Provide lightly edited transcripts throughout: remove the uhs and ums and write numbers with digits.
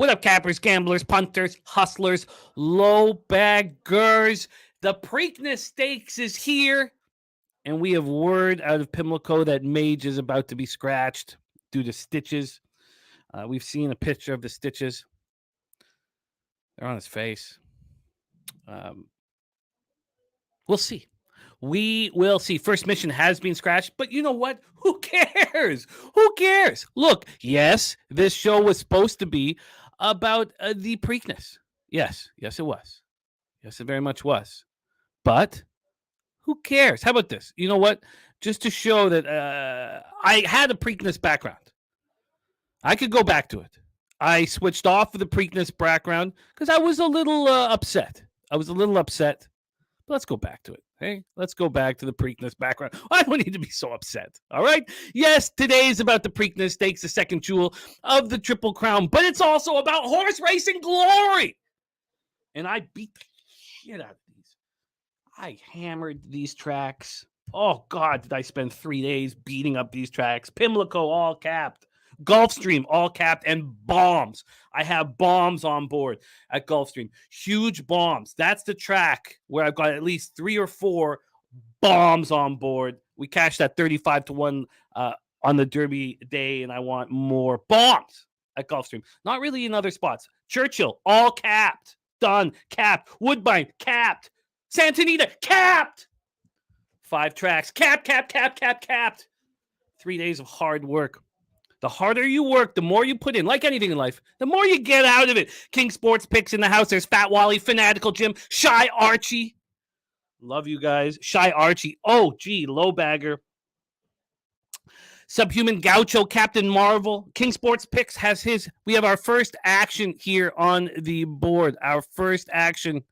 What up, cappers, gamblers, punters, hustlers, low baggers? The Preakness Stakes is here, and we have word out of Pimlico that Mage is about to be scratched due to stitches. We've seen a picture of the stitches. They're on his face. We'll see. We will see. First mission has been scratched, but you know what? Who cares? Who cares? Look, yes, this show was supposed to be about the Preakness. Yes, it was. Yes, it very much was. But who cares? How about this? You know what? Just to show that I had a Preakness background. I could go back to it. I switched off of the Preakness background because I was a little upset. But let's go back to it. Hey, let's go back to the Preakness background. I don't need to be so upset. All right. Yes, today is about the Preakness Stakes, the second jewel of the Triple Crown, but it's also about horse racing glory. And I beat the shit out of these. I hammered these tracks. Oh, God, did I spend 3 days beating up these tracks? Pimlico, all capped. Gulfstream, all capped, and bombs. I have bombs on board at Gulfstream. Huge bombs. That's the track where I've got at least 3 or 4 bombs on board. We cashed that 35-1 on the Derby day, and I want more bombs at Gulfstream. Not really in other spots. Churchill, all capped. Done. Capped. Woodbine, capped. Santa Anita, capped. 5 tracks. Capped. 3 days of hard work. The harder you work, the more you put in. Like anything in life, the more you get out of it. King Sports Picks in the house. There's Fat Wally, Fanatical Jim, Shy Archie. Love you guys. Shy Archie. Oh, gee, low bagger. Subhuman Gaucho, Captain Marvel. King Sports Picks has his. We have our first action here on the board. Our first action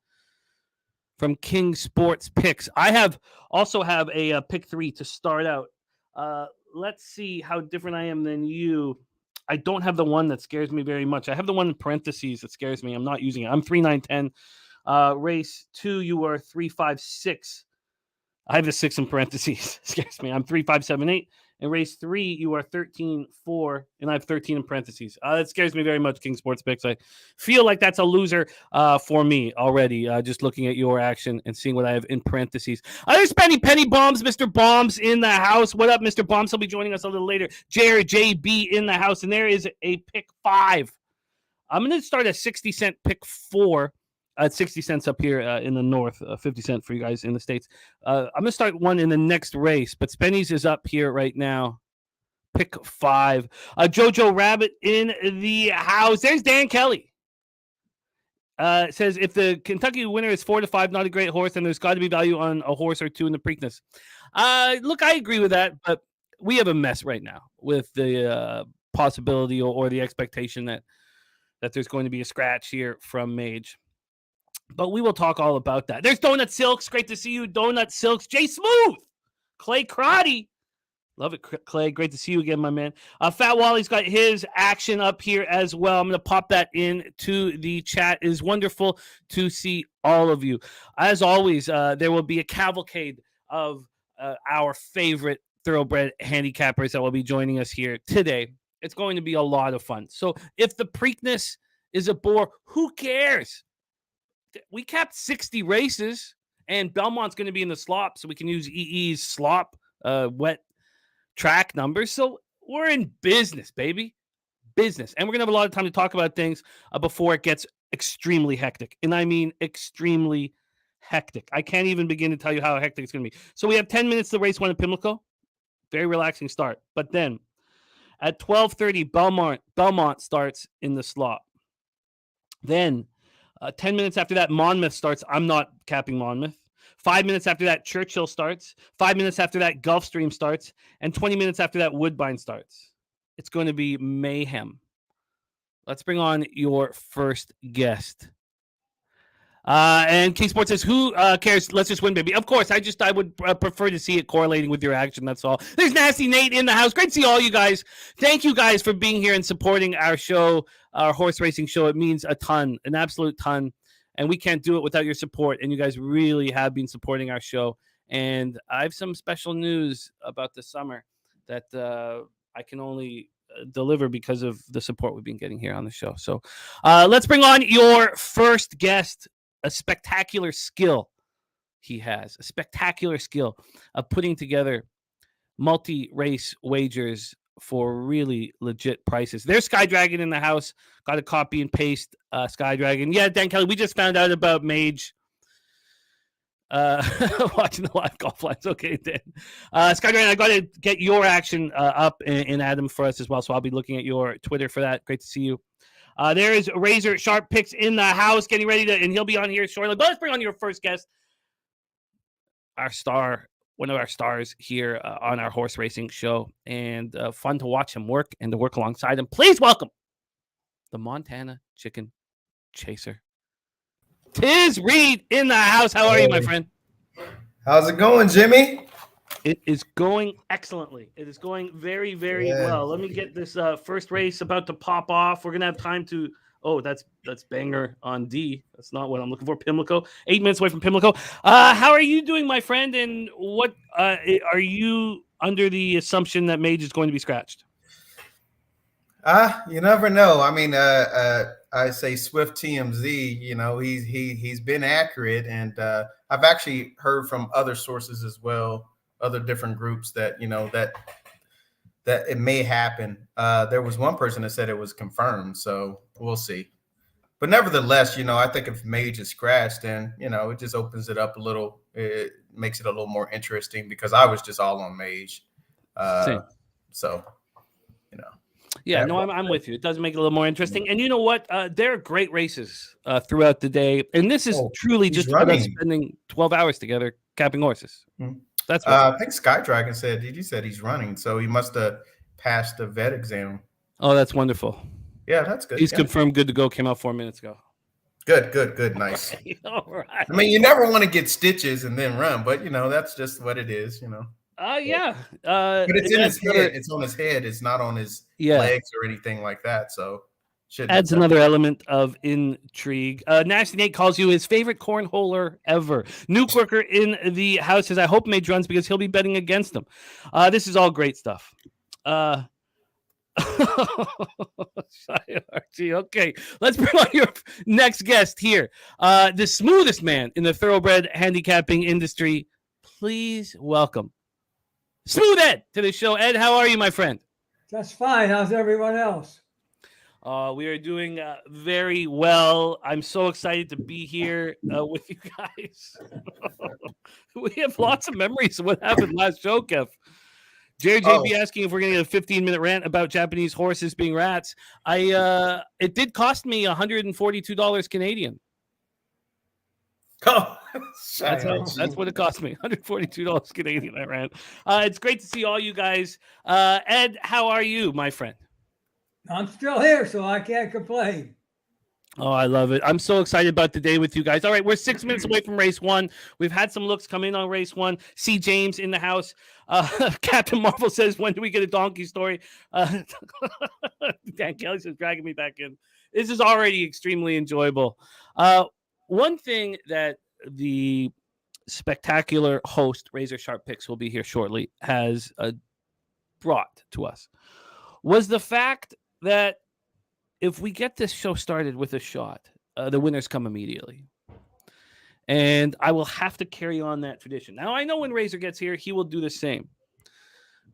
from King Sports Picks. I also have a pick 3 to start out. Let's see how different I am than you. I don't have the one that scares me very much. I have the one in parentheses that scares me. I'm not using it. I'm 3, 9, 10. Race 2, you are 3, 5, 6. I have the 6 in parentheses. Scares me. I'm 3, 5, 7, 8. And race 3, you are 13, 4, and I have 13 in parentheses. That scares me very much, King Sports Picks. I feel like that's a loser for me already, just looking at your action and seeing what I have in parentheses. There's Penny Bombs, Mr. Bombs in the house. What up, Mr. Bombs? He'll be joining us a little later. JB in the house, and there is a pick 5. I'm going to start a 60-cent pick 4. At 60 cents up here in the north, 50 cent for you guys in the States. I'm going to start one in the next race, but Spenny's is up here right now. Pick 5. Jojo Rabbit in the house. There's Dan Kelly. Says, if the Kentucky winner is 4-5, not a great horse, then there's got to be value on a horse or 2 in the Preakness. Look, I agree with that, but we have a mess right now with the possibility or the expectation that there's going to be a scratch here from Mage. But we will talk all about that. There's Donut Silks. Great to see you, Donut Silks. Jay Smooth. Clay Crotty. Love it, Clay. Great to see you again, my man. Fat Wally's got his action up here as well. I'm going to pop that into the chat. It is wonderful to see all of you. As always, there will be a cavalcade of our favorite thoroughbred handicappers that will be joining us here today. It's going to be a lot of fun. So if the Preakness is a bore, who cares? We capped 60 races, and Belmont's going to be in the slop, so we can use EE's slop wet track numbers. So we're in business, baby. Business. And we're going to have a lot of time to talk about things before it gets extremely hectic. And I mean extremely hectic. I can't even begin to tell you how hectic it's going to be. So we have 10 minutes to race 1 at Pimlico. Very relaxing start. But then at 12:30, Belmont starts in the slop. Then 10 minutes after that, Monmouth starts. I'm not capping Monmouth. 5 minutes after that, Churchill starts. 5 minutes after that, Gulfstream starts. And 20 minutes after that, Woodbine starts. It's going to be mayhem. Let's bring on your first guest. And King Sports says, who cares? Let's just win, baby. Of course, I would prefer to see it correlating with your action. That's all. There's Nasty Nate in the house. Great to see all you guys. Thank you guys for being here and supporting our show, our horse racing show. It means a ton, an absolute ton. And we can't do it without your support. And you guys really have been supporting our show. And I have some special news about the summer that I can only deliver because of the support we've been getting here on the show. So let's bring on your first guest. A spectacular skill he has, a spectacular skill of putting together multi-race wagers for really legit prices. There's Sky Dragon in the house. Got to copy and paste Sky Dragon. Yeah, Dan Kelly, we just found out about Mage. Watching the live golf lines. Okay, Dan. Sky Dragon, I got to get your action up in Adam for us as well, so I'll be looking at your Twitter for that. Great to see you. There is Razor Sharp Picks in the house, getting ready to, and he'll be on here shortly. But let's bring on your first guest, our star, one of our stars here on our horse racing show, and fun to watch him work and to work alongside him. Please welcome the Montana Chicken Chaser, Tiz Reed in the house. How are you, my friend? How's it going, Jimmy? It is going excellently. It is going very, very well. Let me get this first race about to pop off. We're gonna have time to. Oh, that's banger on D. That's not what I'm looking for. Pimlico, 8 minutes away from Pimlico. How are you doing, my friend? And what are you under the assumption that Mage is going to be scratched? You never know. I mean, I say Swift TMZ. You know, he's been accurate, and I've actually heard from other sources as well, other different groups that that it may happen. There was one person that said it was confirmed, so we'll see. But nevertheless, I think if Mage is scratched, then it just opens it up a little. It makes it a little more interesting because I was just all on Mage. So, Yeah, no, I'm with you. It does make it a little more interesting. And you know what? There are great races throughout the day, and this is truly just about us spending 12 hours together capping horses. Mm-hmm. That's what I think Sky Dragon said. You said he's running, so he must have passed the vet exam. Oh, that's wonderful. Yeah, that's good. He's confirmed good to go. Came out 4 minutes ago. Good, nice. All right. I mean, you never want to get stitches and then run, but that's just what it is. Yeah. But it's in his head. It's on his head. It's not on his legs or anything like that. So adds another element of intrigue. Nasty Nate calls you his favorite cornholer ever. Nuke Worker in the house says, I hope Mage runs because he'll be betting against him. This is all great stuff. Okay, let's bring on your next guest here. The smoothest man in the thoroughbred handicapping industry. Please welcome Smooth Ed to the show. Ed, how are you, my friend? Just fine. How's everyone else? We are doing very well. I'm so excited to be here with you guys. We have lots of memories of what happened last show, Kev. JB asking if we're going to get a 15-minute rant about Japanese horses being rats. It did cost me $142 Canadian. Oh, that's what it cost me. $142 Canadian. I ran. It's great to see all you guys. Ed, how are you, my friend? I'm still here, so I can't complain. Oh, I love it. I'm so excited about the day with you guys. All right, we're 6 minutes away from race one. We've had some looks come in on race one. C. James in the house. Captain Marvel says, when do we get a donkey story? Dan Kelly says, dragging me back in. This is already extremely enjoyable. One thing that the spectacular host, Razor Sharp Picks, will be here shortly, has brought to us was the fact that if we get this show started with a shot, the winners come immediately. And I will have to carry on that tradition. Now, I know when Razor gets here, he will do the same.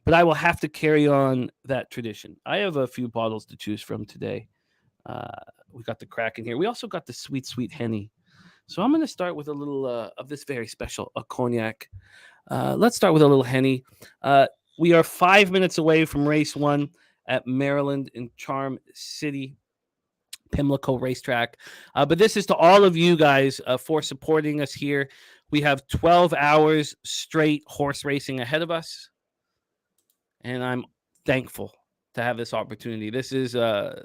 But I will have to carry on that tradition. I have a few bottles to choose from today. We got the Kraken here. We also got the sweet, sweet Henny. So I'm going to start with a little of this very special cognac. Let's start with a little Henny. We are 5 minutes away from race one at Maryland in Charm City, Pimlico Racetrack. But this is to all of you guys for supporting us here. We have 12 hours straight horse racing ahead of us. And I'm thankful to have this opportunity. This is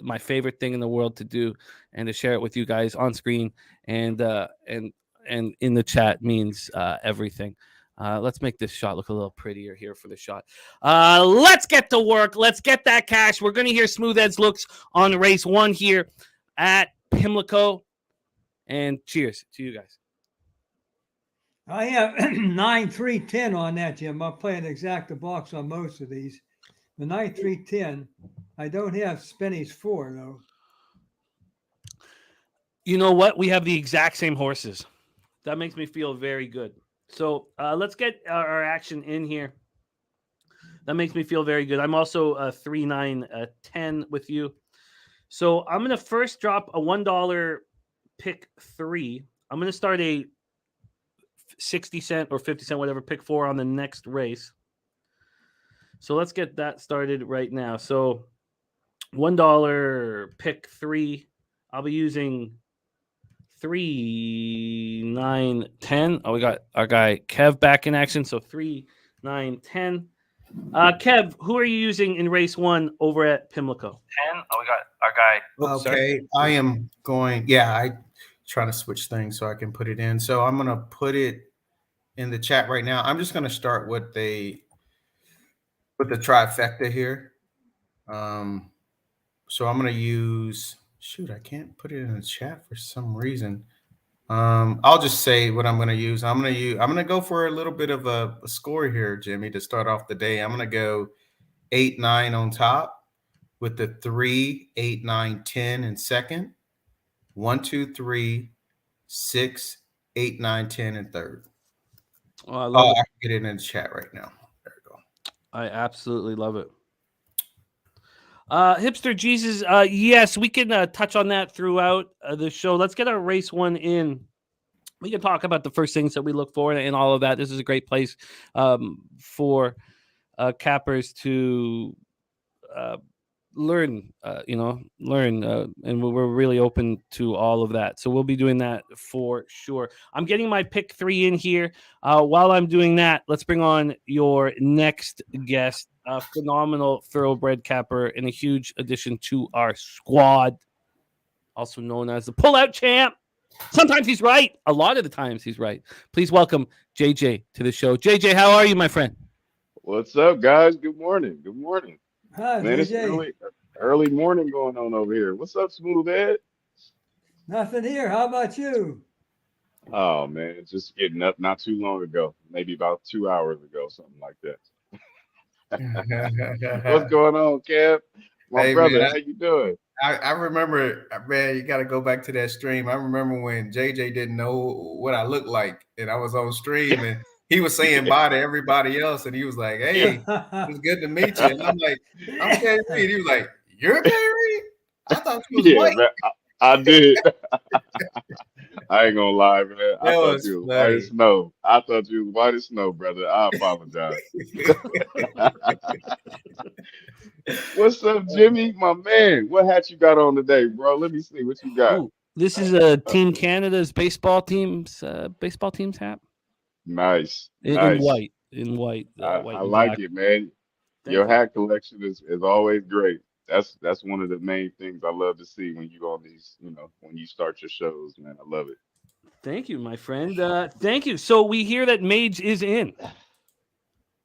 my favorite thing in the world to do, and to share it with you guys on screen and in the chat means everything. Let's make this shot look a little prettier here for the shot. Let's get to work. Let's get that cash. We're going to hear Smooth Ed's looks on race one here at Pimlico. And cheers to you guys. I have 9-3-10 on that, Jim. I'm playing exact the box on most of these. The 9-3-10 I don't have Spenny's 4 though. You know what? We have the exact same horses. That makes me feel very good. So let's get our action in here. That makes me feel very good. I'm also 3, 9, 10 with you. So I'm going to first drop a $1 pick 3. I'm going to start a 60-cent or 50-cent, whatever, pick 4 on the next race. So let's get that started right now. So $1 pick 3. I'll be using 3, 9, 10. Oh, we got our guy Kev back in action. So 3, 9, 10. Kev, who are you using in race 1 over at Pimlico? 10. Oh, we got our guy. Oops, Okay, sorry. I am going. Yeah, I try to switch things so I can put it in. So I'm gonna put it in the chat right now. I'm just gonna start with the trifecta here. So I'm gonna use. Shoot, I can't put it in the chat for some reason. I'll just say what I'm gonna use. I'm gonna go for a little bit of a score here, Jimmy, to start off the day. I'm gonna go 8, 9 on top, with the 3, 8, 9, 10 in second. 1, 2, 3, 6, 8, 9, 10 in third. Oh, I love it. I can get it in the chat right now. There we go. I absolutely love it. Hipster Jesus, yes, we can touch on that throughout the show. Let's get our race 1 in. We can talk about the first things that we look for and all of that. This is a great place for cappers to learn, and we're really open to all of that. So we'll be doing that for sure. I'm getting my pick 3 in here. While I'm doing that, let's bring on your next guest, a phenomenal thoroughbred capper and a huge addition to our squad, also known as the pullout champ. Sometimes he's right. A lot of the times he's right. Please welcome JJ to the show. JJ, how are you, my friend? What's up, guys? Good morning. Good morning. Hi, Man, it's JJ. early morning going on over here. What's up, Smooth Ed? Nothing here. How about you? Oh man, just getting up not too long ago, maybe about 2 hours ago, something like that. What's going on, Kev? My Hey, brother, man, how you doing? I remember, man, you got to go back to that stream. I remember when JJ didn't know what I looked like, and I was on stream, and he was saying bye to everybody else, and he was like, "Hey, it's good to meet you." And I'm like, "I'm K Reed." He was like, "You're K Reed? I thought you was Yeah, white." man, I did. I ain't gonna lie, man. I That thought was you was white funny. as snow. I thought you was white as snow, brother. I apologize. What's up, Jimmy? My man. What hat you got on today, bro? Let me see what you got. Ooh, this is Team Canada's baseball team's hat Nice, in nice. white, white I and like black. it, man. Thank Your you. hat collection is always great. That's one of the main things I love to see when you go on these, when you start your shows, man. I love it. Thank you, my friend. Thank you. So we hear that Mage is in.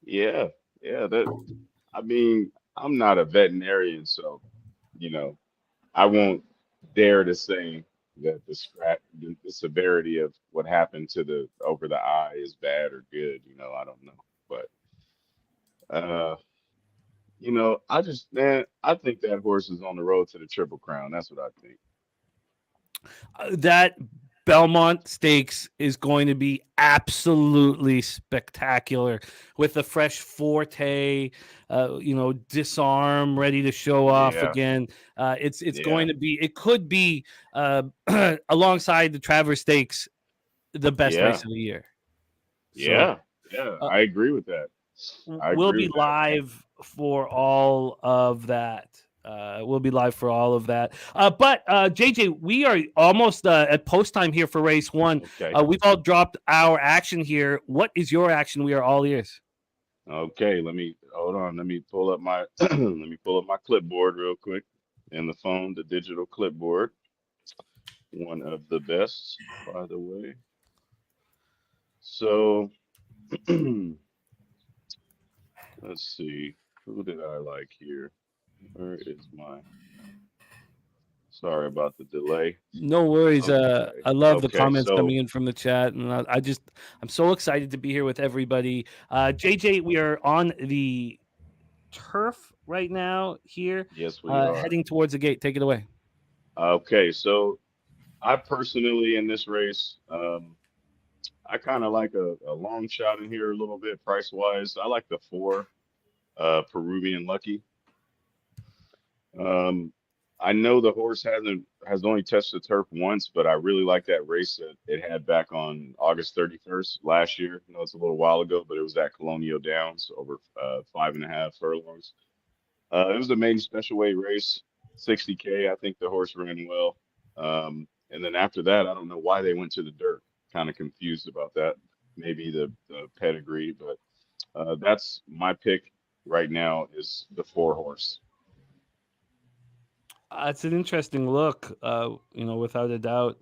Yeah, yeah. I mean, I'm not a veterinarian, so you know, I won't dare to say that the severity of what happened to the over the eye is bad or good. I don't know, but uh, I think that horse is on the road to the Triple Crown. That's what I think. That Belmont Stakes is going to be absolutely spectacular with the fresh Forte, disarm ready to show off Yeah, again. It's yeah, going to be. It could be alongside the Travers Stakes, the best race yeah, of the year. So yeah, yeah. uh, I agree with that. I we'll agree be with that, man. live for all of that. We'll be live for all of that. But JJ, we are almost at post time here for race 1. Okay, We've all dropped our action here. What is your action? We are all ears. okay. Let me hold on. Let me pull up my let me pull up my clipboard real quick. And the phone, the digital clipboard, one of the best, by the way. So let's see. Who did I like here? Where is my? Sorry about the delay. No worries. Okay. I love the Okay. comments So coming in from the chat, and I'm so excited to be here with everybody. JJ, we are on the turf right now here, Yes, we are. heading towards the gate. Take it away. Okay, so I personally in this race, I kind of like a long shot in here a little bit price wise. I like the 4, Peruvian Lucky. Um, I know the horse has only touched the turf once, but I really like that race that it had back on August 31st last year. I know it's a little while ago, but it was at Colonial Downs over 5.5 furlongs. It was a maiden special weight race, 60K. I think the horse ran well. And then after that, I don't know why they went to the dirt. Kind of confused about that. Maybe the pedigree, but that's my pick right now is the 4 horse. It's an interesting look, without a doubt.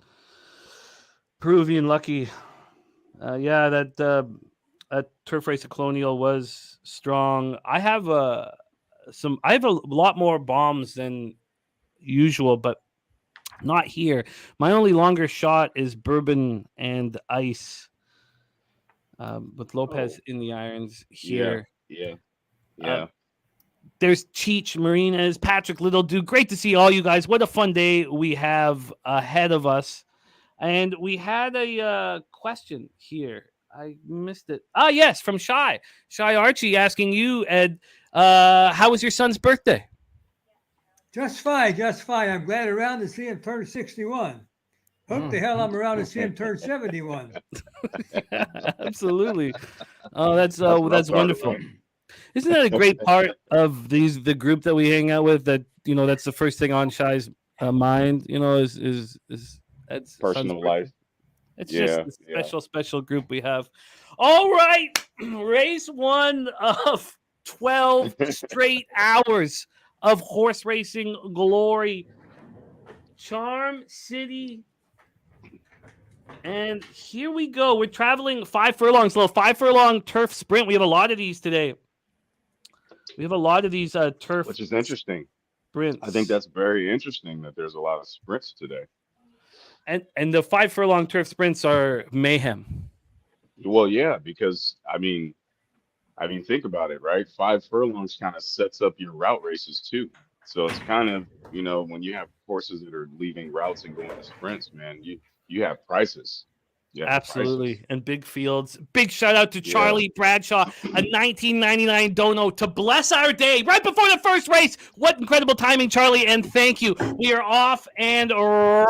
Peruvian Lucky. Yeah, that turf race at Colonial was strong. I have a lot more bombs than usual, but not here. My only longer shot is Bourbon and Ice, with Lopez in the irons here. Yeah. There's Cheech Marinas, Patrick Littledew. Great to see all you guys. What a fun day we have ahead of us. And we had a question here. I missed it. Yes, from Shy Archie asking you, Ed, how was your son's birthday? Just fine. I'm glad around to see him turn 61. Hope the hell I'm around to see him turn 71. Absolutely. Oh, that's wonderful. About. Isn't that a great part of the group that we hang out with? That that's the first thing on Shy's mind. Is Ed's personal life. It's just a special group we have. All right, race 1 of 12 straight hours of horse racing glory. Charm City. And here we go. We're traveling 5 furlongs, little 5 furlong turf sprint. We have a lot of these today. We have a lot of these turf, which is interesting. Sprints. I think that's very interesting that there's a lot of sprints today. And the 5 furlong turf sprints are mayhem. Well, yeah, because I mean, think about it, right? 5 furlongs kind of sets up your route races too. So it's kind of, when you have horses that are leaving routes and going to sprints, man, you have prices. Yeah, absolutely. Prices. And big fields. Big shout out to Charlie Bradshaw, a 1999 dono to bless our day right before the first race. What incredible timing, Charlie. And thank you. We are off and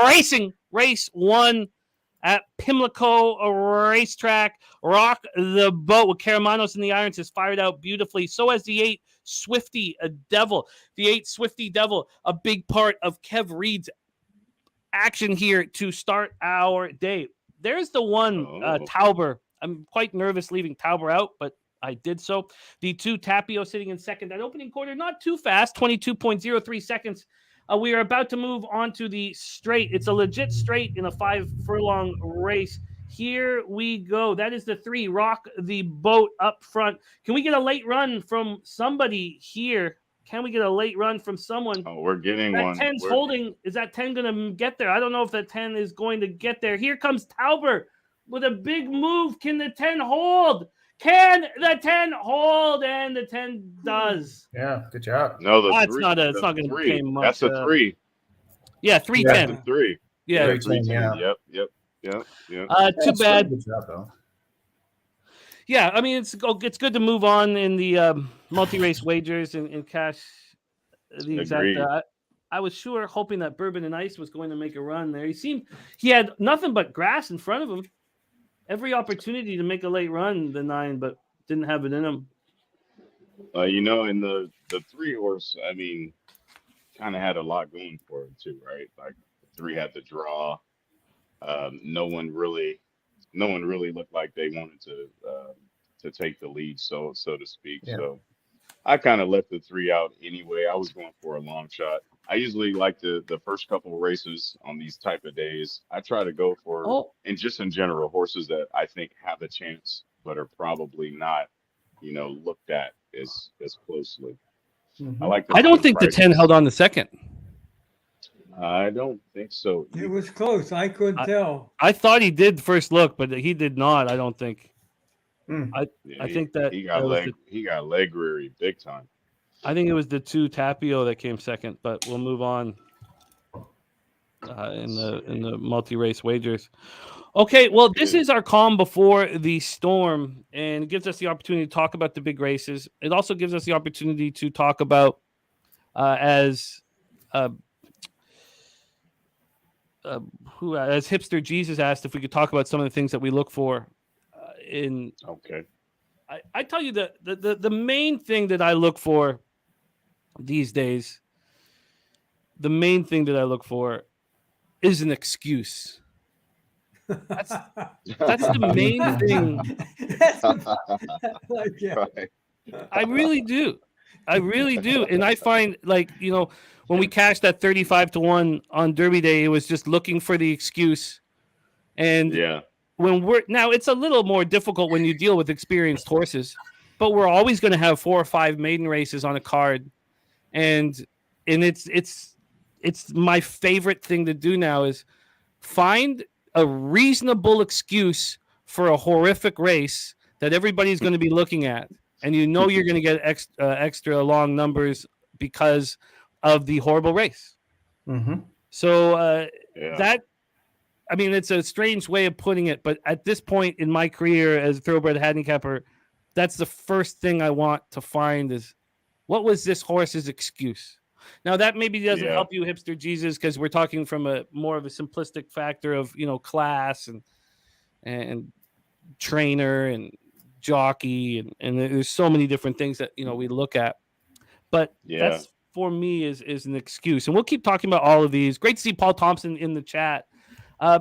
racing race 1 at Pimlico racetrack. Rock the Boat with Caramanos in the irons is fired out beautifully. So has the 8 Swifty Devil. The 8 Swifty Devil, a big part of Kev Reed's action here to start our day. There's the 1 Tauber. I'm quite nervous leaving Tauber out, but I did so. The 2 Tapio sitting in second. That opening quarter, not too fast, 22.03 seconds. We are about to move on to the straight. It's a legit straight in a 5 furlong race. Here we go. That is the 3, Rock the Boat up front. Can we get a late run from somebody here? Can we get a late run from someone? Oh, we're getting that one. 10's holding. Is that 10 going to get there? I don't know if that 10 is going to get there. Here comes Tauber with a big move. Can the 10 hold? Can the 10 hold? And the 10 does. Yeah, good job. No, the 3. It's not going to pay much. That's a 3. Yeah, 310. 3. Yeah. 310. Yep. Too bad. Good job, though. Yeah, I mean, it's good to move on in the multi-race wagers and cash the exact. I was hoping that Bourbon and Ice was going to make a run there. He had nothing but grass in front of him. Every opportunity to make a late run, the 9, but didn't have it in him. In the 3 horse, I mean, kind of had a lot going for it too, right? Like the 3 had the draw. No one really looked like they wanted to take the lead, so to speak. Yeah. So I kind of left the 3 out anyway. I was going for a long shot. I usually like the first couple of races on these type of days. I try to go for, and just in general, horses that I think have a chance, but are probably not, looked at as closely. Mm-hmm. I don't think the 10 held on the second. I don't think so. It was close. I couldn't tell. I thought he did first look, but he did not. I don't think. I think that he got leg reary big time. I think it was the 2 Tapio that came second, but we'll move on in the multi-race wagers. Okay, well, this is our calm before the storm, and it gives us the opportunity to talk about the big races. It also gives us the opportunity to talk about as Hipster Jesus asked if we could talk about some of the things that we look for in. Okay. I tell you the main thing that I look for these days, the main thing that I look for is an excuse. That's the main thing. Like, yeah. Right. I really do. And I find, like, when we cashed that 35-1 on Derby Day, it was just looking for the excuse. And Yeah. now it's a little more difficult when you deal with experienced horses, but we're always going to have 4 or 5 maiden races on a card. And it's my favorite thing to do now is find a reasonable excuse for a horrific race that everybody's going to be looking at, and you're going to get extra long numbers because of the horrible race. Mm-hmm. So Yeah. it's a strange way of putting it, but at this point in my career as a thoroughbred handicapper, that's the first thing I want to find is, what was this horse's excuse? Now, that maybe doesn't help you, Hipster Jesus, because we're talking from a more of a simplistic factor of, class and trainer and jockey, and there's so many different things that, we look at. But that's, for me, is an excuse. And we'll keep talking about all of these. Great to see Paul Thompson in the chat.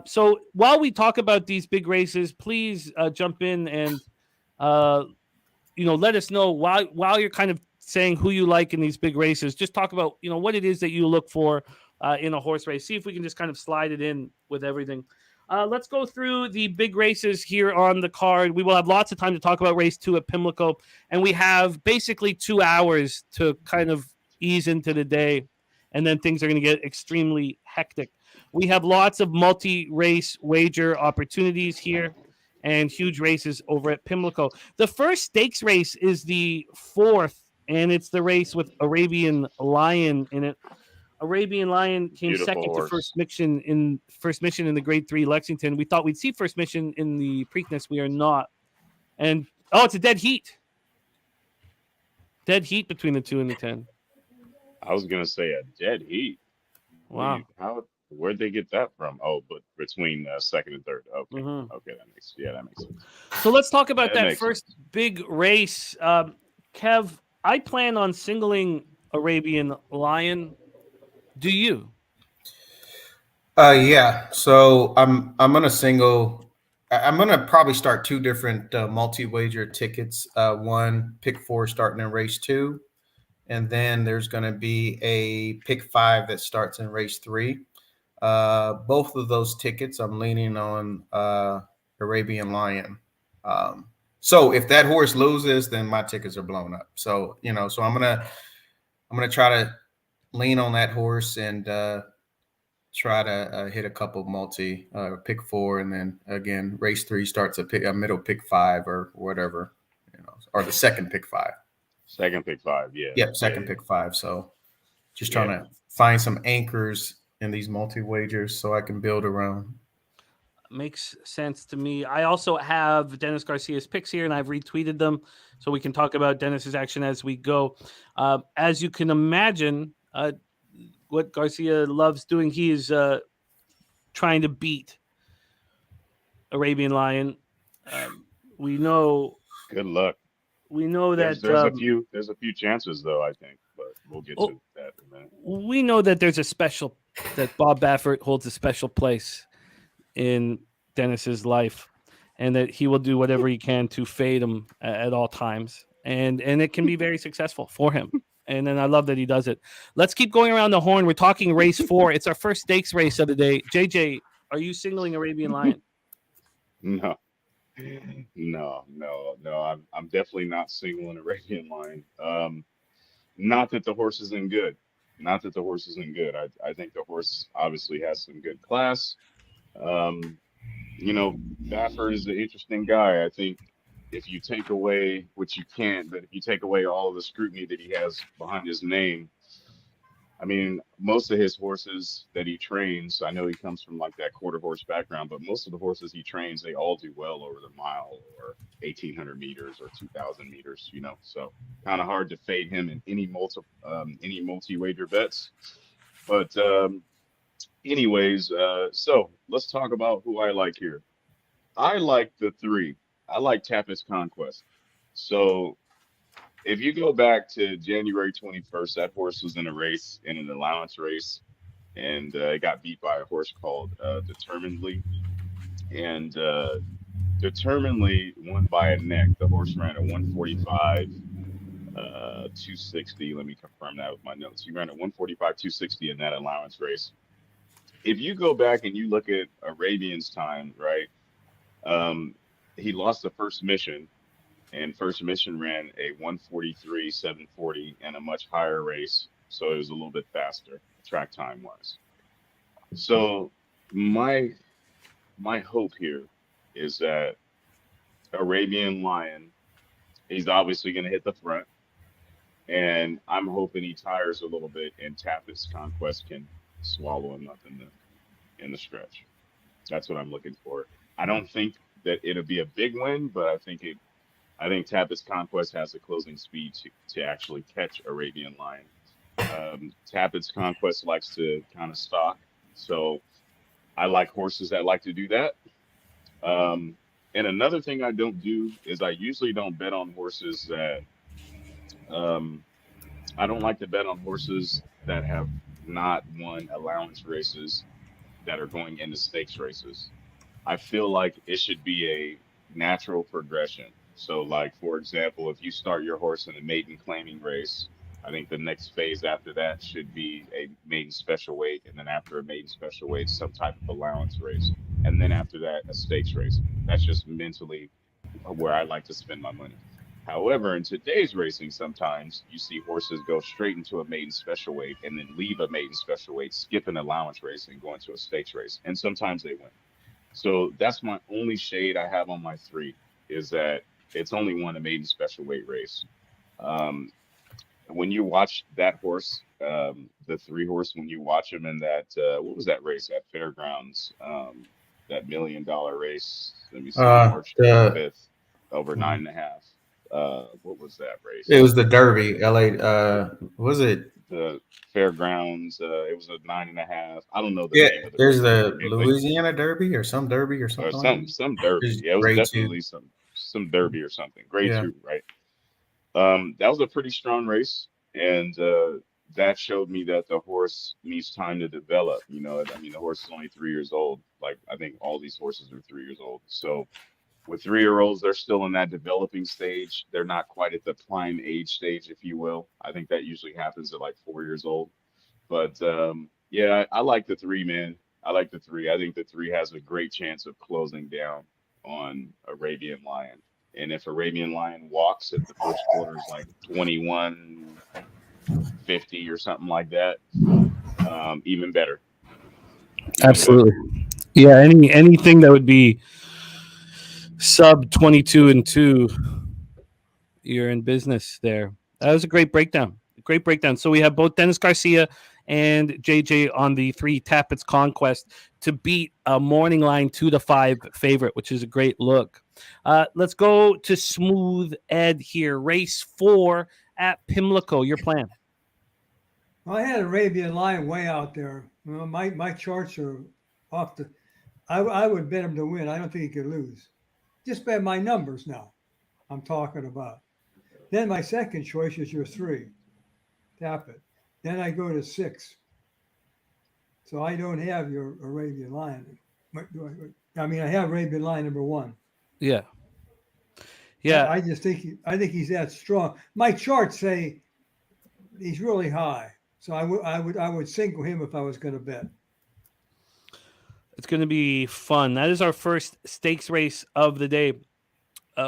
So while we talk about these big races, please jump in and, let us know while you're kind of saying who you like in these big races. Just talk about, what it is that you look for in a horse race. See if we can just kind of slide it in with everything. Let's go through the big races here on the card. We will have lots of time to talk about race 2 at Pimlico, and we have basically 2 hours to kind of ease into the day, and then things are going to get extremely hectic. We have lots of multi-race wager opportunities here and huge races over at Pimlico. The first stakes race is the 4th, and it's the race with Arabian Lion in it. Arabian Lion came Beautiful second horse. to first mission in the Grade 3 Lexington. We thought we'd see first mission in the Preakness. We are not. And it's a dead heat. Dead heat between the 2 and the 10. I was gonna say a dead heat. Wow. Where'd they get that from? Oh, but between second and third. Okay. Mhm. Okay, that makes sense. So let's talk about That that makes first big race. Kev, I plan on singling Arabian Lion. Do you? Yeah. So I'm gonna single. I'm gonna probably start 2 different multi-wager tickets. One pick 4 starting in race 2, and then there's gonna be a pick 5 that starts in race 3. Both of those tickets, I'm leaning on Arabian Lion. So if that horse loses, then my tickets are blown up. So so I'm gonna try to lean on that horse and try to hit a couple multi pick 4, and then again race 3 starts a middle pick 5 or whatever, or the second pick 5. Second pick 5, yeah. Yep, second pick 5. So just trying to find some anchors in these multi wagers so I can build around. Makes sense to me. I also have Dennis Garcia's picks here, and I've retweeted them so we can talk about Dennis's action as we go. As you can imagine, what Garcia loves doing, he is trying to beat Arabian Lion. We know. Good luck. We know that there's a few chances though, I think, but we'll get to that in a minute. We know that that Bob Baffert holds a special place in Dennis's life, and that he will do whatever he can to fade him at all times, and it can be very successful for him. And then I love that he does it. Let's keep going around the horn. We're talking race 4. It's our first stakes race of the day. JJ, are you singling Arabian Lion? No. I'm definitely not singling Arabian Lion. Not that the horse isn't good. I think the horse obviously has some good class. Baffert is an interesting guy. I think if you take away, which you can't, but if you take away all of the scrutiny that he has behind his name, I mean, most of his horses that he trains, I know he comes from like that quarter horse background, but most of the horses he trains, they all do well over the mile or 1,800 meters or 2,000 meters, you know. So kind of hard to fade him in any multi wager bets. But anyways, so let's talk about who I like here. I like the three. I like Tapis Conquest. So if you go back to January 21st, that horse was in a race, in an allowance race, and it got beat by a horse called Determinedly. And Determinedly won by a neck. The horse ran a 145, 260. Let me confirm that with my notes. He ran a 145, 260 in that allowance race. If you go back and you look at Arabian's time, right? He lost the first mission, and first mission ran a 143, 740 and a much higher race. So it was a little bit faster track time wise. So my hope here is that Arabian Lion, he's obviously going to hit the front, and I'm hoping he tires a little bit and Tapis Conquest can swallow him up in the stretch. That's what I'm looking for. I don't think that it'll be a big win, but I think Tapis Conquest has the closing speed to actually catch Arabian Lion. Tapis Conquest likes to kind of stalk, so I like horses that like to do that. And another thing I don't do is I usually don't bet on horses that I don't like to bet on horses that have not won allowance races that are going into stakes races. I feel like it should be a natural progression. So, like, for example, if you start your horse in a maiden claiming race, I think the next phase after that should be a maiden special weight, and then after a maiden special weight, some type of allowance race, and then after that, a stakes race. That's just mentally where I like to spend my money. However, in today's racing, sometimes you see horses go straight into a maiden special weight and then leave a maiden special weight, skip an allowance race, and go into a stakes race, and sometimes they win. So that's my only shade I have on my three, is that it's only won a maiden special weight race. Um, when you watch that horse, the three horse, when you watch him in that, what was that race at Fairgrounds? That $1 million race. Let me see, March 25th, over 9.5. What was that race? It was the Derby, LA. Was it the Fairgrounds? It was a 9.5. I don't know the name of the there's race. the Louisiana Derby or some Derby or something. Some Derby. Yeah, it was definitely some Derby or something. Grade 2, right? That was a pretty strong race, and that showed me that the horse needs time to develop. You know, I mean, the horse is only 3 years old. Like, I think all these horses are 3 years old. So with 3-year-olds, they're still in that developing stage. They're not quite at the prime age stage, if you will. I think that usually happens at like 4 years old. But yeah, I like the three, man. I like the three. I think the three has a great chance of closing down on Arabian Lion. And if Arabian Lion walks, if the first quarter is like 21-50 or something like that, even better. Absolutely. Yeah, anything that would be sub 22-2, you're in business there. That was a great breakdown. Great breakdown. So we have both Dennis Garcia and JJ on the three Tapis Conquest to beat a morning line 2-5 favorite, which is a great look. Let's go to Smooth Ed here. Race 4 at Pimlico. Your plan? Well, I had Arabian Lion way out there. You know, my charts are off the. I would bet him to win. I don't think he could lose. Just bet my numbers now. I'm talking about. Then my second choice is your 3. Tap it. Then I go to 6. So I don't have your Arabian Lion. I mean, I have Arabian Lion number 1. Yeah. Yeah. I just think he's that strong. My charts say he's really high. So I would single him if I was going to bet. It's going to be fun. That is our first stakes race of the day.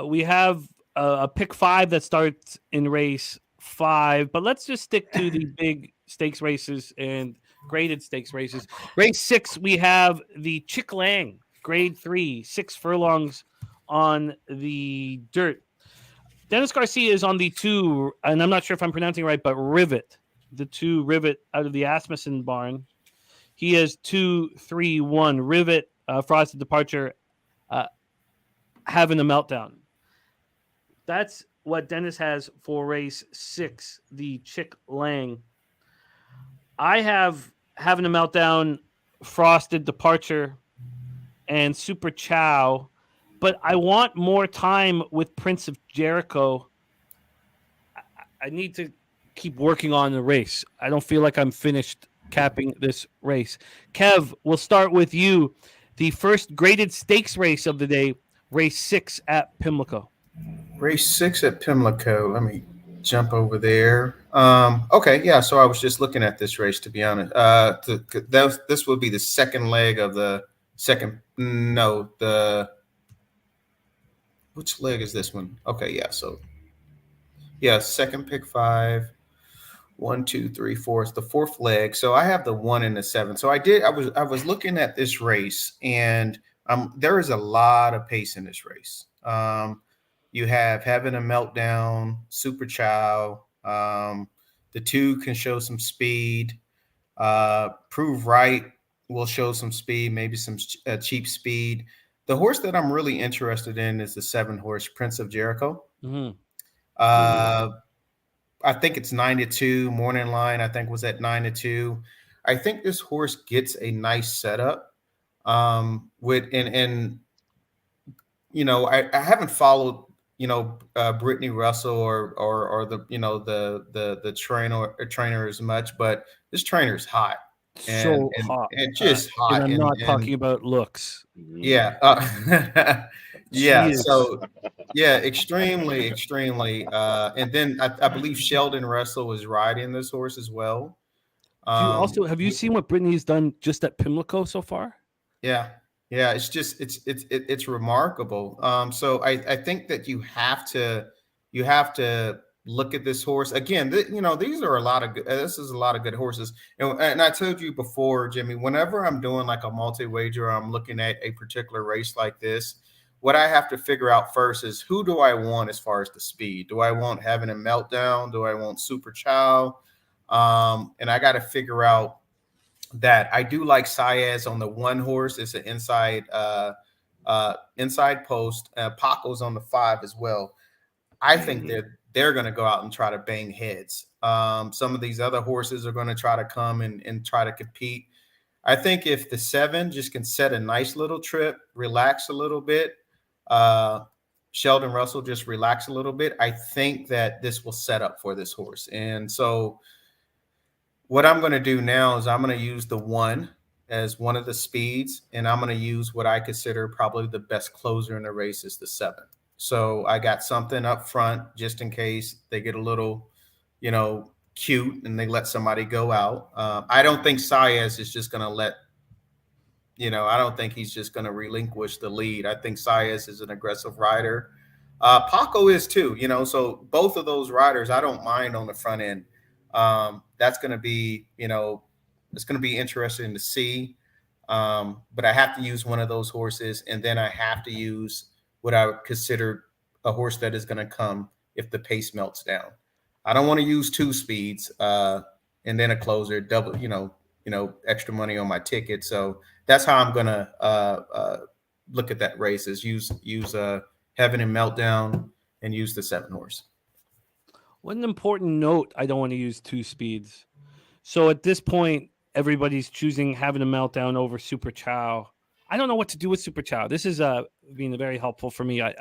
We have a pick 5 that starts in race 5, but let's just stick to the big stakes races and graded stakes races. Race 6, we have the Chick Lang, grade 3, 6 furlongs on the dirt. Dennis Garcia is on the 2, and I'm not sure if I'm pronouncing it right, but Rivet, the 2 Rivet out of the Asmussen barn. He has 2, 3, 1 Rivet, Frosted Departure, having a meltdown. That's what Dennis has for race 6, the Chick Lang. I have having a meltdown, Frosted Departure, and Super Chow, but I want more time with Prince of Jericho. I need to keep working on the race. I don't feel like I'm finished capping this race. Kev, we'll start with you. The first graded stakes race of the day, race 6 at Pimlico. Race 6 at Pimlico. Let me jump over there. Okay, yeah. So I was just looking at this race, to be honest. This will be the second leg of the second. No, which leg is this one? Okay, yeah. So yeah, second pick 5. 1, 2, 3, 4. It's the fourth leg. So I have the 1 and the 7. So I was looking at this race, and there is a lot of pace in this race. You have Having a Meltdown, Super Chow. The 2 can show some speed. Prove Right will show some speed, maybe some cheap speed. The horse that I'm really interested in is the 7 horse, Prince of Jericho. Mm-hmm. I think it's 9-2. Morning line, I think, was at 9-2. I think this horse gets a nice setup. I haven't followed, Brittany Russell or the trainer as much, but this trainer is hot. So hot. And just hot. And I'm not talking about looks. Yeah. Yeah. So, yeah, extremely. And then I believe Sheldon Russell is riding this horse as well. Have you seen what Brittany's done just at Pimlico so far? Yeah. It's just it's remarkable. So I think that you have to look at this horse again. These are a lot of good. This is a lot of good horses. And I told you before, Jimmy, whenever I'm doing like a multi-wager, I'm looking at a particular race like this. What I have to figure out first is, who do I want as far as the speed? Do I want Having a Meltdown? Do I want Super Chow? And I got to figure out that I do like Saez on the 1 horse. It's an inside post. Paco's on the 5 as well. I think they're going to go out and try to bang heads. Some of these other horses are going to try to come and try to compete. I think if the 7 just can set a nice little trip, relax a little bit, Sheldon Russell just relax a little bit, I think that this will set up for this horse. And so what I'm going to do now is I'm going to use the 1 as one of the speeds, and I'm going to use what I consider probably the best closer in the race is the 7. So I got something up front just in case they get a little, cute and they let somebody go out. I don't think Saez is just going to I don't think he's just going to relinquish the lead. I think Saez is an aggressive rider. Paco is too, so both of those riders, I don't mind on the front end. That's going to be, it's going to be interesting to see. But I have to use one of those horses, and then I have to use what I would consider a horse that is going to come if the pace melts down. I don't want to use 2 speeds and then a closer, double, extra money on my ticket. So that's how I'm going to look at that race, is use Having a Meltdown and use the 7 horse. What an important note. I don't want to use 2 speeds. So at this point, everybody's choosing Having a Meltdown over Super Chow. I don't know what to do with Super Chow. This is being very helpful for me. I'm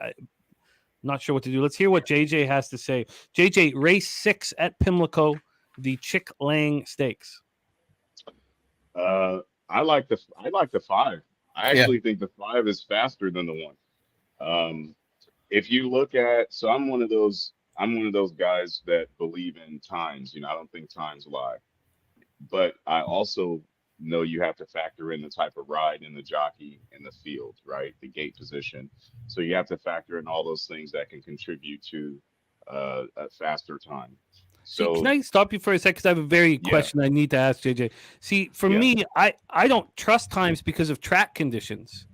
not sure what to do. Let's hear what JJ has to say. JJ, race 6 at Pimlico, the Chick Lang Stakes. I like the 5. I actually think the 5 is faster than the 1. If you look at, so I'm one of those guys that believe in times. I don't think times lie, but I also know you have to factor in the type of ride and the jockey and the field, right? The gate position. So you have to factor in all those things that can contribute to a faster time. So can I stop you for a second? Because I have a very question I need to ask JJ. See, for me, I don't trust times because of track conditions.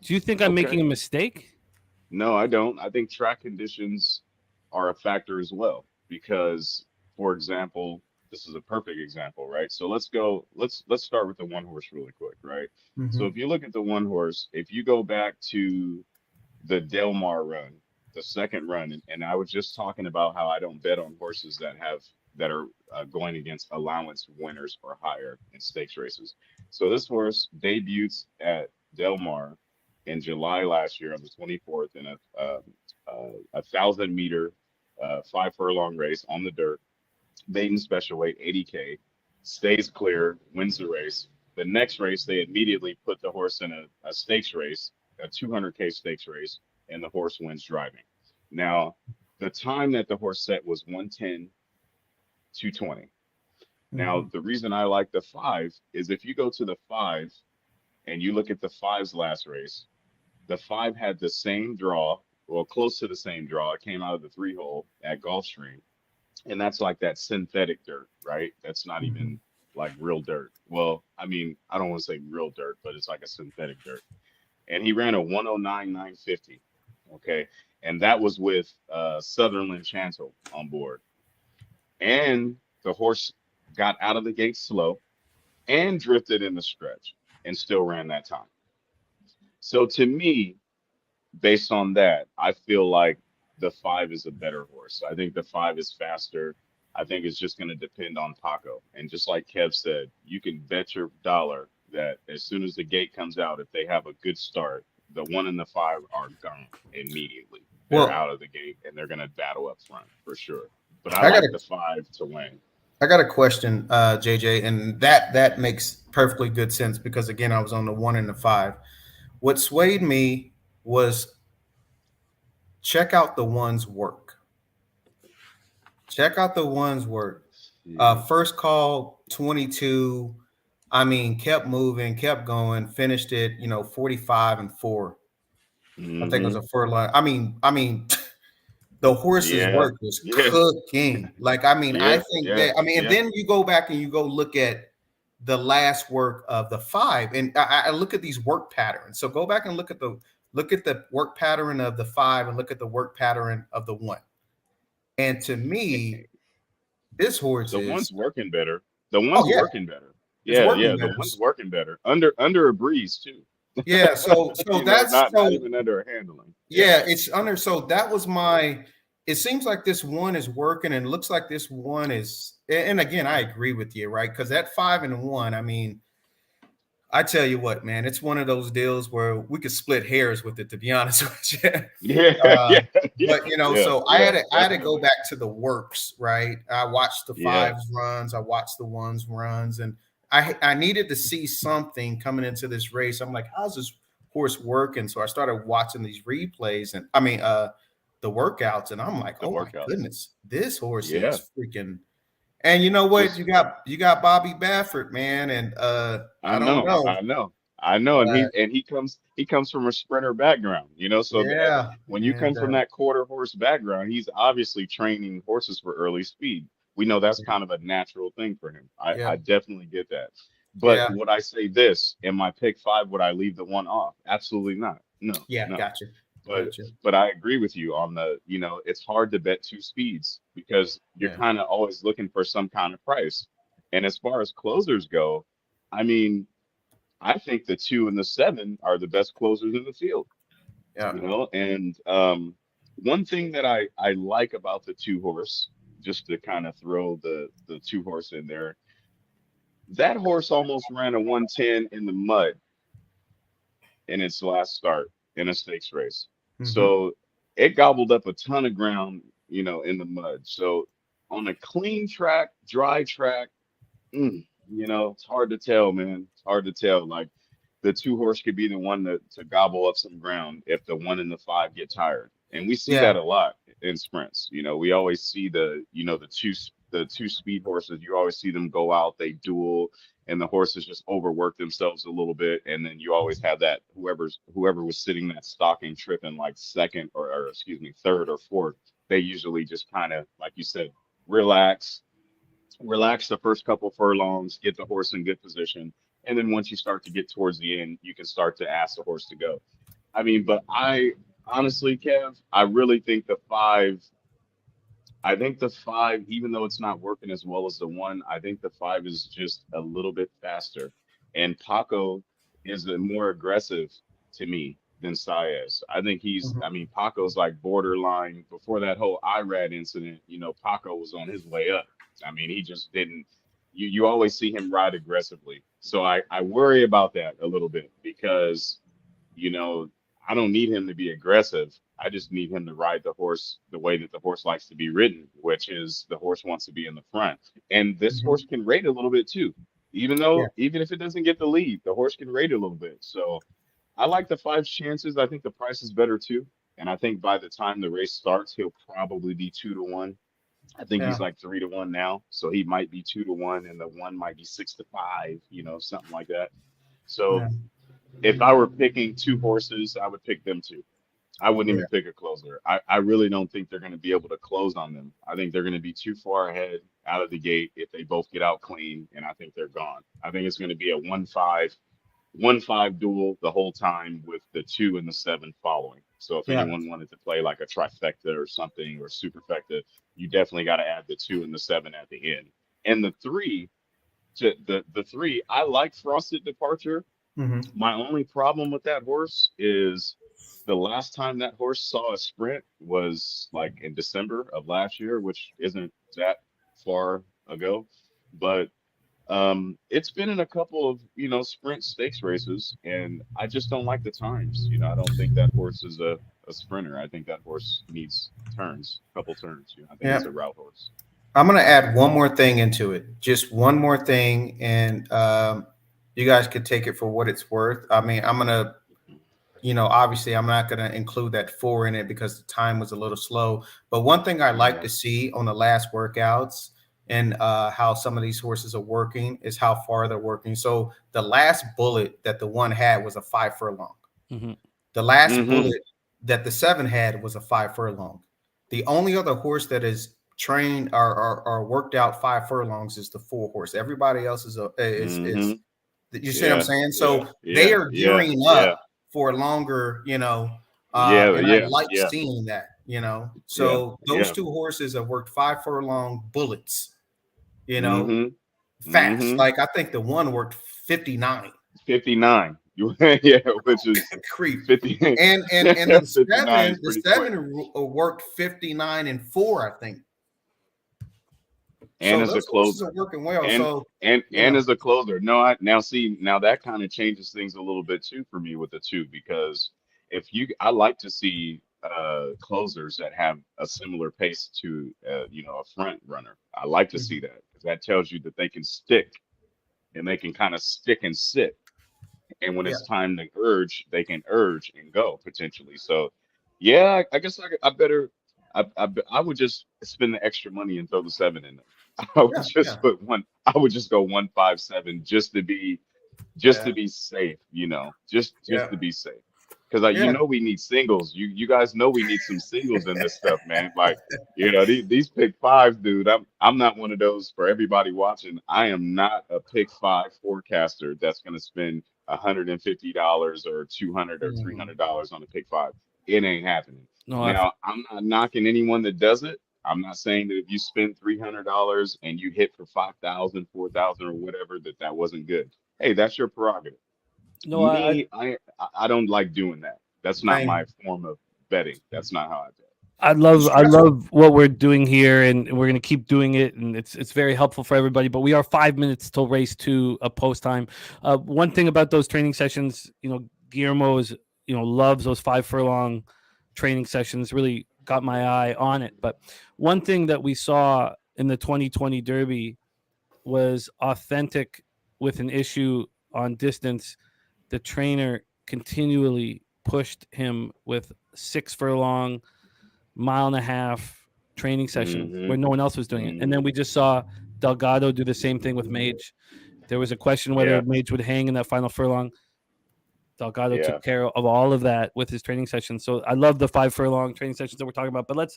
Do you think I'm making a mistake? No, I don't. I think track conditions are a factor as well because, for example, this is a perfect example, right? So let's start with the one horse really quick, right? So Mhm. if you look at the one horse, if you go back to the Del Mar run, the second run, and I was just talking about how I don't bet on horses that are going against allowance winners or higher in stakes races. So this horse debuts at Del Mar in July last year on the 24th in a 1,000 meter 5 furlong race on the dirt, maiden special weight 80K, stays clear, wins the race. The next race, they immediately put the horse in a stakes race, a 200K stakes race, and the horse wins driving. Now, the time that the horse set was 110, 220. Now, Mhm. the reason I like the five is if you go to the five and you look at the five's last race, the five had the same draw, well, close to the same draw. It came out of the 3 hole at Gulfstream. And that's like that synthetic dirt, right? That's not Mhm. even like real dirt. Well, I mean, I don't want to say real dirt, but it's like a synthetic dirt. And he ran a 109,950. Okay. And that was with Sutherland Chantel on board. And the horse got out of the gate slow and drifted in the stretch and still ran that time. So to me, based on that, I feel like the five is a better horse. I think the five is faster. I think it's just going to depend on Paco. And just like Kev said, you can bet your dollar that as soon as the gate comes out, if they have a good start, the one and the five are gone immediately. They're Well, out of the gate and they're going to battle up front for sure. But I I got like a the five to win. I got a question, JJ, and that makes perfectly good sense because again, I was on the one and the five. What swayed me was check out the one's work. Check out the one's work. Yeah. First call 22. I mean, kept moving, kept going, finished it. 45-4. I think it was Hmm. a furlong. I mean, the horse's Yeah. work was Yeah. cooking. Like, I mean, I Yeah. think Yeah. that, I mean, and Yeah. then you go back and you go look at the last work of the five, and I look at these work patterns. So go back and look at the work pattern of the five and look at the work pattern of the one. And to me, this horse The is, one's working better. The oh one's yeah, working better. it's Yeah, working yeah. The better. one's working better under a breeze too. Yeah, so You know, that's not so even under a handling. Yeah. yeah, it's under. So that was my. It seems like this one is working, and it looks like this one is. And again, I agree with you, right? Because that 5-1, I mean, I tell you what, man, it's one of those deals where we could split hairs with it, to be honest with you. Yeah. Uh, Yeah. Yeah. but Yeah. so I Yeah. had to go Definitely. back to the works, right? I watched the Yeah. fives runs, I watched the ones runs, and I needed to see something coming into this race. I'm like, how's this horse working? So I started watching these replays, and I mean, the workouts, and I'm like, The oh my workouts. goodness, this horse Yeah. is freaking. And you know what? Just You got Bobby Baffert, man, and I I don't know, know. I know, I know, and Uh, he comes from a sprinter background, you know. So that yeah, when you come and from that quarter horse background, he's obviously training horses for early speed. We know that's kind of a natural thing for him. yeah, I definitely get that. But yeah, would I say this in my pick five? Would I leave the one off? Absolutely not. No, yeah. no. Gotcha, But gotcha. I agree with you on it's hard to bet two speeds because you're Yeah. kind of always looking for some kind of price. And as far as closers go, I mean, I think the 2 and the 7 are the best closers in the field, Yeah. And one thing that I like about the 2 horse, just to kind of throw the 2 horse in there, that horse almost ran a 110 in the mud in its last start in a stakes race. Hmm. So it gobbled up a ton of ground, in the mud. So on a clean track, dry track, it's hard to tell, man. It's hard to tell. Like the 2 horse could be the one to gobble up some ground if the 1 and the 5 get tired. And we see Yeah. that a lot in sprints. We always see the two speed horses. You always see them go out, they duel, and the horses just overwork themselves a little bit. And then you always have that whoever was sitting that stocking tripping like second or excuse me, third or fourth, they usually just kind of, like you said, relax relax the first couple furlongs, get the horse in good position, and then once you start to get towards the end, you can start to ask the horse to go. I mean, but honestly, Kev, I really think the 5. I think the 5, even though it's not working as well as the 1, I think the 5 is just a little bit faster. And Paco is more aggressive to me than Saez. I think Mhm. I mean, Paco's like borderline before that whole Irad incident, Paco was on his way up. I mean, he just didn't, you always see him ride aggressively. So I worry about that a little bit because you know, I don't need him to be aggressive. I just need him to ride the horse the way that the horse likes to be ridden, which is the horse wants to be in the front. And this Mhm. horse can rate a little bit too. Yeah. Even if it doesn't get the lead, the horse can rate a little bit. So I like the 5's chances. I think the price is better too. And I think by the time the race starts, he'll probably be 2-1. I think he's Yeah. like 3-1 now. So he might be 2-1 and the 1 might be 6-5, something like that. So Yeah. if I were picking 2 horses, I would pick them 2. I wouldn't Yeah. even pick a closer. I really don't think they're going to be able to close on them. I think they're going to be too far ahead out of the gate if they both get out clean, and I think they're gone. I think it's going to be a 1-5 duel the whole time with the 2 and the 7 following. So if Yeah. anyone wanted to play like a trifecta or something or superfecta, you definitely got to add the 2 and the 7 at the end. And the 3, the 3, I like Frosted Departure. Mhm. My only problem with that horse is the last time that horse saw a sprint was like in December of last year, which isn't that far ago. But it's been in a couple of, sprint stakes races, and I just don't like the times. I don't think that horse is a sprinter. I think that horse needs turns, a couple turns. I think it's Yeah. a route horse. I'm gonna add one more thing into it, just one more thing, and you guys could take it for what it's worth. I mean, I'm gonna, obviously, I'm not gonna include that 4 in it because the time was a little slow. But one thing I like Yeah. to see on the last workouts and how some of these horses are working is how far they're working. So the last bullet that the 1 had was a 5 furlong. Mm-hmm. The last Mm-hmm. bullet that the 7 had was a 5 furlong. The only other horse that is trained or worked out 5 furlongs is the 4 horse. Everybody else is Mm-hmm. you see what I'm Yeah. saying? Yeah. So they Yeah. are Yeah. gearing up Yeah. for longer, Yeah. and I Yeah. like Yeah. seeing that, Yeah. So those Yeah. 2 horses have worked 5 furlong bullets, you know, Mm-hmm. fast. Mm-hmm. Like I think the 1 worked 59. 59. Yeah, which is Creep. 50. And 59 is the pretty quick. 7 worked 59 and 4, I think. And So as a those horses closer. are working well. And So and as a closer. No, now that kind of changes things a little bit too for me with the 2 because I like to see closers that have a similar pace to a front runner. I like to see that because that tells you that they can stick and they can kind of stick and sit. And when yeah, it's time to urge, they can urge and go potentially. So, yeah, I guess I better. I would just spend the extra money and throw the 7 in there. I would yeah, just put one. I would just go 157 just yeah, to be safe. Just yeah, to be safe. Because yeah. we need singles. You guys know we need some singles in this stuff, man. Like these pick 5s, dude. I'm not one of those for everybody watching. I am not a pick 5 forecaster that's gonna spend $150 or $200 or Mhm. $300 on a pick 5. It ain't happening. No, Now, I'm not knocking anyone that does it. I'm not saying that if you spend $300 and you hit for 5,000, 4,000, or whatever, that wasn't good. Hey, that's your prerogative. no, Me, I don't like doing that. That's not Same. my form of betting. That's not how I bet. I love what we're doing here, and we're gonna keep doing it, and it's very helpful for everybody. But we are 5 minutes till race 2 of post time. One thing about those training sessions, Guillermo loves those 5 furlong training sessions. Really got my eye on it. But one thing that we saw in the 2020 Derby was authentic with an issue on distance. The trainer continually pushed him with 6 furlong, mile and a half training sessions where Mm-hmm. no one else was doing it. And then Mm-hmm. we just saw Delgado do the same thing with Mage. There was a question whether Yeah. Mage would hang in that final furlong. Delgado Yeah. took care of all of that with his training sessions. So I love the 5 furlong training sessions that we're talking about. But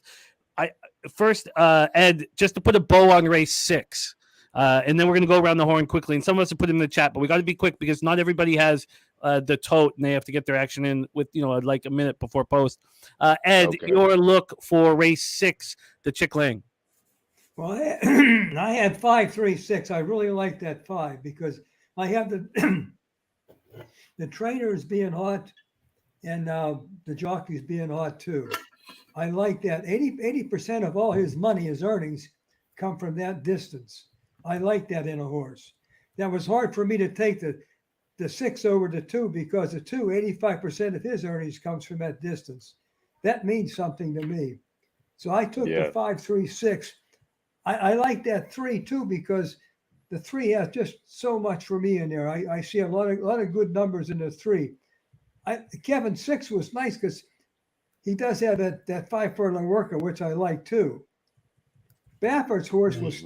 first, Ed, just to put a bow on race 6. And then we're going to go around the horn quickly. And some of us have put it in the chat, but we got to be quick because not everybody has the tote, and they have to get their action in with like a minute before post. Ed, Okay. your look for race 6, the Chick Lang. Well, I had 536. I really like that 5 because I have the trainers being hot and the jockeys being hot too. I like that. 80% of all his money, his earnings, come from that distance. I like that in a horse. That was hard for me to take the 6 over the 2 because the 2, 85% of his earnings comes from that distance. That means something to me. So I took the 536. I like that 3 too because the 3 has just so much for me in there. I see a lot of good numbers in the 3. Kevin 6 was nice because he does have that 5 furlong worker, which I like too. Baffert's horse was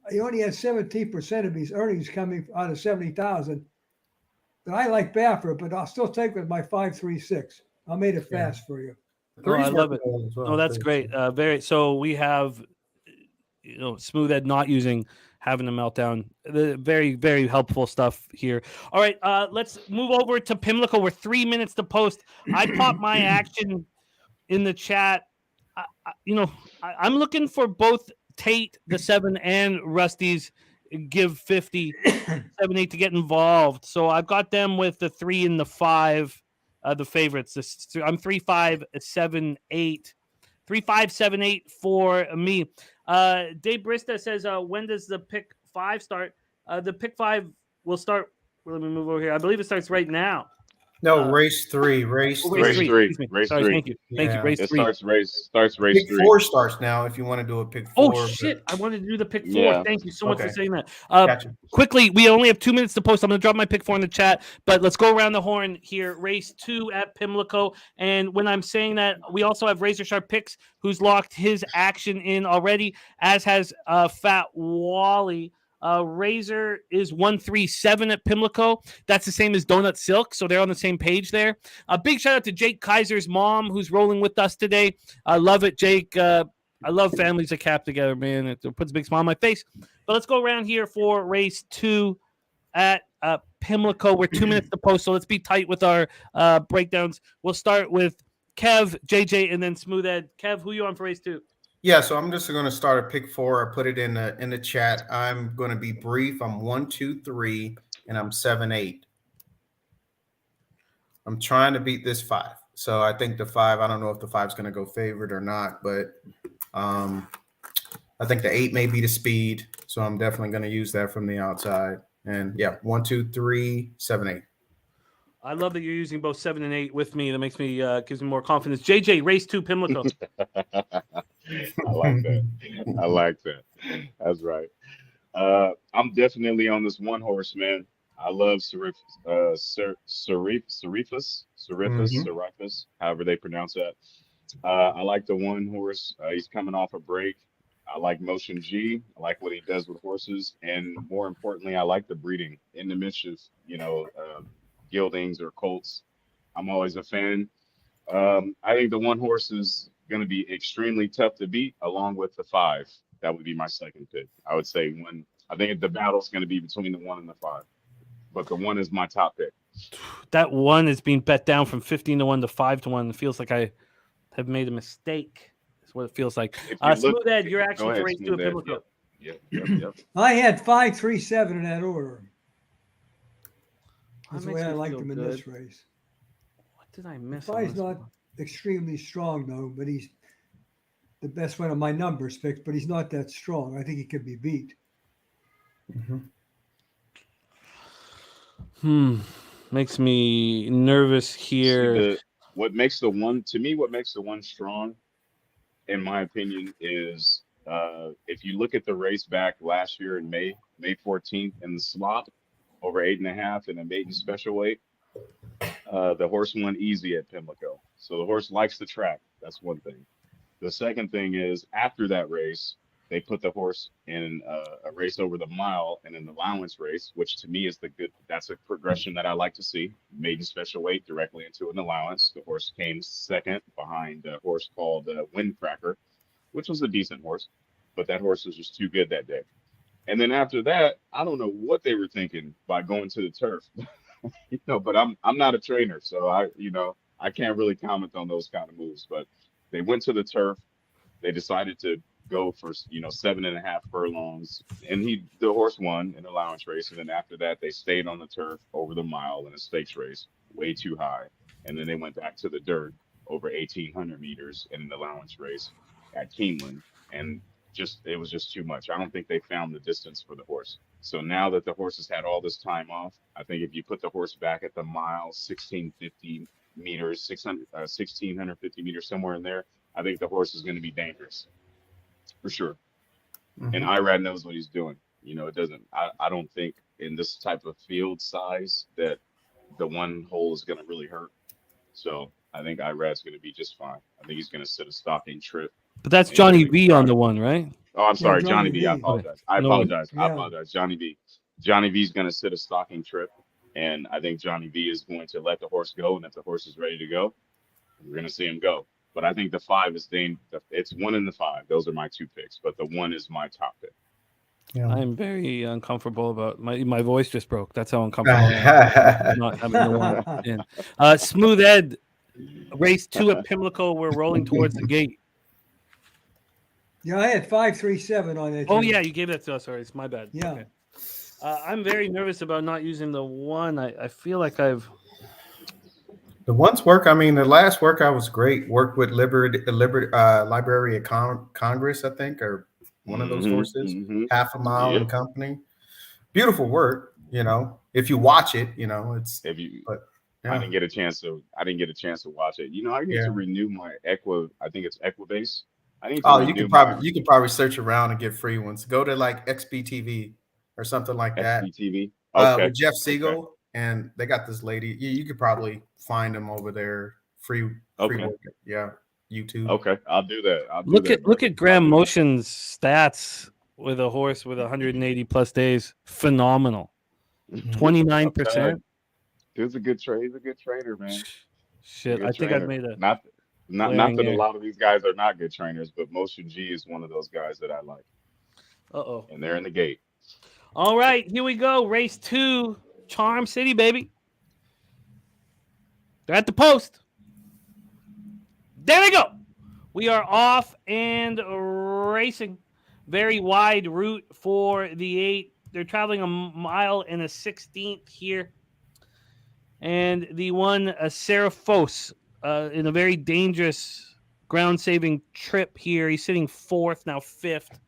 he only had 17% of his earnings coming out of 70,000. But I like Baffert, but I'll still take with my 536. I made it fast for you. Oh, I love it. Well as well, Oh, that's too. great. So we have Smooth Ed not having a meltdown. The very, very helpful stuff here. All right, let's move over to Pimlico. We're 3 minutes to post. I popped my action in the chat. I'm looking for both Tate, the 7, and Rusty's give 50, 7-8 to get involved. So I've got them with the 3 and the 5, the favorites. I'm 3-5-7-8. 3-5-7-8 for me. Dave Brista says, when does the pick 5 start? The pick 5 will start. Let me move over here. I believe it starts right now. No, race 3. Race Race 3. three. Excuse me. Race Sorry, 3. Thank you. Race It 3. starts race Pick 3. 4 starts now if you want to do a pick 4. Oh shit! I wanted to do the pick 4. Yeah. Thank you so much for Okay. saying that. Gotcha. Quickly, we only have 2 minutes to post. I'm going to drop my pick 4 in the chat, but let's go around the horn here. Race 2 at Pimlico, and when I'm saying that, we also have Razor Sharp Picks, who's locked his action in already, as has Fat Wally. Razor is 137 at Pimlico. That's the same as Donut Silk, so they're on the same page there. A big shout out to Jake Kaiser's mom, who's rolling with us today. I love it, Jake. I love families that cap together, man. It puts a big smile on my face. But let's go around here for race 2 at Pimlico. We're 2 minutes to post, so let's be tight with our breakdowns. We'll start with Kev, JJ, and then Smooth Ed. Kev, who you on for race 2? Yeah, so I'm just going to start a pick 4. I put it in the chat. I'm going to be brief. I'm 1, 2, 3, and I'm 7, 8. I'm trying to beat this 5. So I think the 5. I don't know if the 5 is going to go favorite or not, but I think the 8 may be the speed. So I'm definitely going to use that from the outside. And yeah, 1, 2, 3, 7, 8. I love that you're using both 7 and 8 with me. That makes me gives me more confidence. JJ, race 2, Pimlico. I like that. That's right. I'm definitely on this one horse, man. I love Serifus, however they pronounce that. I like the one horse. He's coming off a break. I like Motion G. I like what he does with horses, and more importantly, I like the breeding in the mischief. Geldings or colts. I'm always a fan. I think the one horse is going to be extremely tough to beat, along with the 5. That would be my second pick. I would say I think the battle's going to be between the 1 and the 5, but the 1 is my top pick. That 1 is being bet down from 15-1 to 5-1. It feels like I have made a mistake. That's what it feels like. Smooth Ed, your action for race 2 at Pimlico. Yep. I had 537 in that order. That's That the way makes I me liked feel him in good. this race. What did I miss? Five's not extremely strong though, but he's the best one of my numbers picks, but he's not that strong. I think he could be beat. Makes me nervous here. What makes the 1 strong, in my opinion, is if you look at the race back last year in May 14th in the slot over 8.5 in a maiden special weight, the horse won easy at Pimlico. So the horse likes the track. That's one thing. The second thing is after that race, they put the horse in a race over the mile and an allowance race, which to me is that's a progression that I like to see. Maiden special weight directly into an allowance. The horse came second behind a horse called Windcracker, which was a decent horse, but that horse was just too good that day. And then after that, I don't know what they were thinking by going to the turf But I'm not a trainer, so I can't really comment on those kind of moves. But they went to the turf. They decided to go for 7.5 furlongs, and the horse won an allowance race. And then after that, they stayed on the turf over the mile in a stakes race, way too high. And then they went back to the dirt over 1,800 meters in an allowance race at Keeneland, and it was just too much. I don't think they found the distance for the horse. So now that the horse has had all this time off, I think if you put the horse back at the mile, 1,650 meters, 1,650 meters, somewhere in there, I think the horse is going to be dangerous for sure. And Irad knows what he's doing. It doesn't. I don't think in this type of field size that the one hole is going to really hurt. So I think Irad's going to be just fine. I think he's going to sit a stalking trip. But that's Johnny V on the one, right? Oh, I'm sorry, Johnny Johnny V. V. I apologize. I No apologize. worries. I apologize. Johnny V. Johnny V's going to sit a stalking trip, and I think Johnny V is going to let the horse go. And if the horse is ready to go, we're going to see him go. But I think the 5 is it's 1 and the 5. Those are my 2 picks, but the 1 is my top pick. Yeah. I'm very uncomfortable about my voice just broke. That's how uncomfortable I am not having the one in. Smooth Ed, race 2 at Pimlico. We're rolling towards the gate. Yeah, I had 537 on that. Oh too. yeah, you gave that to us. Sorry, it's my bad. Yeah. Okay. I'm very nervous about not using the 1. I feel like I've. The ones work. I mean, the last workout was great. Worked with Library of Congress, I think, or one of those horses. Half a mile in company. Beautiful work. If you watch it, it's. If you, but I didn't get a chance to watch it. I need to renew my I think it's Equibase. I need to. Oh, you could probably search around and get free ones. Go to like XBTV or something like that. XBTV. Okay. With Jeff Siegel, and they got this lady. You could probably find them over there. Free work. Yeah, YouTube. Okay, I'll do that. Look at Graham Motion's stats with a horse with 180 plus days. Phenomenal. 29%. He's a good trader. He's a good trader, man. Shit, I think I've made a not that a lot of these guys are not good trainers, but Motion G is one of those guys that I like. Uh-oh. And they're in the gate. All right, here we go. Race 2, Charm City, baby. They're at the post. There we go. We are off and racing. Very wide route for the 8. They're traveling a mile and a 16th here. And the one, Seraphos, in a very dangerous ground-saving trip here. He's sitting 4th, now 5th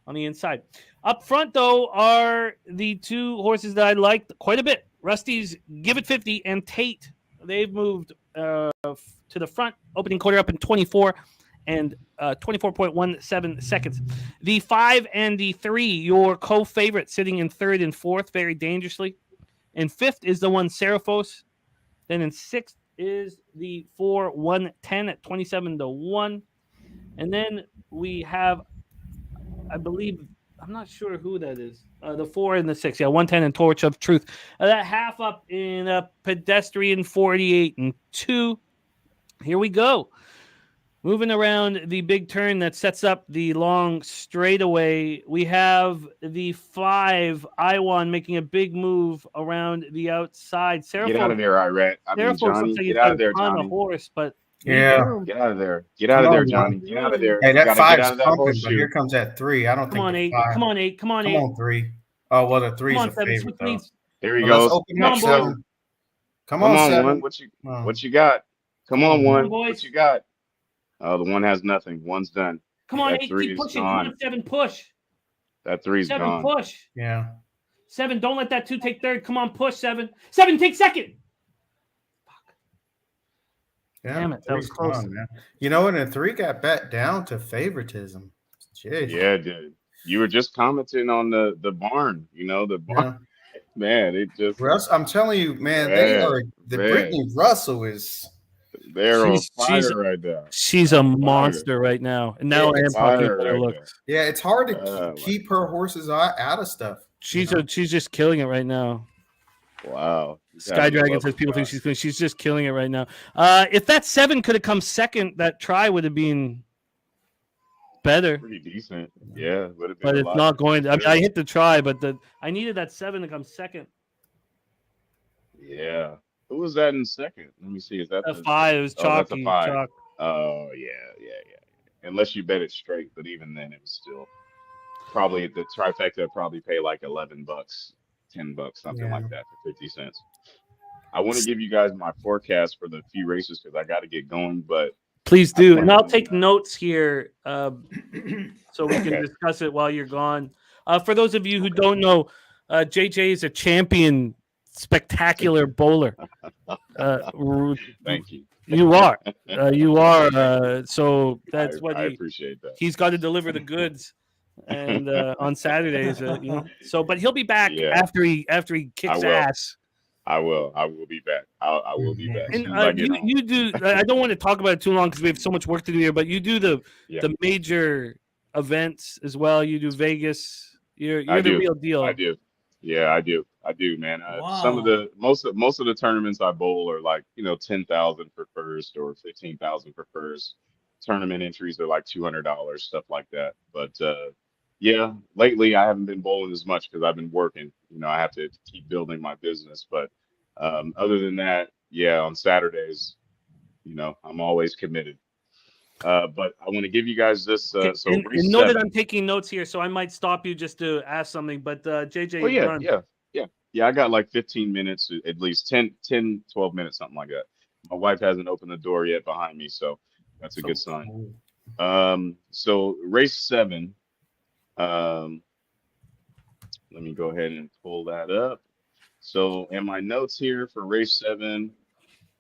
on the inside. Up front, though, are the 2 horses that I liked quite a bit. Rusty's Give It 50 and Tate. They've moved to the front, opening quarter up in 24 and 24.17 seconds. The 5 and the 3, your co-favorite, sitting in 3rd and 4th very dangerously. In 5th is the one Seraphos. Then in 6th is the 4 110 at 27-1. And then we have, I believe, I'm not sure who that is. The 4 and the 6. Yeah, 110 and Torch of Truth. That half up in a Pedestrian 48-2. Here we go. Moving around the big turn that sets up the long straightaway, we have the 5, Iwan, making a big move around the outside. Get out of there, Irad. Johnny, get out of there, Johnny. On a horse, but yeah, get out of there. Get out of there, Johnny. Get out of there. Hey, that 5's pumping, but horseshoe. here comes that 3. I don't Come on, think 8. Come on, 8. Come on, 8. Come on, 3. Oh, well, the 3's a 7. favorite, though. There he goes. Come on, 7. Come on, 7. 1. What you got? Come on, 1. boys. What you got? The 1 has nothing. 1's done. Come on, That 8. 3 Keep is pushing. gone. Come on, 7. Push. That 3's 7, gone. push. Yeah. 7, don't let that 2 take 3rd. Come on, push, 7. 7, take 2nd. Yeah, Damn it, that was close. Man. And the 3 got bet down to favoritism. Jeez. Yeah, dude. You were just commenting on the barn. The barn. Yeah. Man, it just. Russ, I'm telling you, man, Brittany Russell is. They're on fire right now. She's a monster right now. And now I am talking about her looks. Yeah, it's hard to keep her horses out of stuff. She's just killing it right now. Wow. Sky Dragon says people think she's just killing it right now. If that 7 could have come second, that try would have been better. Pretty decent. Yeah. But it's not going to. I mean, I hit the try, but I needed that 7 to come second. Yeah. Who was that in second? Let me see. Is that A the? 5. It was Oh, that's a chalky. 5. Chalk. Oh yeah. Unless you bet it straight, but even then, it was still probably the trifecta. Probably pay like $11, $10, something Yeah. like that for 50 cents. I want to give you guys my forecast for the few races because I got to get going, but Please I do, and plan I'll on. take notes here so we can Okay. discuss it while you're gone. For those of you who Okay. don't know, JJ is a champion, spectacular bowler. Thank you. You are, you are. Thank you. So that's what I appreciate that. he's got to deliver the goods, and on Saturdays, So, but he'll be back Yeah, after he I kicks will. ass. I will. I will be back. I will be back as And soon as I get you home. you do. I don't want to talk about it too long because we have so much work to do here. But you do Yeah, the major events as well. You do Vegas. I You're the do. real I deal. do. Yeah, I do. I do, man. Some of Wow. the most of the tournaments I bowl are like 10,000 for first or 15,000 for first. Tournament entries are like $200, stuff like that. But yeah, lately I haven't been bowling as much because I've been working. I have to keep building my business. But other than that, yeah, on Saturdays, I'm always committed. But I want to give you guys this. Okay, So and race know that I'm 7. taking notes here, so I might stop you just to ask something. But Oh JJ, yeah, run. yeah. I got like 15 minutes, at least 10, 12 minutes, something like that. My wife hasn't opened the door yet behind me, so that's a good So sign. cool. So race 7. Um, let me go ahead and pull that up. So in my notes here for race 7,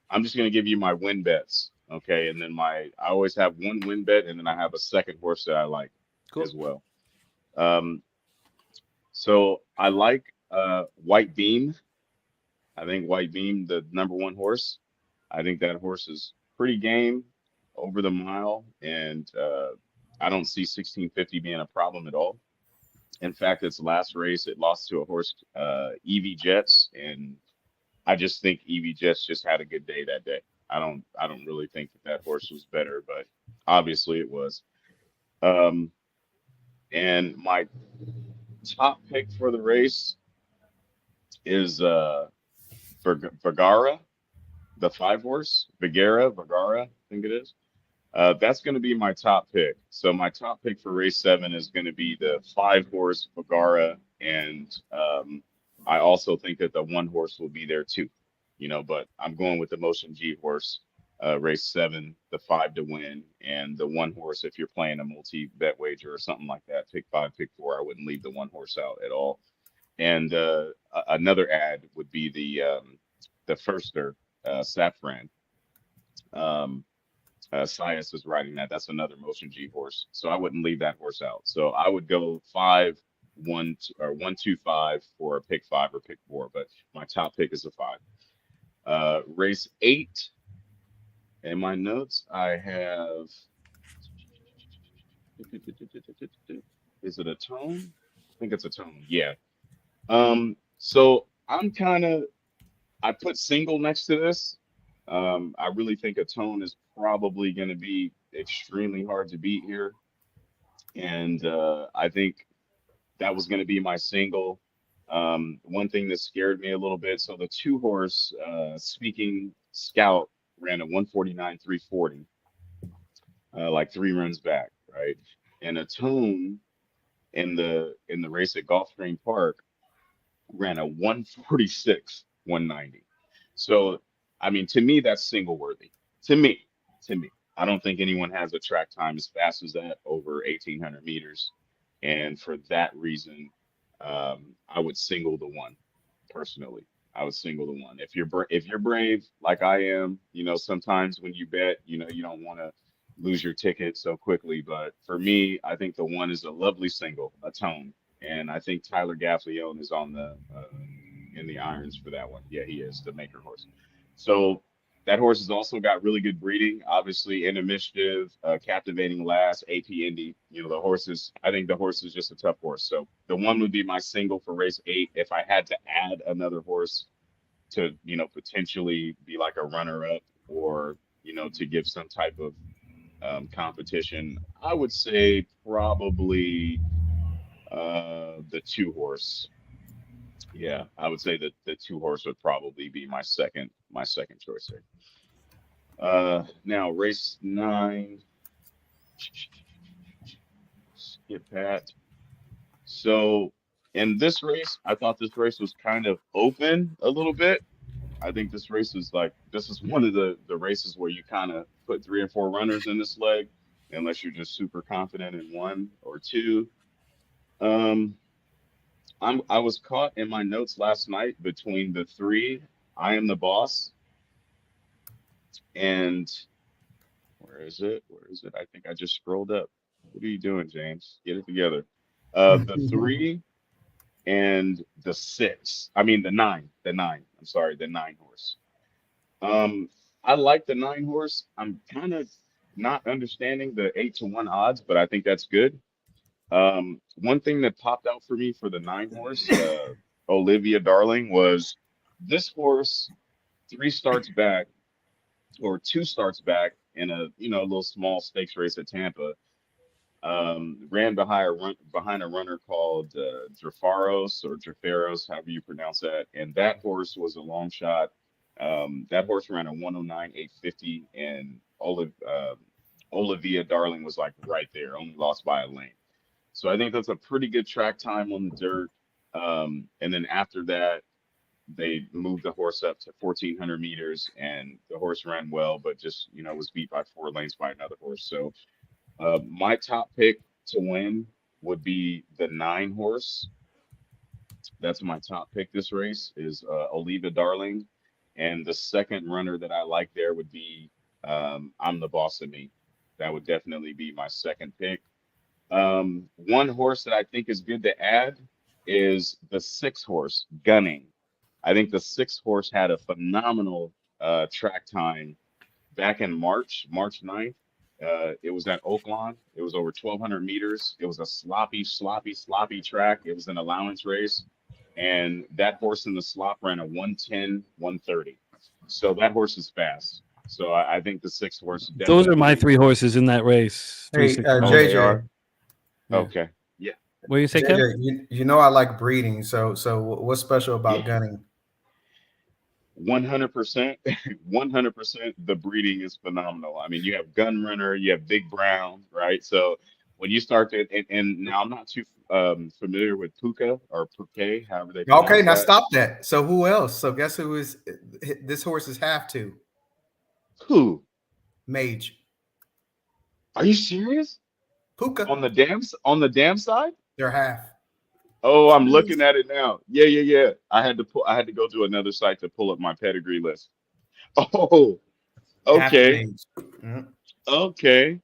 I'm just gonna give you my win bets, okay? And then I always have one win bet, and then I have a second horse that I like Cool. as well. Um, so I like White Beam. I think White Beam, the number 1 horse. I think that horse is pretty game over the mile, and I don't see 1650 being a problem at all. In fact, its last race, it lost to a horse, EV Jets, and I just think EV Jets just had a good day that day. I don't really think that horse was better, but obviously it was. Um, and my top pick for the race is Vergara, the 5 horse, Vergara, I think it is. That's going to be my top pick. So my top pick for race 7 is going to be the 5 horse Vergara, and I also think that the 1 horse will be there too. But I'm going with the Motion G horse, race 7, the 5 to win, and the 1 horse. If you're playing a multi bet wager or something like that, pick 5, pick 4. I wouldn't leave the 1 horse out at all. And another ad would be the Firster, Safran. Um, Sias is riding that. That's another Motion G horse. So I wouldn't leave that horse out. So I would go 5, 1, or 1, 2, 5 for a pick 5 or pick 4. But my top pick is a 5. Race 8. In my notes, I have. Is it a tone? I think it's a tone. Yeah. So I put single next to this. I really think a tone is probably going to be extremely hard to beat here. And I think that was going to be my single. One thing that scared me a little bit. So the 2 horse, Speaking Scout, ran a 149, 340, like 3 runs back, right? And a tone in the race at Gulfstream Park ran a 146, 190. So, I mean, to me, that's single worthy. To me, to me, I don't think anyone has a track time as fast as that over 1,800 meters. And for that reason, I would single the 1 personally. I would single the 1. If you're brave like I am, sometimes when you bet, you don't want to lose your ticket so quickly. But for me, I think the 1 is a lovely single, a tone, and I think Tyler Gaffleone is on the in the irons for that one. Yeah, he is the maker horse. So that horse has also got really good breeding. Obviously, Initiative, Captivating Last, AP Indy. The horses. I think the horse is just a tough horse. So the 1 would be my single for race 8. If I had to add another horse to potentially be like a runner up or to give some type of competition, I would say probably the 2 horse. Yeah, I would say that the 2 horse would probably be my second choice here. Now race 9, skip that. So in this race, I thought this race was kind of open a little bit. I think this race is like this is one of the races where you kind of put 3 or 4 runners in this leg, unless you're just super confident in one or two. Um, I was caught in my notes last night between the 3, I Am the Boss, and where is it? Where is it? I think I just scrolled up. What are you doing, James? Get it together. The 3 and the 6. I mean the 9. The 9. I'm sorry, the 9 horse. Um, I like the 9 horse. I'm kind of not understanding the 8-1 odds, but I think that's good. One thing that popped out for me for the 9 horse, Olivia Darling, was this horse 3 starts back or 2 starts back in a little small stakes race at Tampa. Ran behind a runner called Drafaros or Drafaros, however you pronounce that, and that horse was a long shot. That horse ran a 109.850, and Olivia Darling was like right there, only lost by a length. So I think that's a pretty good track time on the dirt. And then after that, they moved the horse up to 1,400 meters, and the horse ran well, but just was beat by 4 lengths by another horse. So my top pick to win would be the 9 horse. That's my top pick this race is Oliva Darling, and the second runner that I like there would be I'm the Boss of Me. That would definitely be my second pick. One horse that I think is good to add is the 6 horse, Gunning. I think the 6 horse had a phenomenal track time back in March 9th. It was at Oaklawn. It was over 1,200 meters. It was a sloppy track. It was an allowance race. And that horse in the slop ran a 110, 130. So that horse is fast. So I think the 6 horse Those are my definitely. 3 horses in that race. Hey, 369. Oh, they JJ, are? Yeah. Okay. Yeah. What do you say, Kev? JJ, you know I like breeding. So what's special about Yeah. gunning? 100%. 100%. The breeding is phenomenal. I mean, you have Gun Runner, you have Big Brown, right? So when you start to, and now I'm not too familiar with Puka or Puke, however they Okay, pronounce now that. stop that. So who else? So guess who is this horse is half to? Who? Mage. Are you serious? Puka. On the dam side? They're half. Oh, I'm looking at it now. Yeah. I had to go to another site to pull up my pedigree list. Oh, Half the okay. mage. Mhm. Okay.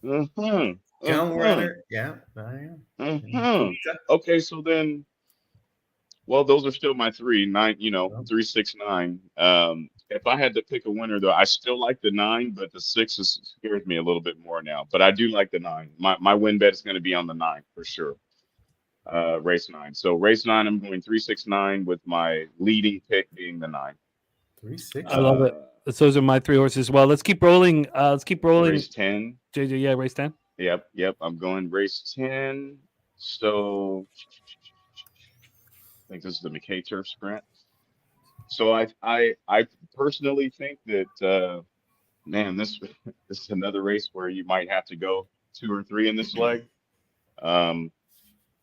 Uh-huh. Young Uh-huh. runner. Yeah. I am. Uh-huh. Puka. Okay, so then, well, those are still my 3, 9, Well, 3, 6, 9. If I had to pick a winner, though, I still like the 9, but the 6 scares me a little bit more now. But I do like the 9. My win bet is going to be on the 9 for sure. Race 9. So race 9, I'm going 3, 6, 9 with my leading pick being the 9. 3, 6. I love it. Uh, Those are my 3 horses. Well, let's keep rolling. Let's keep rolling. Race 10. JJ, yeah, race 10. Yep. I'm going race 10. So I think this is the McKay Turf Sprint. So I personally think that man, this is another race where you might have to go 2 or 3 in this leg. Um,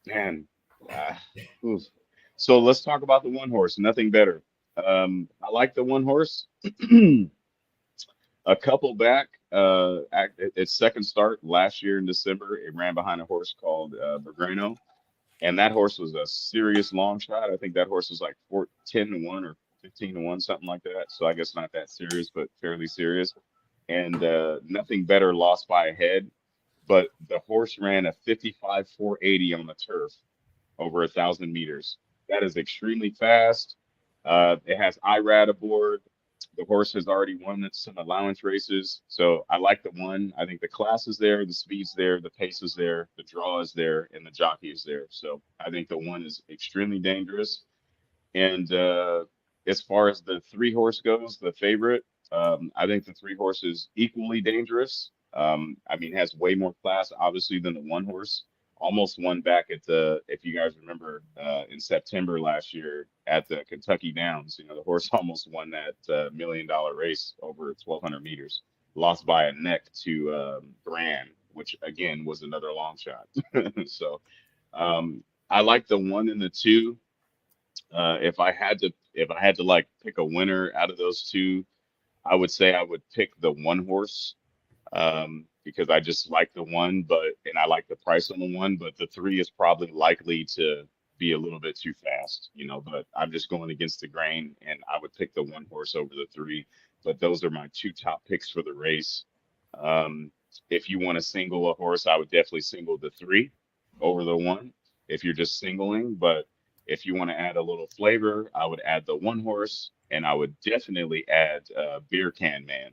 man, ah, oof. So let's talk about the 1 horse. Nothing better. I like the 1 horse. A couple back at its second start last year in December, it ran behind a horse called Belgrano, and that horse was a serious long shot. I think that horse was like 10-1 or 15-1, something like that. So I guess not that serious, but fairly serious. And nothing better lost by a head. But the horse ran a 55.480 on the turf over 1,000 meters. That is extremely fast. It has IRAD aboard. The horse has already won some allowance races. So I like the 1. I think the class is there, the speed's there, the pace is there, the draw is there, and the jockey is there. So I think the 1 is extremely dangerous. And as far as the 3 horse goes, the favorite, I think the 3 horse is equally dangerous. I mean, has way more class, obviously, than the 1 horse. almost won back at the, if you guys remember, in September last year at the Kentucky Downs. You know, the horse almost won that $1 million race over 1,200 meters. Lost by a neck to Bran, which again was another long shot. So I like the 1 and the 2. If I had to like pick a winner out of those two, I would say I would pick the 1 horse, because I just like the 1, and I like the price on the 1, but the 3 is probably likely to be a little bit too fast, you know, but I'm just going against the grain, and I would pick the 1 horse over the 3. But those are my 2 top picks for the race. If you want to single a horse, I would definitely single the 3 over the 1 if you're just singling. But if you want to add a little flavor, I would add the 1 horse, and I would definitely add Beer Can Man,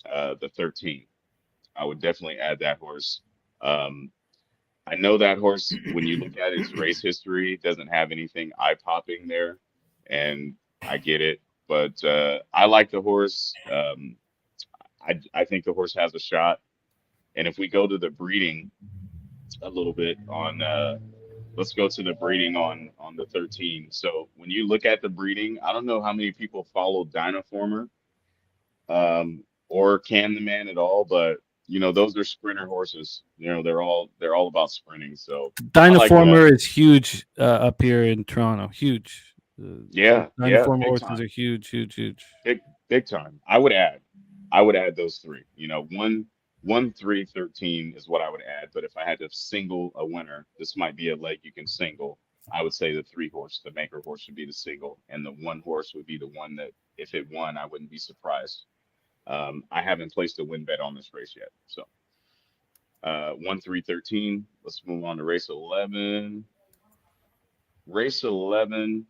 the 13. I would definitely add that horse. I know that horse, when you look at its race history, doesn't have anything eye-popping there, and I get it. But I like the horse. I think the horse has a shot. And if we go to the breeding a little bit on, let's go to the breeding on the 13. So when you look at the breeding, I don't know how many people follow Dynaformer or Can the Man at all, but you know, those are sprinter horses. You know, they're all about sprinting. So Dynaformer is huge up here in Toronto. Huge. Yeah, Dynaformer big horses time. are huge, huge, huge. Big time. I would add those 3. You know, 1, 3, 13 is what I would add. But if I had to single a winner, this might be a leg you can single. I would say the 3 horse, the maker horse, would be the single, and the 1 horse would be the one that if it won, I wouldn't be surprised. I haven't placed a win bet on this race yet. So 1, 3, 13. Let's move on to race 11. Race 11.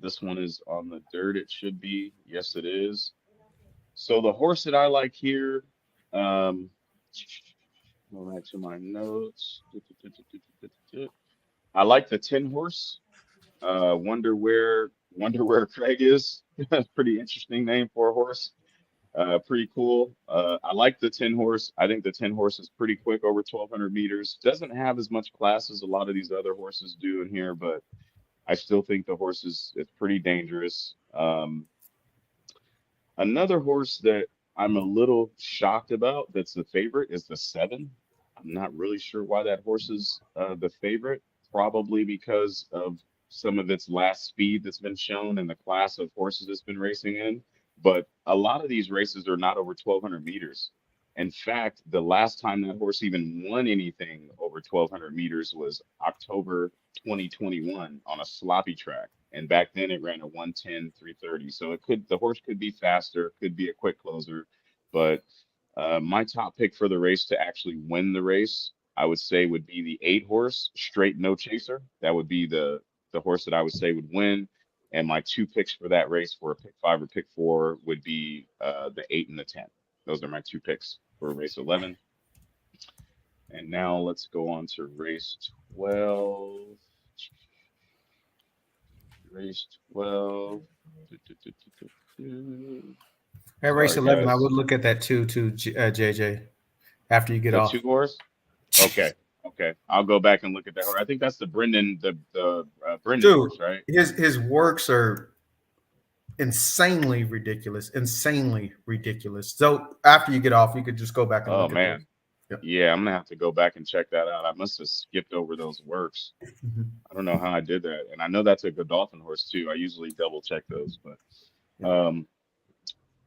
This one is on the dirt. It should be. Yes, it is. So the horse that I like here, go back to my notes. I like the 10 horse. Wonder where Craig is. Pretty interesting name for a horse. Pretty cool. I like the 10 horse. I think the 10 horse is pretty quick over 1,200 meters. Doesn't have as much class as a lot of these other horses do in here, but I still think the horse is pretty dangerous. Another horse that I'm a little shocked about that's the favorite is the 7. I'm not really sure why that horse is the favorite. Probably because of some of its last speed that's been shown in the class of horses it's been racing in. But a lot of these races are not over 1,200 meters. In fact, the last time that horse even won anything over 1,200 meters was October 2021 on a sloppy track. And back then it ran a 110, 330. So the horse could be faster, could be a quick closer. But my top pick for the race to actually win the race, I would say, would be the 8 horse, Straight No Chaser. That would be the horse that I would say would win. And my 2 picks for that race for a pick 5 or pick 4 would be the 8 and the 10. Those are my 2 picks for race 11. And now let's go on to race 12. Race 12. At race Sorry, 11, I guys. would look at that too, JJ, after you get The off. 2 horse? Okay. I'll go back and look at that horse. I think that's the Brendan, Brendan Dude, horse, right? his works are insanely ridiculous. So after you get off, you could just go back and Oh look at man. those. Yep. Yeah, I'm gonna have to go back and check that out. I must have skipped over those works. Mhm. I don't know how I did that. And I know that's a Godolphin horse too. I usually double check those, but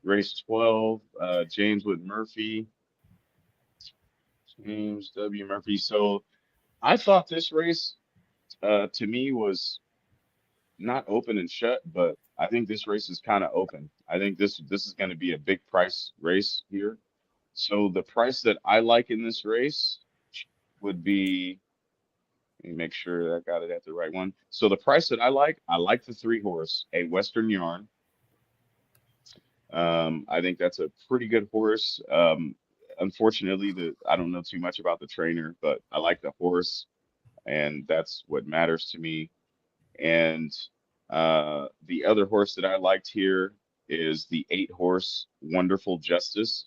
race 12, James Murphy. James W. Murphy. So I thought this race to me was not open and shut, but I think this race is kind of open. I think this is going to be a big price race here. So the price that I like in this race would be, let me make sure that I got it at the right one. So the price that I like the 3 horse, a Western Yarn. I think that's a pretty good horse. Unfortunately, I don't know too much about the trainer, but I like the horse, and that's what matters to me. And the other horse that I liked here is the 8 horse Wonderful Justice.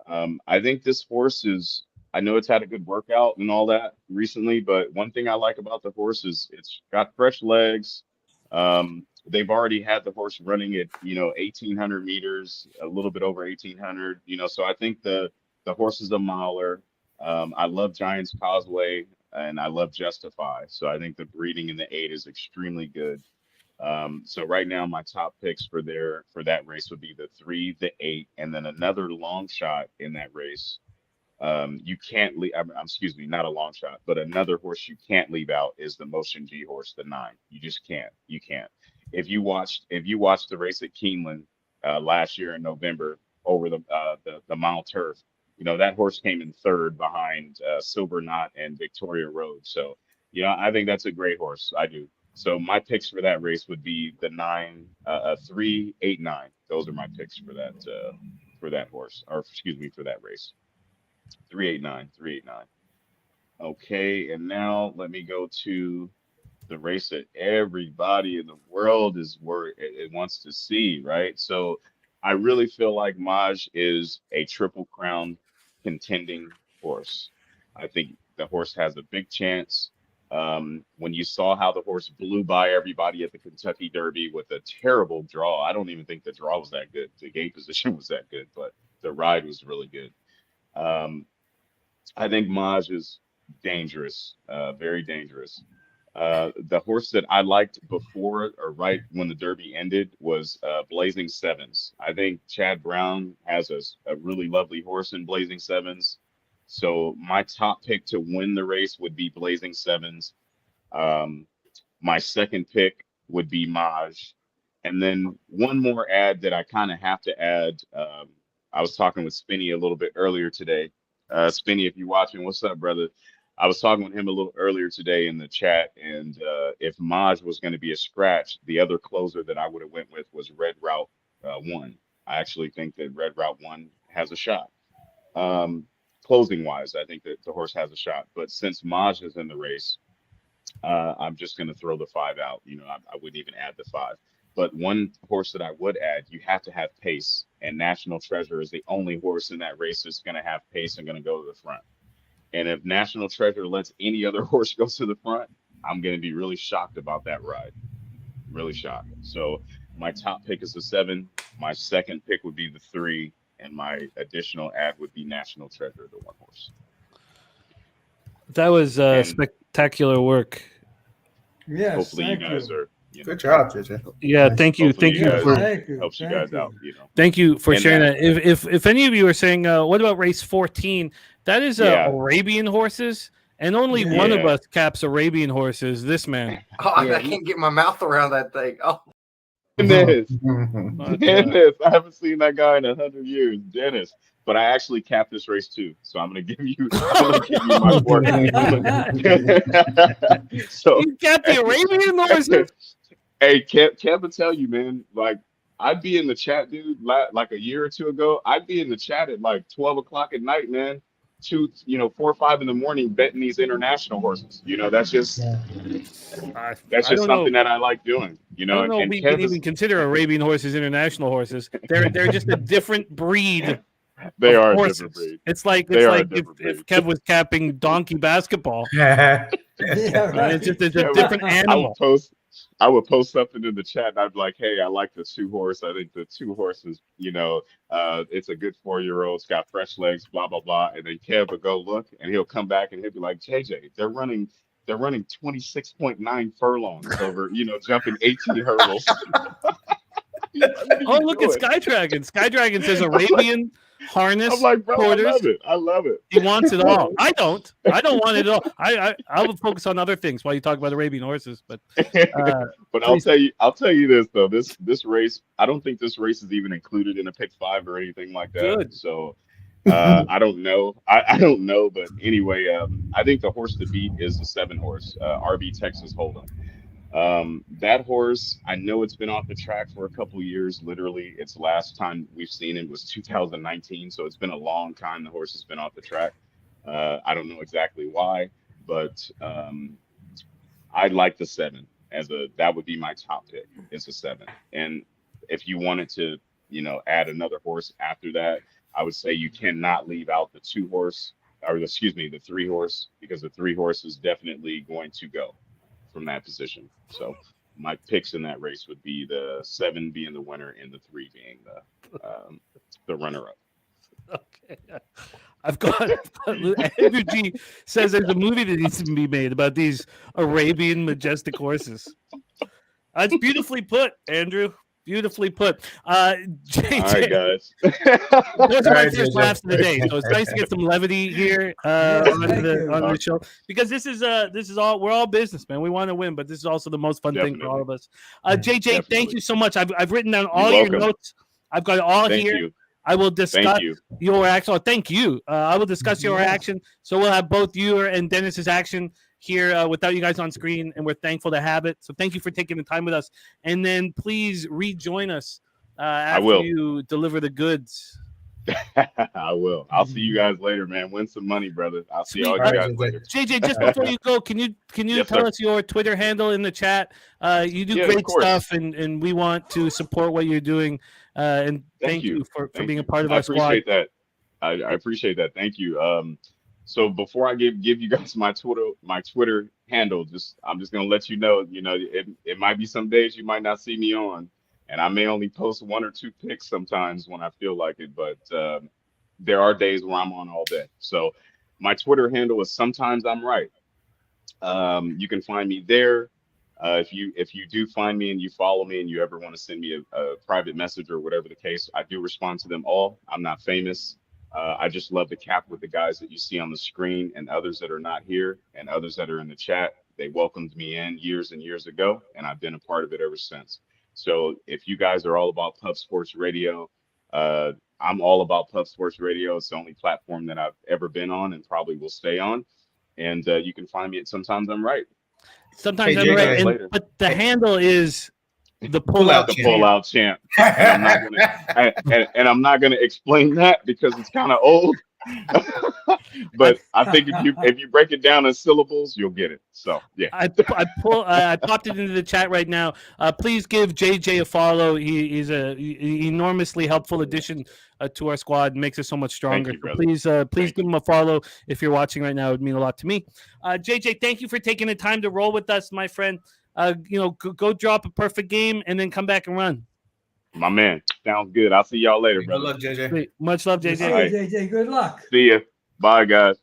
I think this horse is I know it's had a good workout and all that recently, but one thing I like about the horse is it's got fresh legs. They've already had the horse running at 1,800 meters, a little bit over 1,800. So I think the horse is a miler. I love Giants Causeway and I love Justify. So I think the breeding in the 8 is extremely good. So right now my top picks for that race would be the 3, the 8, and then another long shot in that race. You can't leave. Excuse me, not a long shot, but another horse you can't leave out is the Motion G horse, the 9. You just can't. You can't. If you watched the race at Keeneland last year in November over the mile turf, that horse came in third behind Silver Knot and Victoria Road. So I think that's a great horse. I do. So my picks for that race would be the 9, 3, 8, 9. Those are my picks for that horse, or excuse me, for that race. 389, 389. Okay, and now let me go to the race that everybody in the world it wants to see, right? So I really feel like Maj is a Triple Crown contending horse. I think the horse has a big chance. When you saw how the horse blew by everybody at the Kentucky Derby with a terrible draw, I don't even think the draw was that good. The gate position was that good, but the ride was really good. I think Maj is dangerous, very dangerous. The horse that I liked before or right when the Derby ended was Blazing Sevens. I think Chad Brown has a really lovely horse in Blazing Sevens. So my top pick to win the race would be Blazing Sevens. My second pick would be Maj. And then one more ad that I kind of have to add. I was talking with Spinny a little bit earlier today. Spinny, if you're watching, what's up, brother? I was talking with him a little earlier today in the chat, and if Maj was going to be a scratch, the other closer that I would have went with was Red Route 1. I actually think that Red Route 1 has a shot. Closing wise, I think that the horse has a shot. But since Maj is in the race, I'm just going to throw the 5 out. I wouldn't even add the 5. But one horse that I would add, you have to have pace, and National Treasure is the only horse in that race that's going to have pace and going to go to the front. And if National Treasure lets any other horse go to the front, I'm going to be really shocked about that ride. Really shocked. So my top pick is the 7. My second pick would be the 3, and my additional ad would be National Treasure, the 1 horse. That was spectacular work. Yes, hopefully you guys are. Good job, JJ. Yeah, Nice. thank you. Thank you for helps you guys out. Thank you for And sharing that. If any of you are saying, what about race 14? That is Arabian horses, and only one of us caps Arabian horses. This man. Oh, I can't get my mouth around that thing. Oh, Dennis. I haven't seen that guy in 100 years, Dennis. But I actually capped this race too, so I'm gonna give you my word. So you capped the Arabian horses. Hey, Kev will tell you, man. Like I'd be in the chat, dude. Like a year or two ago, I'd be in the chat at like 12 o'clock at night, man. 4 or 5 in the morning betting these international horses. That's just something that I like doing. I don't know if we can even consider Arabian horses international horses. They're just a different breed. They are horses. A different breed. It's like if Kev was capping donkey basketball. Yeah, right. It's a different animal. I would post something in the chat and I'd be like, hey, I like the 2 horse. I think the 2 horses, it's a good 4-year-old. It's got fresh legs, blah, blah, blah. And then Kev would go look and he'll come back and he'll be like, JJ, they're running 26.9 furlongs over, jumping 18 hurdles. Oh, look at Sky Dragon. Sky Dragon says Arabian harness. I'm like, bro, quarters. I love it. He wants it all. I don't want it all. I will focus on other things while you talk about Arabian horses. But but I'll tell you this though. This race, I don't think this race is even included in a pick 5 or anything like that. Good. So I don't know. I don't know, but anyway, I think the horse to beat is the 7 horse, RB Texas Hold'em. That horse, I know it's been off the track for a couple years. Literally, its last time we've seen it was 2019, so it's been a long time the horse has been off the track. I don't know exactly why, but I'd like the 7 that would be my top pick. It's a 7, and if you wanted to, add another horse after that, I would say you cannot leave out the 2 horse or excuse me, the 3 horse, because the 3 horse is definitely going to go from that position. So my picks in that race would be the 7 being the winner and the 3 being the runner-up. Okay. I've got Andrew G says there's a movie that needs to be made about these Arabian majestic horses. That's beautifully put, Andrew. Beautifully put. JJ, All right, guys. those are my Right, first JJ. laughs of the day. So it's nice to get some levity here Yes, on thank the you. on the show, because this is all, we're all business, man. We want to win, but this is also the most fun thing for all of us. JJ, thank Definitely. you so much. I've written down You're all your welcome. notes. I've got it all Thank here. you. I will Thank discuss you. your action. Oh, thank you. I will discuss your Yes. action. So we'll have both your and Dennis's action here without you guys on screen, and we're thankful to have it. So thank you for taking the time with us. And then please rejoin us after will. you deliver the goods. I will. I'll see you guys later, man. Win some money, brother. I'll see all Sweet. you All right, guys JJ. later. JJ, just before you go, can you Yes, tell sir. us your Twitter handle in the chat? You do Yeah, of great course. stuff, and we want to support what you're doing. And thank you for Thank being a you. part of I our squad. appreciate that. I appreciate that. Thank you. So before I give you guys my Twitter handle, I'm just gonna let you know. It might be some days you might not see me on, and I may only post 1 or 2 pics sometimes when I feel like it. But there are days where I'm on all day. So my Twitter handle is Sometimes I'm Right. You can find me there. If you do find me and you follow me and you ever want to send me a private message or whatever the case, I do respond to them all. I'm not famous. I just love to cap with the guys that you see on the screen and others that are not here and others that are in the chat. They welcomed me in years and years ago, and I've been a part of it ever since. So if you guys are all about Pub Sports Radio, I'm all about Pub Sports Radio. It's the only platform that I've ever been on and probably will stay on. And you can find me at Sometimes I'm Right. Sometimes Hey, I'm right, JJ. and, but the handle is the Pull-out pullout. The champ. pull-out champ. And I'm not gonna and I'm not gonna explain that because it's kind of old. But I think if you break it down in syllables, you'll get it. So yeah. I popped it into the chat right now. Please give JJ a follow. He's a enormously helpful addition to our squad. Makes us so much stronger. you, So brother. please give him a follow if you're watching right now. It would mean a lot to me. JJ, thank you for taking the time to roll with us, my friend. Go drop a perfect game and then come back and run. My man. Sounds good. I'll see y'all later, Good brother. luck, JJ. Great. Much love, See JJ. you, All right. JJ. Good luck. See ya. Bye, guys.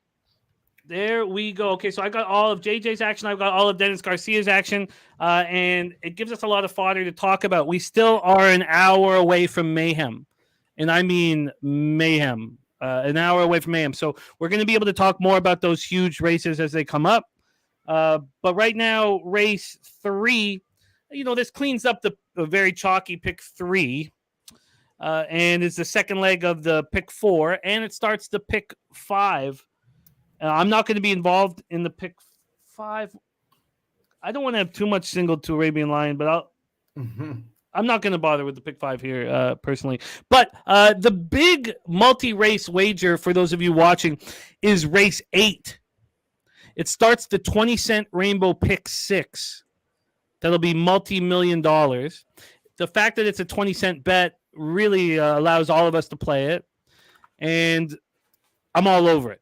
There we go. Okay, so I got all of JJ's action. I've got all of Dennis Garcia's action, and it gives us a lot of fodder to talk about. We still are an hour away from mayhem, and I mean mayhem. An hour away from mayhem. So we're going to be able to talk more about those huge races as they come up. But right now, race 3, this cleans up the very chalky pick 3, and it's the second leg of the pick 4, and it starts the pick 5. I'm not going to be involved in the pick 5. I don't want to have too much single to Arabian Lion, but I'm not going to bother with the pick 5 here personally. But the big multi-race wager for those of you watching is race 8. It starts the 20-cent Rainbow Pick 6. That'll be multi-million dollars. The fact that it's a 20-cent bet really allows all of us to play it. And I'm all over it.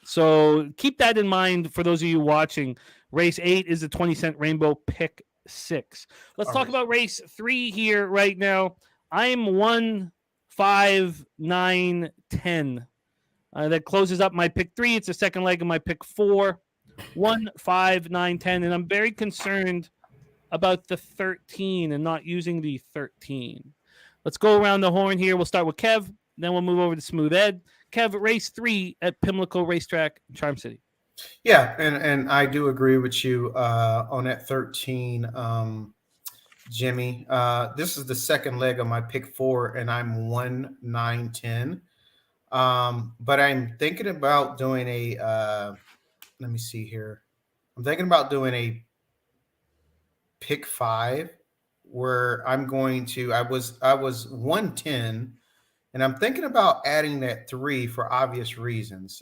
So keep that in mind for those of you watching. Race 8 is the 20-cent Rainbow Pick 6. Let's talk about race 3 here right now. I'm 1, 5, 9, 10. That closes up my pick 3. It's the second leg of my pick 4. 1, 5, 9, 10. And I'm very concerned about the 13 and not using the 13. Let's go around the horn here. We'll start with Kev. Then we'll move over to Smooth Ed. Kev, race 3 at Pimlico Racetrack, Charm City. Yeah, and I do agree with you on that 13, Jimmy. This is the second leg of my pick 4, and I'm 1, 9, 10. But I'm thinking about doing a let me see here. I'm thinking about doing a pick 5 where I'm going to I was 110, and I'm thinking about adding that 3 for obvious reasons.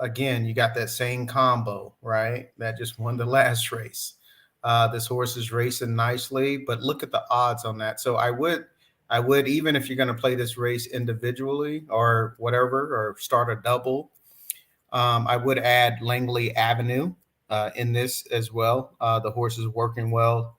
Again, you got that same combo, right? That just won the last race. This horse is racing nicely, but look at the odds on that. So I would, even if you're going to play this race individually or whatever, or start a double, I would add Langley Avenue in this as well. The horse is working well.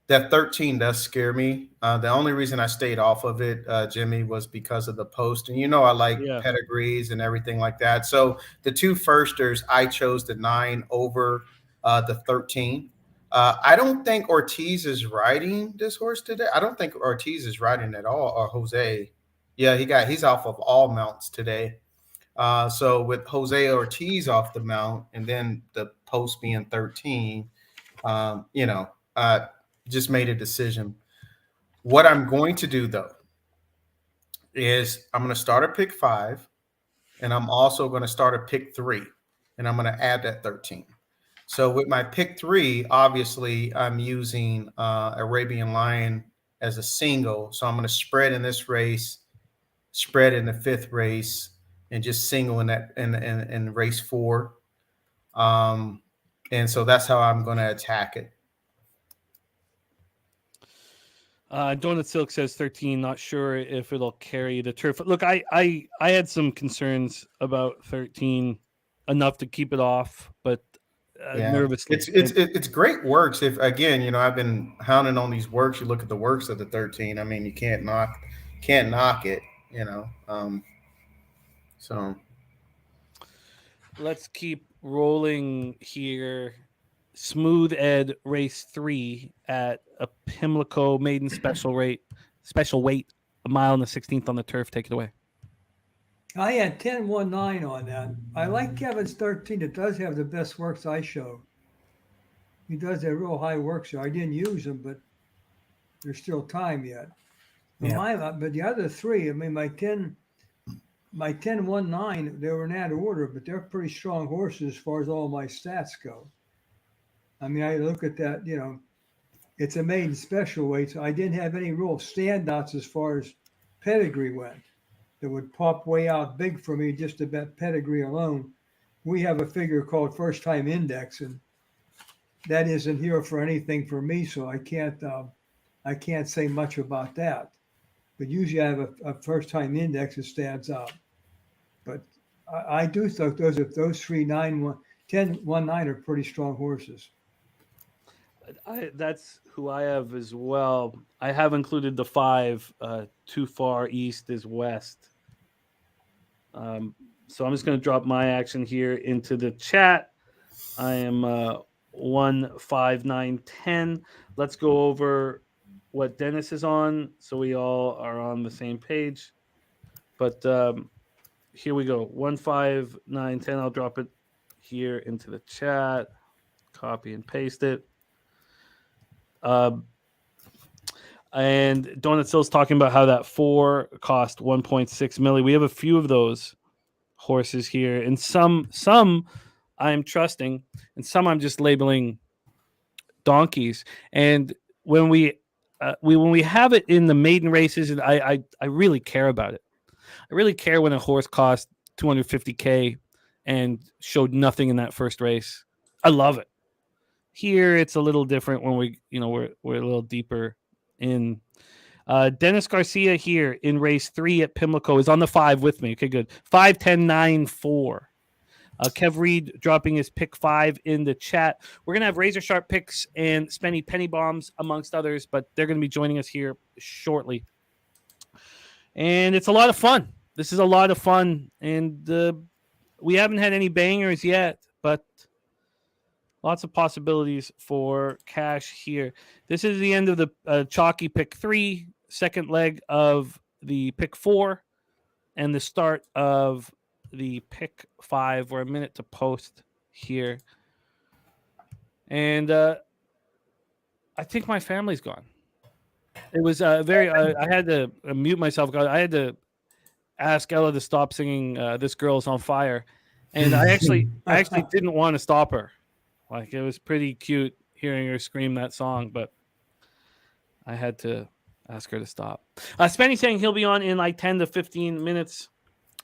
That 13 does scare me. The only reason I stayed off of it, Jimmy, was because of the post. And I like Yeah. pedigrees and everything like that. So the two firsters, I chose the 9 over the 13. I don't think Ortiz is riding this horse today. I don't think Ortiz is riding at all, or Jose. Yeah, he's off of all mounts today. So with Jose Ortiz off the mount, and then the post being 13, just made a decision. What I'm going to do though is I'm going to start a pick 5, and I'm also going to start a pick 3, and I'm going to add that 13. So with my pick 3, obviously I'm using Arabian Lion as a single. So I'm going to spread in this race, spread in the 5th race, and just single in that in race 4. And so that's how I'm going to attack it. Donut Silk says 13. Not sure if it'll carry the turf. Look, I had some concerns about 13, enough to keep it off, but nervously. It's great works. If again, I've been hounding on these works. You look at the works of the 13. I mean, you can't knock it. So let's keep rolling here. Smooth Ed race 3 at a Pimlico maiden special weight, a mile and the 16th on the turf. Take it away. I had 10-1-9 on that. I like Kevin's 13. It does have the best works I showed. He does have real high works. So I didn't use them, but there's still time yet. But the other 3, I mean, my 10-1-9, they were in that order, but they're pretty strong horses as far as all my stats go. I mean, I look at that, it's a maiden special weight, so I didn't have any real standouts as far as pedigree went that would pop way out big for me just to bet pedigree alone. We have a figure called first time index, and that isn't here for anything for me, so I can't say much about that. But usually I have a first time index that stands out. But I do think those 3, 9, 10, 1, 9 are pretty strong horses. That's who I have as well. I have included the 5. Too far east is west. So I'm just going to drop my action here into the chat. I am 1, 5, 9, 10. Let's go over what Dennis is on, so we all are on the same page. But here we go. 1, 5, 9, 10. I'll drop it here into the chat. Copy and paste it. And Donut Still's talking about how that 4 cost 1.6 milli. We have a few of those horses here, and some I'm trusting, and some I'm just labeling donkeys. And when we have it in the maiden races, and I really care about it. I really care when a horse costs $250K and showed nothing in that first race. I love it. Here it's a little different when we're a little deeper in. Dennis Garcia here in race 3 at Pimlico is on the 5 with me. Okay, good. 5, 10, 9, 4. Kev Reed dropping his pick 5 in the chat. We're gonna have razor sharp picks and Spenny penny bombs amongst others, but they're gonna be joining us here shortly. And it's a lot of fun. This is a lot of fun, and we haven't had any bangers yet, but lots of possibilities for cash here. This is the end of the chalky pick 3, second leg of the pick 4, and the start of the pick 5. We're a minute to post here. And I think my family's gone. It was I had to mute myself. I had to ask Ella to stop singing This Girl's on Fire. And I actually didn't want to stop her. Like, it was pretty cute hearing her scream that song, but I had to ask her to stop. Spenny saying he'll be on in like 10 to 15 minutes.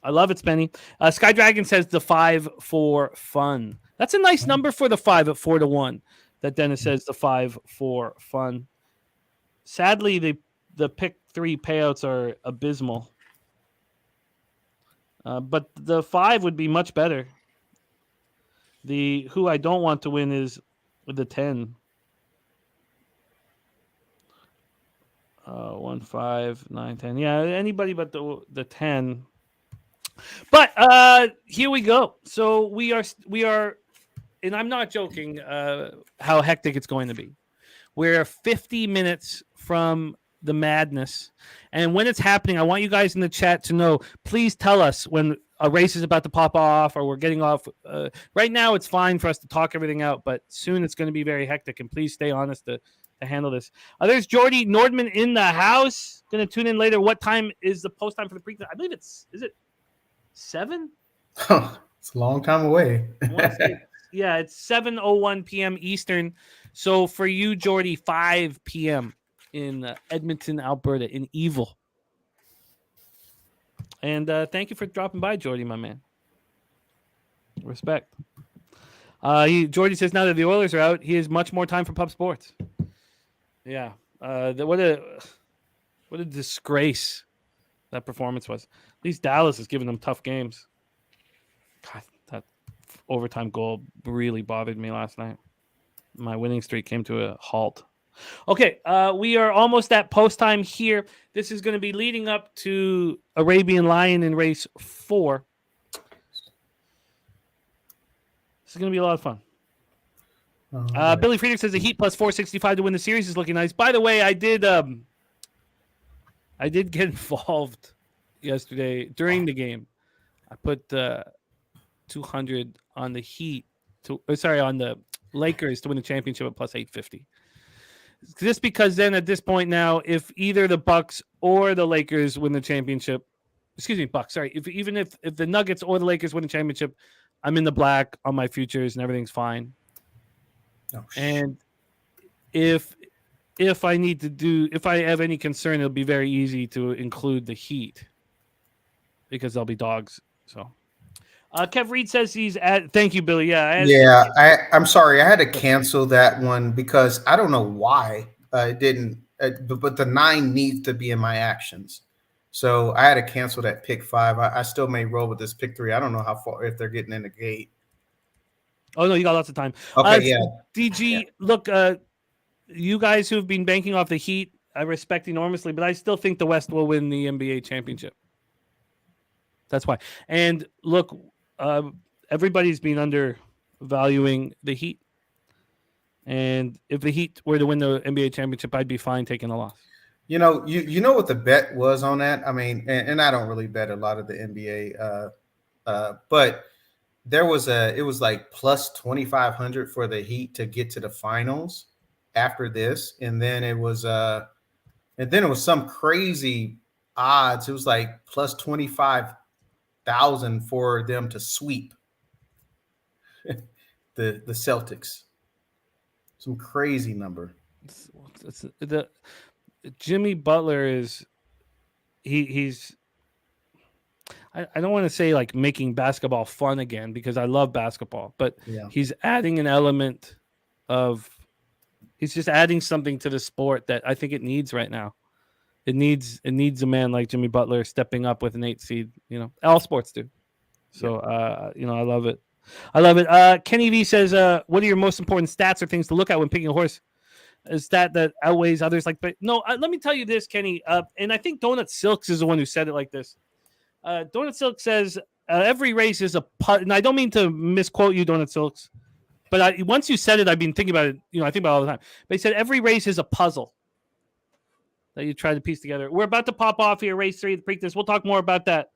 I love it, Spenny. Sky Dragon says the 5 for fun. That's a nice number for the 5 at 4-1. That Dennis says the 5 for fun. Sadly, the pick 3 payouts are abysmal. But the 5 would be much better. The who I don't want to win is the 10. 1, 5, 9, 10. Yeah, anybody but the 10. But here we go. So we are, and I'm not joking. How hectic it's going to be. We're 50 minutes from the madness, and when it's happening, I want you guys in the chat to know. Please tell us when a race is about to pop off or we're getting off. Right now, it's fine for us to talk everything out, but soon it's going to be very hectic. And please stay honest to handle this. There's Jordy Nordman in the house. Going to tune in later. What time is the post time for the Preakness? I believe is it 7? It's a long time away. Yeah, it's 7:01 p.m. Eastern. So for you, Jordy, 5 p.m. in Edmonton, Alberta, in Evil. And thank you for dropping by, Jordy, my man. Respect. Jordy says now that the Oilers are out, he has much more time for pub sports. Yeah. What a disgrace that performance was. At least Dallas is giving them tough games. God, that overtime goal really bothered me last night. My winning streak came to a halt. Okay, we are almost at post time here. This is going to be leading up to Arabian Lion in race 4. This is going to be a lot of fun. Right. Billy Friedrich says the Heat plus 465 to win the series is looking nice. By the way, I did get involved yesterday during the game. I put 200 on the Heat on the Lakers to win the championship at plus 850. Just because then at this point now, if either the Bucks or the Lakers win the championship, Bucks, sorry, if the Nuggets or the Lakers win the championship, I'm in the black on my futures and everything's fine. Oh, and if I have any concern, it'll be very easy to include the Heat because they'll be dogs. So Kev Reed says he's at. Thank you, Billy. Yeah, I'm sorry. I had to cancel that one because I don't know why it didn't. But the 9 needs to be in my actions, so I had to cancel that pick 5. I still may roll with this pick 3. I don't know how far if they're getting in the gate. Oh no, you got lots of time. Okay, yeah. DG, yeah. Look, you guys who've been banking off the Heat, I respect enormously, but I still think the West will win the NBA championship. That's why. And look, everybody's been undervaluing the Heat. And if the Heat were to win the NBA championship, I'd be fine taking a loss. You know what the bet was on that? I mean, and I don't really bet a lot of the NBA, but it was like plus 2,500 for the Heat to get to the finals after this. And then it was some crazy odds. It was like plus 25,000 for them to sweep the Celtics. Some crazy number. Jimmy Butler is he's I don't want to say like making basketball fun again because I love basketball, but he's adding an element of he's just adding something to the sport that I think it needs right now. It needs a man like Jimmy Butler stepping up with an 8 seed. All sports do. So I love it. I love it. Kenny V says, "What are your most important stats or things to look at when picking a horse? A stat that outweighs others?" But no, let me tell you this, Kenny. And I think Donut Silks is the one who said it like this. Donut Silk says every race is a putt, and I don't mean to misquote you, Donut Silks, but once you said it, I've been thinking about it. I think about it all the time. But he said every race is a puzzle that you try to piece together. We're about to pop off here, race 3 of the Preakness. We'll talk more about that.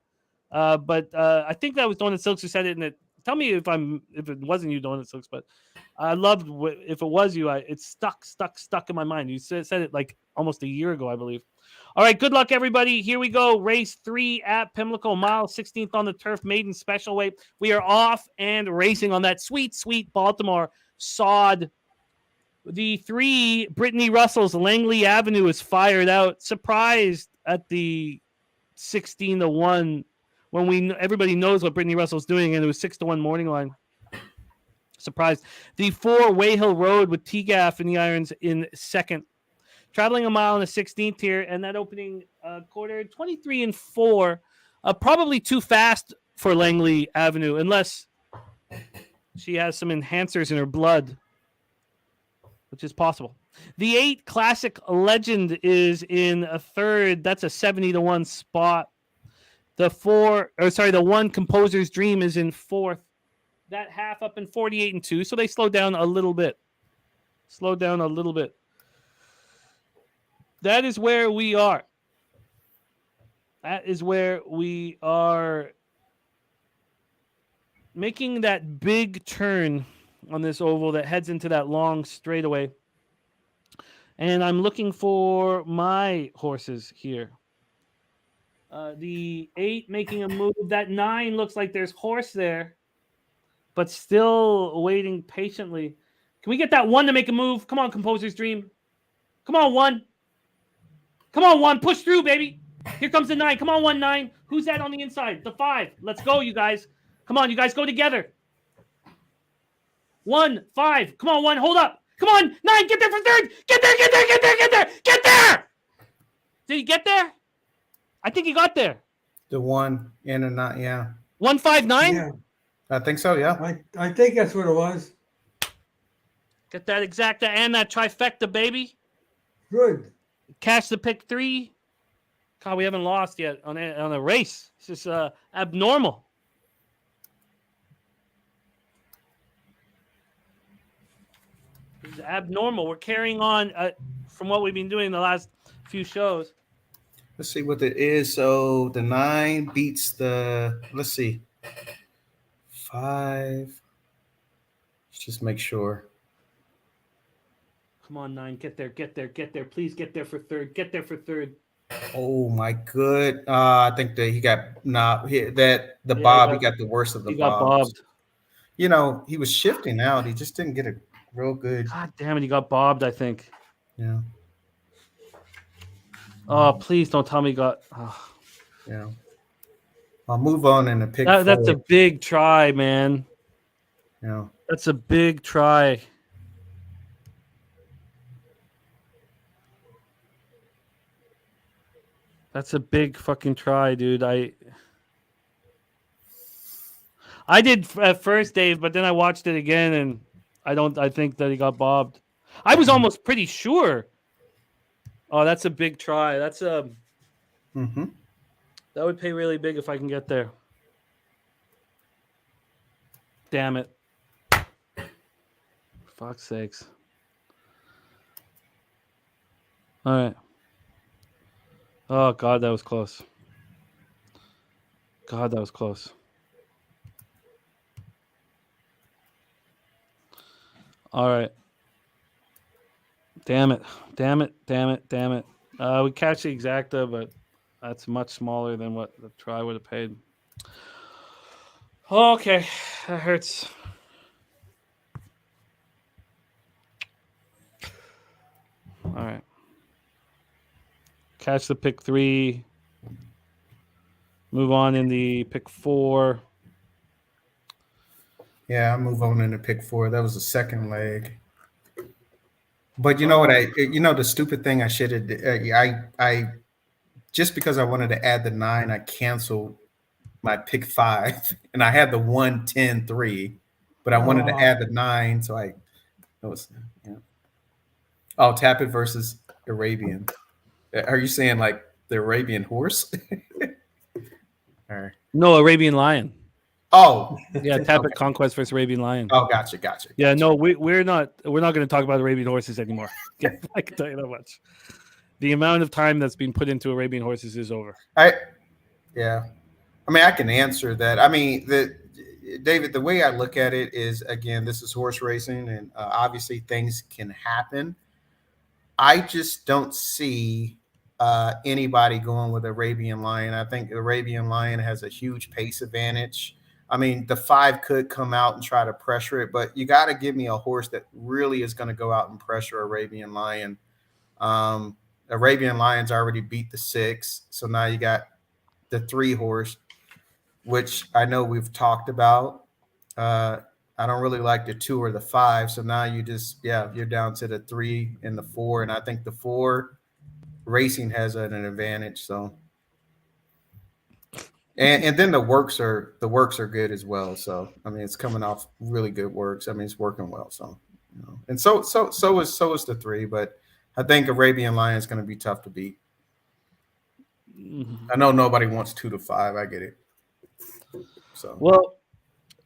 But I think that was Donut Silks who said it, and tell me if it wasn't you, Donut Silks, but I loved if it was you. It's stuck in my mind. You said it like almost a year ago, I believe. All right, good luck, everybody. Here we go. Race 3 at Pimlico, mile 16th on the turf, maiden special weight. We are off and racing on that sweet, sweet Baltimore sod. The 3 Brittany Russell's Langley Avenue is fired out. Surprised at the 16-1 when everybody knows what Brittany Russell's doing, and it was 6-1 morning line. Surprised. The 4 Wayhill Road with T-Gaff in the irons in second. Traveling a mile in the 16th here, and that opening quarter 23-4. Probably too fast for Langley Avenue, unless she has some enhancers in her blood, which is possible. The 8 Classic Legend is in a third. That's a 70-1 spot. The 1 Composer's Dream is in fourth. That half up in 48-2. So they slowed down a little bit. That is where we are. Making that big turn on this oval that heads into that long straightaway. And I'm looking for my horses here. The 8 making a move. That 9 looks like there's horse there, but still waiting patiently. Can we get that 1 to make a move? Come on, Composer's Dream. Come on, 1. Come on, 1. Push through, baby. Here comes the 9. Come on, 1, 9. Who's that on the inside? The 5. Let's go, you guys. Come on, you guys go together. 1, 5. Come on, 1. Hold up. Come on, 9. Get there for third. Get there. Did he get there? I think he got there. The 1 in and not, yeah. 1, 5, 9? Yeah, I think so, yeah. I think that's what it was. Get that exacta and that trifecta, baby. Good. Cash the pick 3. God, we haven't lost yet on a race. It's just abnormal. It's abnormal. We're carrying on from what we've been doing the last few shows. Let's see what it is. So the 9 beats the, let's see, 5. Let's just make sure. Come on, 9. Get there. Please get there for third. Oh my good. I think that he got bob. He got the worst of the He got bobs. bobbed. You know, he was shifting out. He just didn't get a real good. God damn it, he got bobbed, I think. Yeah. Oh, please don't tell me he got. Oh. Yeah. I'll move on in the pick. That's a big try, man. Yeah. That's a big try. That's a big fucking try, dude. I did at first, Dave, but then I watched it again, and I think that he got bobbed. I was almost pretty sure. Oh, that's a big try. That's a. Mm-hmm. That would pay really big if I can get there. Damn it. Fuck's sakes. All right. Oh, God, that was close. All right. Damn it. We catch the exacta, but that's much smaller than what the try would have paid. Okay. That hurts. All right. Catch the pick 3. Move on in the pick 4. Yeah, I move on into pick 4. That was the second leg. But you know what? The stupid thing I should have. I just because I wanted to add the 9, I canceled my pick 5, and I had the 1, 10, 3, but I wanted to add the 9, so it was. Yeah. Oh, tap it versus Arabian. Are you saying like the Arabian horse? Or... No, Arabian Lion. Oh, yeah, Tap It Conquest versus Arabian Lion. Oh, gotcha. Yeah, no, we're not going to talk about Arabian horses anymore. Yeah, I can tell you that much. The amount of time that's been put into Arabian horses is over. Yeah. I mean, I can answer that. I mean, David, the way I look at it is, again, this is horse racing, and obviously things can happen. I just don't see anybody going with Arabian Lion. I think Arabian Lion has a huge pace advantage. I mean, the 5 could come out and try to pressure it, but you got to give me a horse that really is going to go out and pressure Arabian Lion. Arabian Lion's already beat the 6, so now you got the 3 horse, which I know we've talked about. I don't really like the 2 or the 5, so now you're down to the 3 and the 4, and I think the 4 racing has an advantage. So And then the works are good as well. So I mean, it's coming off really good works. I mean, it's working well. So and so is the 3, but I think Arabian Lion is going to be tough to beat. I know nobody wants 2 to 5. I get it. So Well,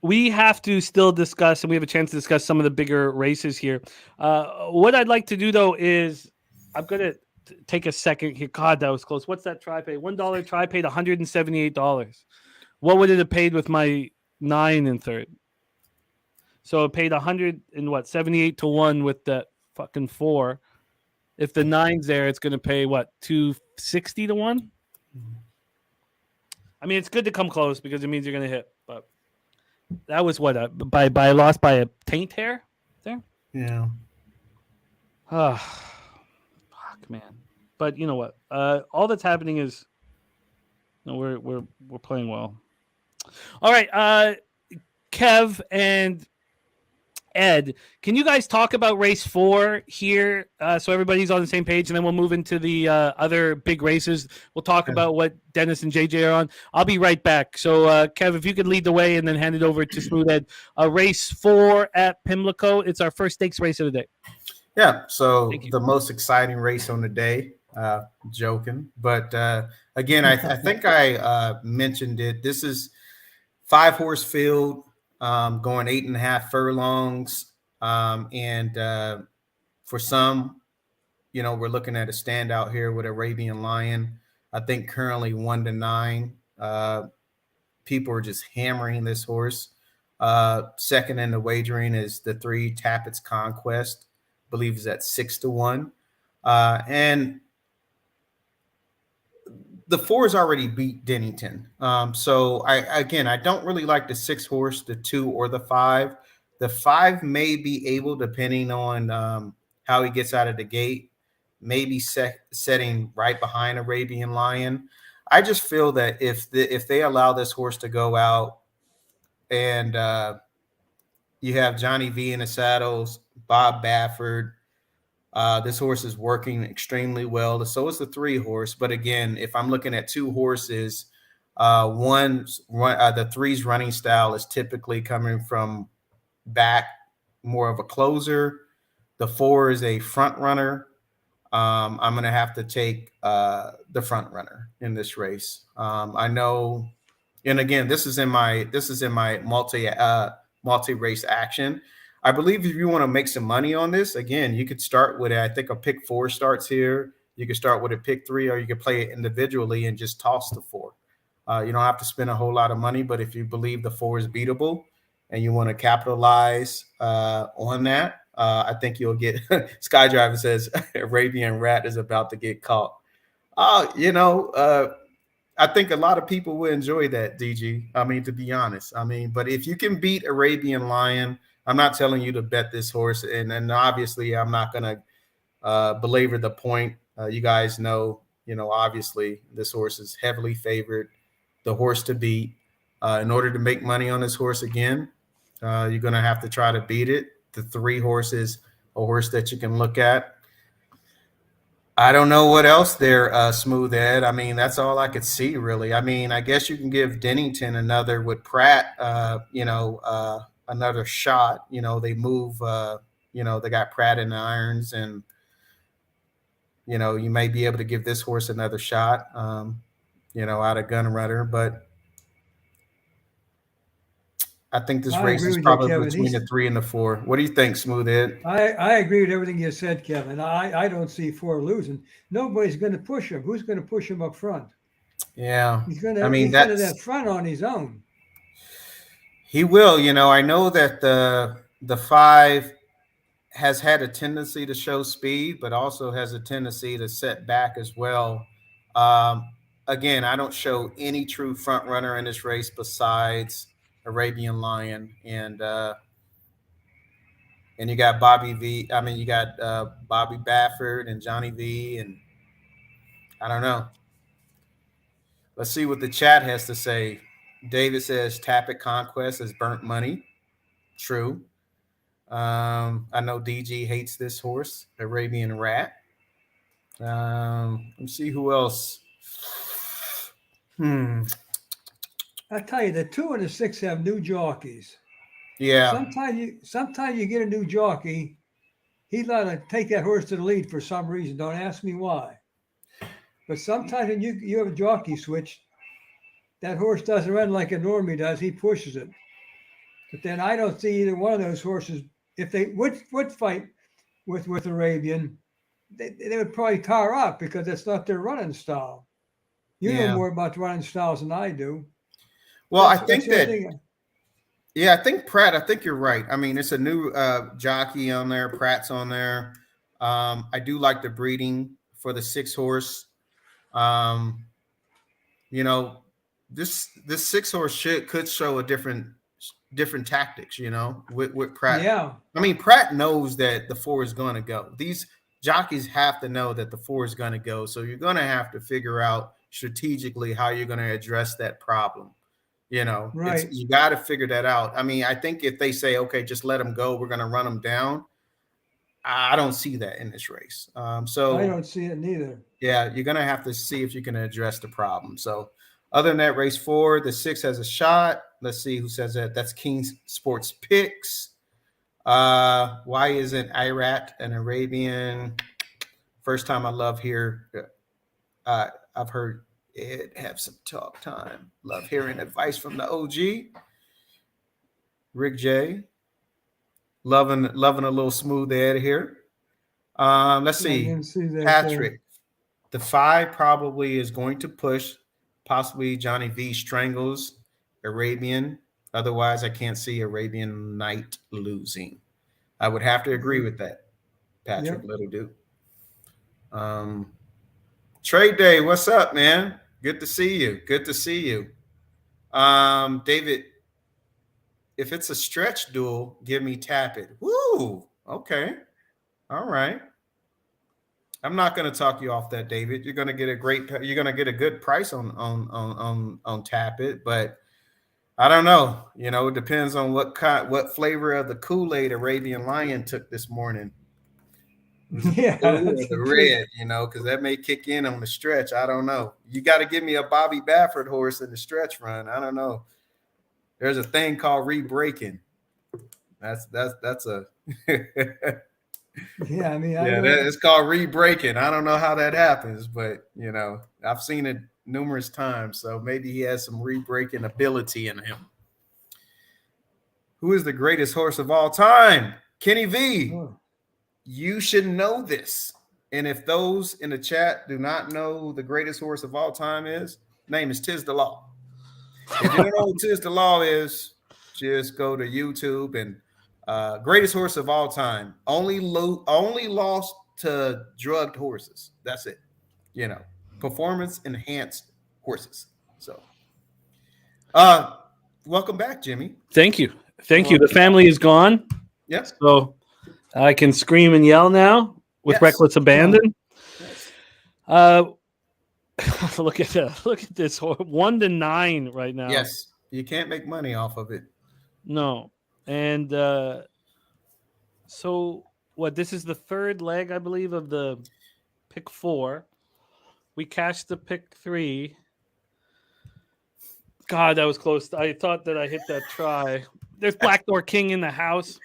we have to still discuss, and we have a chance to discuss some of the bigger races here. What I'd like to do though is I'm gonna take a second here. God, that was close. What's that try pay? $1 try paid $178. What would it have paid with my 9 and third? So it paid 178 to 1 with the fucking 4. If the 9's there, it's gonna pay what, 260 to 1? I mean, it's good to come close because it means you're gonna hit. But that was what by lost by a taint hair there. yeah. Fuck, man. But you know what? All that's happening is, we're playing well. All right, Kev and Ed, can you guys talk about race 4 here, so everybody's on the same page, and then we'll move into the other big races. We'll talk about what Dennis and JJ are on. I'll be right back. So, Kev, if you could lead the way and then hand it over to Smooth Ed. Race 4 at Pimlico. It's our first stakes race of the day. Yeah. So the most exciting race on the day. Joking, but again, I think I mentioned it. This is 5-horse field. Going 8.5 furlongs. And for some, we're looking at a standout here with Arabian Lion. I think currently 1 to 9. People are just hammering this horse. Second in the wagering is the 3 Tappett's Conquest. I believe is at 6 to 1. And the 4's already beat Dennington. So I don't really like the 6-horse, the 2 or the 5. The 5 may be able, depending on how he gets out of the gate, maybe setting right behind Arabian Lion. I just feel that if they allow this horse to go out, and you have Johnny V in the saddles, Bob Baffert. This horse is working extremely well. So is the 3-horse. But again, if I'm looking at 2 horses, the 3's running style is typically coming from back, more of a closer. The 4 is a front runner. I'm going to have to take the front runner in this race. I know, and again, this is in my multi-race action. I believe if you want to make some money on this, again, you could start with, I think a pick 4 starts here. You could start with a pick 3, or you could play it individually and just toss the 4. You don't have to spend a whole lot of money, but if you believe the 4 is beatable and you want to capitalize on that, I think you'll get. Skydriver says Arabian Rat is about to get caught. I think a lot of people will enjoy that, DG. I mean, to be honest. I mean, but if you can beat Arabian Lion, I'm not telling you to bet this horse. And obviously, I'm not going to belabor the point. You guys know, obviously, this horse is heavily favored, the horse to beat. In order to make money on this horse again, you're going to have to try to beat it. The 3-horse is a horse that you can look at. I don't know what else there, Smooth Ed. I mean, that's all I could see, really. I mean, I guess you can give Dennington another with Pratt, another shot. They move, they got Pratt in the irons, and, you may be able to give this horse another shot, out of Gun Runner. But I think this race is probably between the 3 and the 4. What do you think, Smooth Ed? I agree with everything you said, Kevin. I don't see 4 losing. Nobody's going to push him. Who's going to push him up front? Yeah. He's going to get that front on his own. He will. I know that the 5 has had a tendency to show speed, but also has a tendency to set back as well. Again, I don't show any true front runner in this race besides Arabian Lion, and you got Bobby V. I mean, you got Bobby Baffert and Johnny V, and I don't know. Let's see what the chat has to say. David says Tappet Conquest is burnt money. True. I know DG hates this horse, Arabian Rat. Let's see who else. I tell you, the 2 and the 6 have new jockeys. Yeah. Sometimes you get a new jockey, he's allowed to take that horse to the lead for some reason. Don't ask me why. But sometimes when you have a jockey switch, that horse doesn't run like it normally does. He pushes it. But then I don't see either one of those horses. If they would fight with Arabian, they would probably tire up because that's not their running style. You know more about the running styles than I do. Well, I think Pratt, I think you're right. I mean, it's a new jockey on there. Pratt's on there. I do like the breeding for the 6 horse. You know, this 6 horse could show a different tactics, you know, with Pratt. Yeah. I mean, Pratt knows that the 4 is going to go. These jockeys have to know that the 4 is going to go. So you're going to have to figure out strategically how you're going to address that problem. You know, right. You got to figure that out. I mean, I think if they say, okay, just let them go, we're going to run them down. I don't see that in this race. So I don't see it neither. Yeah, you're going to have to see if you can address the problem. So other than that, race 4, the 6 has a shot. Let's see who says that. That's King Sports Picks. Why isn't Irat an Arabian? First time I love here. I've heard it have some talk time. Love hearing advice from the OG. Rick J. Loving a little smooth ad here. Let's see. Patrick. The 5 probably is going to push. Possibly Johnny V strangles Arabian. Otherwise, I can't see Arabian Knight losing. I would have to agree with that, Patrick Little Duke. Trade Day, what's up, man? Good to see you. Good to see you. David, if it's a stretch duel, give me Tap It. Woo! Okay. All right. I'm not going to talk you off that, David. You're going to get a good price on Tap It, but I don't know. You know, it depends on what flavor of the Kool-Aid Arabian Lion took this morning. Yeah, the red, you know, because that may kick in on the stretch. I don't know. You got to give me a Bobby Baffert horse in the stretch run. I don't know. There's a thing called re-breaking. That's a yeah. I mean, it's called re-breaking. I don't know how that happens, but you know, I've seen it numerous times. So maybe he has some re-breaking ability in him. Who is the greatest horse of all time? Kenny V. Oh. You should know this. And if those in the chat do not know who the greatest horse of all time is, name is Tiz the Law. If you don't know who Tiz the Law is, just go to YouTube and greatest horse of all time. Only lost to drugged horses. That's it. You know, performance enhanced horses. So, welcome back, Jimmy. Thank you. The family is gone. Yep. So I can scream and yell now with reckless abandon. Yes. Look at this 1-9 right now. Yes, you can't make money off of it. No, and so what? This is the 3rd leg, I believe, of the pick 4. We cashed the pick 3. God, that was close. I thought that I hit that try. There's Blackdoor King in the house.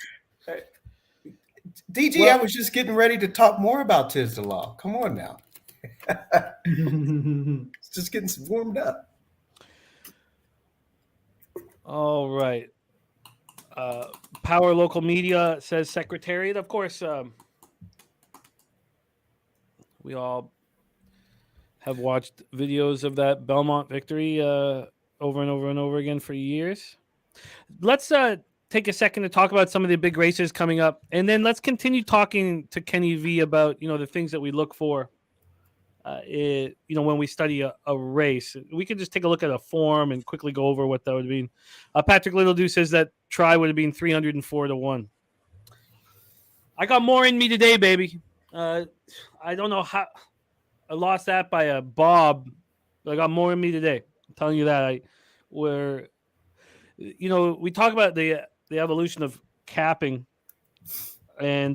DG, I was just getting ready to talk more about Tiz the Law. Come on now. It's just getting warmed up. All right. Power Local Media says Secretariat. Of course, we all have watched videos of that Belmont victory over and over and over again for years. Let's take a second to talk about some of the big races coming up, and then let's continue talking to Kenny V about the things that we look for. When we study a race, we could just take a look at a form and quickly go over what that would mean. Patrick Littledew says that try would have been 304-1. I got more in me today, baby. I don't know how I lost that by a bob. I got more in me today. I'm telling you that. We talk about the evolution of capping, and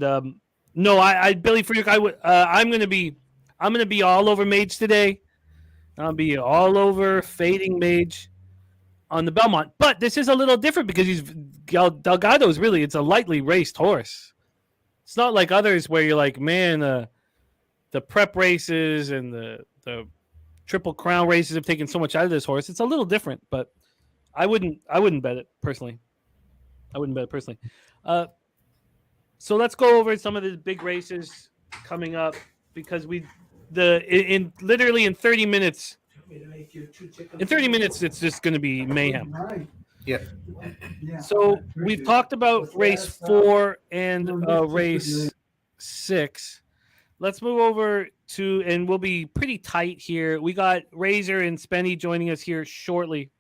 Billy Freak, I'm going to be all over Mage today. I'll be all over Fading Mage. on the Belmont. But this is a little different because Delgado is really, it's a lightly raced horse. It's not like others where you're like, man, the prep races and the Triple Crown races have taken so much out of this horse. It's a little different, but I wouldn't bet it personally. So let's go over some of the big races coming up because literally in 30 minutes. In 30 minutes, it's just going to be mayhem. Yeah. So we've talked about race 4 and race 6. Let's move over to, and we'll be pretty tight here. We got Razor and Spenny joining us here shortly.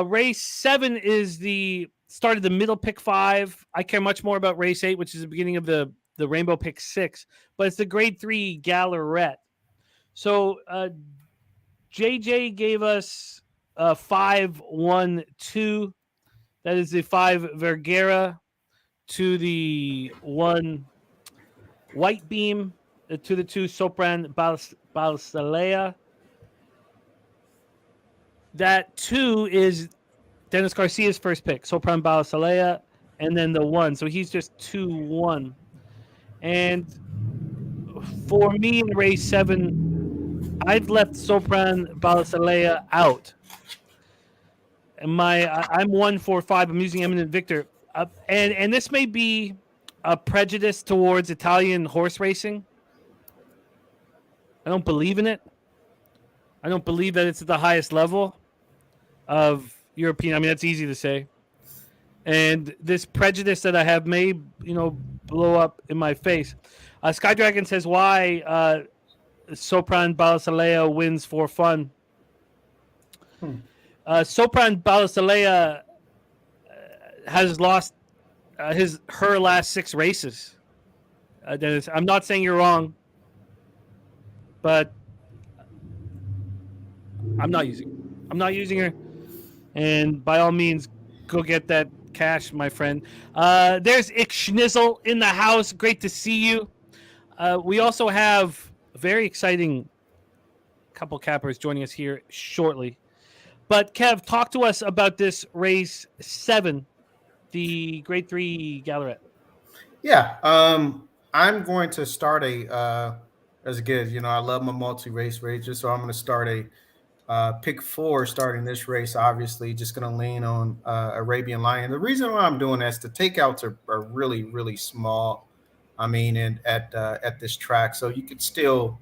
Race 7 is the start of the middle pick 5. I care much more about race 8, which is the beginning of the rainbow pick 6, but it's the grade 3 Gallarette. So JJ gave us 5-1-2. That is the 5 Vergara to the 1 White Beam to the 2 Sopran Balsalea. That 2 is Dennis Garcia's first pick, Sopran Balsalea, and then the 1. So he's just 2-1. And for me in race 7, I've left Sopran Balsalea out. And I'm 1-4-5. I'm using Eminent Victor. And this may be a prejudice towards Italian horse racing. I don't believe in it. I don't believe that it's at the highest level of European. I mean, that's easy to say. And this prejudice that I have may, blow up in my face. Sky Dragon says why Sopran Balsalea wins for fun. Sopran Balsalea has lost her last 6 races. Dennis, I'm not saying you're wrong, but I'm not using her. And by all means, go get that cash, my friend. There's Ixschnizzle in the house. Great to see you. We also have a very exciting couple cappers joining us here shortly. But Kev, talk to us about this race 7, the grade 3 Gallarette. Yeah. I'm going to start as good. I love my multi-race races, so I'm going to start a pick 4 starting this race. Obviously, just going to lean on Arabian Lion. The reason why I'm doing that is the takeouts are really, really small. I mean, at this track, so you could still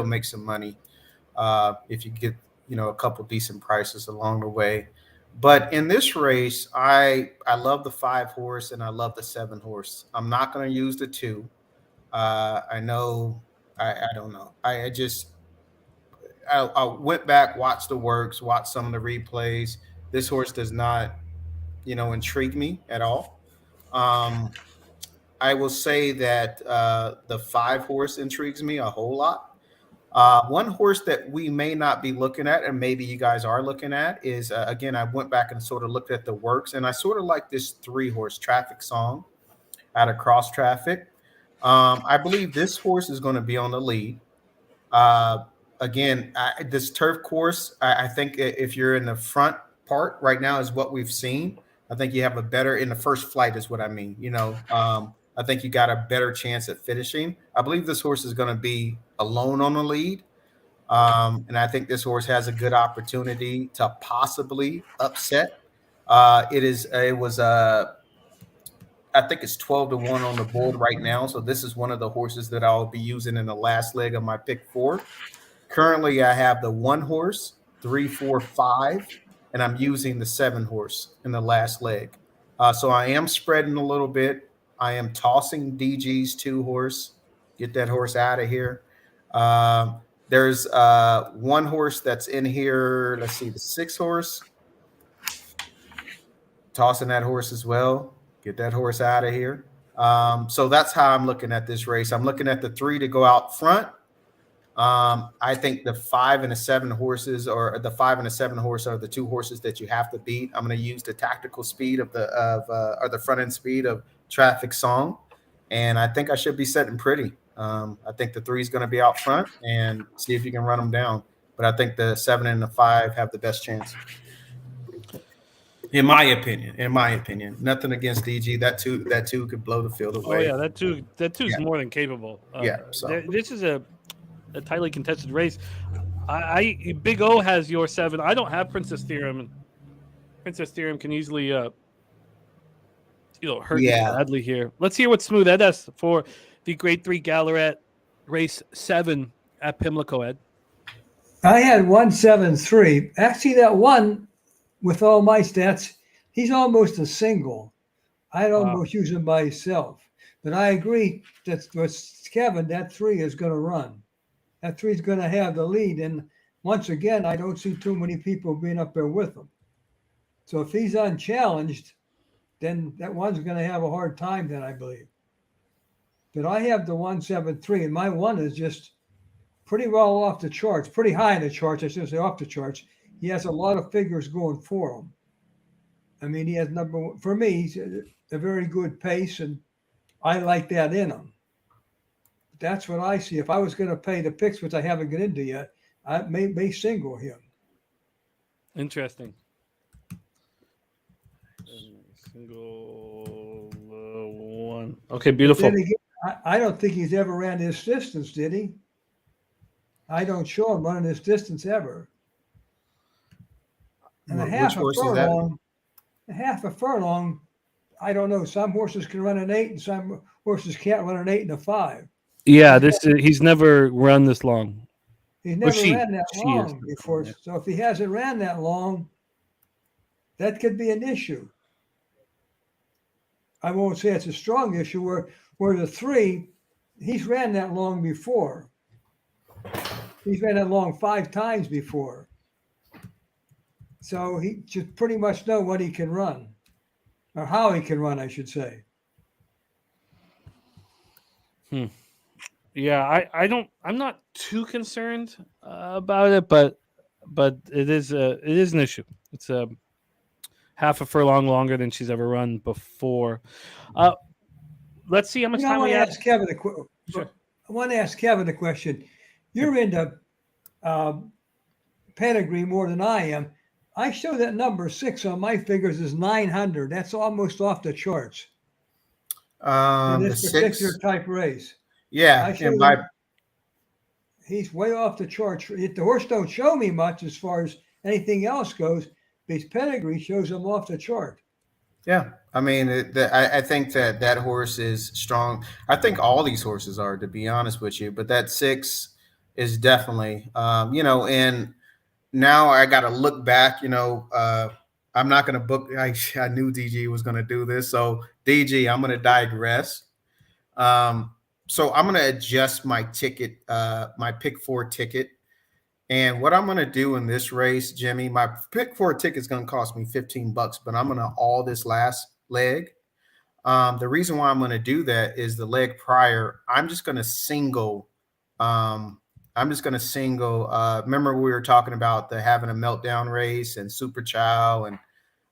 make some money if you get a couple decent prices along the way. But in this race, I love the 5 horse and I love the 7 horse. I'm not going to use the 2. I know. I don't know. I went back, watched the works, watched some of the replays. This horse does not, intrigue me at all. I will say that the 5 horse intrigues me a whole lot. One horse that we may not be looking at, and maybe you guys are looking at, is again, I went back and sort of looked at the works, and I sort of like this 3 horse Traffic Song out of Cross Traffic. I believe this horse is going to be on the lead. Again, this turf course, I think if you're in the front part right now is what we've seen. I think you have a better in the first flight is what I mean. I think you got a better chance at finishing. I believe this horse is going to be alone on the lead. And I think this horse has a good opportunity to possibly upset. I think it's 12-1 on the board right now. So this is one of the horses that I'll be using in the last leg of my pick 4. Currently, I have the 1 horse, 3, 4, 5, and I'm using the 7 horse in the last leg. So I am spreading a little bit. I am tossing DG's 2 horse. Get that horse out of here. There's 1 horse that's in here. Let's see, the 6 horse. Tossing that horse as well. Get that horse out of here. So that's how I'm looking at this race. I'm looking at the 3 to go out front. I think the 5 and the 7 horses, or the 5 and the 7 horse, are the 2 horses that you have to beat. I'm going to use the tactical speed or the front end speed of Traffic Song, and I think I should be setting pretty. I think the 3 is going to be out front and see if you can run them down. But I think the 7 and the 5 have the best chance. In my opinion, nothing against DG. That two could blow the field Oh away. yeah, that two's Yeah. more than capable. Yeah, so. This is a tightly contested race. Big O has your 7. I don't have Princess Theorem. And Princess Theorem can easily hurt you badly here. Let's hear what Smooth Ed has for the Grade 3 Gallarat race 7 at Pimlico, Ed. I had 173. Actually, that one, with all my stats, he's almost a single. I'd almost use him myself. But I agree that with Kevin, that 3 is going to run. That 3 is going to have the lead. And once again, I don't see too many people being up there with him. So if he's unchallenged, then that one's going to have a hard time then, I believe. But I have the 173, and my 1 is just pretty well off the charts, pretty high in the charts. I should say off the charts. He has a lot of figures going for him. I mean, he has number 1. For me, he's a very good pace, and I like that in him. That's what I see. If I was going to pay the picks, which I haven't got into yet, I may single him. Interesting. Single 1. Okay, beautiful. Then again, I don't think he's ever ran this distance, did he? I don't show him running this distance ever. And a half a furlong, I don't know. Some horses can run an 8, and some horses can't run an 8 and a 5. Yeah, he's never run this long. He's never ran that long before. Yeah. So if he hasn't ran that long, that could be an issue. I won't say it's a strong issue where the 3, he's ran that long before. He's ran that long 5 times before. So he should pretty much know what he can run, or how he can run, I should say. Yeah, I'm not too concerned about it, but it is an issue. It's a half a furlong longer than she's ever run before. Let's see how much time we have. I want to ask Kevin a question. You're into pedigree more than I am. I show that number 6 on my figures is 900. That's almost off the charts. In this particular type race. Yeah, he's way off the charts. The horse don't show me much as far as anything else goes. But his pedigree shows him off the chart. Yeah, I mean, I think that horse is strong. I think all these horses are, to be honest with you. But that 6 is definitely, and now I got to look back. I'm not going to book. I knew DG was going to do this. So DG, I'm going to digress. So I'm going to adjust my ticket, my pick 4 ticket. And what I'm going to do in this race, Jimmy, my pick 4 ticket is going to cost me $15, but I'm going to all this last leg. The reason why I'm going to do that is the leg prior. I'm just going to single. Remember we were talking about the having a meltdown race and Super Chow, and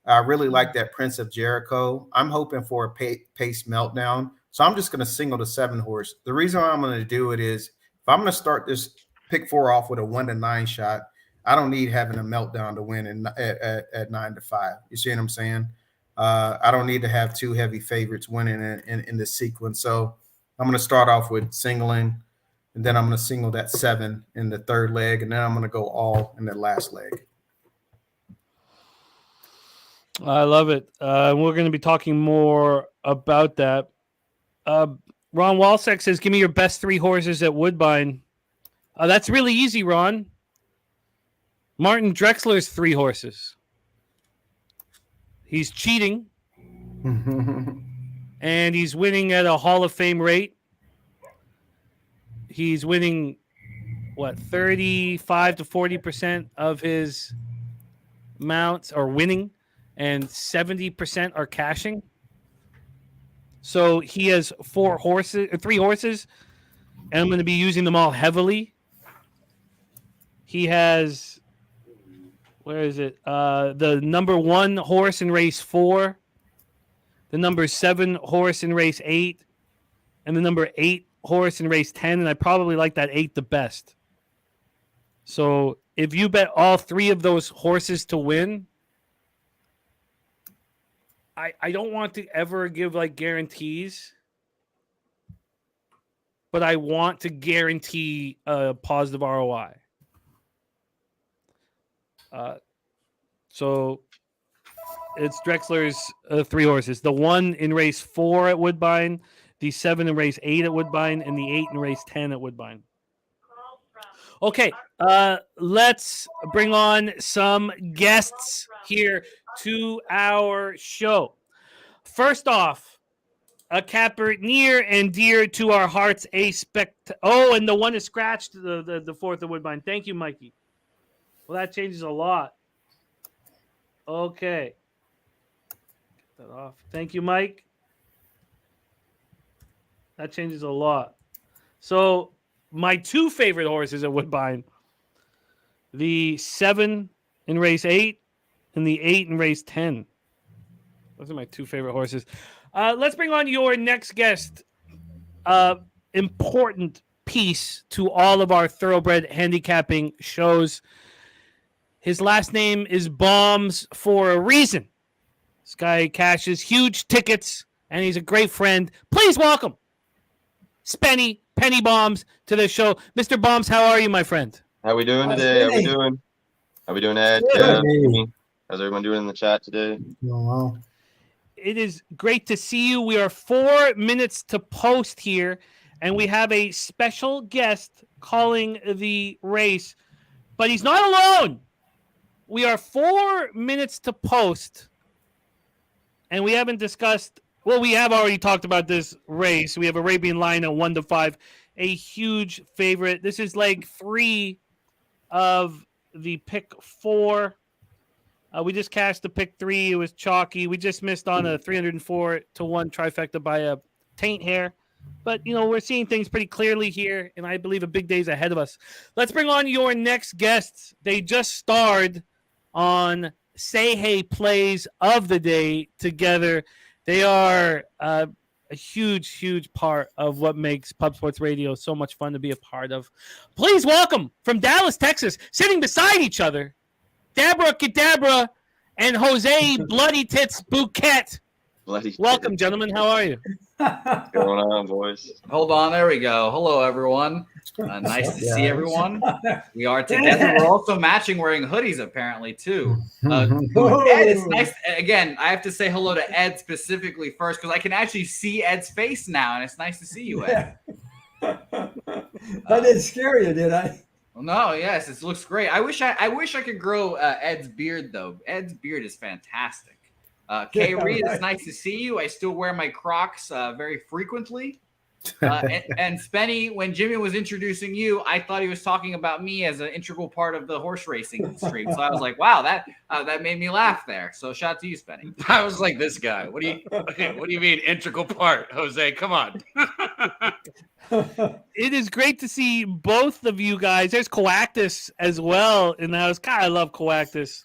I really like that Prince of Jericho. I'm hoping for a pace meltdown. So I'm just going to single the 7 horse. The reason why I'm going to do it is if I'm going to start this pick 4 off with a 1-9 shot, I don't need having a meltdown to win at 9-5. You see what I'm saying? I don't need to have 2 heavy favorites winning in the sequence. So I'm going to start off with singling, and then I'm going to single that 7 in the 3rd leg, and then I'm going to go all in the last leg. I love it. We're going to be talking more about that. Ron Walsack says, give me your best 3 horses at Woodbine. That's really easy, Ron. Martin Drexler's 3 horses. He's cheating. And he's winning at a Hall of Fame rate. He's winning, 35 to 40% of his mounts are winning, and 70% are cashing. So he has 3 horses, and I'm going to be using them all heavily. He has, where is it? The number 1 horse in race 4, the number 7 horse in race 8, and the number 8 horse in race 10. And I probably like that 8 the best. So if you bet all 3 of those horses to win, I don't want to ever give like guarantees, but I want to guarantee a positive ROI. So it's Drexler's 3 horses. The 1 in race 4 at Woodbine, the 7 in race 8 at Woodbine, and the 8 in race 10 at Woodbine. Okay, let's bring on some guests here to our show. First off, a capper near and dear to our hearts, and the one is scratched, the 4th of Woodbine. Thank you, Mikey. Well, that changes a lot. Okay. Get that off. Thank you, Mike. That changes a lot. So my 2 favorite horses at Woodbine, the 7 in race 8 and the 8 in race 10. Those are my 2 favorite horses. Let's bring on your next guest. Important piece to all of our thoroughbred handicapping shows. His last name is Bombs for a reason. This guy cashes huge tickets, and he's a great friend. Please welcome Penny Bombs to the show. Mr. Bombs, how are you, my friend? How we doing today? How we doing? How we doing, Ed? How's everyone doing in the chat today? Wow. It is great to see you. We are 4 minutes to post here, and we have a special guest calling the race, but he's not alone. We are 4 minutes to post, and we haven't discussed. Well, we have already talked about this race. We have Arabian Lion at 1-5, a huge favorite. This is leg 3 of the pick 4. We just cashed the pick 3. It was chalky. We just missed on a 304-1 trifecta by a taint hair. But, we're seeing things pretty clearly here, and I believe a big day's ahead of us. Let's bring on your next guests. They just starred on Say Hey Plays of the Day together. They are a huge, huge part of what makes Pub Sports Radio so much fun to be a part of. Please welcome from Dallas, Texas, sitting beside each other, Dabra Kadabra and Jose Bloody Tits Bouquet. Welcome, gentlemen. How are you? What's going on, boys? Hold on. There we go. Hello, everyone. Nice to see everyone. We are together. We're also matching, wearing hoodies, apparently, too. Ed, it's nice. Again, I have to say hello to Ed specifically first, because I can actually see Ed's face now, and it's nice to see you, Ed. I didn't scare you, did I? Well, no, yes, it looks great. I wish I could grow Ed's beard, though. Ed's beard is fantastic. Kay Reed, it's nice to see you. I still wear my Crocs very frequently. And Spenny, when Jimmy was introducing you, I thought he was talking about me as an integral part of the horse racing stream. So I was like, wow, that made me laugh there. So shout out to you, Spenny. I was like, this guy. What do you mean integral part, Jose? Come on. It is great to see both of you guys. There's Coactus as well in the house. God, I love Coactus.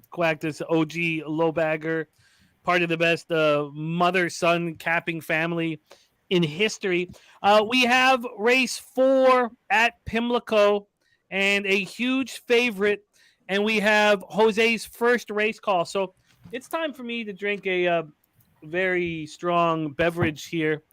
Coactus, OG low bagger, part of the best mother-son capping family in history. We have race 4 at Pimlico and a huge favorite, and we have Jose's first race call. So it's time for me to drink a very strong beverage here.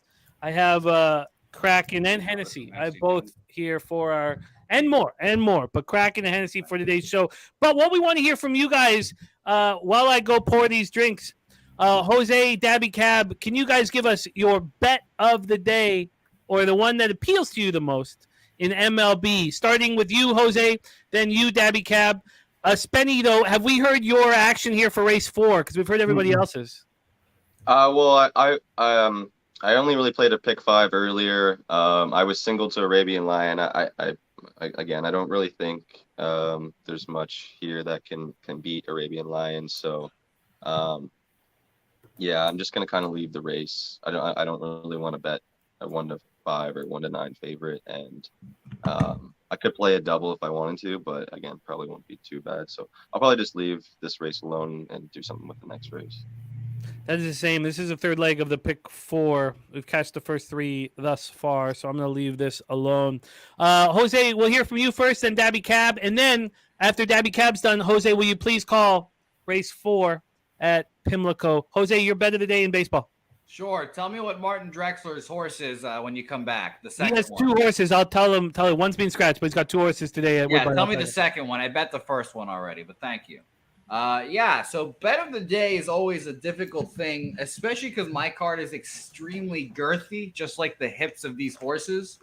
I have Kraken and Hennessy. I have both here for our and more. But Kraken and Hennessy for today's show. But what we want to hear from you guys while I go pour these drinks, Jose, Dabby Cab, can you guys give us your bet of the day or the one that appeals to you the most in MLB? Starting with you, Jose, then you, Dabby Cab. Spenny, though, have we heard your action here for race 4? Because we've heard everybody else's. Well, I only really played a pick 5 earlier. I was single to Arabian Lion. Again, I don't really think there's much here that can beat Arabian Lion. So, yeah, I'm just gonna kind of leave the race. I don't really want to bet a 1-5 or 1-9 favorite, and I could play a double if I wanted to, but again, probably won't be too bad. So I'll probably just leave this race alone and do something with the next race. That is the same. This is the third leg of the pick 4. We've catched the first 3 thus far, so I'm going to leave this alone. Jose, we'll hear from you first, then Dabby Cab. And then after Dabby Cab's done, Jose, will you please call race 4 at Pimlico. Jose, your bet of the day in baseball. Sure. Tell me what Martin Drexler's horse is when you come back. The He second has one. 2 horses. I'll tell him. One's being scratched, but he's got 2 horses today. At Yeah, Woodbine tell me the Outside. second one. I bet the first one already, but thank you. Yeah, so bet of the day is always a difficult thing, especially because my card is extremely girthy, just like the hips of these horses.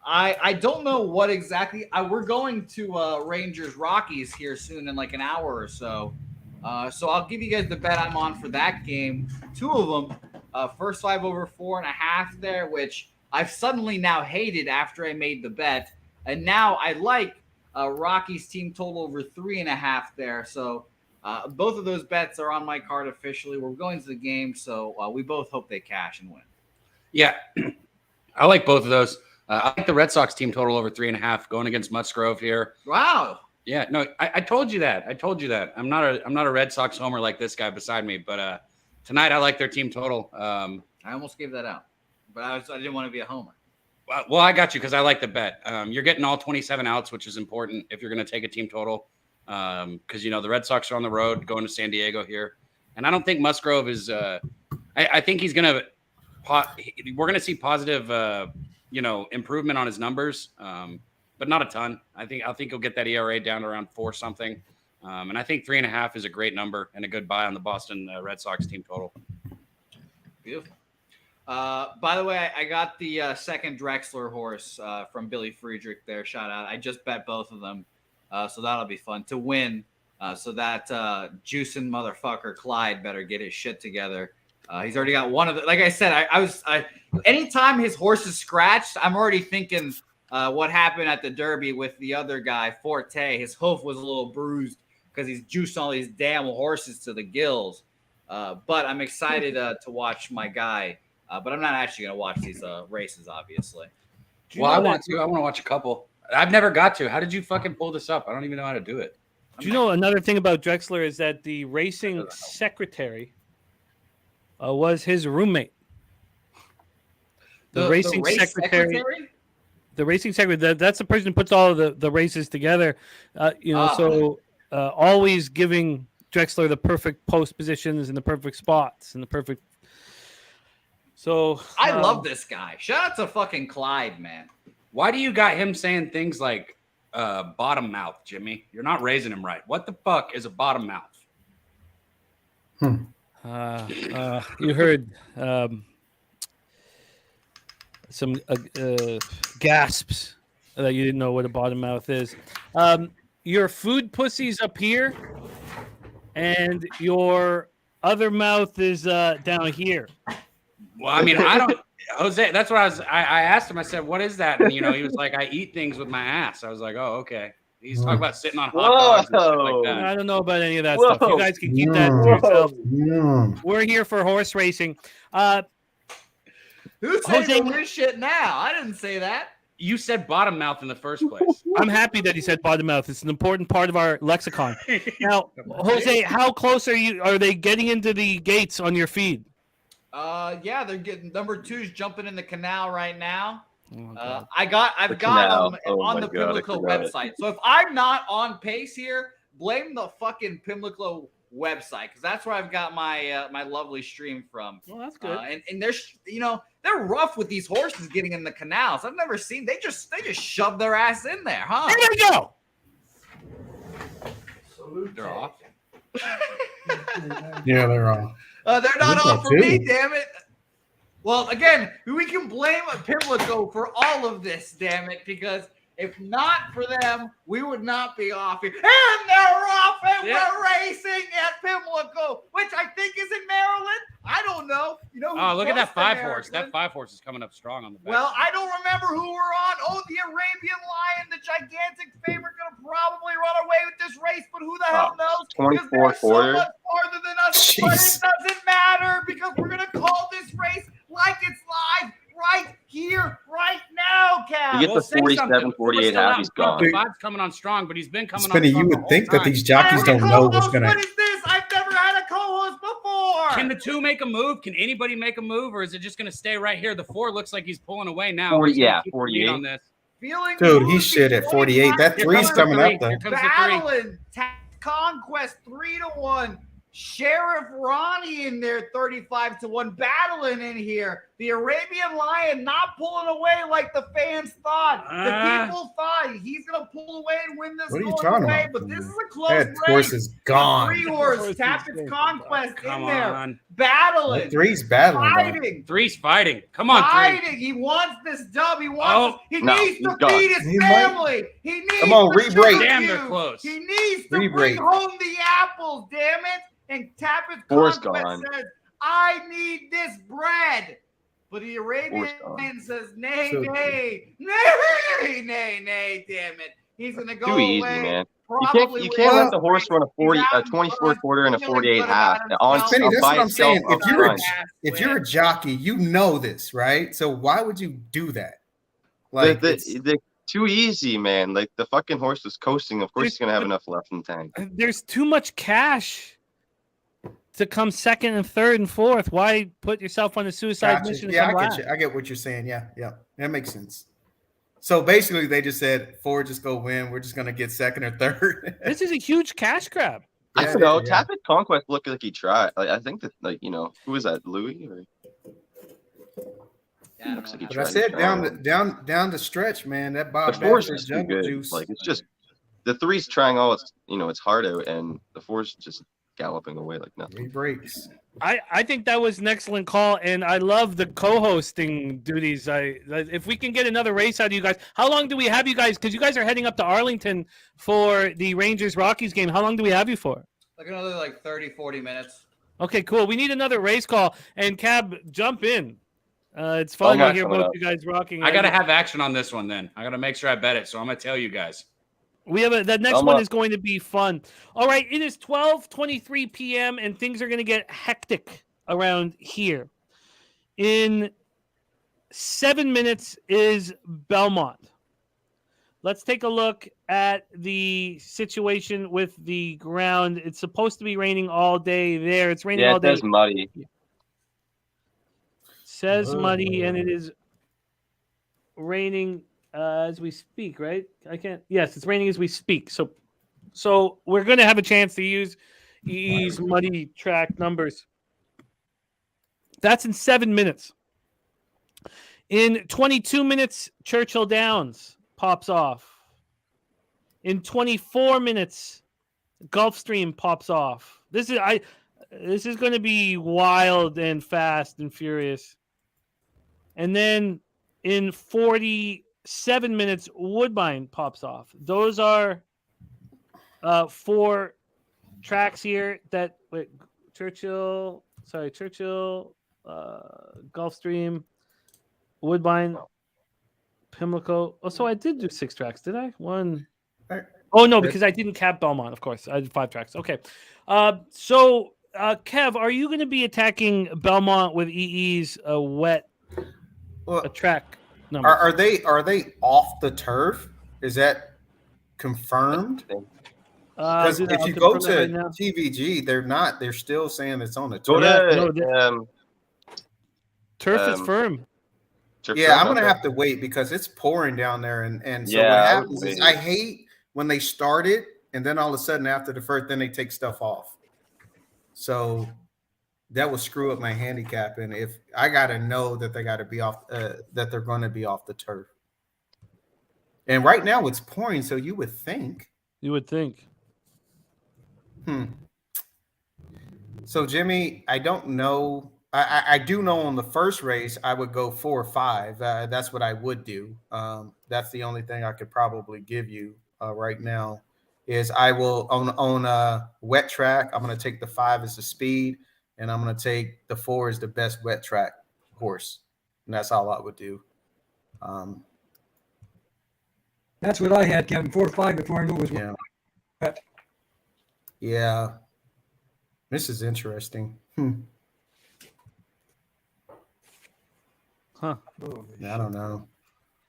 I don't know what exactly. We're going to Rangers Rockies here soon in like an hour or so. So I'll give you guys the bet I'm on for that game. 2 of them. First 5 over 4.5 there, which I've suddenly now hated after I made the bet. And now I like Rockies team total over 3.5 there. So both of those bets are on my card officially. We're going to the game, so we both hope they cash and win. Yeah, I like both of those. I like the Red Sox team total over 3.5 going against Musgrove here. Wow. Yeah, no, I told you that. I'm not a Red Sox homer like this guy beside me, but tonight I like their team total. I almost gave that out, but I didn't want to be a homer. Well, I got you because I like the bet. You're getting all 27 outs, which is important if you're going to take a team total. Because the Red Sox are on the road going to San Diego here, and I don't think Musgrove is. I think he's going to. We're going to see positive, improvement on his numbers, but not a ton. I think he'll get that ERA down to around 4 something, and I think 3.5 is a great number and a good buy on the Boston Red Sox team total. Beautiful. By the way, I got the second Drexler horse from Billy Friedrich there. Shout out. I just bet both of them. So that'll be fun to win. So that juicing motherfucker Clyde better get his shit together. He's already got one of the, like I said, anytime his horse is scratched, I'm already thinking what happened at the Derby with the other guy, Forte. His hoof was a little bruised because he's juiced all these damn horses to the gills. But I'm excited to watch my guy. But I'm not actually going to watch these races, obviously. Well, I want to watch a couple. I've never got to. How did you fucking pull this up? I don't even know how to do it. Do you know another thing about Drexler is that the racing secretary was his roommate. The racing secretary. The racing secretary. That's the person who puts all of the races together. So always giving Drexler the perfect post positions and the perfect spots and the perfect. So I love this guy. Shout out to fucking Clyde, man. Why do you got him saying things like bottom mouth, Jimmy? You're not raising him right. What the fuck is a bottom mouth? You heard some gasps that you didn't know what a bottom mouth is. Your food pussy's up here, and your other mouth is down here. Well, I mean, I don't, Jose. That's what I asked him. I said, "What is that?" And he was like, "I eat things with my ass." I was like, "Oh, okay." He's talking about sitting on hot dogs and shit like that. I don't know about any of that stuff. You guys can keep that to yourselves. We're here for horse racing. Who's saying weird shit now? I didn't say that. You said bottom mouth in the first place. I'm happy that he said bottom mouth. It's an important part of our lexicon. Now, Jose, how close are you? Are they getting into the gates on your feed? Yeah, they're getting number 2's jumping in the canal right now. Oh, I've got them on the Pimlico website. So if I'm not on pace here, blame the fucking Pimlico website because that's where I've got my my lovely stream from. Well, that's good. And they're rough with these horses getting in the canals. I've never seen they just shove their ass in there, huh? There they go. They're off. Yeah, they're on. They're not on for me, damn it. Well, again, we can blame Pimlico for all of this, damn it, because if not for them, we would not be off here. And they're off, and we're racing at Pimlico, which I think is in Maryland. I don't know. Oh, look at that 5-horse. That 5-horse is coming up strong on the back. Well, I don't remember who we're on. Oh, the Arabian Lion, the gigantic favorite, going to probably run away with this race, but who the hell knows? 24 so much farther than us, but it doesn't matter because we're going to call this race like it's live right here, right now, Cal. You get the 47, 48 half, he's gone. Five's coming on strong, but he's been coming on Spinny, strong. you would think that these jockeys don't know what's going to. What is this? I've never had a co-host before. Can the 2 make a move? Can anybody make a move, or is it just going to stay right here? The 4 looks like he's pulling away now. 48. On this. Dude, he's shit at 48. That 3's coming up, though. Battling Conquest 3-1. Sheriff Ronnie in there, 35-1, battling in here. The Arabian Lion not pulling away like the fans thought. The people thought he's going to pull away and win this What are you going talking away, about? but this is a close That horse race. is gone. The 3-horse, Tappett's Conquest Come in there, on. battling. That 3's battling. Though. Fighting. 3's fighting. Come on, 3. Fighting. He wants this dub. He wants. He no, needs he's to gone. feed his He family. He needs. Come on, to re-break. show Damn, you. they're close. He needs to Re-break. bring home the apples. Damn it! And Tappett's Forrest Conquest gone. says, "I need this bread." But the Arabian Forrest gone. Lion says, "Nay, So- nay, nay, nay, nay." Damn it! He's gonna go Too easy, away. man. You Probably can't with let the horse run a 24 quarter and a 48 half on Finny, that's by what I'm itself saying. up front. If you're a jockey, you know this, right? So why would you do that? Like, The too easy, man. Like the fucking horse was coasting. Of course, he's gonna have But- enough left in the tank. There's too much cash to come second and third and fourth. Why put yourself on a suicide gotcha. mission? to Yeah, I come get last? you. I get what you're saying. Yeah, that makes sense. So basically, they just said Ford just go win. We're just gonna get second or third. This is a huge cash grab. I Yeah, don't know. yeah. Tappet Conquest looked like he tried. Like I think that, like who was that? Louis? Or Yeah, I looks like he But tried I said to down the stretch, man. That Bob the four's Baffert just too jungle good. juice. Like it's just the 3's trying all its its heart out, and the 4's just galloping away like nothing. He breaks. I think that was an excellent call, and I love the co-hosting duties. If we can get another race out of you guys, how long do we have you guys? Because you guys are heading up to Arlington for the Rangers Rockies game. How long do we have you for? Like another 30-40 minutes. Okay, cool. We need another race call, and Cab, jump in. It's fun to not hear coming both up. you guys rocking. I got to have action on this one then. I got to make sure I bet it. So I'm going to tell you guys. We have the next I'm one up. is going to be fun. All right, it is 12:23 p.m. and things are going to get hectic around here. In 7 minutes is Belmont. Let's take a look at the situation with the ground. It's supposed to be raining all day there. It's raining Yeah, all it day. says muddy. Says muddy, and it is raining as we speak, right? I can't. Yes, it's raining as we speak. So we're going to have a chance to use these muddy track numbers. That's in 7 minutes. In 22 minutes, Churchill Downs pops off. In 24 minutes, Gulfstream pops off. This is going to be wild and fast and furious. And then in 47 minutes, Woodbine pops off. Those are 4 tracks here that Churchill, Gulfstream, Woodbine, Pimlico. Oh, so I did do 6 tracks, did I? One. Oh no, because I didn't cap Belmont. Of course, I did 5 tracks. Okay. So Kev, are you going to be attacking Belmont with EE's wet Well, track number? are they off the turf? Is that confirmed? Because Dude, if I'll you go confirm that to right now. TVG, they're not. They're still saying it's on the Go turf. Yeah, to Turf is firm. Yeah, I'm gonna have to wait because it's pouring down there, and so Yeah, what I would happens is wait. I hate when they start it and then all of a sudden after the first, then they take stuff off. So that will screw up my handicap, and if I gotta know that they got to be off, that they're going to be off the turf. And right now it's pouring, so you would think. You would think. So Jimmy, I don't know. I do know on the first race I would go 4 or 5. That's what I would do. That's the only thing I could probably give you right now. Is I will on a wet track. I'm going to take the 5 as the speed, and I'm going to take the 4 as the best wet track horse, and that's all I would do. That's what I had, Kevin. 4 or 5 before I knew it was Yeah. wet. Yeah, this is interesting. Huh. I don't know.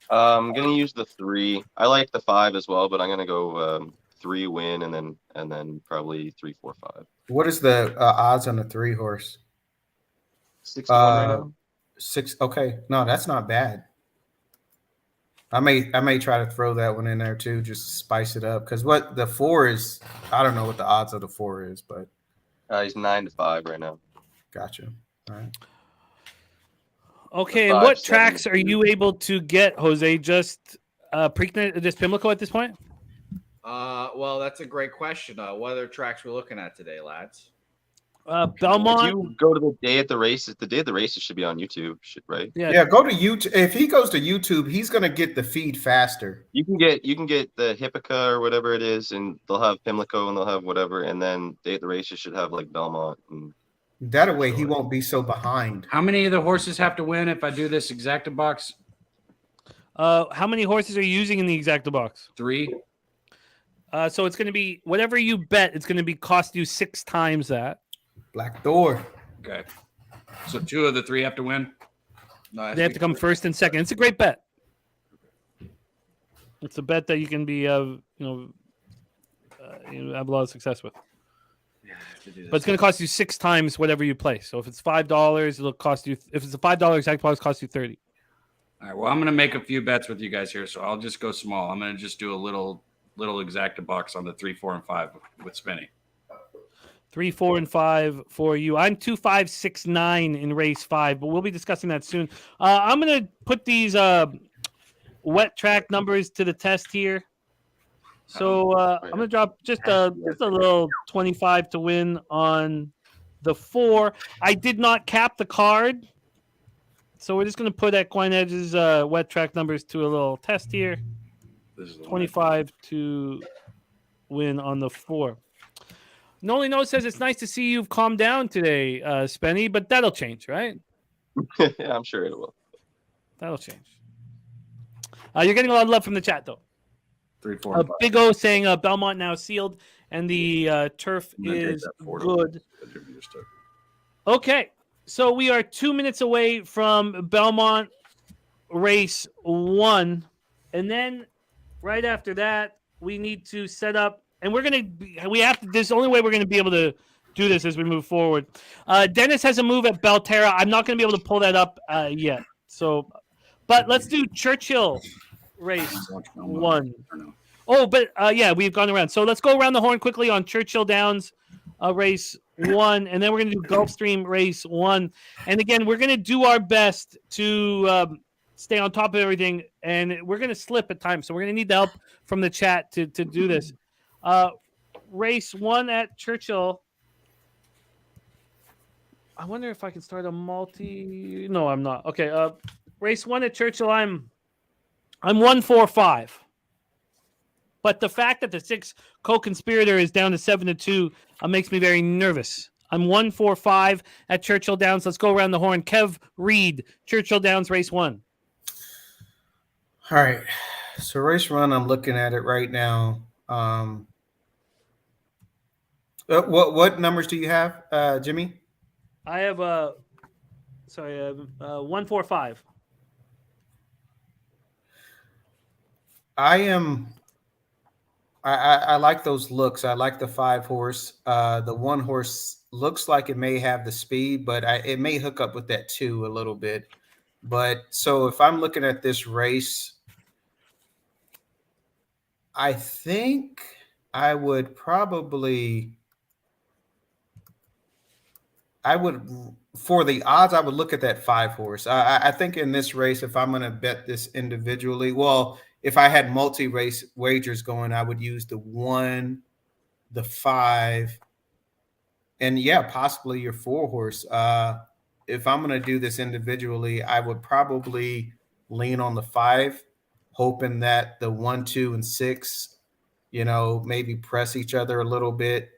I'm gonna use the 3. I like the 5 as well, but I'm gonna go 3 win and then probably 3, 4, 5. What is the odds on the 3 horse? 61 right now. 6. Okay, no, that's not bad. I may try to throw that one in there too, just to spice it up. Because what the 4 is, I don't know what the odds of the 4 is, but He's 9-5 right now. Gotcha. All right. Okay, The and what 5-7 tracks are two. you able to get, Jose? Just Preakness, just Pimlico at this point? Well, that's a great question. What other tracks we're looking at today, lads? If Belmont. you go to the day at the races, should be on YouTube, right? Yeah, go to YouTube. If he goes to YouTube, he's gonna get the feed faster. You can get the Hippica or whatever it is, and they'll have Pimlico and they'll have whatever, and then day at the races should have like Belmont. And That way he won't be so behind. How many of the horses have to win if I do this exacta box? How many horses are you using in the exacta box? 3. So it's going to be whatever you bet. It's going to be cost you 6 times that. Black Door. Okay. So 2 of the 3 have to win. No, They have to come first and second. It's a great bet. It's a bet that you can be, have a lot of success with. Yeah, I have to do this. But it's going to cost you 6 times whatever you place. So if it's $5, it'll cost you. If it's a $5 exact box, cost you 30. All right. Well, I'm going to make a few bets with you guys here, so I'll just go small. I'm going to just do a little exacta box on the 3, 4, and 5 with Spinny. 3, 4, and 5 for you. I'm 2, 5, 6, 9 in race 5, but we'll be discussing that soon. I'm going to put these wet track numbers to the test here. So I'm going to drop just a little 25 to win on the 4. I did not cap the card, so we're just going to put Equine Edge's wet track numbers to a little test here. This is the 25 to win on the 4. Noli No says it's nice to see you've calmed down today, Spenny, but that'll change, right? yeah, I'm sure it will. That'll change. You're getting a lot of love from the chat, though. 3, 4, and 5. Big O saying Belmont now sealed, and the turf And then take is that 4 to good. that Jimmy just took. Okay, so we are 2 minutes away from Belmont race 1, and then right after that, we need to set up. And this is the only way we're going to be able to do this as we move forward. Dennis has a move at Belterra. I'm not going to be able to pull that up yet. So, but let's do Churchill race 1. Oh, but yeah, we've gone around. So let's go around the horn quickly on Churchill Downs race 1. And then we're going to do Gulfstream race 1. And again, we're going to do our best to stay on top of everything. And we're going to slip at times. So we're going to need the help from the chat to do this. Race 1 at Churchill. I wonder if I can start a multi. No, I'm not. Okay. Race 1 at Churchill. I'm 1-4-5. But the fact that the 6 co-conspirator is down to 7-2 makes me very nervous. I'm 1-4-5 at Churchill Downs. Let's go around the horn. Kev Reed, Churchill Downs, race 1. All right. So race 1, I'm looking at it right now. What numbers do you have, Jimmy? I have 1-4-5. I like those looks. I like the 5 horse. The 1 horse looks like it may have the speed, but it may hook up with that 2 a little bit. But so if I'm looking at this race, I think I would for the odds, I would look at that 5 horse. I think in this race, if I'm going to bet this individually, well, if I had multi-race wagers going, I would use the 1, the 5, and yeah, possibly your 4 horse. If I'm going to do this individually, I would probably lean on the 5, hoping that the 1, 2, and 6, maybe press each other a little bit.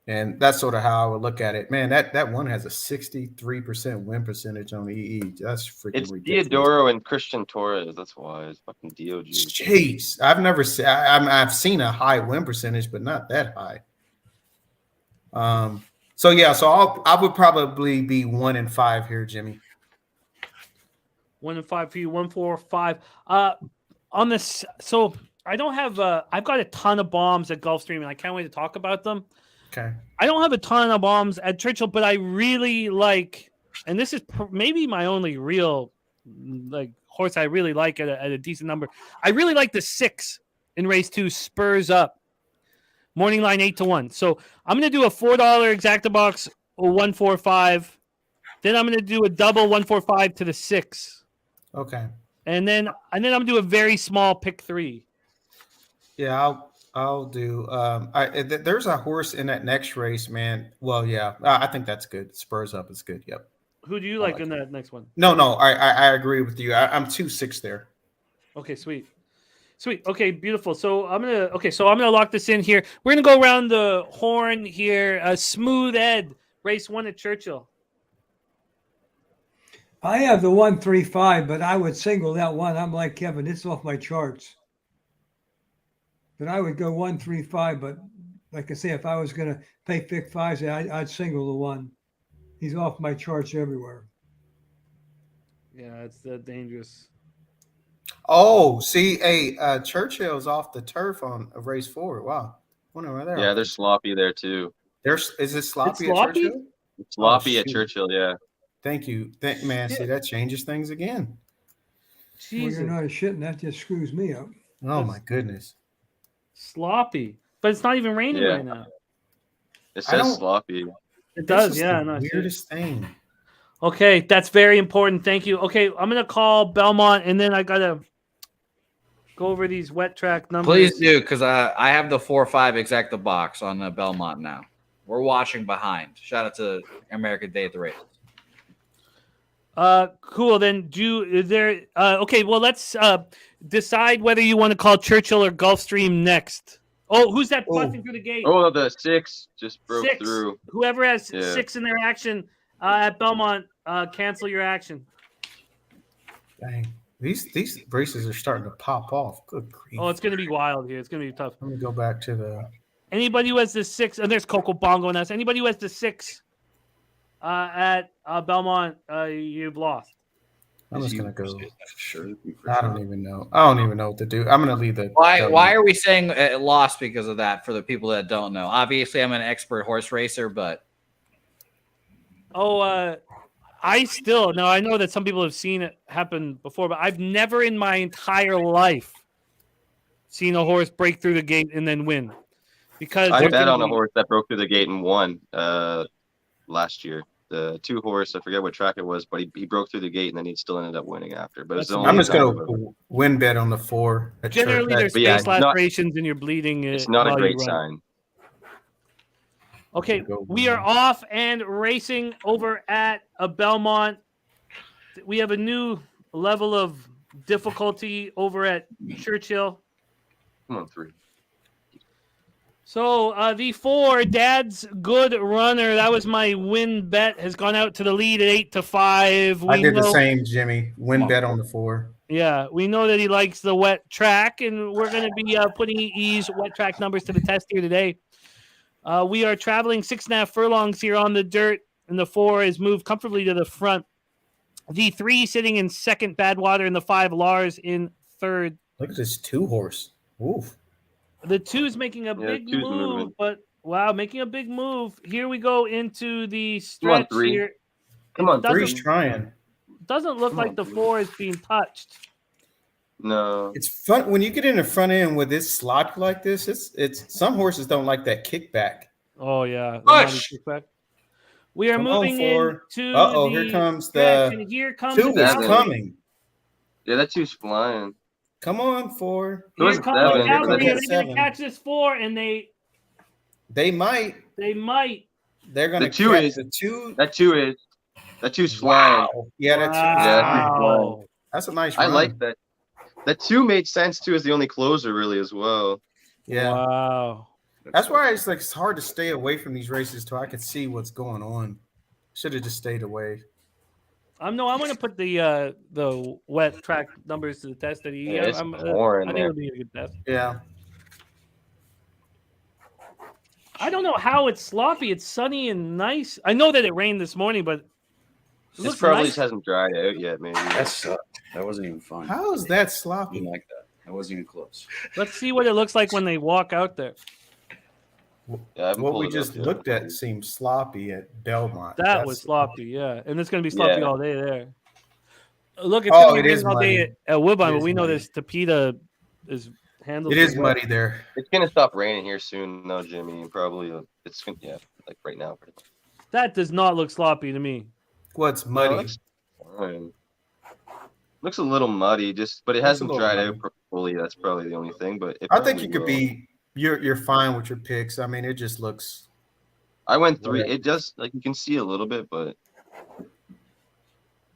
And that's sort of how I would look at it. Man, that one has a 63% win percentage on EE. That's freaking It's ridiculous. Diodoro and Christian Torres. That's why it's fucking DOG. Jeez, I've never seen. I've seen a high win percentage, but not that high. So yeah, so I would probably be 1-5 here, Jimmy. 1-5 for you. 1-4-5. On this, so I don't have. I've got a ton of bombs at Gulfstream, and I can't wait to talk about them. Okay. I don't have a ton of bombs at Churchill, but I really like, and this is maybe my only real horse I really like at a decent number. I really like the 6 in race 2, Spurs Up. Morning line 8-1. So I'm going to do a $4 exacta box 145. Then I'm going to do a double 145 to the 6. Okay. And then I'm going to do a very small pick 3. Yeah, I'll do. There's a horse in that next race, man. Well, yeah, I think that's good. Spurs up is good. Yep. Who do you I like like in that next one? No, I agree with you. I'm 2-6 there. Okay, sweet. Okay, beautiful. So I'm gonna lock this in here. We're gonna go around the horn here. Smooth Ed, race 1 at Churchill. I have the 135, but I would single that one. I'm like Kevin, it's off my charts. But I would go 135, but like I say, if I was gonna pay pick 5s, I'd single the 1. He's off my charts everywhere. Yeah, it's dangerous. Oh, see, Churchill's off the turf on race 4. Wow. Wonder where they're Yeah, off. they're sloppy there too. Is it sloppy, It's at sloppy? Churchill? It's sloppy at shoot. Churchill, yeah. Thank you. Man, see, that changes things again. Well, Jesus, you're not a shit, and that just screws me up. Oh, my goodness. sloppy. But it's not even raining Yeah. right now. It I says don't- sloppy. It This does, is yeah. the No, I see it. weirdest thing. Okay, that's very important. Thank you. Okay, I'm gonna call Belmont, and then I gotta go over these wet track numbers. Please do, because I have the 4-5 exacta box on Belmont now. We're watching behind. Shout out to American Day at the Races. Cool. Then okay, well, let's decide whether you want to call Churchill or Gulfstream next. Oh, who's that busting through the gate? Oh, the 6 just broke 6. through. Whoever has Yeah. 6 in their action at Belmont, cancel your action. Dang. These races are starting to pop off. Good grief. Oh, it's going to be wild here. It's going to be tough. Let me go back to the. Anybody who has the 6, and there's Coco Bongo and us. Anybody who has the 6 at Belmont, you've lost. I'm just gonna go. Sure. I don't even know. I don't even know what to do. I'm gonna leave the. Why are we saying lost because of that? For the people that don't know, obviously I'm an expert horse racer, but Oh, I know that some people have seen it happen before, but I've never in my entire life seen a horse break through the gate and then win. Because I there's bet gonna on a be- horse that broke through the gate and won last year. The 2 horse, I forget what track it was, but he broke through the gate and then he still ended up winning after. But it's the only I'm just time gonna win bet on the 4. At Generally, Church. there's But yeah, space it's not- lacerations and you're bleeding. it's not a while you great run. sign. Okay, Go we are off and racing over at a Belmont. We have a new level of difficulty over at Churchill. Come on, 3. So the 4, Dad's Good Runner. That was my win bet. Has gone out to the lead at 8-5. I did the same, Jimmy. Win bet on the 4. Yeah, we know that he likes the wet track, and we're going to be putting these wet track numbers to the test here today. We are traveling 6.5 furlongs here on the dirt, and the 4 is moved comfortably to the front. The 3 sitting in second, Badwater, and the 5, Lars, in third. Look at this 2 horse. Oof. The 2 is making a big 2's move, moving. but wow, making a big move. Here we go into the Come on, stretch 3. here. Come on, Doesn't- 3's trying. Doesn't look Come like on, the 3. 4 is being touched. No. It's fun when you get in the front end with this slot like this. It's some horses don't like that kickback. Oh yeah. Push! We are Come on, moving 4. into Uh-oh, the here comes stretch, the and here comes 2 the is Seven. cavalry. coming. Yeah, that 2's flying. Come on, 4. It was Here comes 7. the Here cavalry. comes Are that they going 7. to catch this 4? And they They might. They're gonna The 2 catch is- the 2. That 2's flying. Wow. Yeah, that's Wow. that's a nice I run. like that. That 2 made sense too as the only closer really as well. Yeah. Wow. That's why it's hard to stay away from these races till I could see what's going on. Should have just stayed away. No, I'm going to put the wet track numbers to the test. That Yeah, it's pouring I think there. it'll be a good test. Yeah. I don't know how it's sloppy. It's sunny and nice. I know that it rained this morning, but it This looks probably nice. just hasn't dried out yet, maybe. That sucked. That wasn't even fun. How is that I sloppy? didn't like that. That wasn't even close. Let's see what it looks like when they walk out there. Yeah, I haven't What pulled we it just up yet. looked at seemed sloppy at Belmont. That was sloppy, yeah. And it's going to be sloppy Yeah. all day there. Look, it's Oh, going to it be is raining all day muddy. at Woodbine, It but is we know muddy. this Tapeta is handles It is the wet. muddy there. It's gonna stop raining here soon, though, Jimmy. Probably it's gonna, yeah, like right now, pretty much. That does not look sloppy to me. What's No, it muddy? looks fine. Looks a little muddy, but it Looks a hasn't little dried muddy. out fully. That's probably the only thing. But it I think probably you could will. be. You're fine with your picks. I mean, it just looks. I went 3. Whatever. It does, like, you can see a little bit, but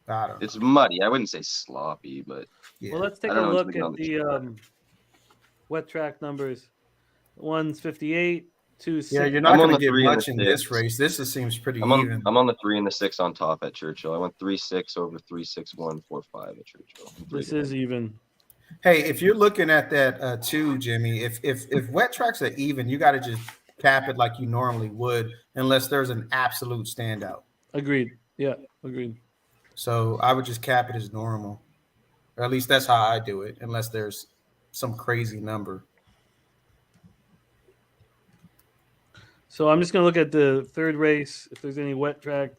I don't know. it's muddy. I wouldn't say sloppy, but Yeah. Well, let's take I a don't know look until at we get on the wet track numbers. One's 58, two's Yeah, 60. you're not I'm on going to the get 3 and much the in this 6. race. This just seems pretty I'm even. on the 3 and the 6 on top at Churchill. I went 3-6 over 3-6-1 4-5 at Churchill. This is even. Hey, if you're looking at that too, Jimmy, if wet tracks are even, you got to just cap it like you normally would, unless there's an absolute standout. Agreed. Yeah, agreed. So I would just cap it as normal, or at least that's how I do it, unless there's some crazy number. So I'm just going to look at the third race, if there's any wet track.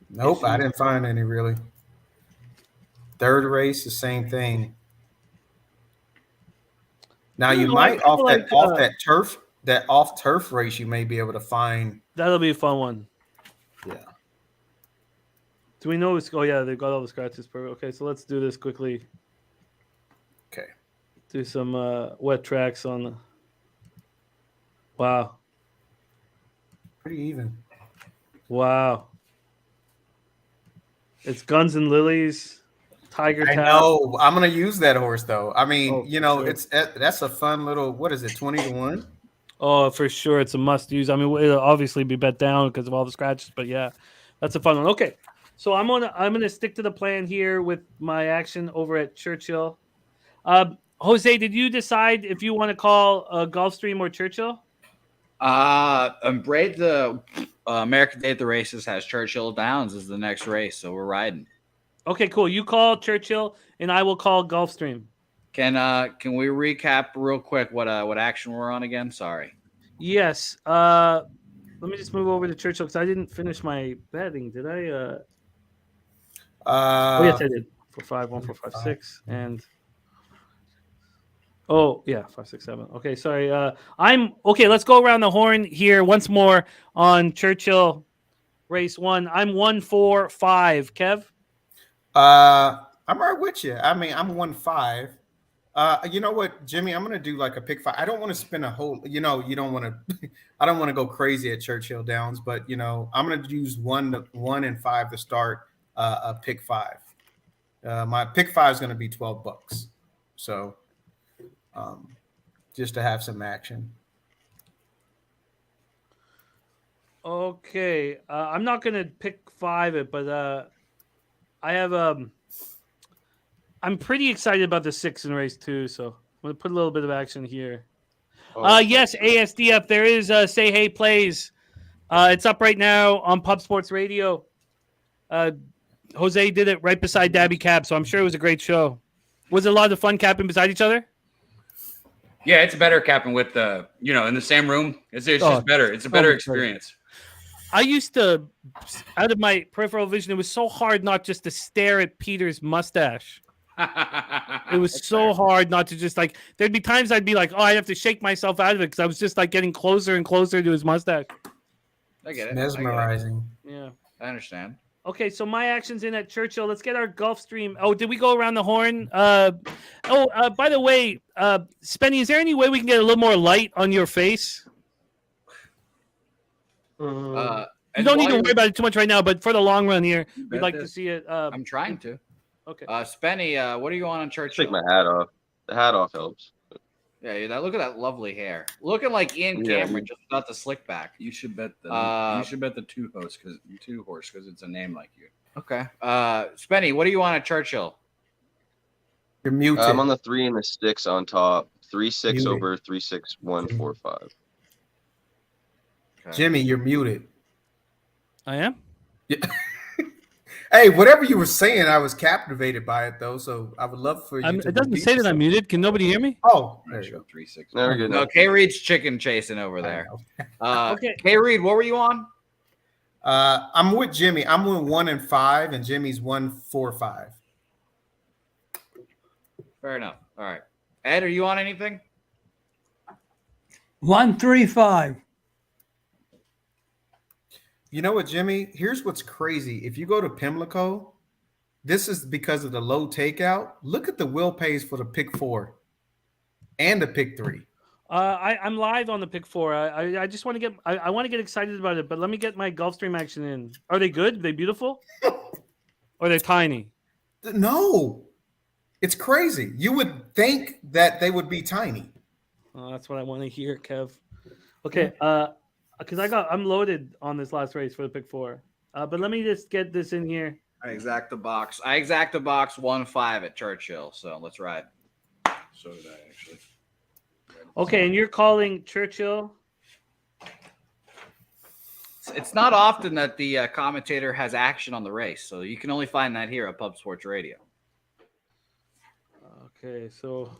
Nope, I didn't find any really. Third race, the same thing. Now you No, I might feel off like, that off turf race, you may be able to find. That'll be a fun one. Yeah. Do we know? Oh, yeah, they've got all the scratches. Okay, so let's do this quickly. Okay. Do some wet tracks on the. Wow. Pretty even. Wow. It's Guns and Lilies, Tiger I Tap. know. I'm gonna use that horse though. I mean, Oh, you know, sure. it's that's a fun little. What is it? 20-1. Oh, for sure, it's a must use. I mean, it'll obviously be bet down because of all the scratches, but yeah, that's a fun one. Okay, so I'm gonna stick to the plan here with my action over at Churchill. Jose, did you decide if you want to call Gulfstream or Churchill? Braid the American Day at the Races has Churchill Downs as the next race, so we're riding. Okay, cool. You call Churchill, and I will call Gulfstream. Can we recap real quick what action we're on again? Sorry. Yes. Let me just move over to Churchill because I didn't finish my betting. Did I? Oh yes, I did. 4-5, 1, 4, 5, 6, and. Oh yeah, 5, 6, 7. Okay, sorry. I'm okay. Let's go around the horn here once more on Churchill race 1. I'm 1-4-5. Kev. I'm right with you. I mean, I'm 1-5. You know what, Jimmy? I'm gonna do like a pick 5. I don't want to spin a whole. You know, you don't want to. I don't want to go crazy at Churchill Downs, but you know, I'm gonna use 1 and 5 to start a pick 5. My pick 5 is gonna be $12. So, just to have some action. Okay, I'm not gonna pick 5 it, but I have I'm pretty excited about the 6 in race 2, so I'm gonna put a little bit of action here. Yes, ASDF, there is Say Hey Plays. It's up right now on Pub Sports Radio. Jose did it right beside Dabby Cap, so I'm sure it was a great show. Was it a lot of fun capping beside each other? Yeah, it's better capping with the, in the same room. It's just better. It's a better experience. I used to, out of my peripheral vision, it was so hard not just to stare at Peter's mustache. It was so hard not to just like, there'd be times I'd be like, oh, I have to shake myself out of it because I was just like getting closer and closer to his mustache. I get it. Mesmerizing. Yeah. I understand. Okay, so my action's in at Churchill. Let's get our Gulfstream. Oh, did we go around the horn? By the way, Spenny, is there any way we can get a little more light on your face? You don't need to worry about it too much right now, but for the long run here, we'd like to see it. I'm trying to. Okay. Spenny, what are you on Churchill? Take my hat off. The hat off helps. Yeah, look at that lovely hair. Looking like Ian Cameron, just without the slick back. You should bet the two horse because it's a name like you. Okay. Spenny, what do you want at Churchill? You're muted. I'm on the 3 and the 6 on top. 3-6 Muted. over 3-6-1 4-5. Okay. Jimmy, you're muted. I am? Yeah. Hey, whatever you were saying, I was captivated by it though. So I would love for you. It doesn't say that I'm muted. Can nobody hear me? Oh, there you go. 3-6. Very good. No, K Reed's chicken chasing over there. Okay. K Reed, what were you on? I'm with Jimmy. I'm with 1 and 5, and Jimmy's 1-4-5. Fair enough. All right. Ed, are you on anything? 135. You know what, Jimmy? Here's what's crazy. If you go to Pimlico, this is because of the low takeout. Look at the will pays for the pick 4 and the pick 3. I'm live on the pick 4. I just want to get I want to get excited about it, but let me get my Gulfstream action in. Are they good? Are they beautiful? Or they're tiny? No, it's crazy. You would think that they would be tiny. Oh, that's what I want to hear, Kev. Okay, because I'm loaded on this last race for the pick 4. But let me just get this in here. I exact the box 1-5 at Churchill. So let's ride. So did I actually. Okay, and you're calling Churchill. It's not often that the commentator has action on the race, so you can only find that here at Pub Sports Radio. Okay, so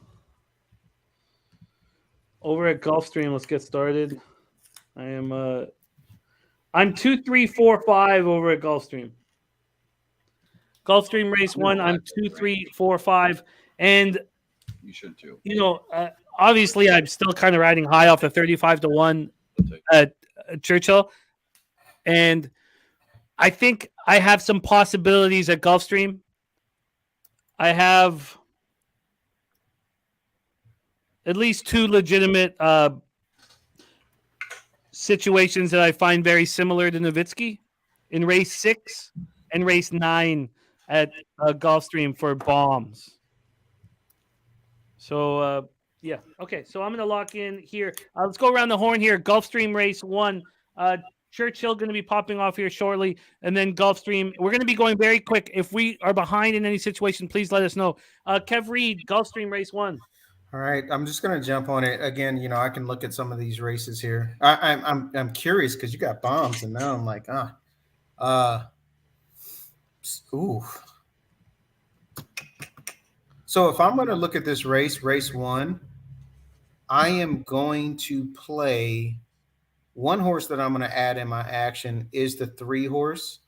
over at Gulfstream, let's get started. I'm 2, 3, 4, 5 over at Gulfstream. Gulfstream race 1, I'm 2, 3, 4, 5, and You should too. Obviously I'm still kind of riding high off the 35-1 at Churchill, and I think I have some possibilities at Gulfstream. I have at least 2 legitimate situations that I find very similar to Nowitzki in race 6 and race 9 at Gulfstream for bombs. So, yeah. Okay, so I'm going to lock in here. Let's go around the horn here. Gulfstream race 1. Churchill going to be popping off here shortly, and then Gulfstream. We're going to be going very quick. If we are behind in any situation, please let us know. Kev Reed, Gulfstream race 1. All right, I'm just gonna jump on it again. I can look at some of these races here. I'm curious because you got bombs, and now I'm like, ooh. So if I'm gonna look at this race 1, I am going to play one horse that I'm gonna add in my action is the 3 horse.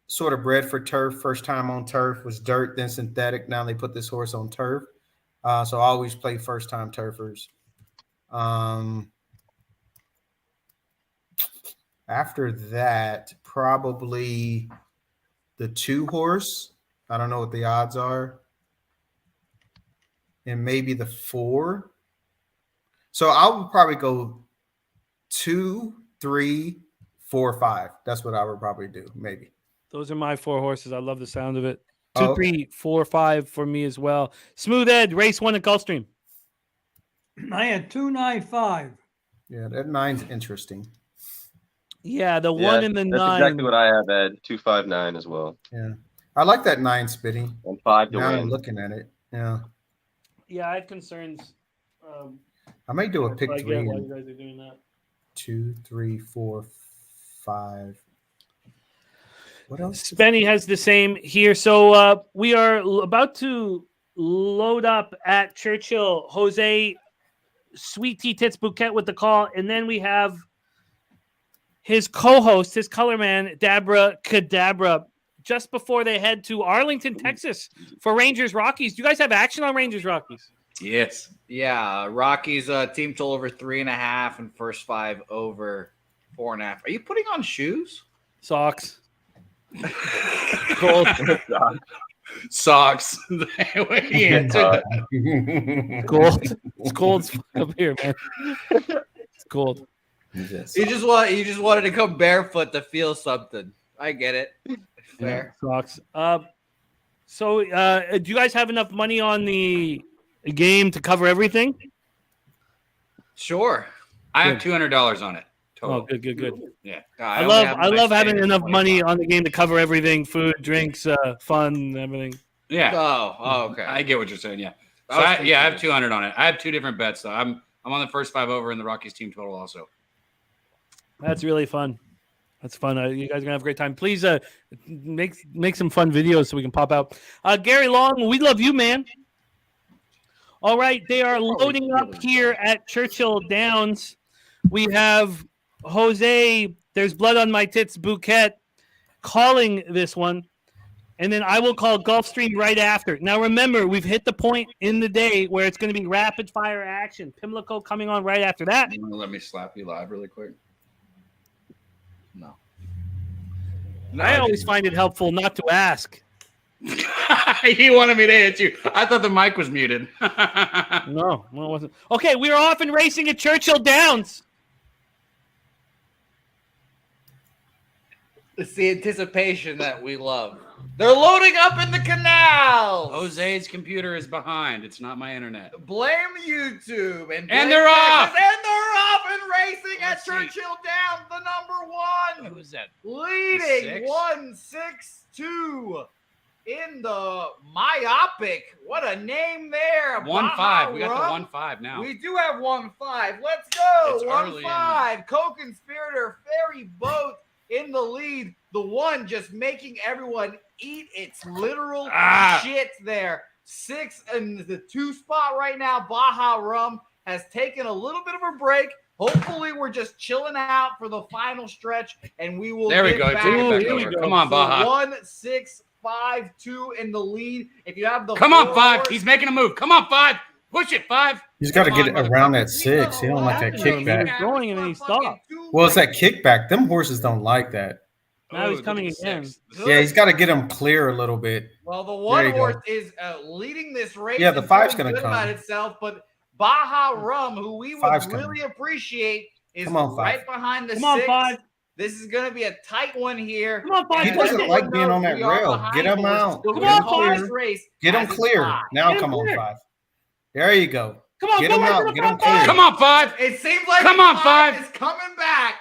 Sort of bred for turf, first time on turf, was dirt, then synthetic. Now they put this horse on turf. So I always play first time turfers. After that, probably the 2 horse. I don't know what the odds are. And maybe the 4. So I would probably go 2, 3, 4, 5. That's what I would probably do, maybe. Those are my 4 horses. I love the sound of it. 2, 3, 4, 5 for me as well. Smooth Ed, race 1 at Gulfstream. I had 295. Yeah, that 9's interesting. Yeah, the 1 and the 9. That's exactly what I have, Ed. 259 as well. Yeah, I like that 9 spitting. And 5 to Now win. I'm looking at it. Yeah, Yeah, I have concerns. I may do a pick I 3. get why And you guys are doing that. 2, 3, 4, 5. What else? Spenny has the same here. So we are about to load up at Churchill. Jose Sweet Tea Tits Bouquet with the call. And then we have his co-host, his color man, Dabra Kadabra, just before they head to Arlington, Texas for Rangers Rockies. Do you guys have action on Rangers Rockies? Yes. Yeah, Rockies team total over 3.5 and first 5 over 4.5. Are you putting on shoes? Socks. Gold. Socks. Yeah, gold. It's cold up here, man. It's cold. Yes. You just wanted to come barefoot to feel something. I get it. Fair. Yeah, socks. So do you guys have enough money on the game to cover everything? Sure. I have $200 on it. Total. Oh, good. Yeah. I love having enough money on the game to cover everything: food, drinks, fun, everything. Yeah. Oh, okay. I get what you're saying. Yeah. So I have 200 on it. I have 2 different bets though. I'm on the first 5 over in the Rockies team total also. That's really fun. That's fun. You guys are gonna have a great time. Please make some fun videos so we can pop out. Gary Long, we love you, man. All right, they are loading up here at Churchill Downs. We have Jose, there's blood on my tits, Bouquet, calling this one. And then I will call Gulfstream right after. Now, remember, we've hit the point in the day where it's going to be rapid fire action. Pimlico coming on right after that. You want to let me slap you live really quick? No. I always find it helpful not to ask. He wanted me to hit you. I thought the mic was muted. No, it wasn't. Okay, we are off and racing at Churchill Downs. It's the anticipation that we love. They're loading up in the canal. Jose's computer is behind. It's not my internet. Blame YouTube. And they're off. And they're off and racing Let's at see. Churchill Downs, the number one. Who's that? Leading 1-6-2 in the myopic. What a name there. 1-5. We got Baja the 1-5 now. We do have 1-5. Let's go. It's early in 1-5. Co-conspirator Ferry Boat in the lead. The one just making everyone eat its literal shit there. 6 in the 2 spot right now. Baja Rum has taken a little bit of a break. Hopefully, we're just chilling out for the final stretch, and we will. There we get go. back. Take it back Here we over. go. Come on, Baja. 1-6-5-2 in the lead. If you have the Come on, 5. forward- He's making a move. Come on, 5. Push it, 5. He's got to Come get on, around that We 6. He got don't like that 11 kickback. He's going and then he stopped. Well, it's that kickback. Them horses don't like that. Now he's look coming at the again. 6. Yeah, he's got to get him clear a little bit. Well, the There one you go. horse is leading this race. Yeah, the and 5's feeling gonna good about come. itself, but Baja Rum, who we would 5's really appreciate, is Come on, 5. right behind the Come on, 6. 5. This is going to be a tight one here. Come on, 5. He And doesn't everyone like being on knows that we are rail. behind, Get him but we're out. still Come gonna on, call 5. this race Get him as a clear. tie. Now Get him come on, clear. 5. There you go. Come on, Get go him right out. to the Get him front, 5. clear. Come on, 5. It seems like Come on, 5 5. is coming back.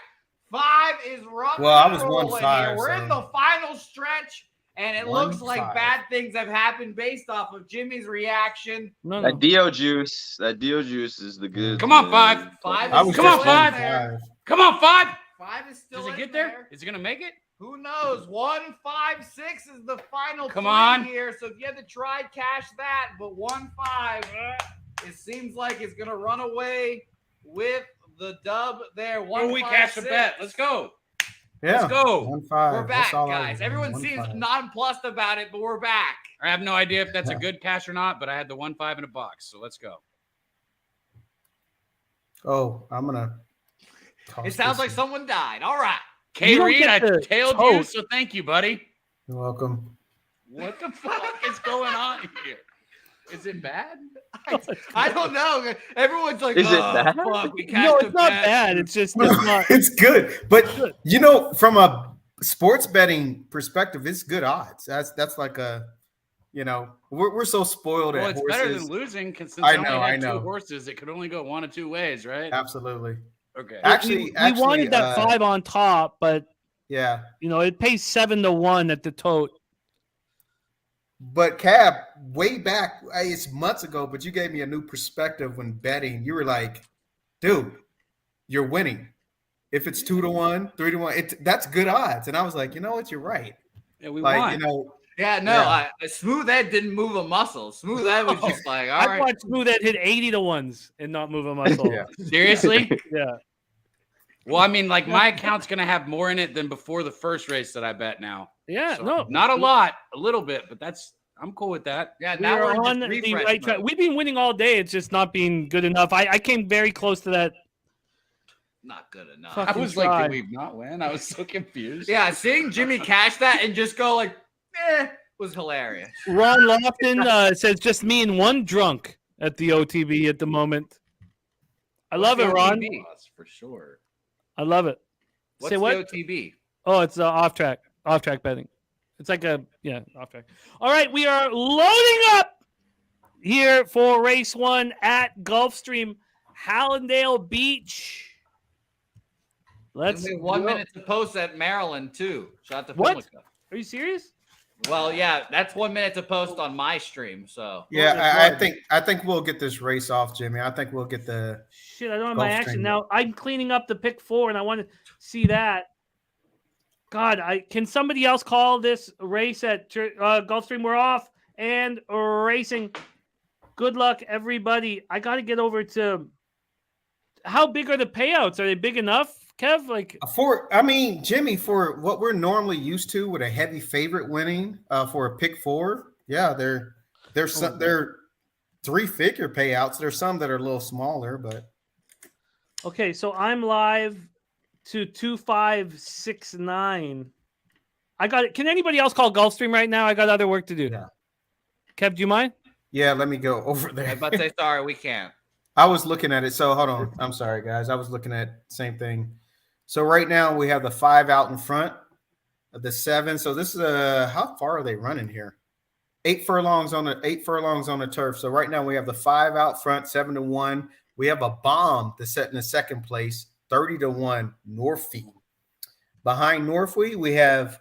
5 is rocking. Well, I was and rolling 1-5, here. We're in so- the final stretch, and it looks like 1-5. bad things have happened based off of Jimmy's reaction. No, That Dio juice is the good. Come on, 5. 5 I is was Come on, just still in 5. there. 1-5. Come on, 5. 5 is still Does it in get there? Is it going to make it? Who knows? 1-5-6 is the final Come 3 on. here. So if you had to try, cash that. But 1-5, it seems like it's gonna run away with the dub there. Oh, we cashed a 1-5-6. bet. Let's go. Yeah. Let's go. 1-5. We're That's back, all I guys. was. Everyone seems 1-5. nonplussed about it, but we're back. I have no idea if that's a good cash or not, but I had the 1-5 in a box. So let's go. Oh, I'm gonna. toss It sounds this like in. someone died. All right. K. don't Reed, get I the tailed tote. you, so thank you, buddy. You're welcome. What the fuck is going on here? Is it bad? I don't know. Everyone's like, Is it "Oh, bad?" fuck, we no, cashed a it's not bet." bad. It's just it's not. It's good, but you know, from a sports betting perspective, it's good odds. That's like a, you know, we're so spoiled Well, at it's horses. better than losing because since I I only know, had I know. 2 horses, it could only go 1 of 2 ways, right? Absolutely. Okay. Actually, we wanted that 5 on top, but Yeah, you know it pays 7-1 at the tote. but Cab, way back, it's months ago, but you gave me a new perspective when betting. You were like, "Dude, you're winning. If it's 2-1, 3-1, that's good odds." And I was like, "You know what? You're right." Yeah, we Like, won. you know, Yeah, no, Yeah. Smooth Ed didn't move a muscle. Smooth Ed was just like, all I right. watched Smooth Ed hit 80-1s and not move a muscle. Yeah. Seriously? Yeah. Well, I mean, like my account's gonna have more in it than before the first race that I bet now. Yeah, So, no, not a lot, a little bit, but I'm cool with that. Yeah, We now are we're on in the just refresh right track. mode. We've been winning all day. It's just not being good enough. I came very close to that. Not good enough. Fuck. I was Try. like, did we not win? I was so confused. Yeah, seeing Jimmy cash that and just go like, was hilarious. Ron Lofton says just me and one drunk at the OTB at the moment. I love it, Ron. OTB? For sure. I love it. What's Say the what? OTB? Oh, it's off track betting. It's like off track. All right, we are loading up here for race 1 at Gulfstream, Hallandale Beach. Let's We have 1 go. minute to post at Maryland too. Shout out to What? Pimlico. Are you serious? Well, yeah, that's 1 minute to post on my stream. So Yeah, I think we'll get this race off, Jimmy. I think we'll get the. Shit, I don't have my Gulfstream. action now. I'm cleaning up the pick 4, and I want to see that. God, can somebody else call this race at Gulfstream? We're off and racing. Good luck, everybody. I got to get over to. How big are the payouts? Are they big enough, Kev? Like Jimmy, for what we're normally used to with a heavy favorite winning for a pick four, yeah, they're 3-figure payouts. There's some that are a little smaller, but okay, so I'm live to 2569. I got it. Can anybody else call Gulfstream right now? I got other work to do. Yeah. Kev, do you mind? yeah, let me go over I there. was about to say sorry, we can't. I was looking at it. So hold on. I'm sorry, guys. I was looking at same thing. So right now we have the 5 out in front of the 7. So this is how far are they running here? 8 furlongs on the turf. So right now we have the 5 out front, 7-1. We have a bomb to set in the second place, 30-1 Northfeet. Behind Northfeet, we have,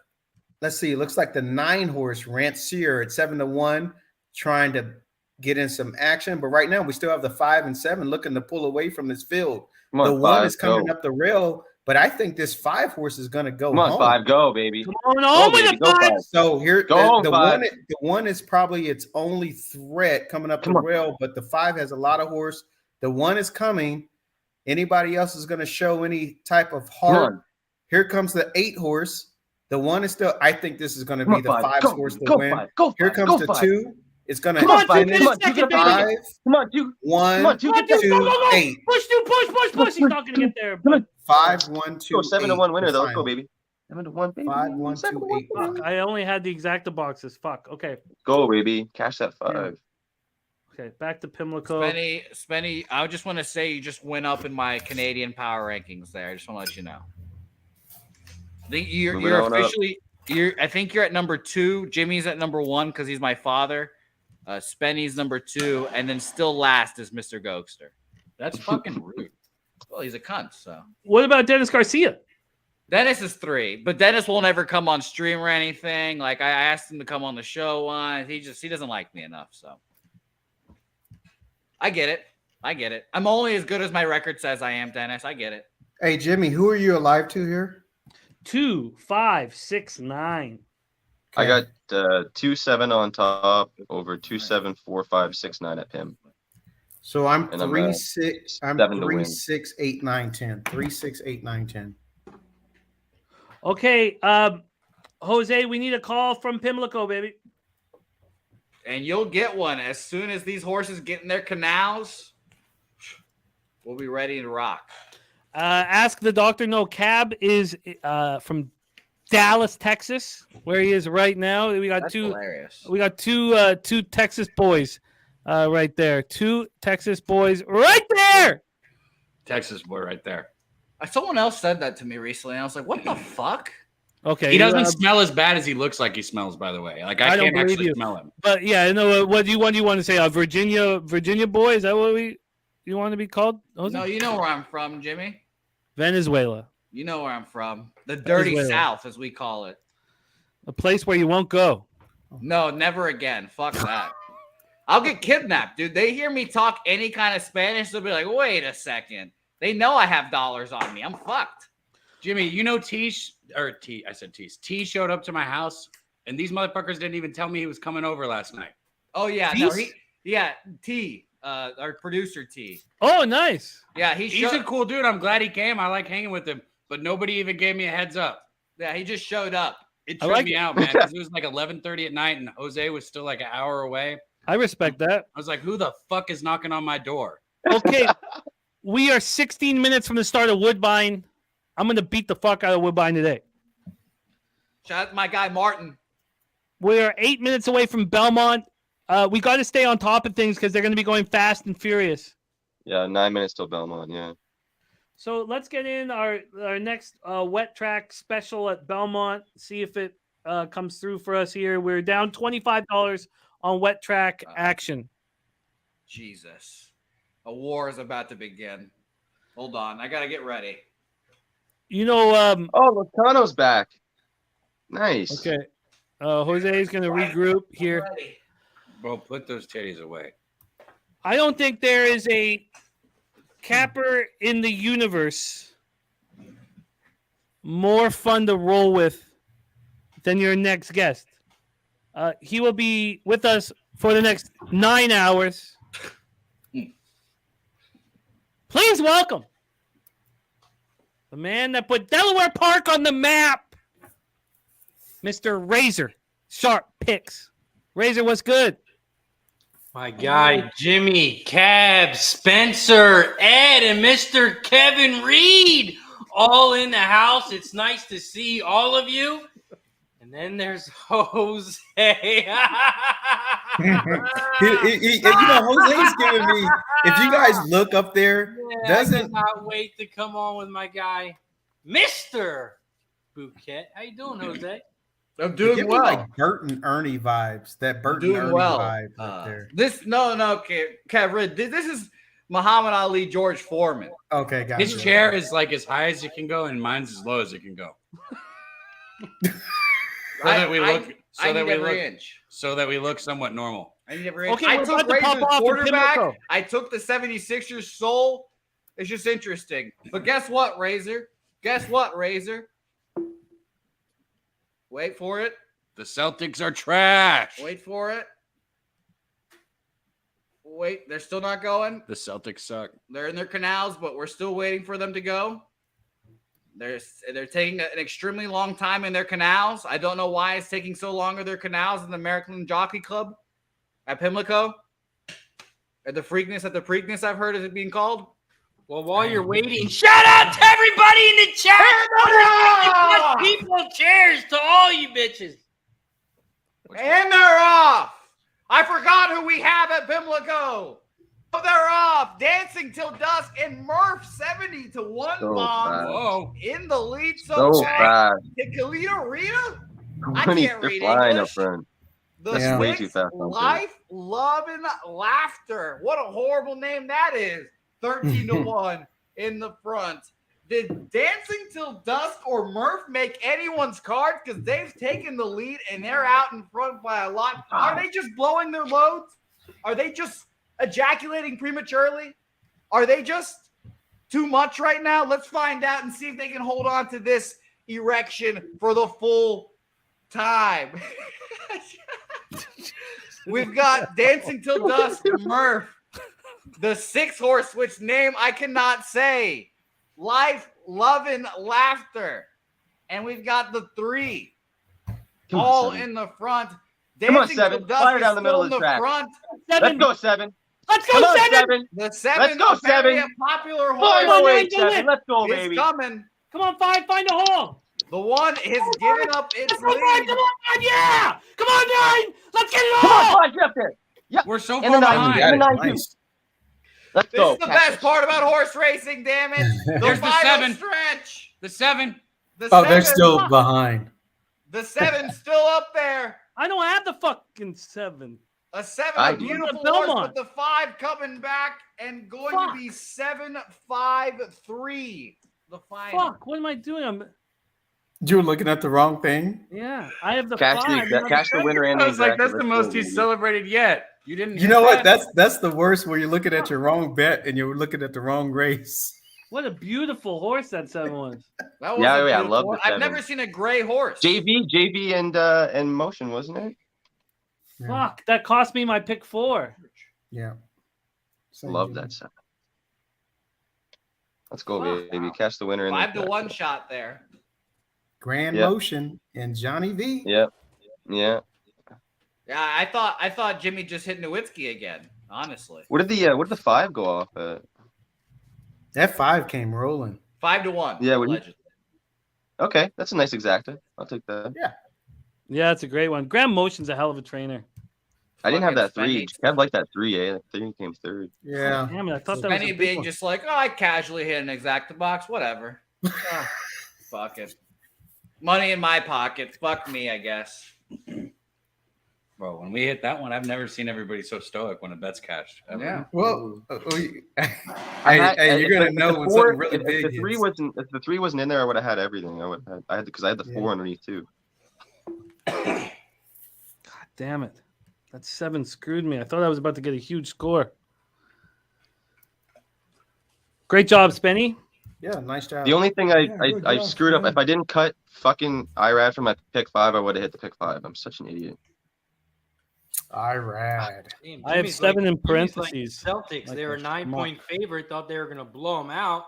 let's see, it looks like the 9 horse Rancier at 7-1, trying to get in some action. But right now we still have the 5 and 7 looking to pull away from this field. The 1 is coming up the rail, but I think this 5 horse is going to go Come on, home. 5, go, baby. Come on, home with baby, the go 5. 5. So here, Go the home, 5. one is probably its only threat coming up the rail, but the 5 has a lot of horse. The 1 is coming. Anybody else is going to show any type of heart? Here comes the 8 horse. The 1 is still. I think this is going to be the 5 horse to win. Here comes the 2. It's going to Come on, 5. 2 minutes, second, baby. 5. Come on, 2. 1, Come on, 2. 2, 8. Push, 2, push. He's not going to get there. But 5, 1, 2, Go 7-1 winner, though. Let's go, final. baby. 7-1, baby. 5, 1, 2, 8. fuck, I only had the exacta boxes. Fuck. Okay. Go, baby. Cash that 5. Okay, back to Pimlico. Spenny, I just want to say you just went up in my Canadian power rankings there. I just want to let you know. I think you're officially I think you're at number 2. Jimmy's at number 1 because he's my father. Spenny's number 2, and then still last is Mr. Gokster. That's fucking rude. Well, he's a cunt, so. What about Dennis Garcia? Dennis is 3, but Dennis won't ever come on stream or anything. Like I asked him to come on the show once. He doesn't like me enough, so. I get it. I'm only as good as my record says I am, Dennis. I get it. Hey, Jimmy, who are you alive to here? 2, 5, 6, 9. I got 2-7 on top over 2-7, 4, 5, 6, 9 at Pim. So I'm And I'm, 3, 6. I'm 7 to 3, win. 6, 8, 9, 10. 3, 6, 8, 9, 10. Okay, Jose, we need a call from Pimlico, baby. And you'll get one as soon as these horses get in their canals. We'll be ready to rock. Ask the doctor. No, Cab is from Dallas, Texas, where he is right now. We got That's two. hilarious. We got two Texas boys right there. 2 Texas boys right there. Texas boy right there. Someone else said that to me recently, and I was like, what the fuck? Okay, He doesn't smell as bad as he looks like he smells, by the way. Like I don't can't believe actually you. smell him. But yeah, you know what do you want to say? Virginia boy? Is that what you want to be called? Jose? No, you know where I'm from, Jimmy. Venezuela, You know where I'm from. The dirty Venezuela. South, as we call it. a place where you won't go. No, never again. Fuck that. I'll get kidnapped, dude. They hear me talk any kind of Spanish, they'll be like, wait a second. They know I have dollars on me. I'm fucked. Jimmy, you know T showed up to my house, and these motherfuckers didn't even tell me he was coming over last night. Oh, yeah. Tease? T. Our producer, T. Oh, nice. Yeah, He's a cool dude. I'm glad he came. I like hanging with him, but nobody even gave me a heads up. Yeah, he just showed up. It I tripped like me it. out, man, because it was like 11:30 at night, and Jose was still like an hour away. I respect that. I was like, who the fuck is knocking on my door? Okay, we are 16 minutes from the start of Woodbine. I'm going to beat the fuck out of Woodbine today. Shout out to my guy, Martin. We are 8 minutes away from Belmont. We got to stay on top of things because they're going to be going fast and furious. Yeah, 9 minutes till Belmont. Yeah. So let's get in our next wet track special at Belmont. See if it comes through for us here. We're down $25 on wet track action. Jesus. A war is about to begin. Hold on. I got to get ready. You know, Oh, Locano's back. Nice. okay. Jose is going to regroup here. Ready. Bro, put those titties away. I don't think there is a capper in the universe more fun to roll with than your next guest. He will be with us for the next 9 hours. Please welcome The man that put Delaware Park on the map. Mr. Razor. Sharp picks. Razor, what's good? My guy, Jimmy, Cab, Spencer, Ed, and Mr. Kevin Reed all in the house. It's nice to see all of you. And then there's Jose. You know, Jose's giving me. If you guys look up there, I doesn't cannot wait to come on with my guy, Mr. Bouquet. How you doing, Jose? I'm give doing me well. like Bert and Ernie vibes. That Bert and Doing Ernie well. vibe right there. Kev, this is Muhammad Ali, George Foreman. Okay, guys. His chair is like as high as it can go, and mine's as low as it can go. So that we look, so that we look somewhat normal. I need every inch. Okay, I we're took about to pop Razor's off in quarterback. Pimlico. I took the 76ers soul. It's just interesting. But guess what, Razor? Guess what, Razor? Wait for it. The Celtics are trash. Wait for it. Wait, they're still not going. The Celtics suck. They're in their canals, but we're still waiting for them to go. They're taking an extremely long time in their canals. I don't know why it's taking so long in their canals in the American Jockey Club at Pimlico. At the Preakness, I've heard is it being called. Well, while you're waiting, shout out to everybody in the chat. People, cheers to all you bitches. And they're off. I forgot who we have at Pimlico. Oh, they're off. Dancing Till Dusk and Murph 70-1 So bomb fast. Whoa. in the lead. So fast. Did Kalita read him? I They're can't read flying English. up front. The That's way Sticks, too fast, don't Life, Love, and Laughter. What a horrible name that is. 13-1 in the front. Did Dancing Till Dusk or Murph make anyone's cards? Because they've taken the lead and they're out in front by a lot. Are they just blowing their loads? Are they just ejaculating prematurely? Are they just too much right now? Let's find out and see if they can hold on to this erection for the full time. We've got Dancing Till Dusk, Murph, the 6-horse, which name I cannot say, Life, Love, and Laughter, and we've got the 3 all in the front. Come on, Dancing 7. Till Dusk Fire is down the middle still of the in track. front. Let's go, 7. Let's go, Come on, 7. 7. The 7, Let's go, apparently 7. a popular Fire horse, away, do it. 7. Let's go, is baby. coming. Come on, 5. Find a hole. The 1 has given up its Let's go, 5. lead. Come on, yeah. Come on, 9. Let's get it Come on, all. 5. Get up there. Yep. We're so And far the 9. behind. And the 9 too. Nice. Let's This go. is the Catch best us. part about horse racing, damn it. The There's the final 7. stretch. The 7. The Oh, they're 7, still behind. the 7's still up there. I don't have the fucking 7. A 7, I a do. beautiful The horse, Belmont. but the 5 coming back and going to be 7-5-3. The final. Fuck. What am I doing? You were looking at the wrong thing. Yeah, I have the Catch 5. the winner and I was like, that's exact. the most he's celebrated yet. You didn't. You hit know what? that? That's the worst where you're looking at your wrong bet and you're looking at the wrong race. What a beautiful horse that 7 was. That Yeah, a yeah, I beautiful love the horse. I've 7. never seen a gray horse. JV and Motion, wasn't it? Yeah. Fuck, that cost me my pick 4. Yeah. Same Love here. that 7. Let's go, Fuck. baby. Catch the winner. 5-1 shot there. Grand Yep. Motion and Johnny V. Yep. Yeah. Yeah, I thought Jimmy just hit Nowitzki again. Honestly, What did the 5 go off at? That 5 came rolling. 5-1. Yeah, when you- allegedly. Okay, that's a nice exacta. I'll take that. Yeah, it's a great one. Graham Motion's a hell of a trainer. I didn't have that Fucking 3. Kev liked that 3, eh? That 3 came 3rd. Yeah. Damn it, I thought that was a Benny big being one. just like, oh, I casually hit an exacta box, whatever. Oh, fuck it. Money in my pocket. Fuck me, I guess. Bro, when we hit that one, I've never seen everybody so stoic when a bet's cashed. ever. Yeah. Well, Hey, you're gonna know when something really big if the 3 is. wasn't if the 3 wasn't in there, I would have had everything. I had because I had the 4 underneath too. God damn it. That 7 screwed me. I thought I was about to get a huge score. Great job, Spenny. Yeah, nice job. The only thing good I job, screwed up, man. if I didn't cut fucking Irad from my pick 5, I would have hit the pick 5. I'm such an idiot. Irad. Damn, I have Jimmy's 7 in Jimmy's parentheses. Celtics, Like they were a a schmuck. 9-point favorite, thought they were going to blow them out,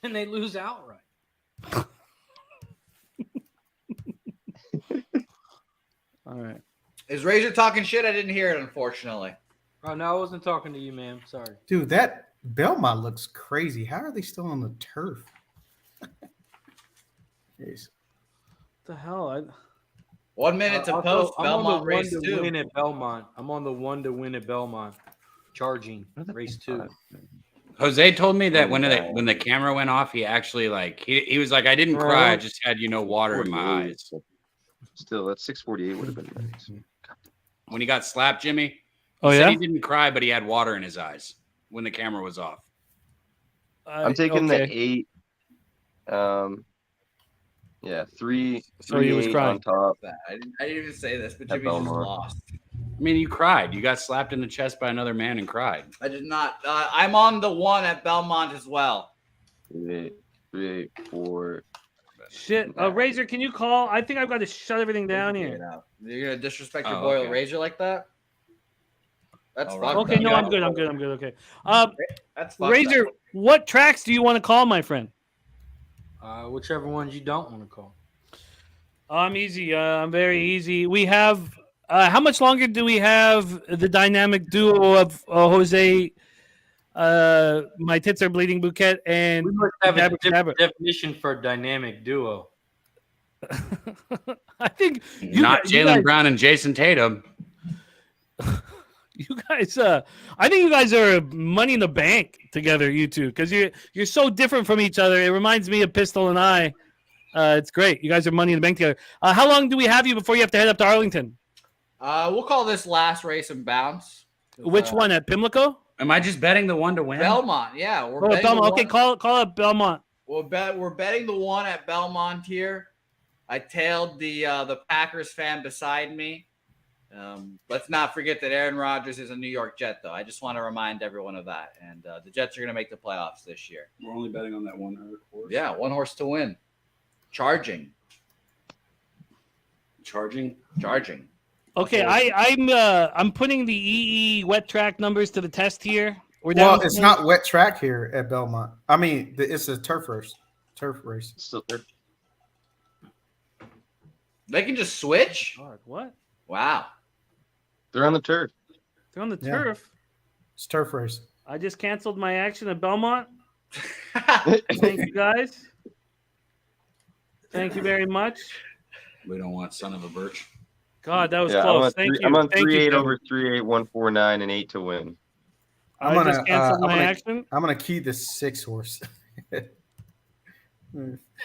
and they lose outright. All right. Is Razor talking shit? I didn't hear it, unfortunately. Oh no, I wasn't talking to you, ma'am. Sorry. Dude, that Belmont looks crazy. How are they still on the turf? Jeez. What the hell? 1 minute to post. I'm Belmont on the race one to 2. win at Belmont. I'm on the 1 to win at Belmont. Charging race 2. Jose told me that when the camera went off, he actually he was like, I didn't cry, I just had water in my eyes. Still, that 648 would have been nice. When he got slapped, Jimmy. Oh He said yeah. he didn't cry, but he had water in his eyes when the camera was off. I'm taking the 8. Yeah, 3. So he was 3-8 crying. on top. I didn't even say this, but At Jimmy just Belmont. lost. I mean, you cried. You got slapped in the chest by another man and cried. I did not. I'm on the 1 at Belmont as well. 3-8, 3-8, 4. Shit. Razor, can you call? I think I've got to shut everything down here. You're gonna disrespect your Oh, boy okay. Razor like that? That's All fucked right. Okay, up. no, I'm good. Okay. That's fucked Razor, up. what tracks do you want to call, my friend? Whichever ones you don't want to call. I'm easy. I'm very easy. We have. How much longer do we have the dynamic duo of Jose? My tits are bleeding, Bouquet, and We must have a Dabba different Dabba. definition for dynamic duo. I think Not Jalen Brown and Jason Tatum. You guys, I think you guys are money in the bank together, you two, because you're so different from each other. It reminds me of Pistol and I. It's great. You guys are money in the bank together. How long do we have you before you have to head up to Arlington? We'll call this last race and bounce. Which one, at Pimlico? Am I just betting the 1 to win? Belmont, yeah. We're Oh, betting Belmont. the Okay, one- call up Belmont. We're betting the 1 at Belmont here. I tailed the Packers fan beside me. Let's not forget that Aaron Rodgers is a New York Jet, though. I just want to remind everyone of that. And the Jets are going to make the playoffs this year. We're only betting on that 1 horse. Yeah, 1 horse to win. Charging. Okay, I'm putting the EE wet track numbers to the test here. Well, it's not wet track here at Belmont. I mean, it's a turf race. Still, They can just switch? God, what? Wow. they're on the turf. They're on the Yeah. turf. It's turf race. I just canceled my action at Belmont. Thank you, guys. Thank you very much. We don't want son of a birch. God, that was Yeah, close. Thank you. I'm on Thank 3-8 you, over 3-8, 149, and 8 to win. I just canceled my action. I'm gonna key the 6 horse.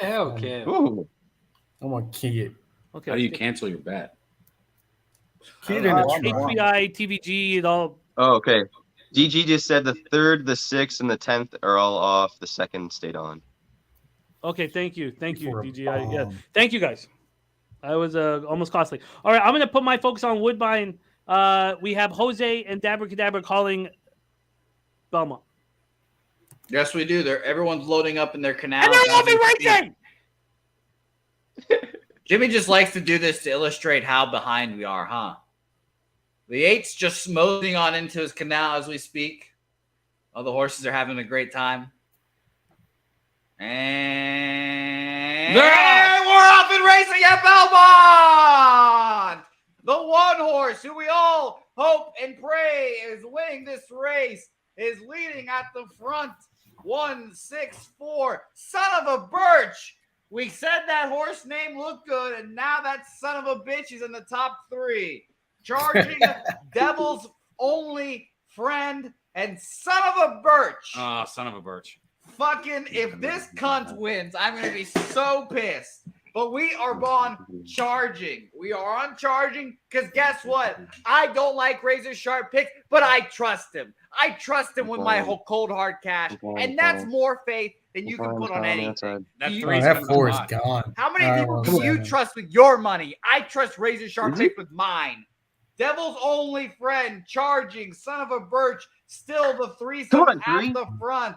Okay. Ooh. I'm gonna key it. Okay. How do you cancel your bet? Key it in the trunk. HBI, TVG, it all. Oh, okay. DG just said the 3rd, the 6th, and the 10th are all off. The 2nd stayed on. Okay, thank you, For a DG. Yeah, bomb. thank you, guys. That was almost costly. All right, I'm gonna put my focus on Woodbine. We have Jose and Dabra calling Belmont. Yes, we do. Everyone's loading up in their canal. And they're loving racing. Jimmy just likes to do this to illustrate how behind we are, huh? The 8's just smoothing on into his canal as we speak. All the horses are having a great time. And we're off and racing at Belmont! The 1 horse who we all hope and pray is winning this race is leading at the front. 164, son of a birch. We said that horse name looked good, and now that son of a bitch is in the top 3. Charging Devil's only friend and son of a birch. Oh, son of a birch. Fucking, if this cunt wins, I'm going to be so pissed. But we are on charging. We are on charging because guess what? I don't like razor sharp picks, but I trust him. I trust him with my whole cold hard cash. And that's more faith than you can put on anything. That You- three's that gonna 4 is come on. gone. How many All right, people well, do you seven. trust with your money? I trust razor sharp picks with mine. Devil's only friend, charging, son of a birch, still the threesome Come on, at Three. the front.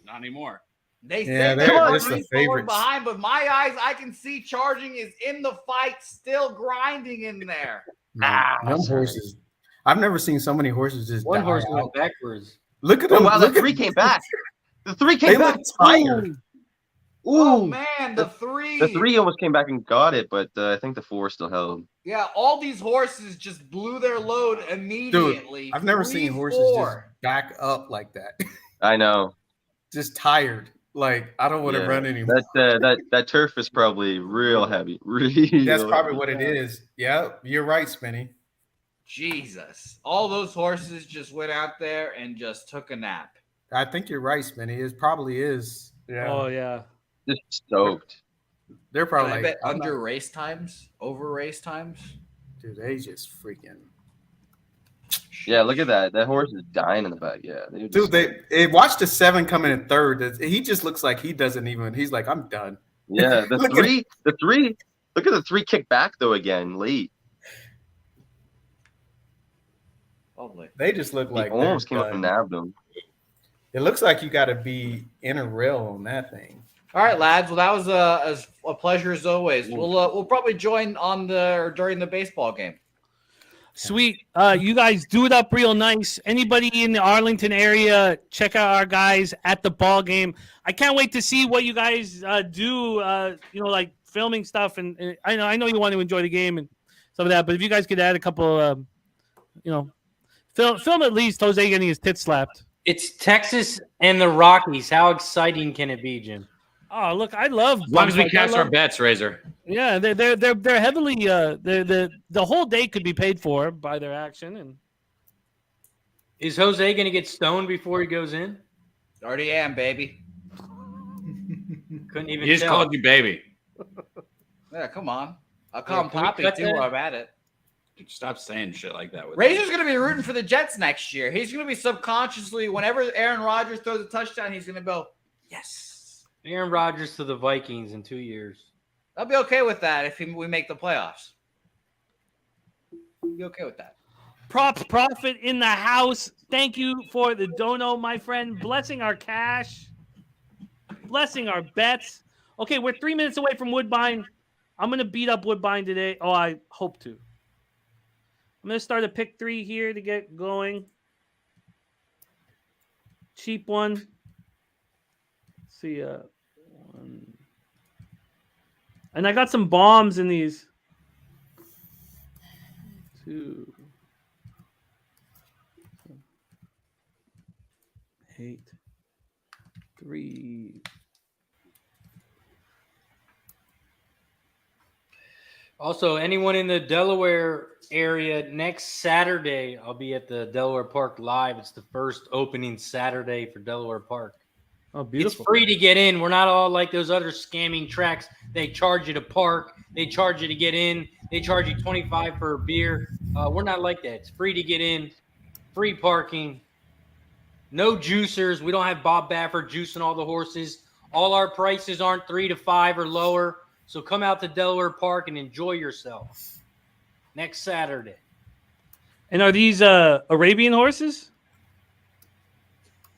Not anymore. They Yeah, say they're they're just the 3 forward favorites. behind, but my eyes, I can see charging is in the fight, still grinding in there. Them horses. I've never seen so many horses just 1 die horse out. went backwards. Look at Oh, them. wow, the look at 3 came back. The 3 They came back. look tired. Oh Ooh, man, the 3. the 3 almost came back and got it, but I think the 4 still held. Yeah, all these horses just blew their load immediately. Dude, I've never 3, seen horses 4. just back up like that. I know. Just tired. Like, I don't want to Yeah, run anymore. that turf is probably real heavy. Real That's probably heavy. what it is. Yeah, you're right, Spinny. Jesus. All those horses just went out there and just took a nap. I think you're right, Spinny. It probably is. Yeah. Oh yeah. Just stoked. They're And probably I like, bet I'm under not- race times, over race times. dude, they just freaking. Yeah, look at that. That horse is dying in the back. Yeah, Dude, they watched the 7 coming in third. He just looks like he doesn't even. He's like, I'm done. Yeah, the Look at- 3. The 3. Look at the 3 kick back though again late. Lovely. They just look He like almost they're came up and done. nabbed him. It looks like you got to be in a rail on that thing. All right, lads. Well, that was a pleasure as always. We'll probably join on during the baseball game. Sweet. You guys do it up real nice. Anybody in the Arlington area, check out our guys at the ball game. I can't wait to see what you guys do. Like filming stuff, and I know you want to enjoy the game and some of that. But if you guys could add a couple, film at least Jose getting his tits slapped. It's Texas and the Rockies. How exciting can it be, Jim? Oh, look, I love. As long as we I cash our love- bets, Razor. Yeah, they're heavily. The whole day could be paid for by their action, and Is Jose going to get stoned before he goes in? Already am, baby. Couldn't even He just tell. called you baby. Yeah, come on. I'll call him can we Poppy cut too that? while I'm at it. Dude, stop saying shit like that. With Razor's going to be rooting for the Jets next year. He's going to be subconsciously, whenever Aaron Rodgers throws a touchdown, he's going to go, yes. Aaron Rodgers to the Vikings in 2 years. I'll be okay with that if we make the playoffs. Be okay with that. props profit in the house. Thank you for the dono, my friend. Blessing our cash, blessing our bets. Okay, we're 3 minutes away from Woodbine. I'm gonna beat up Woodbine today. Oh, I hope to. I'm gonna start a pick 3 here to get going. Cheap one. Let's see, one. And I got some bombs in these. 2, 8, 3. Also, anyone in the Delaware area, next Saturday, I'll be at the Delaware Park Live. It's the first opening Saturday for Delaware Park. Oh, beautiful. It's free to get in. We're not all like those other scamming tracks. They charge you to park. They charge you to get in. They charge you $25 for a beer. We're not like that. It's free to get in. Free parking. No juicers. We don't have Bob Baffert juicing all the horses. All our prices aren't 3 to 5 or lower. So come out to Delaware Park and enjoy yourself next Saturday. And are these Arabian horses?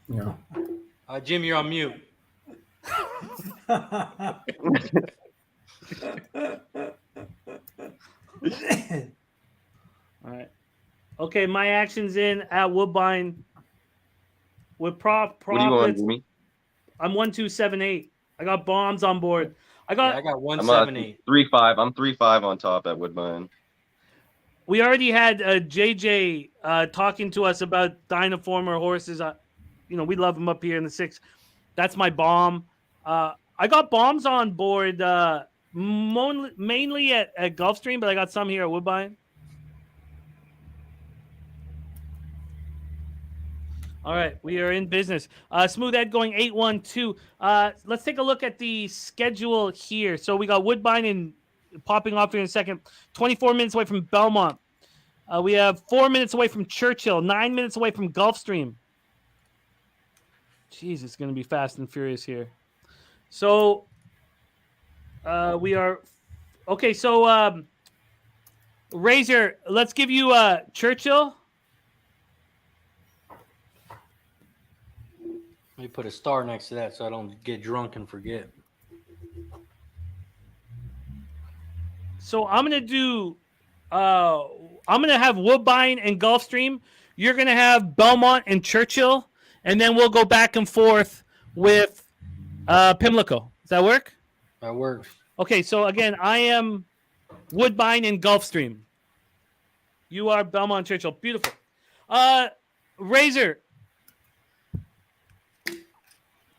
Yeah. Jim, you're on mute. All right. Okay, my action's in at Woodbine. With What do you want, profits, Jimmy? I'm 1-2-7-8. I got bombs on board. I Yeah, got. I got I'm 178. 3-5. I'm 3-5 on top at Woodbine. We already had JJ talking to us about Dynaformer horses. We love them up here in the 6. That's my bomb. I got bombs on board mainly at Gulfstream, but I got some here at Woodbine. All right, we are in business. Smooth Ed going 8-1-2. Let's take a look at the schedule here. So we got Woodbine and popping off here in a second. 24 minutes away from Belmont. We have 4 minutes away from Churchill. 9 minutes away from Gulfstream. Jeez, it's going to be fast and furious here. So we are okay. So Razor, let's give you Churchill. Let me put a star next to that so I don't get drunk and forget. So I'm gonna do. I'm gonna have Woodbine and Gulfstream. You're gonna have Belmont and Churchill, and then we'll go back and forth with Pimlico. Does that work? That works. Okay, so again, I am Woodbine and Gulfstream. You are Belmont Churchill. Beautiful. Razor,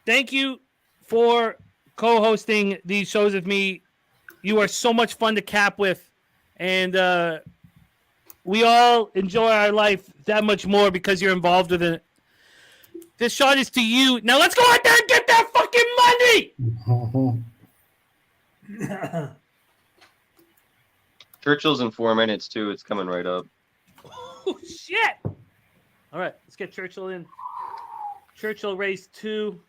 thank you for co-hosting these shows with me. You are so much fun to cap with, and we all enjoy our life that much more because you're involved with it. This shot is to you. Now let's go out there and get that fucking money. Churchill's in 4 minutes too. It's coming right up. Oh, shit. All right, let's get Churchill in. Churchill race 2.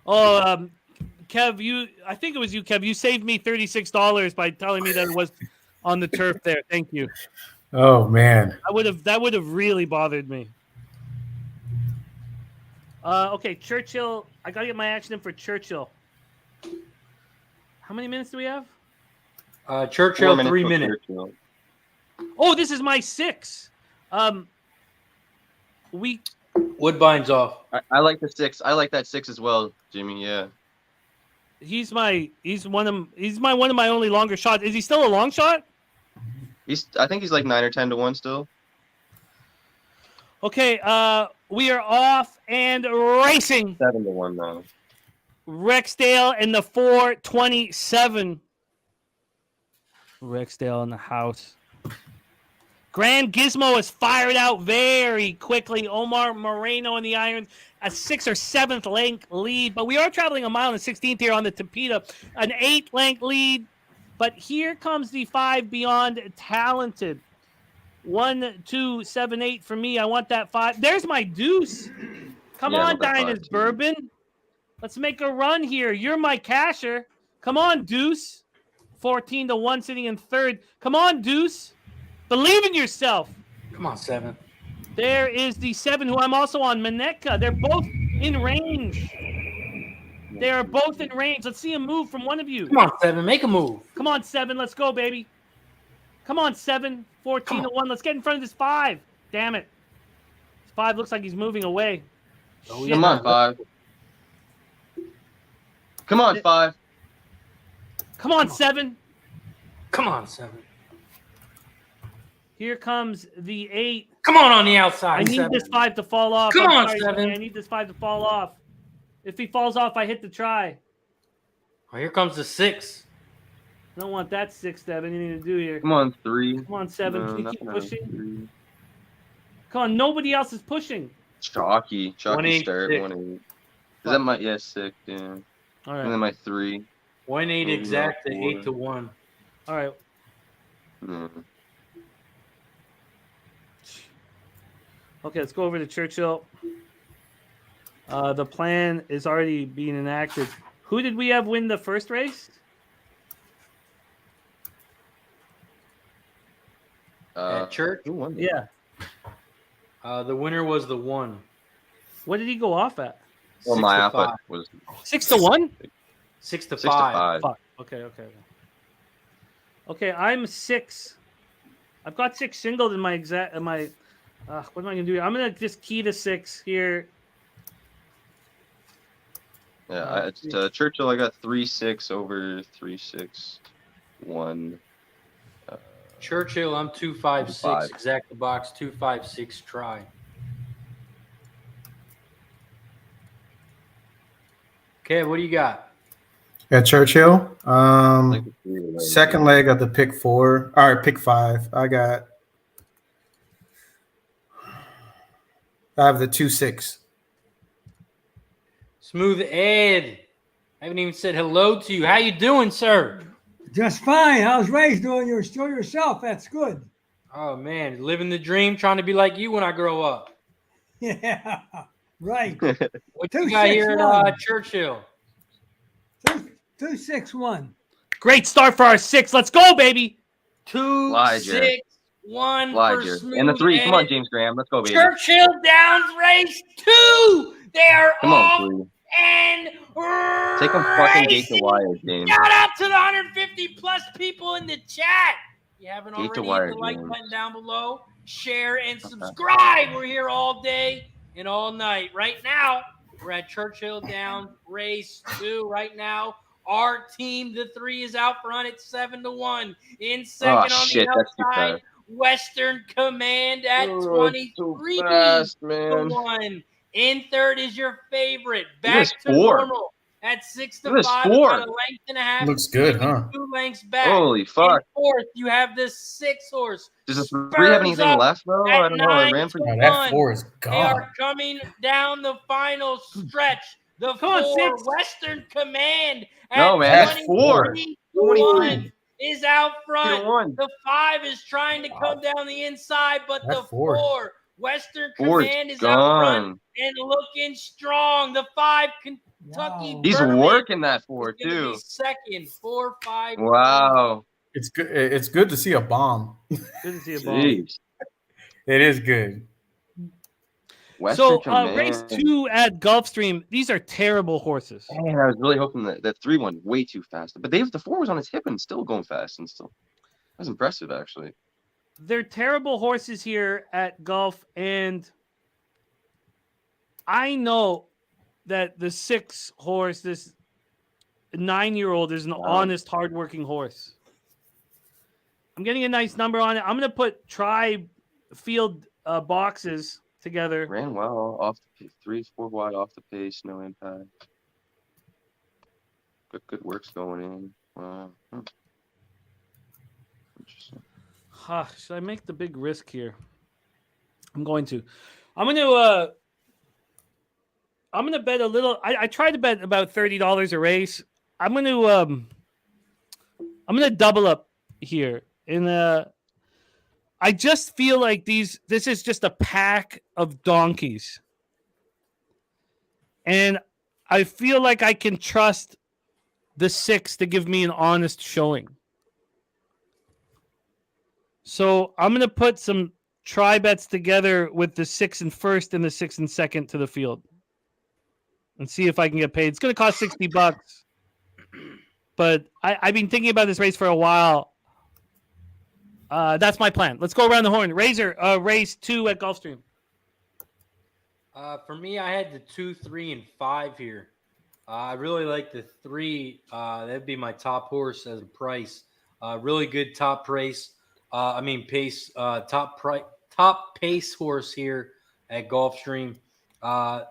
Oh, Kev, I think it was you, Kev. You saved me $36 by telling me that it was on the turf there. Thank you. Oh man. That would have really bothered me. Okay, Churchill. I gotta get my action in for Churchill. How many minutes do we have? Churchill, 3 minutes. Churchill. Oh, this is my 6. Woodbine's off. I like the 6. I like that 6 as well, Jimmy. Yeah. He's one of my only longer shots. Is he still a long shot? I think he's like 9 or 10 to 1 still. Okay, we are off and racing. 7 to 1 now. Rexdale in the 427. Rexdale in the house. Grand Gizmo is fired out very quickly. Omar Moreno in the irons, a 6th or 7th length lead. But we are traveling a mile and 16th here on the Tapeta. An 8th length lead. But here comes the 5 Beyond Talented. 1, 2, 7, 8 for me. I want that 5. There's my deuce. Come on, Dinah's Bourbon. Let's make a run here. You're my casher. Come on, Deuce. 14 to 1 sitting in 3rd. Come on, Deuce. Believe in yourself. Come on, 7. There is the 7 who I'm also on, Maneka. They're both in range. They are both in range. Let's see a move from one of you. Come on, 7. Make a move. Come on, 7. Let's go, baby. Come on, 7. 14 to 1. Let's get in front of this 5. Damn it. This 5 looks like he's moving away. Oh, come on, 5. Come on, 5. Come on, 7. Come on, 7. Here comes the 8. Come on the outside. I need 7. this 5 to fall off. Come on, sorry, 7. I need this 5 to fall off. If he falls off, I hit the try. Oh, here comes the 6. I don't want that 6 to have anything to do here. Come on, 3. Come on, 7. No, Can you keep nothing pushing? 3. Come on, nobody else is pushing. Chalky 186. start. 1-8. Is that my 6? Yeah. All right. And then my 3. 1-8 exact to 4. 8 to 1. All right. Okay, let's go over to Churchill. The plan is already being enacted. Who did we have win the first race? At Church? Who won that? Yeah. The winner was the 1. What did he go off at? Well, 6 my to alpha 5. was 6 to 1? 6 to 6 to 5. 5. Fuck. Okay. Okay, I'm 6. I've got 6 singled in my exact. What am I gonna do? I'm gonna just key to 6 here. Yeah, Churchill, I got 3-6 over 3-6. 1. Churchill, I'm 2-5-6. 5. Exact the box, 2-5-6 try. Okay, what do you got? At Churchill, Like the 3 second leg of the pick 4. All right, pick 5. I have the 2-6. Smooth Ed. I haven't even said hello to you. How you doing, sir? Just fine. How's Ray's doing? You're still yourself. That's good. Oh, man. Living the dream, trying to be like you when I grow up. Yeah, right. What you got here at Churchill? 2-6-1. Great start for our 6. Let's go, baby. 2-6-1 for Smooth and the 3. Ed. Come on, James Graham. Let's go, baby. Churchill Downs race 2. They are Come off on, 3. and Take them fucking gate to racing. wire, James. Shout out to the 150 plus people in the chat. If you haven't Gate to already, wire, hit the like James. button down below, share and subscribe. We're here all day and all night. Right now, We're at Churchill Downs, race 2 right now. Our team, the 3, is out front at 7-1. In second on shit, the that's too outside, fast. Western Command at Oh, it's too 23 fast, to man. 1. In third is your favorite. Look at this Back to 4. normal at 6 to Look at this 5. 4. About a length and a half. Looks good, taking huh? 2 lengths back. Holy In fuck. fourth, you have the 6 horse. Does the 3 have Spurs anything up left, though? at I don't know. I 9 ran to pretty Oh, good. that 1. 4 is They gone. are coming down the final stretch. The Come on, 4 6. Western Command No, at man, that's 23 to 1 is out 2 front. to 1. The 5 is trying to come down the inside, but That the 4. 4 Western 4 is Command is out front gone. and looking strong. The 5 Kentucky Wow. He's Bourbon working that is 4, going to too. be second. 4, 5. Wow. It's good. It's good to see a bomb. Good to see a ball. Jeez. It is good. Western So Command. race 2 at Gulfstream. These are terrible horses. Man, I was really hoping that 3 went way too fast. But the 4 was on its hip and still going fast. And still, that was impressive, actually. They're terrible horses here at Gulf, and I know that the 6 horse, this 9-year-old, is an honest, hardworking horse. I'm getting a nice number on it. I'm going to put tri-field boxes together. Ran well off the 3, 4 wide off the pace, no impact. Good work's going in. Interesting. Should I make the big risk here? I'm going to bet a little. I tried to bet about $30 a race. I'm gonna double up here. I just feel like this is just a pack of donkeys. And I feel like I can trust the 6 to give me an honest showing. So I'm going to put some try bets together with the 6 in first and the 6 in second to the field and see if I can get paid. It's going to cost $60, but I've been thinking about this race for a while. That's my plan. Let's go around the horn. Razor, race 2 at Gulfstream. For me, I had the 2, 3, and 5 here. I really like the 3. That'd be my top horse as a price. Really good top pace. Pace. Top pace horse here at Gulfstream.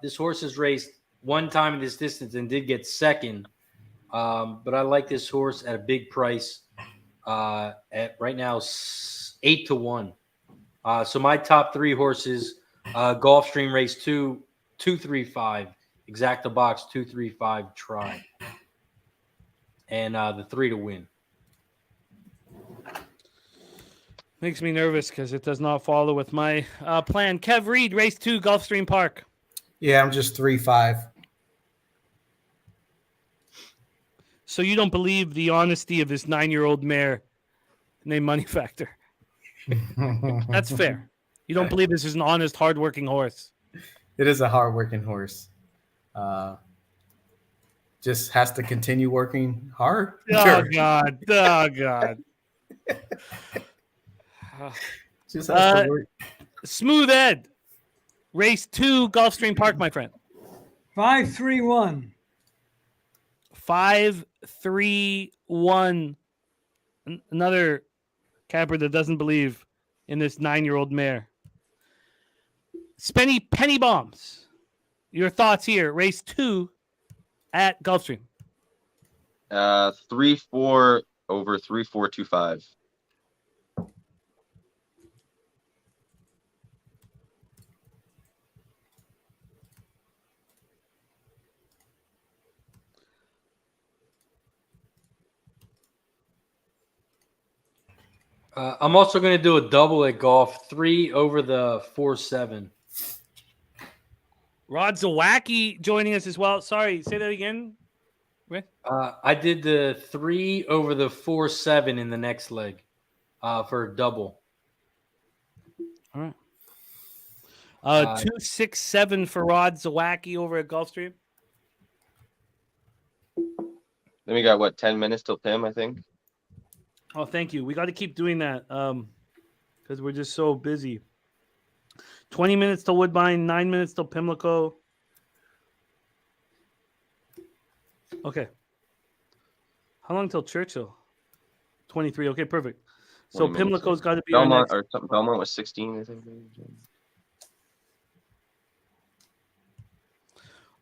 This horse has raced 1 time in this distance and did get second. But I like this horse at a big price. At right now 8 to 1. So my top 3 horses, Gulfstream race 2, 2, 3, 5, Exacta box 2, 3, 5 try, and the 3 to win. Makes me nervous because it does not follow with my plan. Kev Reed, race 2, Gulfstream Park. Yeah, I'm just 3-5. So you don't believe the honesty of this 9-year-old mare named Money Factor? That's fair. You don't believe this is an honest, hardworking horse? It is a hardworking horse. Just has to continue working hard. Oh, God. Oh, God. Just has to work. Smooth Ed, race 2, Gulfstream Park, my friend. 5-3-1. 5-3-1. Another capper that doesn't believe in this 9-year-old mare. Spenny Penny Bombs. Your thoughts here. Race 2 at Gulfstream. 3-4 over 3-4-2-5. I'm also going to do a double at golf, 3 over the 4-7. Rod Zawacki joining us as well. Sorry, say that again. I did the 3 over the 4-7 in the next leg for a double. All right. 2-6-7 for Rod Zawacki over at Gulfstream. Then we got, 10 minutes till Pim, I think? Oh, thank you. We got to keep doing that because we're just so busy. 20 minutes till Woodbine, 9 minutes till Pimlico. Okay. How long till Churchill? 23. Okay, perfect. So 20 minutes, Pimlico's got to be Belmont our next. or something. Belmont was 16, I think.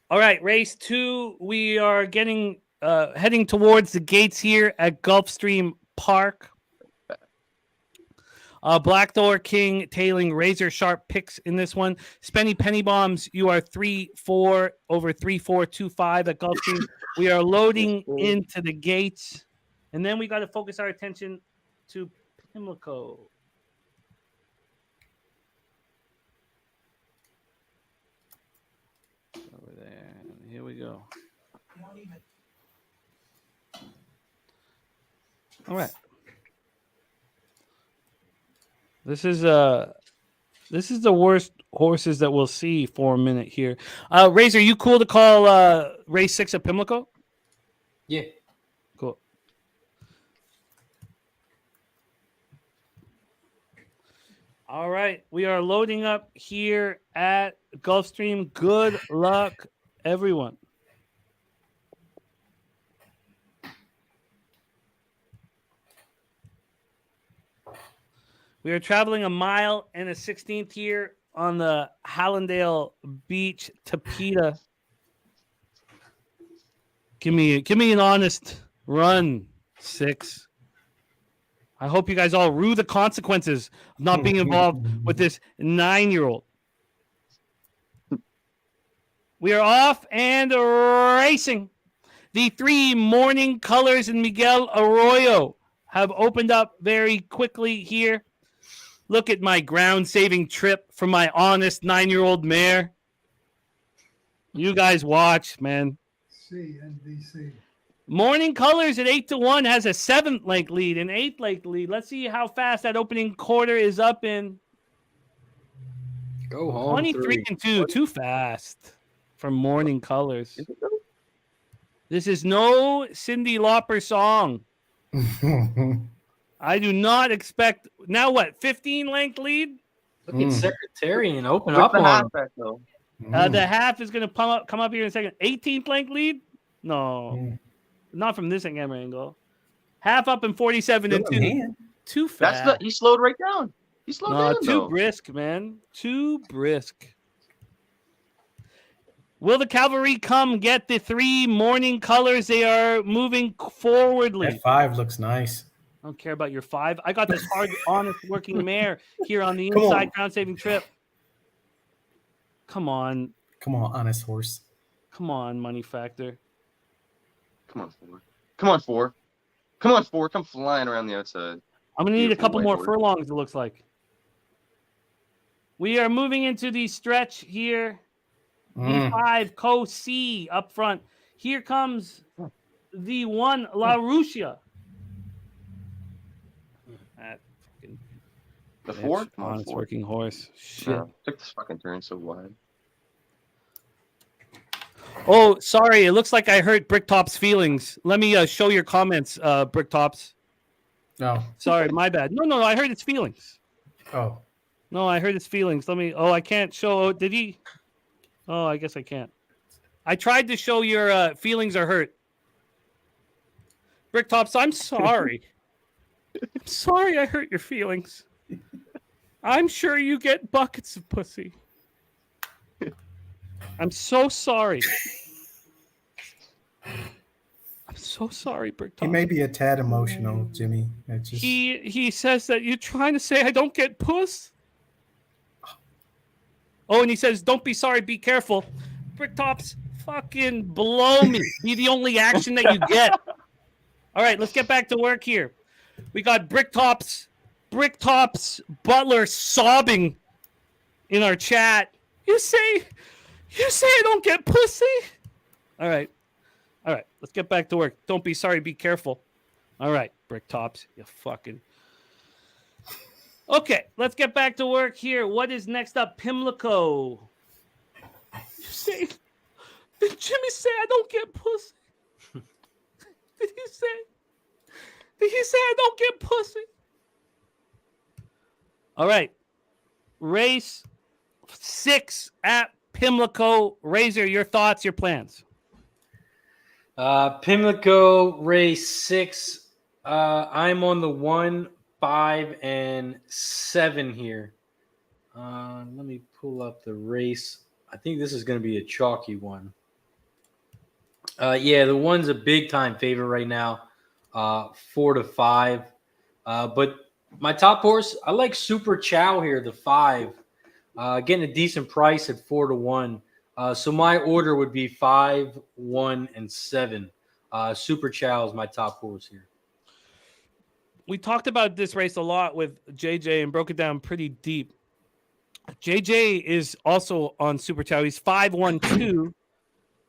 All right, race 2. We are getting heading towards the gates here at Gulfstream Park. Black Door King tailing Razor Sharp picks in this one. Spenny Penny Bombs, you are 3-4 over 3-4-2-5 at Gulfstream. We are loading into the gates, and then we got to focus our attention to Pimlico. Over there. Here we go. All right. This is the worst horses that we'll see for a minute here. Razor, you cool to call race 6 at Pimlico? Yeah. Cool. All right, we are loading up here at Gulfstream. Good luck, everyone. We are traveling 1 mile and a 16th here on the Hallandale Beach Tapeta. Give me an honest run, 6. I hope you guys all rue the consequences of not being involved with this 9-year-old. We are off and racing. The 3 Morning Colors and Miguel Arroyo have opened up very quickly here. Look at my ground-saving trip from my honest 9-year-old mare. You guys watch, man. CNBC. Morning Colors at 8-1 has a 7th length lead, an 8th length lead. Let's see how fast that opening quarter is up in. Go home. 23-2, too fast for Morning Colors. This is no Cyndi Lauper song. I do not expect. Now what? 15 length lead. Look at Secretarian open What's up the on half him. back though? The half is going to come up here in a second. 18th length lead? No, not from this camera angle. Half up in 47-2. Too fast. He slowed right down. He slowed down. Too brisk, man. Too brisk. Will the cavalry come get the 3 Morning Colors? They are moving forwardly. That 5 looks nice. I don't care about your 5. I got this hard, honest working mare here on the inside ground saving trip. Come on. Come on, honest horse. Come on, Money Factor. Come on, 4. Come on, 4. Come on, 4. Come flying around the outside. I'm going to need a Beautiful couple white more horse. furlongs, it looks like. We are moving into the stretch here. The 5 C up front. Here comes the 1 La Rusia. The 4? Come on, Honest 4. working horse. Shit. No, took this fucking turn so wide. Oh, sorry. It looks like I hurt Bricktop's feelings. Let me show your comments, Bricktops. No. Sorry, my bad. No, I hurt his feelings. Oh. No, I hurt his feelings. Let me. Oh, I can't show. Oh, did he? Oh, I guess I can't. I tried to show your feelings are hurt. Bricktops, I'm sorry. I'm sorry I hurt your feelings. I'm sure you get buckets of pussy. I'm so sorry. I'm so sorry, Bricktop. He may be a tad emotional, Jimmy. Just... He says that you're trying to say I don't get puss. Oh, and he says, don't be sorry, be careful. Bricktops, fucking blow me. Be the only action that you get. All right, let's get back to work here. We got Bricktops Butler sobbing in our chat. You say I don't get pussy? All right. Let's get back to work. Don't be sorry, be careful. All right, Bricktops, you fucking... Okay, let's get back to work here. What is next up? Pimlico. Did Jimmy say I don't get pussy? Did he say I don't get pussy? All right. Race 6 at Pimlico. Razor, your thoughts, your plans. Pimlico race 6. I'm on the 1, 5, and 7 here. Let me pull up the race. I think this is going to be a chalky one. Yeah, the 1's a big time favorite right now, 4 to 5. But my top horse, I like Super Chow here, the 5, getting a decent price at 4 to 1. So my order would be 5, 1, and 7. Super Chow is my top horse here. We talked about this race a lot with JJ and broke it down pretty deep. JJ is also on Super Chow. He's 5-1-2.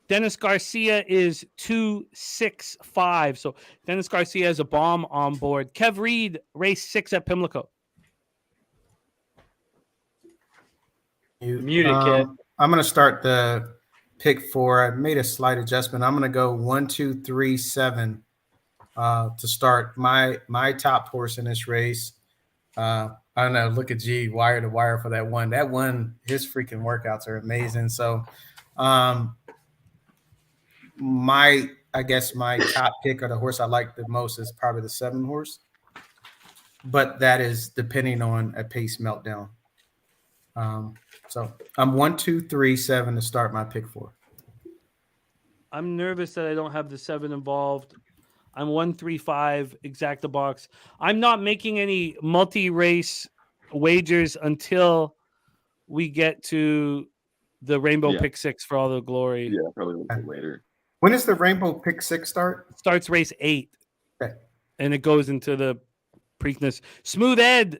Dennis Garcia is 2-6-5. So Dennis Garcia has a bomb on board. Kev Reed, race 6 at Pimlico. Muted, Kev. I'm going to start the pick 4. I made a slight adjustment. I'm going to go 1, 2, 3, 7 to start my top horse in this race. I don't know. Look at G, wire to wire for that one. That one, his freaking workouts are amazing. So, I guess my top pick or the horse I like the most is probably the 7 horse, but that is depending on a pace meltdown. So I'm 1, 2, 3, 7 to start my pick 4. I'm nervous that I don't have the 7 involved. I'm 1, 3, 5 exacta box. I'm not making any multi-race wagers until we get to the Rainbow Pick 6 for all the glory. Yeah, probably a little bit later. When does the Rainbow Pick 6 start? It starts race 8. Okay. And it goes into the Preakness. Smooth Ed,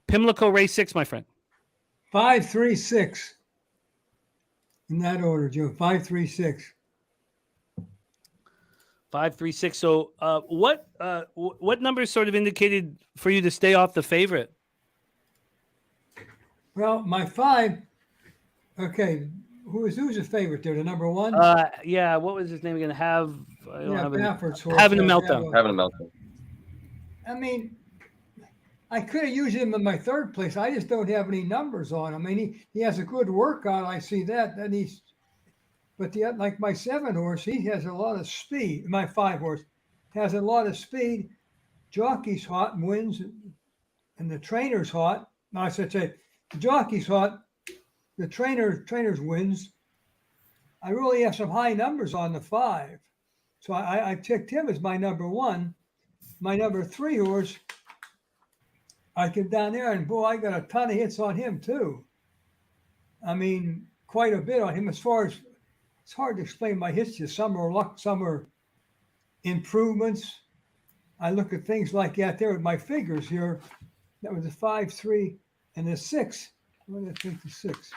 Pimlico race 6, my friend. 5, 3, 6. In that order, Joe. 5, 3, 6. 5, 3, 6. So, what numbers sort of indicated for you to stay off the favorite? Well, my 5. Okay, who's the favorite there? The number 1. Yeah. What was his name again? Having Baffert's horse. a meltdown. Having a meltdown. I mean, I could have used him in my 3rd place. I just don't have any numbers on him. I mean, he has a good workout. I see that. Then like my 7 horse, he has a lot of speed. My 5 horse has a lot of speed. Jockey's hot and wins, and the trainer's hot. No, I should say the jockey's hot. The trainer's wins. I really have some high numbers on the 5, so I picked him as my number 1. My number 3 horse, I get down there and boy, I got a ton of hits on him too. I mean, quite a bit on him. As far as it's hard to explain my hits. Some are luck, some are improvements. I look at things like that there with my figures here. That was a 5, 3, and a 6. What did I think the 6?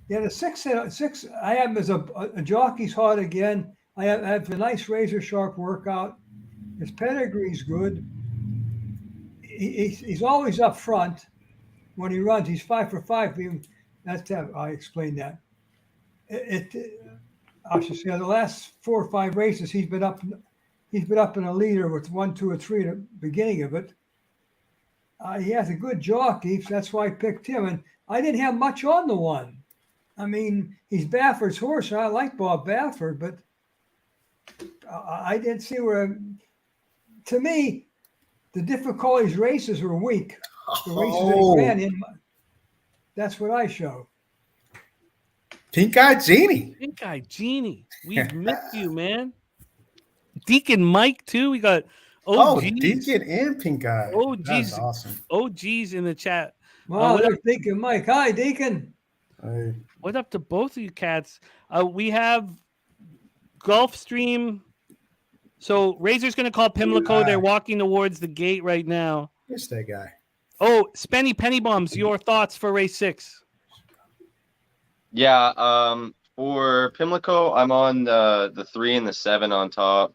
Yeah, the 6. I have him as a jockey's hot again. I have a nice razor sharp workout. His pedigree's good. He's always up front when he runs. He's 5 for 5. That's how I explained that. I should say the last 4 or 5 races he's been up in a leader with 1, 2, or 3 at the beginning of it. He has a good jockey, so that's why I picked him. And I didn't have much on the 1. I mean, he's Baffert's horse. And I like Bob Baffert, but I didn't see where. To me, the difficulties races were weak. The races that he ran in. That's what I show. Pink Eye Genie. Pink Eye Genie. We've missed you, man. Deacon Mike, too. We got Deacon and Pink Eye. That's awesome. OG's in the chat. Wow, there's Deacon Mike. Hi, Deacon. Hey. What up to both of you cats? We have Gulfstream. So Razor's going to call Pimlico. They're walking towards the gate right now. Here's that guy. Oh, Spenny Penny Bombs, your thoughts for race 6? Yeah, for Pimlico, I'm on the 3 and the 7 on top.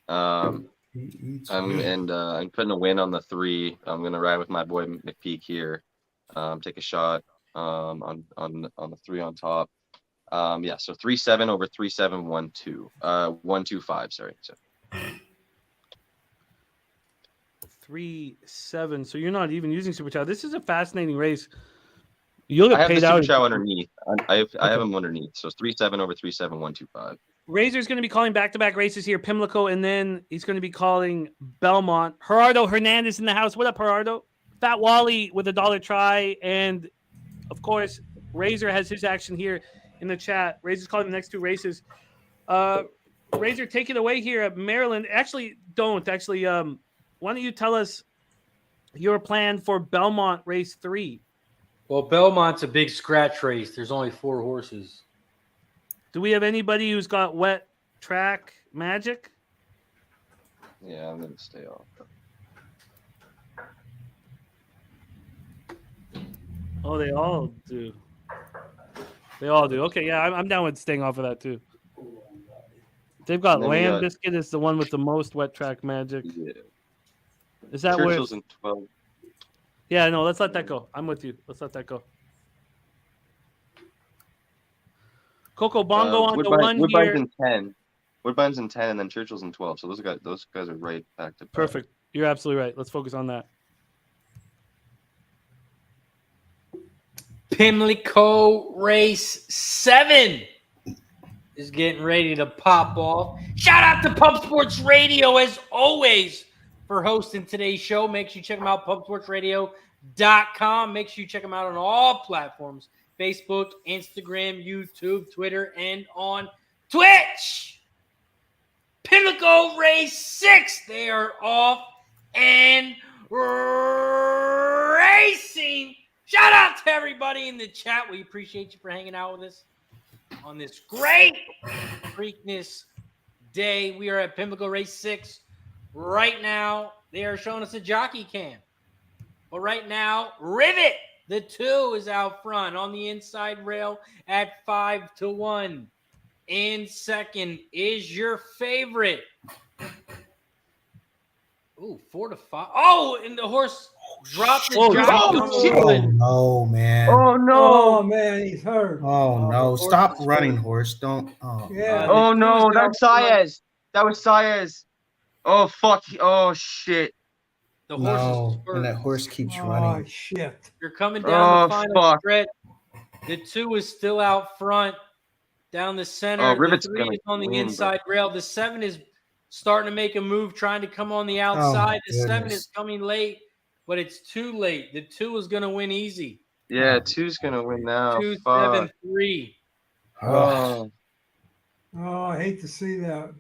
I'm putting a win on the 3. I'm gonna ride with my boy McPeak here. Take a shot on the 3 on top. Yeah, so 3-7 over 3-7 1-2. 1-2-5, sorry. So 3-7. So you're not even using Super Chow. This is a fascinating race. You'll get I have paid the out. Super Chow underneath. I have him underneath. So it's 3-7 over 3-7 1-2-5. Razor's going to be calling back-to-back races here, Pimlico, and then he's going to be calling Belmont. Gerardo Hernandez in the house. What up, Gerardo? Fat Wally with $1 try, and of course, Razor has his action here in the chat. Razor's calling the next 2 races. Razor, take it away here at Maryland. Actually, don't. Actually, why don't you tell us your plan for Belmont race 3? Well, Belmont's a big scratch race. There's only 4 horses. Do we have anybody who's got wet track magic? Yeah, I'm gonna stay off. Oh, they all do. They all do. Okay, yeah, I'm down with staying off of that too. They've got And then we Land got- Biscuit is the one with the most wet track magic. Yeah. Is that where? Churchill's in 12. Yeah, no, let's let that go. I'm with you. Let's let that go. Coco Bongo on the one Woodbine's here. in 10. Woodbine's in 10, and then Churchill's in 12. So those guys are right back to back. Perfect. You're absolutely right. Let's focus on that. Pimlico race 7 is getting ready to pop off. Shout out to Pub Sports Radio as always for hosting today's show. Make sure you check them out, pubsportsradio.com. Make sure you check them out on all platforms: Facebook, Instagram, YouTube, Twitter, and on Twitch. Pimlico race 6. They are off and racing. Shout out to everybody in the chat. We appreciate you for hanging out with us on this great Preakness day. We are at Pimlico race 6 right now. They are showing us a jockey cam. But right now, Rivet, the 2, is out front on the inside rail at 5-1. In second is your favorite. Ooh, 4-5. Oh, and the horse dropped the jockey. Oh no, man. Oh no! Oh man, he's hurt. Oh no! horse Stop is running, hurt. horse! Don't. Oh. Yeah. Oh no! That That's Saez. That was Saez. Oh fuck! Oh shit! The horse No, is and that hurt. horse keeps Oh running. shit. You're coming down Oh, the final fuck. stretch. The 2 is still out front, down the center. Oh, The Rivet's 3 gonna is on the win, inside rail. The 7 is starting to make a move, trying to come on the outside. The 7 goodness. is coming late, but it's too late. The 2 is going to win easy. Yeah, 2's gonna win now. 2-7-3. Oh, Oh, Oh, I hate to see that.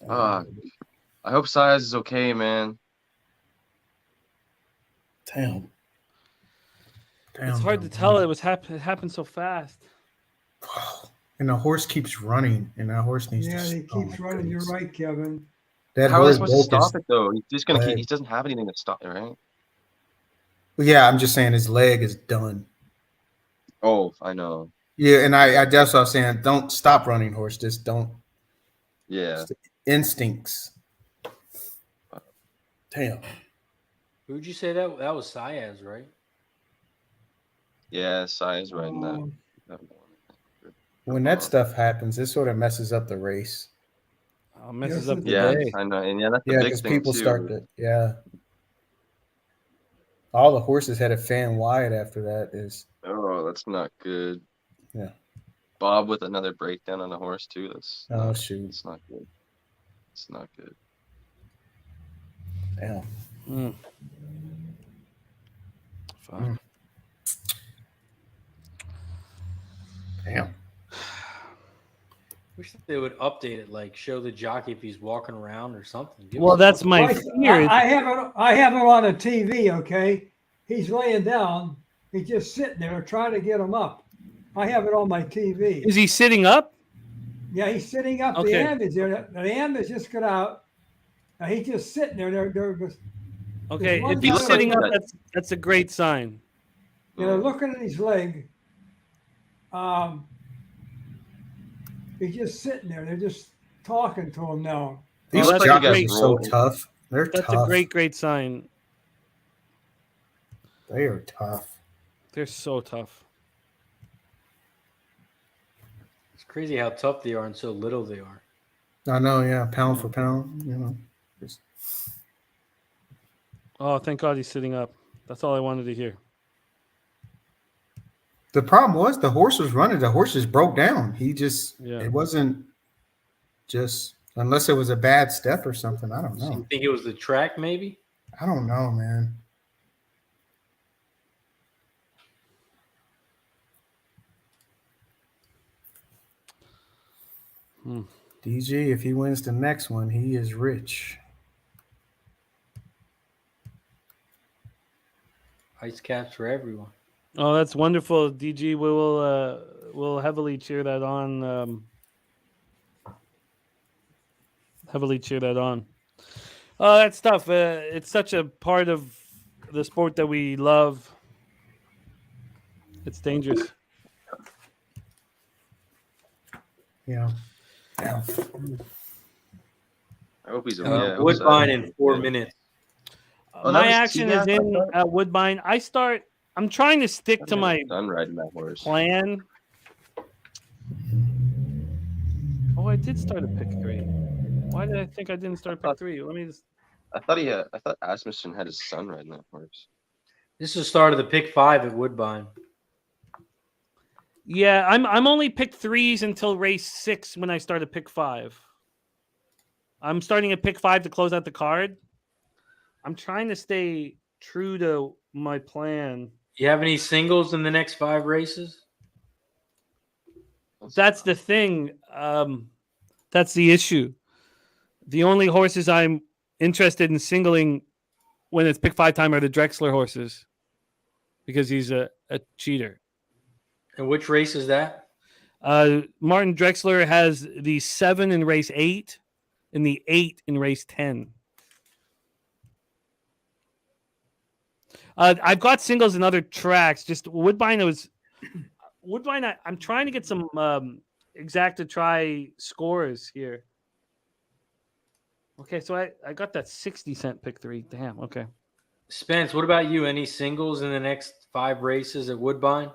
fuck. I hope Saez is okay, man. damn. It's hard to tell. It happened so fast. And the horse keeps running, and that horse needs Yeah, to. he oh, keeps my running. You're goodness. right, Kevin. That How are they horse supposed to broke his- stop it though? He's just gonna keep. leg. He doesn't have anything to stop it, right? Yeah, I'm just saying his leg is done. Oh, I know. Yeah, and I that's what I was saying. Don't stop running, horse. Just don't. Yeah. Instincts. Damn. Who'd you say that? That was Saez, right? Yeah, Saez right in that. Oh, that one. When that stuff happens, it sort of messes up the race. Messes Yes, up it the Yeah, day. I know, and yeah, that's the Yeah, big because thing people too. start to. Yeah. All the horses had a fan wide after that. Is Oh, that's not good. Yeah. Bob with another breakdown on the horse too. That's oh not, shoot. it's not good. It's not good. Damn. Mm. Fuck. Mm. Damn. Wish they would update it, like show the jockey if he's walking around or something. Give Well, us- that's my fear. I have it. I have him on a TV. Okay, he's laying down. He's just sitting there trying to get him up. I have it on my TV. Is he sitting up? Yeah, he's sitting up. Okay. The ambulance there. The ambulance just got out. Now he's just sitting there. They're just, Okay, one if he's guy- sitting up, that's a great sign. looking at his leg. He's just sitting there. They're just talking to him now. These that's a jockeys great- are so tough. They're That's tough. a great sign. They are tough. They're so tough. It's crazy how tough they are and so little they are. I know. Yeah, pound for pound. You know. Just- Oh, thank God he's sitting up. That's all I wanted to hear. The problem was the horse was running. The horse just broke down. He just. Yeah. It wasn't. Just unless it was a bad step or something. I don't So you know. think it was the track, maybe? I don't know, man. DG, if he wins the next one, he is rich. Ice caps for everyone. Oh, that's wonderful, DG. We'll heavily cheer that on. Heavily cheer that on. Oh, that's tough. It's such a part of the sport that we love. It's dangerous. Yeah. Yeah. I hope he's Woodbine in 4 minutes. Oh, that My was action T-Gap, is I in thought? Woodbine. I'm trying to stick to my Done riding that horse. plan. Oh, I did start at pick 3. Why did I think I didn't start pick 3? Let me just. I thought Asmussen had his son riding that horse. This is the start of the pick 5 at Woodbine. Yeah, I'm only pick 3s until race 6 when I start at pick 5. I'm starting at pick 5 to close out the card. I'm trying to stay true to my plan. You have any singles in the next 5 races? That's the thing. That's the issue. The only horses I'm interested in singling when it's pick 5 time are the Drexler horses because he's a cheater. And which race is that? Martin Drexler has the 7 in race 8 and the 8 in race 10. I've got singles in other tracks. Just Woodbine I'm trying to get some exacta try scores here. Okay, so I got that 60-cent pick 3. Damn, okay. Spence, what about you? Any singles in the next 5 races at Woodbine?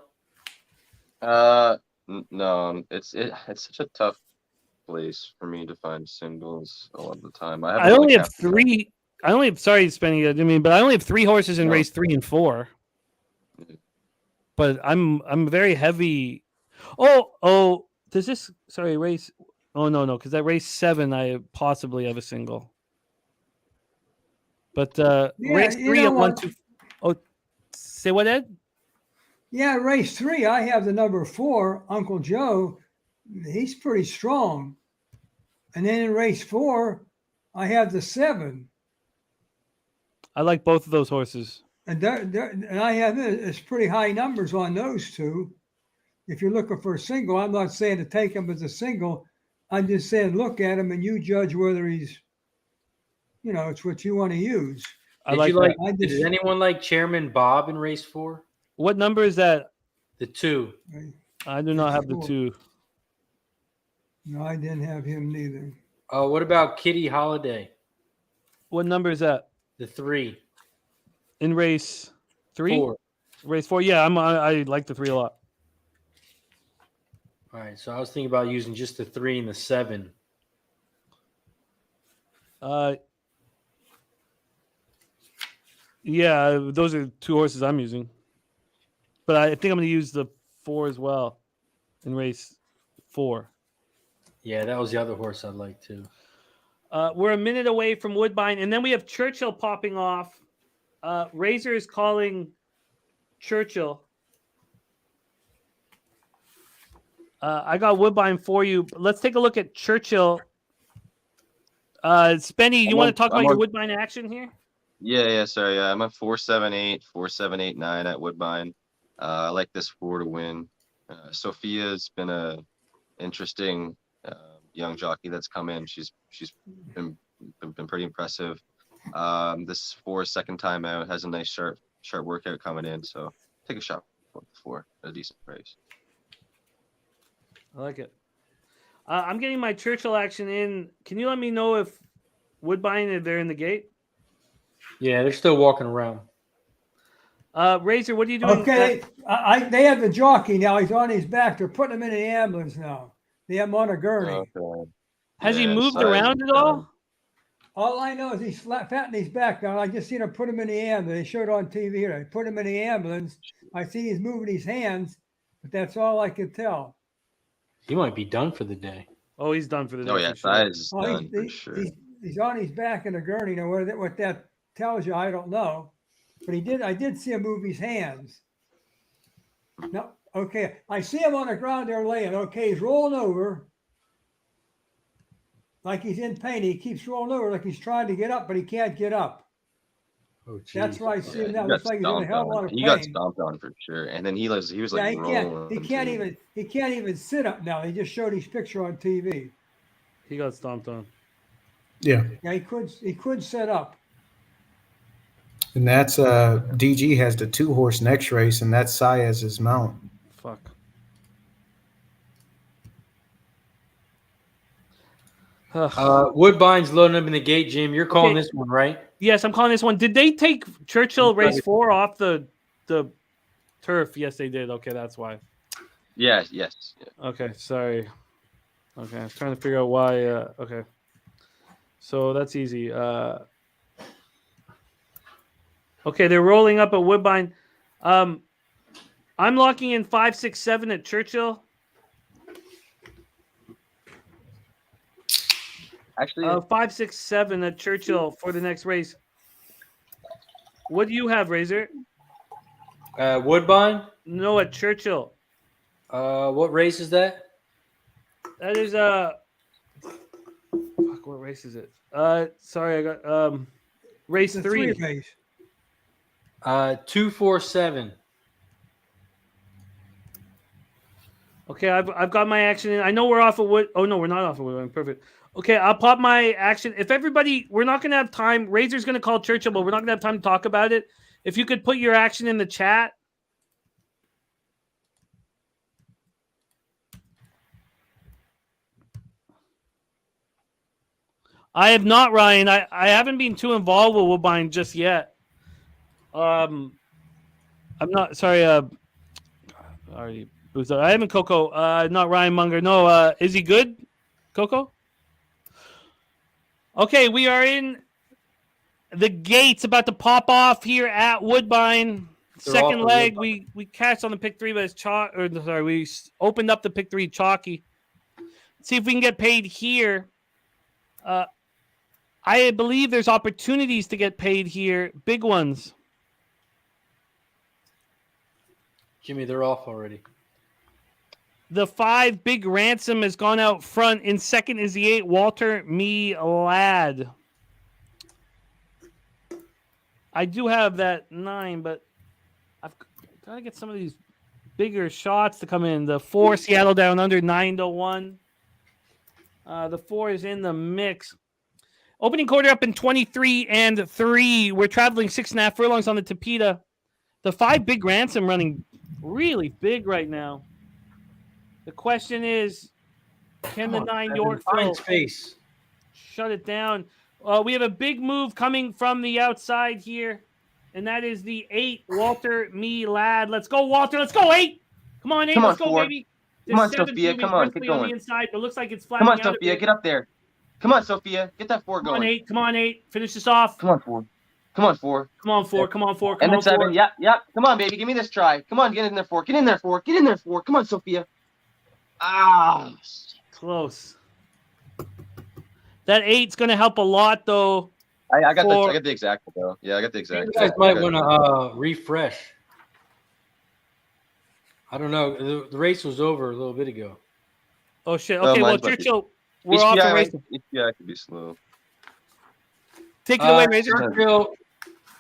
No, it's such a tough place for me to find singles a lot of the time. I only have 3. Sorry, Spenny, I mean, but I only have 3 horses in race 3 and 4. But I'm very heavy. Oh, does this race? Oh no, because that race 7 I possibly have a single. But race 3 at 1, 2. Oh, say what, Ed? Yeah, race 3, I have the number 4, Uncle Joe. He's pretty strong. And then in race 4, I have the 7. I like both of those horses. And I have it's pretty high numbers on those two. If you're looking for a single, I'm not saying to take him as a single. I'm just saying look at him and you judge whether he's, it's what you want to use. Did anyone like Chairman Bob in race 4? What number is that? The 2. I do not have the 2. No, I didn't have him neither. Oh, what about Kitty Holiday? What number is that? The 3. In race 3? 4. Race 4. Yeah, I like the 3 a lot. All right, so I was thinking about using just the 3 and the 7. Yeah, those are 2 horses I'm using. But I think I'm going to use the 4 as well in race 4. Yeah, that was the other horse I'd like too. We're a minute away from Woodbine, and then we have Churchill popping off. Razor is calling Churchill. I got Woodbine for you. Let's take a look at Churchill. Spenny, you want to talk about your Woodbine action here? Yeah, sorry. Yeah, I'm at 478, 4789 at Woodbine. I like this 4 to win. Sophia's been a interesting young jockey that's come in. She's been pretty impressive. This 4 second time out has a nice sharp workout coming in. So take a shot for a decent race. I like it. I'm getting my Churchill action in. Can you let me know if Woodbine, if they're in the gate? Yeah, they're still walking around. Razor, what are you doing? Okay, they have the jockey now. He's on his back. They're putting him in the ambulance now. They have him on a gurney. Okay. Has he moved around at all? All I know is he's fat in his back now. I just seen him put him in the ambulance. They showed on TV here. They put him in the ambulance. I see he's moving his hands, but that's all I could tell. He might be done for the day. Oh, he's done for the day. Oh yeah, for sure. size is Oh, done for sure. he's on his back in a gurney. Now, what that tells you, I don't know. But I did see him move his hands. No, okay. I see him on the ground there laying. Okay, he's rolling over. Like he's in pain. He keeps rolling over like he's trying to get up, but he can't get up. Oh, geez. That's why I see him He now. got Looks like he's in a stomped hell of a lot on. of He got pain. stomped on for sure. And then he was Yeah, like he rolling. can't even sit up now. They just showed his picture on TV. He got stomped on. Yeah. Yeah, he could set up. And that's DG has the 2-horse next race, and that's Saez's mount. Fuck. Woodbine's loading up in the gate, Jim. You're calling Okay. this one, right? Yes, I'm calling this one. Did they take Churchill race 4 off the turf? Yes, they did. Okay, that's why. Yeah, yes. Yeah. Okay, sorry. Okay, I was trying to figure out why. Okay, so that's easy. Okay, they're rolling up at Woodbine. I'm locking in 5, 6, 7 at Churchill. Actually, 5, 6, 7 at Churchill for the next race. What do you have, Razor? Woodbine? No, at Churchill. What race is that? That is fuck, what race is it? Sorry, I got race It's a 3. race. 247. Okay, I've got my action in. I know we're off of Wood. Oh no, we're not off of Woodbine. Perfect. Okay, I'll pop my action. If everybody, we're not gonna have time. Razor's gonna call Churchill, but we're not gonna have time to talk about it. If you could put your action in the chat. I have not, Ryan. I haven't been too involved with Woodbine just yet. I'm not sorry. Already boozed out. I haven't Coco. Not Ryan Munger. No. Is he good, Coco? Okay, we are in the gates, about to pop off here at Woodbine. They're Second off of leg, Woodbine. we cashed on the pick 3, but it's chalk. Or sorry, we opened up the pick 3 chalky. See if we can get paid here. I believe there's opportunities to get paid here, big ones. Jimmy, they're off already. The 5 big ransom has gone out front. In second is the 8 Walter Me Lad. I do have that 9, but I've got to get some of these bigger shots to come in. The 4 Seattle down under 9-1. The 4 is in the mix. Opening quarter up in 23-3. We're traveling 6.5 furlongs on the Tapeta. The 5 big ransom running really big right now. The question is, can the 9 Yorkville space shut it down? We have a big move coming from the outside here, and that is the 8 Walter Me Lad. Let's go, Walter. Let's go, 8. Come on, 8. Come on, Let's go, 4. baby. Come on, 7 Sophia. moving Come on, briskly get on the going. inside, but looks like it's Come flattening on, out a Sophia, bit. get up there. Come on, Sophia, get that 4 Come on, going. 8. Come on, 8. Finish this off. Come on, 4. Come on, 4. Come on, 4. Come on, 4. Come And on, then 7. 4. Yep, yep. Come on, baby. Give me this try. Come on, get in there, 4. Get in there, 4. Get in there, 4. Come on, Sophia. Ah. Close. That 8's going to help a lot, though. I got For- the exact though. Yeah, I got the exact. You guys might want to refresh. I don't know. The race was over a little bit ago. Oh, shit. Okay, well, mine's lucky. Churchill, we're off the race. HPI could be slow. Take it away, Razor.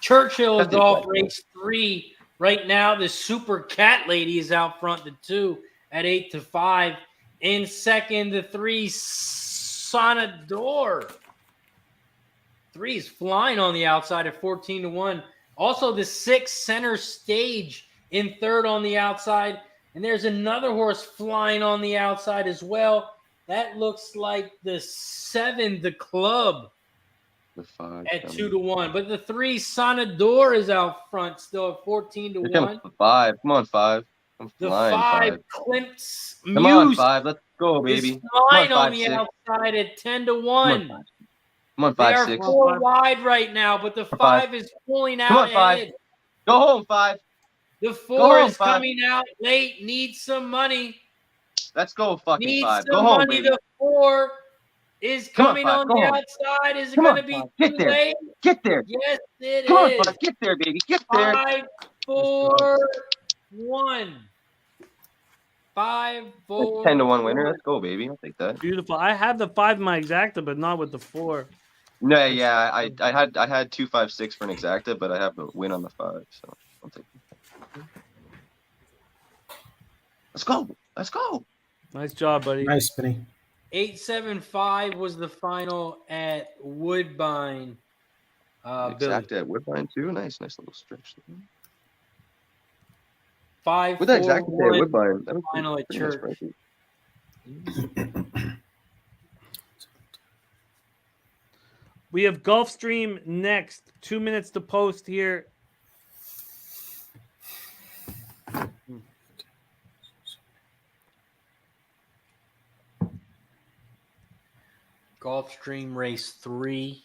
Churchill is That's off it. race 3 right now. The Super Cat Lady is out front. The 2 at 8-5. In second, the 3 Sonador. 3 is flying on the outside at 14-1. Also, the 6 Center Stage in third on the outside. And there's another horse flying on the outside as well. That looks like the 7, the Club, The 5 at 2-1. But the 3 Sonador is out front still at 14-1. 5. Come on, 5. I'm The flying, 5 Clint's Come on, Muse 5. Let's go, baby. is flying Come on, on the 5, 6. outside at Come on, 10-1. 5. Come on, They 5, are 6. 4 wide right now, but the 5 is pulling out Come on, 5. ahead. Go home, 5. The Go 4 home, is 5. coming out late, needs some money. Let's go, fucking Need 5. some Go home, money. baby. The 4 is Come on, coming 5. on Go the home. outside. Is it Come going on, to be 5. too Get there. late? Get there. Yes, it Come on, is. 5. Get there, baby. Get there. 5, 4, 1. 5, 4, 10-1 winner. 1. Let's go, baby. I'll take that. Beautiful. I have the 5 in my exacta, but not with the 4. No, yeah, I had 2, 5, 6 for an exacta, but I have a win on the 5, so I'll take it. Let's go. Let's go. Nice job, buddy. Nice, Spinny. 875 was the final at Woodbine. Billy. Exacta at Woodbine too. Nice little stretch. 5, With that 4, exacta at 1, Woodbine, that was final at pretty nice Church. pricey. We have Gulfstream next. 2 minutes to post here. Gulfstream Race 3.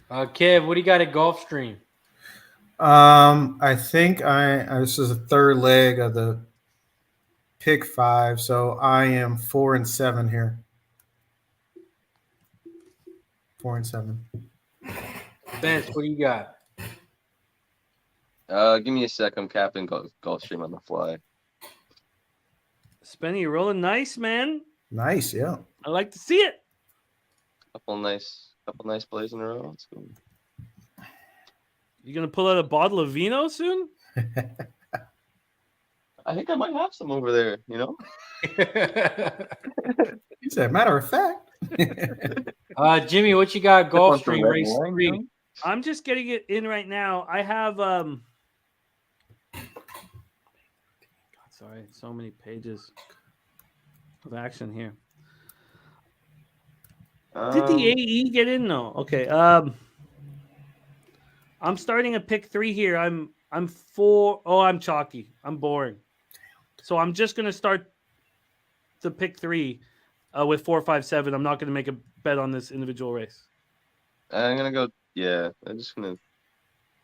Kev, what do you got at Gulfstream? I think this is a third leg of the pick 5, so I am 4 and 7 here. 4 and 7. Spence, what do you got? Give me a sec. I'm capping Gulfstream on the fly. Spenny, you're rolling nice, man. Nice, yeah. I like to see it. Couple nice plays in a row. Let's go. You gonna pull out a bottle of vino soon? I think I might have some over there. You know. He said, matter of fact. Jimmy, what you got? Want some Gulfstream red Race wine, 3. you know? I'm just getting it in right now. I have God, sorry, so many pages of action here. Did the AE get in? No. Okay. I'm starting a pick 3 here. I'm 4. Oh, I'm chalky. I'm boring. So I'm just gonna start the pick 3 with 4, 5, 7. I'm not gonna make a bet on this individual race. I'm gonna go. Yeah, I'm just gonna.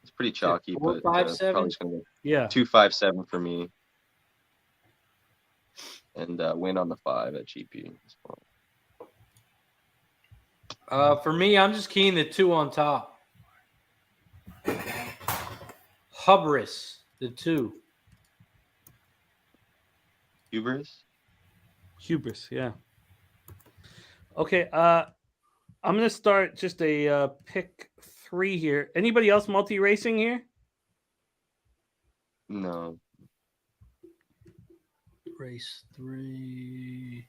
It's pretty chalky, 4, but 5, 7? probably just gonna go Yeah. 2, 5, 7 for me, and win on the 5 at GP. For me, I'm just keying the 2 on top. Hubris, the 2. Hubris. Yeah. Okay. I'm gonna start just a pick 3 here. Anybody else multi-racing here? No. Race 3.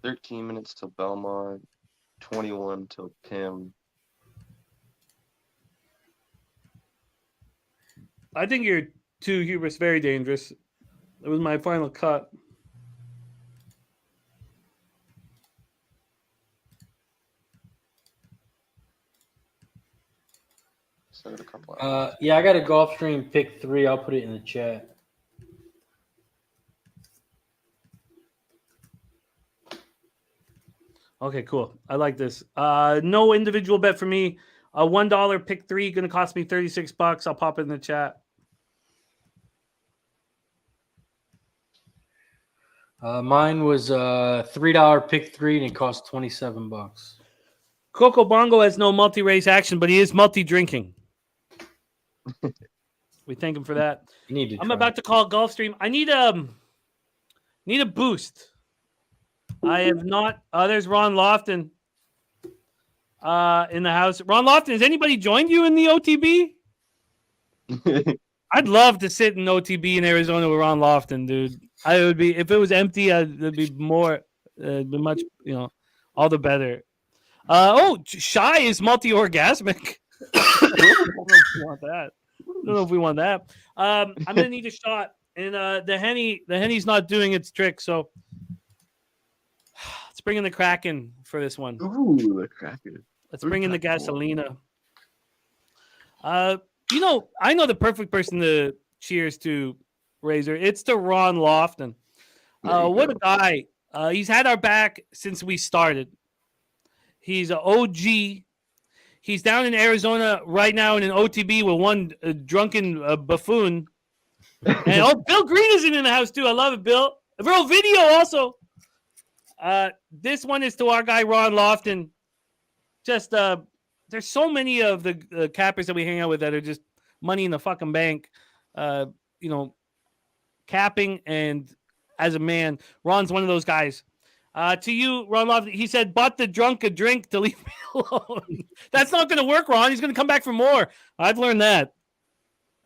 13 minutes till Belmont. 21 till Pim. I think your 2 Hubris very dangerous. It was my final cut. So a couple hours. Yeah, I got a Gulfstream pick 3. I'll put it in the chat. Okay, cool. I like this. No individual bet for me. A $1 pick 3 going to cost me $36. I'll pop it in the chat. Mine was $3 pick 3 and it cost $27. Coco Bongo has no multi-race action, but he is multi-drinking. We thank him for that. You need to I'm try. about to call Gulfstream. I need a boost. I have not. There's Ron Lofton in the house. Ron Lofton, has anybody joined you in the OTB? I'd love to sit in OTB in Arizona with Ron Lofton, dude. I would be, if it was empty, it'd be more, be much, all the better. Shy is multi-orgasmic. I don't know if we want that. I'm gonna need a shot, and the Henny's not doing its trick, so let's bring in the Kraken for this one. Ooh, the Kraken. Let's bring in the Gasolina. I know the perfect person to cheers to, Razor. It's to Ron Lofton. What a guy. He's had our back since we started. He's an OG. He's down in Arizona right now in an OTB with one drunken buffoon And Bill Green is in the house too. I love it, Bill. Real video also. This one is to our guy Ron Lofton. Just there's so many of the cappers that we hang out with that are just money in the fucking bank. Capping, and as a man, Ron's one of those guys. To you, Ron Lofton, he said, bought the drunk a drink to leave me alone. That's not going to work, Ron. He's going to come back for more. I've learned that.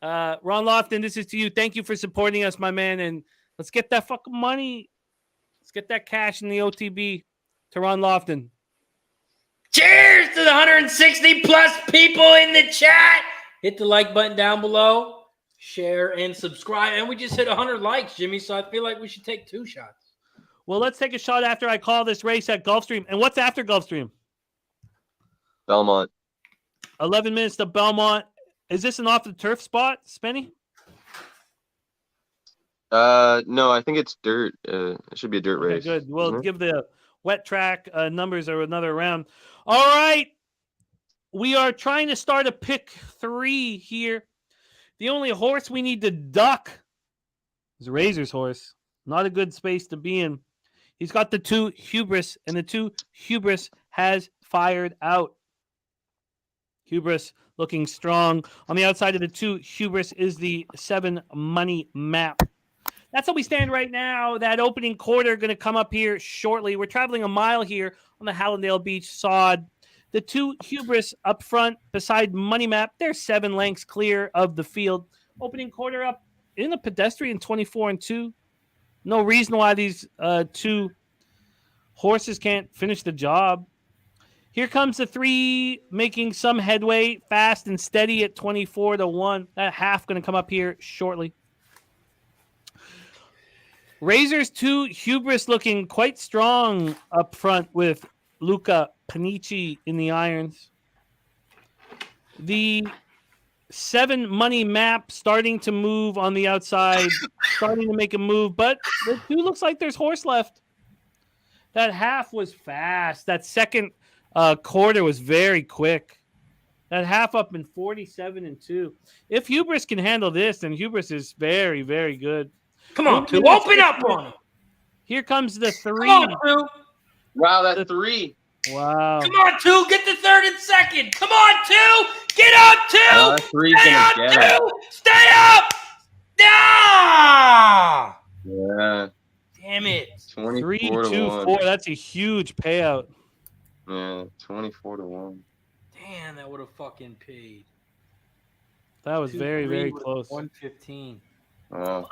Ron Lofton, this is to you. Thank you for supporting us, my man. And let's get that fucking money. Let's get that cash in the OTB to Ron Lofton. Cheers to the 160 plus people in the chat. Hit the like button down below. Share and subscribe. And we just hit 100 likes, Jimmy. So I feel like we should take 2 shots. Well, let's take a shot after I call this race at Gulfstream. And what's after Gulfstream? Belmont. 11 minutes to Belmont. Is this an off the turf spot, Spenny? No, I think it's dirt. It should be a dirt race. Good. We'll give the wet track numbers or another round. All right. We are trying to start a pick 3 here. The only horse we need to duck is Razor's horse. Not a good space to be in. He's got the 2 Hubris, and the 2 Hubris has fired out. Hubris looking strong. On the outside of the 2 Hubris is the 7 Money Map. That's how we stand right now. That opening quarter going to come up here shortly. We're traveling a mile here on the Hallandale Beach sod. The 2 Hubris up front beside Money Map. They're 7 lengths clear of the field. Opening quarter up in the pedestrian 24-2. No reason why these 2 horses can't finish the job. Here comes the 3 making some headway, fast and steady at 24-1. That half going to come up here shortly. Razor's 2 Hubris looking quite strong up front with Luca Panici in the irons. The 7 Money Map starting to move on the outside, starting to make a move, but the 2 looks like there's horse left. That half was fast. That second quarter was very quick. That half up in 47-2. If Hubris can handle this, then Hubris is very, very good. Come on, 2. Open up on him. Here comes the 3. Come on, 2. Wow, that's 3. Wow. Come on, 2. Get the 3rd and 2nd. Come on, 2. Get up, 2. Stay up, 2. Stay up. Ah! Yeah. Damn it. 24-1. That's a huge payout. Yeah, 24-1. Damn, that would have fucking paid. That was very, very close. 115. Wow.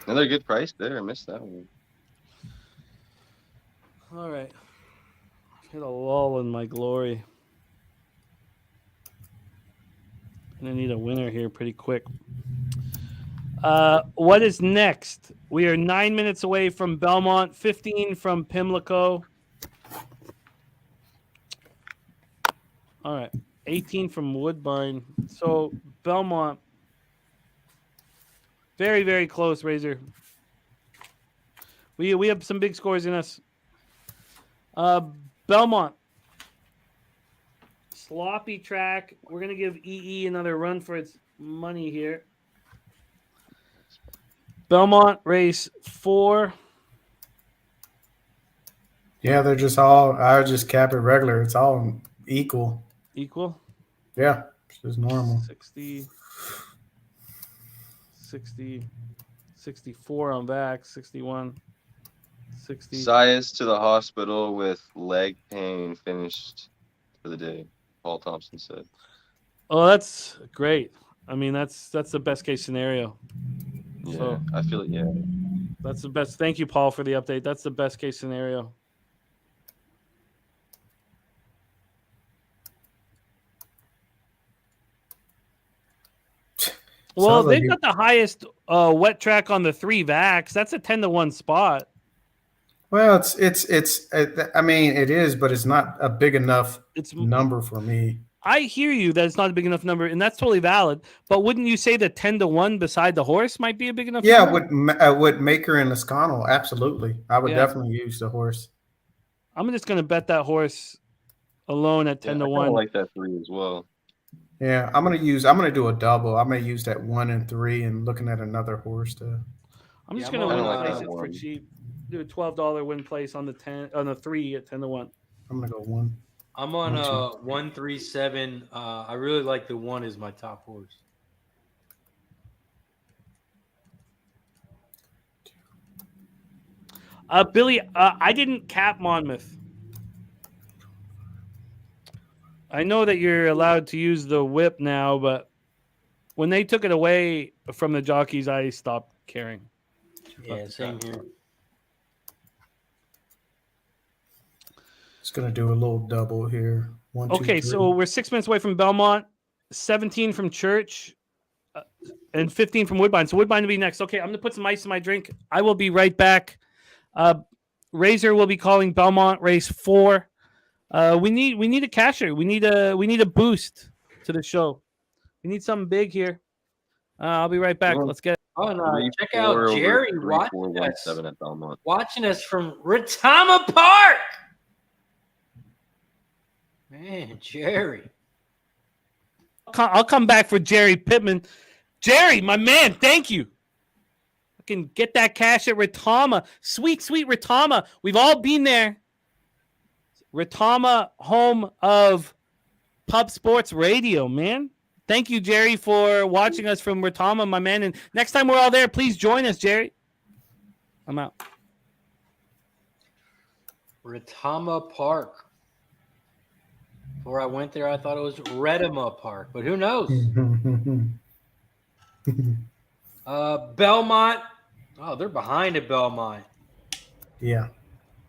Another good price there. I missed that one. All right. Hit a lull in my glory. And I need a winner here pretty quick. What is next? We are 9 minutes away from Belmont, 15 from Pimlico. All right. 18 from Woodbine. So Belmont. Very, very close, Razor. We have some big scores in us. Belmont. Sloppy track. We're going to give EE another run for its money here. Belmont race 4. Yeah, they're just all, I just cap it regular. It's all equal. Equal? Yeah, it's just normal. 60, 64 on back, 61, 60. Sias to the hospital with leg pain, finished for the day, Paul Thompson said. Oh, that's great. I mean, that's the best case scenario. Yeah, So, I feel it, yeah. that's the best. Thank you, Paul, for the update. That's the best case scenario. Well, Sounds like they've got the highest wet track on the 3 vacs. That's a 10-1 spot. Well, I mean, it is, but it's not a big enough It's number for me. I hear you that it's not a big enough number, and that's totally valid. But wouldn't you say the 10-1 beside the horse might be a big enough Yeah, number? with Maker and Lascano, absolutely. I would Yeah. definitely use the horse. I'm just going to bet that horse alone at 10-1. I like that 3 as well. Yeah, I'm gonna do a double. I'm gonna use that 1 and 3 and looking at another horse to I'm just Yeah, gonna I'm win on, place that it for one. cheap. Do a $12 win place on the 10 on the 3 at 10-1. I'm gonna go 1. I'm on 1, 2. 137. I really like the 1 as my top horse. Billy, I didn't cap Monmouth. I know that you're allowed to use the whip now, but when they took it away from the jockeys, I stopped caring. Yeah, same here. Just gonna do a little double here. 1, 2, Okay, 3. so we're 6 minutes away from Belmont, 17 from Church, and 15 from Woodbine. So Woodbine will be next. Okay, I'm gonna put some ice in my drink. I will be right back. Razor will be calling Belmont race 4. We need a casher. We need a boost to the show. We need something big here. I'll be right back. Well, Let's get it. Oh no! 3-4 Check out over Jerry 3-4, watching us. 1-7 at Belmont. Watching us from Retama Park. Man, Jerry. I'll come back for Jerry Pittman. Jerry, my man, thank you. I can get that cash at Retama. Sweet, sweet Retama. We've all been there. Retama, home of Pub Sports Radio, man. Thank you, Jerry, for watching us from Retama, my man. And next time we're all there, please join us, Jerry. I'm out. Retama Park. Before I went there, I thought it was Retama Park, but who knows? Belmont. Oh, they're behind at Belmont. Yeah.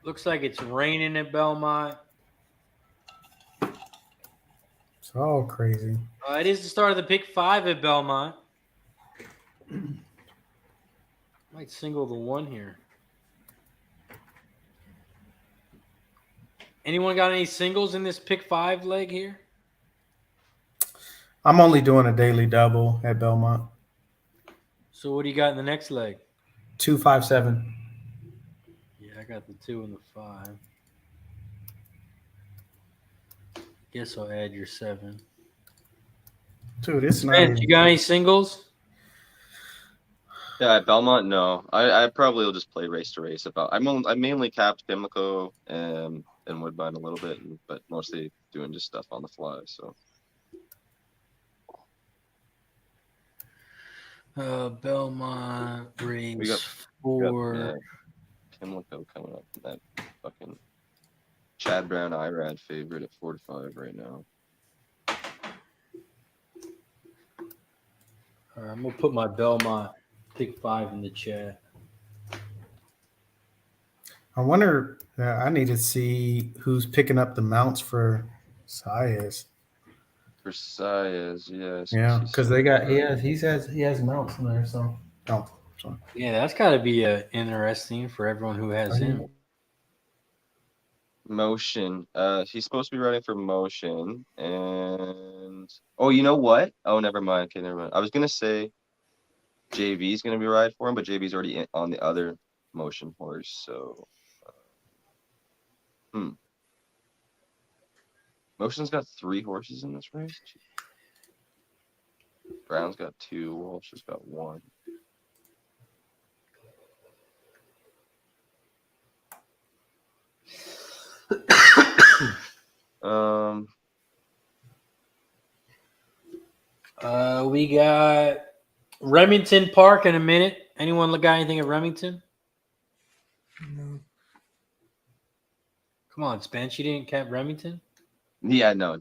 Looks like it's raining at Belmont. It's all crazy. It is the start of the pick 5 at Belmont. Might single the 1 here. Anyone got any singles in this pick 5 leg here? I'm only doing a daily double at Belmont. So what do you got in the next leg? 2, 5, 7. Yeah, I got the 2 and the 5. Guess I'll add your 7. Dude, it's not. Man, you got any singles? Yeah, at Belmont, no. I probably will just play race to race. I mainly capped Pimlico and Woodbine a little bit, but mostly doing just stuff on the fly. So Belmont race we got 4. Pimlico coming up. That fucking Chad Brown IRAD favorite at 4-5 right now. All right, I'm gonna put my Belmont pick 5 in the chat. I wonder. I need to see who's picking up the mounts for Saez. For Saez, yes. Yeah, because he has mounts in there. So sorry. Yeah, that's got to be interesting for everyone who has him. Motion. He's supposed to be running for Motion, and you know what? Oh, never mind. Okay, never mind. I was gonna say JV's gonna be riding for him, but JV's already on the other Motion horse. So, Motion's got 3 horses in this race. Brown's got 2. Walsh has got 1. We got Remington Park in a minute. Anyone got anything at Remington? No. Come on, Spence. You didn't cap Remington? Yeah, no.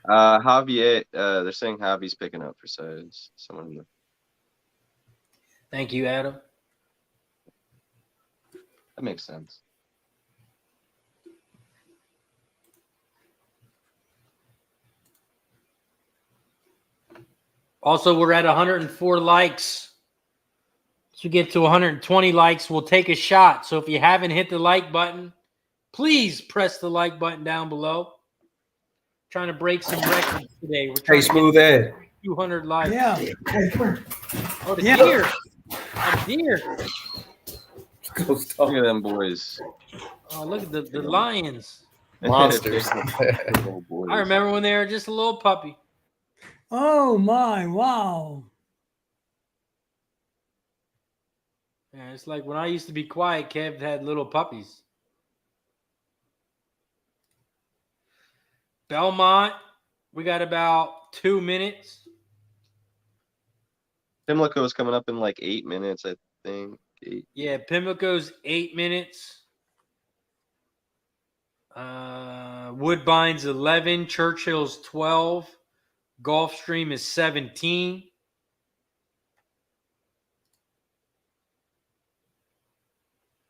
Javier, they're saying Javi's picking up for size. Someone in the... Thank you, Adam. That makes sense. Also, we're at 104 likes. Once we get to 120 likes, we'll take a shot. So if you haven't hit the like button, please press the like button down below. Trying to break some records today. We're trying Hey, Smooth Ed. 200 likes. Yeah. Oh, the Yeah. deer. A deer. Look at them boys. Oh, look at the lions. Monsters. Oh, boy. I remember when they were just a little puppy. Oh my! Wow. Yeah, it's like when I used to be quiet, Kev had little puppies. Belmont, we got about 2 minutes. Pimlico is coming up in like 8 minutes, I think. 8. Yeah, Pimlico's 8 minutes. Woodbine's 11. Churchill's 12. Gulfstream is 17.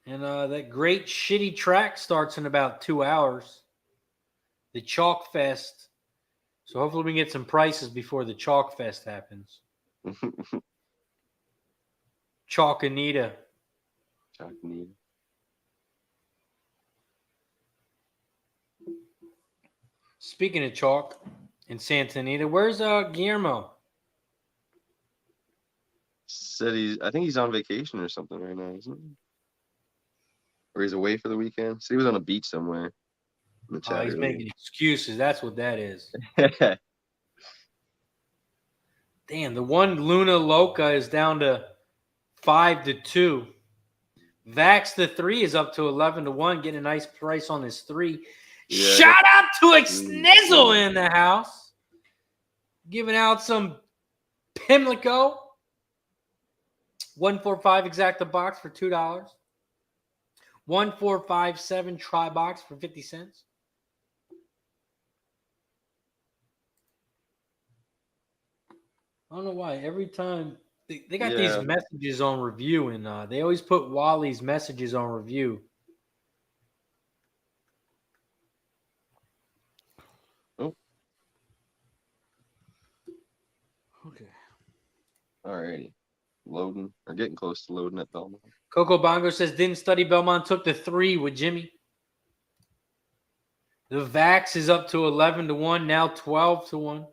And that great shitty track starts in about 2 hours. The Chalk Fest. So hopefully we can get some prices before the Chalk Fest happens. Chalkanita. Speaking of chalk in Santa Anita, where's Guillermo? Said I think he's on vacation or something right now, isn't he? Or he's away for the weekend. So he was on a beach somewhere. In the chat He's earlier. making excuses. That's what that is. Damn, the one Luna Loca is down to 5-2. Vax the 3 is up to 11-1, getting a nice price on his 3. Yeah, Shout out to Xnizzle in the house. Giving out some Pimlico. 145 exacta box for $2. 1457 try box for 50 cents. I don't know why. Every time they got these messages on review, and they always put Wally's messages on review. Oh. Okay. Alrighty. Loading or getting close to loading at Belmont. Coco Bongo says, didn't study Belmont, took the 3 with Jimmy. The Vax is up to 11-1, now 12-1.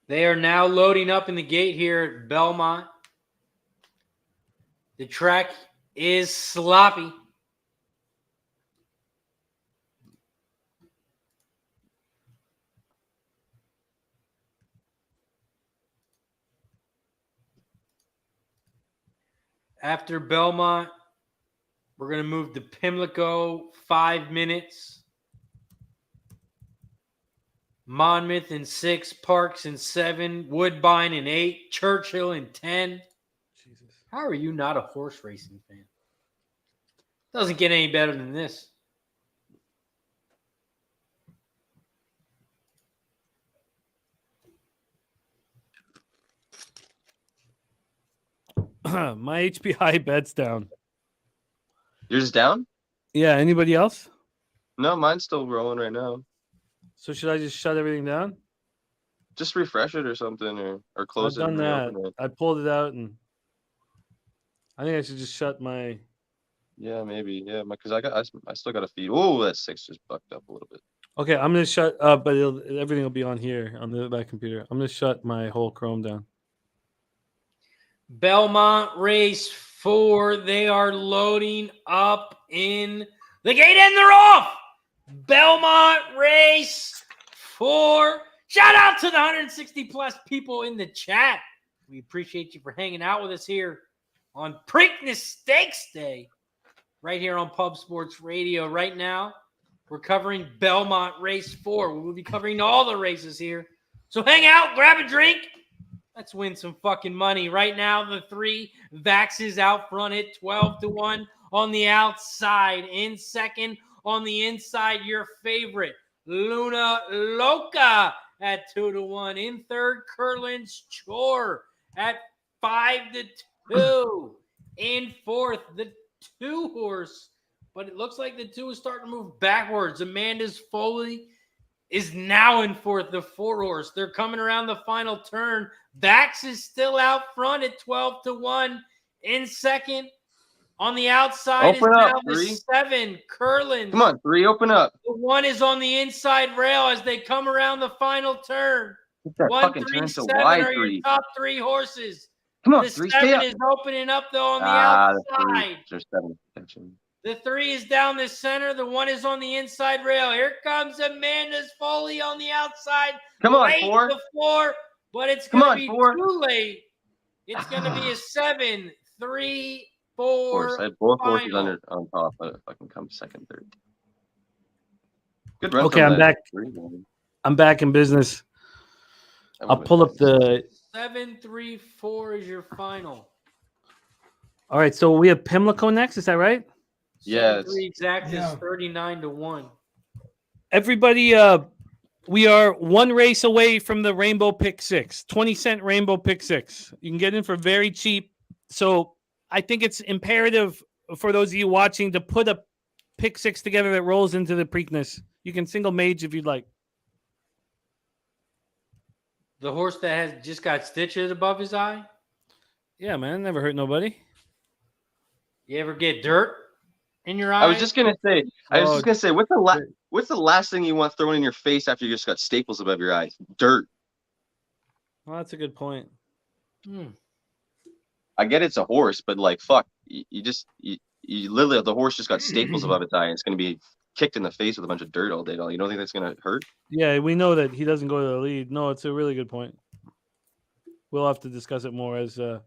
They are now loading up in the gate here at Belmont. The track is sloppy. After Belmont, we're going to move to Pimlico, 5 minutes. Monmouth in 6, Parks in 7, Woodbine in 8, Churchill in 10. Jesus. How are you not a horse racing fan? Doesn't get any better than this. My HPI bet's down. Yours is down? Yeah. Anybody else? No, mine's still rolling right now. So should I just shut everything down? Just refresh it or something, or close I've it done and that. reopen it. I pulled it out, and I think I should just shut my. Yeah, maybe. Yeah, because I still got a feed. Oh, that 6 just bucked up a little bit. Okay, I'm gonna shut. But everything will be on here on that computer. I'm gonna shut my whole Chrome down. Belmont race 4. They are loading up in the gate and they're off. Belmont race 4. Shout out to the 160 plus people in the chat. We appreciate you for hanging out with us here on Preakness Stakes Day, right here on Pub Sports Radio. Right now, we're covering Belmont race 4. We will be covering all the races here. So hang out, grab a drink. Let's win some fucking money. Right now, the 3 Vax is out front at 12-1 on the outside. In second, on the inside, your favorite, Luna Loca at 2-1. In third, Curlin's Chore at 5-2. In fourth, the 2 horse. But it looks like the 2 is starting to move backwards. Amanda's Foley is now in fourth, the 4 horse. They're coming around the final turn. Vax is still out front at 12-1. In second, on the outside Open is up, now the 3. 7, Curlin. Come on, 3, open up. The 1 is on the inside rail as they come around the final turn. That 1, fucking 3, turn so 7 wide, are your 3. top 3 horses. Come on, The 3, stay 7 up. is opening up though on the The 3. outside. There's 7. Actually. The 3 is down the center. The 1 is on the inside rail. Here comes Amanda's Foley on the outside. Come on, Late 4. the 4, but it's Come going to on, be 4. too late. It's going to be a 7, 3, 4. I have both horses final. under on top, but if I can come second, third. Good run. Okay, from I'm that back. 3, man. I'm back in business. That I'll would've pull been up the. 7, 3, 4 is your final. All right, so we have Pimlico next. Is that right? Yeah, 7, 3 exact Yeah. is 39-1. Everybody, we are one race away from the Rainbow Pick 6, 20-cent Rainbow Pick 6. You can get in for very cheap. So I think it's imperative for those of you watching to put a Pick 6 together that rolls into the Preakness. You can single mage if you'd like. The horse that has just got stitches above his eye. Yeah, man, never hurt nobody. You ever get dirt in your eye? I was just gonna say. Oh, What's the last thing you want thrown in your face after you just got staples above your eyes? Dirt. Well, that's a good point. I get it's a horse, but like, fuck, you literally the horse just got staples above its eye, and it's gonna be kicked in the face with a bunch of dirt all day long. You don't think that's gonna hurt? Yeah, we know that he doesn't go to the lead. No, it's a really good point. We'll have to discuss it more as it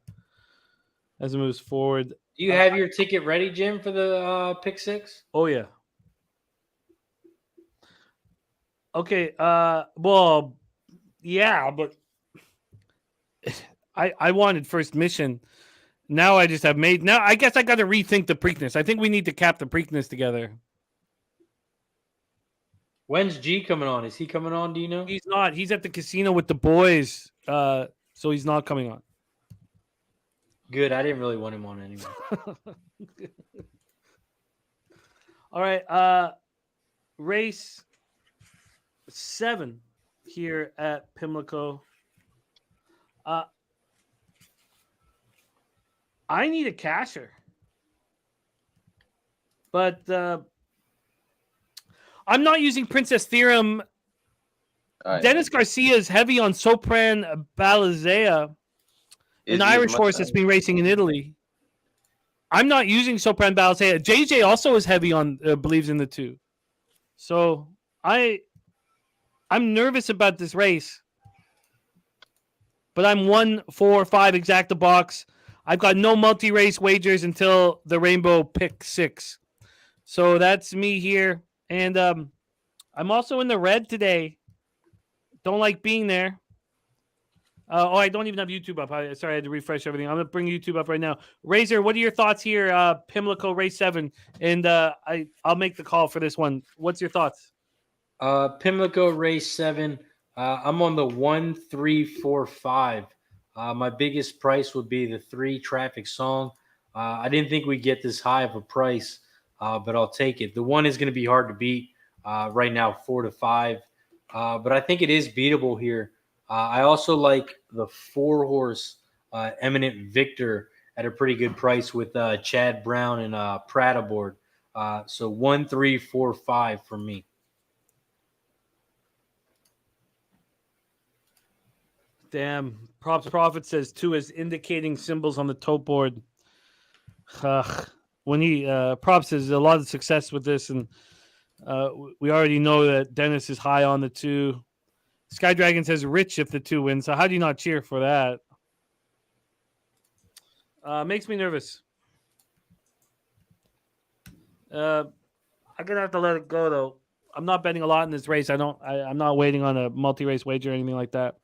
moves forward. Do you have your ticket ready, Jim, for the pick 6? Oh yeah. Okay. Well, yeah, but I wanted first mission. Now I just have made. Now I guess I got to rethink the Preakness. I think we need to cap the Preakness together. When's G coming on? Is he coming on? Do you know? He's not. He's at the casino with the boys. So he's not coming on. Good. I didn't really want him on anyway. All right. Race 7 here at Pimlico. I need a casher. But I'm not using Princess Theorem. Dennis Garcia is heavy on Sopran Balizea, an Irish horse that's been racing in Italy. I'm not using Sopran Balizea. JJ also is heavy on believes in the 2. So I'm nervous about this race. But I'm 1, 4, 5 exacta box. I've got no multi-race wagers until the Rainbow Pick 6. So that's me here. And I'm also in the red today. Don't like being there. I don't even have YouTube up. Sorry, I had to refresh everything. I'm going to bring YouTube up right now. Razor, what are your thoughts here? Pimlico Race 7. And I'll make the call for this one. What's your thoughts? Pimlico Race 7. I'm on the 1, 3, 4, 5. My biggest price would be the 3 Traffic Song. I didn't think we'd get this high of a price, but I'll take it. The 1 is going to be hard to beat right now, 4 to 5. But I think it is beatable here. I also like the 4-horse Eminent Victor at a pretty good price with Chad Brown and Pratt aboard. So 1, 3, 4, 5 for me. Damn. Props Profit says 2 is indicating symbols on the tote board. When he Props has a lot of success with this, and we already know that Dennis is high on the 2. Sky Dragon says rich if the 2 wins. So how do you not cheer for that? Makes me nervous. I'm gonna have to let it go though. I'm not betting a lot in this race. I'm not waiting on a multi-race wager or anything like that.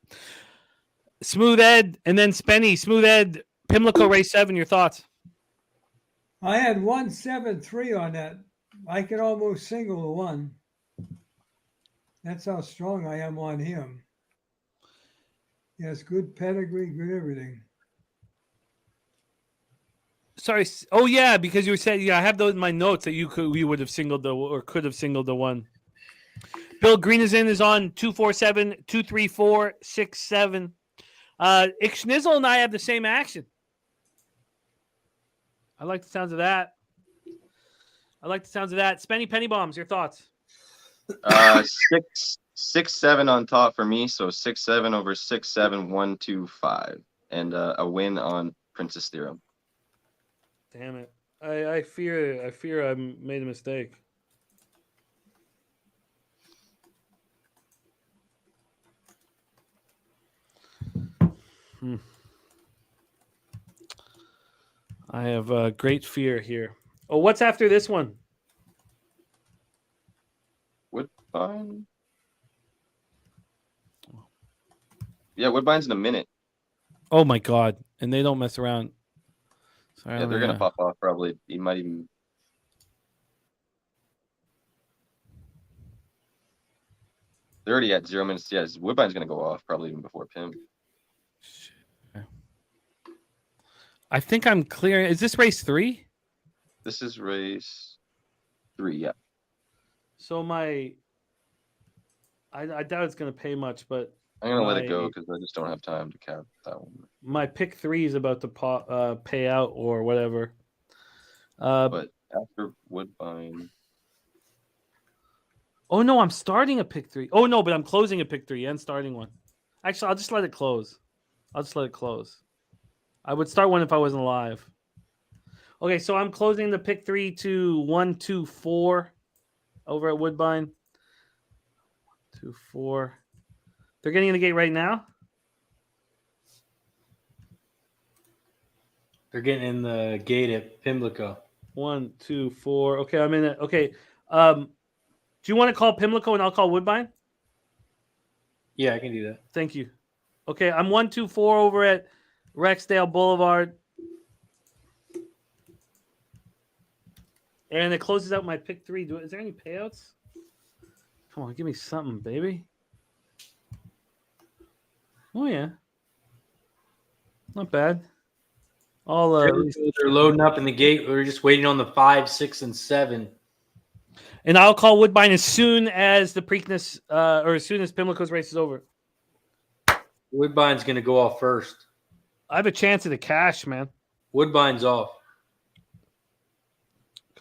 Smooth Ed and then Spenny. Smooth Ed, Pimlico Race 7. Your thoughts? I had 173 on that. I could almost single the 1. That's how strong I am on him. Yes, good pedigree, good everything. Sorry. Oh yeah, because you said I have those in my notes that you would have singled or could have singled the 1. Bill Green is on 247, 234, 67. Ixnizzle and I have the same action. I like the sounds of that. Spenny Penny Bombs, your thoughts? 6, 7 on top for me. So 6, 7 over 6, 7, 1, 2, 5. and a win on Princess Theorem. Damn it! I fear I made a mistake. I have great fear here. Oh, what's after this one? Woodbine? Yeah, Woodbine's in a minute. Oh my god! And they don't mess around. Sorry, Yeah, they're gonna pop off probably. He might even. They're already at 0 minutes. Yes, Woodbine's gonna go off probably even before Pim. I think I'm clearing. Is this race 3? This is race 3. Yeah. So I doubt it's gonna pay much, but I'm gonna let it go because I just don't have time to cap that one. my pick 3 is about to pay out or whatever. But after Woodbine. Oh no, I'm starting a pick 3. Oh no, but I'm closing a pick 3 and starting one. Actually, I'll just let it close. I would start one if I wasn't live. Okay, so I'm closing the pick 3 to 1, 2, 4 over at Woodbine. 2, 4. They're getting in the gate right now. They're getting in the gate at Pimlico. 1, 2, 4. Okay, I'm in it. Okay. Do you want to call Pimlico and I'll call Woodbine? Yeah, I can do that. Thank you. Okay, I'm 1, 2, 4 over at Rexdale Boulevard. And it closes out my pick 3. Is there any payouts? Come on, give me something, baby. Oh, yeah. Not bad. They're loading up in the gate. We're just waiting on the 5, 6, and 7. And I'll call Woodbine as soon as the Preakness, or as soon as Pimlico's race is over. Woodbine's going to go off first. I have a chance at the cash, man. Woodbine's off.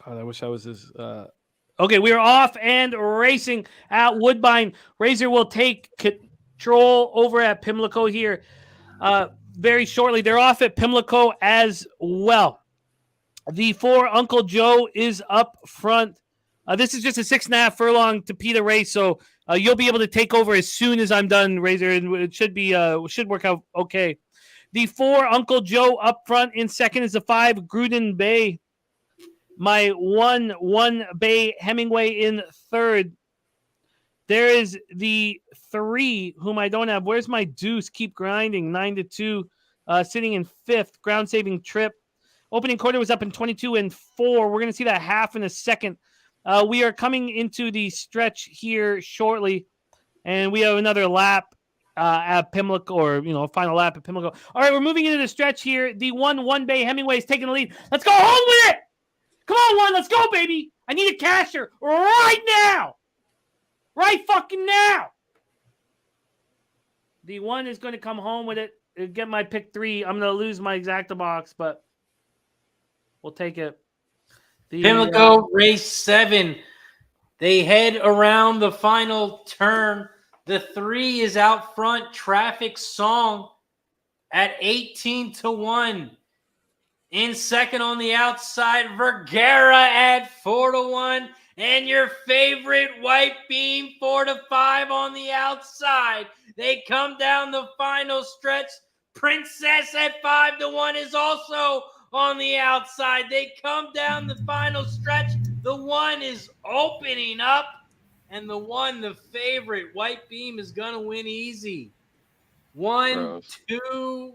God, I wish I was as. Okay, we are off and racing at Woodbine. Razor will take control over at Pimlico here very shortly. They're off at Pimlico as well. The 4 Uncle Joe is up front. This is just a 6.5 furlong to P the race, so you'll be able to take over as soon as I'm done, Razor, and it should work out okay. The 4 Uncle Joe up front. In second is the 5 Gruden Bay. My 1 Bay Hemingway in third. There is the 3 whom I don't have. Where's my deuce? Keep grinding. 9-2, sitting in fifth. Ground saving trip. Opening quarter was up in 22 and 4. We're going to see that half in a second. We are coming into the stretch here shortly, and we have another lap at Pimlico, or final lap at Pimlico. All right, we're moving into the stretch here. The 1 Bay Hemingway is taking the lead. Let's go home with it. Come on, 1. Let's go, baby. I need a casher right now. Right fucking now. The 1 is going to come home with it. Get my pick 3. I'm going to lose my exacta box, but we'll take it. Pimlico race 7. They head around the final turn. The 3 is out front. Traffic Song at 18-1. In second on the outside, Vergara at 4-1. And your favorite White Beam 4-5 on the outside. They come down the final stretch. Princess at 5-1 is also on the outside. They come down the final stretch. The 1 is opening up. And the 1, the favorite, White Beam, is going to win easy. 1, Gross. 2.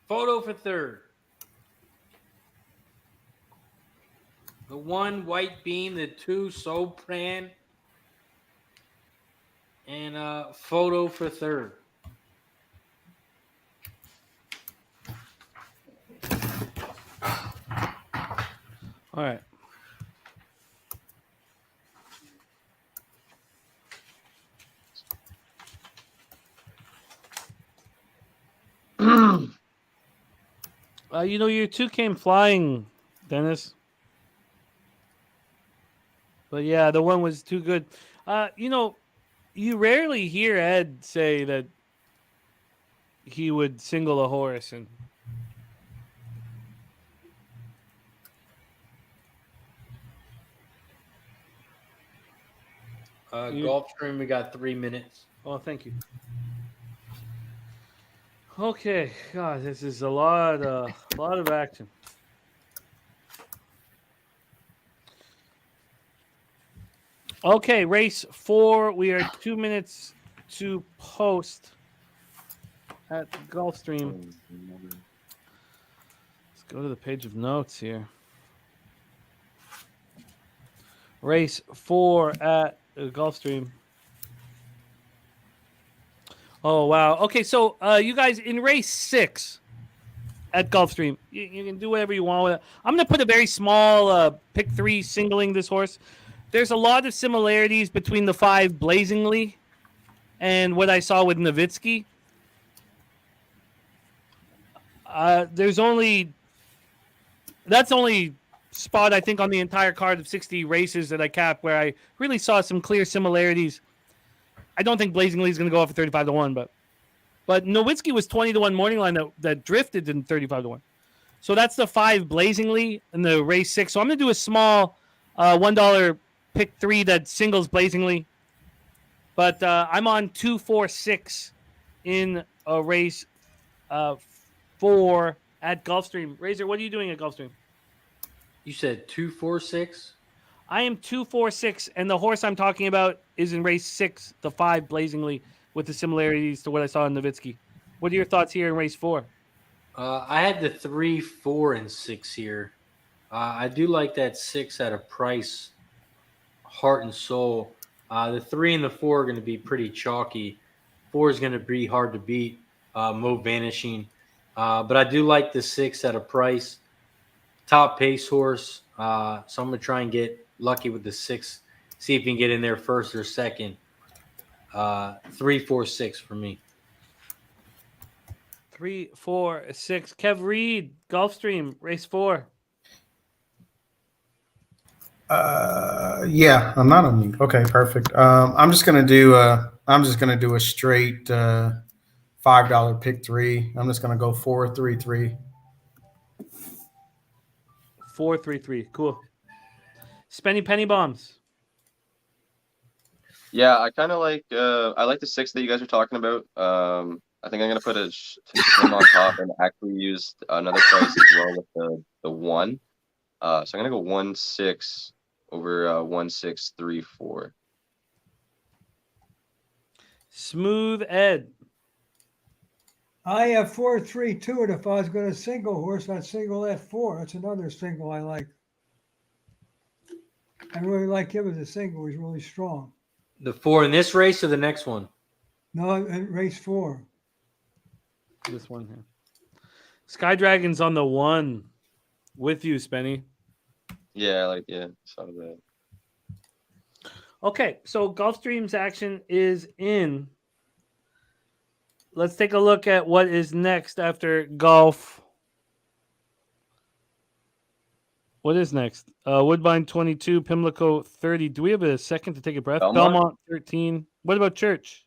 Photo for third. The 1, White Beam. The 2, Sopran. And photo for third. All right. Your 2 came flying, Dennis. But yeah, the 1 was too good. You rarely hear Ed say that he would single a horse and. Gulfstream, we got 3 minutes. Oh, thank you. Okay, God, this is a lot of action. Okay, race 4. We are 2 minutes to post at Gulfstream. Let's go to the page of notes here. Race 4 at Gulfstream. Oh, wow. Okay, so you guys, in race 6 at Gulfstream, you can do whatever you want with it. I'm going to put a very small pick 3 singling this horse. There's a lot of similarities between the 5 Blazingly and what I saw with Nowitzki. That's only spot, I think, on the entire card of 60 races that I capped where I really saw some clear similarities. I don't think Blazingly is going to go off at 35 to 1, but Nowitzki was 20 to 1 morning line that drifted in 35 to 1. So that's the 5 Blazingly in the race 6. So I'm going to do a small $1 pick 3 that singles Blazingly. But I'm on 2-4-6 in a race 4 at Gulfstream. Razor, what are you doing at Gulfstream? You said 2-4-6? I am 2-4-6, and the horse I'm talking about is in race 6, the 5 Blazingly, with the similarities to what I saw in Nowitzki. What are your thoughts here in race 4? I had the 3, 4, and 6 here. I do like that 6 at a price, heart and soul. The 3 and the 4 are going to be pretty chalky. 4 is going to be hard to beat. Mo Vanishing. But I do like the 6 at a price. Top pace horse. So I'm going to try and get lucky with the 6. See if you can get in there first or second. 3-4-6 for me. 3-4-6. Kev Reed, Gulfstream, race 4. Yeah, I'm not on mute. Okay, perfect. I'm just gonna do a straight $5 pick 3. I'm just gonna go 4-3-3. 4-3-3. Cool. Spenny Penny Bombs. Yeah, I kind of like I like the 6 that you guys are talking about. I think I'm gonna put a him on top and actually use another price as well with the 1. So I'm gonna go 1-6 over 1-6-3-4. Smooth Ed. I have 4-3-2, and if I was going to single horse, I'd single that 4. That's another single I like. I really like him as a single. He's really strong. The 4 in this race or the next one? No, in race 4. This one here. Sky Dragon's on the 1 with you, Spenny. Yeah, saw that. Okay, so Gulfstream's action is in. Let's take a look at what is next after golf. What is next? Woodbine 22, Pimlico 30. Do we have a second to take a breath? Belmont 13. What about Church?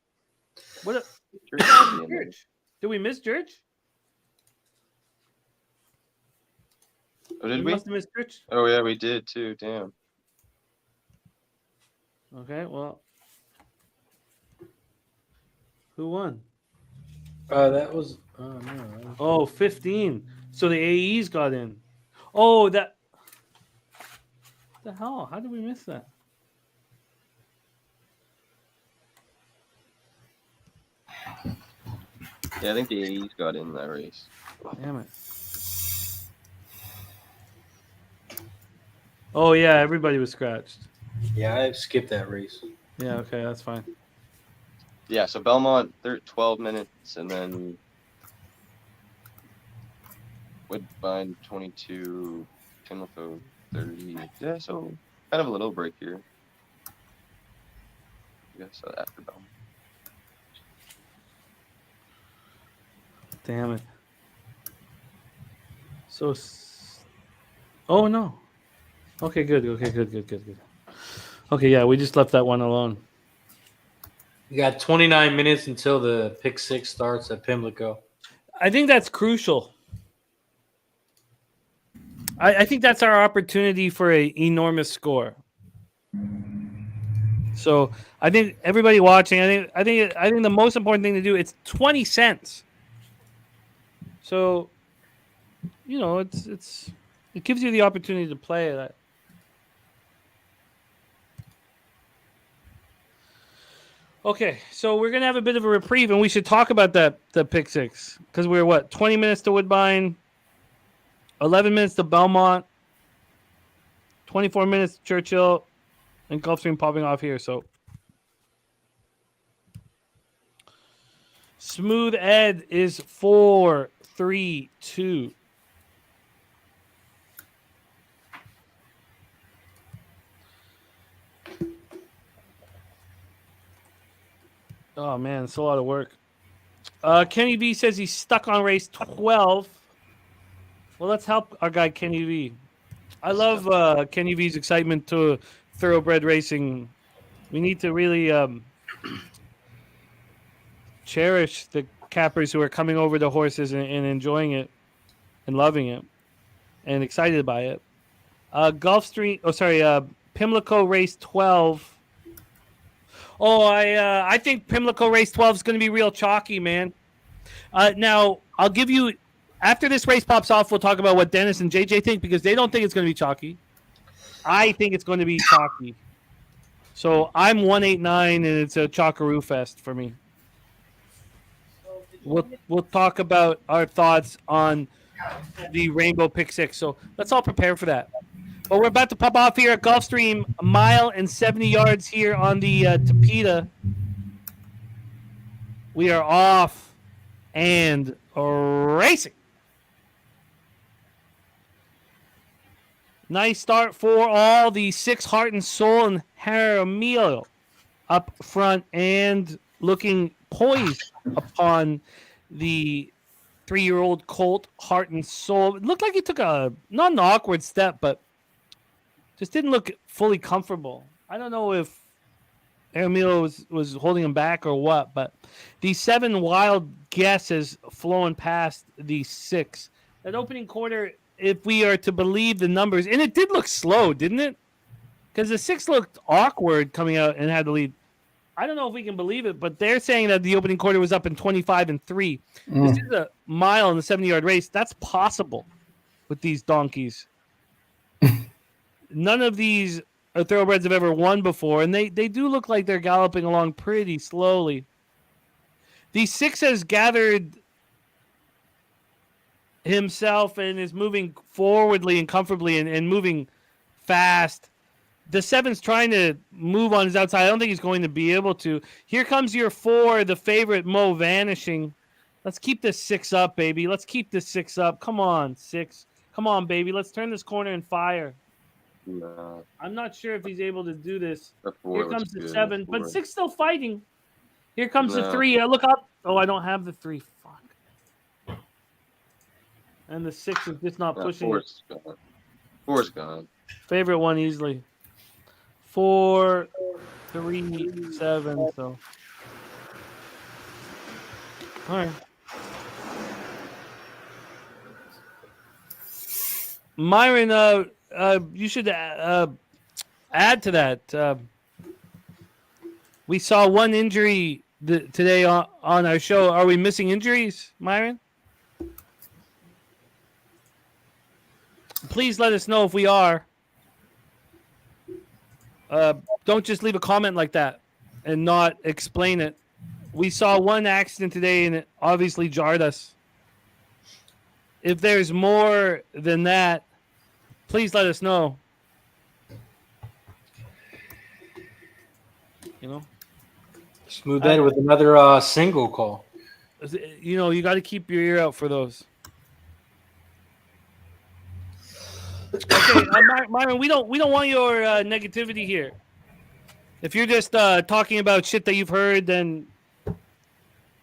Church? Did we miss Church? Oh, did we? Must have missed Church. Oh, yeah, we did too. Damn. Okay, well. Who won? That was. Oh, 15. So the AEs got in. Oh, that. What the hell? How did we miss that? Yeah, I think the AEs got in that race. Damn it. Oh, yeah, everybody was scratched. Yeah, I skipped that race. Yeah, okay, that's fine. Yeah, so Belmont 12 minutes, and then Woodbine 22, Pimlico 30. Yeah, so kind of a little break here. Yeah, so after Belmont. Damn it. So, oh no. Okay, good. Okay, good. Okay, yeah, we just left that one alone. You got 29 minutes until the pick 6 starts at Pimlico. I think that's crucial. I think that's our opportunity for an enormous score. So I think everybody watching, I think the most important thing to do, it's 20 cents. So, it gives you the opportunity to play that. Okay, so we're gonna have a bit of a reprieve, and we should talk about the pick six, because we're 20 minutes to Woodbine, 11 minutes to Belmont, 24 minutes to Churchill, and Gulfstream popping off here. So Smooth Ed is 4-3-2. Oh man, it's a lot of work. Kenny V says he's stuck on race 12. Well, let's help our guy Kenny V. I love Kenny V's excitement to thoroughbred racing. We need to really cherish the cappers who are coming over the horses and enjoying it and loving it and excited by it. Pimlico race 12. Oh, I think Pimlico race 12 is going to be real chalky, man. Now, I'll give you, after this race pops off, we'll talk about what Dennis and JJ think, because they don't think it's going to be chalky. I think it's going to be chalky. So I'm 189, and it's a chalkaroo fest for me. We'll talk about our thoughts on the Rainbow Pick Six. So let's all prepare for that. But we're about to pop off here at Gulfstream, 1 mile and 70 yards here on the Tapeta. We are off and racing. Nice start for all the 6 Heart and Soul and Jaramillo up front and looking poised upon the 3-year-old colt Heart and Soul. It looked like he took not an awkward step, but just didn't look fully comfortable. I don't know if Jaramillo was holding him back or what, but the 7 Wild Guess has flown past the 6. That opening quarter, if we are to believe the numbers, and it did look slow, didn't it? Because the 6 looked awkward coming out and had the lead. I don't know if we can believe it, but they're saying that the opening quarter was up in 25-3. This is a mile in the 70-yard race. That's possible with these donkeys. None of these thoroughbreds have ever won before, and they do look like they're galloping along pretty slowly. The 6 has gathered himself and is moving forwardly and comfortably and moving fast. The 7's trying to move on his outside. I don't think he's going to be able to. Here comes your 4, the favorite, Mo Vanishing. Let's keep this 6 up, baby. Let's keep this 6 up. Come on, 6. Come on, baby. Let's turn this corner and fire. No, I'm not sure if he's able to do this. the 4 Here was comes the good, 7, the but 4. 6 still fighting. Here comes the No. 3. Look up. Oh, I don't have the 3. Fuck. And the 6 is just not Yeah, pushing it. 4's gone. 4's gone. Favorite one easily. 4, 3, 7. So, all right. Myron, you should add to that. We saw one injury today on our show. Are we missing injuries, Myron? Please let us know if we are. Don't just leave a comment like that and not explain it. We saw one accident today, and it obviously jarred us. If there's more than that, please let us know. You know, Smooth Ed with another single call. you know, you got to keep your ear out for those. Okay, Myron, we don't want your negativity here. If you're just talking about shit that you've heard, then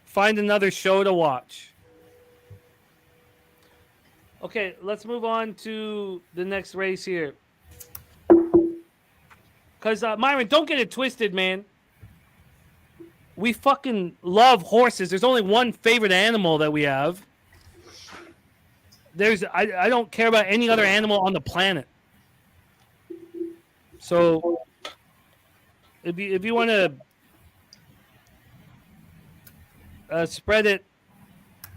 find another show to watch. Okay, let's move on to the next race here. Because, Myron, don't get it twisted, man. We fucking love horses. There's only one favorite animal that we have. I don't care about any other animal on the planet. So if you want to spread it,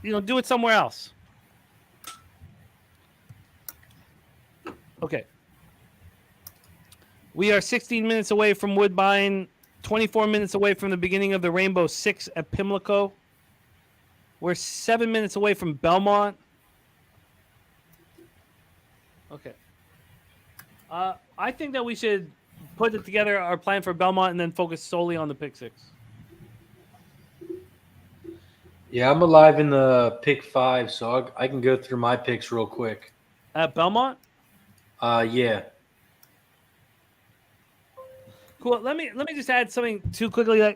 do it somewhere else. Okay. We are 16 minutes away from Woodbine, 24 minutes away from the beginning of the Rainbow Six at Pimlico. We're 7 minutes away from Belmont. Okay. I think that we should put it together, our plan for Belmont, and then focus solely on the pick six. Yeah, I'm alive in the pick 5, so I can go through my picks real quick. At Belmont? Yeah. Cool. Let me just add something too quickly.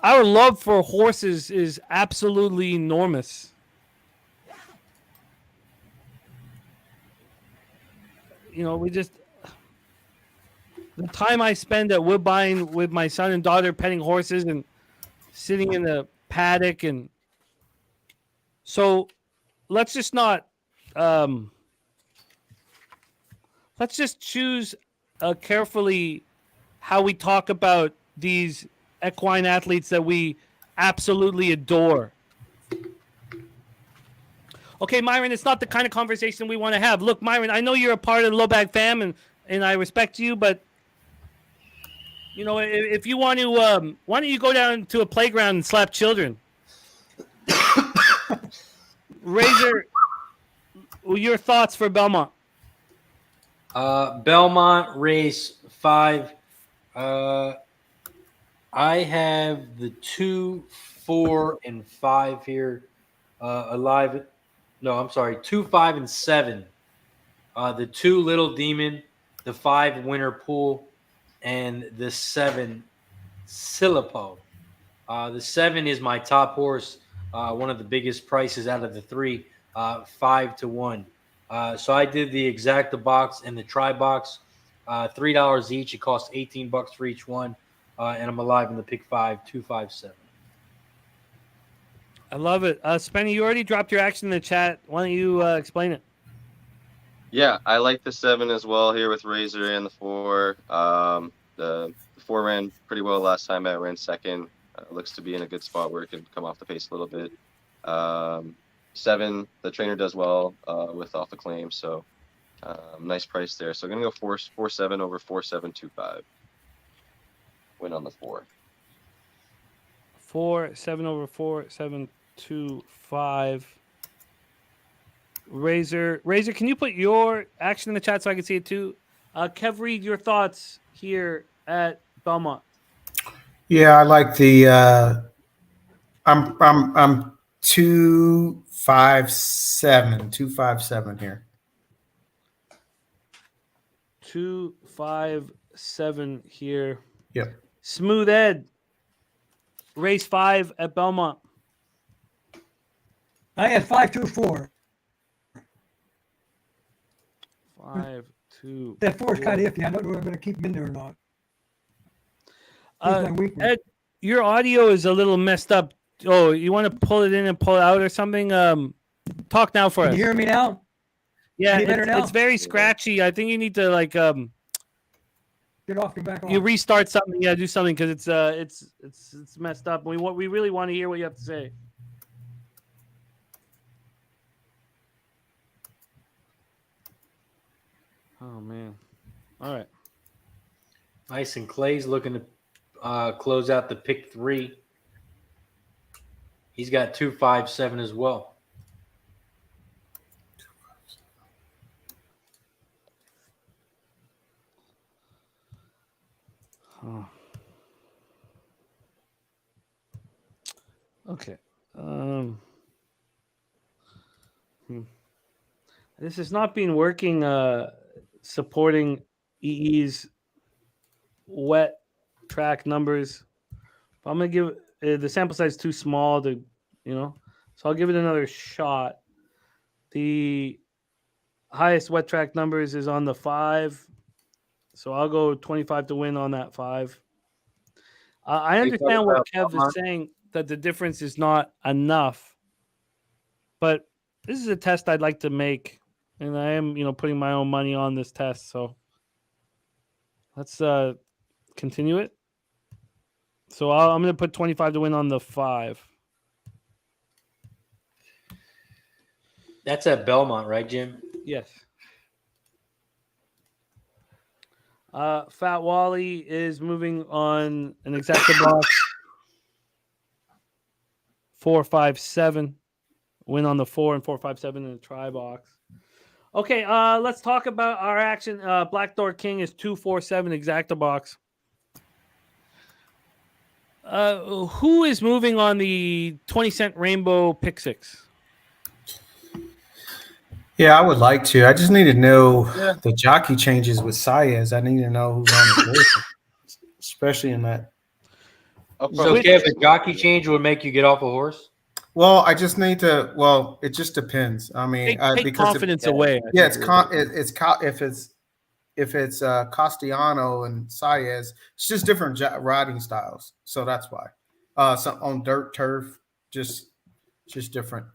Our love for horses is absolutely enormous. We just the time I spend at Woodbine with my son and daughter petting horses and sitting in the paddock, and so let's just not let's just choose carefully how we talk about these equine athletes that we absolutely adore. Okay, Myron, it's not the kind of conversation we want to have. Look, Myron, I know you're a part of the Lowbag fam, and I respect you, but if you want to, why don't you go down to a playground and slap children? Razor, your thoughts for Belmont? Belmont race 5. I have the 2, 4, and 5 here alive. No, I'm sorry, 2, 5, and 7. The 2 Little Demon, the 5 Winter Pool, and the 7 Silipo. The 7 is my top horse, one of the biggest prices out of the 3, 5-1. So I did the exacta box and the tri box, $3 each. It costs $18 for each one, and I'm alive in the pick 5, 2, 5, 7. I love it. Spenny, you already dropped your action in the chat. Why don't you explain it? Yeah, I like the 7 as well here with Razor and the 4. The 4 ran pretty well last time. I ran second. Looks to be in a good spot where it can come off the pace a little bit. 7, the trainer does well with off the claim, so nice price there. So I'm gonna go 4-7 over 4-7-2-5. Win on the 4. 4-7 over 4-7-2-5. Razor, can you put your action in the chat so I can see it too? Kev Reed, your thoughts here at Belmont? Yeah, I like the. I'm 2-5-7 here. 2-5-7 here. Yep. Smooth Ed, race 5 at Belmont. I had 5-2-4. 5-2. That 4 is kind of iffy. I don't know if I'm going to keep him in there or not. He's my weakness. Ed, your audio is a little messed up. Oh, you want to pull it in and pull it out or something? Talk now for us. Can you hear me now? Yeah, better now? it's very scratchy. I think you need to Get off and back on. you restart something. Yeah, do something because it's messed up. We really want to hear what you have to say. Oh man! All right. Nice, and Clay's looking to close out the pick 3. He's got 2-5-7 as well. Oh. Okay. This has not been working. Supporting EE's wet track numbers. But I'm gonna give the sample size is too small to, so I'll give it another shot. The highest wet track numbers is on the 5, so I'll go 25 to win on that 5. I understand what Kev is saying, that the difference is not enough. but this is a test I'd like to make, and I am, putting my own money on this test. So let's continue it. So I'm going to put 25 to win on the 5. That's at Belmont, right, Jim? Yes. Fat Wally is moving on an exacta box. 4, 5, 7. Win on the 4 and 4, 5, 7 in the try box. Okay, let's talk about our action. Black Door King is 2, 4, 7 exacta box. Who is moving on the 20-cent rainbow pick 6? Yeah, I would like to. I just need to know the jockey changes with Saez. I need to know who's on the list, especially in that. So, Kev, a jockey change would make you get off a horse? Well, I just need to. Well, it just depends. I mean, Take because confidence away. Yeah, if it's Castellano and Saez, it's just different riding styles. So that's why. So on dirt turf, just different.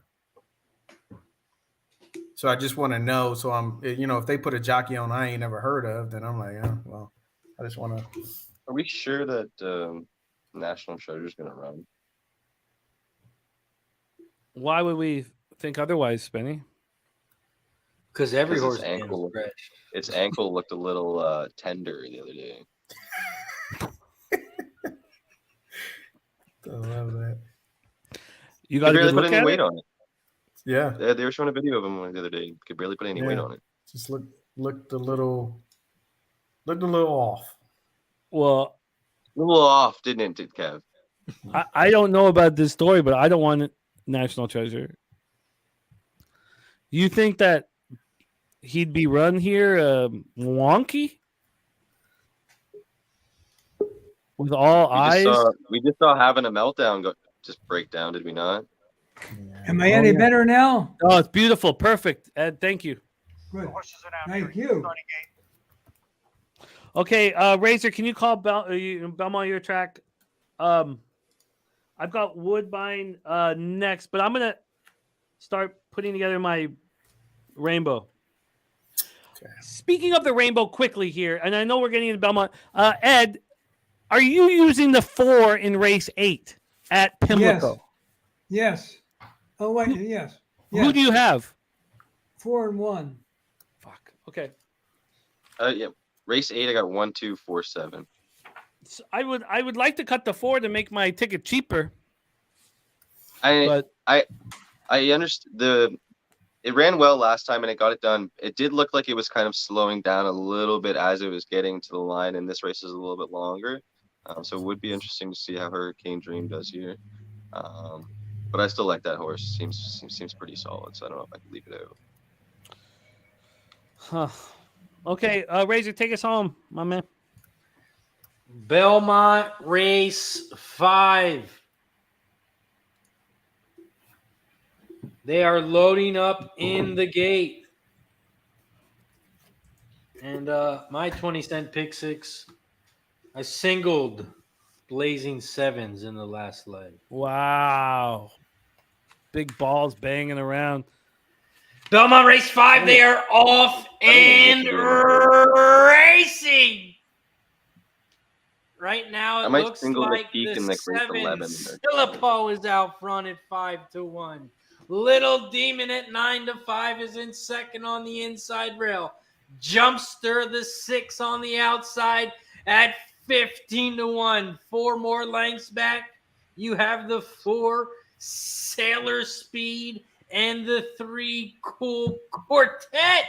So I just want to know. So I'm, if they put a jockey on I ain't never heard of, then I'm like, yeah, well, I just want to. Are we sure that National Treasure's going to run? Why would we think otherwise, Spenny? Because every horse its ankle looked a little tender the other day. I love that. You got to barely look put any at weight it? on it. Yeah, they were showing a video of him the other day. Could barely put any weight on it. Just looked a little off. Well, a little off, didn't it, Kev? I don't know about this story, but I don't want National Treasure. You think that he'd be run here wonky? With all eyes? We just saw having a meltdown just break down, did we not? Am I any better now? Oh, it's beautiful. Perfect. Ed, thank you. Good. Thank you. Okay, Razor, can you call Belmont your track? I've got Woodbine next, but I'm going to start putting together my rainbow. Okay. Speaking of the rainbow quickly here, and I know we're getting into Belmont. Ed, are you using the 4 in race 8 at Pimlico? Yes. Oh, wait, yes. Who do you have? 4 and 1. Fuck. Okay. Yeah. Race 8, I got 1, 2, 4, 7. So I would like to cut the 4 to make my ticket cheaper. I understand it ran well last time and it got it done. It did look like it was kind of slowing down a little bit as it was getting to the line, and this race is a little bit longer. So it would be interesting to see how Hurricane Dream does here. But I still like that horse. Seems pretty solid, so I don't know if I can leave it out. Huh. Okay, Razor, take us home, my man. Belmont race 5. They are loading up in the gate. And my 20-cent pick 6, I singled Blazing Sevens in the last leg. Wow. Big balls banging around. Belmont race 5, they are off and racing. Right now, it looks like the 7. Philippo is out front at 5-1. Little Demon at 9-5 is in second on the inside rail. Jumpster, the 6 on the outside at 15-1. 4 more lengths back. You have the 4 Sailor Speed and the 3 Cool Quartet.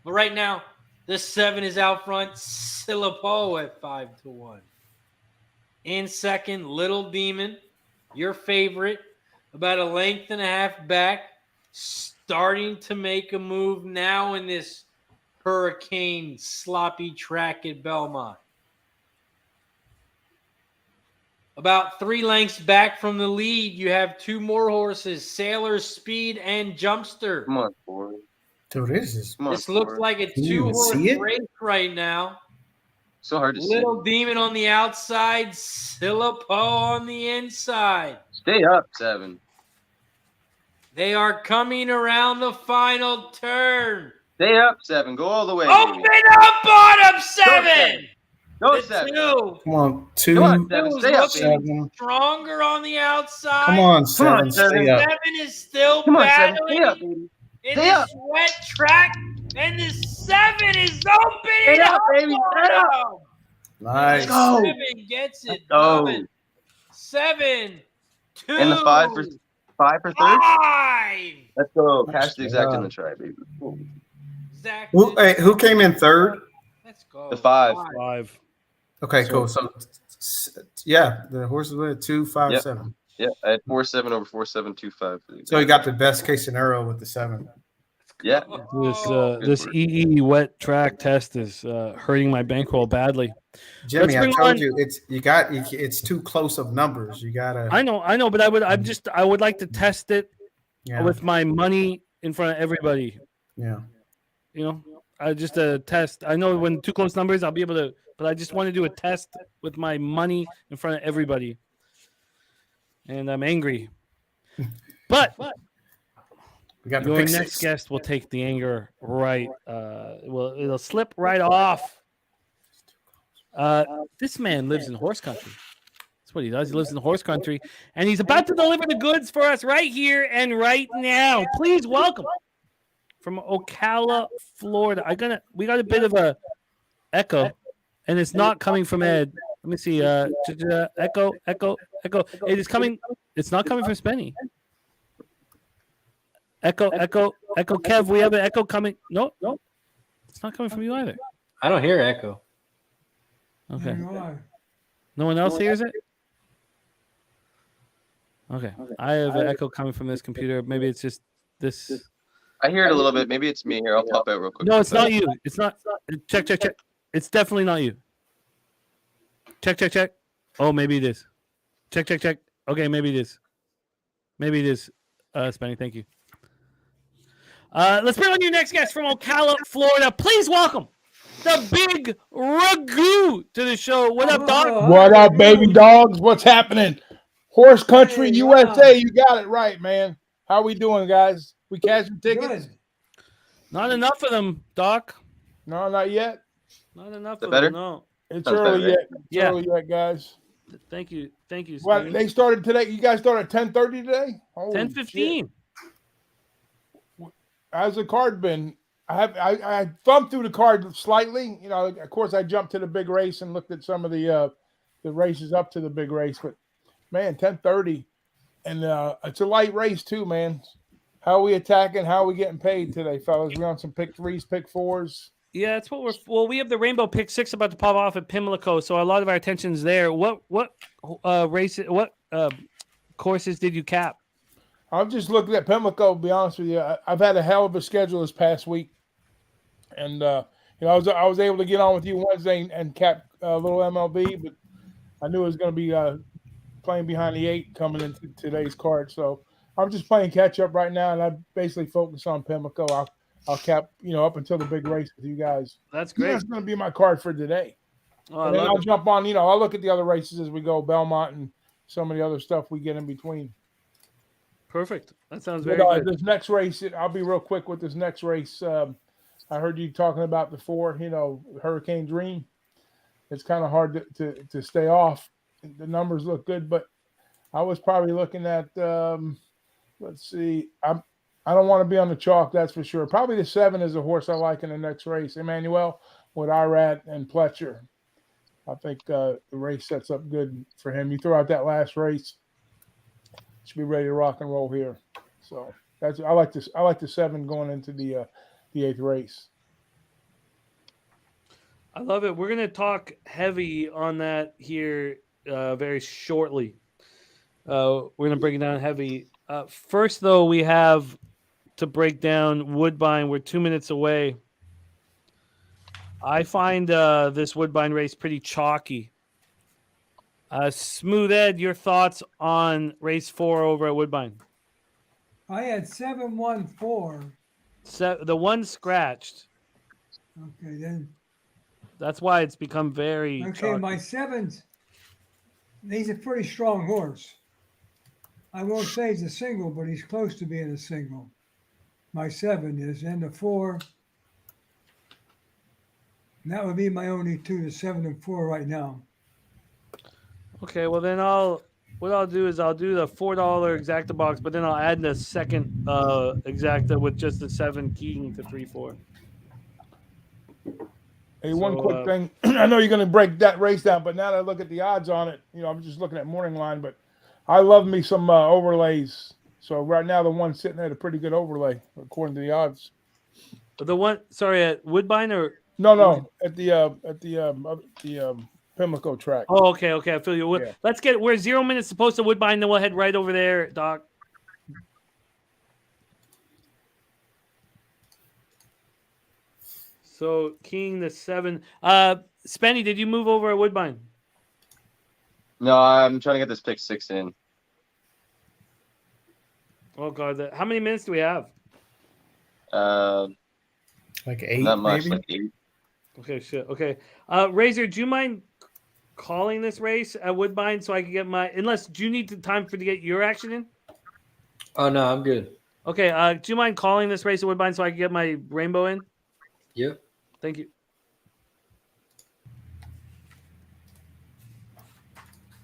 But right now, the 7 is out front. Silipo at 5-1. In second, Little Demon, your favorite, about a length and a half back, starting to make a move now in this hurricane sloppy track at Belmont. About 3 lengths back from the lead, you have 2 more horses, Sailor Speed and Jumpster. Come on, boy. Dude, this looks like a 2-horse race right now. So hard to see. Little Demon on the outside, Silipo on the inside. Stay up, 7. They are coming around the final turn. Stay up, 7. Go all the way, Open baby. up, bottom 7. Go, The 7. two. Come on, Come on, 2, 7. Two is Stay up, looking baby. 7. stronger on the outside. Come on, Come 7. on, Stay 7. up. 7 is still Come on, 7. battling Stay up, baby. in Stay the up. sweat track, and the 7 is opening Stay up, up baby. Stay up. bottom. Nice. Go. 7 gets it Go. done. 7, 2, And the 5 for third. 5. Let's go. Nice Cash the exact in job. the try, baby. Cool. Zach, Who came in third? let's go. The 5. 5. Okay, cool. So, yeah, the horses were 2, 5, Yep. 7. Yeah, I had 4-7 over 4-7-2-5. So you got the best case scenario with the 7. Yeah. This work. EE wet track test is hurting my bankroll badly. Jimmy, I bring told on- you it's too close of numbers. You gotta. I know, but I would like to test it Yeah. with my money in front of everybody. Yeah. You know, I just a test. I know when too close numbers, I'll be able to, but I just want to do a test with my money in front of everybody. And I'm angry. But We got the your pick next 6. guest will take the anger right. It'll slip right off. This man lives in horse country. That's what he does. He lives in horse country, and he's about to deliver the goods for us right here and right now. Please welcome from Ocala, Florida. We got a bit of a echo, and it's not coming from Ed. Let me see. Echo. It is coming. It's not coming from Spenny. Echo. Kev, we have an echo coming. No, it's not coming from you either. I don't hear echo. Okay. You are. No one else hears it? Okay. I have an echo coming from this computer. Maybe it's just this. I hear it a little bit. Maybe it's me here. I'll pop out real quick. No, it's not you. It's not. Check. It's definitely not you. Check. Oh, maybe it is. Check. Okay, maybe it is. Spenny, thank you. Let's bring on your next guest from Ocala, Florida. Please welcome the big Ragu to the show. What up, Doc? What up, baby dogs? What's happening? Horse Country Hey, USA. You got it right, man. How we doing, guys? We cashing tickets? Good. Not enough of them, Doc. No, not yet. Not enough Is it of better? them, no. It's Sounds early better, yet. right? It's Yeah. early yet, guys. Thank you. What Spenny. they started today? You guys started at 10:30 today? Holy 10:15. shit. How's the card been? I thumbed through the card slightly. You know, of course, I jumped to the big race and looked at some of the races up to the big race. But man, 10:30, and it's a light race too, man. How are we attacking? How are we getting paid today, fellas? We on some pick 3s, pick 4s? Yeah, that's what we're. Well, we have the Rainbow Pick 6 about to pop off at Pimlico, so a lot of our attention's there. What races? What courses did you cap? I'm just looking at Pimlico. To be honest with you, I've had a hell of a schedule this past week, and you know, I was able to get on with you Wednesday and cap a little MLB, but I knew it was going to be playing behind the 8 coming into today's card. So I'm just playing catch up right now, and I basically focus on Pimlico. I'll cap, you know, up until the big race with you guys. That's great. That's going to be my card for today. Oh, I And then love I'll it. jump on, you know, I'll look at the other races as we go, Belmont and some of the other stuff we get in between. Perfect. That sounds But, very good. this next race, I'll be real quick with this next race. I heard you talking about before, you know, Hurricane Dream. It's kind of hard to stay off. The numbers look good, but I was probably looking at, let's see, I don't want to be on the chalk, that's for sure. Probably the 7 is a horse I like in the next race. Emmanuel with Irad and Pletcher. I think the race sets up good for him. You throw out that last race, should be ready to rock and roll here. So that's I like the 7 going into the 8th race. I love it. We're going to talk heavy on that here very shortly. We're going to break it down heavy. First, though, we have to break down Woodbine. We're 2 minutes away. I find this Woodbine race pretty chalky. Smooth Ed, your thoughts on race 4 over at Woodbine? I had 7-1-4. The one scratched. Okay, then. That's why it's become very Okay, chalky. my 7s. He's a pretty strong horse. I won't say he's a single, but he's close to being a single. My 7 is, and the 4. And that would be my only 2, the 7 and 4 right now. Okay, well then what I'll do is I'll do the $4 exacta box, but then I'll add the second exacta with just the 7 keying to 3-4. Hey, one So, quick thing. I know you're going to break that race down, but now that I look at the odds on it, I'm just looking at morning line, but I love me some overlays. So right now the one sitting at a pretty good overlay according to the odds. The one, sorry, at Woodbine or No, at the Pimlico track. oh, okay, I feel you. Yeah. Let's get we're 0 minutes supposed to Woodbine, then we'll head right over there, Doc. So King the 7. Spenny, did you move over at Woodbine? No, I'm trying to get this pick 6 in. Oh God, how many minutes do we have? Like 8, Not much, maybe? like 8. Okay, shit. Okay. Razor, do you mind calling this race at Woodbine so I can get unless do you need the time to get your action in? Oh no, I'm good. Okay, do you mind calling this race at Woodbine so I can get my rainbow in? Yep. Thank you.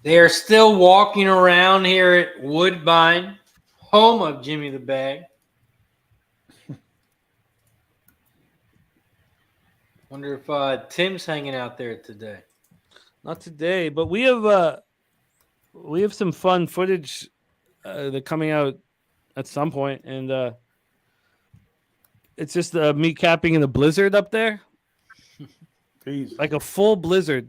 They are still walking around here at Woodbine, home of Jimmy the Bag. Wonder if Tim's hanging out there today. Not today, but we have some fun footage that coming out at some point, and it's just me capping in a blizzard up there. Jeez. Like a full blizzard,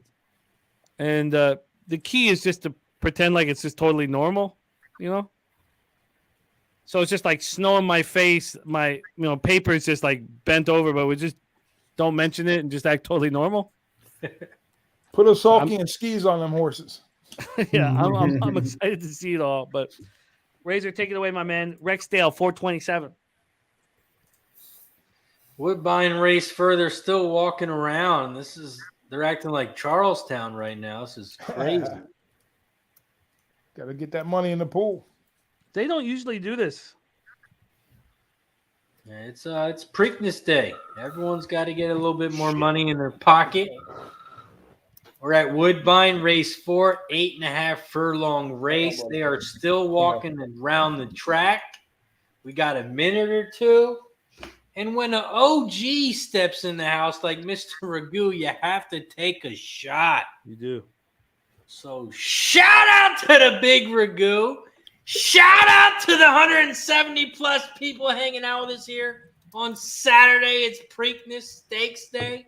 and the key is just to pretend like it's just totally normal, so it's just like snow in my face, my paper is just like bent over, but we just don't mention it and just act totally normal. Put a sulky and skis on them horses. Yeah, I'm excited to see it all, but Razor, take it away, my man. Rexdale 427. Woodbine race further, still walking around. They're acting like Charlestown right now. This is crazy. Got to get that money in the pool. They don't usually do this. Yeah, it's Preakness Day. Everyone's got to get a little bit more money in their pocket. We're at Woodbine, race 4, 8.5 furlong race. They are still walking around the track. We got a minute or two. And when an OG steps in the house like Mr. Ragu, you have to take a shot. You do. So shout out to the big Ragu. Shout out to the 170 plus people hanging out with us here on Saturday. It's Preakness Stakes Day.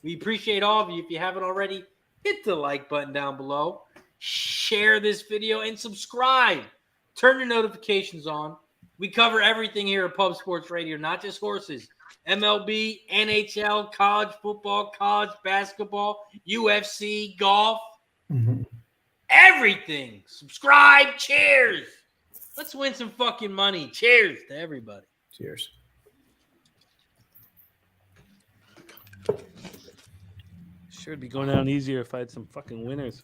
We appreciate all of you. If you haven't already, hit the like button down below. Share this video and subscribe. Turn your notifications on. We cover everything here at Pub Sports Radio, not just horses. MLB, NHL, college football, college basketball, UFC, golf. Everything. Subscribe. Cheers. Let's win some fucking money. Cheers to everybody. Cheers. Sure, it'd be going down easier if I had some fucking winners.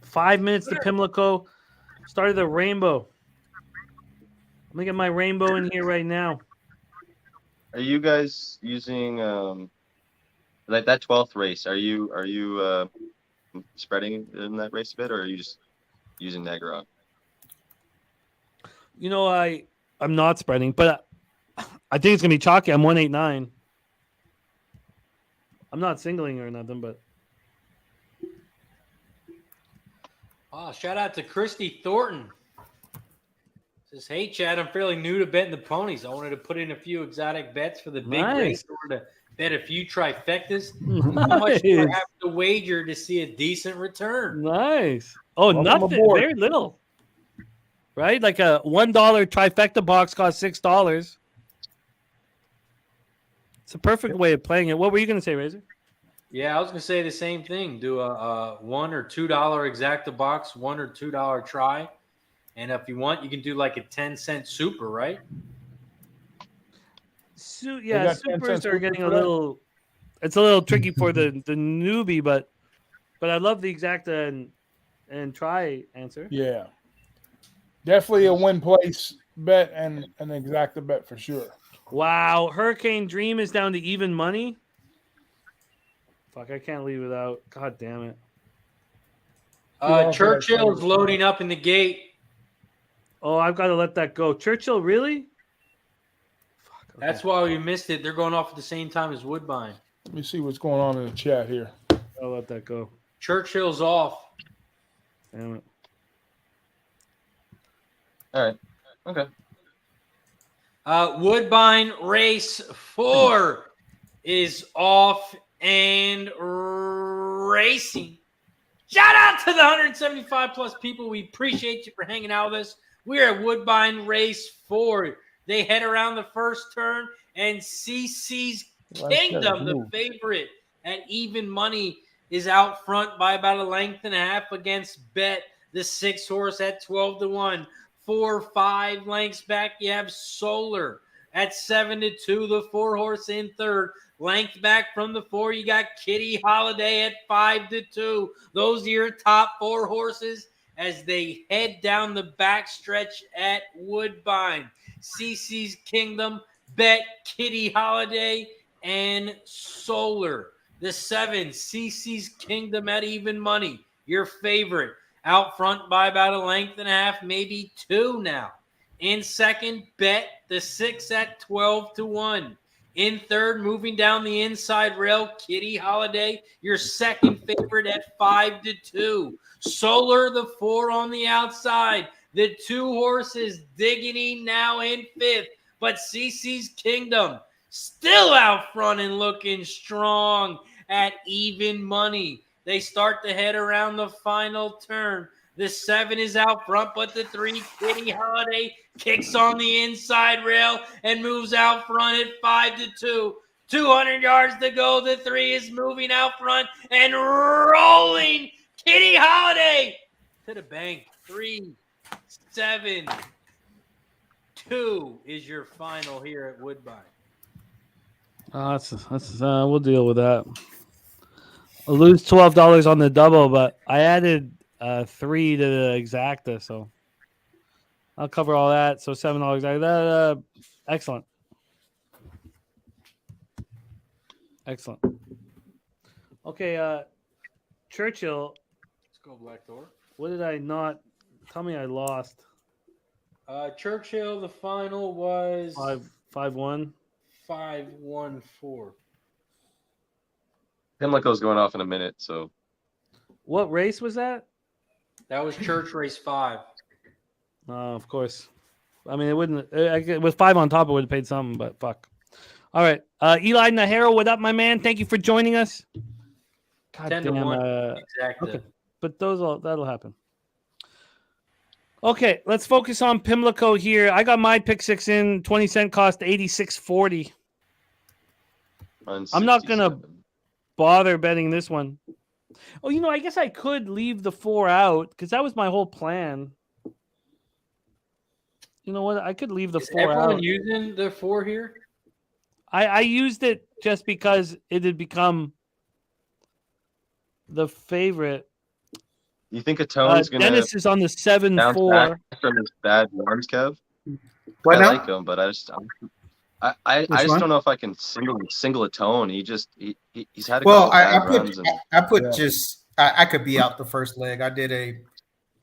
5 minutes to Pimlico. Started the rainbow. I'm gonna get my rainbow in here right now. Are you guys using like that 12th race? Are you spreading in that race a bit, or are you just using Negron? I'm not spreading, but I think it's gonna be chalky. I'm 189. I'm not singling or nothing, but shout out to Christy Thornton. Says, hey, Chad, I'm fairly new to betting the ponies. I wanted to put in a few exotic bets for the big race or to bet a few trifectas. How much do I have to wager to see a decent return? Nice. Oh, nothing. Very little. Right? Like a $1 trifecta box costs $6. It's a perfect way of playing it. What were you going to say, Razor? Yeah, I was going to say the same thing. Do a $1 or $2 exacta box, $1 or $2 try. And if you want, you can do like a 10-cent super, right? Yeah, supers are getting a little. It's a little tricky for the newbie, but I love the exacta, and and try answer. Yeah. Definitely a win place bet and an exacta bet for sure. Wow, Hurricane Dream is down to even money. Fuck, I can't leave it out. God damn it. Churchill's loading up in the gate. Oh, I've got to let that go. Churchill, really? Fuck, okay. That's why we missed it. They're going off at the same time as Woodbine. Let me see what's going on in the chat here. I'll let that go. Churchill's off. Damn it. All right. Okay. Woodbine race 4 is off and racing. Shout out to the 175 plus people. We appreciate you for hanging out with us. We're at Woodbine race 4. They head around the first turn, and CC's Kingdom, the favorite at even money, is out front by about a length and a half against Bet, the 6 horse at 12-1. 4-5 lengths back, you have Solar at 7-2, the 4 horse in third. Length back from the 4, you got Kitty Holiday at 5-2. Those are your top 4 horses as they head down the backstretch at Woodbine. CC's Kingdom, Bet, Kitty Holiday, and Solar. The 7, CC's Kingdom at even money, your favorite. Out front by about a length and a half, maybe 2 now. In second, Bet, the 6 at 12-1. In third, moving down the inside rail, Kitty Holiday, your second favorite at 5-2. Solar, the 4 on the outside. The 2 horses digging now in 5th. But CC's Kingdom still out front and looking strong at even money. They start to head around the final turn. The 7 is out front, but the 3, Kitty Holiday, kicks on the inside rail and moves out front at 5-2. 200 yards to go. The 3 is moving out front and rolling. Kitty Holiday to the bank. 3, 7, 2 is your final here at Woodbine. We'll deal with that. I'll lose $12 on the double, but I added 3 to the exacta, so I'll cover all that. So $7 exacta. Excellent. Excellent. Okay, Churchill. Let's go Black Door. What did I not? Tell me I lost. Churchill, the final was 5-1. 5-1-4. Pimlico's going off in a minute, so. What race was that? That was Church race 5. Of course. I mean, it wouldn't. With 5 on top, it would have paid something, but fuck. All right, Eli Nahero, what up, my man? Thank you for joining us. God 10-1. Exactly. Okay, but that'll happen. Okay, let's focus on Pimlico here. I got my pick 6 in, 20-cent cost, 86.40. I'm not gonna bother betting this one. Oh, I guess I could leave the 4 out because that was my whole plan. You know what? I could leave the 4 out. Is everyone using the 4 here? I used it just because it had become the favorite. You think Atone's going to Dennis is on the 7-4 from his bad norms, Kev? What I now? like him, but I just don't know if I can single Atone. He's had a couple bad runs. I could be out the first leg. I did a.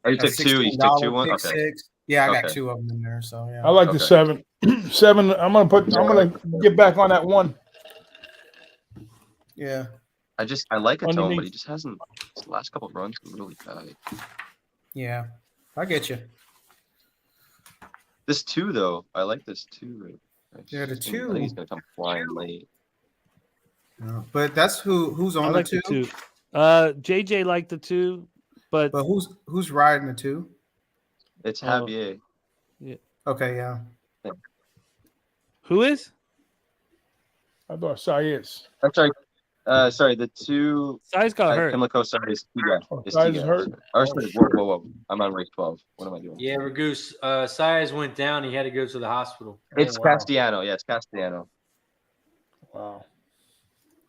Oh, you took 2. You took 2 1. pick Okay. 6. Yeah, I got 2 of them in there. So yeah. I like the 7. 7. I'm gonna get back on that 1. Yeah. I like Atone, Underneath. but he just hasn't. His last couple of runs been really bad. Yeah, I get you. This 2 though, I like this 2. Yeah, the I 2. think he's gonna come flying late. But that's who's on I like the 2. the 2. JJ liked the 2, but who's riding the 2? It's Javier. Yeah. Okay, yeah. Who is? I thought Saiz. I'm sorry. Sorry, the 2. Size got hurt. Pimlico, sorry, is Tiga. Saiz is hurt. Or sorry, whoa. I'm on race 12. What am I doing? Yeah, Ragoose. Sias went down. He had to go to the hospital. It's Oh, wow. Castellano. Yeah, it's Castellano. Wow.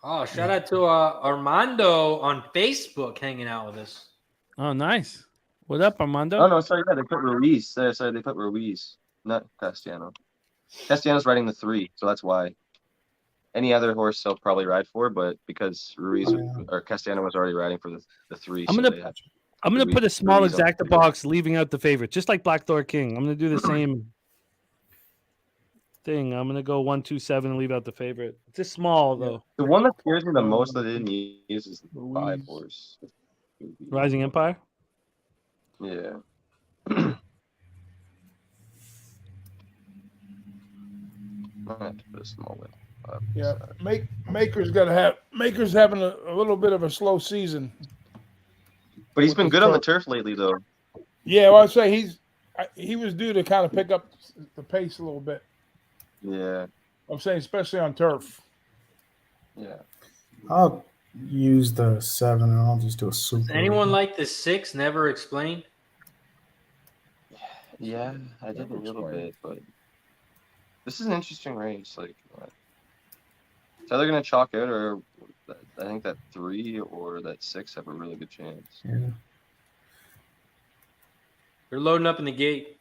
Oh, shout out to Armando on Facebook hanging out with us. Oh, nice. What up, Armando? Oh no, sorry, yeah, they put Ruiz. Sorry, they put Ruiz, not Castellano. Castellanos riding the 3, so that's why. Any other horse they'll probably ride for, but because Ruiz or Castellano was already riding for the 3, I'm so gonna they had I'm gonna Ruiz- put a small Ruiz on exacta the box, leaving out the favorite, just like Black Thor King. I'm gonna do the same thing. I'm gonna go 1, 2, 7 and leave out the favorite. It's just small though. The one that scares me the most that I didn't use is the 5 horse. Rising Empire. Yeah. Might have to put a small one. Yeah, Maker's having a little bit of a slow season. But he's with been the good on the turf. turf lately, though. Yeah, well, I'd say he was due to kind of pick up the pace a little bit. Yeah. I'm saying, especially on turf. Yeah. I'll use the 7 and I'll just do a super. Does anyone like the 6 never explained? Yeah, I did a little bit, but this is an interesting race. Like, it's either gonna chalk out, or I think that 3 or that 6 have a really good chance. Yeah. They're loading up in the gate.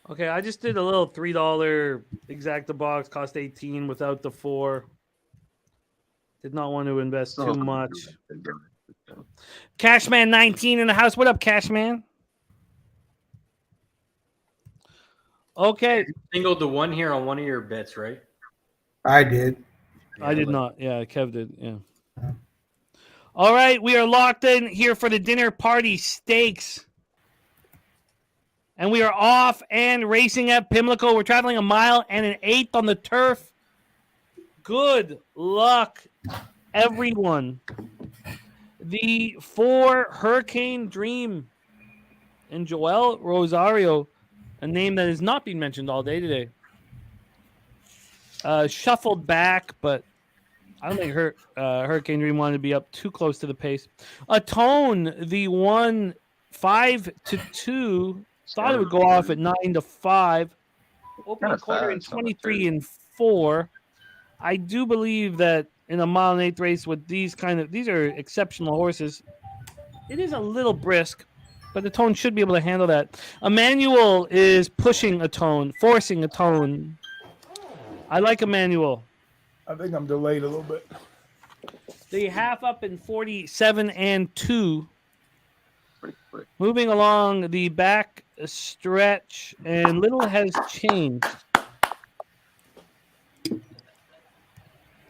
Okay, I just did a little $3 exacta box, cost 18 without the 4. Did not want to invest too much. Cashman 19 in the house. What up, Cashman? Okay. Singled the 1 here on one of your bets, right? I did. I did not. Yeah, Kev did. Yeah. All right, we are locked in here for the dinner party stakes. And we are off and racing at Pimlico. We're traveling 1 mile and an 1/8 on the turf. Good luck, everyone. The 4 Hurricane Dream and Joel Rosario, a name that has not been mentioned all day today. Shuffled back, but I don't think Hurricane Dream wanted to be up too close to the pace. Atone, the 1 5 to 2. Thought it would go off at 9 to 5. Opening quarter in 23 and 4. I do believe that in a 1 mile and 1/8 race with these are exceptional horses. It is a little brisk, but the Tone should be able to handle that. Emmanuel is pushing a Tone, forcing a Tone. I like Emmanuel. I think I'm delayed a little bit. The half up in 47 and 2. Moving along the back stretch, and little has changed.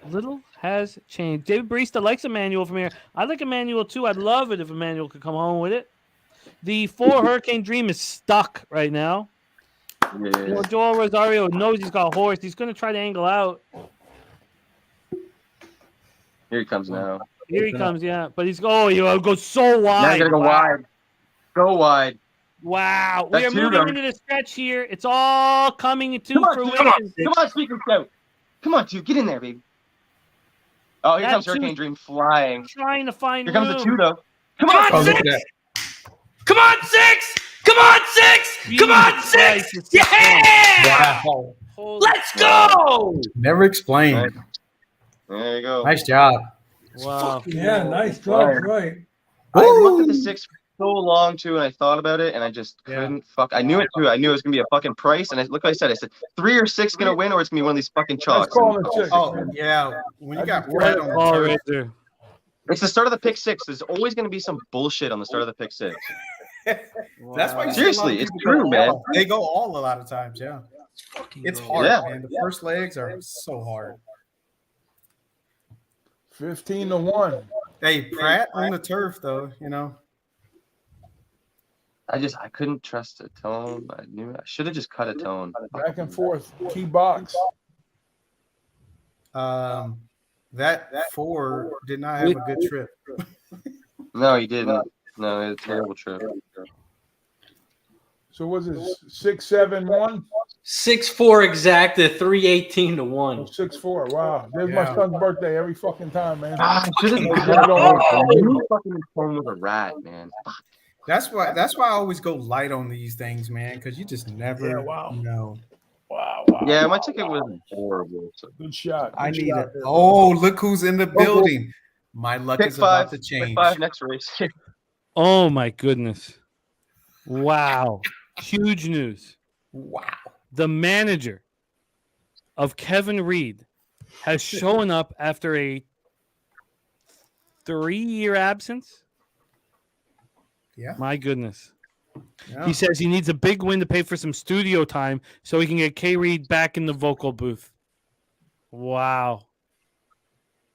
Little has changed. David Barista likes Emmanuel from here. I like Emmanuel too. I'd love it if Emmanuel could come home with it. The 4 Hurricane Dream is stuck right now. Yeah. You know, Joel Rosario knows he's got a horse. He's going to try to angle out. Here he comes now. Here he comes, yeah. But he's goes so wide. Now you're gonna go wide. Go wide. Wow. We That's are moving Hugo. into the stretch here. It's all coming to Come on, fruition. come on, Speaker Scout. Come on, dude, get in there, baby. Oh, here That comes two- Hurricane Dream flying. Trying to find Here comes the room. 2, though. Come Come on, on, 6! Come on, 6! Come on, 6! Come on, 6! Jesus Yeah! Wow. Holy Let's crap. go! Never explained. There you go. Nice job. Wow. Yeah, nice job, right? I looked at the 6 for so long too, and I thought about it, and I just couldn't I knew it too. I knew it was gonna be a fucking price, and look what I said. I said 3 or 6 gonna win, or it's gonna be one of these fucking chalks. call it 6. Oh, yeah. When you got Fred on the Ball turf, right there. It's the start of the pick 6. There's always gonna be some bullshit on the start of the pick 6. that's why you see a lot of Seriously, it's people true, go man. all. They go all a lot of times, yeah. It's hard, Yeah. man. The first legs are so hard. 15 to 1. Hey, Pratt on the turf, though, you know. I couldn't trust a tone. I should have just cut a tone. Back and forth. Key box. That 4 did not have a good trip. No, he didn't. No, it was a terrible trip. So was it 6, 7, 1? 6-4 exacta, 318 to 1. 6-4. Wow. There's my Yeah. son's birthday every fucking time, man. I should have Oh. fucking tone with a rat, man. That's why I always go light on these things, man, because you just never Yeah, wow. know. Wow. Yeah, my ticket was horrible. So. Good shot. I Good need shot it. there. Oh, look who's in the building. My luck Pick is about 5. to Pick change. 5 next race. Oh my goodness. Wow. Huge news. Wow. The manager of Kevin Reed has shown up after a 3-year absence. Yeah. My goodness. Yeah. He says he needs a big win to pay for some studio time so he can get K. Reed back in the vocal booth. Wow.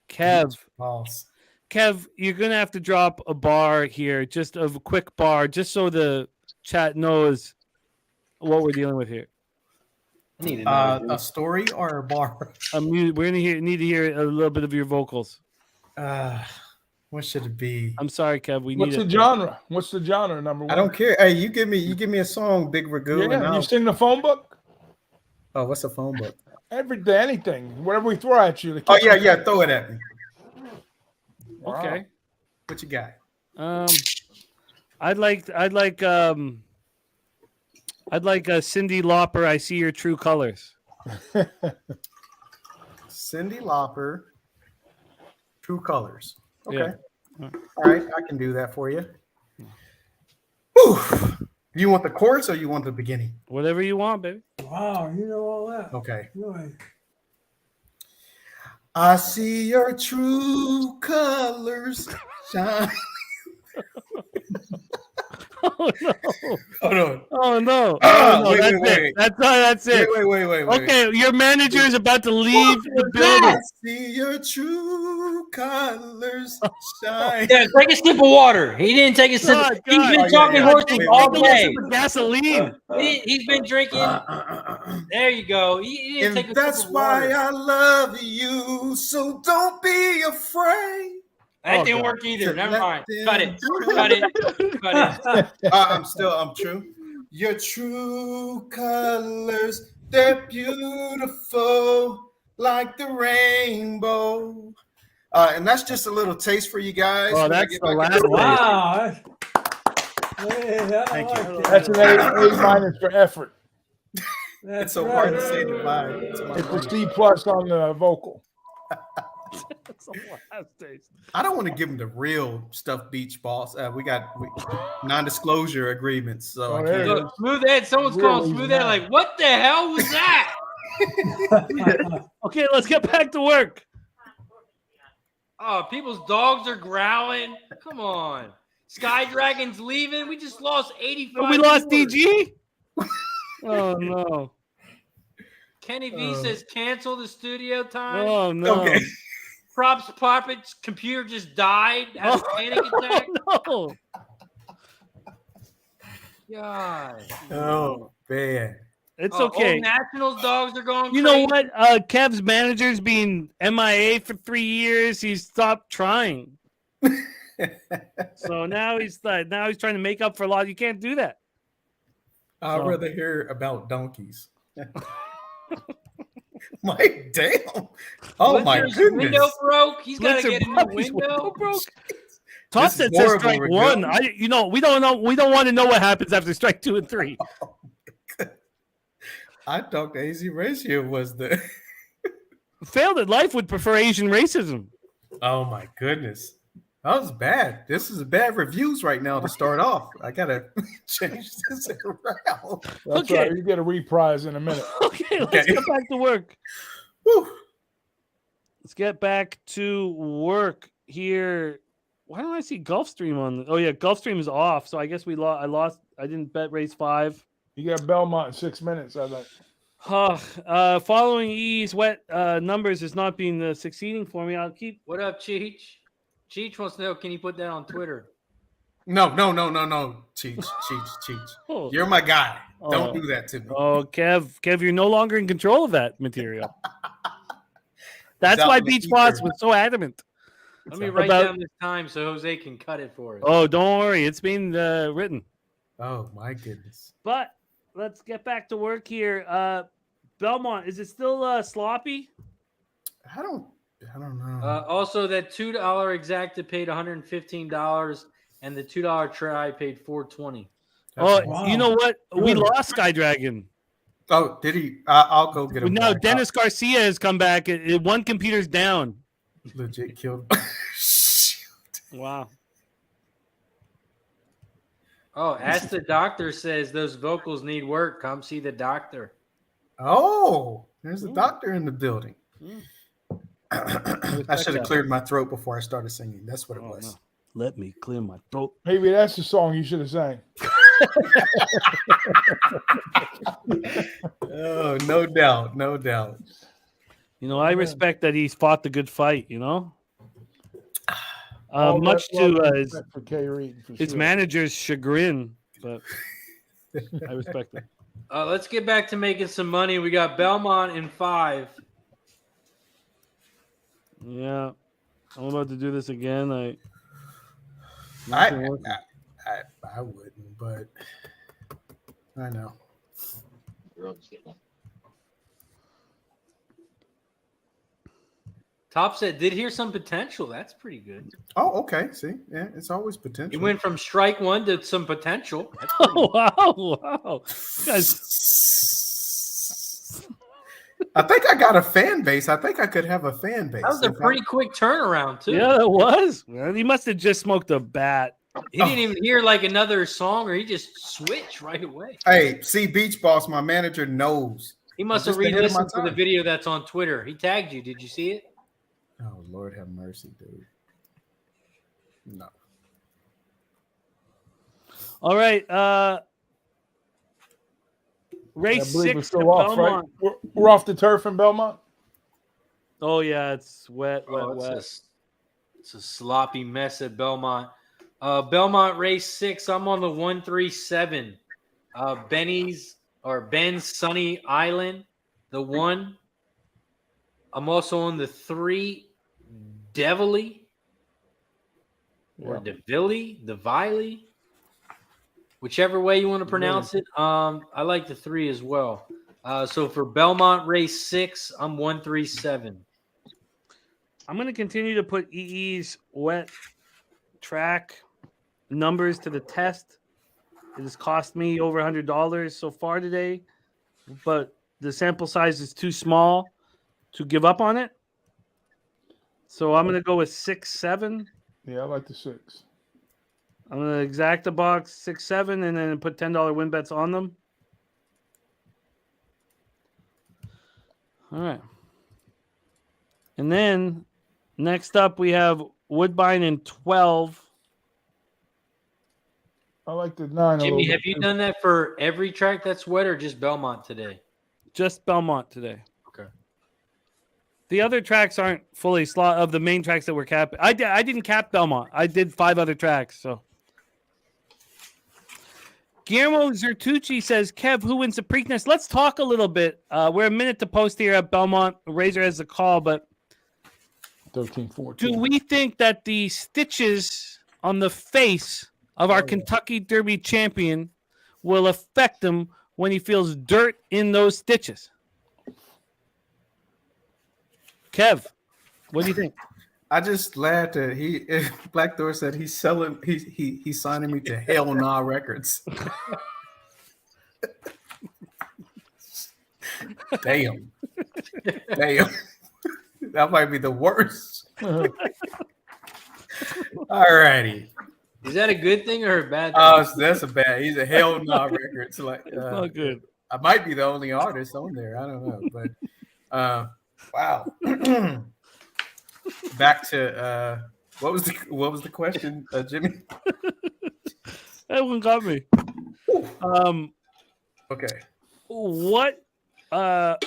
Kev, you're going to have to drop a bar here, just a quick bar, just so the chat knows what we're dealing with here. I need to know. A story or a bar? We're going to need to hear a little bit of your vocals. What should it be? I'm sorry, Kev. What's the genre? What's the genre? Number one. I don't care. Hey, you give me a song, Big Ragu. Yeah, you sing the phone book. Oh, what's the phone book? Anything, whatever we throw at you. Oh yeah, throw it at me. Okay. What you got? I'd like Cyndi Lauper. I see your true colors. Cyndi Lauper, True Colors. Okay. Yeah. All right, I can do that for you. Whew. You want the chorus or you want the beginning? Whatever you want, baby. Wow, you know all that. Okay. Right. I see your true colors shine. Oh no! Hold on. Oh no! Wait. That's it. Wait. Okay, your manager is about to leave the building. I see your true colors shine. Yeah, take a sip of water. He didn't take a sip. God, He's been yeah, talking yeah. horses Wait, all wait, day. Gasoline. He's been drinking. There you go. He didn't take And a that's sip of why water. I love you. So don't be afraid. That Oh, didn't God. work either. To Never let mind. them Cut it. through. Cut it. Cut it. I'm true. Your true colors, they're beautiful like the rainbow. And that's just a little taste for you guys. Oh, when I that's get the back last into one. Wow. Thank you. That's an A- for effort. It's so hard to say goodbye. It's a C+ on the vocal. That's the last taste. I don't want to give them the real stuff, beach balls. We got non-disclosure agreements, so I can't. Look, Smooth Ed. Someone's calling Smooth Ed. Like, what the hell was that? Okay, let's get back to work. Oh, people's dogs are growling. Come on. Sky Dragon's leaving. We just lost 85. We lost viewers. DG. Oh no! Kenny V says cancel the studio time. Oh no! Okay. Props Puppet's computer just died. Had a panic attack. No! God. Oh man. It's Old okay. Nationals dogs are going You crazy. know what? Kev's manager's been MIA for 3 years. He's stopped trying. So now he's trying to make up for a lot. You can't do that. I'd rather hear about donkeys. My damn. Oh my Blitzer's goodness. window broke. He's got to Blitzer get a new Puppy's window. broke. Toss This is that says horrible, strike Rick. one. We don't know. We don't want to know what happens after strike 2 and 3. I thought the AZ ratio was the. Failed at life would prefer Asian racism. Oh my goodness. That was bad. This is bad reviews right now to start off. I gotta change this around. That's Okay. right. You get a reprise in a minute. Okay, let's Okay. get back to work. Whew. Let's get back to work here. Why don't I see Gulfstream on? Oh yeah, Gulfstream is off. So I guess we lost. I lost. I didn't bet race 5. You got Belmont in 6 minutes, I think. Following E's wet numbers is not being succeeding for me. I'll keep. What up, Cheech? Cheech wants to know, can you put that on Twitter? No. Cheech. Oh, You're my guy. Oh. Don't do that to me. oh, Kev, you're no longer in control of that material. That's It's out why in the Beach Boss ether. was so adamant. Let me write About- down this time so Jose can cut it for us. Oh, don't worry, it's been written. Oh my goodness. But let's get back to work here. Belmont, is it still sloppy? I don't know. Also, that $2 exacta paid $115, and the $2 try paid $420. Oh, Wow. you know what? We Good. lost Sky Dragon. Oh, did he? I'll go get him. Now back. Dennis Garcia has come back. One computer's down. Legit killed. Wow. Oh, Ask the Doctor says those vocals need work. Come see the doctor. Oh, there's a doctor in the building. Mm. I should have cleared my throat before I started singing. That's what it was. No. Let me clear my throat. Maybe that's the song you should have sang. Oh, no doubt. No doubt. You know, I respect that he's fought the good fight, you know? All Much that love to and respect for K. Reed, for his sure. manager's chagrin, but I respect it. Let's get back to making some money. We got Belmont in 5. Yeah. I'm about to do this again. I wouldn't, but I know. Top set did hear some potential. That's pretty good. Oh, okay. See, yeah, it's always He potential. went from strike 1 to some potential. That's pretty Oh, wow. You guys, I think I got a fan base. I think I could have a fan base. That was a pretty quick turnaround, too. yeah, it was. Man, he must have just smoked a bat. He didn't even hear like another song, or he just switched right away. Hey, see, Beach Boss, my manager knows. He must have Just ahead of my re-listened to the time. video that's on Twitter. He tagged you. Did you see it? Oh, Lord have mercy, dude. No. All right. I Race believe 6 we're to still off, right? Belmont. We're off the turf in Belmont. Oh, yeah, it's wet. It's a sloppy mess at Belmont. Belmont race 6. I'm on the 137. Ben's Sunny Island, the 1. I'm also on the 3 Devilly or Devilly, whichever way you want to pronounce it. I like the 3 as well. So for Belmont race 6, I'm 137. I'm going to continue to put EE's wet track numbers to the test. It has cost me over $100 so far today, but the sample size is too small to give up on it. So I'm going to go with 6-7. Yeah, I like the 6. I'm going to exact the box 6-7 and then put $10 win bets on them. All right. And then next up we have Woodbine in 12. I like the 9. Jimmy, have you done that for every track that's wet or just Belmont today? Just Belmont today. Okay. The other tracks aren't fully of the main tracks that were capped. I didn't cap Belmont. I did 5 other tracks. So Guillermo Zertucci says, Kev, who wins the Preakness? Let's talk a little bit. We're a minute to post here at Belmont. Razor has the call, but 13-14. do we think that the stitches on the face of our Kentucky Derby champion will affect him when he feels dirt in those stitches? Kev, what do you think? I just glad that Black Thor said he's signing me to Hell Nah Records. Damn. That might be the worst. All righty. Is that a good thing or a bad thing? Oh, that's a bad. He's a Hell Nah Records. Like, Not good. I might be the only artist on there. I don't know, but wow. Back to what was the question, Jimmy? That one got me. Okay. What are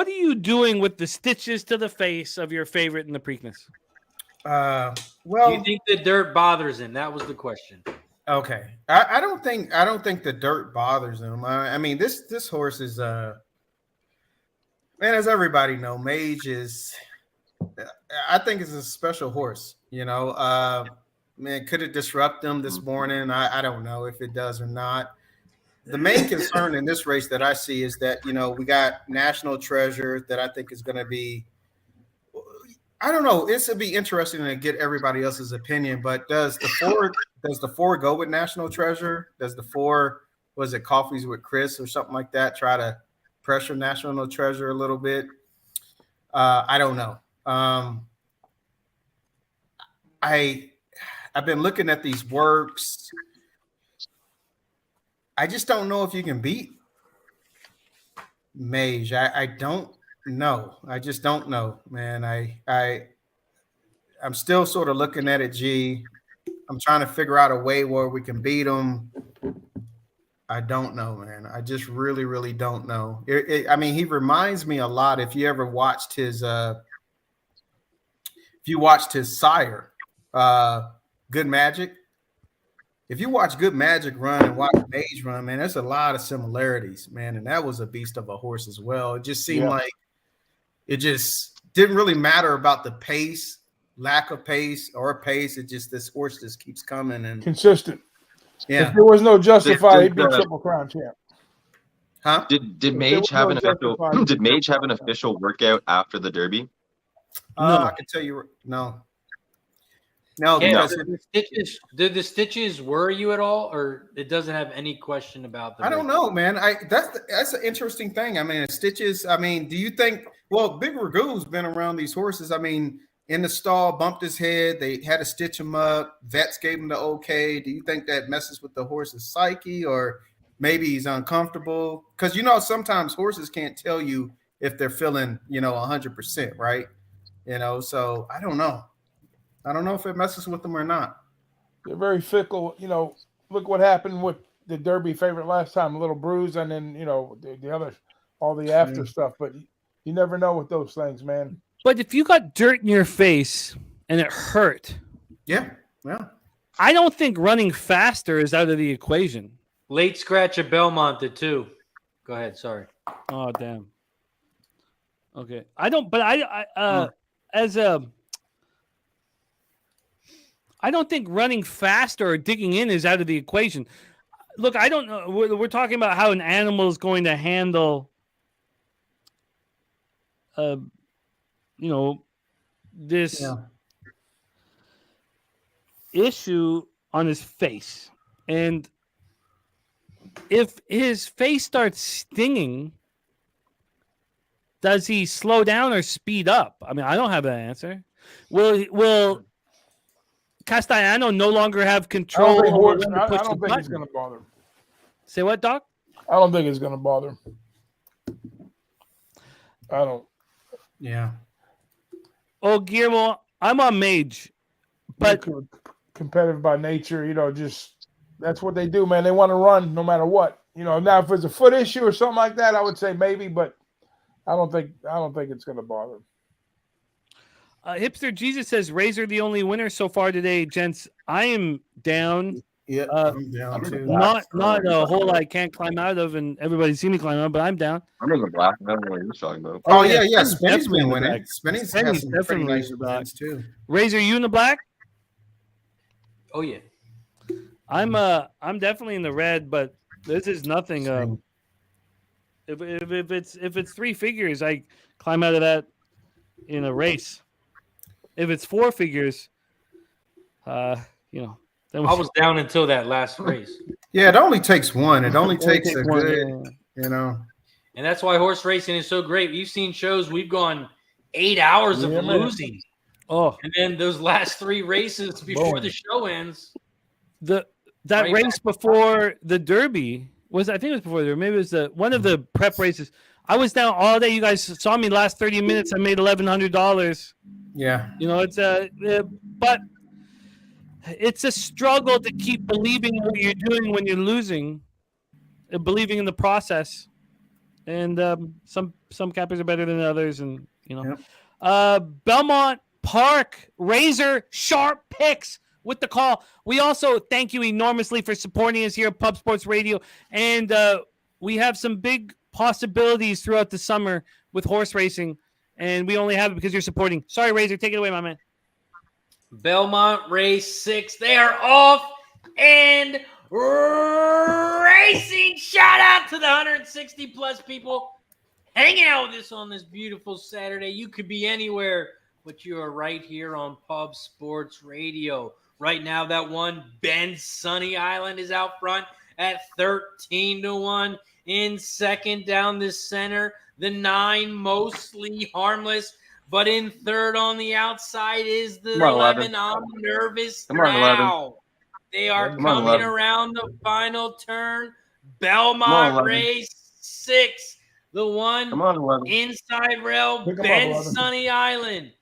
you doing with the stitches to the face of your favorite in the Preakness? Do Well, you think the dirt bothers him? That was the question. okay. I don't think the dirt bothers him. I mean, this horse is man, as everybody know, Mage is. I think it's a special horse. You know, man, could it disrupt them this morning? I don't know if it does or not. The main concern in this race that I see is that, you know, we got National Treasure that I think is going to be, I don't know. This would be interesting to get everybody else's opinion, but does the 4 go with National Treasure? Does the 4, was it Coffees with Chris or something like that, try to pressure National Treasure a little bit? I don't know. I've been looking at these works. I just don't know if you can beat Mage. I don't know. I just don't know, man. I'm still sort of looking at it, G. I'm trying to figure out a way where we can beat him. I don't know, man. I just really, really don't know. I mean, he reminds me a lot. If you ever watched his, sire, Good Magic. If you watch Good Magic run and watch Mage run, man, there's a lot of similarities, man. And that was a beast of a horse as well. It just seemed like it just didn't really matter about the pace, lack of pace or pace. It just, this horse just keeps coming and consistent. Yeah. If there was no Justified, he'd be Triple Crown champ. Huh? Did Mage have an official? Did Mage have an official workout after the Derby? No, I can tell you no. No, Yeah, because did the stitches worry you at all, or it doesn't have any question about them? I don't know, man. That's an interesting thing. I mean, stitches. I mean, do you think? Well, Big Ragu's been around these horses. I mean, in the stall, bumped his head. They had to stitch him up. Vets gave him the okay. Do you think that messes with the horse's psyche, or maybe he's uncomfortable? Because sometimes horses can't tell you if they're feeling 100%, right? So I don't know. I don't know if it messes with them or not. They're very fickle. Look what happened with the Derby favorite last time, a little bruise, and then the other, all the after stuff. But you never know with those things, man. But if you got dirt in your face and it hurt, yeah, I don't think running faster is out of the equation. Late scratch at Belmont did too. Go ahead. Sorry. Oh damn. Okay, I don't. But I don't think running faster or digging in is out of the equation. Look, I don't know. We're talking about how an animal is going to handle, this issue on his face. And if his face starts stinging, does he slow down or speed up? I mean, I don't have that answer. Will Castellano no longer have control over when to push I don't the think it's button? going to bother him. Say what, Doc? I don't think it's going to bother him. I don't. Yeah. Oh, Guillermo, I'm on Mage, but competitive by nature, just that's what they do, man. They want to run no matter what. Now if it's a foot issue or something like that, I would say maybe, but I don't think it's going to bother him. Hipster Jesus says Razor the only winner so far today, gents. I am down. Yeah, I'm down too. Not a hole I can't climb out of, and everybody's seen me climb out, but I'm down. I'm in the black. I don't know what you're talking about. Oh yeah. Spinny's been winning. Spinny's Spinny's has some pretty definitely nice in the black wins too. Razor, you in the black? Oh yeah. I'm definitely in the red, but this is nothing. If it's three figures, I climb out of that in a race. If it's four figures, then I was down until that last race. Yeah, it only takes one. It only takes a one, good, And that's why horse racing is so great. You've seen shows we've gone 8 hours of losing. Oh, and then those last three races before the show ends. That Right race before the Derby I think it was before the Derby. Maybe it was one of the prep races. I was down all day. You guys saw me last 30 minutes. I made $1,100. Yeah. But it's a struggle to keep believing what you're doing when you're losing, believing in the process. And some cappers are better than others, and Belmont Park Razor sharp picks with the call. We also thank you enormously for supporting us here at Pub Sports Radio, and we have some big possibilities throughout the summer with horse racing, and we only have it because you're supporting. Sorry, Razor, take it away, my man. Belmont Race 6. They are off and racing. Shout out to the 160 plus people hanging out with us on this beautiful Saturday. You could be anywhere, but you are right here on Pub Sports Radio. Right now, that one, Ben Sunny Island, is out front at 13-1. In second down the center, the 9, Mostly Harmless. But in third on the outside is the 11. I'm nervous now. They are coming around the final turn. on, Belmont 11. Race 6. The one Come on, 11. inside rail, Pick 'em up, Ben 11. Sunny Island.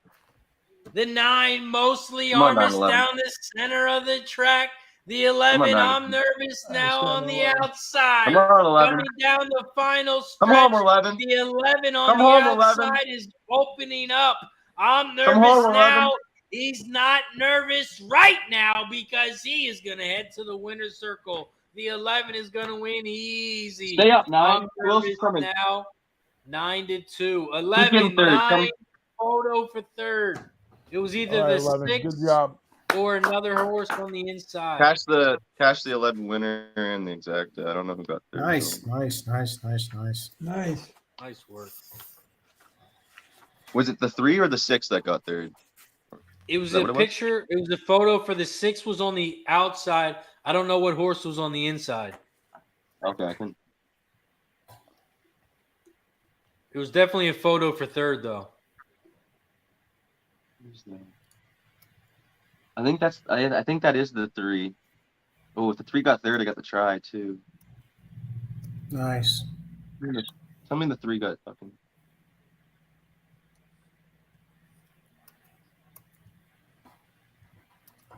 The 9, mostly Come on, armors 9-11. down the center of the track. The Come on, 11, 9-11. I'm nervous now on the 11. outside. Come on, 11. Coming down the final Come stretch. home, 11. The 11 on Come the home, outside 11. is opening up. I'm Come nervous home, 11. now. He's not nervous right now because he is going to head to the winner's circle. The 11 is going to win easy. Stay up, 9. I'm Who else is nervous coming? now. 9-2. Who's 11, getting third? 9, photo for third. It was either All right, the 11. 6 Good job. or another horse on the inside. Cash the 11 winner and the exact. I don't know who got third. Nice, so. nice. Nice. Nice work. Was it the 3 or the 6 that got third? It was Is that a what it was? picture. It was a photo for the 6 was on the outside. I don't know what horse was on the inside. Okay, I can. It was definitely a photo for third, though. I think that is the 3. Oh, if the 3 got third, I got the try too. Nice. Tell me the 3 got fucking.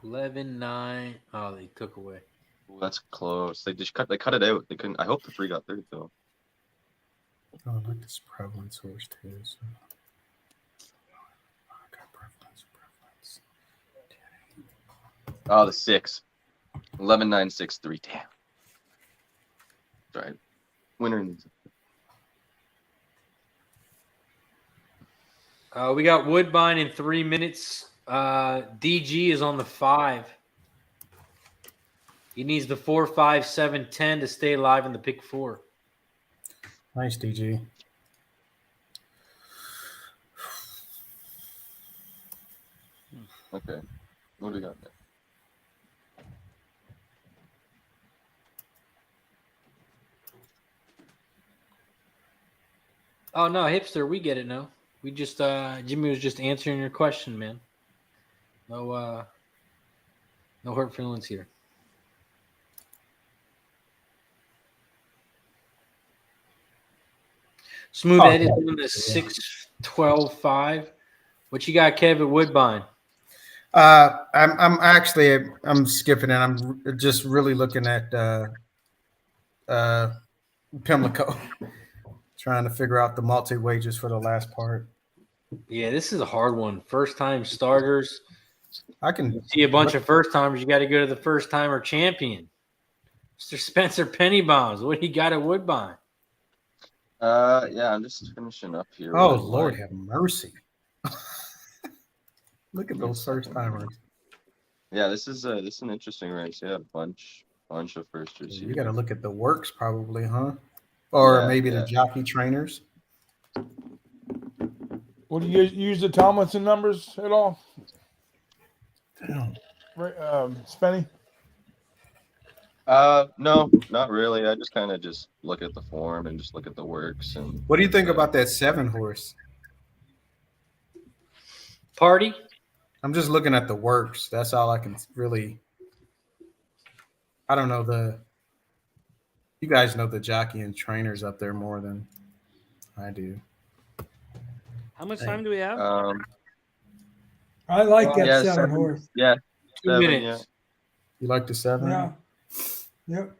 11, 9. Oh, they took away. Oh, that's close. They cut it out. They couldn't. I hope the 3 got third though. Oh, I like this prevalence horse too. So. I got prevalence. Oh, the 6. 11, 9, 6, 3. Damn. Sorry. Winner. We got Woodbine in 3 minutes. DG is on the 5. He needs the 4, 5, 7, 10 to stay alive in the pick 4. Nice, DG. Okay. What do we got there? Oh no, hipster, we get it now. We just Jimmy was just answering your question, man. No hurt feelings here. Smooth Ed is doing the 6, 12, 5. What you got, Kev, at Woodbine? I'm skipping it. I'm just really looking at Pimlico, trying to figure out the multi wages for the last part. Yeah, this is a hard one. First time starters. I can See a bunch of first timers. You got to go to the first timer champion, Mr. Spencer Pennybombs. What do you got at Woodbine? Yeah, I'm just finishing up here. Oh Lord, have mercy! Look at those first timers. Yeah, this is an interesting race. Yeah, bunch of firsters here. You got to look at the works, probably, huh? Or Yeah, maybe yeah. the jockey trainers. Would you use the Tomlinson numbers at all? Damn. Right, Spenny? No, not really. I just kind of just look at the form and just look at the works. And What do you think about that 7 horse? Party? I'm just looking at the works. That's all I can really. I don't know you guys know the jockey and trainers up there more than I do. How much time do we have? I like that yeah, 7 horse. Yeah, 2 7, minutes. You like the 7? Yeah. Yep.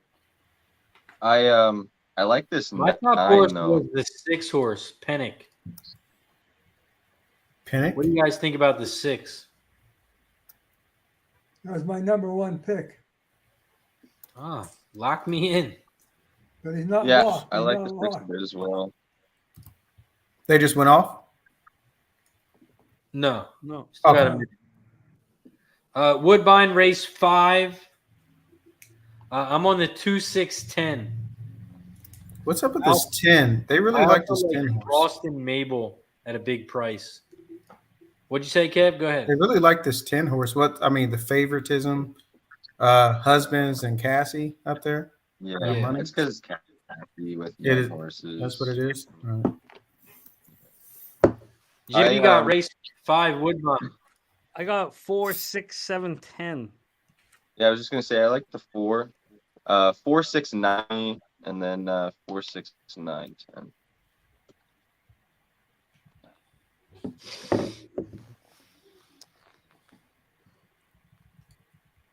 yeah. I like this My 9 top horse though. was the 6 horse, Pennick. Pinnock? What do you guys think about the 6? That was my number 1 pick. Ah, lock me in. But he's not Yeah, locked. I He's like not the 6 locked. a bit as well. They just went off? No. No. Still got a Okay. minute. Woodbine race 5. I'm on the 2, 6, 10. What's up with this 10? They really I like also this 10 horse. Boston Mabel at a big price. What'd you say, Kev? Go ahead. They really like this 10 horse. The favoritism, husbands and Cassie up there. Yeah, Yeah. Money? it's because happy with It young is- horses. That's what it is. All right. Jimmy I, got race 5 Woodbine. I got 4, 6, 7, 10. Yeah, I was just gonna say I like the 4, 4, 6, 9, and then 4, 6, 9, 10.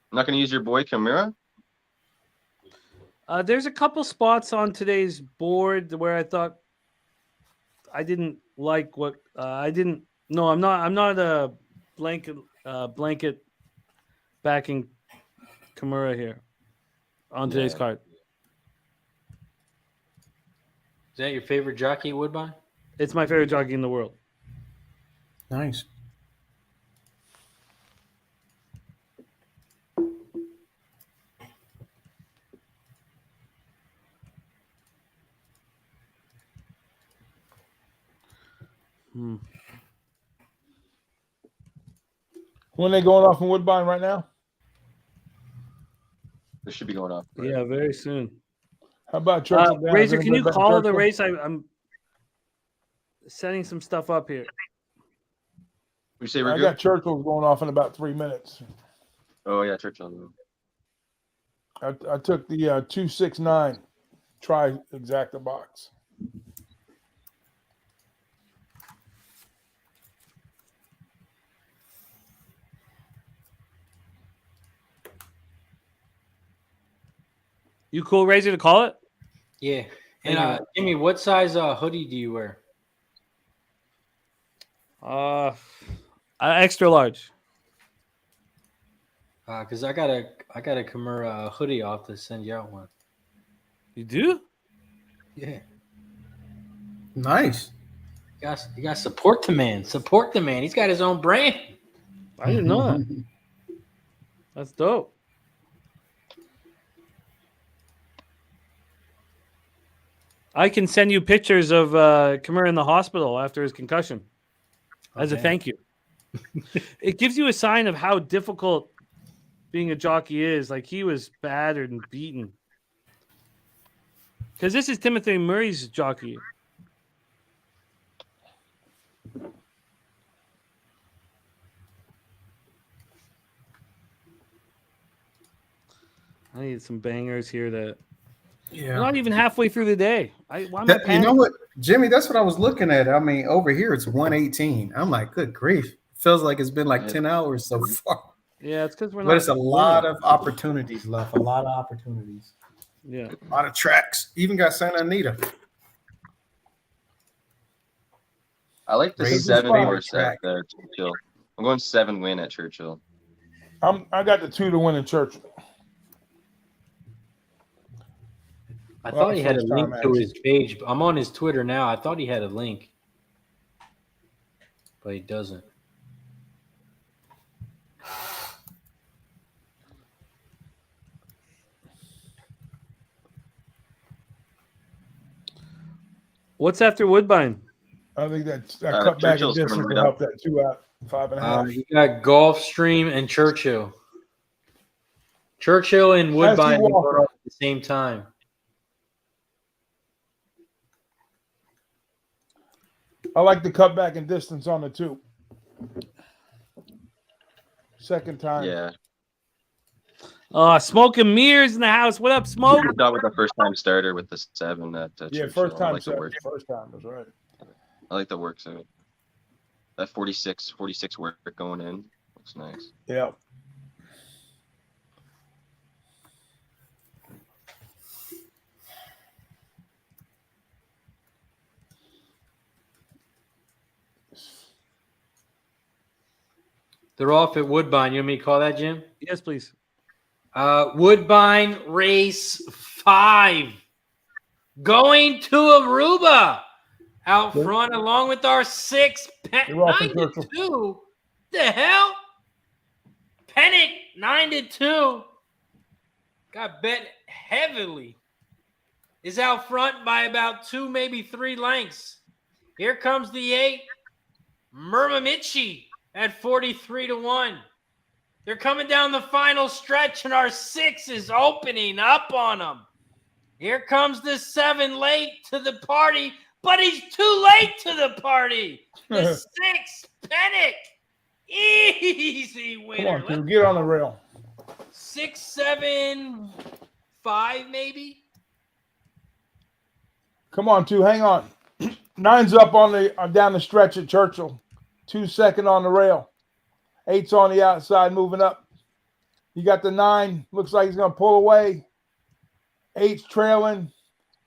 I'm not going to use your boy Kamira. There's a couple spots on today's board where I thought I didn't like what I didn't. No, I'm not. I'm not a blanket backing Kimura here on today's Yeah. card. Is that your favorite jockey at Woodbine? It's my favorite jockey in the world. Nice. When they going off in Woodbine right now? This should be going off. right? Yeah, very soon. How about Churchill? Downs? Razor, can Anybody you bet call the Churchill? race? I'm setting some stuff up here. You say we're I good? got Churchill going off in about 3 minutes. Oh yeah, Churchill. I took the 269 try exacta box. You cool, Razor, to call it? Yeah. And Jimmy, what size hoodie do you wear? Extra large. Because I got a Kimura hoodie off to send you out one. You do? Yeah. Nice. You got to support the man. Support the man. He's got his own brand. I didn't know that. That's dope. I can send you pictures of Kimura in the hospital after his concussion as a Okay. thank you. It gives you a sign of how difficult being a jockey is. Like, he was battered and beaten. Because this is Timothy Murray's jockey. I need some bangers here that we're not even halfway through the day. Why am I You know panicking? what, Jimmy? That's what I was looking at. I mean, over here it's 118. I'm like, good grief. Feels like it's been like 10 hours so far. Yeah, it's because we're not. But it's a lot of opportunities left. A lot of opportunities. Yeah. A lot of tracks. Even got Santa Anita. I like the Razor's 7 favorite horse at track. Churchill. I'm going 7 win at Churchill. I got the 2 to win in Churchill. I Well, thought he had a first link time to action. his page. I'm on his Twitter now. I thought he had a link, but he doesn't. What's after Woodbine? I think that cut back and Churchill's distance coming will right help up. that 2 out 5.5. You got Gulfstream and Churchill. Churchill and Woodbine Walker. going off at the same time. I like the cut back and distance on the 2. Second time. Yeah. Smoke and Mirrors in the house. What up, Smoke? I thought with the first time starter with the 7 at Yeah, Churchill. first I time. like the work. First time was right. I like the works of it. That 46 work going in looks nice. Yeah. They're off at Woodbine. You want me to call that, Jim? Yes, please. Woodbine race 5. Going to Aruba. Out Yep. front along with our 6. You're welcome, 9-2. The hell? Panic 9-2. Got bet heavily. Is out front by about 2, maybe 3 lengths. Here comes the 8. Murmamichi at 43-1. They're coming down the final stretch, and our 6 is opening up on them. Here comes the 7 late to the party, but he's too late to the party. The 6, Panic. Easy Come winner. on, dude. Get on the rail. 6, 7, 5, maybe. Come on, 2. Hang on. 9's up on the down the stretch at Churchill. 2 second on the rail. 8's on the outside, moving up. You got the 9. Looks like he's going to pull away. 8's trailing.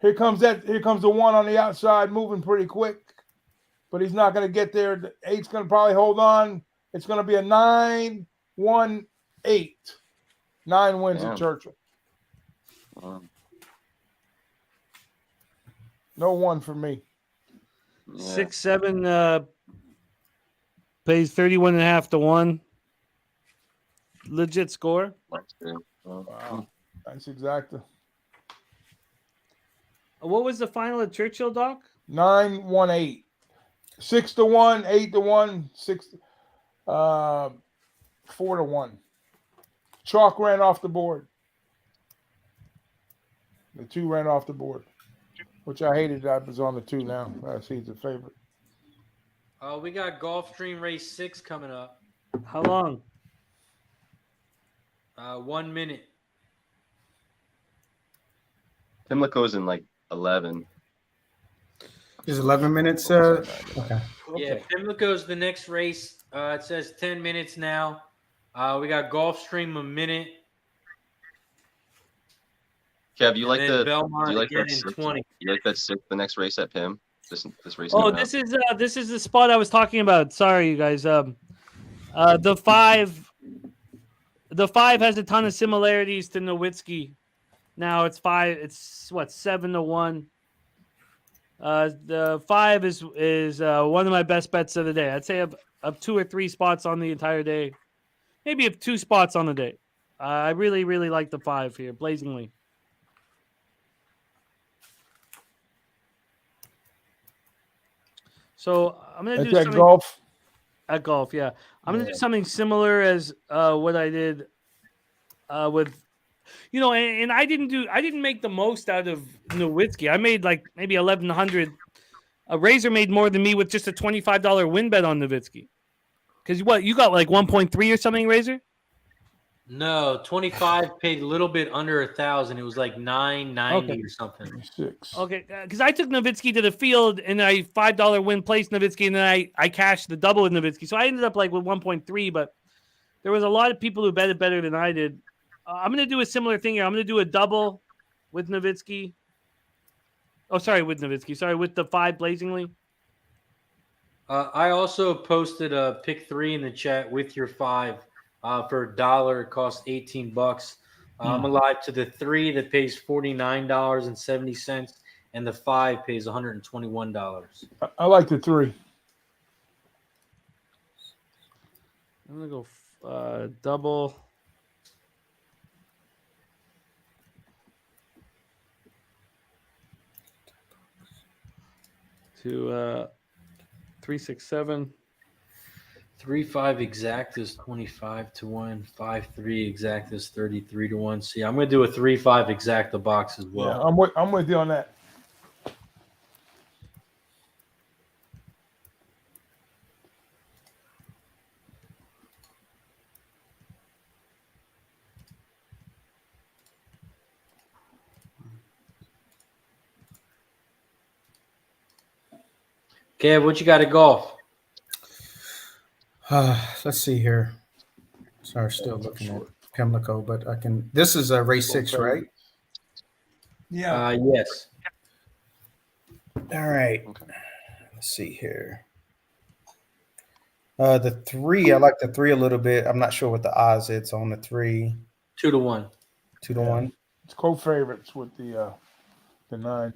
Here comes the 1 on the outside, moving pretty quick. But he's not going to get there. The 8's going to probably hold on. It's going to be a 9-1-8. 9 wins at Churchill. No 1 for me. 6-7 pays 31.5 to 1. Legit score. Wow. That's exactly. What was the final at Churchill, Doc? 9-1-8. 6 to 1, 8 to 1, 4 to 1. Chalk ran off the board. The 2 ran off the board, which I hated. I was on the 2 now. I see it's a favorite. We got Gulfstream Race 6 coming up. How long? 1 minute. Pimlico's in like 11. Is 11 minutes? Okay. Yeah, Pimlico's the next race. It says 10 minutes now. We got Gulfstream a minute. Kev, you like the Belmont do you like again that in 6? 20. You like that 6, the next race at Pim? This race. Oh, coming this up? is the spot I was talking about. Sorry, you guys. The 5 has a ton of similarities to Nowitzki. Now it's 5. It's what, 7 to 1. The 5 is one of my best bets of the day. I'd say of 2 or 3 spots on the entire day, maybe of 2 spots on the day. I really, really like the 5 here, blazingly. So I'm gonna do something golf. At golf, yeah. I'm gonna do something similar as what I did with, and I didn't make the most out of Nowitzki. I made like maybe 1,100. Razor made more than me with just a $25 win bet on Nowitzki. Because what, you got like 1.3 or something, Razor? No, 25 paid a little bit under 1,000. It was like 990 or something. 6. Okay, because I took Nowitzki to the field and I $5 win placed Nowitzki, and then I cashed the double with Nowitzki. So I ended up like with 1.3, but there was a lot of people who bet it better than I did. I'm going to do a similar thing here. I'm going to do a double with Nowitzki. Oh, sorry, with Nowitzki. Sorry, with the 5 blazingly. I also posted a pick 3 in the chat with your 5 for $1. It costs $18. I'm alive to the 3 that pays $49.70, and the 5 pays $121. I like the 3. I'm going to go double. To 367. 3-5 exact is 25 to 1. 5-3 exact is 33 to 1. See, I'm going to do a 3-5 exact the box as well. Yeah, I'm with you on that. Kev, what you got at golf? Let's see here. Sorry, still looking at Pimlico, but I can. This is a race 6, right? Yeah. Yes. All right. Let's see here. The 3, I like the 3 a little bit. I'm not sure what the odds it's on the 3. 2 to 1. 2 to 1. It's co-favorites with the 9.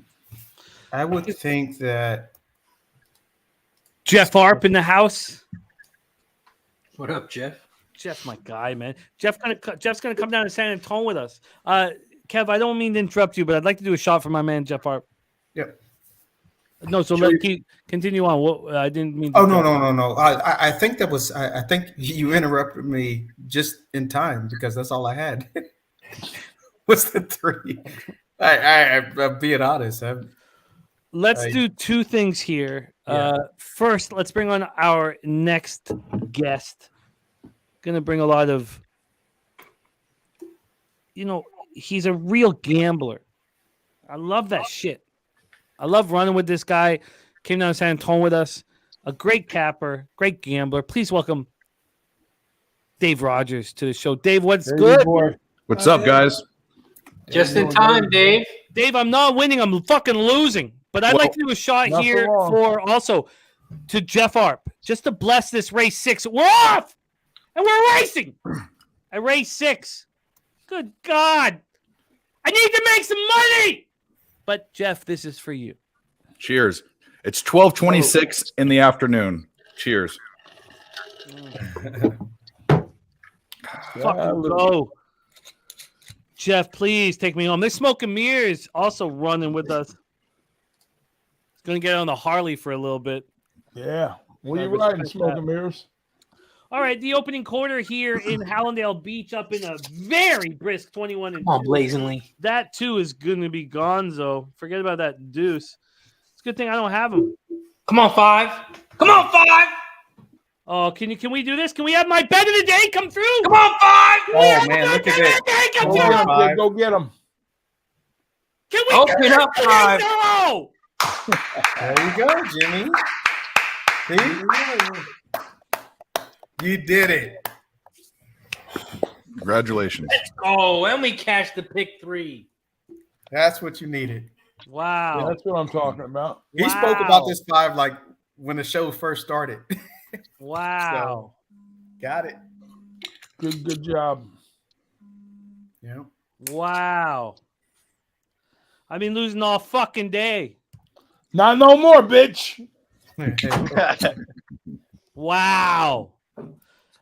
I would think that Jeff Harp in the house. What up, Jeff? Jeff's my guy, man. Jeff's gonna come down to San Antonio with us. Kev, I don't mean to interrupt you, but I'd like to do a shot for my man Jeff Harp. Yep. No, so continue on. What I didn't mean. Oh no. I think that was. I think you interrupted me just in time because that's all I had. Was the 3? I'm being honest. Let's do 2 things here. First, let's bring on our next guest. Gonna bring a lot of, he's a real gambler. I love that shit. I love running with this guy. Came down to San Antonio with us. A great capper, great gambler. Please welcome Dave Rogers to the show. Dave, what's good? Boy. What's up, guys? Just in time, Dave. Dave, I'm not winning. I'm fucking losing. But I'd like to do a shot nothing here wrong. for also to Jeff Arp, just to bless this race 6. We're off, and we're racing at race 6. Good God. I need to make some money. But, Jeff, this is for you. Cheers. It's 12:26 in the afternoon. Cheers. Fucking go. Jeff, please take me home. This Smoke and Mirrors also running with us. It's going to get on the Harley for a little bit. Yeah. What are you riding, Smoke and Mirrors? All right, the opening quarter here in Hallandale Beach up in a very brisk 21 and 2. Come on, blazingly. That, too, is going to be gonzo. Forget about that deuce. It's a good thing I don't have him. Come on, 5. Come on, 5. Oh, can we do this? Can we have my bet of the day come through? Come on, 5. Oh man, look at this. Come Come through. on, five. Go get them. Can we Open up, 5. No! There you go, Jimmy. See? You did it. Congratulations. Oh, and we cashed the pick 3. That's what you needed. Wow. Yeah, that's what I'm talking about. He spoke about this 5 like when the show first started. Wow. Got it. Good job. Yeah. Wow. I've been losing all fucking day. Not no more, bitch. Wow.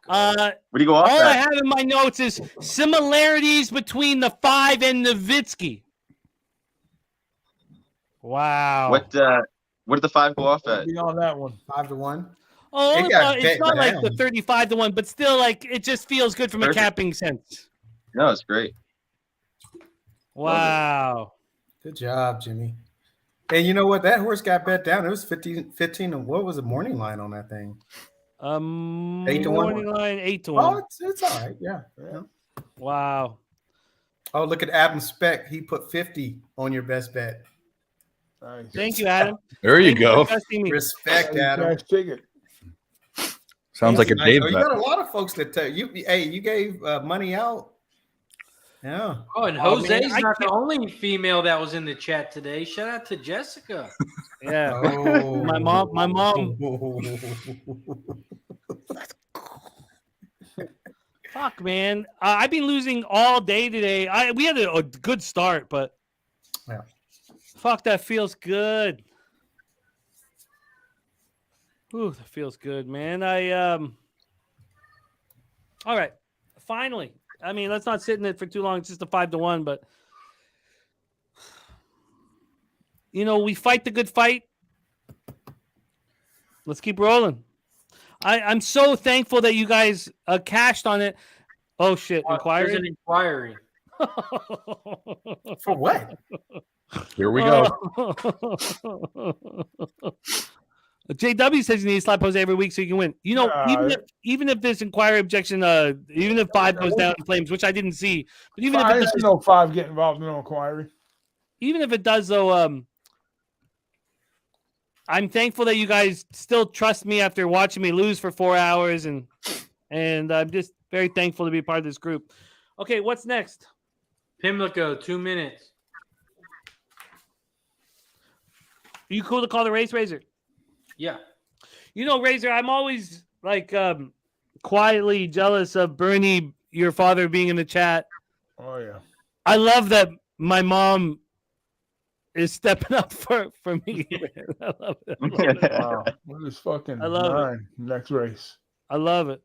What do you go off All I at? have in my notes is similarities between the 5 and Nowitzki. Wow. What did the 5 go off at? Be on that one. 5-1. Oh, It got it's bet not like down. the 35-1, but still, like, it just feels good from a Perfect. capping sense. No, it's great. Wow. Good job, Jimmy. And you know what? That horse got bet down. It was 15 and what was the morning line on that thing? 8 to 1. Morning line, 8 to Oh, 1. it's all right. Yeah. Wow. Oh, look at Adam Speck. He put 50 on your best bet. Nice. Thank you, Adam. There you Thank you go. for trusting me. Respect, Adam. Cash ticket. Sounds like a Nice. Dave Oh, you bet. got a lot of folks that tell you. Hey, you gave money out. Yeah. Oh, and Oh, Jose's man, I not the can't- only female that was in the chat today. Shout out to Jessica. Yeah. Oh. My mom. Fuck, man. I've been losing all day today. We had a good start, but Yeah. fuck, that feels good. Ooh, that feels good, man. All right. Finally. I mean, let's not sit in it for too long. It's just a 5-1, but you know, we fight the good fight. Let's keep rolling. I'm so thankful that you guys cashed on it. Oh shit! There's Inquiry. an inquiry. For what? Here we go. JW says you need to slap Jose every week so you can win. You know, even if this inquiry objection, even if 5 goes down in flames, which I didn't see, but even if I it didn't see does, no 5 get involved in no inquiry. even if it does, though, I'm thankful that you guys still trust me after watching me lose for 4 hours, and I'm just very thankful to be part of this group. Okay, what's next? Pimlico, 2 minutes. Are you cool to call the race, Razor? Yeah. You know, Razor, I'm always like quietly jealous of Bernie, your father, being in the chat. Oh yeah. I love that my mom is stepping up for me. I love it. I love it. Wow. What is fucking I love it. 9 next race? I love it.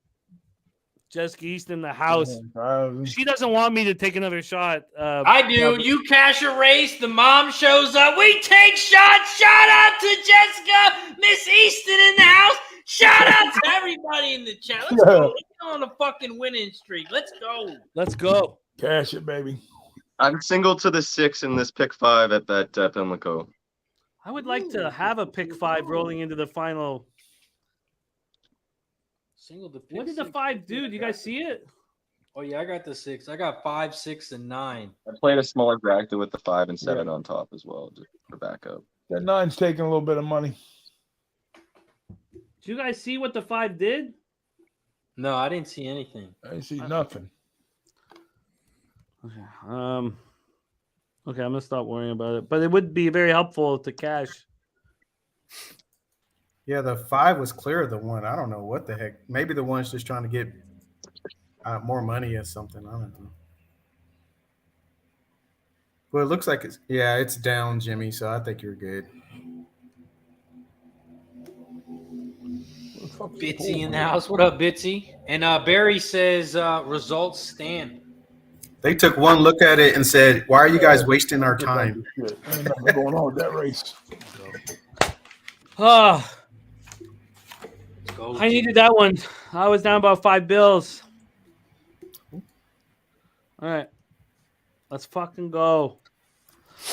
Jessica East in the house. Oh, She doesn't want me to take another shot. I do. You cash a race. The mom shows up. We take shots. Shout out to Jessica, Miss Easton in the house. Shout out to everybody in the chat. Let's go. Let's go on a fucking winning streak. Let's go. Let's go. Cash it, baby. I'm single to the 6 in this pick 5 at that Pimlico. I would like to have a pick 5 rolling into the final. Single the What did the 5 do? Do you guys see it? Oh yeah, I got the 6. I got 5, 6, and 9. I played a smaller bracket with the 5 and 7 on top as well, just for backup. That 9's taking a little bit of money. Did you guys see what the 5 did? No, I didn't see anything. I didn't see nothing. Okay. Okay, I'm gonna stop worrying about it. But it would be very helpful to cash. Yeah, the 5 was clear of the 1. I don't know what the heck. Maybe the 1's just trying to get more money or something. I don't know. Well, it looks like it's down, Jimmy. So I think you're good. Bitsy in the house. What up, Bitsy? And Barry says results stand. They took one look at it and said, "Why are you guys wasting our time?" Ain't nothing going on with that race. Oh, I needed that one. I was down about 5 bills. All right, let's fucking go.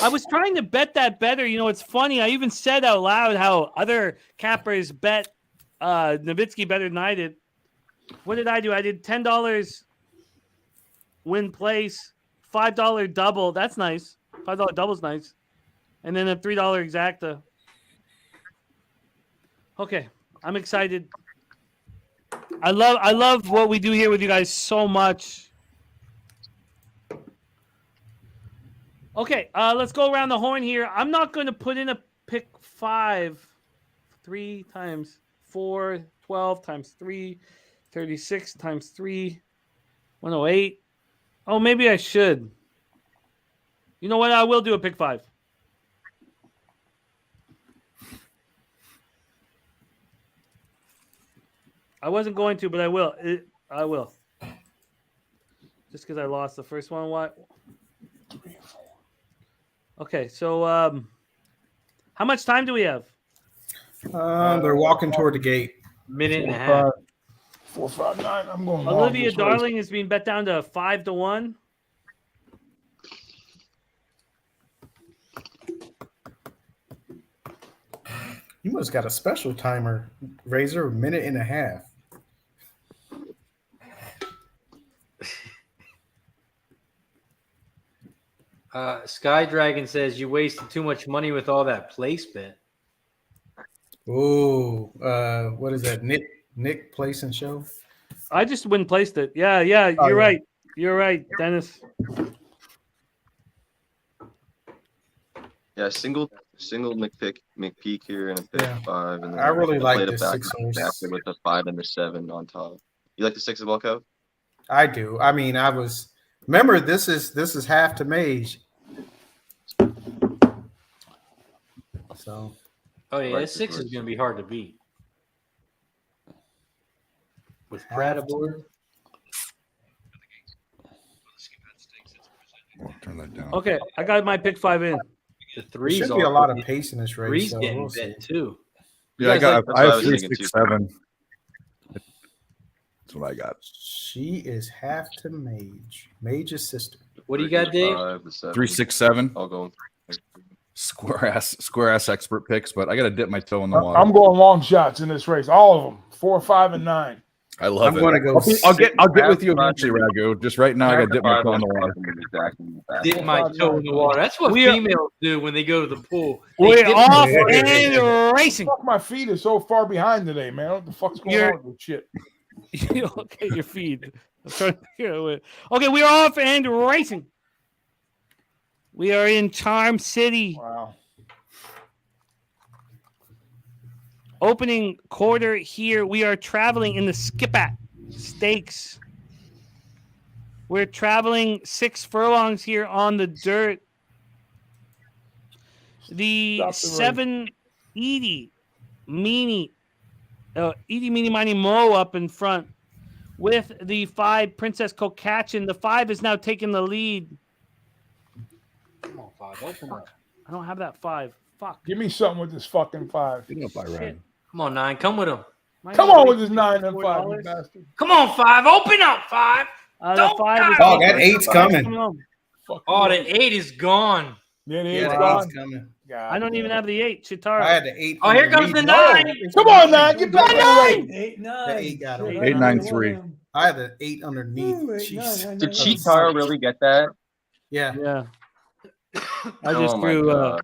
I was trying to bet that better. You know, it's funny. I even said out loud how other cappers bet Nowitzki better than I did. What did I do? I did $10 win place, $5 double. That's nice. $5 double's nice. And then a $3 exacta. Okay, I'm excited. I love what we do here with you guys so much. Okay, let's go around the horn here. I'm not going to put in a pick 5. 3 times 4, 12 times 3, 36 times 3, 108. Oh, maybe I should. You know what? I will do a pick 5. I wasn't going to, but I will. I will. Just because I lost the first one. What? Okay, so how much time do we have? They're walking toward the gate. Minute and a half. 4, 5, 9. I'm going. Olivia Darling is being bet down to 5-1. You must got a special timer, Razor, 1.5 minutes. Sky Dragon says you wasted too much money with all that place bet. Oh, what is that? Nick place and show? I just wouldn't placed it. Yeah, you're right. You're right, Dennis. Yeah, single McPeak here and a pick 5, and then I really like played this it back 6 horse with the 5 and the 7 on top. You like the 6 as well, Kev? I do. I mean, remember this is half to mage. So. Oh yeah, this 6 is going to be hard to beat. With Pratt aboard. I'll turn that down. Okay, I got my pick 5 in. The There 3's should be a lot of pace in this race. 3's So getting we'll bet see. too. Yeah, I have was 3, thinking 6, too. 7. That's what I got. She is half to mage. Mage's sister. What do you got, Dave? 5, the 7. 3, 6, 7. I'll go. Square ass expert picks, but I got to dip my toe in the water. I'm going long shots in this race. All of them. 4, 5, and 9. I love I'm it. gonna go I'll get with you half eventually, Ragu. Just right now, I got to dip my toe in the water. Dip my toe in the water. That's what We are- females do when they go to the pool. They We're dip off their- and racing. Fuck, my feet is so far behind today, man. What the fuck's going You're- on with this shit? Okay, your feed. I'm trying to figure out. Okay, we are off and racing. We are in Charm City. Wow. Opening quarter here. We are traveling in the Skipat Stakes. We're traveling 6 furlongs here on the dirt. The Stop the 7 Edie Meanie Mini Mo up in front with the 5 Princess Kokachin. The 5 is now taking the lead. Come on, 5. Open up. I don't have that 5. Fuck. Give me something with this fucking 5. Get up, Ryan. Come on, 9. Come with him. Come on with this 9 and 5, you bastard. Come on, 5. Open up, 5. The Don't 5 is Oh, that 8's coming. Fuck Oh, you. the 8 is gone. Yeah, it Yeah, is the gone. 8's coming. God I don't even damn. have the 8. I Chitara. had the 8. Oh, here comes the 9. Come on, 9. Get back in the race. 8, 9. The 8 got it. 8, 9, 3. I had the 8 underneath. Ooh, 8, Jeez. 9, Did Cheetara really get that? Yeah. Yeah. I just Oh my threw God.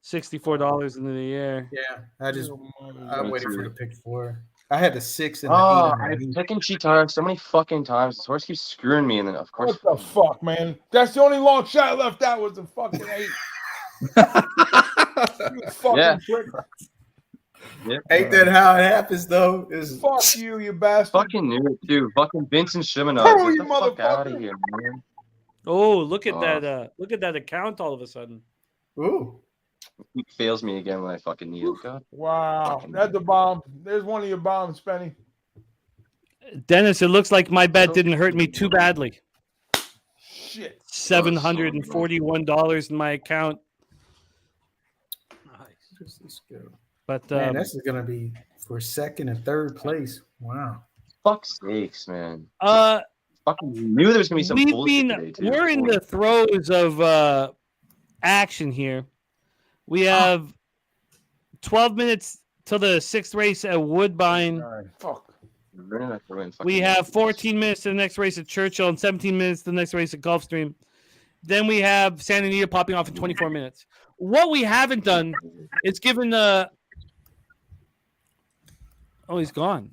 $64 into the air. Yeah, I Me waited for too. the pick 4. I had the 6 and the 8. Oh, on I've the eight. taken cheat times so many fucking times. This horse keeps screwing me, and then of course. What the fuck, man? That's the only long shot I left out was the fucking 8. You fucking Yeah. prick. Yeah. Ain't that how it happens though? Is Fuck you, you bastard. Fucking knew it too. Fucking Vincent Shimonov. Oh, Get you the fuck out motherfucker. of here, man. Oh, look at Oh. that! Look at that account all of a sudden. ooh. He fails me again when I fucking need him. God. Wow. Fucking That's a bomb. There's one of your bombs, Penny. Dennis, it looks like my bet didn't hurt me too badly. Shit. $741 in my account. Let's go. But Man, this is gonna be for second and third place. Wow. Fuck's sakes, man. fucking knew there was gonna be some bullshit today, too. we're in the throes of action here. We have 12 minutes till the 6th race at Woodbine. Fuck. We have 14 minutes to the next race at Churchill and 17 minutes to the next race at Gulfstream. Then we have Santa Anita popping off in 24 minutes. What we haven't done is given the... Oh, he's gone.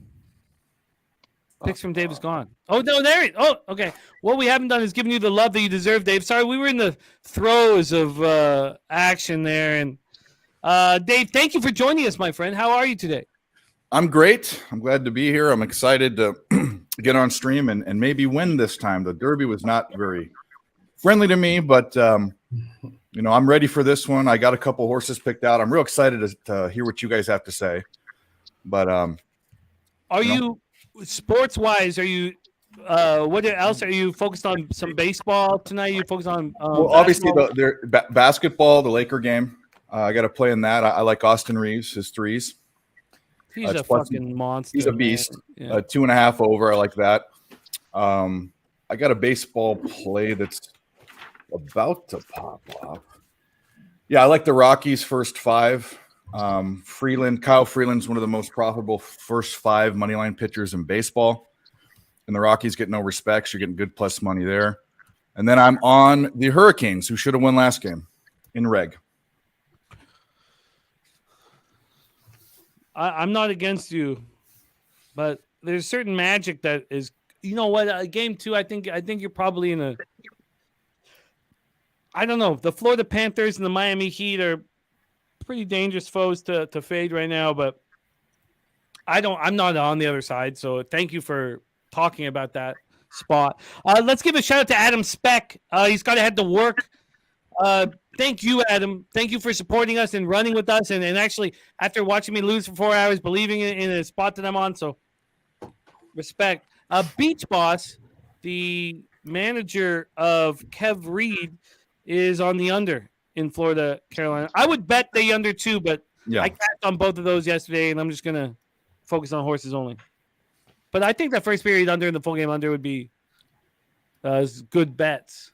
Picks from Dave is gone. Oh, no, there he... Oh, okay. What we haven't done is given you the love that you deserve, Dave. Sorry, we were in the throes of action there. And Dave, thank you for joining us, my friend. How are you today? I'm great. I'm glad to be here. I'm excited to get on stream and maybe win this time. The Derby was not very friendly to me, but you know, I'm ready for this one. I got a couple horses picked out. I'm real excited to hear what you guys have to say. But are you sports wise? Are you what else are you focused on? Some baseball tonight? You focused on well, obviously the basketball, the Laker game. I got to play in that. I like Austin Reeves, his threes. He's a fucking monster. He's a beast. Yeah. 2.5 over. I like that. I got a baseball play that's about to pop up. Yeah, I like the Rockies' first 5. Kyle Freeland's one of the most profitable first 5 money line pitchers in baseball. And the Rockies get no respects. You're getting good plus money there. And then I'm on the Hurricanes, who should have won last game in reg. I'm not against you, but there's certain magic that is. You know what? Game 2, I think you're probably in a. I don't know. The Florida Panthers and the Miami Heat are pretty dangerous foes to fade right now, but I'm not on the other side. So thank you for talking about that spot. Let's give a shout out to Adam Speck. He's got to head to work. Thank you, Adam. Thank you for supporting us and running with us. And actually, after watching me lose for 4 hours, believing in a spot that I'm on. So respect. Beach Boss, the manager of Kev Reed, is on the under in Florida, Carolina. I would bet the under too, but Yeah. I cashed on both of those yesterday, and I'm just going to focus on horses only. But I think that first period under and the full game under would be good bets.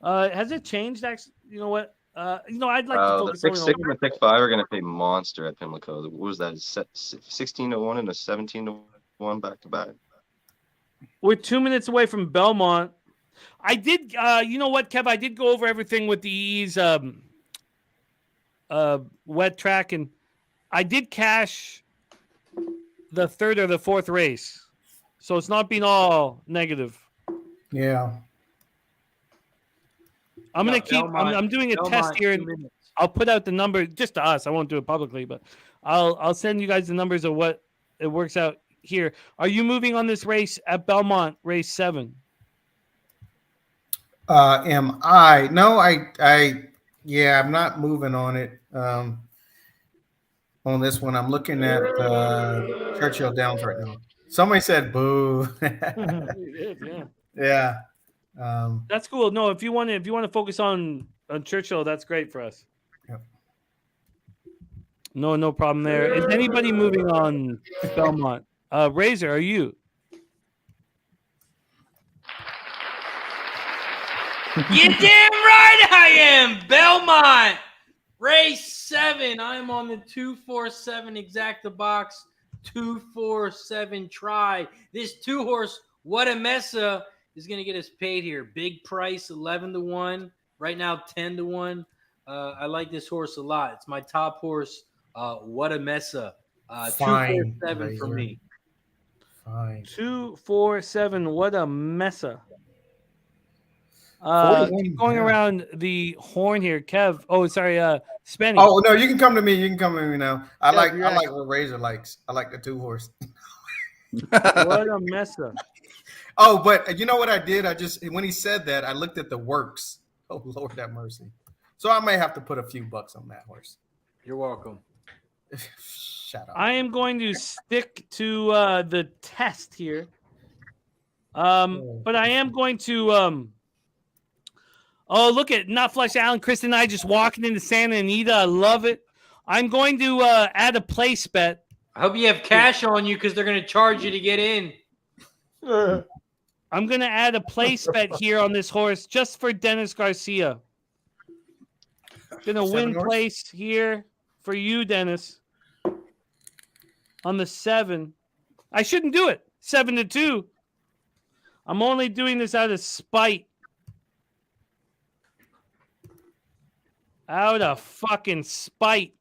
Has it changed? Actually, you know what? I'd like to focus the on pick 6 and the pick 5 are going to pay monster at Pimlico. What was that? 16-1 and a 17-1 back to back. We're 2 minutes away from Belmont. I did. You know what, Kev? I did go over everything with the ease wet track, and I did cash the 3rd or the 4th race, so it's not been all negative. Yeah. I'm gonna keep. I'm doing a test here, and I'll put out the number just to us. I won't do it publicly, but I'll send you guys the numbers of what it works out here. Are you moving on this race at Belmont, race 7? Am I? No, yeah, I'm not moving on it. On this one, I'm looking at Churchill Downs right now. Somebody said boo. Yeah. Yeah. That's cool. No, if you want to focus on Churchill, that's great for us. Yep. No problem there. Is anybody moving on Belmont? Razor, are you? You damn right I am. Belmont, race 7. I'm on the 247 exacta box, 247 try. This 2-horse, What a Messa, is going to get us paid here. Big price, 11-1. Right now, 10-1. I like this horse a lot. It's my top horse. What a Mesa. Fine, 247 for Razor. me. Fine. 247. What a messa. 41, Keep going yeah. around the horn here, Kev. Oh, sorry, Spenny. Oh no, you can come to me. You can come to me now. I Yeah, like you're what Razor likes. I like the 2 horse. What a messa. Oh, but you know what I did? When he said that, I looked at the works. Oh Lord, have mercy. So I may have to put a few bucks on that horse. You're welcome. Shut up. I am going to stick to the test here. But I am going to oh, look at Not Flush Allen, Chris and I just walking into Santa Anita. I love it. I'm going to add a place bet. I hope you have cash on you because they're going to charge you to get in. I'm going to add a place bet here on this horse just for Dennis Garcia. Going to win horse? place here for you, Dennis. On the 7. I shouldn't do it. 7-2. I'm only doing this out of spite. Out of fucking spite.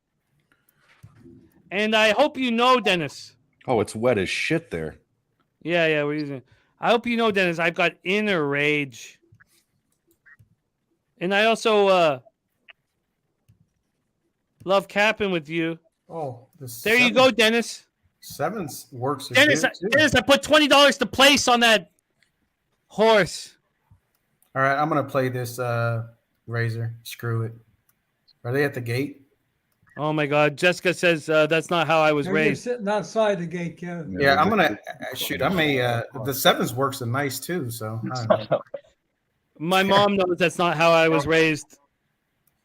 And I hope you know, Dennis. Oh, it's wet as shit there. Yeah, we're using. I hope you know, Dennis. I've got inner rage, and I also love capping with you. Oh, There you go, Dennis. 7 works. Dennis, I put $20 to place on that horse. All right, I'm gonna play this Razor. Screw it. Are they at the gate? Oh my God, Jessica says that's not how I was They're raised. just sitting outside the gate, Kevin. Yeah, I'm gonna shoot. I may. The 7s works are nice too. So I don't know. My mom knows that's not how I was raised.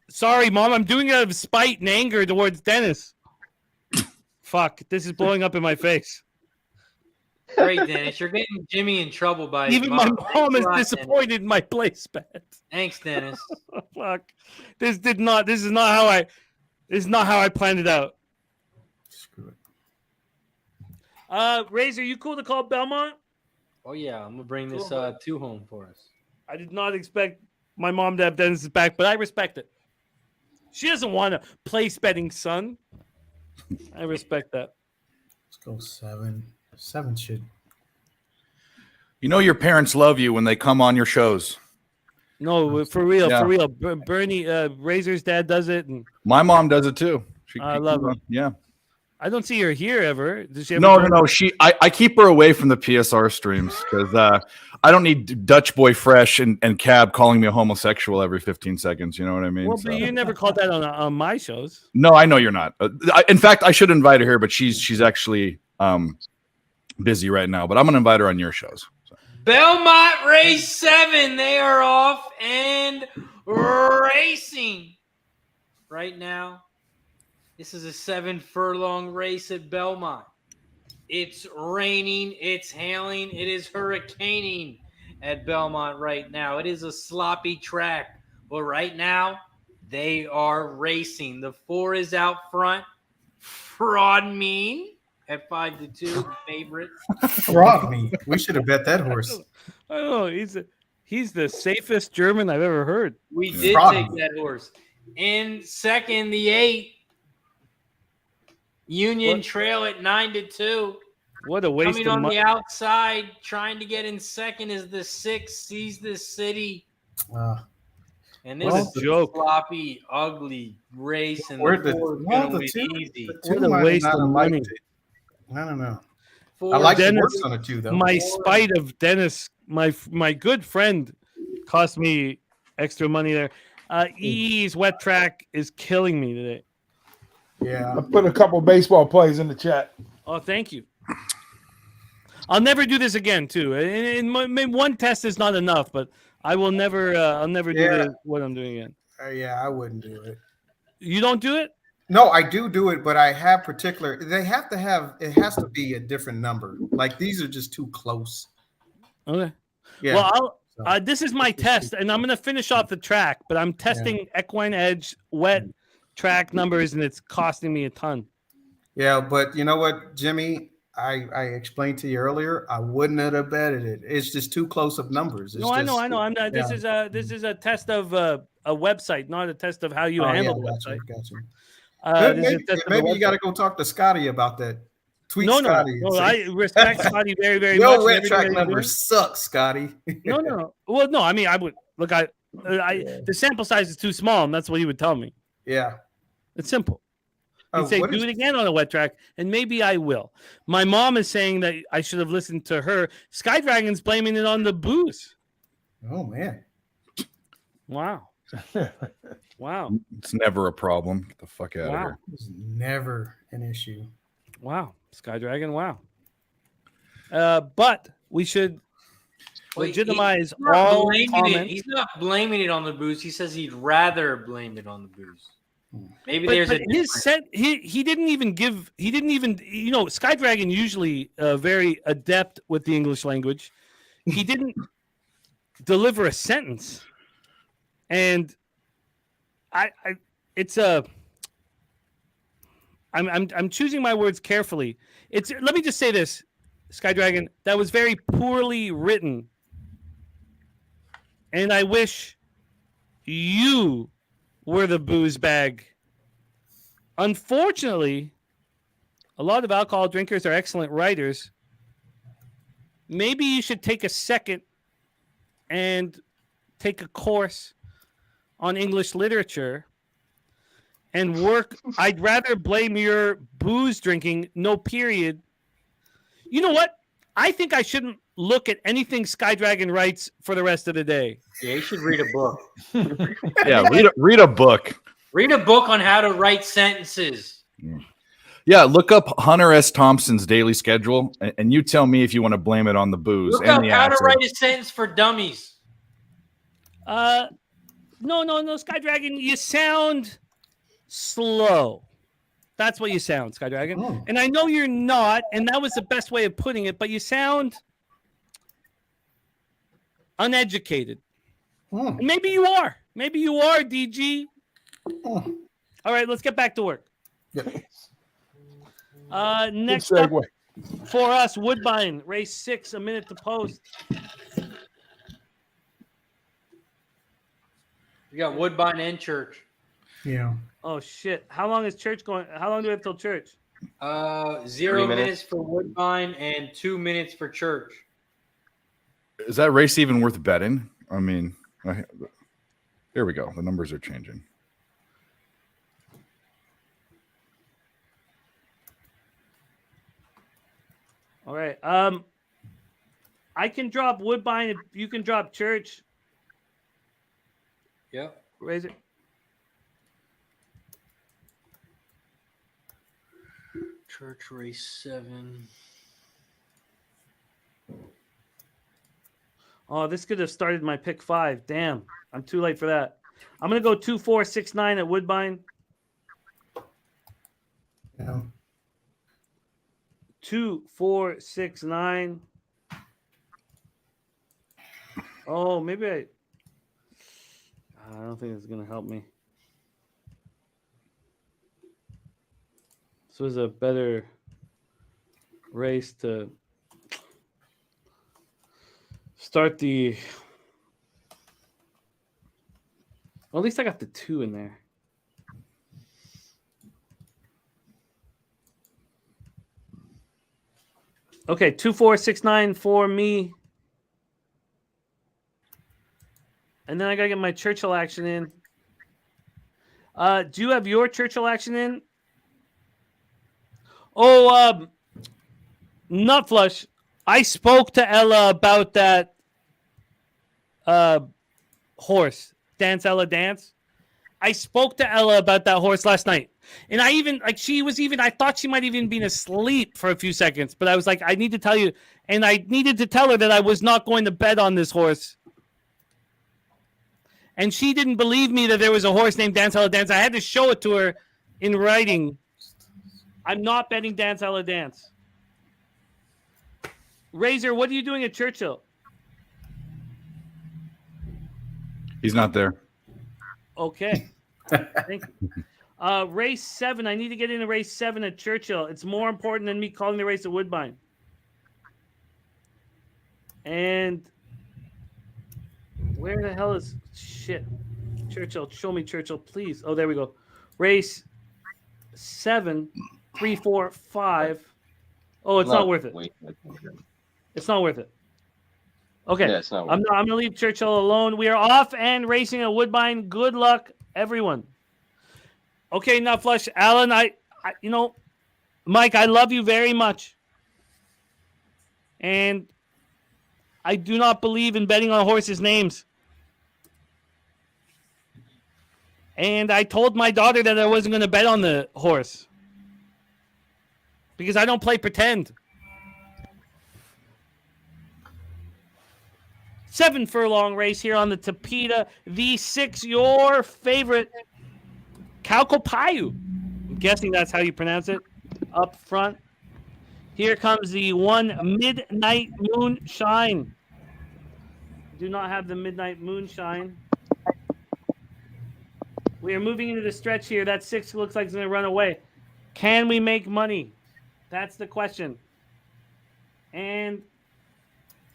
Sorry, Mom. I'm doing it out of spite and anger towards Dennis. Fuck, this is blowing up in my face. Great, Dennis. You're getting Jimmy in trouble by his Even my mom Thanks is a lot, disappointed in my place bet. Thanks, Dennis. Fuck. This is not how I planned it out. Screw it. Razor, you cool to call Belmont? Oh yeah, I'm gonna bring this Cool. 2 home for us. I did not expect my mom to have Dennis's back, but I respect it. She doesn't want a place betting son. I respect that. Let's go 7. 7 should. You know your parents love you when they come on your shows. No, for real, Yeah. for real. Bernie, Razor's dad does it, and My mom does it too. I love her. Yeah. I don't see her here ever. Does she ever No. I keep her away from the PSR streams because I don't need Dutch Boy Fresh and Cab calling me a homosexual every 15 seconds. You know what I mean? Well, So- but you never called that on my shows. No, I know you're not. In fact, I should invite her here, but she's actually busy right now. But I'm gonna invite her on your shows. So. Belmont race 7. They are off and racing right now. This is a 7 furlong race at Belmont. It's raining, it's hailing, it is hurricaning at Belmont right now. It is a sloppy track, but right now they are racing. The 4 is out front. Fraud Mean at 5-2, favorite. Frog me. We should have bet that horse. I don't know. He's the safest German I've ever heard. We did Fraud take Me. that horse. In second, the 8. Union What? Trail at 9-2. What a waste Coming of on money. the outside, trying to get in second is the 6, Sees This City. And this What a is a joke. sloppy, ugly race, and Where'd the the- 4 is well, going to the be two- easy. The 2 What a might waste not of have liked money. it. I don't know. 4 I like the Dennis- works on the 2 though. My spite of Dennis, my good friend, cost me extra money there. EE's wet track is killing me today. Yeah. I put a couple baseball plays in the chat. Oh, thank you. I'll never do this again, too. And one test is not enough, but I will never. I'll never Yeah. do what I'm doing again. Yeah, I wouldn't do it. You don't do it? No, I do it, but I have particular. They have to have. It has to be a different number. Like these are just too close. Okay. Yeah. Well, So- this is my test, and I'm going to finish off the track, but I'm testing equine edge wet track numbers, and it's costing me a ton. Yeah, but you know what, Jimmy? I explained to you earlier. I wouldn't have betted it. It's just too close of numbers. It's No, I just, know. I'm not. This yeah. is a test of a website, not a test of how you handle the website. Gotcha. This is a test of the Maybe you website. got to go talk to Scotty about that. Tweet No, Scotty. no. and say, I respect Scotty very, very Your much. wet and everything track that he's number doing. sucks, Scotty. No. Well, no. I mean, I would look. The sample size is too small, and that's what he would tell me. Yeah. It's simple. He'd say, what do is- it again on a wet track, and maybe I will. My mom is saying that I should have listened to her. Sky Dragon's blaming it on the booze. Oh, man. Wow. Wow. It's never a problem. Get the fuck out of Wow. here. It's never an issue. Wow. Sky Dragon, wow. But we should legitimize all comments. He's not blaming it on the booze. He says he'd rather blame it on the booze. Maybe But there's a his set. He didn't even. Sky Dragon usually very adept with the English language. He didn't deliver a sentence, and I'm choosing my words carefully. Let me just say this, Sky Dragon, that was very poorly written, and I wish you were the booze bag. Unfortunately, a lot of alcohol drinkers are excellent writers. Maybe you should take a second and take a course on English literature and work. I'd rather blame your booze drinking, no period. You know what? I think I shouldn't look at anything Sky Dragon writes for the rest of the day. Yeah, you should read a book. Yeah, read a book. Read a book on how to write sentences. Yeah, look up Hunter S. Thompson's daily schedule, and you tell me if you want to blame it on the booze. Look and up the how to acid. write a sentence for dummies. No, Sky Dragon, you sound slow. That's what you sound, Sky Dragon. Oh. And I know you're not, and that was the best way of putting it, but you sound uneducated. Oh. And maybe you are. Maybe you are, DG. Oh. All right, let's get back to work. Yeah. Next Good up segue. for us, Woodbine, race 6, a minute to post. We got Woodbine and Church. Yeah. Oh, shit. How long is church going? How long do we have till church? 0 3 minutes minutes. for Woodbine and 2 minutes for Church. Is that race even worth betting? I mean, here we go. The numbers are changing. All right. I can drop Woodbine if you can drop Church. Yep. Raise it. Church race 7. Oh, this could have started my pick 5. Damn. I'm too late for that. I'm going to go 2, 4, 6, 9 at Woodbine. Yeah. 2, 4, 6, 9. Oh, maybe I don't think it's going to help me. This was a better race to start the. Well, at least I got the 2 in there. Okay, 2, 4, 6, 9 for me. And then I gotta get my Churchill action in. Do you have your Churchill action in? Oh, Nutflush. I spoke to Ella about that horse. Dance Ella Dance. I spoke to Ella about that horse last night. And I even, I thought she might even been asleep for a few seconds. But I was like, I need to tell you. And I needed to tell her that I was not going to bet on this horse. And she didn't believe me that there was a horse named Dance Ella Dance. I had to show it to her in writing. I'm not betting Dance Ella Dance. Razor, what are you doing at Churchill? He's not there. Okay. Thank you. Race 7. I need to get into race 7 at Churchill. It's more important than me calling the race at Woodbine. And where the hell is shit? Churchill. Show me Churchill, please. Oh, there we go. Race 7, 3, 4, 5. Oh, it's not worth it. It's not worth it. Okay. Yeah, it's not worth I'm gonna leave Churchill alone. We are off and racing at Woodbine. Good luck, everyone. Okay, now Flush. Alan, I Mike, I love you very much. And I do not believe in betting on horses' names. And I told my daughter that I wasn't going to bet on the horse. Because I don't play pretend. 7 furlong race here on the Tapeta V6. Your favorite, Kaukopayu. I'm guessing that's how you pronounce it. Up front. Here comes the 1 Midnight Moonshine. Do not have the Midnight Moonshine. We are moving into the stretch here. That 6 looks like it's going to run away. Can we make money? That's the question. And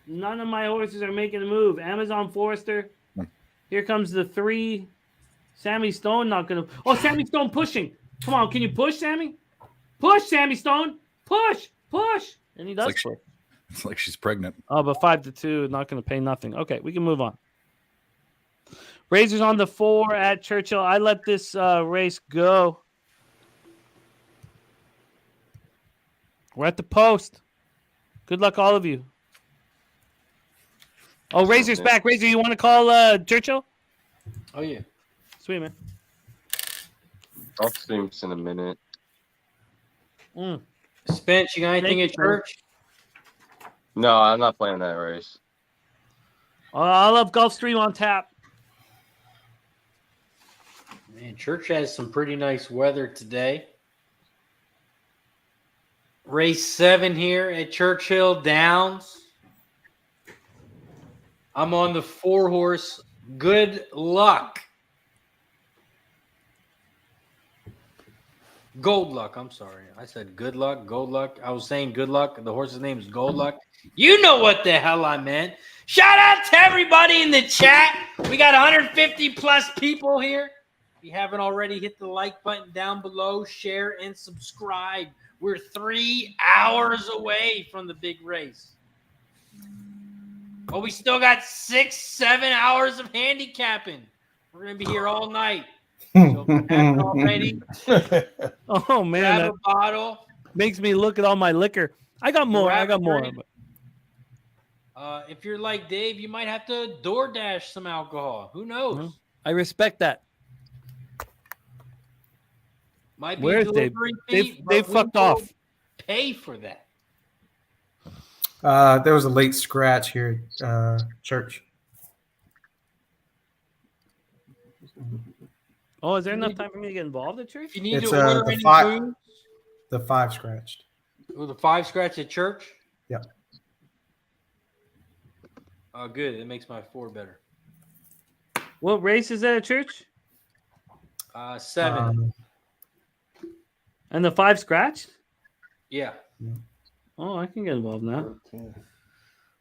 none of my horses are making a move. Amazon Forester. Here comes the 3. Sammy Stone not going to. Oh, Sammy Stone pushing. Come on. Can you push, Sammy? Push, Sammy Stone. Push. And he does push. It's like she's pregnant. Oh, but 5-2, not going to pay nothing. Okay, we can move on. Razors on the 4 at Churchill. I let this race go. We're at the post. Good luck, all of you. Oh, Razor's back. Razor, you want to call Churchill? Oh, yeah. Sweet, man. I'll stream in a minute. Spence, you got anything at church? No, I'm not playing that race. I love Gulfstream on tap. Man, church has some pretty nice weather today. Race 7 here at Churchill Downs. I'm on the 4-horse. Good luck. Gold Luck. I'm sorry. I said good luck, gold luck. I was saying good luck. The horse's name is Gold Luck. You know what the hell I meant. Shout out to everybody in the chat. We got 150 plus people here. If you haven't already, hit the like button down below, share, and subscribe. We're 3 hours away from the big race. But we still got 6-7 hours of handicapping. We're going to be here all night. So if you haven't already, Oh, man. grab That a bottle. makes me look at all my liquor. I got more. Grab I got a more. drink. If you're like Dave, you might have to DoorDash some alcohol. Who knows? I respect that. Might be Where's Dave? delivery fee, but Dave we fucked will off. Pay for that. There was a late scratch here at church. Oh, is there enough time for me to get involved at church? If you need It's to order the any 5. food, The 5 scratched. with a 5 scratch at church. Yeah. Oh, good. It makes my 4 better. What race is that at church? 7. And the 5 scratch? Yeah. Oh, I can get involved now.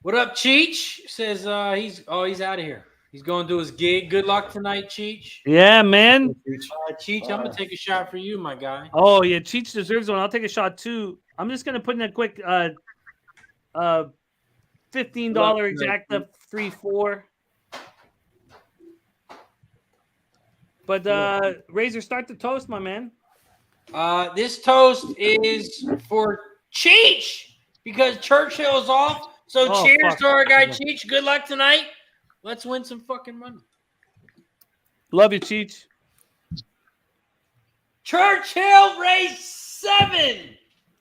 What up, Cheech? Says he's out of here. He's going to do his gig. Good luck tonight, Cheech. Yeah, man. Cheech, I'm gonna take a shot for you, my guy. Oh, yeah. Cheech deserves one. I'll take a shot too. I'm just gonna put in a quick $15 exacta 3-4. But Razor, start the toast, my man. This toast is for Cheech because Churchill's off. So Oh, cheers fuck. to our guy Cheech. Good luck tonight. Let's win some fucking money. Love you, Cheech. Churchill race 7.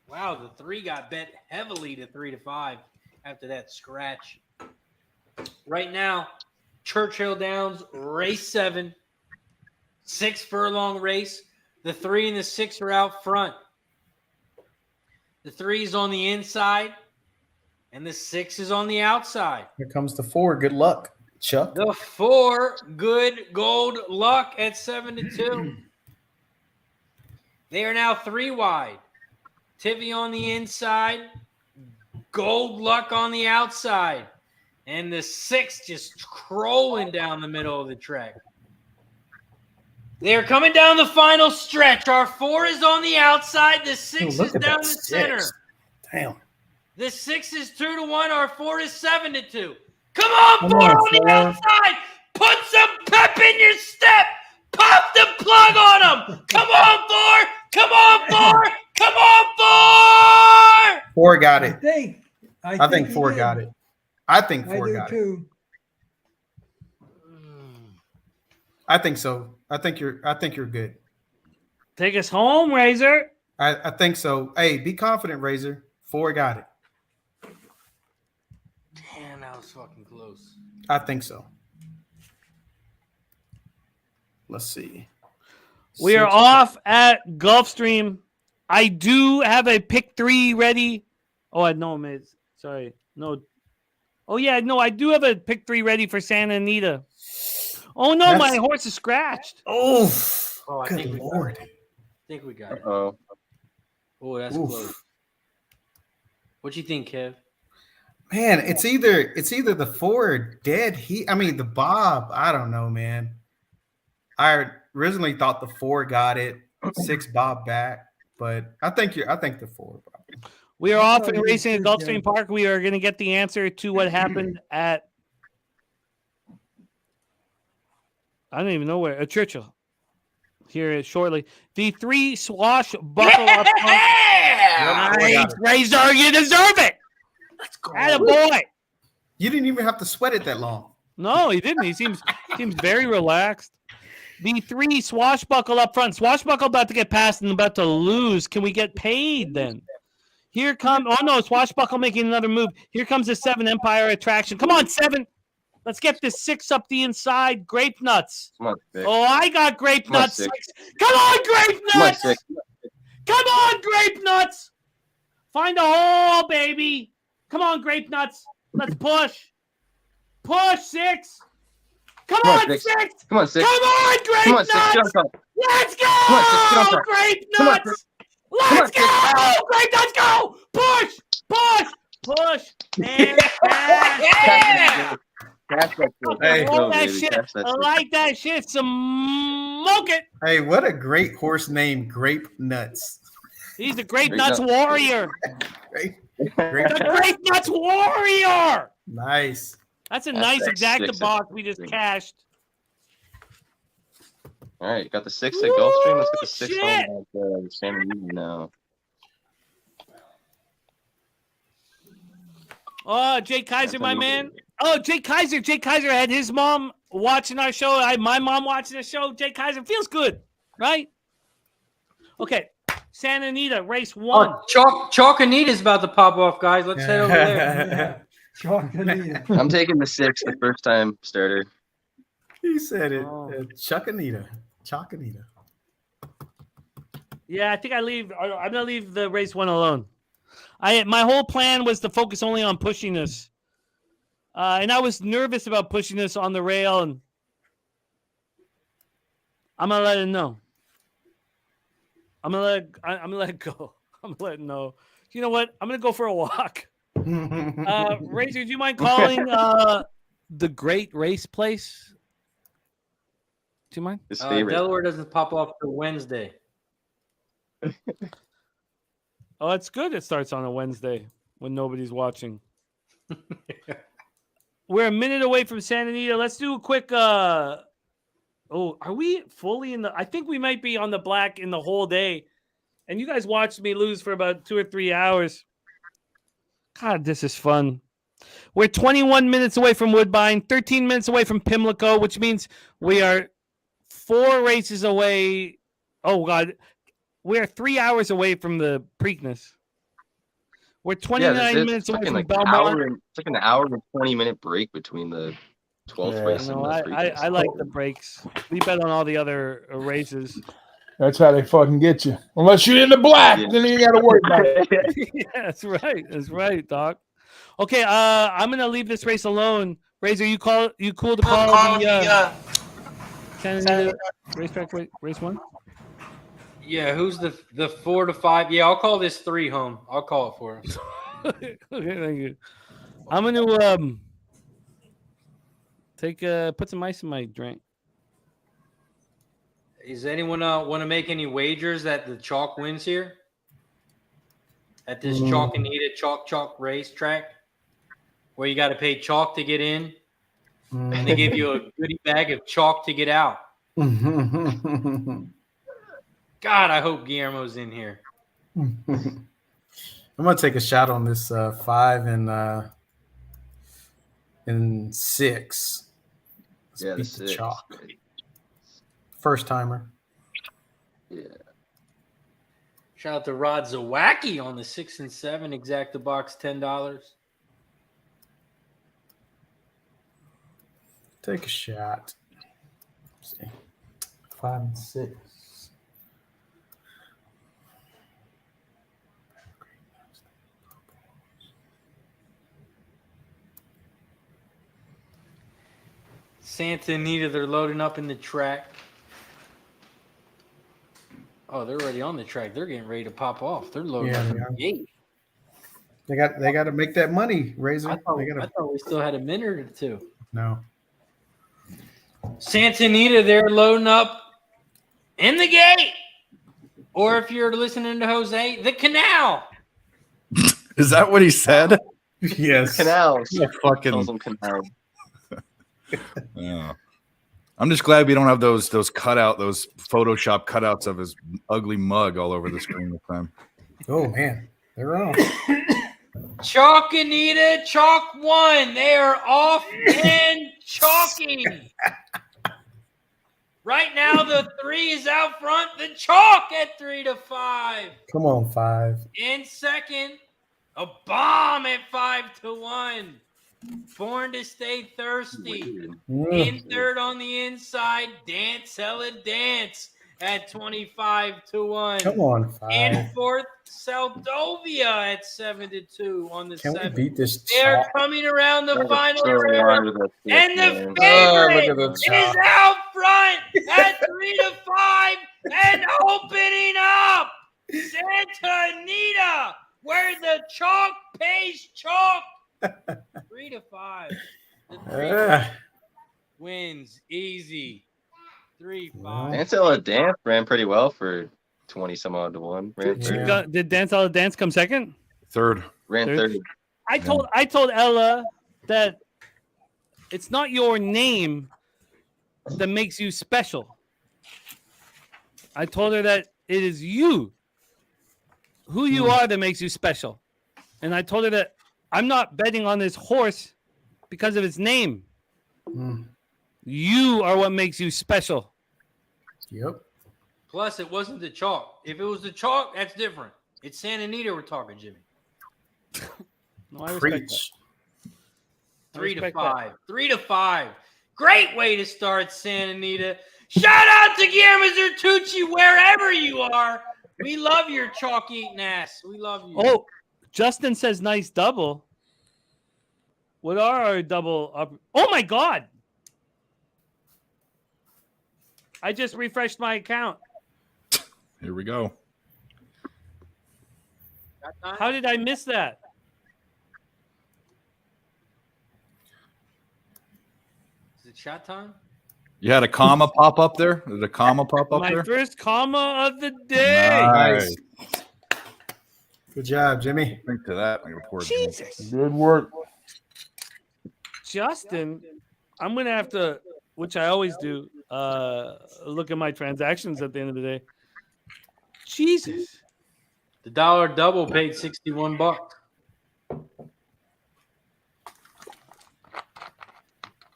Wow, the 3 got bet heavily to 3-5 after that scratch. Right now, Churchill Downs race 7, 6 furlong race. The 3 and the 6 are out front. The 3 is on the inside, and the 6 is on the outside. Here comes the 4. Good luck, Chuck. The 4, good gold luck at 7-2. They are now 3 wide. Tivy on the inside, gold luck on the outside, and the 6 just crawling down the middle of the track. They're coming down the final stretch. Our 4 is on the outside. The 6 look is at down that the six. center. Damn. The 6 is 2-1. Our 4 is 7-2. Come on, Come 4 on, on the 4. outside. Put some pep in your step. Pop the plug on them. Come on, 4. Come on, 4. Come on, 4. 4 got it. I think he 4 did. got it. I think I 4 do got it. too. I think so. I think you're good. Take us home, Razor. I think so. Hey, be confident, Razor. 4 got it. Damn, that was fucking close. I think so. Let's see. We are 6. off at Gulfstream. I do have a pick 3 ready. Oh, no, man. Sorry. No. Oh, yeah. No, I do have a pick 3 ready for Santa Anita. Oh, no. My horse is scratched. Oh, I good think we Lord. got it. I think we got it. Oh, Oh, that's close. What you think, Kev? Man, it's either the 4 dead heat. I mean, the Bob. I don't know, man. I originally thought the 4 got it. 6 Bob back, but I think the 4. Bob. We are I off thought and you racing at did, Gulfstream Kev. Park. We are going to get the answer to what happened at, I don't even know where, at Churchill. Here shortly. The 3 swashbuckle up front. Nice, Razor. You deserve it. Let's go. Attaboy. You didn't even have to sweat it that long. No, he didn't. He seems very relaxed. The 3 swashbuckle up front. Swashbuckle about to get passed and about to lose. Can we get paid then? Here come. Oh no, swashbuckle making another move. Here comes the 7 Empire Attraction. Come on, 7. Let's get this 6 up the inside. Grape nuts. come on, 6. Oh, I got grape Come on, nuts. 6. 6. Come on, grape Come on, nuts. 6. Come on, grape nuts. Find a hole, baby. Come on, grape nuts. Let's push. Push, 6. Come on, 6. Come on, 6. Come on, grape Come on, 6. Get on nuts. top. Let's go. Come on, 6. Get on top. Grape Come on, nuts. 6. Come Let's on, go. Grape nuts, go. Push, push, push. And pass. Cash that shit. Hey. Let's I go, like that baby. shit. Cash that I shit. like that shit. Smoke it. Hey, what a great horse name, Grape Nuts. He's the grape Grape nuts nuts. warrior. Great. The grape nuts warrior. Nice. That's a That's nice that exacta 6 box we just cashed. All right, got the 6 at Gulfstream. Let's get the 6 shit. home at San Diego now. Oh, Jay Kaiser, my man. Oh, Jay Kaiser. Jay Kaiser had his mom watching our show. I had my mom watching the show. Jay Kaiser feels good, right? Okay. Santa Anita, race 1. Oh, Chalk Anita's about to pop off, guys. Let's head over there. Yeah. Chalk Anita. I'm taking the 6, the first time starter. He said it. Oh. Chuckanita. Chalkanita. Yeah, I think I'm gonna leave the race 1 alone. My whole plan was to focus only on pushing this. And I was nervous about pushing this on the rail, and I'm gonna let it know. I'm gonna let it go. I'm gonna let it know. You know what? I'm gonna go for a walk. Razor, do you mind calling the Great Race Place? Do you mind? His favorite. Delaware doesn't pop off till Wednesday. Oh, it's good. It starts on a Wednesday when nobody's watching. We're a minute away from Santa Anita. Let's do a quick. Are we fully in the? I think we might be on the black in the whole day. And you guys watched me lose for about 2 or 3 hours. God, this is fun. We're 21 minutes away from Woodbine, 13 minutes away from Pimlico, which means we are 4 races away. Oh, God. We're 3 hours away from the Preakness. We're 29 minutes away from Belmont. It's like an hour and 20-minute break between the 12th race and the Preakness. I like the breaks. We bet on all the other races. That's how they fucking get you. Unless you're in the black, then you got to worry about it. Yeah, that's right. That's right, Doc. Okay, I'm gonna leave this race alone. Razor, you cool to call the Santa Anita racetrack race 1? Yeah, who's the 4 to 5? Yeah, I'll call this 3 home. I'll call it for us. Okay, thank you. I'm gonna take put some ice in my drink. Is anyone want to make any wagers that the chalk wins here? At this chalk and eat it chalk racetrack, where you got to pay chalk to get in, and they give you a goodie bag of chalk to get out. God, I hope Guillermo's in here. I'm gonna take a shot on this 5 and 6. Let's Yeah, beat the the 6. chalk. First timer. Yeah. Shout out to Rod Zawacki on the 6 and 7 exacta box, $10. Take a shot. Let's see. 5 and 6. Santa Anita, they're loading up in the track. Oh, they're already on the track. They're getting ready to pop off. They're loading up in the gate. They got to make that money, Razor. I thought we still had a minute or two. No. Santa Anita, they're loading up in the gate. Or if you're listening to Jose, the canal. Is that what he said? Yes. Canals. Yeah, fucking. Calls them canals. Yeah. I'm just glad we don't have those Photoshop cutouts of his ugly mug all over the screen this time. Oh man, they're on. Chalk Anita, Chalk 1. They are off and chalking. Right now, the 3 is out front. The chalk at 3-5. Come on, 5. In second, a bomb at 5-1. Born to Stay Thirsty. In third on the inside, Dance Hella Dance at 25-1. Come on, 5. In fourth, Saldovia at 7-2 on the Can we 7th. beat this? They're chalk? coming around the final So round. hard with that And shit, the man. Look favorite at the is chalk. out front at 3-5 and opening up Santa Anita, where the chalk pays chalk. 3-5. The 3 wins easy. 3-5. Dance Ella Dance ran pretty well for 20 some odd to 1. Ran third. Did Dance All Dance come second? Third. Ran Third. third. I told Ella that it's not your name that makes you special. I told her that it is you, who you are, that makes you special. And I told her that I'm not betting on this horse because of its name. You are what makes you special. Yep. Plus, it wasn't the chalk. If it was the chalk, that's different. It's Santa Anita we're talking, Jimmy. No, I respect Preach. that. 3-5. 3-5. Great way to start, Santa Anita. Shout out to Guillermo Zertucci, wherever you are. We love your chalk eating ass. We love you. Oh, Justin says nice double. What are our double up? Oh my God. I just refreshed my account. Here we go. How did I miss that? Is it shot time? You had a comma pop up there? Did a comma pop up My there? first comma of the day. Nice. Good job, Jimmy. Drink to that. Like a poor Jesus. Good work. Justin, I'm going to have to, which I always do, look at my transactions at the end of the day. Jesus. The dollar double paid $61.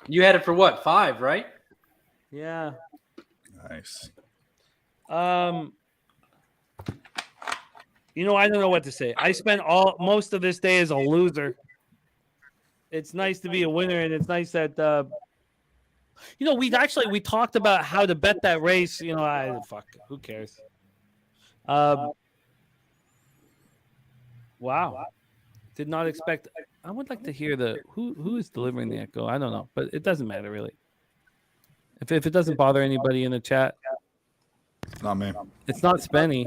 You had it for what? 5, right? Yeah. Nice. You know, I don't know what to say. I spent most of this day as a loser. It's nice to be a winner, and it's nice that we talked about how to bet that race. You know, who cares? Wow. Did not expect. I would like to hear who is delivering the echo. I don't know, but it doesn't matter really. If it doesn't bother anybody in the chat, Not me. it's not Spenny.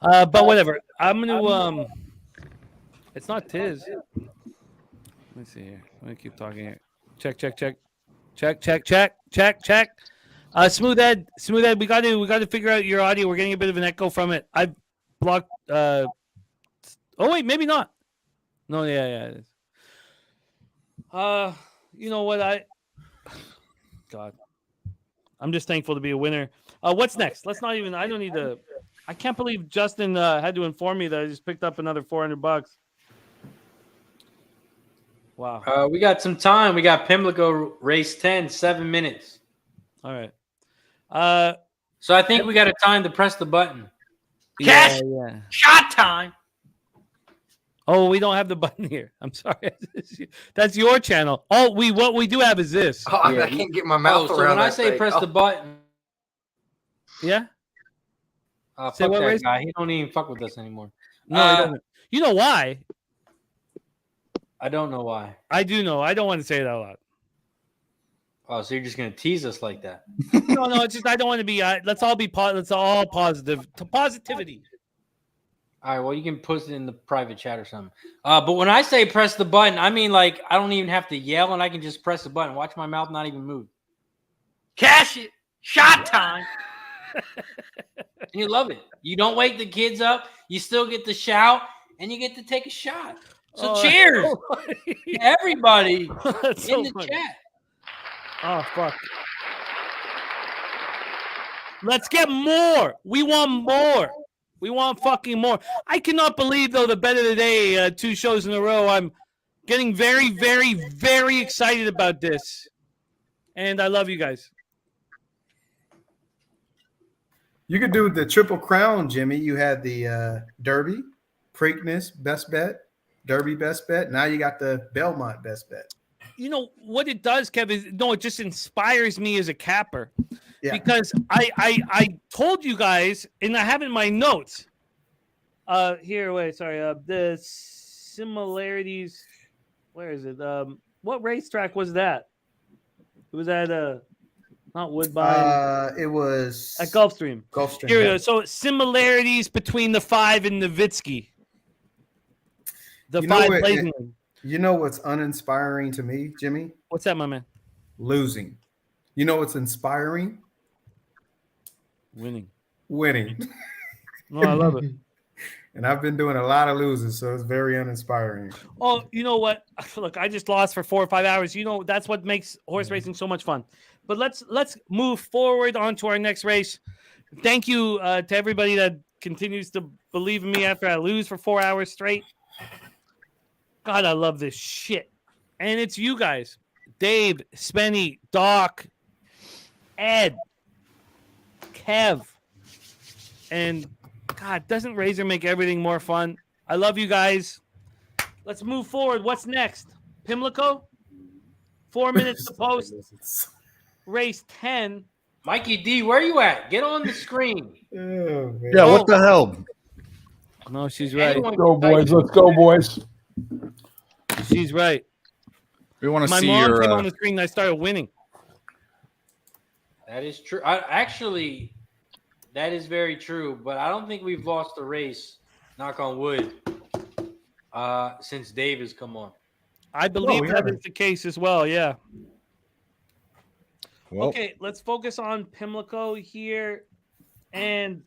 But whatever. I'm gonna it's not Tiz. Let me see here. Let me keep talking here. Check. Smooth Ed, we got to figure out your audio. We're getting a bit of an echo from it. I blocked. Oh wait, maybe not. No, yeah. It is. You know what? God, I'm just thankful to be a winner. What's next? Let's not even. I don't need to. I can't believe Justin had to inform me that I just picked up another $400. Wow. We got some time. We got Pimlico race 10, 7 minutes. All right. So I think we got a time to press the button. Yeah. Shot time. Oh, we don't have the button here. I'm sorry. That's your channel. What we do have is this. Oh, I can't get my mouth so around when I that say thing. press the button, Yeah. fuck that race? guy. He don't even fuck with us anymore. No, he doesn't. You know why? I don't know why. I do know. I don't want to say it out loud. Oh, so you're just gonna tease us like that? No. It's just I don't want to be. Let's all be. Let's all positive. To positivity. All right. Well, you can post it in the private chat or something. But when I say press the button, I mean like I don't even have to yell, and I can just press the button. Watch my mouth not even move. Cash it. Shot time. And you love it. You don't wake the kids up. You still get to shout, and you get to take a shot. So cheers, to everybody in the chat. Oh fuck! Let's get more. We want more. We want fucking more. I cannot believe though the bet of the day, 2 shows in a row. I'm getting very, very, very excited about this, and I love you guys. You could do the Triple Crown, Jimmy. You had the Derby, Preakness best bet, Derby best bet. Now you got the Belmont best bet. You know what it does, Kevin? No, it just inspires me as a capper. Yeah. Because I told you guys, and I have in my notes. The similarities. Where is it? What racetrack was that? It was at not Woodbine. It was at Gulfstream. Gulfstream. Here we go. So similarities between the 5 and Nowitzki. The 5 blazing. You know what's uninspiring to me, Jimmy? What's that, my man? Losing. You know what's inspiring? Winning. No, I love it. And I've been doing a lot of losing, so it's very uninspiring. Oh, you know what? Look, I just lost for 4 or 5 hours. You know, that's what makes horse racing so much fun. But let's move forward on to our next race. Thank you to everybody that continues to believe in me after I lose for 4 hours straight. God, I love this shit. And it's you guys. Dave, Spenny, Doc, Ed, Kev, and God, doesn't Razor make everything more fun? I love you guys. Let's move forward. What's next? Pimlico? 4 minutes to post. Race 10. Mikey D, where you at? Get on the screen. Yeah, what the hell? No, she's right. Go, boys. Let's go, boys. She's right. We want to My see mom your. came on the screen and I started winning. That is true. That is very true. But I don't think we've lost a race, knock on wood, since Dave has come on. I believe that is the case as well. Yeah. Well, okay, let's focus on Pimlico here. And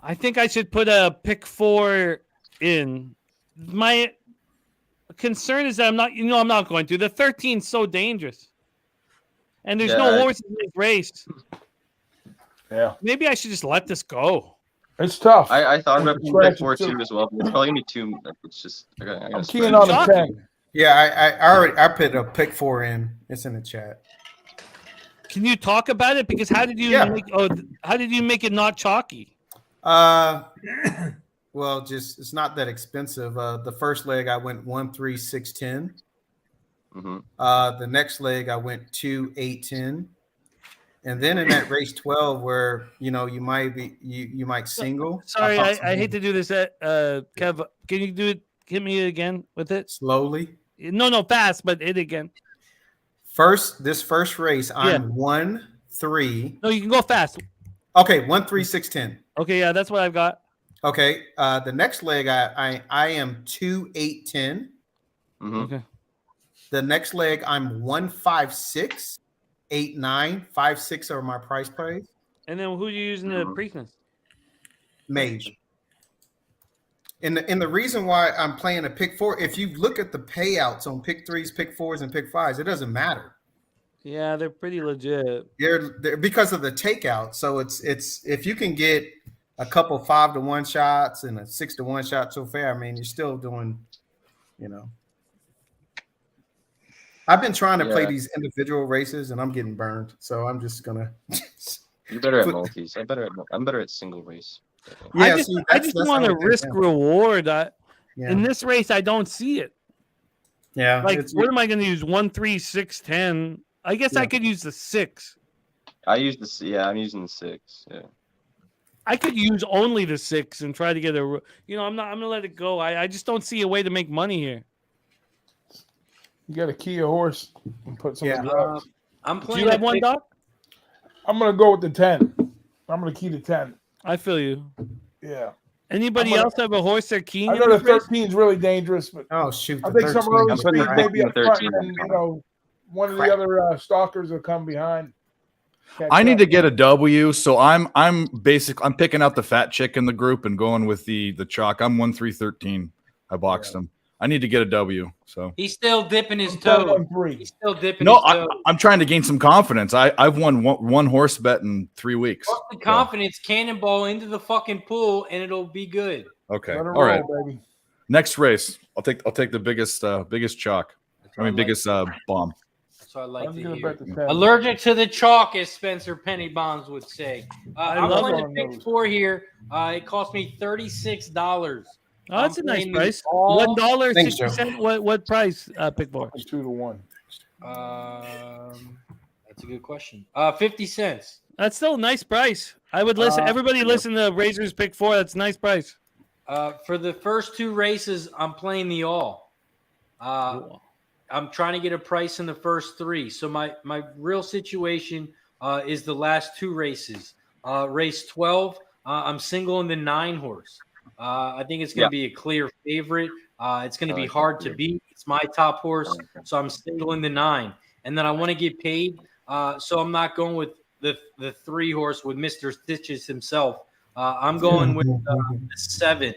I think I should put a pick 4 in. My concern is that I'm not going to. The 13 is so dangerous. And there's no horses in this race. Yeah. Maybe I should just let this go. It's tough. I thought about pick 4 too as well. But it's probably gonna be too. It's just. I'm keying on the 10. Yeah, I put a pick 4 in. It's in the chat. Can you talk about it? Because how did you make it not chalky? Well, just it's not that expensive. The first leg I went 1, 3, 6, 10. Mm-hmm. The next leg I went 2, 8, 10. And then in that race 12, where you might single. Sorry, I hate to do this. Kev, can you do it? Hit me again with it slowly. No, fast, but hit again. This first race, I'm 1, 3. No, you can go fast. Okay, 1, 3, 6, 10. Okay, yeah, that's what I've got. Okay, the next leg I am 2, 8, 10. Mm-hmm. Okay. The next leg, I'm 156, 8-9, 5-6 are my price plays. And then who are you using the Preakness? Mage. And the reason why I'm playing a pick 4, if you look at the payouts on pick 3s, pick 4s, and pick 5s, it doesn't matter. Yeah, they're pretty legit. They're because of the takeout. So it's if you can get a couple 5-to-1 shots and a 6-to-1 shot so far, I mean, you're still doing, you know. I've been trying to play these individual races and I'm getting burned. So I'm just gonna. You're better at multis. I'm better at single race. Yeah, I just want a risk reward. In this race, I don't see it. Yeah. Like, what am I going to use? 1, 3, 6, 10. I guess I could use the 6. I'm using the 6. Yeah. I could use only the 6 and try to get a. I'm going to let it go. I just don't see a way to make money here. You got to key a horse and put some. I'm playing. Do you have one, Doc? I'm gonna go with the 10. I'm gonna key the 10. I feel you. Yeah. Anybody else have a horse they're keying? I know the 13 is really dangerous, but oh shoot, I think some early speed maybe up front, 13. and one of the other stalkers will come behind. I need to get a W, so I'm picking out the fat chick in the group and going with the chalk. I'm 1-3-13. I boxed him. I need to get a W. So he's still dipping his toe. He's still dipping his toe. I'm trying to gain some confidence. I've won one horse bet in 3 weeks. Fuck the confidence, cannonball into the fucking pool, and it'll be good. Okay, all right. Baby. Next race, I'll take the biggest chalk. Biggest bomb. So I like to hear. Allergic to the chalk, as Spencer Penny Bonds would say. I'm playing the pick 4 here. It cost me $36. Oh, that's a nice price. $1.60. What price? Pick 4. 2-to-1. That's a good question. 50 cents. That's still a nice price. I would listen. Everybody listen to Razor's pick 4. That's a nice price. For the first 2 races, I'm playing the all. I'm trying to get a price in the first 3. So my real situation is the last 2 races. Race 12, I'm single in the 9 horse. I think it's going to be a clear favorite. It's going to be hard to beat. It's my top horse, so I'm single in the 9. And then I want to get paid, so I'm not going with the 3 horse with Mr. Stitches himself. I'm going with the 7,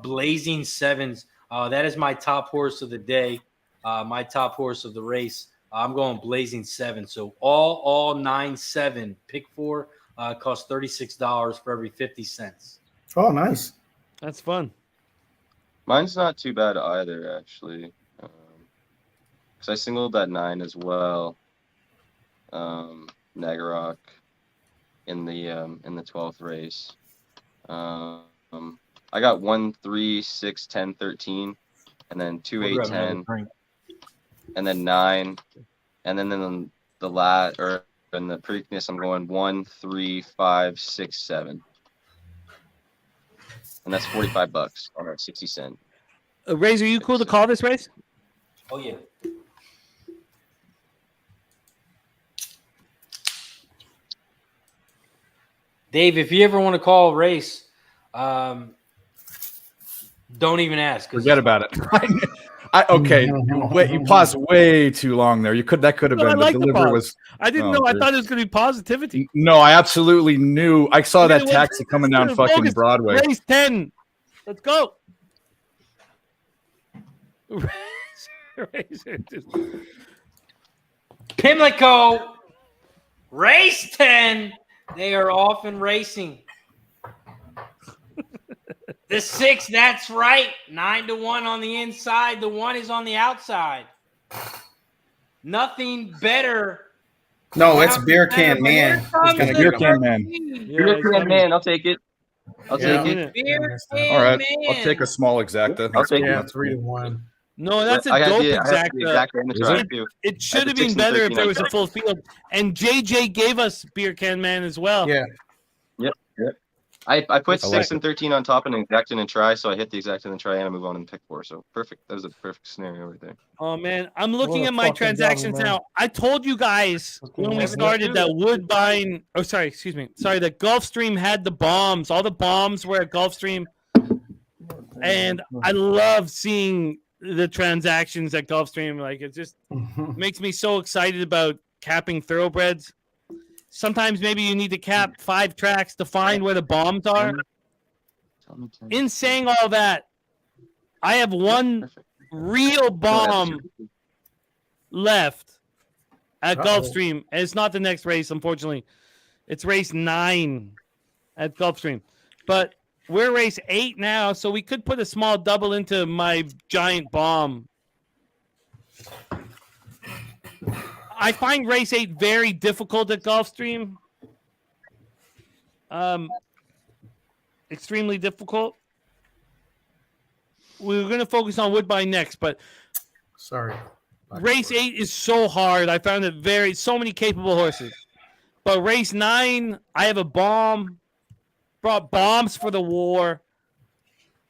Blazing Sevens. That is my top horse of the day, my top horse of the race. I'm going Blazing 7. So all 9-7 pick 4 costs $36 for every 50 cents. Oh, nice. That's fun. Mine's not too bad either, actually, because I singled that 9 as well. Nagarok in the 12th race. I got 1, 3, 6, 10, 13, and then 2, 8, 10, and then 9, and then in the in the Preakness, I'm going 1, 3, 5, 6, 7. And that's $45 on our 60 cent. Razor, you cool to call this race? Oh, yeah. Dave, if you ever want to call a race, don't even ask. Forget about it. Wait, you paused way too long there. That could have been the delivery was. I didn't know. I thought it was going to be positivity. No, I absolutely knew. I saw that taxi coming down fucking Broadway. Race 10. Let's go. Pimlico, race 10. They are off and racing. The 6, that's right. 9-to-1 on the inside. The 1 is on the outside. Nothing better. No, it's Beer Can Man. Beer Can Man. Beer Can Man. I'll take it. I'll take it. All right. I'll take a small exacta. I'll take it. 3-to-1. No, that's a dope exacta. It should have been better if there was a full field. And JJ gave us Beer Can Man as well. Yeah. Yep. I put 6 and 13 on top and an exact and a try, so I hit the exact and a try and I move on and pick 4. So perfect. That was a perfect scenario right there. Oh man, I'm looking at my transactions now. I told you guys when we started that Woodbine. Oh, sorry, that Gulfstream had the bombs. All the bombs were at Gulfstream, and I love seeing the transactions at Gulfstream. Like, it just makes me so excited about capping thoroughbreds. Sometimes maybe you need to cap 5 tracks to find where the bombs are. In saying all that, I have one real bomb left at Gulfstream, and it's not the next race, unfortunately. It's race 9 at Gulfstream. But we're race 8 now, so we could put a small double into my giant bomb. I find race 8 very difficult at Gulfstream. Extremely difficult. We're going to focus on Woodbine next, but sorry. Race 8 is so hard. I found it so many capable horses. But race 9, I have a bomb. Brought bombs for the war.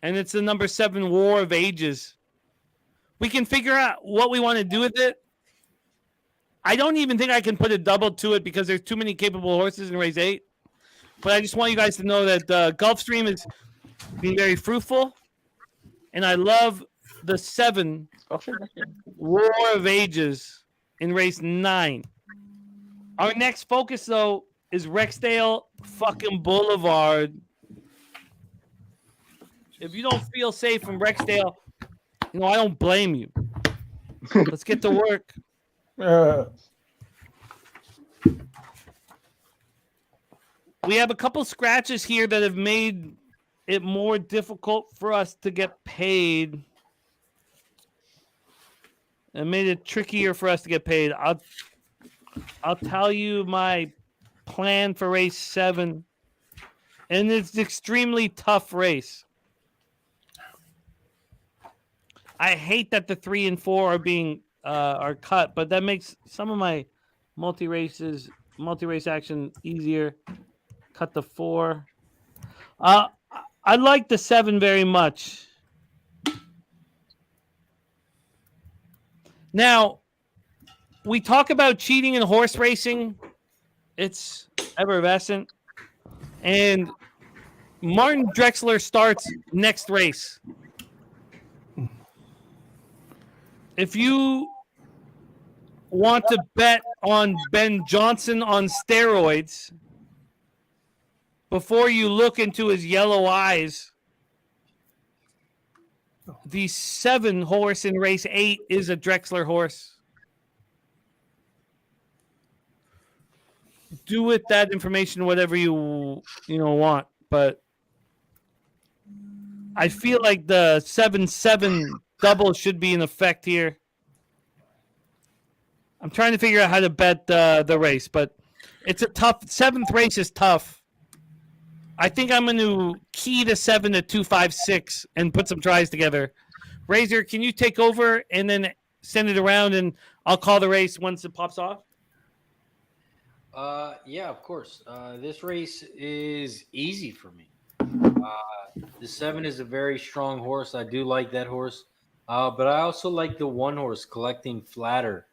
And it's the number 7 War of Ages. We can figure out what we want to do with it. I don't even think I can put a double to it because there's too many capable horses in race 8. But I just want you guys to know that Gulfstream is being very fruitful. And I love the 7 War of Ages in race 9. Our next focus, though, is Rexdale fucking Boulevard. If you don't feel safe from Rexdale, I don't blame you. Let's get to work. We have a couple scratches here that have made it more difficult for us to get paid. It made it trickier for us to get paid. I'll tell you my plan for race 7. And it's an extremely tough race. I hate that the 3 and 4 are being are cut, but that makes some of my multi-race action easier. Cut the 4. I like the 7 very much. Now, we talk about cheating in horse racing. It's effervescent. And Martin Drexler starts next race. If you want to bet on Ben Johnson on steroids before you look into his yellow eyes, the 7 horse in race 8 is a Drexler horse. Do with that information whatever you want, but I feel like the 7-7 double should be in effect here. I'm trying to figure out how to bet the race, but it's a tough 7th race is tough. I think I'm going to key the 7 to 256 and put some tries together. Razor, can you take over and then send it around, and I'll call the race once it pops off? Yeah, of course. This race is easy for me. The 7 is a very strong horse. I do like that horse. But I also like the 1 horse, Collecting Flatter.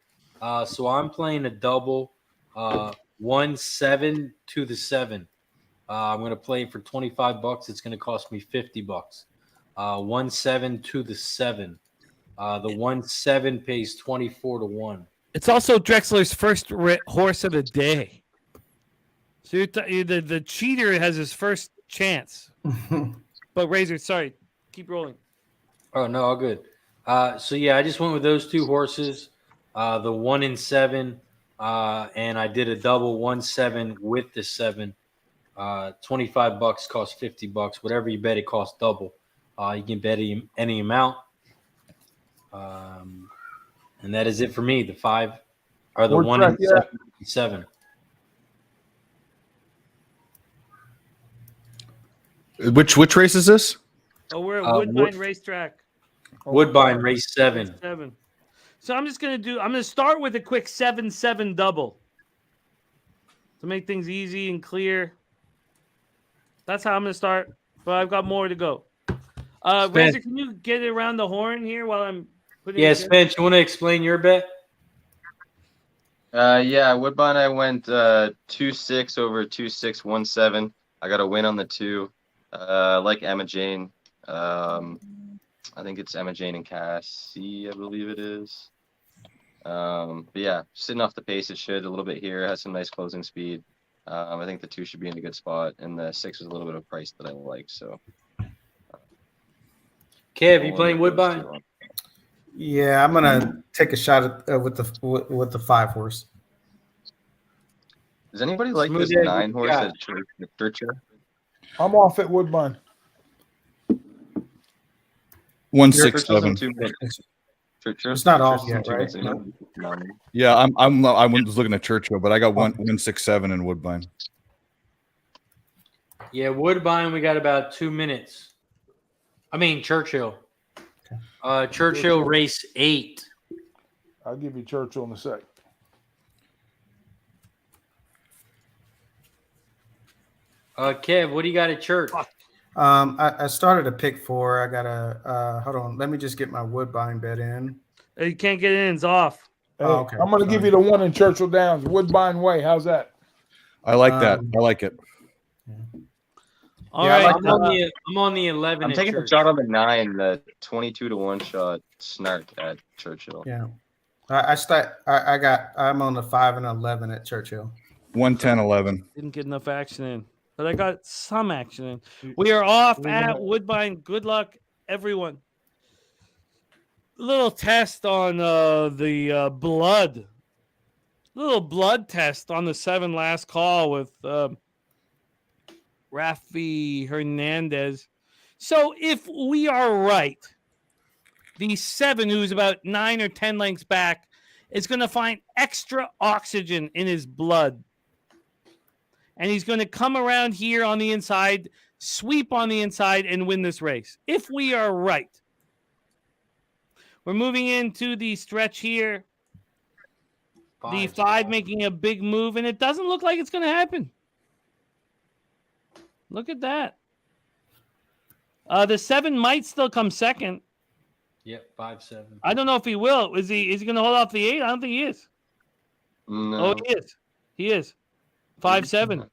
So I'm playing a double, 1-7 to the 7. I'm going to play it for $25. It's going to cost me $50. 1-7 to the 7. The 1-7 pays 24 to 1. It's also Drexler's first horse of the day. So the cheater has his first chance. But Razor, sorry, keep rolling. Oh, no, all good. So, yeah, I just went with those 2 horses, the 1 and 7, and I did a double 1-7 with the 7. $25 costs $50. Whatever you bet, it costs double. You can bet any amount. And that is it for me. The 5 are the 1 and 7. Which race is this? Oh, we're at Woodbine Racetrack. Woodbine race 7. 7. So I'm going to start with a quick 7-7 double to make things easy and clear. That's how I'm going to start, but I've got more to go. Razor, can you get it around the horn here while I'm putting it in? Spence, you want to explain your bet? Yeah, Woodbine, I went 2-6 over 2-6, 1-7. I got a win on the 2. Like Emma Jane. I think it's Emma Jane and Cassie, I believe it is. But yeah, sitting off the pace, it should a little bit here. Has some nice closing speed. I think the 2 should be in a good spot, and the 6 was a little bit of price that I like. So, Kev, you playing Woodbine? Yeah, I'm gonna take a shot at, with the 5 horse. Does anybody like Smooth this egg, 9 horse yeah. at Churchill? I'm off at Woodbine. 167. It's not off yet, right? Yeah, I was looking at Churchill, but I got 167 in Woodbine. Yeah, Woodbine, we got about 2 minutes. I mean, Churchill. Churchill race 8. I'll give you Churchill in a sec. Kev, what do you got at Church? I started a pick 4. I got a hold on. Let me just get my Woodbine bet in. You can't get in. It's off. Hey, okay. I'm going to give you the 1 in Churchill Downs, Woodbine Way. How's that? I like that. I like it. All Yeah, I right. like I'm on the 11. I'm at taking a Church. shot on the 9, the 22 to 1 shot Snark at Churchill. Yeah. I'm on the 5 and 11 at Churchill. 110, 11. Didn't get enough action in, but I got some action in. We are off at Woodbine. Good luck, everyone. Little test on the blood. Little blood test on the 7 last call with Rafi Hernandez. So if we are right, the 7, who's about 9 or 10 lengths back, is going to find extra oxygen in his blood. And he's going to come around here on the inside, sweep on the inside, and win this race. If we are right. We're moving into the stretch here. The 5 making a big move, and it doesn't look like it's going to happen. Look at that. The 7 might still come second. Yep, 5-7. I don't know if he will. Is he going to hold off the 8? I don't think he is. No. Oh, he is. He is. 5-7. All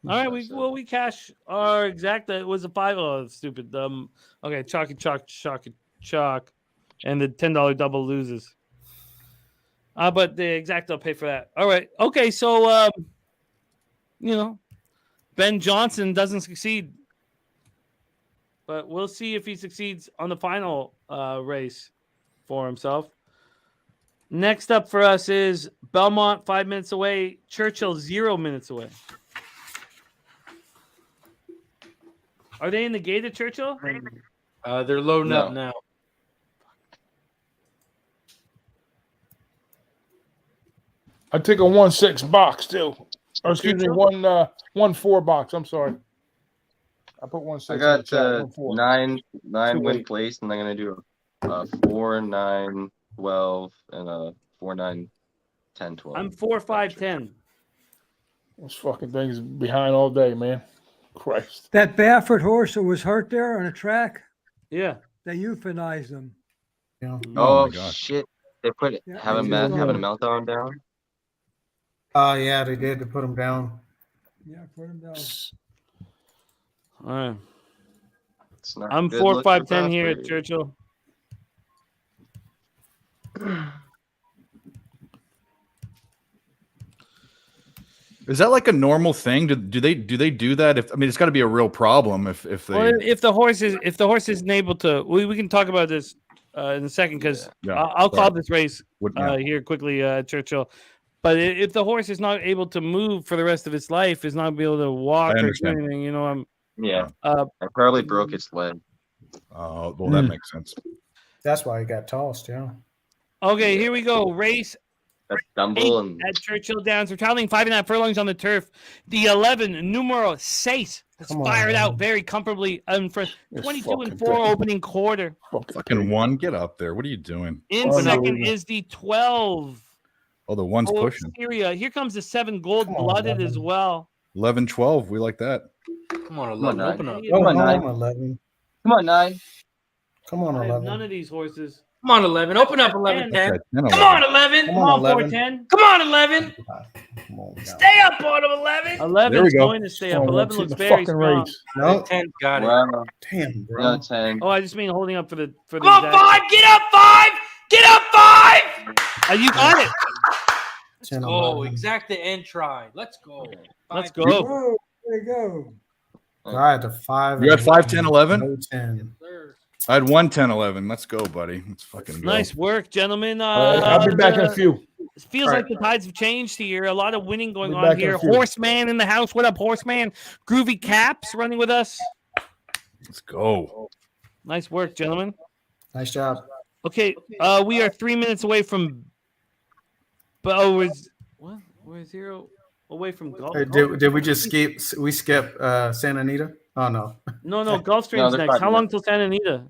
right, we cash our exact. It was a 5. Oh, stupid. Okay, chalky, chalk, and the $10 double loses. But the exact will pay for that. All right. Okay, so Ben Johnson doesn't succeed, but we'll see if he succeeds on the final race for himself. Next up for us is Belmont, 5 minutes away. Churchill, 0 minutes away. Are they in the gate at Churchill? They're loading up now. I take a 1-6 box too. Or excuse me, 1-4 box. I'm sorry. I put 1-6. I got 9 win place, and I'm gonna do a 4, 9, 12, and a 4, 9, 10, 12. I'm 4, 5, 10. This fucking thing's behind all day, man. Christ. That Baffert horse that was hurt there on the track, Yeah. they euthanized him. Yeah. Oh my God. shit! They put Yeah, having they did. a meltdown down. Yeah, they did to put him down. Yeah, put him down. All right. It's not I'm good 4, look 5, for 10 here at Baffert. Churchill. Is that like a normal thing? Do they do that? It's got to be a real problem if they. Well, if the horse isn't able to, we can talk about this in a second because Yeah. I'll call this race Yeah. here quickly, Churchill. But if the horse is not able to move for the rest of its life, is not be able to walk or do understand. anything, Yeah, I probably broke its leg. Oh, well, that makes sense. That's why he got tossed. Yeah. Okay, here we go. Race That's 8 Dumble and at Churchill Downs. We're traveling 5.5 furlongs on the turf. The 11 numero 6 has Come on, fired man. out very comfortably for 22 fucking and 4 thing. opening quarter. Fucking 1, get up there. What are you doing? In Oh, no. second is the 12. Oh, the 1's pushing. Syria. Here comes the 7 gold Come on, blooded 11. as well. 11, 12. We like that. Come on, on, 11. nine. Open up. Come on, on, 9. 11. Come on, 9. Come on, I have 11. none of these horses. Come on, 11. Open up 11, 10. Okay, 10, Come 11. on, 11. Come Come on, on, 11. 410. Come on, 11. Come on, guys. Stay up on him, 11. 11 There we is go. going to stay Oh, up. he 11 wants it in looks the very fucking strong. race. No, 10 got it. Wow. damn, bro. No 10. Oh, I just mean holding up for the Come on, exact- 5. Get up, 5. Get up, 5. You got it. Let's 10, go. 11. Exact the end try. Let's go. Let's 5. go. Whoa, there you go. All right, the 5. You got and 5, 10, 11? No 10. I had 1, 10, 11. Let's go, buddy. Let's fucking go. Nice work, gentlemen. I'll be back in a few. It feels All like right. the tides have changed here. A lot of winning going Be on back in a here. few. Horseman in the house. What up, Horseman? Groovy Caps running with us. Let's go. Nice work, gentlemen. Nice job. Okay, we are 3 minutes away from. We're 0 away from golf. Hey, did we just skip? We skip Santa Anita? Oh no. No, Gulfstream's they're next. 5 How long minutes. till Santa Anita?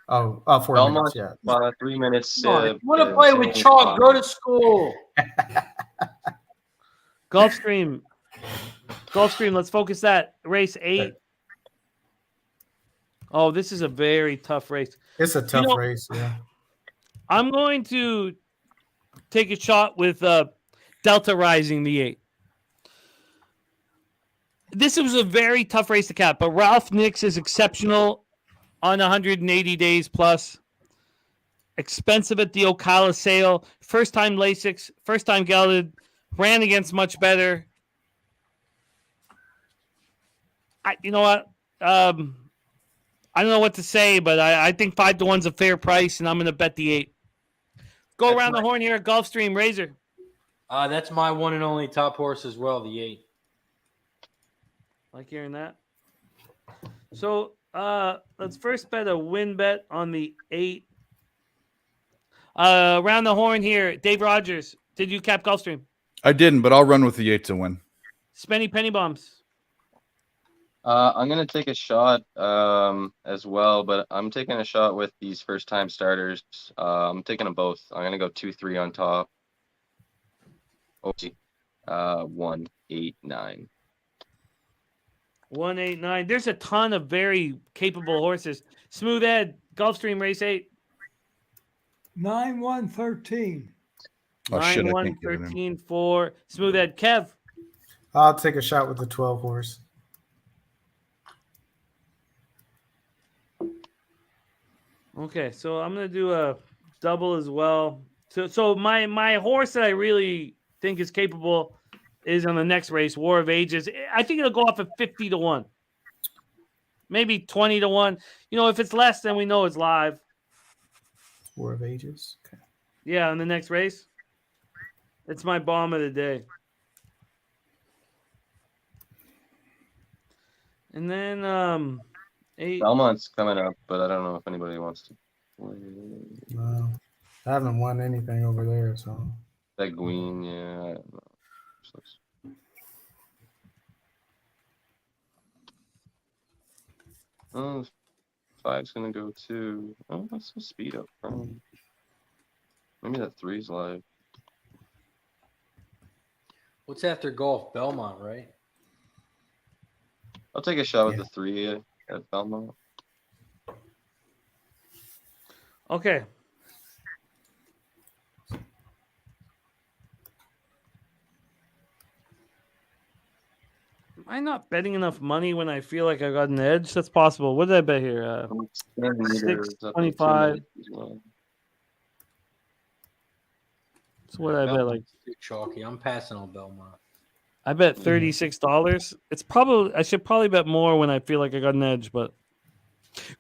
Oh, 4 Belmont, minutes. Yeah. 3 minutes. Come on. If you want to play with chalk, go to school. Gulfstream, let's focus that. Race 8. Oh, this is a very tough race. It's a tough race. Yeah. I'm going to take a shot with Delta Rising the 8. This was a very tough race to cap, but Ralph Nix is exceptional on 180 days plus. Expensive at the Ocala sale. First time Lasix, first time gelded. Ran against much better. You know what? I don't know what to say, but I think 5 to 1's a fair price, and I'm going to bet the 8. Go around the horn here at Gulfstream. Razor. That's my one and only top horse as well, the 8. Like hearing that. So let's first bet a win bet on the 8. Around the horn here, Dave Rogers. Did you cap Gulfstream? I didn't, but I'll run with the 8 to win. Spenny Penny Bombs. I'm gonna take a shot as well, but I'm taking a shot with these first time starters. I'm taking them both. I'm gonna go 2-3 on top. 1, 8, 9. 1, 8, 9. There's a ton of very capable horses. Smooth Ed, Gulfstream race 8. 9, 1, 13. Oh, 9, shit, I 1, can't get it in. 13, 4. Smooth Ed. Kev. I'll take a shot with the 12 horse. Okay, so I'm gonna do a double as well. So my horse that I really think is capable is on the next race, War of Ages. I think it'll go off at 50 to 1. Maybe 20 to 1. You know, if it's less, then we know it's live. War of Ages. Okay. Yeah, in the next race. It's my bomb of the day. And then 8. Belmont's coming up, but I don't know if anybody wants to play. No, I haven't won anything over there, so. Beguine, yeah. I don't know. Oh, 5's gonna go to. Oh, that's a speed up. Maybe that 3's live. What's after golf? Belmont, right? I'll take a shot with the 3 at Belmont. Okay. Am I not betting enough money when I feel like I got an edge? That's possible. What did I bet here? 625. So what did I bet? Like Too chalky. I'm passing on Belmont. I bet $36. It's probably I should probably bet more when I feel like I got an edge, but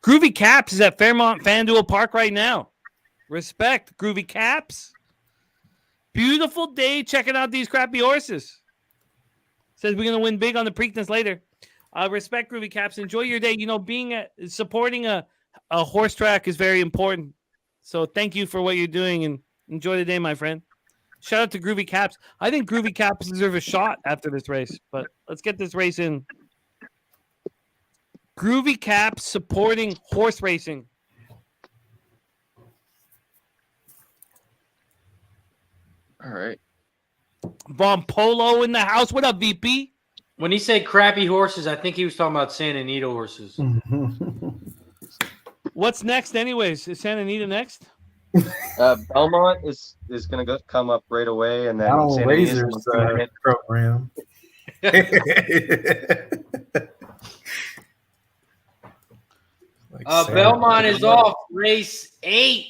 Groovy Caps is at Fairmont FanDuel Park right now. Respect, Groovy Caps. Beautiful day checking out these crappy horses. Says we're gonna win big on the Preakness later. Respect, Groovy Caps. Enjoy your day. You know, supporting a horse track is very important. So thank you for what you're doing and enjoy the day, my friend. Shout out to Groovy Caps. I think Groovy Caps deserve a shot after this race, but let's get this race in. Groovy Caps supporting horse racing. All right. Von Polo in the house. What up, VP? When he said crappy horses, I think he was talking about Santa Anita horses. What's next, anyways? Is Santa Anita next? Belmont is going to come up right away, and then Not on Santa Ynez Razor's is gonna hit. program. Belmont is off race 8.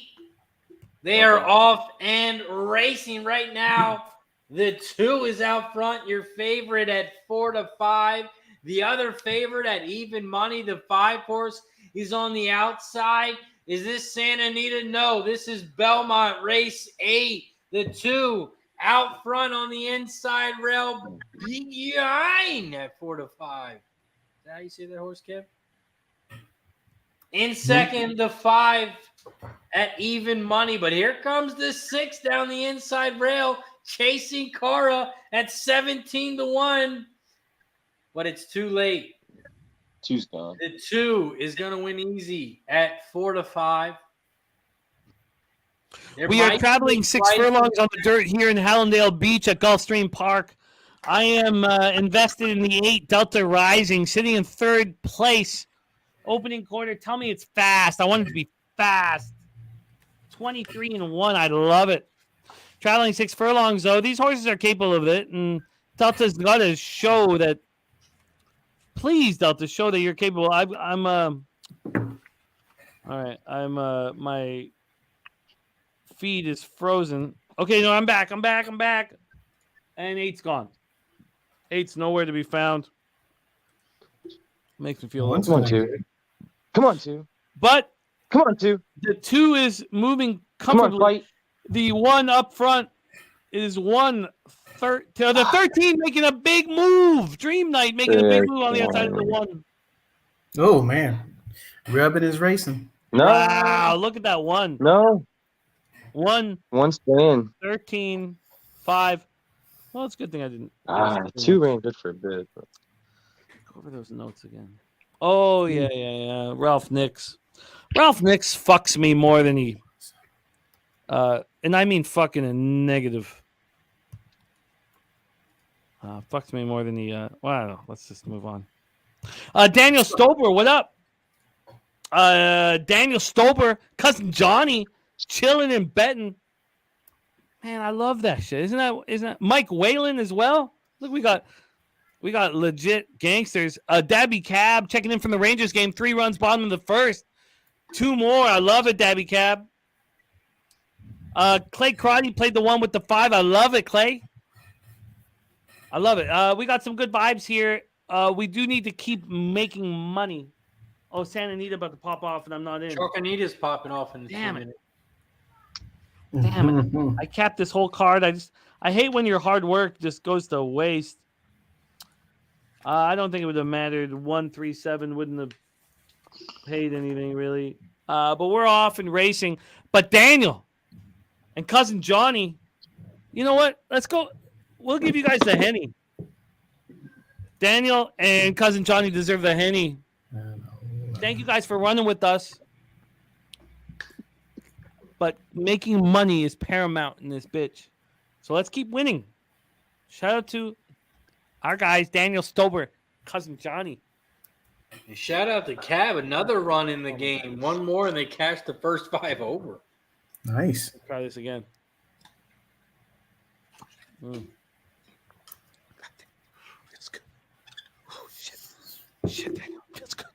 They are off and racing right now. The 2 is out front. Your favorite at 4-5. The other favorite at even money, the 5 horse, is on the outside. Is this Santa Anita? No, this is Belmont race 8. The 2 out front on the inside rail behind at 4-5. Is that how you say that horse, Kev? In second, the 5 at even money. But here comes the 6 down the inside rail, chasing Cara at 17-1. But it's too late. 2's gone. The 2 is going to win easy at 4-5. We are traveling 6 furlongs on the dirt here in Hallandale Beach at Gulfstream Park. I am invested in the 8 Delta Rising, sitting in 3rd place. Opening quarter, tell me it's fast. I want it to be fast. 23-1. I love it. Traveling 6 furlongs, though. These horses are capable of it, and Delta's got to show that. Please, Delta, show that you're capable. I'm all right. My feed is frozen. Okay, no, I'm back. And 8's gone. 8's nowhere to be found. Makes me feel a little. Come on, 2. Come on, 2. But come on, 2. The 2 is moving comfortably. Come on, fight. The 1 up front is 1-13. The 13 making a big move. Dream Knight making a big move on the outside of the 1. Oh man, Rubbin is racing. No. Wow, look at that 1. No. 1. 1's staying. 13, 5. Well, it's a good thing I didn't. 2 ran good for a bit. But... Go over those notes again. Oh, yeah. Ralph Nix. Ralph Nix fucks me more than he. And I mean fucking a negative. Fucks me more than he. Wow, let's just move on. Daniel Stober, what up? Daniel Stober, cousin Johnny, chilling and betting. Man, I love that shit. Isn't that Mike Whalen as well? Look, we got legit gangsters. Dabby Cab checking in from the Rangers game. 3 runs, bottom of the first. 2 more. I love it, Dabby Cab. Clay Crotty played the 1 with the 5. I love it, Clay. I love it. We got some good vibes here. We do need to keep making money. Oh, Santa Anita about to pop off, and I'm not in. Chalk Anita's popping off in Damn 2 it. minutes. Damn it. I capped this whole card. I hate when your hard work just goes to waste. I don't think it would have mattered. 137 wouldn't have paid anything, really. But we're off and racing. But Daniel and cousin Johnny, you know what? Let's go. We'll give you guys the Henny. Daniel and cousin Johnny deserve the Henny. Thank you guys for running with us. But making money is paramount in this bitch. So let's keep winning. Shout out to our guys, Daniel Stober, cousin Johnny. And shout out to Cab, another run in the game. 1 more, and they cashed the first 5 over. Nice. Let's try this again. That's good. Oh, shit, Daniel. That's good.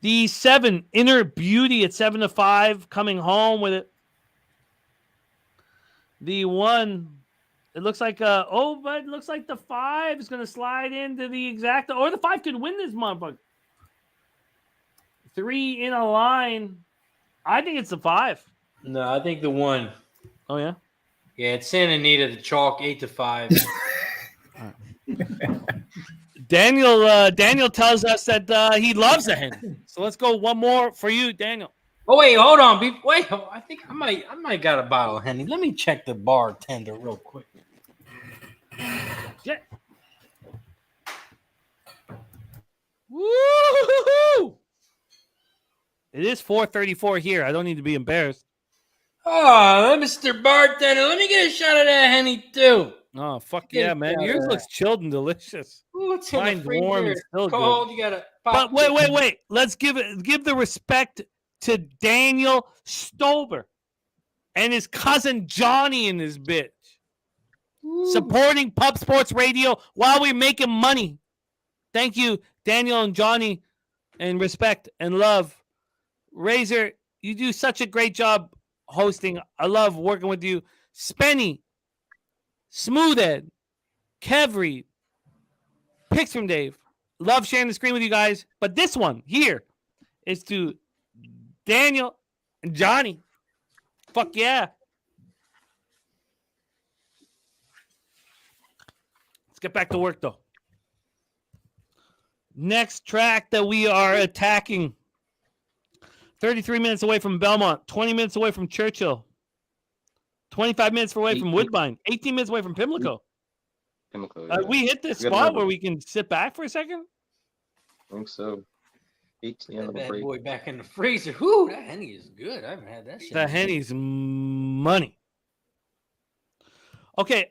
The 7, Inner Beauty at 7-5, coming home with it. The 1, it looks like but it looks like the 5 is going to slide into the exacta, or the 5 could win this motherfucker. 3 in a line. I think it's the 5. No, I think the 1. Oh yeah. Yeah, it's Santa Anita, the chalk 8-5. Daniel tells us that he loves the hen. So let's go 1 more for you, Daniel. Oh wait, hold on. I think I might got a bottle of Henny. Let me check the bartender real quick. Yeah. Woo! It is 4:34 here. I don't need to be embarrassed. Oh, Mr. Bartender, let me get a shot of that Henny too. Oh, fuck yeah, man. Yours looks chilled and delicious. Ooh, it's in Mine's the freezer. warm and still cold. good. You gotta But wait. Let's give the respect to Daniel Stober and his cousin Johnny in this bitch. Supporting Pub Sports Radio while we're making money. Thank you, Daniel and Johnny, and respect and love. Razor, you do such a great job hosting. I love working with you. Spenny, Smoothhead, Kev Reed, Picks from Dave. Love sharing the screen with you guys. But this one here is to Daniel and Johnny. Fuck yeah. Let's get back to work, though. Next track that we are attacking. 33 minutes away from Belmont. 20 minutes away from Churchill. 25 minutes away from Woodbine. 18 minutes away from Pimlico. Pimlico, yeah. We hit this We got spot another- where we can sit back for a second? I think so. 18 That on the bad break. boy back in the freezer. Whoo, that Henny is good. I haven't had that shit. The Henny's money. Okay,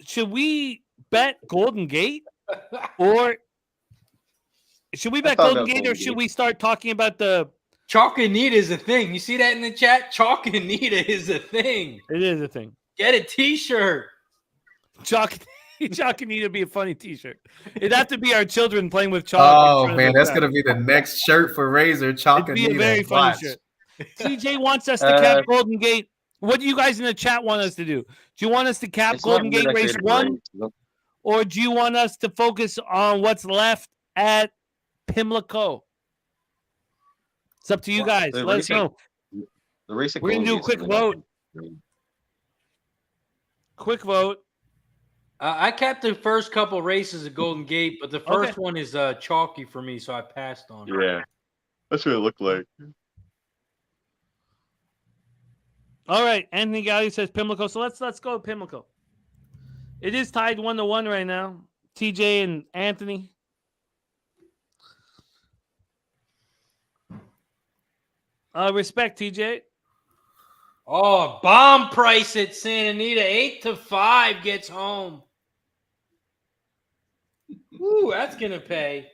should we bet Golden Gate? Or should we bet thought Golden about Gate, or Golden should Gate. we start talking about the... Chalkanita is a thing. You see that in the chat? Chalkanita is a thing. It is a thing. Get a t-shirt. Chalk need to be a funny t-shirt. It'd have to be our children playing with chalk. Oh man, that's gonna be the next shirt for Razor. Chalk It'd be a very funny shirt. TJ wants us to cap Golden Gate. What do you guys in the chat want us to do? Do you want us to cap It's not Golden Gate really that race great of a 1? race. Nope. Or do you want us to focus on what's left at Pimlico? It's up to you guys. The Let us racing- know. The race at We're gonna Golden do a Gate's quick really not vote. great. Quick vote. I capped the first couple races at Golden Gate, but the first one is chalky for me, so I passed on it. Yeah, that's what it looked like. All right. Anthony Galley says Pimlico. So let's go with Pimlico. It is tied 1-1 right now. TJ and Anthony. Respect, TJ. Oh, bomb price at Santa Anita. 8-5 gets home. Ooh, that's gonna pay.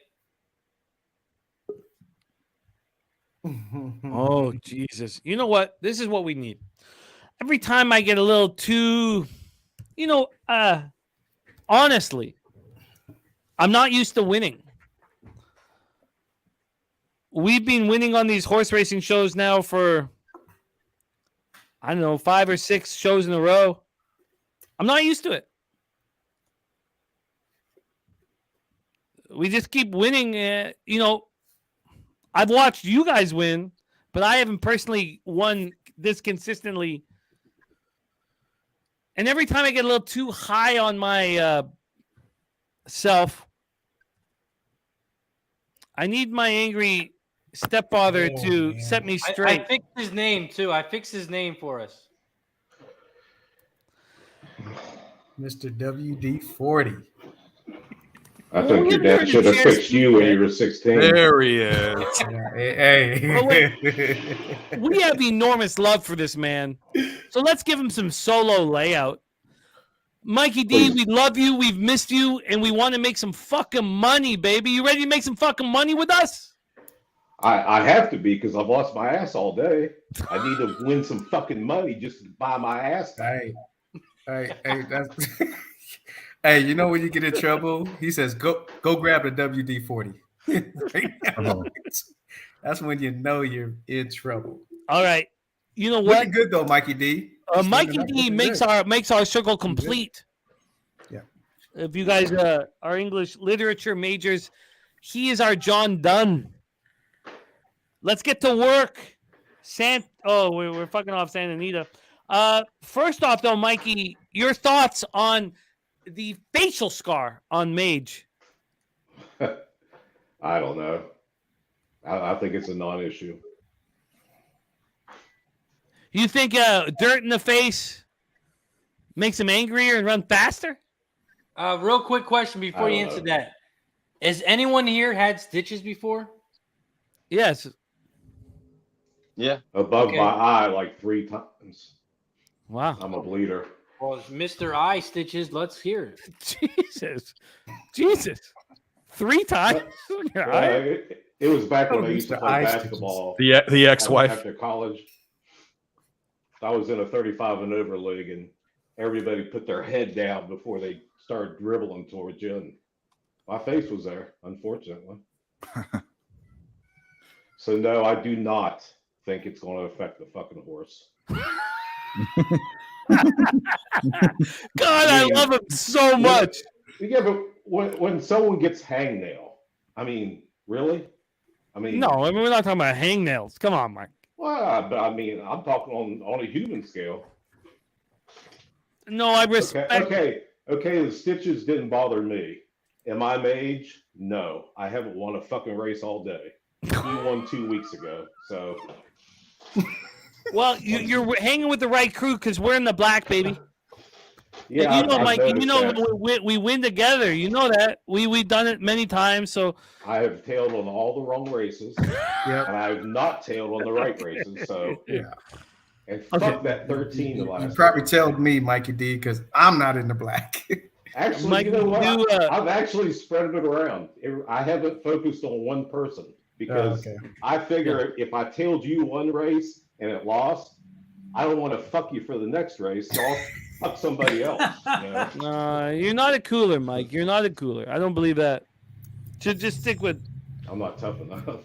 Oh, Jesus. You know what? This is what we need. Every time I get a little too, honestly, I'm not used to winning. We've been winning on these horse racing shows now for, I don't know, 5 or 6 shows in a row. I'm not used to it. We just keep winning. I've watched you guys win, but I haven't personally won this consistently. And every time I get a little too high on my self, I need my angry stepfather to set me straight. I fixed his name, too. I fixed his name for us. Mr. WD-40. I think your dad should have fixed you when you were 16. There he is. Hey. We have enormous love for this man. So let's give him some solo layout. Mikey D, we love you. We've missed you. And we want to make some fucking money, baby. You ready to make some fucking money with us? I have to be because I've lost my ass all day. I need to win some fucking money just to buy my ass back. Hey, that's hey, you know when you get in trouble? He says, go grab the WD-40. Right now. That's when you know you're in trouble. All right. You know what? Looking good though, Mikey D. Mikey D makes our circle complete. Yeah. If you guys are English literature majors, he is our John Donne. Let's get to work. We're fucking off Santa Anita. First off, though, Mikey, your thoughts on the facial scar on Mage? I don't know. I think it's a non-issue. You think dirt in the face makes him angrier and run faster? Real quick question before you don't answer know. that. Has anyone here had stitches before? Yes. Yeah. Above Okay. my eye like 3 times. Wow. I'm a bleeder. Well, Mr. Eye stitches. Let's hear it. Jesus. 3 times? Yeah, It was back when Oh, I used to Mr. play Ice basketball. The ex-wife. After college, I was in a 35 and over league, and everybody put their head down before they started dribbling towards you. And my face was there, unfortunately. So no, I do not think it's going to affect the fucking horse. God, I love him so much. Yeah, but when someone gets hangnail, I mean, really? I mean, No, I mean, we're not talking about hangnails. Come on, Mike. well, but I mean, I'm talking on a human scale. No, I respect. Okay. The stitches didn't bother me. Am I my age? No, I haven't won a fucking race all day. We won 2 weeks ago, so. Well, you're hanging with the right crew because we're in the black, baby. Yeah, you know, I've Mike. You noticed know, that. we win together. You know that we've done it many times. So I have tailed on all the wrong races, Yep. and I have not tailed on the right races. So Yeah. And fuck that 13 the You last. probably told me, Mikey D, because I'm not in the black. Actually, Mike, you know what? you, I've actually spread it around. I haven't focused on one person because I figure if I tailed you one race and it lost, I don't want to fuck you for the next race, so I'll fuck somebody else. You know? You're not a cooler, Mike. You're not a cooler. I don't believe that. Just stick with. I'm not tough enough.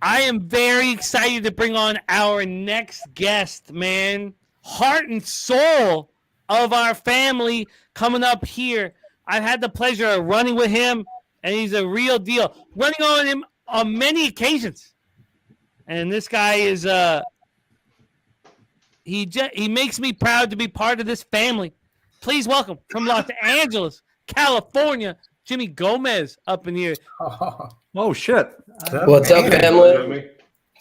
I am very excited to bring on our next guest, man. Heart and soul of our family coming up here. I've had the pleasure of running with him, and he's a real deal. Running on him on many occasions. And this guy is he makes me proud to be part of this family. Please welcome from Los Angeles, California, Jimmy Gomez up in here. Oh shit. What's up, family?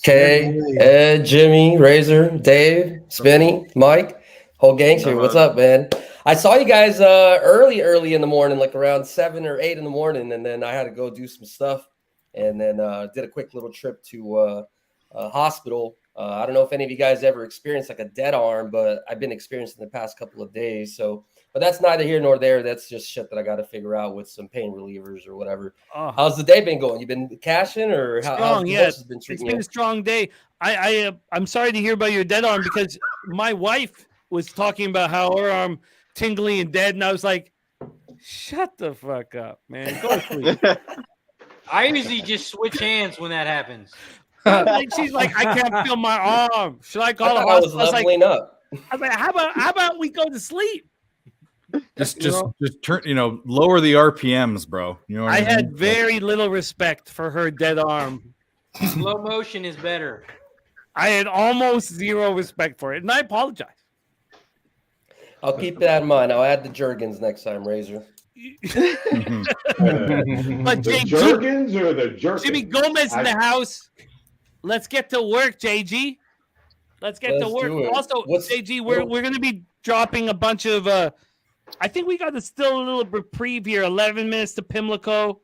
Kay, Ed, Jimmy, Razor, Dave, Spinny, Mike, whole gang's here. What's up, man? I saw you guys early in the morning, like around 7 or 8 in the morning, and then I had to go do some stuff, and then did a quick little trip to a hospital. I don't know if any of you guys ever experienced like a dead arm, but I've been experiencing the past couple of days. So, but that's neither here nor there. That's just shit that I got to figure out with some pain relievers or whatever. How's the day been going? You been cashing or how's the horses been treating you? It's been a strong day. I'm sorry to hear about your dead arm because my wife was talking about how her arm tingly and dead, and I was like, "Shut the fuck up, man. Go to sleep." I usually just switch hands when that happens. She's like, "I can't feel my arm. Should I call a I was hospital?" I was leveling like, up. How about we go to sleep? Just turn, lower the RPMs, bro. You know what I mean? had very little respect for her dead arm. Slow motion is better. I had almost zero respect for it, and I apologize. I'll keep that in mind. I'll add the Jergens next time, Razor. But The Jergens or the Jerkins? Jimmy Gomez in the house. Let's get to work, JG. Let's get to work. do it. Also, JG, we're going to be dropping a bunch of. I think we got still a little reprieve here. 11 minutes to Pimlico.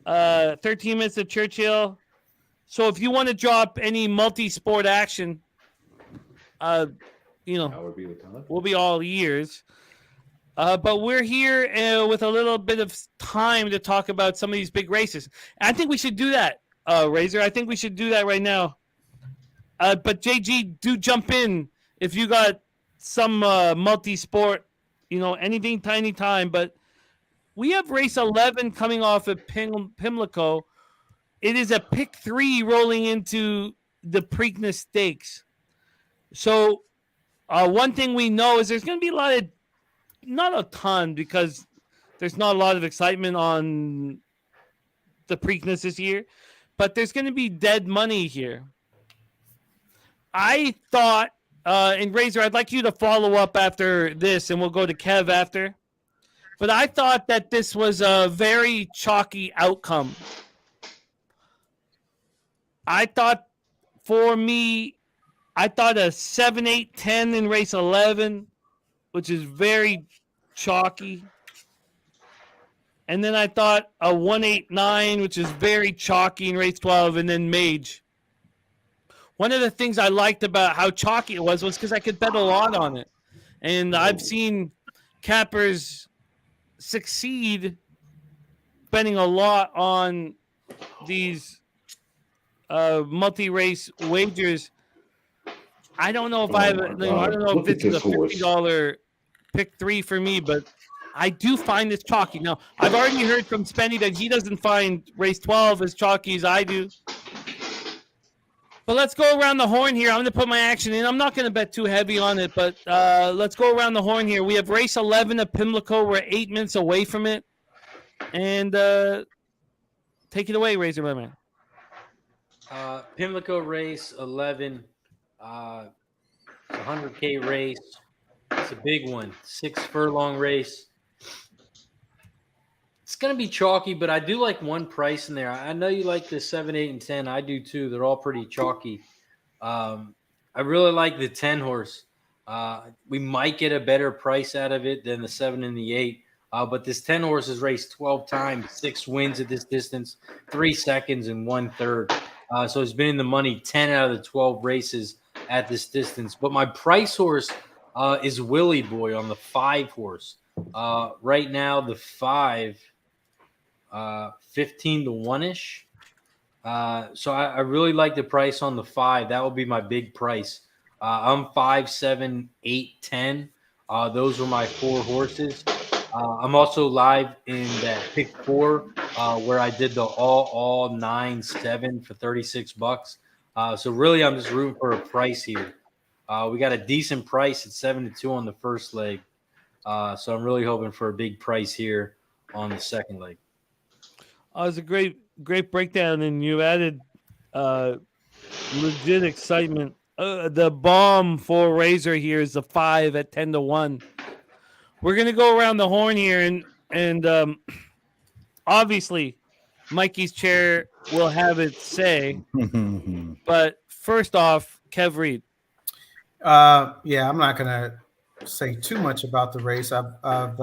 13 minutes to Churchill. So if you want to drop any multi-sport action, That would be the time. we'll be all ears. But we're here with a little bit of time to talk about some of these big races. And I think we should do that, Razor. I think we should do that right now. But JG, do jump in if you got some multi-sport, anything tiny time. But we have race 11 coming off at Pimlico. It is a pick 3 rolling into the Preakness Stakes. So one thing we know is there's going to be a lot of, not a ton because there's not a lot of excitement on the Preakness this year, but there's going to be dead money here. I thought, and Razor, I'd like you to follow up after this, and we'll go to Kev after. But I thought that this was a very chalky outcome. I thought a 7, 8, 10 in race 11, which is very chalky. And then I thought a 1, 8, 9, which is very chalky in race 12, and then Mage. One of the things I liked about how chalky it was because I could bet a lot on it. And I've seen cappers succeed betting a lot on these multi-race wagers, I don't know if I don't know if this is a $50 pick 3 for me, but I do find this chalky. Now, I've already heard from Spenny that he doesn't find race 12 as chalky as I do. But let's go around the horn here. I'm going to put my action in. I'm not going to bet too heavy on it, but let's go around the horn here. We have race 11 at Pimlico. We're 8 minutes away from it. And take it away, Razor My Man. Pimlico race 11. It's a 100K race. It's a big one. 6 furlong race. It's going to be chalky, but I do like one price in there. I know you like the 7, 8, and 10. I do too. They're all pretty chalky. I really like the 10 horse. We might get a better price out of it than the 7 and the 8. But this 10 horse has raced 12 times, 6 wins at this distance, 3 seconds, and 1/3. So it's been in the money 10 out of the 12 races at this distance. But my price horse is Willie Boy on the 5 horse. Right now, the 5, 15 to 1-ish. So I really like the price on the 5. That will be my big price. I'm 5, 7, 8, 10. Those were my 4 horses. I'm also live in that pick 4 where I did the all 9, 7 for $36. So really, I'm just rooting for a price here. We got a decent price at 7-2 on the first leg. So I'm really hoping for a big price here on the second leg. It was a great breakdown, and you added legit excitement. The bomb for Razor here is the 5 at 10 to 1. We're gonna go around the horn here, and obviously, Mikey's chair will have its say. But first off, Kev Reed. Yeah, I'm not gonna say too much about the race. I've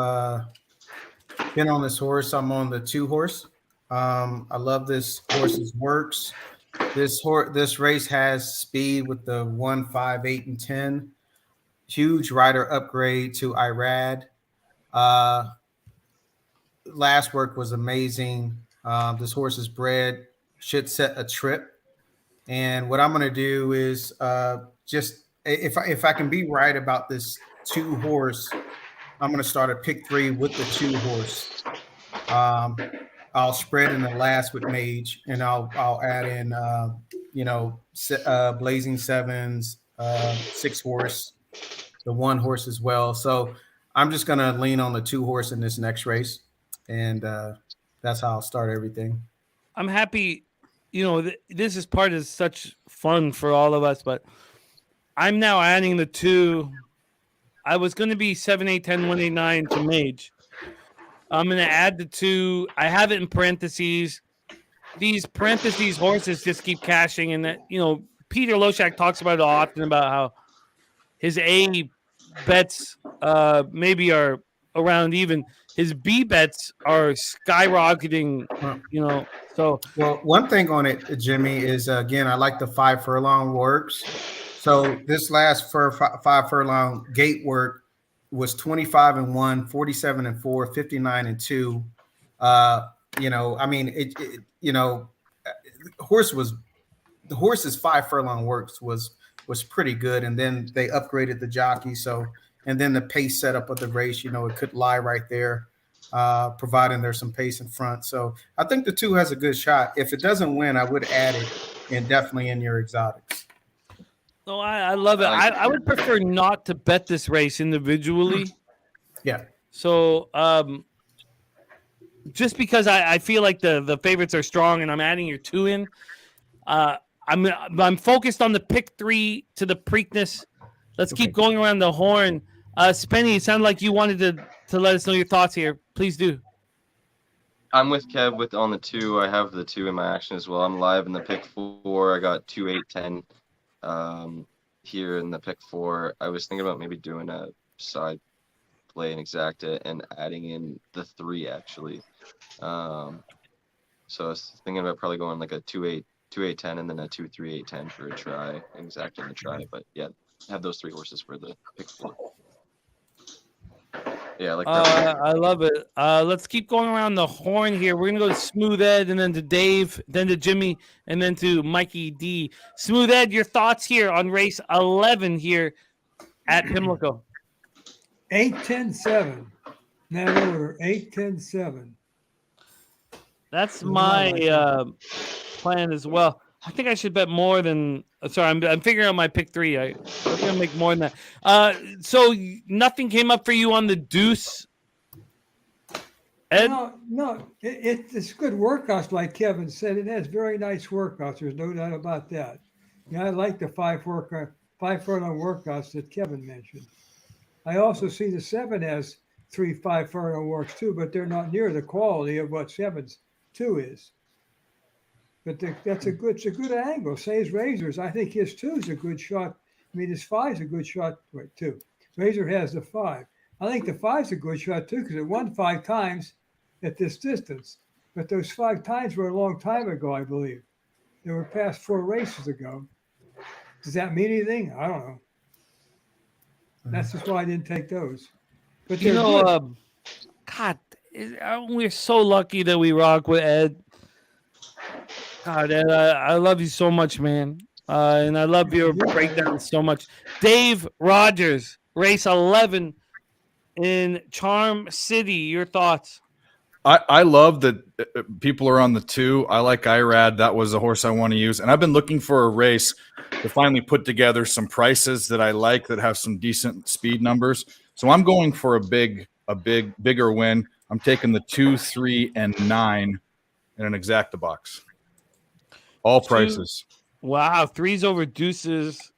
been on this horse. I'm on the 2 horse. I love this horse's works. This race has speed with the 1, 5, 8, and 10. Huge rider upgrade to Irad. Last work was amazing. This horse is bred, should set a trip. And what I'm going to do is just if I can be right about this 2 horse, I'm going to start a pick 3 with the 2 horse. I'll spread in the last with Mage, and I'll add in Blazing Sevens, 6 horse, the 1 horse as well. So I'm just going to lean on the 2 horse in this next race, and that's how I'll start everything. I'm happy. This is part of such fun for all of us, but I'm now adding the 2. I was going to be 7, 8, 10, 1, 8, 9 to Mage. I'm going to add the 2. I have it in parentheses. These parentheses horses just keep cashing, and that Peter Loshak talks about it often about how his A bets maybe are around even. His B bets are skyrocketing. So well, one thing on it, Jimmy, is again I like the 5 furlong works. So this last 5 furlong gate work was 25-1, 47-4, 59-2. The horse's 5 furlong works was pretty good, and then they upgraded the jockey. So, and then the pace setup of the race, it could lie right there, providing there's some pace in front. So I think the 2 has a good shot. If it doesn't win, I would add it, and definitely in your exotics. No, I love it. I would prefer not to bet this race individually. Yeah. So just because I feel like the favorites are strong, and I'm adding your 2 in, I'm focused on the pick 3 to the Preakness. Let's keep going around the horn. Spenny, it sounded like you wanted to let us know your thoughts here. Please do. I'm with Kev on the 2. I have the 2 in my action as well. I'm live in the pick 4. I got 2, 8, 10 here in the pick 4. I was thinking about maybe doing a side play and exacta and adding in the 3 actually. So I was thinking about probably going like a 2, 8, 2, 8, 10 and then a 2, 3, 8, 10 for a try, exacta in the try. But yeah, have those 3 horses for the pick 4. Yeah, I like that. I love it. Let's keep going around the horn here. We're gonna go to Smooth Ed, and then to Dave, then to Jimmy, and then to Mikey D. Smooth Ed, your thoughts here on race 11 here at Pimlico? 8-10-7. That order 8-10-7. That's my plan as well. I think I should bet more than. Sorry, I'm figuring out my pick 3. I'm gonna make more than that. So nothing came up for you on the deuce, Ed? No. It's good workouts, like Kevin said. It has very nice workouts. There's no doubt about that. Yeah, I like the 5 furlong workouts that Kevin mentioned. I also see the 7 has 3 5 furlong works too, but they're not near the quality of what 7's 2 is. But it's a good angle. Say his Razor's. I think his 2 is a good shot. I mean, his 5's a good shot too. Razor has the 5. I think the 5's a good shot too because it won 5 times at this distance. But those 5 times were a long time ago, I believe. They were past 4 races ago. Does that mean anything? I don't know. That's just why I didn't take those. But You know, God, we're so lucky that we rock with Ed. God, Ed, I love you so much, man. And I love your breakdown so much. Dave Rogers, race 11 in Charm City. Your thoughts? I love that people are on the 2. I like Irad. That was a horse I want to use. And I've been looking for a race to finally put together some prices that I like that have some decent speed numbers. So I'm going for a bigger win. I'm taking the 2, 3, and 9 in an exacta box. All prices. Wow, 3's over deuces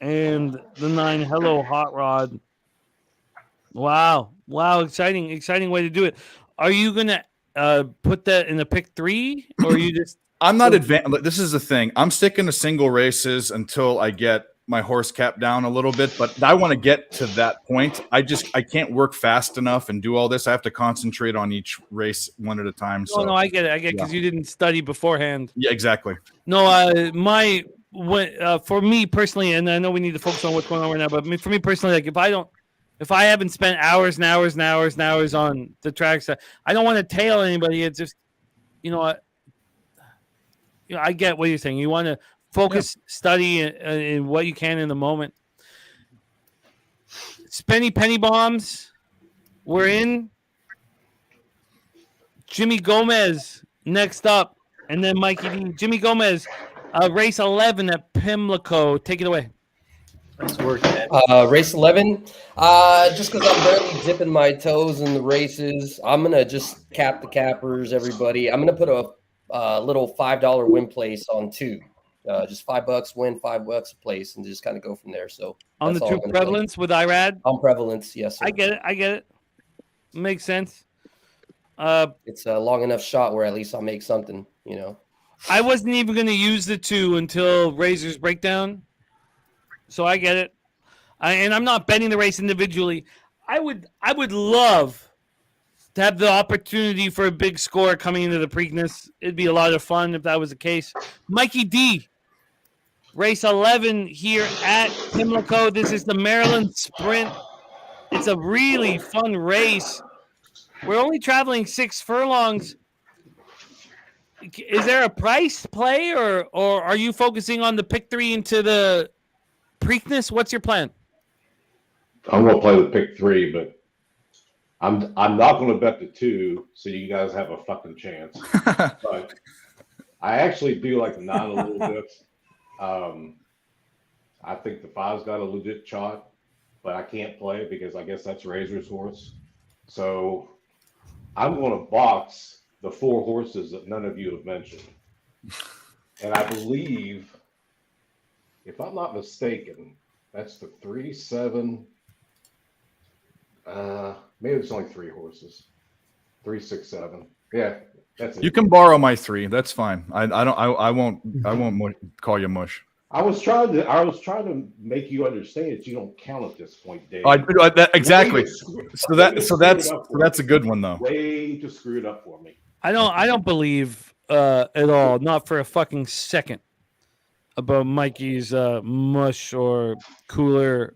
and the 9 Hello Hot Rod. Wow, exciting way to do it. Are you gonna put that in a pick 3, or are you just? I'm not advanced. This is the thing. I'm sticking to single races until I get my horse cap down a little bit, but I want to get to that point. I can't work fast enough and do all this. I have to concentrate on each race one at a time. So No, I get it. Because you didn't study beforehand. Yeah, exactly. No, for me personally, and I know we need to focus on what's going on right now, but for me personally, like if I haven't spent hours and hours and hours and hours on the tracks, I don't want to tail anybody. It's just, I get what you're saying. You want to focus, study, in what you can in the moment. Spenny Penny Bombs, we're in. Jimmy Gomez next up, and then Mikey D. Jimmy Gomez, race 11 at Pimlico. Take it away. Nice work, man. Race 11. Just because I'm barely dipping my toes in the races, I'm gonna just cap the cappers, everybody. I'm gonna put a little $5 win place on 2. Just $5 win, $5 a place, and just kind of go from there. So on the 2 prevalence with IRAD? On prevalence, yes, sir. I get it. Makes sense. It's a long enough shot where at least I'll make something, I wasn't even going to use the 2 until Razor's breakdown. So I get it. And I'm not betting the race individually. I would love to have the opportunity for a big score coming into the Preakness. It'd be a lot of fun if that was the case. Mikey D, race 11 here at Pimlico. This is the Maryland Sprint. It's a really fun race. We're only traveling 6 furlongs. Is there a price play, or are you focusing on the pick 3 into the Preakness? What's your plan? I'm going to play the pick 3, but I'm not going to bet the 2, so you guys have a fucking chance. But I actually do like the 9 a little bit. I think the 5's got a legit shot, but I can't play it because I guess that's Razor's horse. So I'm going to box the 4 horses that none of you have mentioned. And I believe, if I'm not mistaken, that's the 3, 7. Maybe it's only 3 horses. 3, 6, 7. Yeah, that's it. You can borrow my 3. That's fine. I won't call you mush. I was trying to make you understand that you don't count at this point, Dave. Exactly. So that's a good one though. Way to screw it up for me. I don't believe at all, not for a fucking second, about Mikey's mush or cooler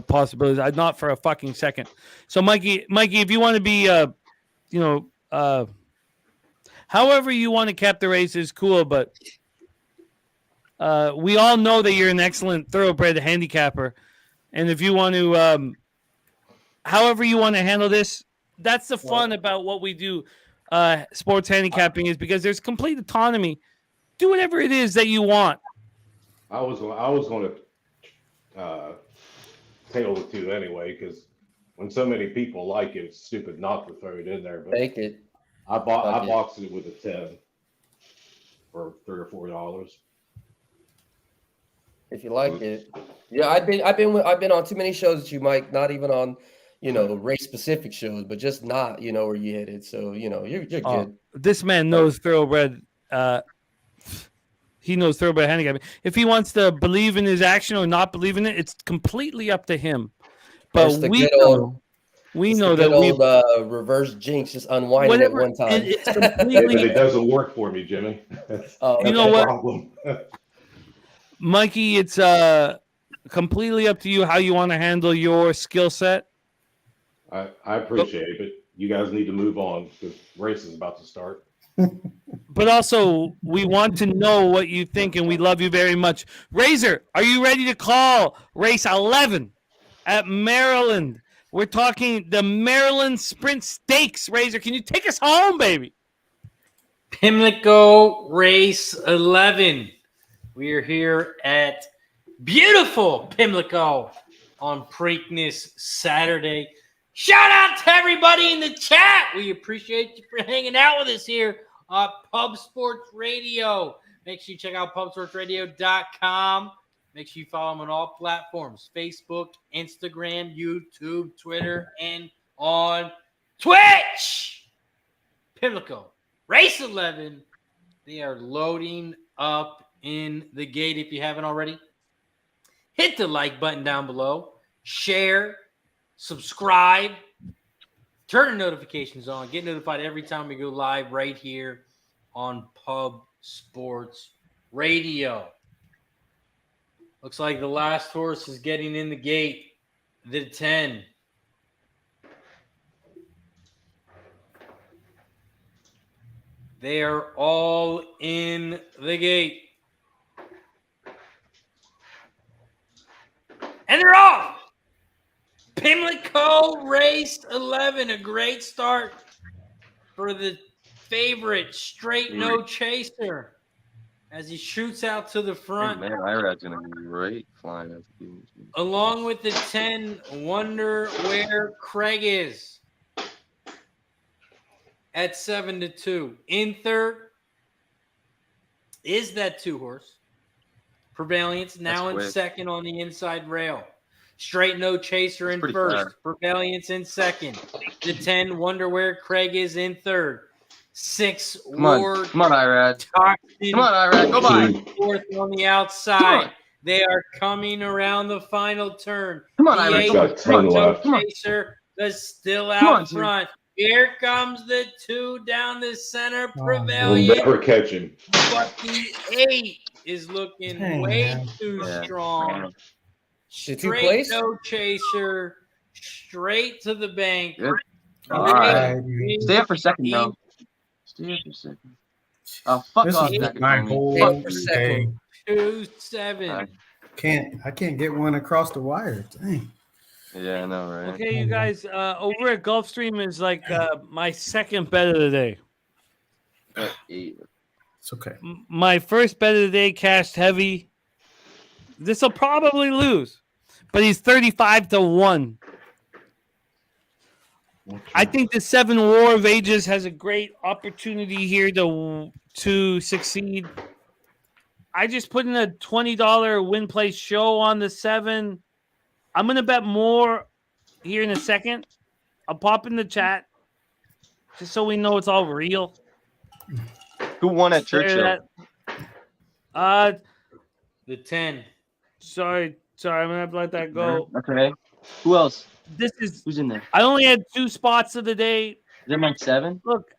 possibilities. Not for a fucking second. So, Mikey, if you want to be, however you want to cap the race is cool, but we all know that you're an excellent thoroughbred handicapper, and if you want to, however you want to handle this, that's the fun about what we do. Sports handicapping is because there's complete autonomy. Do whatever it is that you want. I was going to tail it to anyway, because when so many people like it, it's stupid not to throw it in there. But Take it. I boxed it with a 10 for $3 or $4. If you like it, yeah. I've been on too many shows with you, Mike. Not even on, race specific shows, but just not, where you hit it. So you're good. This man knows thoroughbred. He knows thoroughbred handicapping. If he wants to believe in his action or not believe in it, it's completely up to him. But we know that reverse jinx, just unwinding at one time. It's completely, but it doesn't work for me, Jimmy. You know what, problem. Mikey? It's completely up to you how you want to handle your skill set. I appreciate it, but you guys need to move on because race is about to start. But also, we want to know what you think, and we love you very much. Razor, are you ready to call race 11 at Maryland? We're talking the Maryland Sprint Stakes. Razor, can you take us home, baby? Pimlico race 11. We are here at beautiful Pimlico on Preakness Saturday. Shout out to everybody in the chat. We appreciate you for hanging out with us here on Pub Sports Radio. Make sure you check out pubsportsradio.com. Make sure you follow them on all platforms: Facebook, Instagram, YouTube, Twitter, and on Twitch. Pimlico, race 11. They are loading up in the gate. If you haven't already, hit the like button down below. Share. Subscribe, turn the notifications on, get notified every time we go live right here on Pub Sports Radio. Looks like the last horse is getting in the gate, the 10. They are all in the gate. And they're off! Pimlico race 11, a great start for the favorite, Straight No Chaser, as he shoots out to the front. Man, Irad's gonna be great flying. Along with the 10, Wonder Where Craig is at 7-2. In third is that 2 horse. Prevaliance now in second on the inside rail. Straight No Chaser in first. Prevaliance in second. The 10, Wonder Where Craig is in third. 6, Ward. Come on, Irad. Come on, Irad. Go by. Fourth on the outside. They are coming around the final turn. Come on, Irad. Straight No Chaser is still out front. Here comes the 2 down the center. Prevaliance. We'll never catch him. But the 8 is looking way too strong. Straight No Chaser, straight to the bank. All right. Stay up for a second, though. Stay up for a second. Oh, fuck off. My whole day. 2-7. I can't get one across the wire. Dang. Yeah, I know, right? Okay, you guys, over at Gulfstream is like my second bet of the day. It's okay. My first bet of the day cashed heavy. This will probably lose, but he's 35-1. I think the 7 War of Ages has a great opportunity here to succeed. I just put in a $20 win play show on the 7. I'm going to bet more here in a second. I'll pop in the chat just so we know it's all real. Who won at Churchill? The 10. Sorry, I'm gonna have to let that go. Okay. Who else? Who's in there? I only had 2 spots of the day. Is there like 7? Look.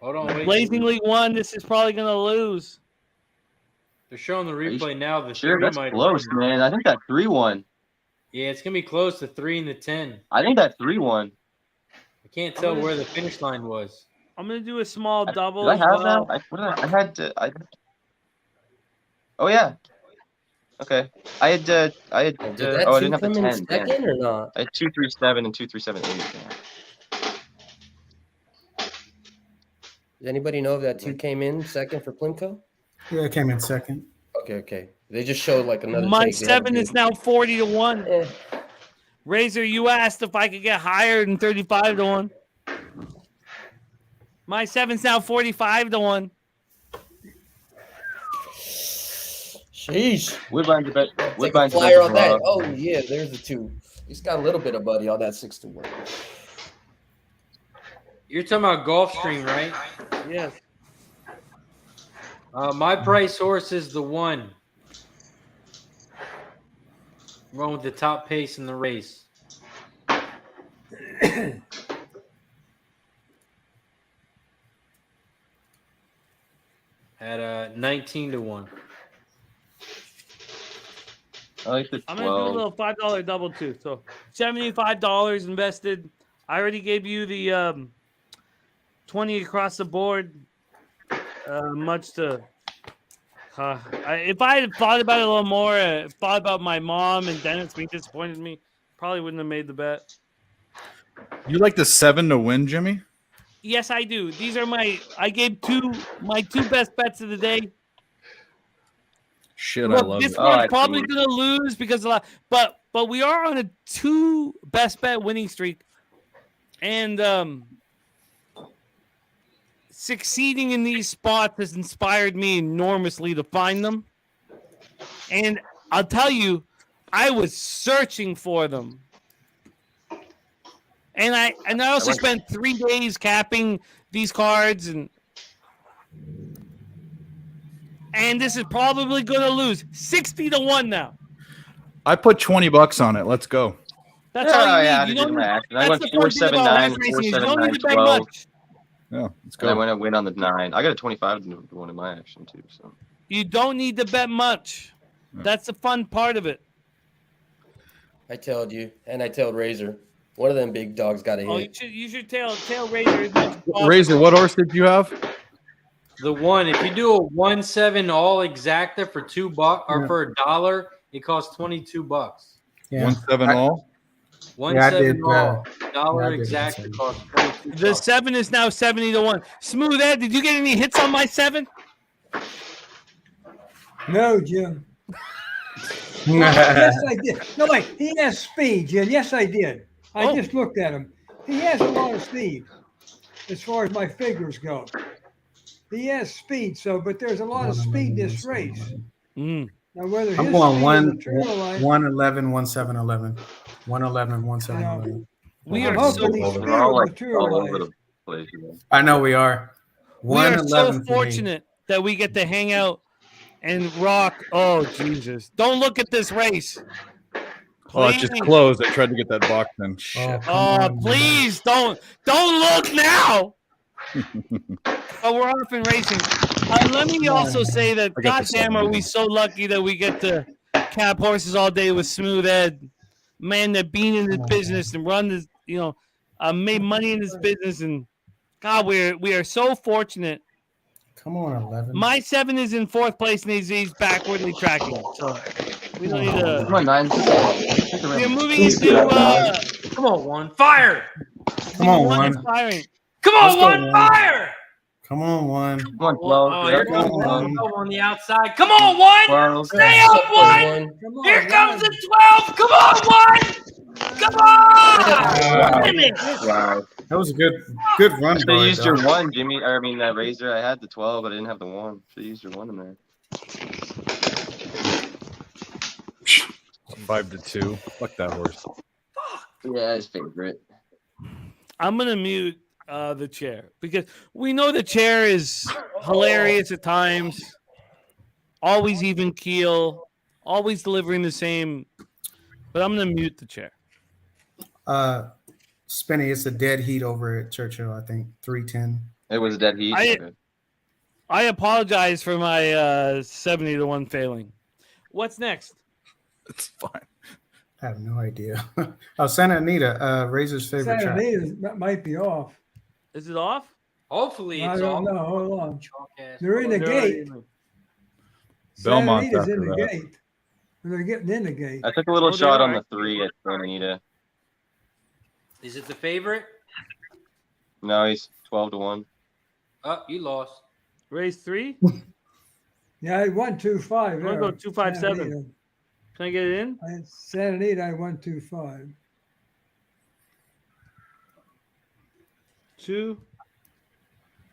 Hold on, wait. Blazing League 1, this is probably gonna lose. They're showing the replay now. The sure, that's close, man. I think that 3 won. Yeah, it's gonna be close to 3 and the 10. I think that 3-1. I can't tell where the finish line was. I'm gonna do a small double Did I as have well. that? I had to. Oh yeah. Okay. I had. Did I that didn't two have the come in 10. Damn. second or not? I had 237 and 2378. Does anybody know if that 2 came in second for Plimco? Yeah, it came in second. Okay. They just showed like another My take. They had to 7 do- is now 40 to 1. Eh. Razor, you asked if I could get higher than 35 to 1. My 7's now 45 to 1. Sheesh. Woodbine's a bet. Take a Woodbine's a flyer bet on that. draw. Oh yeah, there's the 2. He's got a little bit of buddy on that 6 to 1. You're talking about Gulfstream, right? Yes. My price horse is the 1. Run with the top pace in the race. At 19 to 1. I like the 12. I'm gonna do a little $5 double too. So $75 invested. I already gave you the 20 across the board. Much to if I had thought about it a little more, thought about my mom and Dennis being disappointed in me, probably wouldn't have made the bet. You like the 7 to win, Jimmy? Yes, I do. These are I gave my two best bets of the day. Shit, Look, I love this it. one's probably gonna lose because but we are on a 2 best bet winning streak, and succeeding in these spots has inspired me enormously to find them. And I'll tell you, I was searching for them. And I also spent 3 days capping these cards, and this is probably going to lose 60 to 1 now. I put $20 on it. Let's go. That's all you need. Yeah, You I don't did need, my action. I that's went the fun thing about 479, horse racing is you don't 479, need to bet 12. much. Yeah, let's And go. I went to win on the 9. I got a 25 to win in my action too. So You don't need to bet much. That's the fun part of it. I told you, and I told Razor, one of them big dogs got a Oh, hit. you should tell Razor as much as possible. Razor, what horse did you have? The 1. If you do a 1-7 all exacta for $2 or for $1, it costs $22. Yeah. 1-7 all. 1-7 all I dollar did exacta 1-7. costs $22. The 7 is now 70 to 1. Smooth Ed, did you get any hits on my 7? No, Jim. Yes, I did. No, wait. He has speed, Jim. Yes, I did. I just looked at him. He has a lot of speed as far as my figures go. He has speed, but there's a lot of speed in this race. Mm. Now, whether I'm his going speed one, or the trail line, 111, 1711. 111, 1711. We I'm are so hoping he's speed we're all or like all over materialize. the place. You know. I know we are. we are so 111 for me. fortunate that we get to hang out and rock. Oh, Jesus. Don't look at this race. Oh, it just Please. closed. I tried to get that box in. Shit. Oh, please don't look now. But we're off and racing. Let me also say that I got the goddamn are 7. we so lucky that we get to cap horses all day with Smooth Ed, man that been in this business and run this, made money in this business, and God, we are so fortunate. Come on, 11. My 7 is in 4th place and he's backwardly tracking, so we don't need to. Come on, 9. We're moving into. Come on, 1. Fire! Come on, 1 is 1. firing. Come on, Let's go, 1. 1. Fire! Come on, 1. Come on, 12. Oh, Yeah, here come comes on, 12 on the outside. Come on, 1. 12. Stay up, 1. Come on, Here comes one. the 12. Come on, 1. Come on! Damn it. Wow. That was a good run. Should have guard, used your though. 1, Jimmy. I mean, that Razor. I had the 12, but I didn't have the 1. Should have used your 1 in there. 5 to 2. Fuck that horse. Yeah, his favorite. I'm gonna mute the chair because we know the chair is hilarious at times, always even keel, always delivering the same. But I'm gonna mute the chair. Spenny, it's a dead heat over at Churchill, I think. 310. It was dead heat. I apologize for my 70 to 1 failing. What's next? It's fine. I have no idea. Oh, Santa Anita, Razor's favorite Santa track. Anita might be off. Is it off? Hopefully I it's don't off. know. Hold on. Chalk ass They're in the They're already gate. in there. Santa Belmont's Anita's in after the that. gate. They're getting in the gate. I took a little Oh, they shot on are. the 3 at Santa Anita. Is it the favorite? No, he's 12-1. Oh, you lost. Race 3? Yeah, I won 2-5. I'm gonna go 257. Can I get it in? Santa Anita, I won 2-5. 2.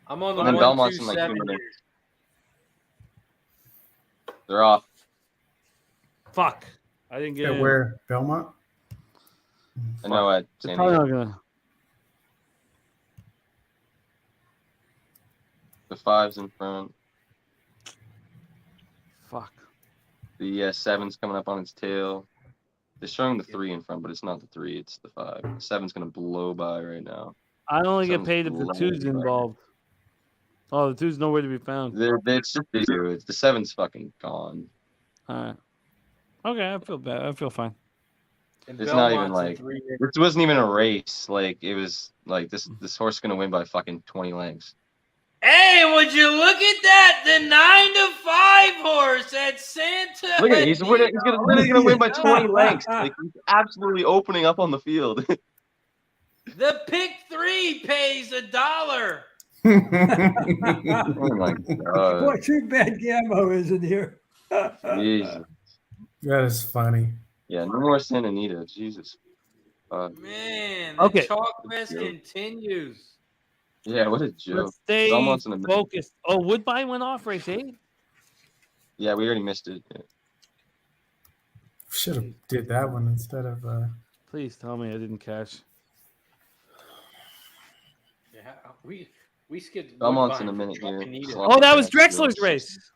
I'm on the And then 1, Belmont's 2, in like 7 2 here. minutes. They're off. Fuck. I didn't get Yeah, in. where? Belmont? I know at They're San probably Diego. not gonna. The 5's in front. Fuck. The 7's coming up on its tail. They're showing the 3 in front, but it's not the 3, it's the 5. The 7's gonna blow by right now. I only get Sounds paid if the loud, 2's right? involved. Oh, the 2's nowhere to be found. It's just the 2. It's the 7's fucking gone. All right. Okay, I feel bad. I feel fine. And It's not even Belmont's in like 3 here. this wasn't even a race. Like it was like this horse is gonna win by fucking 20 lengths. Hey, would you look at that? The 9-5 horse at Santa. Look at it, he's literally gonna win by 20 lengths. Like he's absolutely opening up on the field. The pick 3 pays $1. Oh my god. Boy, too bad Gammo isn't here. Jesus. That is funny. Yeah, no more Santa Anita. Jesus. Man, the Okay. chalk fest Joke. continues. Yeah, what a joke. Let's stay Belmont's in the middle. focused. Oh, Woodbine went off race 8? Yeah, we already missed it. Yeah. Should have did that one instead of. Please tell me I didn't cash. Yeah, we skipped. Belmont's in a Woodbine minute for Chalk here. Anita. Sloppy Oh, that was catch, Drexler's really. race.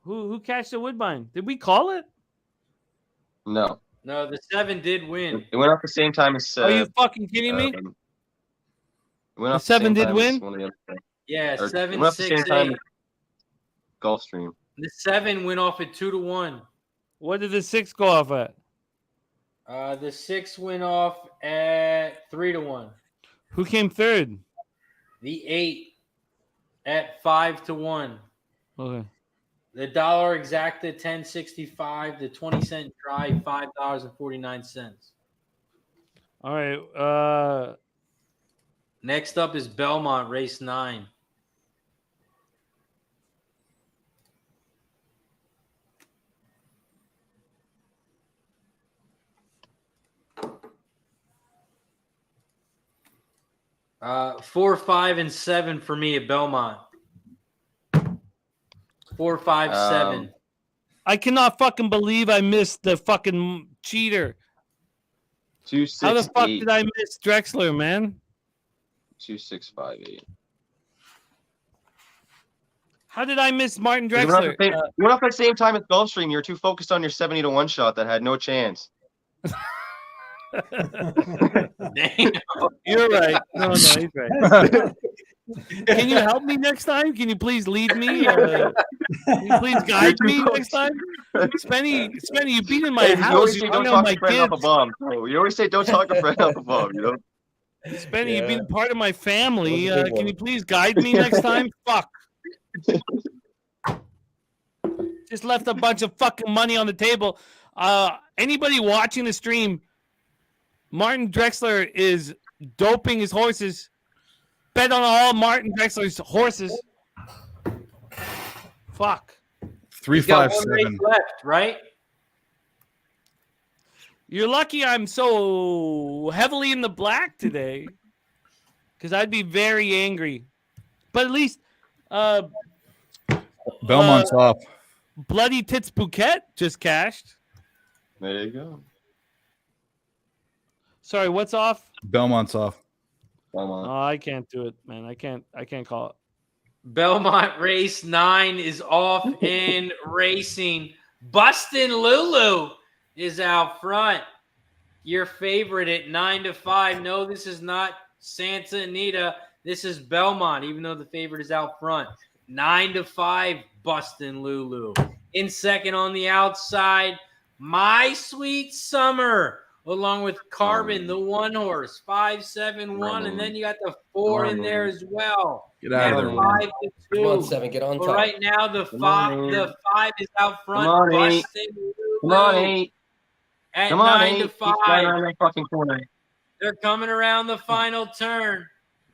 Who cashed the Woodbine? Did we call it? No. No, the 7 did win. It went off the same time as. Are you fucking kidding me? It went The off 7 same did time win? as one of the other. Yeah, Or, 7, it went off the 6, same time 8. as Gulfstream. The 7 went off at 2-1. What did the 6 go off at? The 6 went off at 3-1. Who came third? The 8 at 5-1. Okay. The dollar exacta 10.65. The 20-cent dry $5.49. All right. Next up is Belmont, race 9. Uh, 4, 5, and 7 for me at Belmont. 4, 5, 7. I cannot fucking believe I missed the fucking cheater. 2, 6, How the fuck 8. did I miss Drexler, man? 2, 6, 5, 8. How did I miss Martin You Drexler? went off at the same time as Gulfstream. You were too focused on your 70-1 shot that had no chance. You're right. No, he's right. Can you help me next time? Can you please lead me? Can you please guide me next time? Spenny, you beat in my Hey, you house. always You say don't don't know talk my a friend off a kids. bomb. bro. You always say don't talk a friend off a bomb, you know? Spenny, you've been part of my family. That was a big Can one. you please guide me next time? Fuck. Just left a bunch of fucking money on the table. Anybody watching the stream, Martin Drexler is doping his horses. Bet on all Martin Drexler's horses. Fuck. 3, He's got 5, one race 7. left, right? You're lucky I'm so heavily in the black today, because I'd be very angry. But at least Belmont's off. Bloody Tits Bouquet just cashed. There you go. Sorry, what's off? Belmont's off. Belmont. Oh, I can't do it, man. I can't call it. Belmont race 9 is off in racing. Bustin' Lulu is out front. Your favorite at 9-5. No, this is not Santa Anita. This is Belmont, even though the favorite is out front. 9-5, Bustin' Lulu. In second on the outside, My Sweet Summer, along with Carbon, the one horse, 571, and then you got the 4 in there as well. Get out of there, at 5 to 2. Come on, 7, get on But top. right now the Come on, 5 is out front. Come on, 8. Busting Come on, Lulu 8. at Come on, 9 8. to Keep going 5. around that fucking corner. They're coming around the final turn.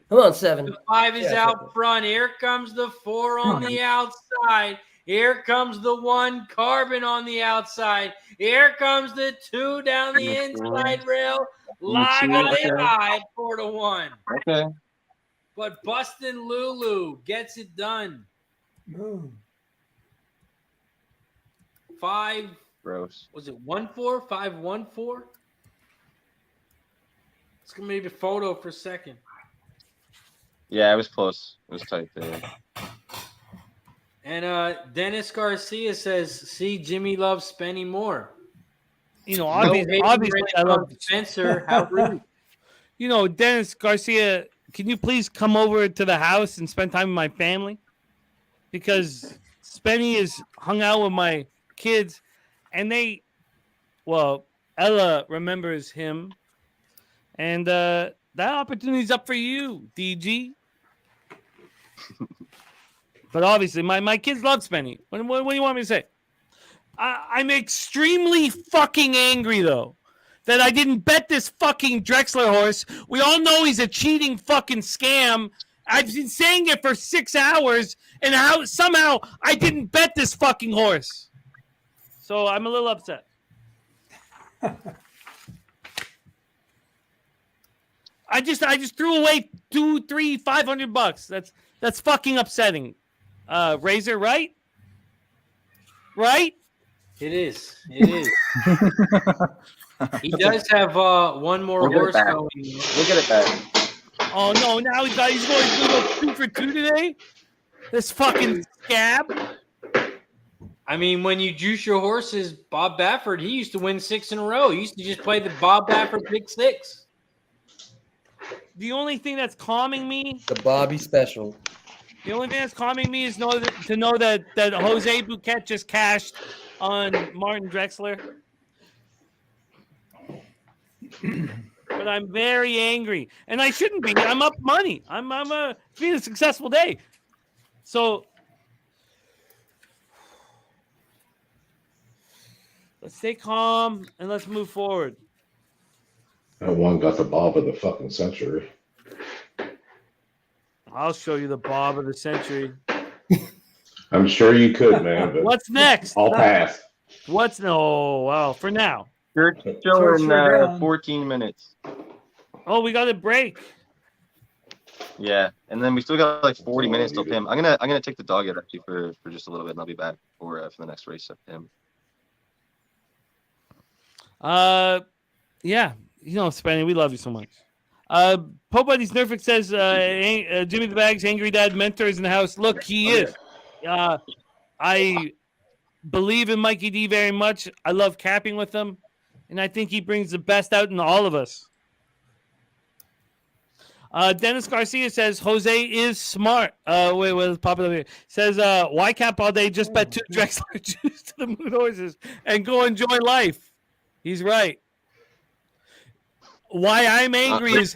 Come on, 7. The 5 is Yeah, out front. Here comes the 4 on the outside. Here comes the 1 Carbon on the outside. Here comes the 2 down the inside rail. Live 4 to 1. Okay. But Bustin' Lulu gets it done. Oh. 5. Gross. Was it 1-4? 5-1-4? Let's go maybe photo for a second. Yeah, it was close. It was tight there. And Dennis Garcia says, "See, Jimmy loves Spenny more." You know, No obviously ignorance I love from Spencer. How rude. You know, Dennis Garcia, can you please come over to the house and spend time with my family? Because Spenny is hung out with my kids, and Ella remembers him, and that opportunity's up for you, DG. But obviously, my kids love Spenny. What do you want me to say? I'm extremely fucking angry, though, that I didn't bet this fucking Drexler horse. We all know he's a cheating fucking scam. I've been saying it for 6 hours, and somehow I didn't bet this fucking horse. So I'm a little upset. I just threw away $500. That's fucking upsetting. Razor, right? Right? It is. It is. He does have one more We'll horse get it back. going. We'll get it back. Oh no! Now he's going to go 2 for 2 today. This fucking scab. I mean, when you juice your horses, Bob Baffert, he used to win 6 in a row. He used to just play the Bob Baffert Big Six. The only thing that's calming me, The Bobby special. the only thing that's calming me is to know that Jose Bouquet just cashed on Martin Drexler. But I'm very angry, and I shouldn't be. I'm up money. It's been a successful day. So let's stay calm and let's move forward. That one got the bob of the fucking century. I'll show you the Bob of the century. I'm sure you could, man. But What's next? I'll pass. For now. You're still in 14 minutes. Oh, we got a break. Yeah, and then we still got like 40 minutes till Pim. I'm gonna take the dog out actually for just a little bit, and I'll be back for the next race at Pim. Yeah, you know, Spenny, we love you so much. Pope Buddy's Nerfic says, Jimmy the Bag's angry dad mentor is in the house. Look, he is. I believe in Mikey D very much. I love capping with him, and I think he brings the best out in all of us. Dennis Garcia says Jose is smart. Wait, what's popular here? Says why cap all day? Just bet 2 Drexler juice to the moon horses and go enjoy life. He's right. Why I'm angry is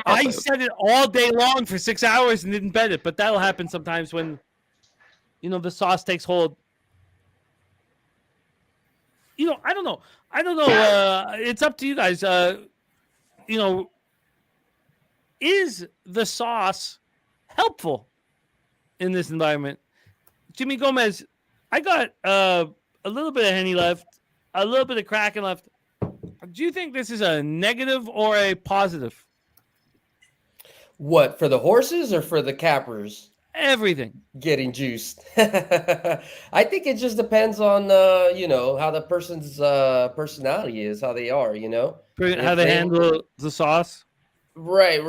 I said it all day long for 6 hours and didn't bet it, but that'll happen sometimes when the sauce takes hold. I don't know. It's up to you guys. Is the sauce helpful in this environment? Jimmy Gomez, I got a little bit of Henny left, a little bit of Kraken left. Do you think this is a negative or a positive? What, for the horses or for the cappers? Everything. Getting juiced. I think it just depends on, how the person's personality is, how they are, How they handle the sauce? Right.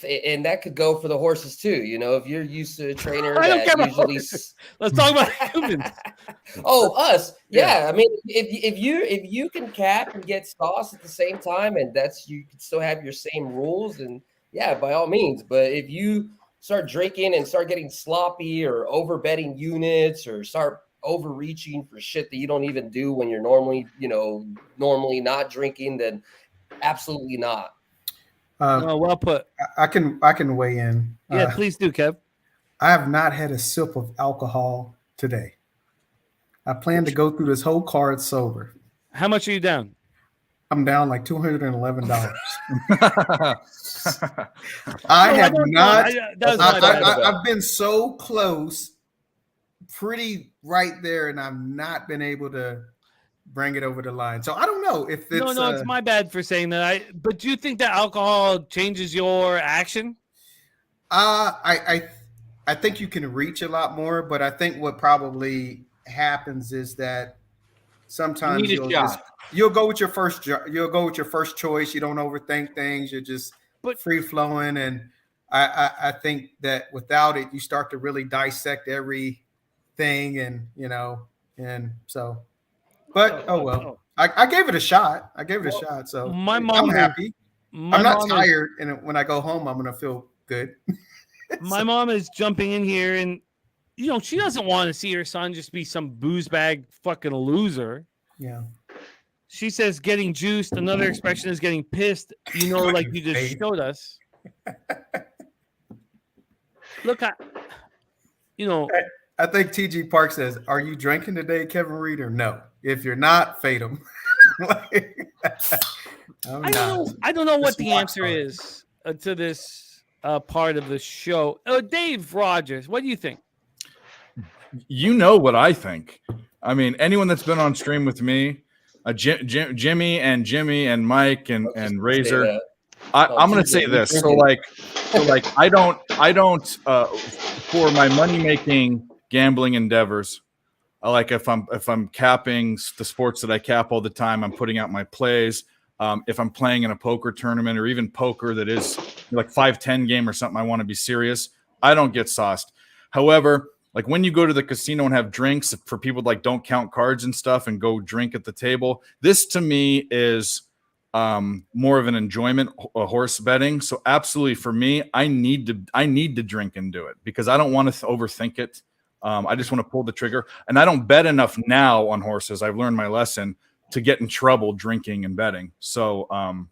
And that could go for the horses too. If you're used to a trainer I don't care that about usually horses. Let's talk about humans. Oh, us. Yeah. I mean, if you can cap and get sauce at the same time, and you can still have your same rules, and yeah, by all means. But if you start drinking and start getting sloppy or over betting units or start overreaching for shit that you don't even do when you're normally not drinking, then absolutely not. No, well put. I can weigh in. Yeah, please do, Kev. I have not had a sip of alcohol today. I plan to go through this whole card sober. How much are you down? I'm down like $211. I have not. I've been so close, pretty right there, and I've not been able to bring it over the line. So I don't know if it's no, it's my bad for saying that. But do you think that alcohol changes your action? I think you can reach a lot more, but I think what probably happens is that sometimes you'll go with your first choice. You don't overthink things. You're just free flowing, and I think that without it, you start to really dissect everything, and so. But oh well, I gave it a shot. So I'm happy. I'm not tired, and when I go home, I'm gonna feel good. My mom is jumping in here, and she doesn't want to see her son just be some booze bag fucking loser. Yeah. She says getting juiced. Another expression is getting pissed. Like you just showed us. Look, I think TG Park says, "Are you drinking today, Kevin Reed, or no? If you're not, fade him." I don't know what the answer is to this part of the show. Dave Rogers, what do you think? You know what I think. I mean, anyone that's been on stream with me, Jimmy and Mike and Razor, I'm going to say this. So I don't for my money making gambling endeavors. If I'm capping the sports that I cap all the time, I'm putting out my plays. If I'm playing in a poker tournament or even poker that is like 5-10 game or something, I want to be serious. I don't get sauced. However, like when you go to the casino and have drinks for people like don't count cards and stuff and go drink at the table, this to me is more of an enjoyment, horse betting. So absolutely for me, I need to drink and do it because I don't want to overthink it. I just want to pull the trigger, and I don't bet enough now on horses. I've learned my lesson to get in trouble drinking and betting. So I'm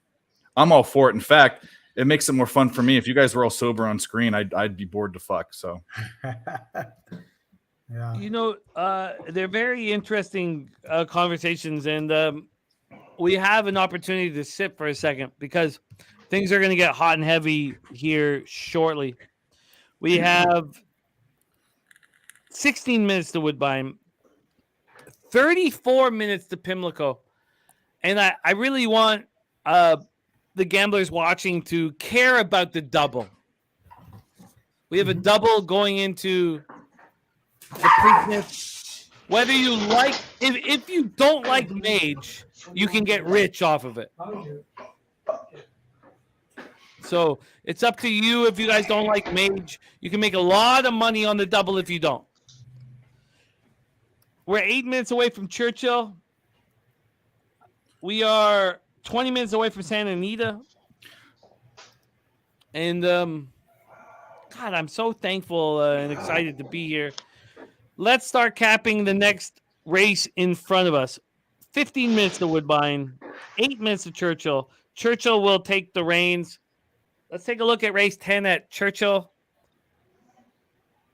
all for it. In fact, it makes it more fun for me. If you guys were all sober on screen, I'd be bored to fuck. So, yeah, they're very interesting conversations, and we have an opportunity to sit for a second because things are going to get hot and heavy here shortly. We have 16 minutes to Woodbine, 34 minutes to Pimlico. And I really want the gamblers watching to care about the double. We have a double going into the Preakness. Whether you like, if you don't like Mage, you can get rich off of it. So it's up to you. If you guys don't like Mage, you can make a lot of money on the double if you don't. We're 8 minutes away from Churchill. We are 20 minutes away from Santa Anita. And, God, I'm so thankful and excited to be here. Let's start capping the next race in front of us. 15 minutes to Woodbine, 8 minutes to Churchill. Churchill will take the reins. Let's take a look at race 10 at Churchill.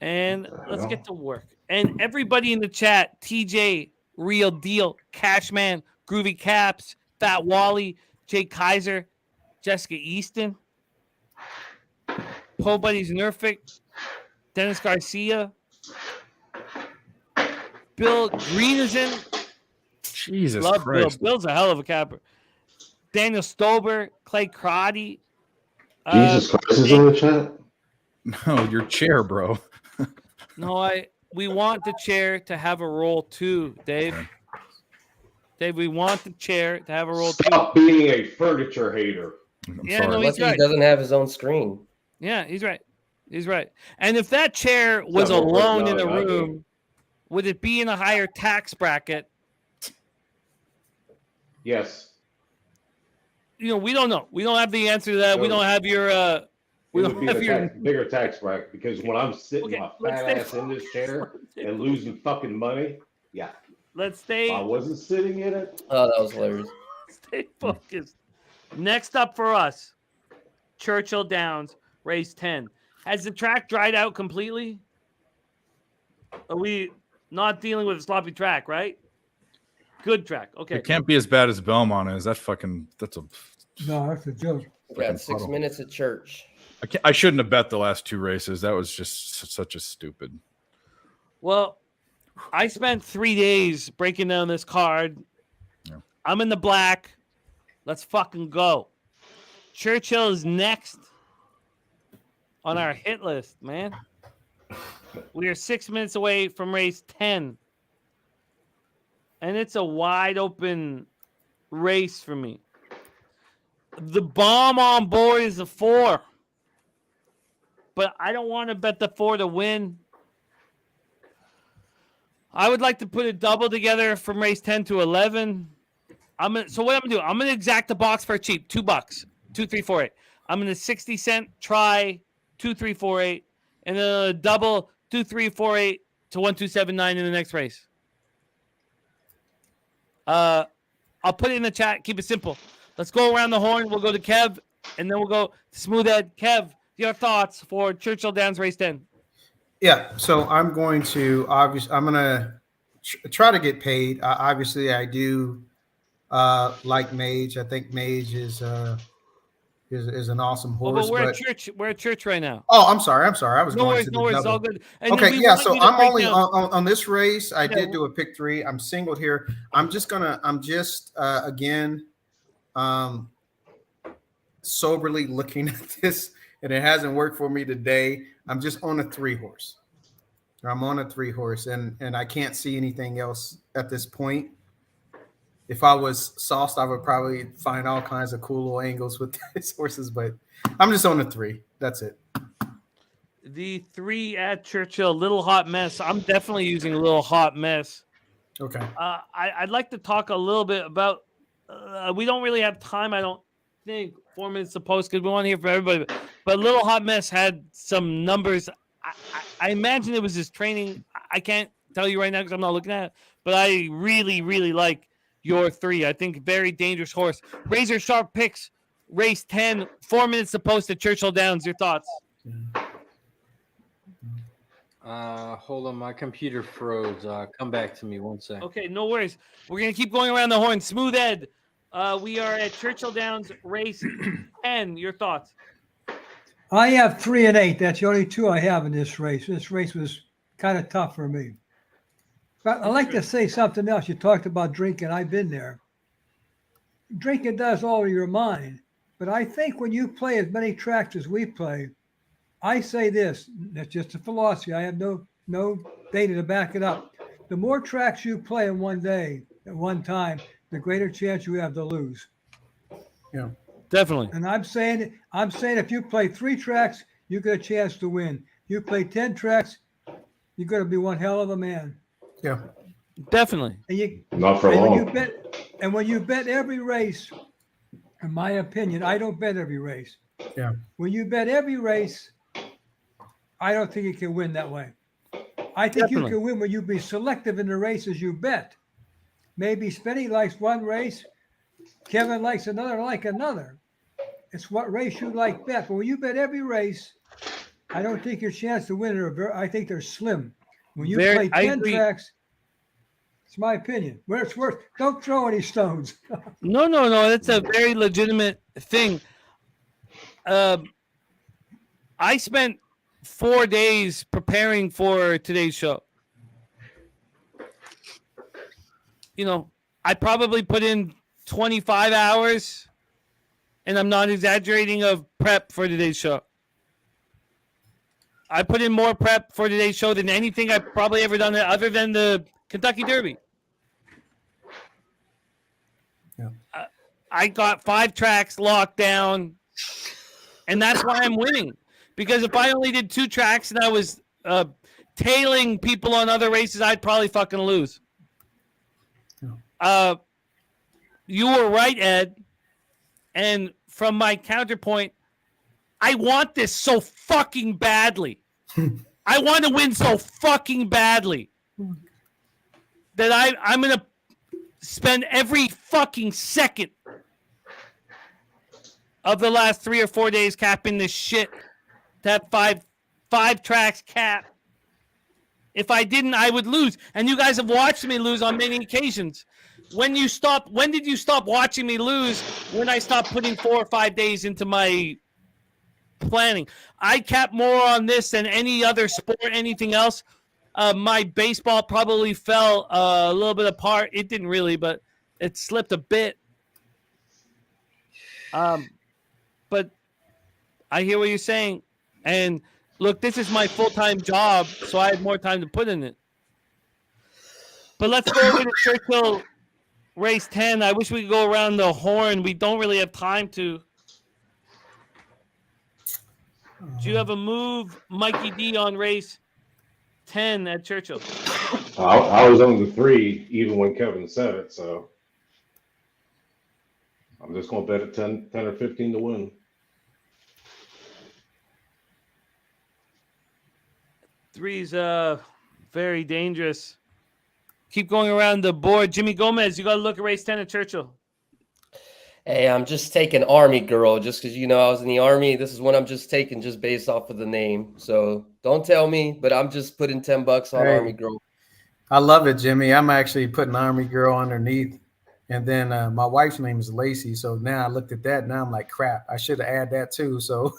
And let's get to work. And everybody in the chat, TJ, Real Deal, Cashman, Groovy Caps, Fat Wally, Jay Kaiser, Jessica Easton, Po Buddies Nerfic, Dennis Garcia, Bill Green is in. Jesus Love Christ. Bill. Bill's a hell of a capper. Daniel Stober, Clay Crotty. Jesus Christ is in the chat? No, your chair, bro. No, we want the chair to have a role too, Dave. Okay. Dave, we want the chair to have a role too. Stop being a furniture hater. No, he's Lucky right. he doesn't have his own screen. Yeah, he's right. He's right. And if that chair was alone in a room, would it be in a higher tax bracket? Yes. We don't know. We don't have the answer to that. We don't have your It would be the bigger tax bracket because when I'm sitting my fat ass in this chair and losing fucking money, yeah. Let's stay. If I wasn't sitting in it. Oh, that was hilarious. Stay focused. Next up for us, Churchill Downs, race 10. Has the track dried out completely? Are we not dealing with a sloppy track, right? Good track. Okay. It can't be as bad as Belmont is. That's a No, that's a joke. We got 6 minutes at church. I shouldn't have bet the last 2 races. That was just such a stupid. Well, I spent 3 days breaking down this card. Yeah. I'm in the black. Let's fucking go. Churchill is next on our hit list, man. We are 6 minutes away from race 10. And it's a wide open race for me. The bomb on board is a 4. But I don't want to bet the 4 to win. I would like to put a double together from race 10 to 11. So what I'm gonna do? I'm gonna exact the box for cheap, $2, 2, 3, 4, 8. I'm gonna 60-cent try 2, 3, 4, 8, and then a double 2, 3, 4, 8 to 1, 2, 7, 9 in the next race. I'll put it in the chat. Keep it simple. Let's go around the horn. We'll go to Kev, and then we'll go to Smoothhead. Kev, your thoughts for Churchill Downs race 10? Yeah, so I'm going to try to get paid. Obviously, I do like Mage. I think Mage is an awesome horse. But we're at church right now. Oh, I'm sorry. I was no going worries, to the no worries. double. All good. And okay, yeah. So I'm only on this race. I Yeah. did do a pick 3. I'm singled here. I'm just again soberly looking at this, and it hasn't worked for me today. I'm just on a 3 horse. I'm on a 3 horse, and I can't see anything else at this point. If I was sauced, I would probably find all kinds of cool little angles with these horses, but I'm just on a 3. That's it. The 3 at Churchill, Little Hot Mess. I'm definitely using a Little Hot Mess. Okay. I'd like to talk a little bit about. We don't really have time, I don't think. 4 minutes to post because we want to hear from everybody. But Little Hot Mess had some numbers. I imagine it was his training. I can't tell you right now because I'm not looking at it. But I really, really like your 3. I think very dangerous horse. Razor Sharp picks race 10. 4 minutes to post at Churchill Downs. Your thoughts? Hold on, my computer froze. Come back to me 1 second. Okay, no worries. We're gonna keep going around the horn. Smooth Ed. We are at Churchill Downs race 10. Your thoughts? I have 3 and 8. That's the only 2 I have in this race. This race was kind of tough for me. But I'd like to say something else. You talked about drinking. I've been there. Drinking does alter your mind. But I think when you play as many tracks as we play, I say this, that's just a philosophy. I have no data to back it up. The more tracks you play in one day, at one time, the greater chance you have to lose. Yeah, definitely. And I'm saying if you play 3 tracks, you get a chance to win. You play 10 tracks, you're going to be one hell of a man. Yeah, definitely. And not for long. When you bet every race, in my opinion, I don't bet every race. Yeah. When you bet every race, I don't think you can win that way. I think Definitely. you can win when you be selective in the races you bet. Maybe Spenny likes one race, Kevin likes another, like another. It's what race you like bet. But when you bet every race, I don't think your chance to win I think they're slim. When you play 10 tracks, it's my opinion. Where it's worth, don't throw any stones. No. That's a very legitimate thing. I spent 4 days preparing for today's show. You know, I probably put in 25 hours, and I'm not exaggerating, of prep for today's show. I put in more prep for today's show than anything I've probably ever done other than the Kentucky Derby. Yeah. I got 5 tracks locked down, and that's why I'm winning. Because if I only did 2 tracks and I was tailing people on other races, I'd probably fucking lose. You were right, Ed. And from my counterpoint, I want this so fucking badly. I want to win so fucking badly that I'm going to spend every fucking second of the last 3 or 4 days capping this shit. That five tracks cap. If I didn't, I would lose. And you guys have watched me lose on many occasions. When did you stop watching me lose? When I stopped putting 4 or 5 days into my planning. I cap more on this than any other sport, anything else. My baseball probably fell a little bit apart. It didn't really, but it slipped a bit. But I hear what you're saying. And look, this is my full-time job, so I have more time to put in it. But let's go over to Churchill race 10. I wish we could go around the horn. We don't really have time to. Do you have a move, Mikey D, on race 10 at Churchill? I was on the 3 even when Kevin said it, so I'm just going to bet at 10 or 15 to win. Three's very dangerous. Keep going around the board. Jimmy Gomez, you got to look at race 10 at Churchill. Hey, I'm just taking Army Girl just because, I was in the Army. This is one I'm just taking just based off of the name. So don't tell me, but I'm just putting $10 on Army Girl. I love it, Jimmy. I'm actually putting Army Girl underneath. And then my wife's name is Lacey. So now I looked at that. Now I'm like, crap, I should have added that too. So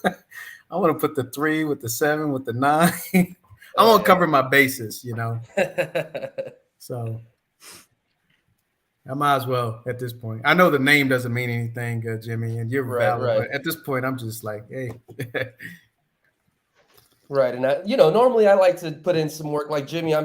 I want to put the 3 with the 7 with the 9. I want to cover my bases, So I might as well at this point. I know the name doesn't mean anything, Jimmy, and you're valid. Right. But at this point, I'm just like, hey. Right. And normally I like to put in some work like Jimmy.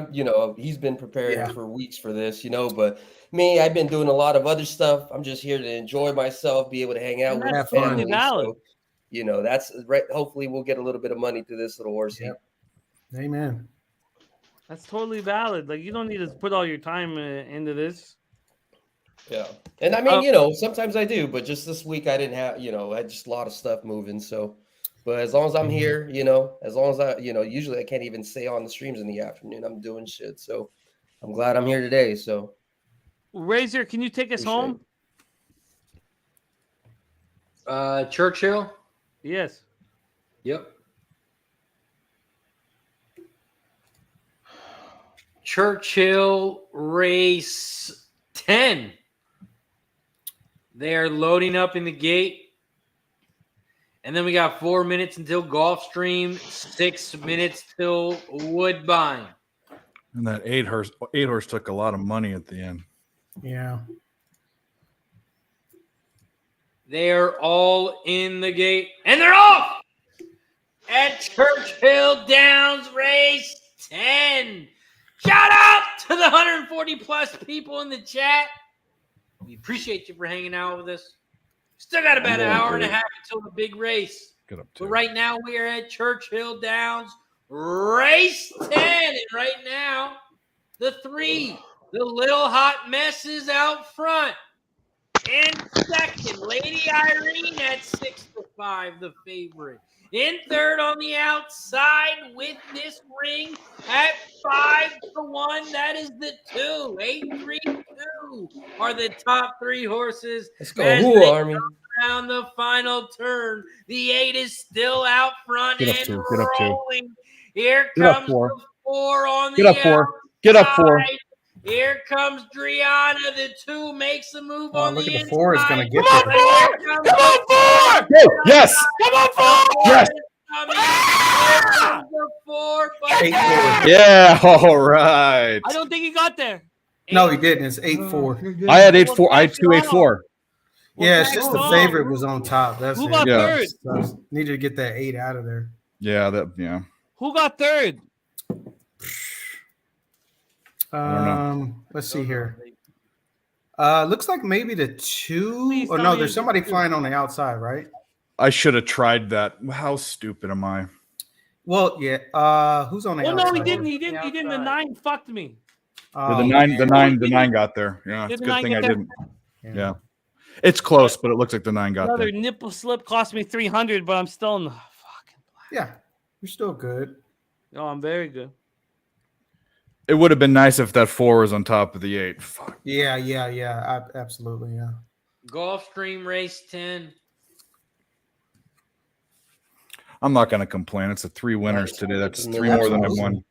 He's been preparing for weeks for this, but me, I've been doing a lot of other stuff. I'm just here to enjoy myself, be able to hang out with my family. So, that's right. Hopefully we'll get a little bit of money to this little horsey. Yep. Amen. That's totally valid. Like, you don't need to put all your time into this. Yeah. And I mean, sometimes I do, but just this week I didn't have, I had just a lot of stuff moving. So, but as long as I'm here, as long as I, usually I can't even stay on the streams in the afternoon. I'm doing shit. So I'm glad I'm here today. So, Razor, can you take us home? Churchill? Yes. Yep. Churchill race 10. They are loading up in the gate. And then we got 4 minutes until Gulfstream, 6 minutes till Woodbine. And that eight horse took a lot of money at the end. Yeah. They are all in the gate. And they're off at Churchill Downs race 10. Shout out to the 140 plus people in the chat. We appreciate you for hanging out with us. Still got about an hour and a half until the big race. Get up but right now we are at Churchill Downs race 10. And right now, the 3, the Little Hot Messes out front. In second, Lady Irene at 6-5, the favorite. In third on the outside with this ring at 5-1. That is the 2. 8-3-2 are the top 3 horses. Let's go, Army. Around the final turn. The 8 is still out front and rolling. Here comes the 4 on the outside. Get up 4. Here comes Driana. The 2 makes a move on the inside. The 4 is going to get there. Come on, 4! Go! Yes! Come on, 4! Yes! The 4, but 8-4. Yeah, all right. I don't think he got there. No, he didn't. It's 8-4. I had 8-4. I had 2-8-4. Yeah, it's just the favorite was on top. That's Who got third? So needed to get that 8 out of there. Yeah, Who got third? Let's see here. Looks like maybe the 2. Or no, there's somebody flying on the outside, right? I should have tried that. How stupid am I? Well, yeah. Who's on the outside? No, he didn't. He didn't. The 9 fucked me. The 9 got there. Yeah, it's a good thing I didn't. Yeah. It's close, but it looks like the 9 got there. Another nipple slip cost me $300, but I'm still in the Yeah, you're still good. Oh, I'm very good. It would have been nice if that 4 was on top of the 8. Fuck. Yeah. Absolutely, yeah. Gulfstream race 10. I'm not going to complain. It's a 3 winners today. That's 3 more than I've won.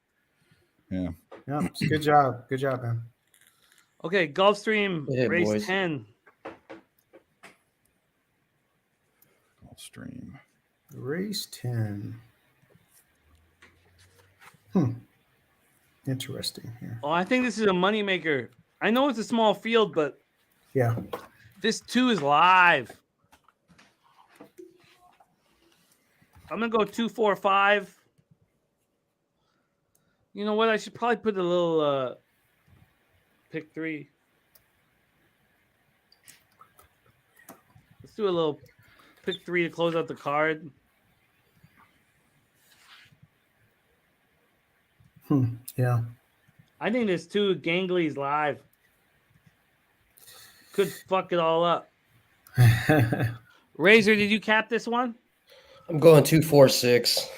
Yeah. Yeah, it's good job. Good job, man. Okay, Gulfstream race boys. 10. Gulfstream. Race 10. Interesting here. Oh, I think this is a moneymaker. I know it's a small field, but Yeah. this 2 is live. I'm gonna go 2, 4, 5. You know what? I should probably put a little pick 3. Let's do a little pick 3 to close out the card. Yeah. I think this 2 Gangley's live. Could fuck it all up. Razor, did you cap this one? I'm going 2, 4, 6.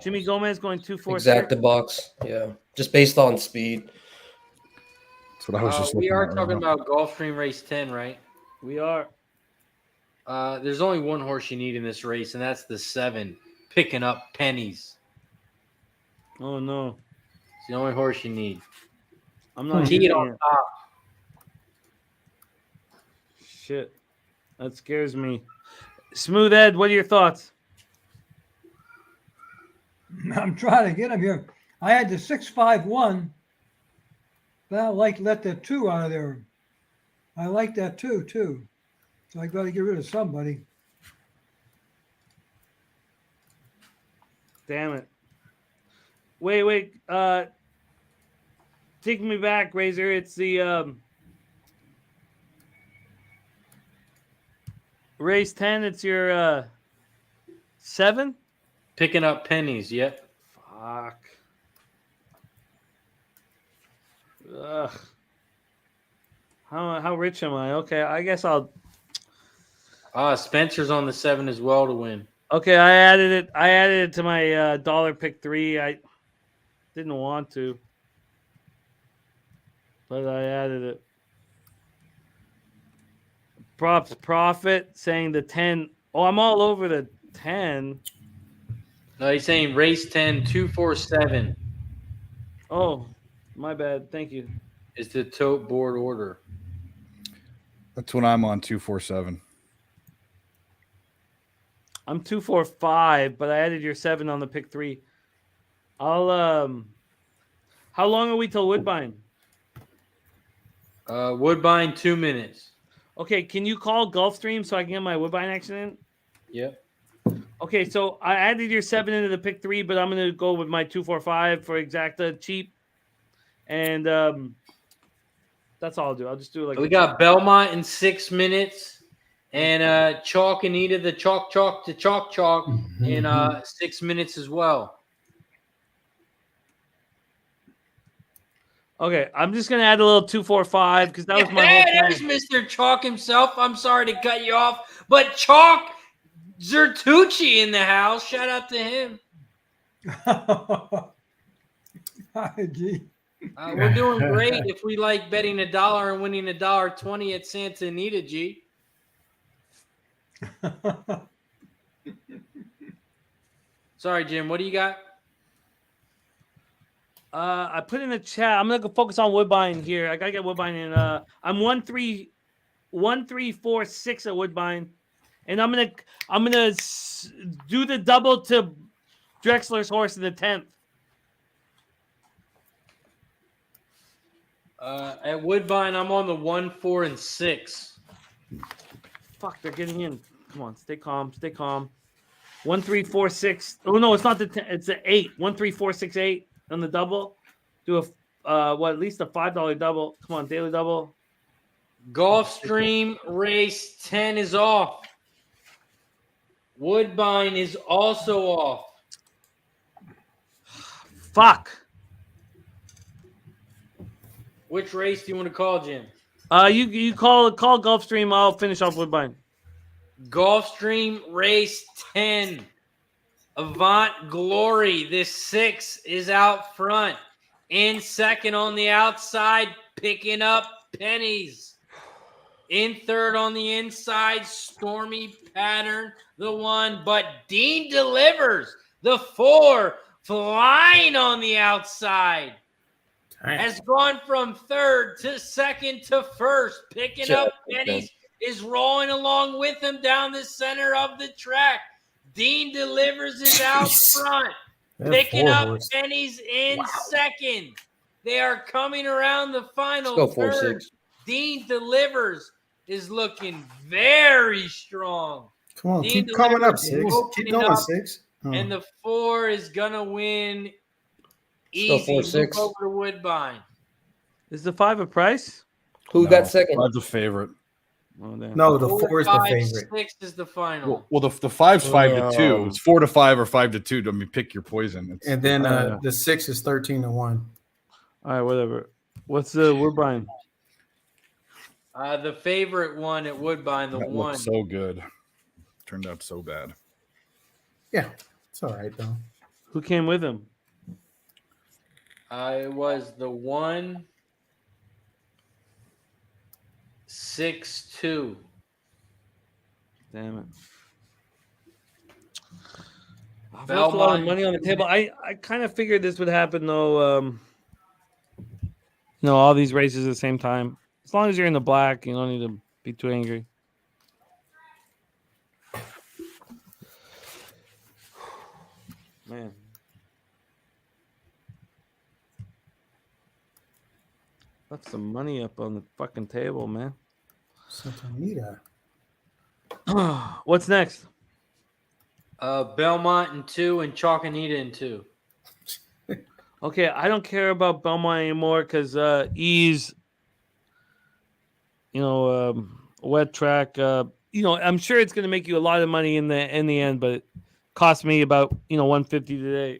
Jimmy Gomez going 2, 4, 6. Exact the box. Yeah, just based on speed. That's what I was just We looking are at talking right now. about Gulfstream race 10, right? We are. There's only one horse you need in this race, and that's the 7, Picking Up Pennies. Oh no. It's the only horse you need. I'm not Tee it using on it. top. Shit. That scares me. Smooth Ed, what are your thoughts? I'm trying to get him here. I had the 651, but I let that 2 out of there. I like that 2 too. So I got to get rid of somebody. Damn it. Wait. Take me back, Razor. It's the race 10. It's your 7? Picking Up Pennies, yep. Fuck. Ugh. How rich am I? Okay, I guess I'll. Spencer's on the 7 as well to win. Okay, I added it. I added it to my dollar pick 3. I didn't want to, but I added it. Props profit saying the 10. Oh, I'm all over the 10. No, he's saying race 10, 2, 4, 7 Oh, my bad. Thank you. is the tote board order. That's when I'm on 247. I'm 2, 4, 5, but I added your 7 on the pick 3. I'll How long are we till Woodbine? Woodbine 2 minutes. Okay, can you call Gulfstream so I can get my Woodbine action in? Yep. Okay, so I added your 7 into the pick 3, but I'm gonna go with my 2, 4, 5 for exacta cheap, and that's all I'll do. I'll just do it like We got Belmont in 6 minutes, and Chalk and Eda the Chalk to Chalk in 6 minutes as well. Okay, I'm just gonna add a little 2, 4, 5 because that was my whole plan. There's Mr. Chalk himself. I'm sorry to cut you off, but Chalk Zertucci in the house. Shout out to him. Hi, G. We're doing great if we like betting $1 and winning $1.20 at Santa Anita, G. Sorry, Jim. What do you got? I put in the chat. I'm gonna go focus on Woodbine here. I gotta get Woodbine in. I'm 1, 3, 4, 6 at Woodbine, and I'm gonna do the double to Drexler's horse in the 10th. At Woodbine, I'm on the 1, 4, and 6. Fuck, they're getting in. Come on, stay calm. Stay calm. 1, 3, 4, 6. Oh no, it's not the 10. It's the 8. 1, 3, 4, 6, 8 on the double. Do a at least a $5 double. Come on, daily double. Gulfstream race 10 is off. Woodbine is also off. Fuck. Which race do you want to call, Jim? You call Gulfstream. I'll finish off Woodbine. Gulfstream race 10. Avant Glory. This 6 is out front. In second on the outside, picking up pennies. In third on the inside, Stormy Pattern, the 1. But Dean delivers. The 4 flying on the outside. Has gone from third to second to first, picking up pennies, is rolling along with him down the center of the track. Dean delivers is out front, picking up pennies in second. They are coming around the final third. Dean delivers is looking very strong. Come on, Dean keep coming up, Delivers 6. Keep opening going, up, 6. Oh. And the 4 is going to win Let's go easy. 4-6. Move over to Woodbine. Is the 5 a price? Who got second? 5's a favorite. Oh, damn. No, the 4 is the 5, favorite. 6 is the final. Well, the 5's 5 to 2. It's 4 to 5 or 5 to 2. I mean, pick your poison. It's, And then the 6 is 13 to 1. All right, whatever. What's the Woodbine? The favorite one at Woodbine, the that 1. looked so good. Turned out so bad. Yeah, it's all right though. Who came with him? It was the 1, 6, 2. Damn it. I've left a lot of money on the table. I kind of figured this would happen though. All these races at the same time. As long as you're in the black, you don't need to be too angry. Man. Left some money up on the fucking table, man. Santa Anita. What's next? Belmont in 2 and Chalkonita in 2. Okay, I don't care about Belmont anymore because E's, wet track. I'm sure it's going to make you a lot of money in the end, but it cost me about $150 today.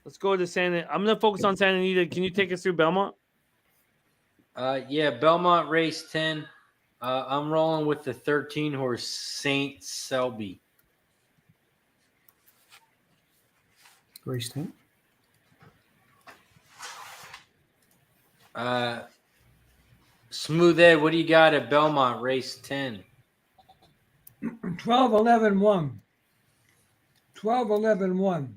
Let's go to Santa. I'm going to focus on Santa Anita. Can you take us through Belmont? Yeah, Belmont race 10. I'm rolling with the 13 horse Saint Selby. Race 10. Smooth Ed, what do you got at Belmont race 10? 12-11-1. 12-11-1.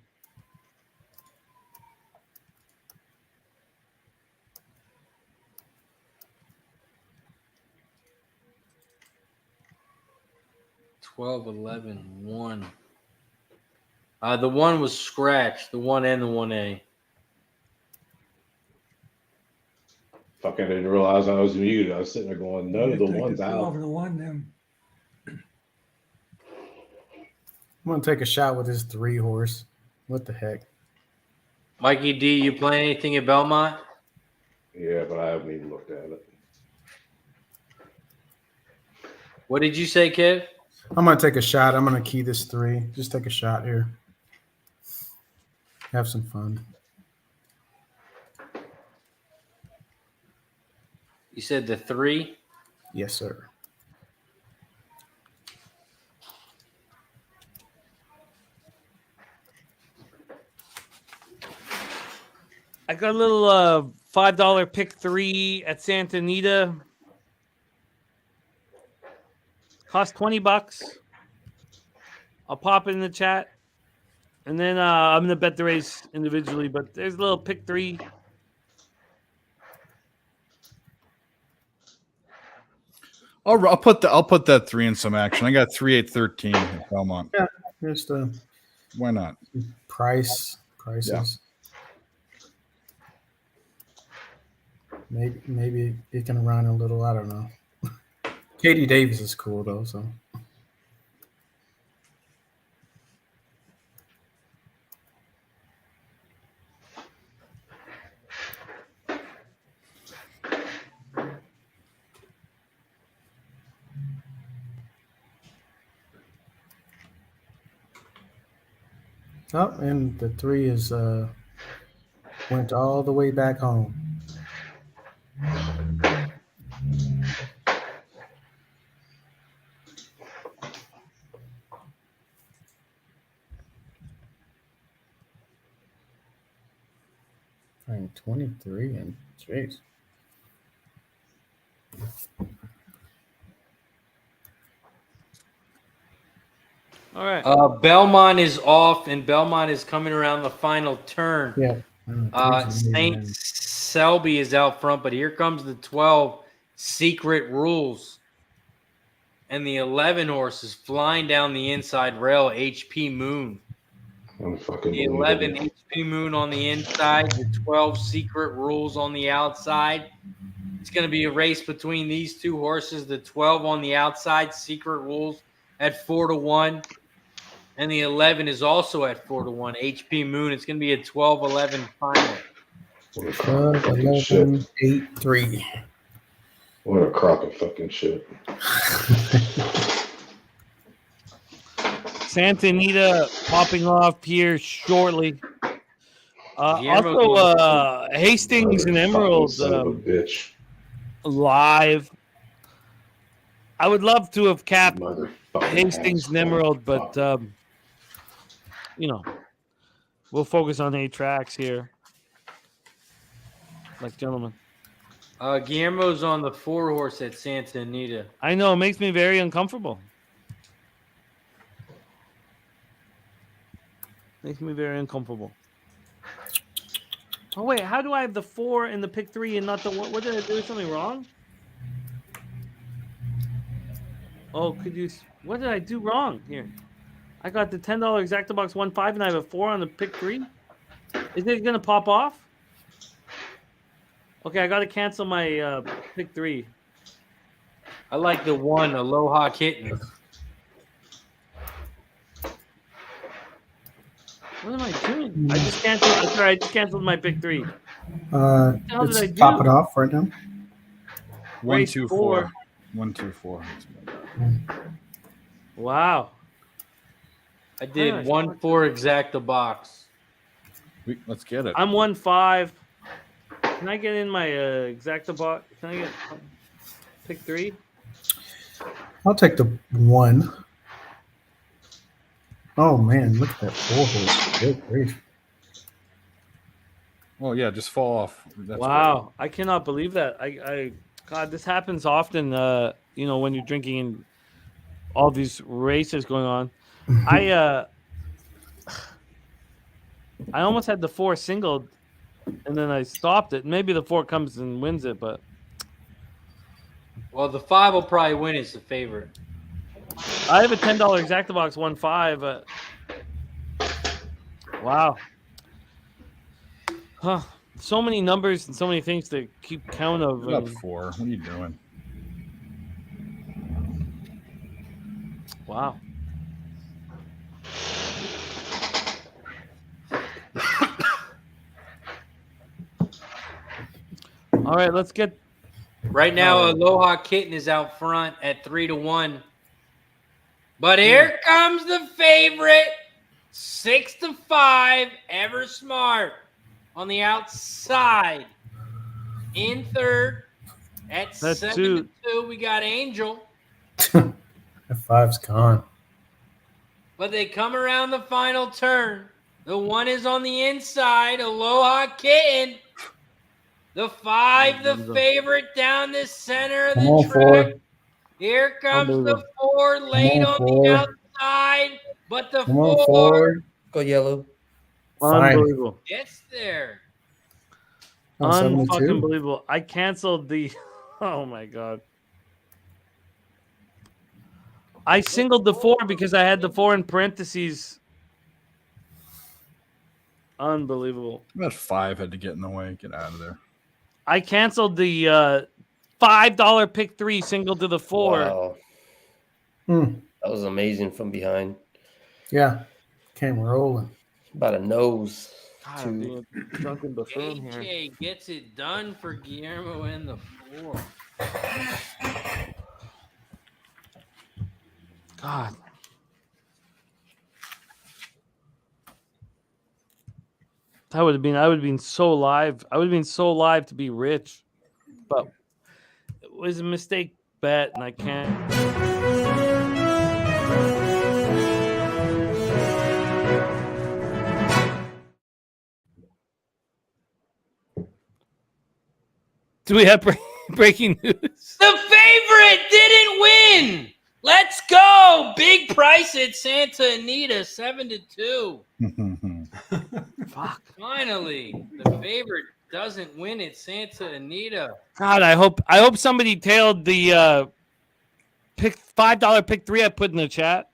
$12-11-1. The 1 was scratched, the 1 and the 1A. Fuck, I didn't realize I was muted. I was sitting there going, no, the 1's out. 12-1 then. I'm gonna take a shot with this 3 horse. What the heck? Mikey D, you playing anything at Belmont? Yeah, but I haven't even looked at it. What did you say, Kev? I'm gonna take a shot. I'm gonna key this 3. Just take a shot here. Have some fun. You said the 3? Yes, sir. I got a little $5 pick 3 at Santa Anita. Cost $20. I'll pop it in the chat. And then I'm going to bet the race individually, but there's a little pick 3. I'll put that 3 in some action. I got 3-8-13 at Belmont. Yeah, just why not? Prices. Yeah. Maybe it can run a little. I don't know. Katie Davis is cool though, so. Oh, and the 3 is went all the way back home. 23 and jeez. All right. Belmont is off, and Belmont is coming around the final turn. Yeah. Saint Selby is out front, but here comes the 12 Secret Rules. And the 11 horse is flying down the inside rail, HP Moon. The 11 HP Moon on the inside, the 12 Secret Rules on the outside. It's going to be a race between these two horses. The 12 on the outside, Secret Rules at 4-1. And the 11 is also at 4-1. HP Moon. It's going to be a 12-11 final. 12, 11, 8, 3. What a crock of fucking shit. Santa Anita popping off here shortly. Guillermo Also, Hastings and Emerald Son of a bitch. live. I would love to have capped Motherfucking Hastings and Emerald, but you know, we'll focus on 8 tracks here. Like gentlemen. Guillermo's on the 4 horse at Santa Anita. I know, it makes me very uncomfortable. Makes me very uncomfortable. Oh wait, how do I have the 4 and the pick 3 and not the 1? What did I do? Something wrong? Oh, what did I do wrong here? I got the $10 Exactabox 1.5 and I have a 4 on the pick 3. Is it gonna pop off? Okay, I gotta cancel my pick 3. I like the 1, Aloha Kitten. What am I doing? I just canceled. I'm sorry, I just canceled my pick 3. Let's did I do? top it off right now. 1, 2, 4. 1, 2, 4. Wow. I did 1-4 Exactabox. Let's get it. I'm 1-5. Can I get in my Exactabox? Can I get pick 3? I'll take the 1. Oh man, look at that 4 horse. Good grief. Well, yeah, just fall off. That's Wow, I cannot believe that. God, this happens often. You know, when you're drinking and all these races going on. I almost had the 4 singled, and then I stopped it. Maybe the 4 comes and wins it, but Well, the 5 will probably win as the favorite. I have a $10 Exactabox 1.5. Wow. Huh. So many numbers and so many things to keep count of. You're up 4. What are you doing? Wow. All right, let's get. Right now, Aloha Kitten is out front at 3-1. But here comes the favorite, 6-5, Ever Smart on the outside. In third at 7-2, we got Angel. That 5's gone. But they come around the final turn. The 1 is on the inside, Aloha Kitten. The 5, the favorite down the center of the track. 4. Here comes the 4 late on the outside, but the 4 Go yellow. Unbelievable. gets there. Unfucking believable. I canceled the. Oh my god. I singled the 4 because I had the 4 in parentheses. Unbelievable. That 5 had to get in the way. Get out of there. I canceled the $5 pick 3 single to the 4. Wow. That was amazing from behind. Yeah. Came rolling. About a nose. Drunken buffoon here. AJ gets it done for Guillermo and the 4. God. I would have been so live. I would have been so live to be rich. But it was a mistake bet, and I can't. Do we have breaking news? The favorite didn't win. Let's go. Big price at Santa Anita, 7-2. Fuck. Finally, the favorite doesn't win at Santa Anita. God, I hope somebody tailed the pick $5 pick 3 I put in the chat.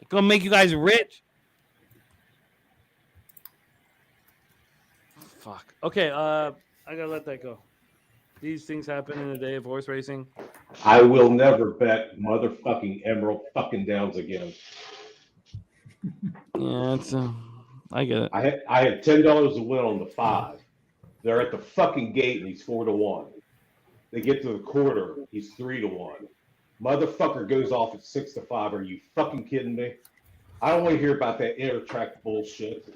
It's gonna make you guys rich. Fuck. Okay, I gotta let that go. These things happen in a day of horse racing. I will never bet motherfucking Emerald fucking Downs again. Yeah, it's I get it. I had $10 to win on the 5. They're at the fucking gate and he's 4-1. They get to the quarter, he's 3-1. Motherfucker goes off at 6-5. Are you fucking kidding me? I don't want to hear about that inner track bullshit.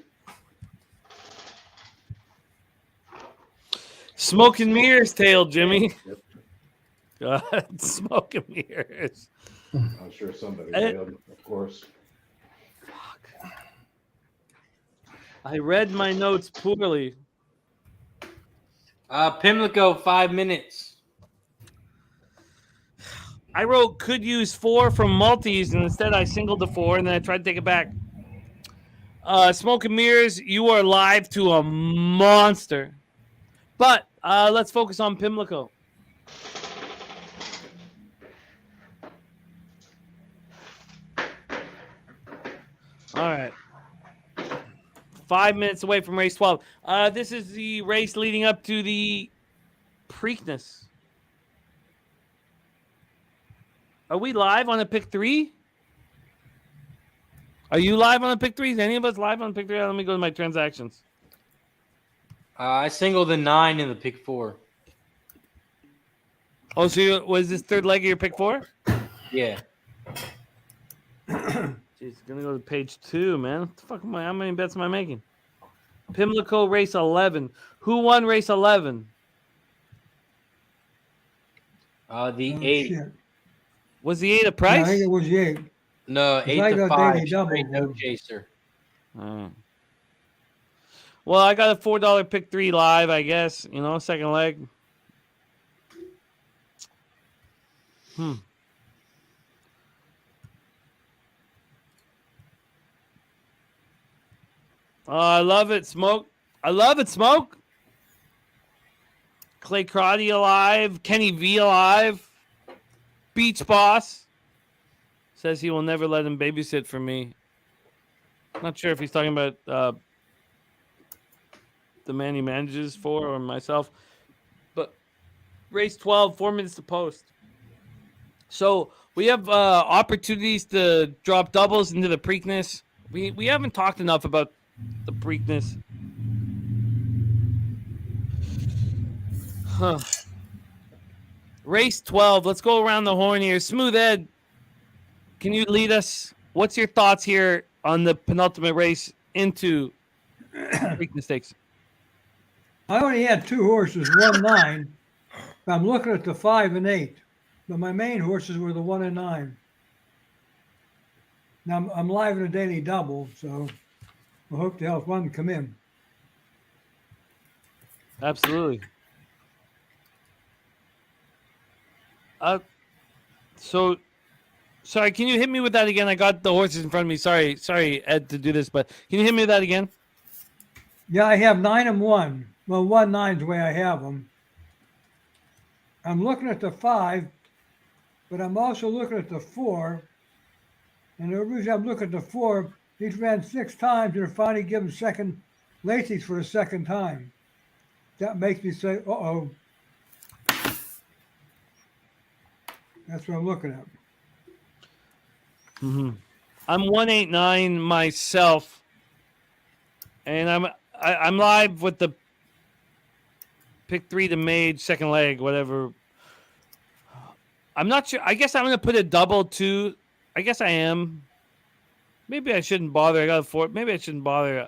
Smoke and mirrors tail, Jimmy. God, smoke and mirrors. I'm sure somebody did, of course. Fuck. I read my notes poorly. Pimlico, 5 minutes. I wrote could use 4 from multis, and instead I singled the 4, and then I tried to take it back. Smoke and mirrors, you are live to a monster. But let's focus on Pimlico. All right. 5 minutes away from race 12. This is the race leading up to the Preakness. Are we live on a pick 3? Are you live on a pick 3? Is any of us live on a pick 3? Let me go to my transactions. I singled the 9 in the pick 4. Oh, so was this third leg of your pick 4? Yeah. Jeez, gonna go to page 2, man. What the fuck am I? How many bets am I making? Pimlico race 11. Who won race 11? The 8. Shit. Was the 8 a price? Yeah, I think it was the 8. No, 8 I to got 5. daily double. Straight no chaser. Well, I got a $4 pick 3 live, I guess. You know, second leg. Oh, I love it, Smoke. I love it, Smoke. Clay Crotty alive. Kenny V alive. Beach Boss says he will never let him babysit for me. Not sure if he's talking about the man he manages for or myself. But race 12, 4 minutes to post. So we have opportunities to drop doubles into the Preakness. We haven't talked enough about the Preakness. Huh. Race 12. Let's go around the horn here. Smooth Ed, can you lead us? What's your thoughts here on the penultimate race into Preakness Stakes? I only had 2 horses, 1, 9. I'm looking at the 5 and 8, but my main horses were the 1 and 9. Now I'm live in a daily double, so I hope to help one come in. Absolutely. So, sorry, can you hit me with that again? I got the horses in front of me. Sorry, Ed, to do this, but can you hit me with that again? Yeah, I have 9 and 1. Well, 1, 9's the way I have them. I'm looking at the 5, but I'm also looking at the 4. And the reason I'm looking at the 4, he's ran 6 times and finally given second Lacey's for the second time. That makes me say, uh-oh. That's what I'm looking at. Mm-hmm. I'm 189 myself, and I'm live with the pick 3 to Mage, second leg, whatever. I'm not sure. I guess I'm going to put a double 2. I guess I am. Maybe I shouldn't bother. I got a 4. Maybe I shouldn't bother.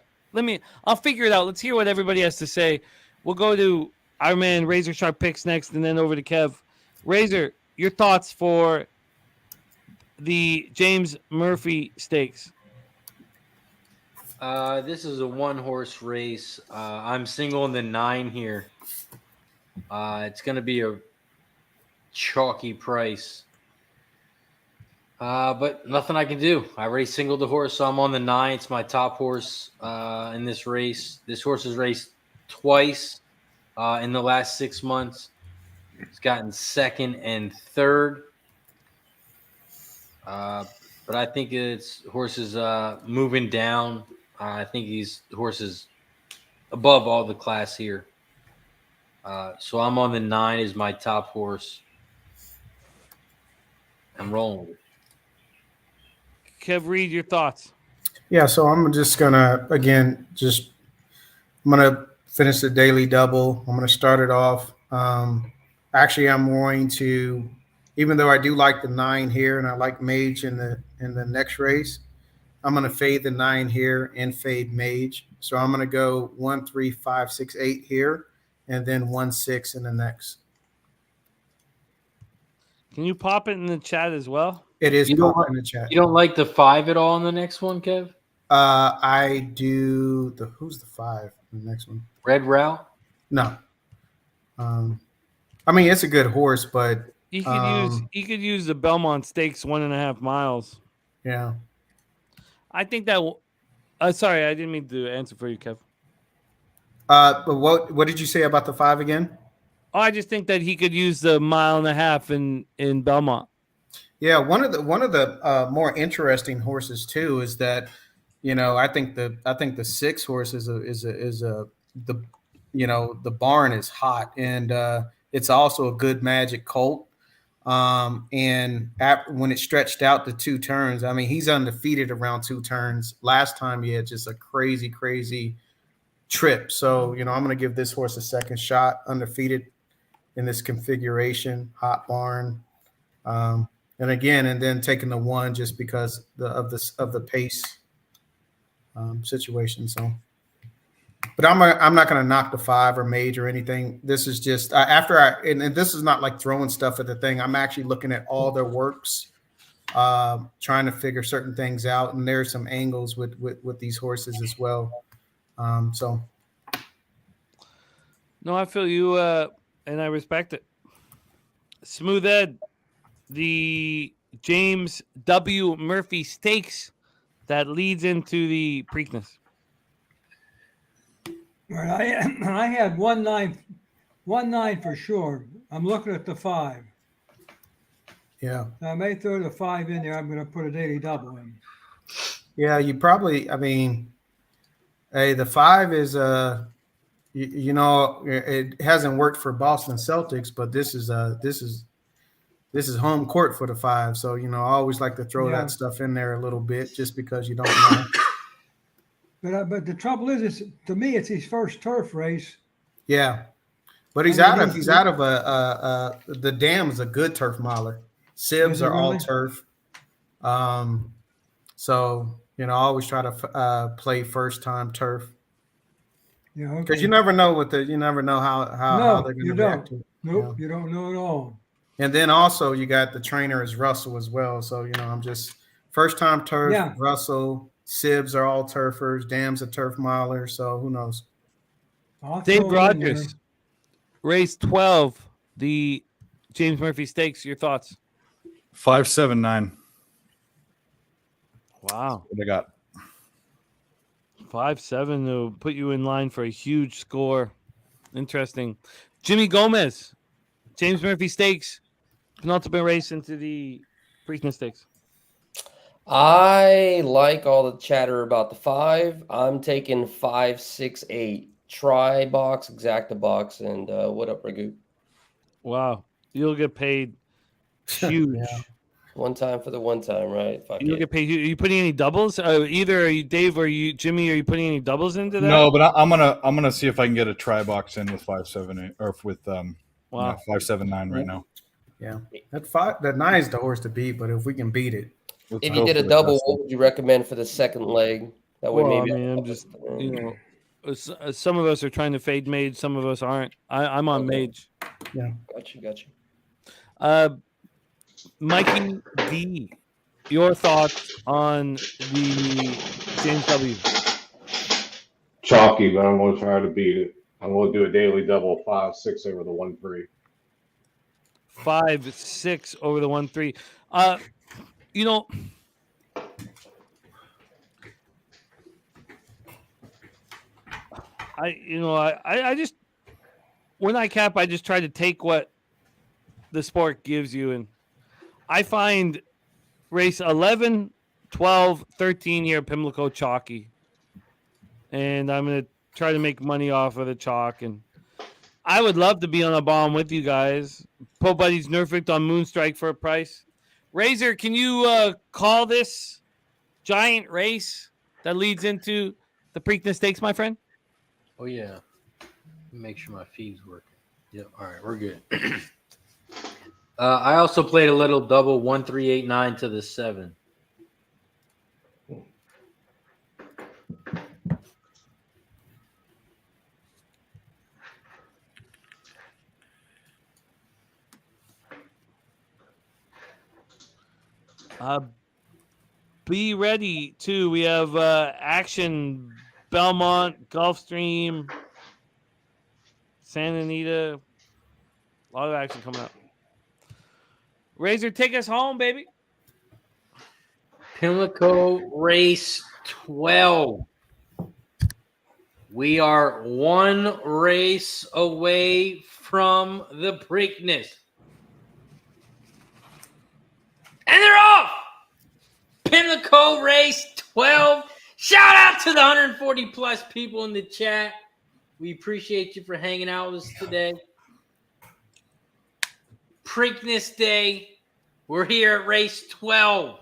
I'll figure it out. Let's hear what everybody has to say. We'll go to our man Razor Sharp Picks next, and then over to Kev. Razor, your thoughts for the James Murphy Stakes? This is a 1-horse race. I'm single in the 9 here. It's going to be a chalky price. But nothing I can do. I already singled the horse, so I'm on the 9. It's my top horse in this race. This horse has raced twice in the last 6 months. It's gotten 2nd and 3rd. But I think it's horses moving down. I think these horses above all the class here. So I'm on the 9 as my top horse. I'm rolling with it. Kev Reed, your thoughts? Yeah, so I'm just gonna I'm gonna finish the daily double. I'm gonna start it off. Actually, I'm going to, even though I do like the 9 here and I like Mage in the next race, I'm gonna fade the 9 here and fade Mage. So I'm gonna go 1, 3, 5, 6, 8 here, and then 1, 6 in the next. Can you pop it in the chat as well? It is You don't popped in the chat. You don't like the 5 at all in the next one, Kev? I do the who's the 5 in the next one? Red Route? No. I mean, it's a good horse, but You could use the Belmont Stakes 1.5 miles. Yeah. I think that. Sorry, I didn't mean to answer for you, Kev. But what did you say about the 5 again? Oh, I just think that he could use the 1.5 miles in Belmont. Yeah, one of the more interesting horses too is that, I think the 6 horse is the barn is hot, and it's also a good magic colt. And when it stretched out to 2 turns, I mean, he's undefeated around 2 turns. Last time he had just a crazy trip. So, I'm going to give this horse a second shot, undefeated in this configuration, hot barn. And then taking the 1 just because of the pace situation. So, but I'm not going to knock the 5 or Mage or anything. This is just and this is not like throwing stuff at the thing. I'm actually looking at all their works, trying to figure certain things out. And there's some angles with these horses as well. So. No, I feel you, and I respect it. Smooth Ed, the James W. Murphy Stakes that leads into the Preakness. All right, I had 1-9 for sure. I'm looking at the 5. Yeah. I may throw the 5 in there. I'm going to put a daily double in. Yeah, you probably. I mean, hey, the 5 is it hasn't worked for Boston Celtics, but this is home court for the 5. So I always like to throw that stuff in there a little bit just because you don't know. But the trouble is, to me, it's his first turf race. Yeah, but he's out of the Dam is a good turf miler. Sibs are all turf. So I always try to play first time turf. Yeah, okay. Because you never know how they're going to react to it. Nope, you don't know at all. And then also you got the trainer is Russell as well. So I'm just first time turf. Yeah. Russell, Sibs are all turfers. Dam's a turf miler. So who knows? Dave Rogers, race 12, the James Murphy Stakes. Your thoughts? 579. Wow. What I got? 5-7 to put you in line for a huge score. Interesting. Jimmy Gomez, James Murphy Stakes, penultimate race into the Preakness Stakes. I like all the chatter about the 5. I'm taking 5, 6, 8. Try box, exacta box, and what up, Ragu? Wow. You'll get paid huge. Yeah. One time for the one time, right? You'll get paid. Are you putting any doubles? Either Dave or Jimmy, are you putting any doubles into that? No, but I'm gonna see if I can get a try box in with 578 or with 579 right now. Yeah, that 9 is the horse to beat, but if we can beat it, if you did a double, what would you recommend for the second leg? That way, maybe. I mean, I'm just some of us are trying to fade Mage, some of us aren't. I'm on Mage. Yeah, got you. Mikey D, your thoughts on the James W? Chalky, but I'm going to try to beat it. I'm going to do a daily double 5-6 over the 1-3. 5-6 over the 1-3. You know, I just when I cap, I just try to take what the sport gives you, and I find race 11, 12, 13 here Pimlico chalky, and I'm gonna try to make money off of the chalk. And I would love to be on a bomb with you guys. Pro Buddies Nerfed on Moonstrike for a price. Razor, can you call this giant race that leads into the Preakness Stakes, my friend? Oh, yeah. Make sure my feed's working. Yep. All right, we're good. I also played a little double 1-3-8-9 to the 7. Be ready too. We have action Belmont, Gulfstream, Santa Anita. A lot of action coming up. Razor, take us home, baby. Pimlico race 12. We are one race away from the Preakness. And they're off! Pimlico race 12. Shout out to the 140 plus people in the chat. We appreciate you for hanging out with us today. Preakness Day. We're here at race 12.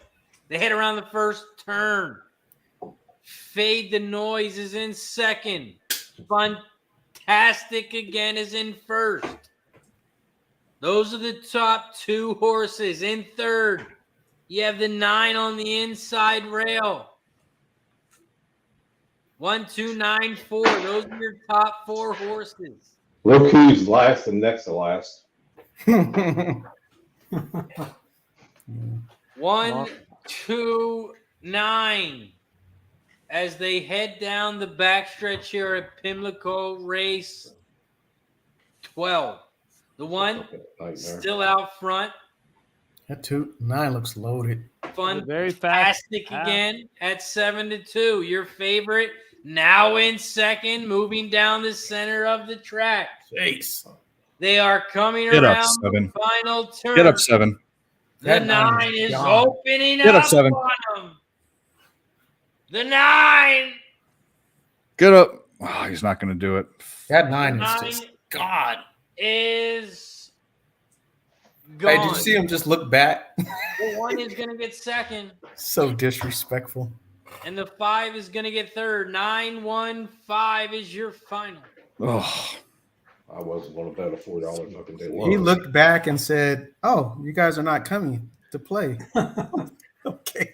They head around the first turn. Fade the Noise is in second. Fantastic Again is in first. Those are the top two horses. In third, you have the 9 on the inside rail. 1, 2, 9, 4. Those are your top 4 horses. Look who's last and next to last. 1, 2, 9. As they head down the backstretch here at Pimlico race 12. The 1 still out front. That 9 looks loaded. Fun, very fast. Again at 7-2. Your favorite now in second, moving down the center of the track. Jeez. They are coming Get up, around 7. the final turn. Get up, 7. The 9 is opening Get up, up 7. on them. The 9. Get up. Oh, he's not going to do it. That 9 is just God. Is Hey, gone. did you see him just look back? The 1 is going to get second. So disrespectful. And the 5 is going to get third. 9, 1, 5 is your final. Oh. I wasn't going to bet a $4 fucking day. He looked back and said, "Oh, you guys are not coming to play." Okay.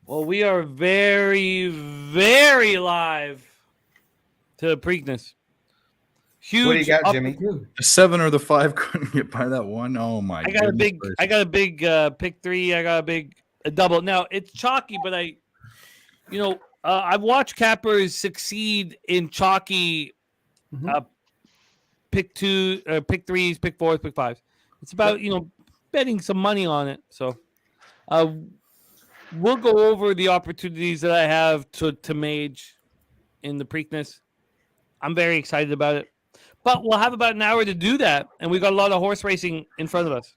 Well, we are very, very live to the Preakness. Huge. What do you got, Jimmy? The 7 or the 5 couldn't get by that 1. Oh my! I got a big pick 3. I got a double. Now it's chalky, but I've watched cappers succeed in chalky. Pick 2, pick 3s, pick 4s, pick 5s. It's about betting some money on it. So, we'll go over the opportunities that I have to mage in the Preakness. I'm very excited about it. But we'll have about an hour to do that, and we've got a lot of horse racing in front of us.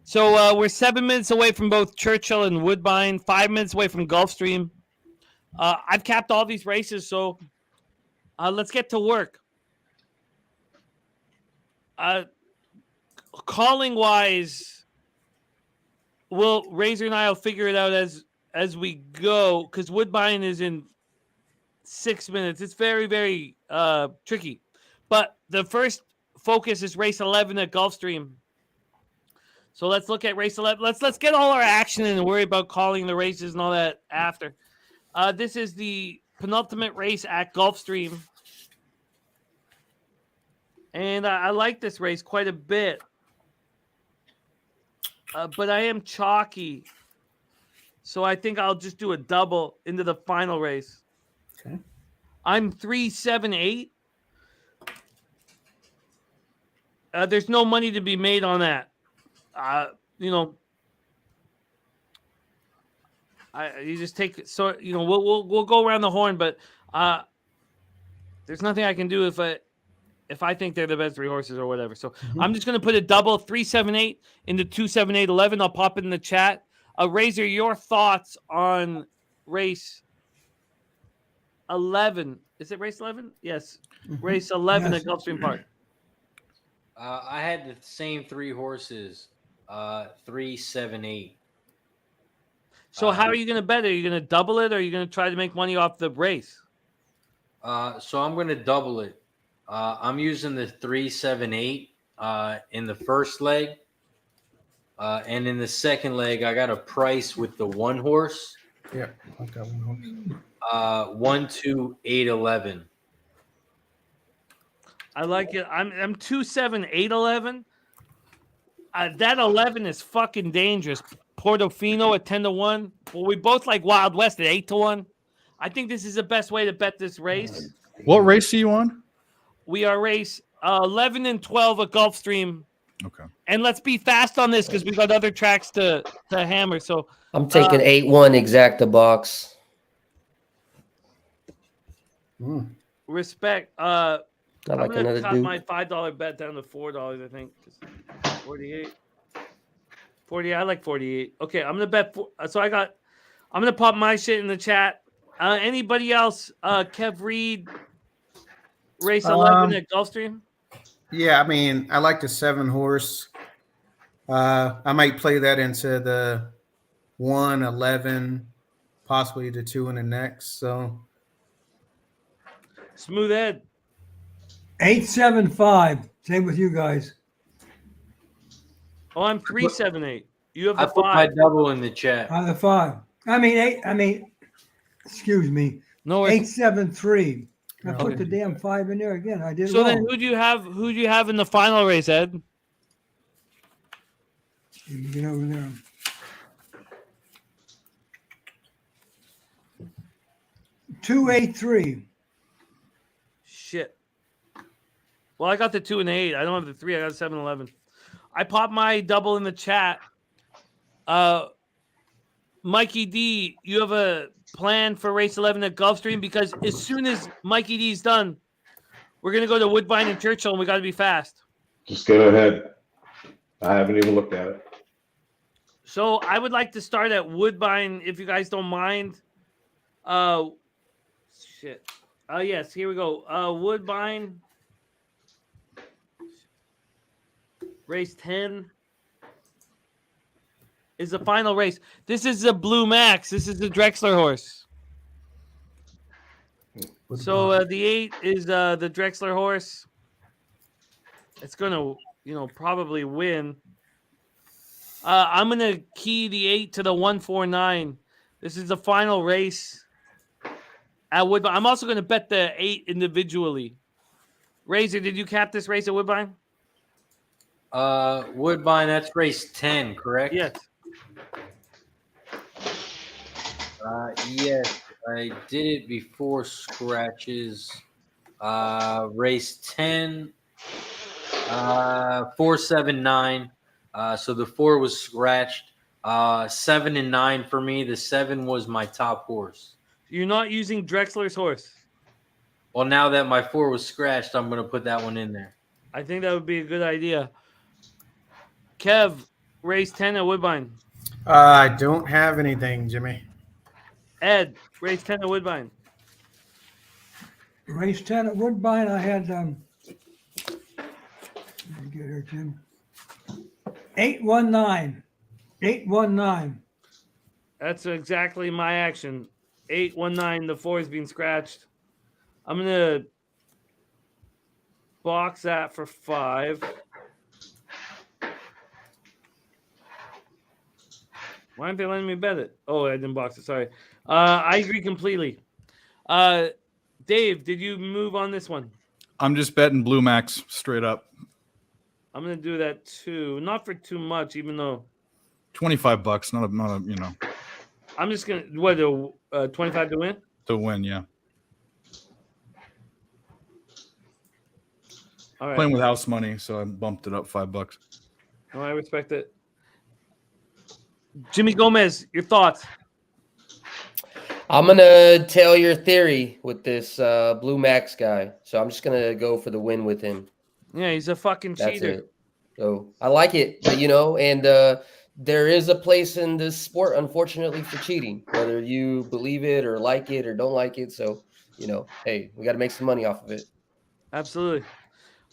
So we're 7 minutes away from both Churchill and Woodbine, 5 minutes away from Gulfstream. I've capped all these races, so let's get to work. Calling wise, Razor and I will figure it out as we go, because Woodbine is in 6 minutes. It's very, very tricky. But the first focus is race 11 at Gulfstream. So let's look at race 11. Let's get all our action in and worry about calling the races and all that after. This is the penultimate race at Gulfstream. And I like this race quite a bit. But I am chalky. So I think I'll just do a double into the final race. Okay. I'm 3, 7, 8. There's no money to be made on that. You know, you just take so you know we'll go around the horn, but there's nothing I can do if I think they're the best 3 horses or whatever. So I'm just gonna put a double 378 into 27811. I'll pop it in the chat. Razor, your thoughts on race 11? Is it race 11? Yes, race 11 Yes. at Gulfstream Park. I had the same 3 horses, 3, 7, 8. So how are you going to bet? Are you going to double it, or are you going to try to make money off the race? So I'm going to double it. I'm using the 3, 7, 8 in the first leg, and in the second leg, I got a price with the 1 horse. Yeah, I got 1 horse. 1, 2, 8, 11. I like it. I'm 2, 7, 8, 11. That 11 is fucking dangerous. Portofino at 10-1. Well, we both like Wild West at 8-1. I think this is the best way to bet this race. What race are you on? We are race 11 and 12 at Gulfstream. Okay. And let's be fast on this because we got other tracks to hammer. So I'm taking 8-1 exacta box. Respect. I I'm like gonna another cut dude. my $5 bet down to $4. I think 48. 48. I like 48. Okay, I'm gonna bet. So I'm gonna pop my shit in the chat. Anybody else? Kev Reed, race 11 at Gulfstream. Yeah, I mean, I like the 7 horse. I might play that into the 1, 11, possibly the 2 in the next. So Smooth Ed. 875. Same with you guys. Oh, I'm 378. You have I the put my 5. double in the chat. On the 5. I mean 8. I mean, excuse me. No, 873. I No, put okay. the damn 5 in there again. I did So it then, wrong. who do you have? Who do you have in the final race, Ed? Let me get over there. $283. Shit. Well, I got the 2 and 8. I don't have the 3. I got 7, 11. I popped my double in the chat. Mikey D, you have a plan for race 11 at Gulfstream? Because as soon as Mikey D's done, we're going to go to Woodbine and Churchill, and we got to be fast. Just go ahead. I haven't even looked at it. So I would like to start at Woodbine, if you guys don't mind. Shit. Yes, here we go. Woodbine. Race 10 is the final race. This is the Blue Max. This is the Drexler horse. So the 8 is the Drexler horse. It's gonna, probably win. I'm gonna key the 8 to the 149. This is the final race at Woodbine. I'm also gonna bet the 8 individually. Razor, did you cap this race at Woodbine? Woodbine, that's race 10, correct? Yes. Yes, I did it before scratches. Race 10, 479. So the 4 was scratched. 7 and 9 for me. The 7 was my top horse. You're not using Drexler's horse. Well, now that my 4 was scratched, I'm going to put that one in there. I think that would be a good idea. Kev, race 10 at Woodbine. I don't have anything, Jimmy. Ed, race 10 at Woodbine. Race 10 at Woodbine, I had let me get her, Jim. 819. 819. That's exactly my action. 819. The 4 is being scratched. I'm gonna box that for 5. Why aren't they letting me bet it? Oh, I didn't box it. Sorry. I agree completely. Dave, did you move on this one? I'm just betting Blue Max straight up. I'm gonna do that too. Not for too much, even though $25, not a I'm just gonna 25 to win. to win, yeah. All right. Playing with house money, so I bumped it up $5. Oh, I respect it. Jimmy Gomez, your thoughts? I'm gonna tell your theory with this Blue Max guy, so I'm just gonna go for the win with him. Yeah, he's a fucking That's cheater. it. So I like it, and there is a place in this sport, unfortunately, for cheating, whether you believe it or like it or don't like it. So, hey, we got to make some money off of it. Absolutely.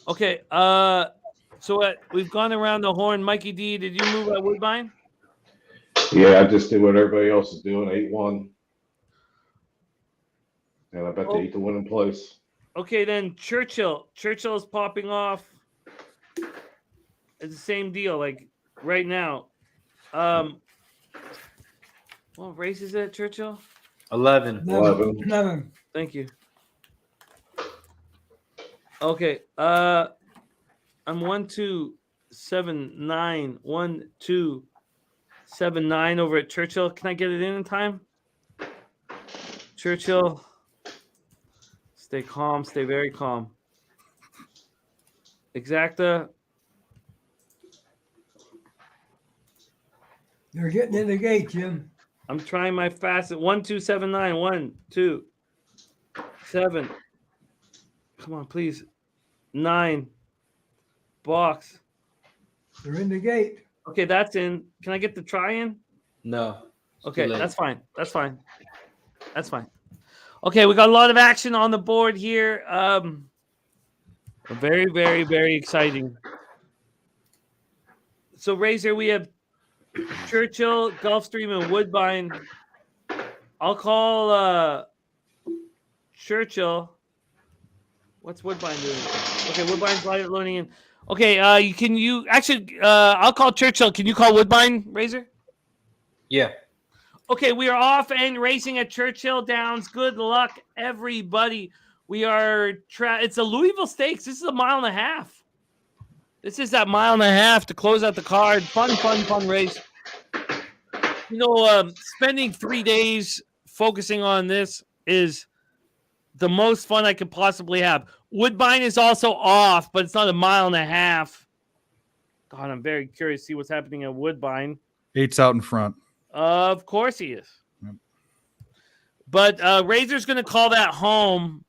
Okay. So we've gone around the horn. Mikey D, did you move at Woodbine? Yeah, I just did what everybody else is doing, 8-1. And I bet the 8 to win in place. Okay, then Churchill. Churchill is popping off. It's the same deal, like right now. What race is it, Churchill? 11. 11. Thank you. Okay. I'm 1, 2, 7, 9. 1, 2, 7, 9 over at Churchill. Can I get it in time? Churchill. Stay calm. Stay very calm. Exacta. They're getting in the gate, Jim. I'm trying my fastest. 1, 2, 7, 9. 1, 2, 7. Come on, please. 9. Box. They're in the gate. Okay, that's in. Can I get the try in? No. Okay, that's fine. That's fine. That's fine. Okay, we got a lot of action on the board here. Very, very, very exciting. So, Razor, we have Churchill, Gulfstream, and Woodbine. I'll call Churchill. What's Woodbine doing? Okay, Woodbine's loading in. Okay, I'll call Churchill. Can you call Woodbine, Razor? Yeah. Okay, we are off and racing at Churchill Downs. Good luck, everybody. We are it's a Louisville Stakes. This is a mile and a half. This is that mile and a half to close out the card. Fun race. Spending 3 days focusing on this is the most fun I could possibly have. Woodbine is also off, but it's not a mile and a half. God, I'm very curious to see what's happening at Woodbine. 8's out in front. Of course he is. Yep. But Razor's going to call that home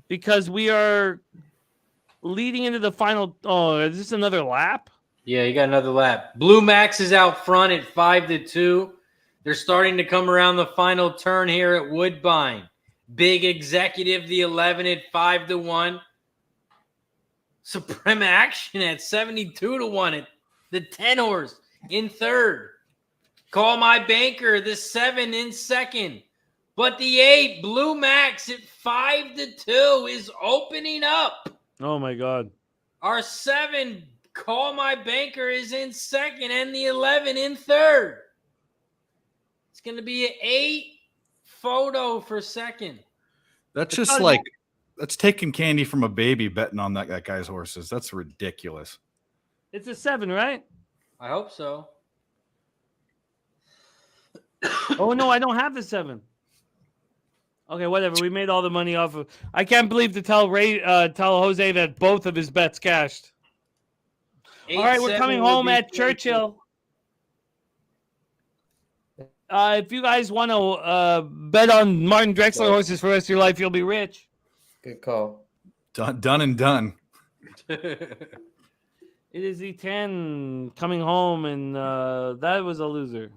because we are leading into the final. Oh, is this another lap? Yeah, you got another lap. Blue Max is out front at 5-2. They're starting to come around the final turn here at Woodbine. Big Executive, the 11 at 5-1. Supreme Action at 72-1 at the 10 horse in third. Call My Banker, the 7 in second. But the 8, Blue Max at 5-2 is opening up. Oh, my God. Our 7, Call My Banker, is in second, and the 11 in third. It's going to be an 8 photo for second. That's just that's taking candy from a baby betting on that guy's horses. That's ridiculous. It's a 7, right? I hope so. Oh, no, I don't have the 7. Okay, whatever. We made all the money off of. I can't believe to tell Jose that both of his bets cashed. All right, we're coming home at Churchill. If you guys want to bet on Martin Drexler horses for the rest of your life, you'll be rich. Good call. Done and done. It is the 10 coming home, and that was a loser.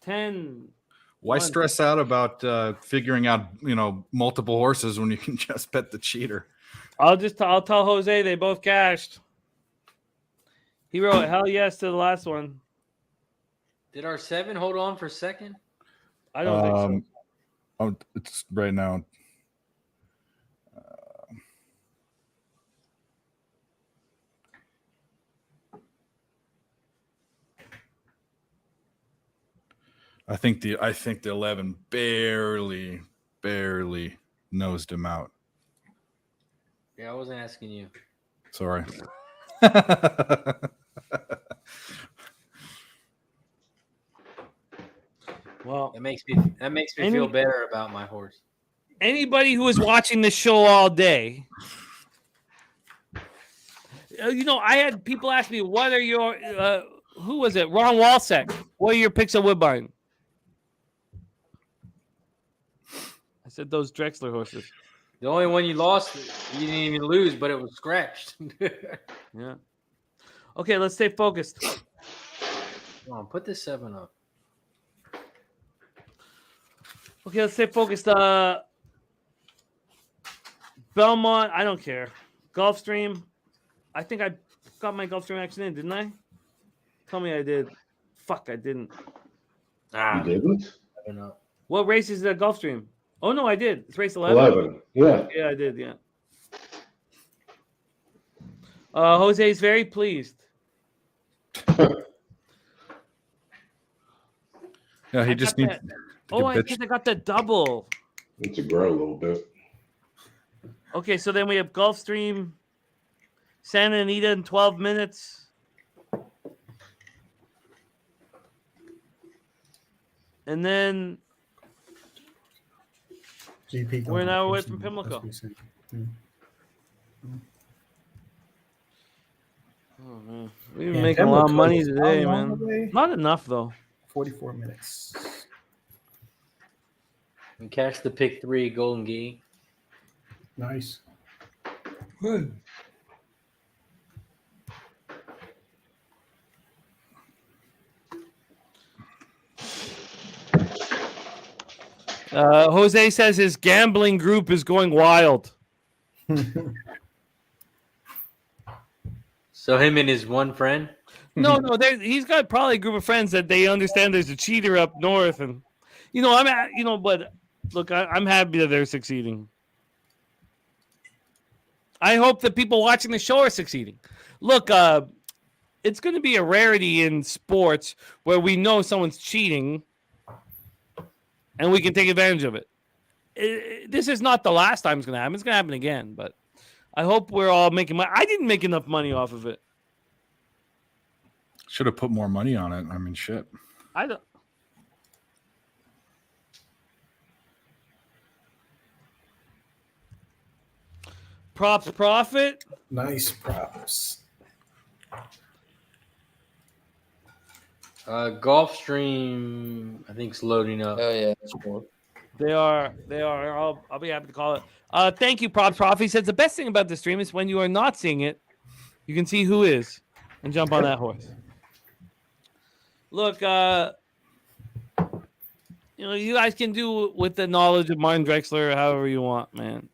10. Why stress out about figuring out multiple horses when you can just bet the cheater? I'll tell Jose they both cashed. He wrote hell yes to the last one. Did our 7 hold on for second? I don't think so. Oh, it's right now. I think the 11 barely nosed him out. Yeah, I wasn't asking you. Sorry. Well, that makes me feel better about my horse. Anybody who is watching this show all day, I had people ask me, what are your, who was it? Ron Walsack. What are your picks at Woodbine? I said those Drexler horses. The only one you lost, you didn't even lose, but it was scratched. Yeah. Okay, let's stay focused. Come on, put the 7 up. Okay, let's stay focused. Belmont, I don't care. Gulfstream, I think I got my Gulfstream action in, didn't I? Tell me I did. Fuck, I didn't. You didn't? I don't know. What race is the Gulfstream? Oh, no, I did. It's race 11. 11. Yeah. Yeah, I did, yeah. Jose's very pleased. Yeah, he just needs. I guess I got the double. Need to grow a little bit. Okay, so then we have Gulfstream, Santa Anita in 12 minutes. And then GP we're now away from Pimlico. Oh, man. We've been making a lot of money today, man. Not enough, though. 44 minutes. And catch the pick 3, Golden Gate. Nice. Good. Jose says his gambling group is going wild. So him and his one friend? No, he's got probably a group of friends that they understand there's a cheater up north, and but look, I'm happy that they're succeeding. I hope that people watching the show are succeeding. Look, it's going to be a rarity in sports where we know someone's cheating, and we can take advantage of it. This is not the last time it's going to happen. It's going to happen again, but I hope we're all making money. I didn't make enough money off of it. Should have put more money on it. I mean, shit. I don't. Props profit. Nice props. Gulfstream, I think, is loading up. Oh yeah, They are. I'll be happy to call it. Thank you, Props Prof. He says the best thing about the stream is when you are not seeing it, you can see who is and jump on that horse. Look, you guys can do with the knowledge of Martin Drexler however you want, man.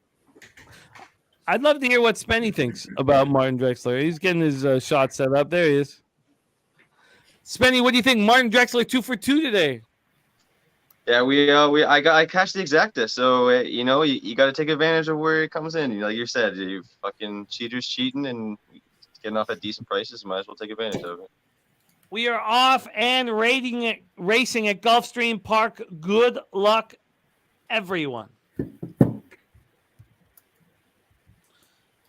I'd love to hear what Spenny thinks about Martin Drexler. He's getting his shot set up. There he is. Spenny, what do you think? Martin Drexler 2 for 2 today. Yeah, I cashed the exacta, so you got to take advantage of where it comes in. Like you said, you fucking cheaters cheating and getting off at decent prices. Might as well take advantage of it. We are off and racing at Gulfstream Park. Good luck, everyone.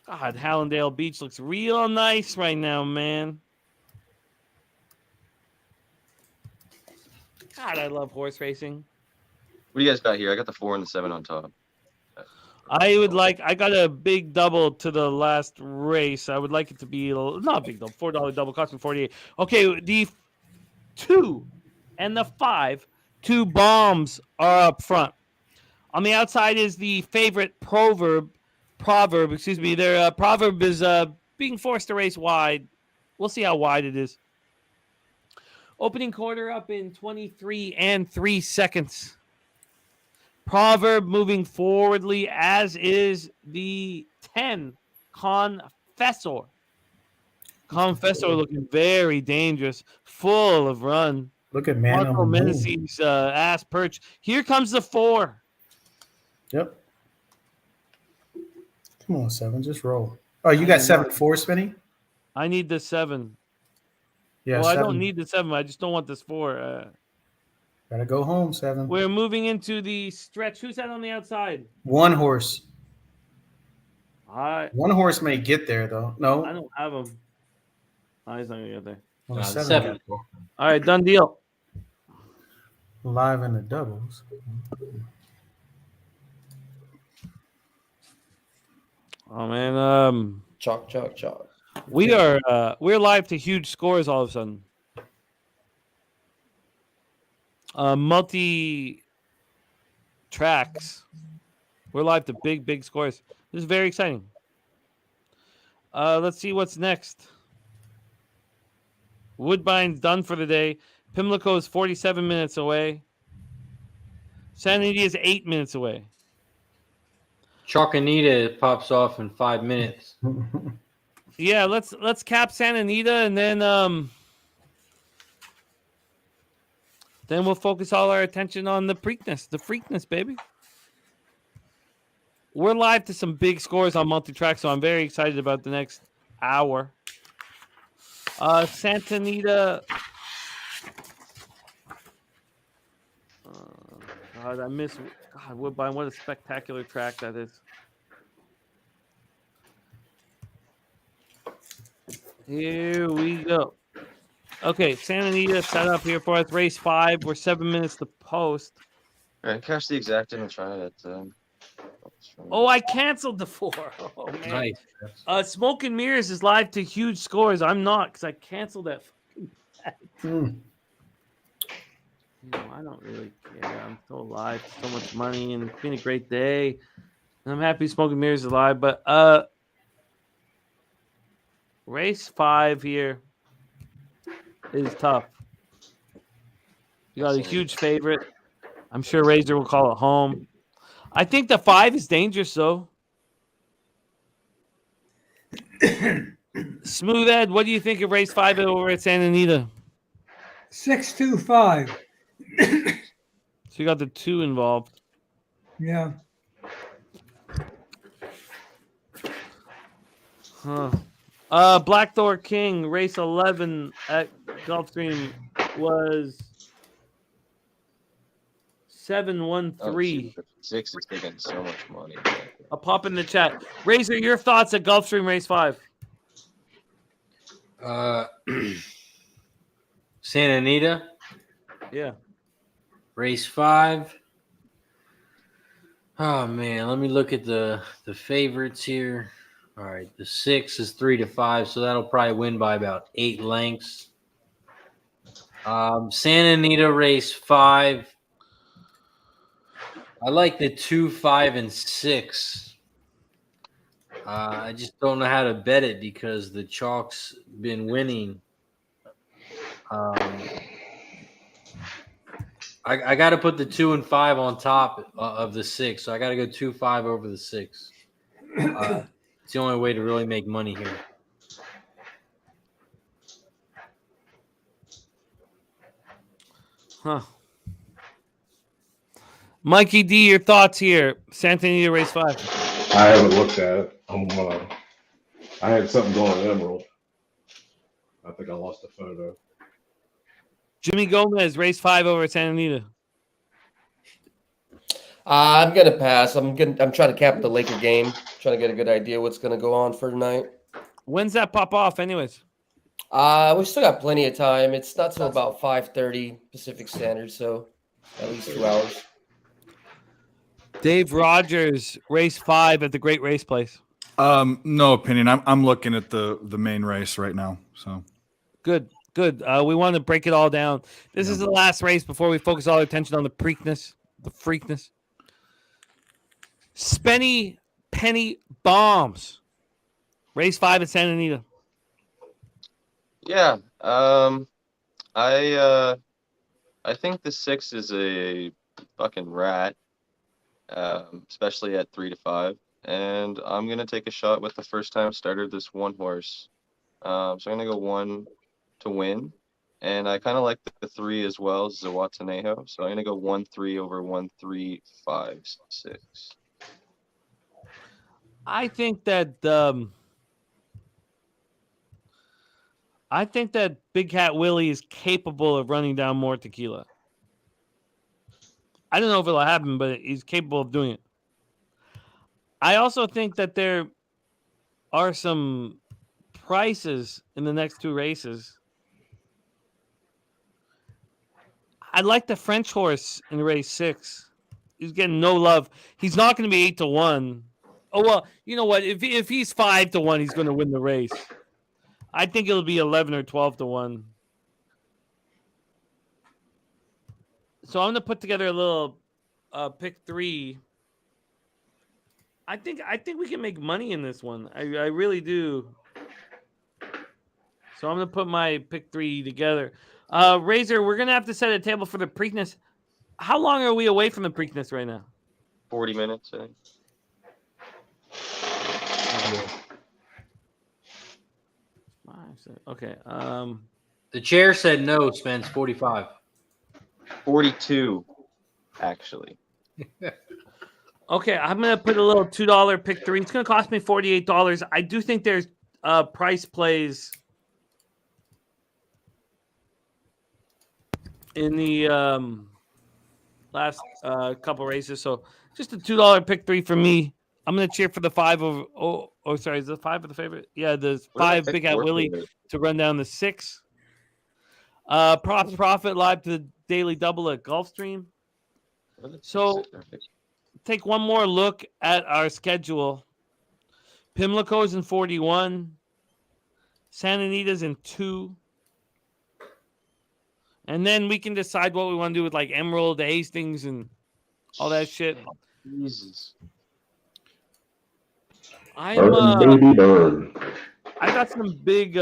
God, Hallandale Beach looks real nice right now, man. God, I love horse racing. What do you guys got here? I got the 4 and the 7 on top. I got a big double to the last race. I would like it to be not a big double, $4 double, cost me 48. Okay, the 2 and the 5, 2 bombs are up front. On the outside is the favorite proverb. Their proverb is being forced to race wide. We'll see how wide it is. Opening quarter up in 23 and 3 seconds. Proverb moving forwardly, as is the 10, Confessor. Confessor looking very dangerous, full of run. Look at man Marco on the move. Menasse's ass perch. Here comes the 4. Yep. Come on, 7, just roll. Oh, you got 7-4, Spenny? I need the 7. Yeah, well, 7. I don't need the 7. I just don't want this 4. Gotta go home, 7. We're moving into the stretch. Who's that on the outside? 1 horse. I 1 horse may get there, though. No. don't have him. Oh, he's not gonna get there. Well, 7. All right, done deal. Live in the doubles. Oh man, Chalk. we're live to huge scores all of a sudden. Multi tracks. We're live to big scores. This is very exciting. Let's see what's next. Woodbine's done for the day. Pimlico is 47 minutes away. Santa Anita is 8 minutes away. Chalkanita pops off in 5 minutes. Yeah, let's cap Santa Anita, and then we'll focus all our attention on the Preakness, baby. We're live to some big scores on multi-track, so I'm very excited about the next hour. Santa Anita. God, I miss Woodbine. What a spectacular track that is. Here we go. Okay, Santa Anita set up here for us. Race 5. We're 7 minutes to post. All right, cash the exact and try it. Oh, I canceled the 4. Oh, man. Nice. Smoke and Mirrors is live to huge scores. I'm not because I canceled that fucking bet. I don't really care. I'm still alive. So much money, and it's been a great day. And I'm happy Smoke and Mirrors is alive. But race 5 here is tough. You got a huge favorite. I'm sure Razor will call it home. I think the 5 is dangerous, though. Smooth Ed, what do you think of race 5 over at Santa Anita? 625. So you got the 2 involved. Yeah. Black Thor King, race 11 at Gulfstream was 713. 6 is taking so much money. I'll pop in the chat. Razor, your thoughts at Gulfstream race 5? Santa Anita. Yeah. Race 5. Oh man, let me look at the favorites here. All right, the 6 is 3-5, so that'll probably win by about 8 lengths. Santa Anita race 5. I like the 2, 5, and 6. I just don't know how to bet it because the chalk's been winning. I got to put the 2 and 5 on top of the 6, so I got to go 2, 5 over the 6. It's the only way to really make money here. Huh. Mikey D, your thoughts here. Santa Anita race 5. I haven't looked at it. I had something going at Emerald. I think I lost a photo. Jimmy Gomez, race 5 over at Santa Anita. I'm gonna pass. I'm trying to cap the Laker game. Trying to get a good idea what's gonna go on for tonight. When's that pop off, anyways? We still got plenty of time. It's not till about 5:30 Pacific Standard, so at least 2 hours. Dave Rogers, race 5 at the Great Race Place. No opinion. I'm looking at the main race right now. So good. We want to break it all down. This is the last race before we focus all our attention on the Preakness. Spenny Penny Bombs. Race 5 at Santa Anita. Yeah. I think the 6 is a fucking rat, especially at 3-5. And I'm gonna take a shot with the first time starter, this 1 horse. So I'm gonna go 1 to win. And I kind of like the 3 as well, Zawatanejo. So I'm gonna go 1-3 over 1-3-5-6. I think that Big Cat Willie is capable of running down more tequila. I don't know if it'll happen, but he's capable of doing it. I also think that there are some prices in the next 2 races. I like the French horse in race 6. He's getting no love. He's not going to be 8-1. Oh well, you know what? If he's 5-1, he's going to win the race. I think it'll be 11 or 12-1. So I'm going to put together a little pick 3. I think we can make money in this one. I really do. So I'm going to put my pick 3 together. Razor, we're going to have to set a table for the Preakness. How long are we away from the Preakness right now? 40 minutes, I think. Okay. The chair said no, Spence, 45. 42, actually. Okay, I'm going to put a little $2 pick 3. It's going to cost me $48. I do think there's price plays in the last couple races. So just a $2 pick 3 for me. I'm going to cheer for the 5 over. Oh, sorry. Is the 5 of the favorite? Yeah, the 5 Big Hat Willie to run down the 6. Props profit live to the daily double at Gulfstream. So take one more look at our schedule. Pimlico's in 41. Santa Anita's in 2. And then we can decide what we want to do with like Emerald, Hastings, and all that shit. Jesus. Burn. I got some big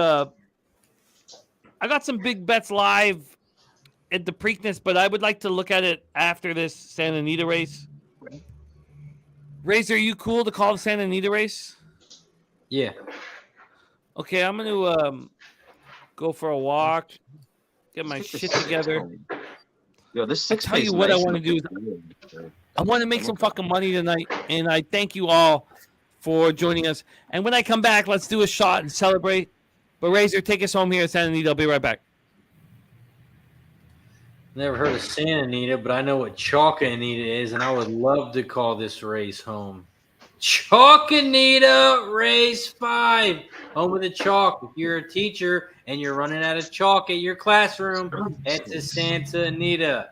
bets live at the Preakness, but I would like to look at it after this Santa Anita race. Razor, are you cool to call the Santa Anita race? Yeah. Okay, I'm going to go for a walk, get my shit together. Yo, this I'll tell you what I want to do is I want to make some fucking money tonight, and I thank you all for joining us. And when I come back, let's do a shot and celebrate. But Razor, take us home here at Santa Anita. I'll be right back. Never heard of Santa Anita, but I know what Chalka Anita is, and I would love to call this race home. Chalk Anita, race 5, home of the chalk. If you're a teacher and you're running out of chalk at your classroom, head to Santa Anita.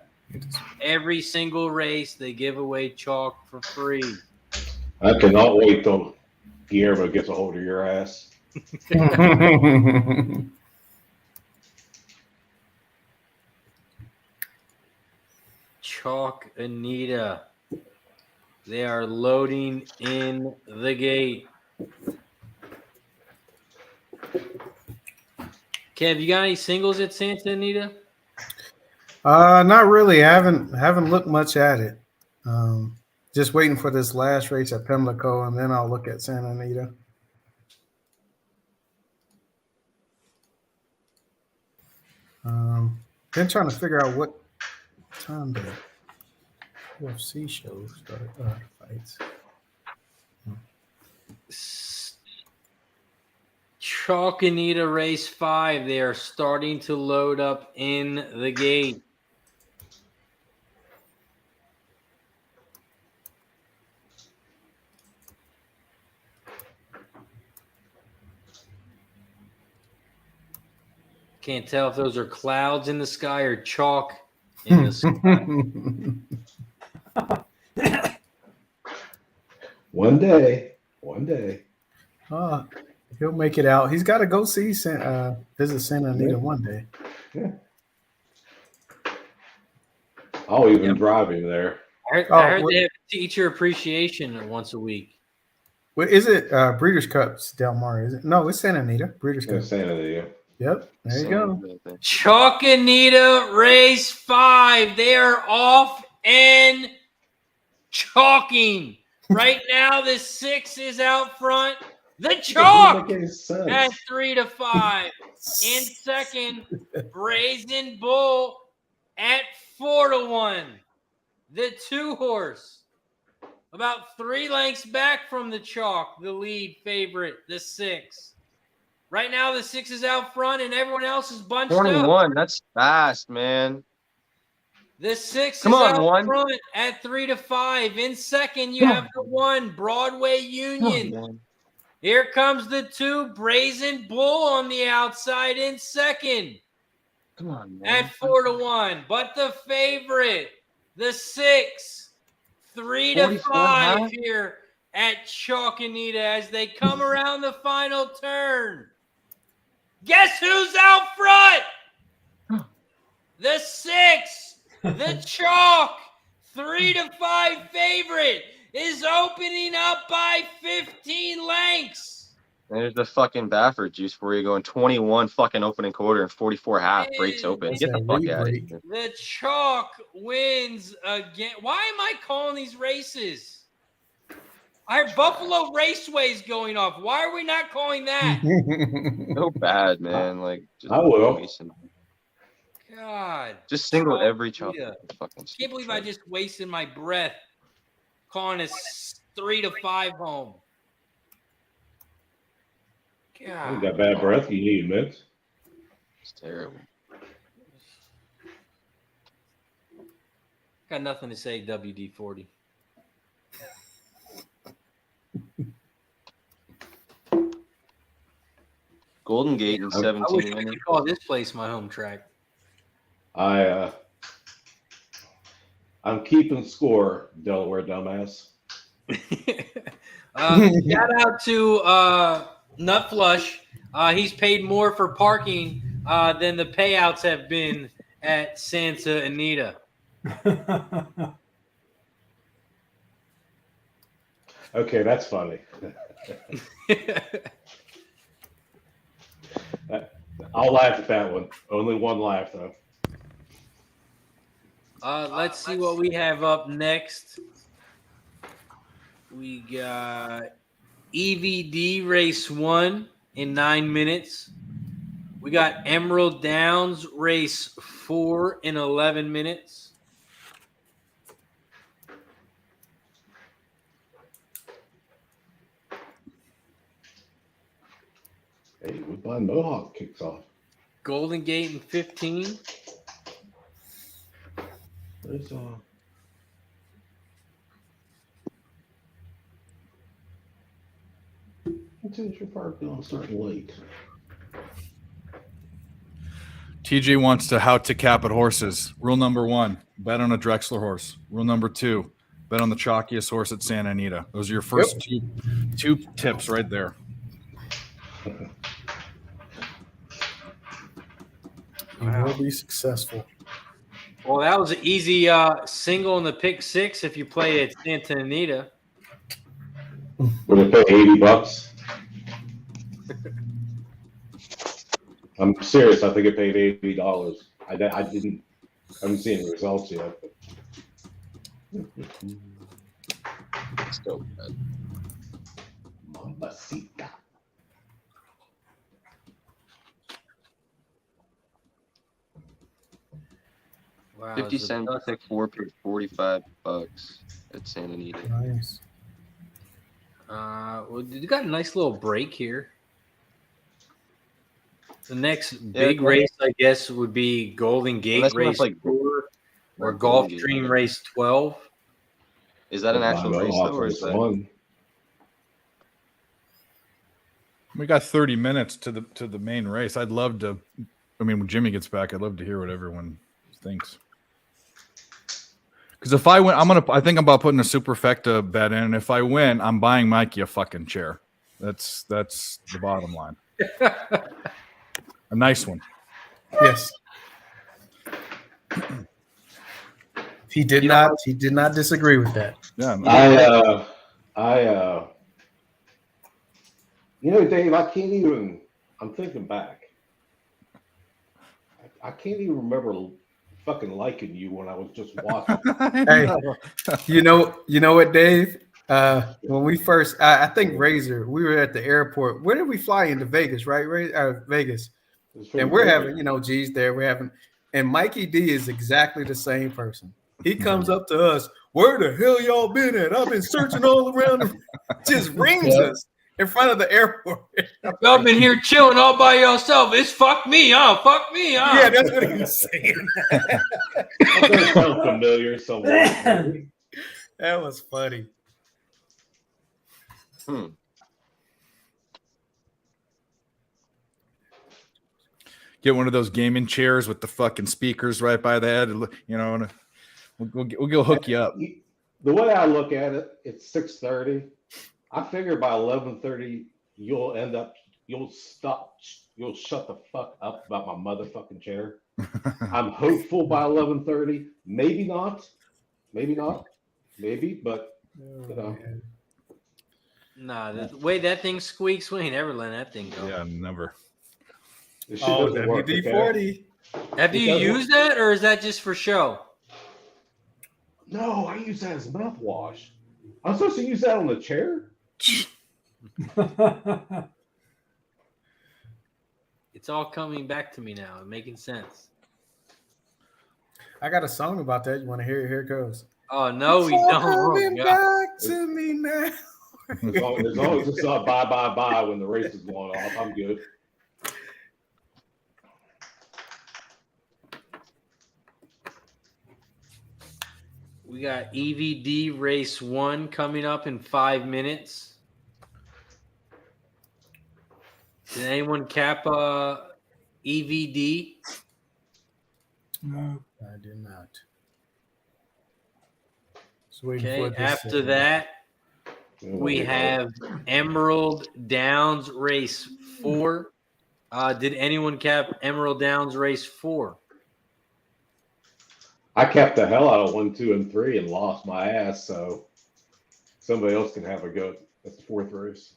Every single race, they give away chalk for free. I cannot wait till Guillermo gets a hold of your ass. Chalk Anita. They are loading in the gate. Kev, you got any singles at Santa Anita? Not really. I haven't looked much at it. Just waiting for this last race at Pimlico, and then I'll look at Santa Anita. Been trying to figure out what time the UFC shows start fights. Chalk Anita race 5. They are starting to load up in the gate. Can't tell if those are clouds in the sky or chalk in the sky. One day. He'll make it out. He's got to go see visit Santa Anita one day. Yeah. I'll even drive him there. I heard they have teacher appreciation once a week. Well, is it Breeders' Cups, Del Mar? Is it? No, it's Santa Anita. Breeders' Cups. Santa Anita. Yep, there you go. Chalk Anita race 5. They are off and chalking. Right now, the 6 is out front. The chalk at 3-5. In second, Brazen Bull at 4-1. The 2 horse, about 3 lengths back from the chalk, the lead favorite, the 6. Right now, the 6 is out front, and everyone else is bunched 21. up. That's fast, man. The 6 Come is on, out one. front at 3-5. In second, you have the 1, Broadway Union. Here comes the 2, Brazen Bull on the outside in second. Come on, man. At 4-1. But the favorite, the 6, 3-5 here at Chalkanita as they come around the final turn. Guess who's out front? The 6, the Chalk, 3-5 favorite is opening up by 15 lengths. There's the fucking Baffert juice for you going 21 fucking opening quarter and 44 half breaks open. That's Get the that fuck out of re-break. here. The Chalk wins again. Why am I calling these races? Our Buffalo Raceway's going off. Why are we not calling that? So bad, man. Like, just I will. wasting- God. Just single every Chalk. Yeah. Fucking Can't believe I just wasted my breath calling a 3-5 home. You God. got bad breath. You need mints. It's terrible. Got nothing to say, WD-40. Golden Gate in I wish 17 we could minutes. call this place my home track. I'm keeping score, Delaware dumbass. Shout out to Nut Flush. He's paid more for parking than the payouts have been at Santa Anita. Okay, that's funny. I'll laugh at that one. Only one laugh, though. Let's see what we have up next. We got EVD race 1 in 9 minutes. We got Emerald Downs race 4 in 11 minutes. Hey, Woodbine Mohawk kicks off. Golden Gate in 15. There's Central Park don't start late. TJ wants to how to cap at horses. Rule number 1, bet on a Drexler horse. Rule number 2, bet on the chalkiest horse at Santa Anita. Those are your first two tips right there. You will be successful. Well, that was an easy single in the pick 6 if you play at Santa Anita. Would it pay $80? I'm serious. I think it paid $80. I haven't seen the results yet. Still bad. Mamacita. Wow, 50 cents pick 4 paid $45 at Santa Anita. Nice. Well, you got a nice little break here. The next big race, I guess, would be Golden Gate race 4 or Golf Dream race 12. Is that an actual race though, or is that one? We got 30 minutes to the main race. I'd love to. I mean, when Jimmy gets back, I'd love to hear what everyone thinks. Because if I win, I think I'm about putting a superfecta bet in, and if I win, I'm buying Mikey a fucking chair. That's the bottom line. A nice one. Yes. He did not disagree with that. Yeah. Dave, I can't even. I'm thinking back. I can't even remember fucking liking you when I was just watching. Hey, you know what, Dave? When we first, I think Razor, we were at the airport. Where did we fly into Vegas? Right, Vegas. And we're having, G's there. We're having, and Mikey D is exactly the same person. He comes up to us. Where the hell y'all been at? I've been searching all around. Just rings us in front of the airport. Y'all been here chilling all by yourself. It's fuck me, huh? Fuck me, huh? Yeah, that's what he was saying. That does sound familiar somewhere. That was funny. Get one of those gaming chairs with the fucking speakers right by the head. And we'll go hook you up. The way I look at it, it's 6:30. I figure by 11:30 you'll shut the fuck up about my motherfucking chair. I'm hopeful by 11:30. Maybe not, but you know. Nah, the way that thing squeaks, we ain't ever letting that thing go. Yeah, never. This shit doesn't work. WD-40. Have you used that, or is that just for show? No, I use that as mouthwash. I'm supposed to use that on the chair? It's all coming back to me now and making sense. I got a song about that. You want to hear it? Here it goes. Oh, no, we It's all don't. coming back to me now. As long as it's not bye, bye, bye when the race is going off, I'm good. We got EVD race 1 coming up in 5 minutes. Did anyone cap EVD? No. I did not. Okay, after that, we have Emerald Downs race 4. Did anyone cap Emerald Downs race 4? I capped the hell out of 1, 2, and 3 and lost my ass, so somebody else can have a go. That's the 4th race.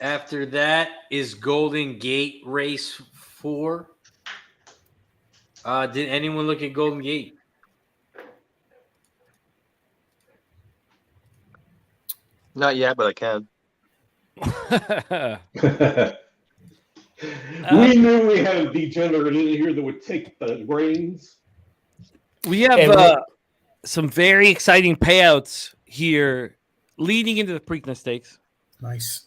After that is Golden Gate race 4. Did anyone look at Golden Gate? Not yet, but I can. We knew we had a degenerate in here that would take the reins. We have some very exciting payouts here leading into the Preakness Stakes. Nice.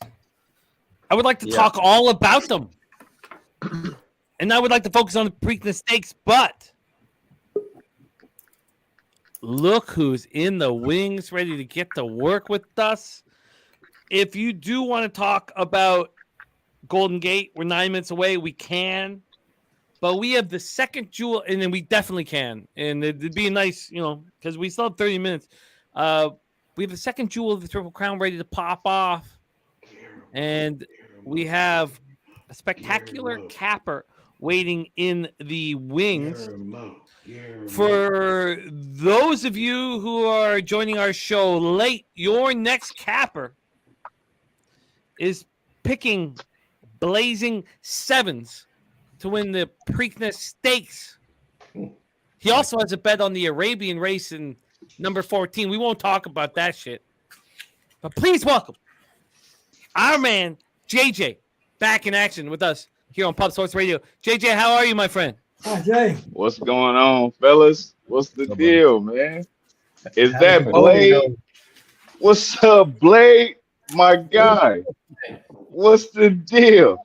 I would like to talk all about them. And I would like to focus on the Preakness Stakes, but look who's in the wings, ready to get to work with us. If you do want to talk about Golden Gate, we're 9 minutes away. We can. But we have the second jewel, and then we definitely can. And it'd be nice, because we still have 30 minutes. We have the second jewel of the Triple Crown ready to pop off. And we have a spectacular capper waiting in the wings. For those of you who are joining our show late, your next capper is picking blazing 7s to win the Preakness Stakes. He also has a bet on the Arabian race in number 14. We won't talk about that shit. But please welcome our man, JJ, back in action with us here on Pub Sports Radio. JJ, how are you, my friend? Hi, Jay. What's going on, fellas? What's the deal, man? Is that Blade? What's up, Blade? My guy. What's the deal?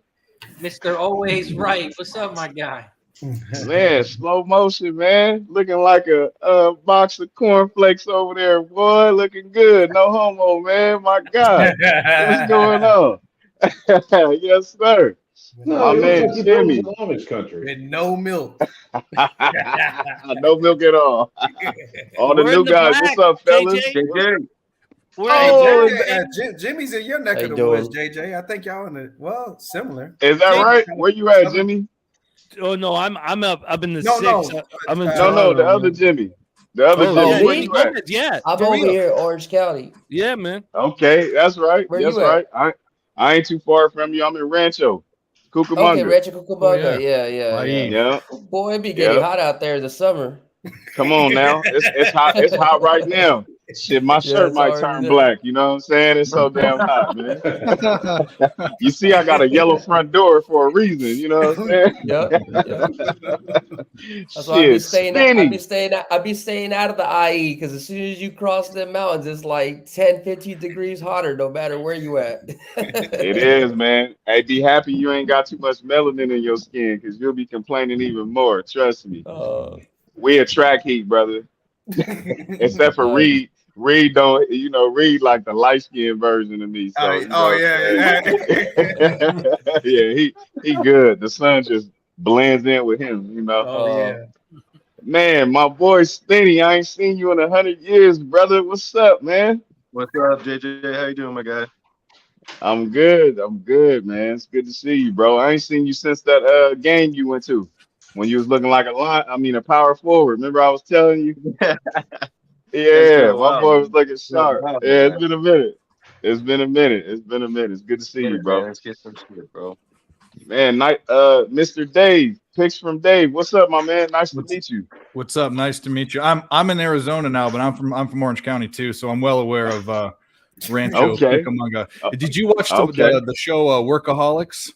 Mr. Always Right. What's up, my guy? Man, slow motion, man. Looking like a box of cornflakes over there, boy. Looking good. No homo, man. My God. What's going on? Yes, sir. No, my man, Jimmy. Amish country. With no milk. No milk at all. All the new guys. What's up, fellas? JJ. Jimmy's in your neck of the woods, JJ. I think y'all in the similar. Is that right? Where you at, Jimmy? Oh no, I'm up in the 6. I'm in the other Jimmy. The other Jimmy. Where you at? Yeah, I'm over here, Orange County. Yeah, man. Okay, that's right. Where that's you right. I ain't too far from you. I'm in Rancho, Cucamonga. Okay, Rancho Cucamonga. Yeah. Boy, it'd be getting hot out there this summer. Come on now, it's hot. It's hot right now. Shit, my shirt might turn black. You know what I'm saying? It's so damn hot, man. You see, I got a yellow front door for a reason. You know what I'm saying? Yep. That's why I'd be staying out of the IE, because as soon as you cross them mountains, it's like 10, 15 degrees hotter, no matter where you at. It is, man. Hey, be happy you ain't got too much melanin in your skin, because you'll be complaining even more. Trust me. We attract heat, brother. Except for Reed. Reed don't, Reed like the light skinned version of me. So, yeah, he good. The sun just blends in with him, Man, my boy Spenny, I ain't seen you in 100 years, brother. What's up, man? What's up, JJ? How you doing, my guy? I'm good. I'm good, man. It's good to see you, bro. I ain't seen you since that game you went to when you was looking like a power forward. Remember I was telling you? It's been Yeah, a my while, boy man. was looking It's been a sharp. while, Yeah, it's man. been a minute. It's been a minute. It's been a minute. It's good to see Get you, it, bro. man. Let's get some shit, bro. Man, Mr. Dave, picks from Dave. What's up, my man? Nice to meet you. What's up? Nice to meet you. I'm in Arizona now, but I'm from Orange County too, so I'm well aware of Rancho Okay. Cucamonga. Did you watch Okay. the show Workaholics?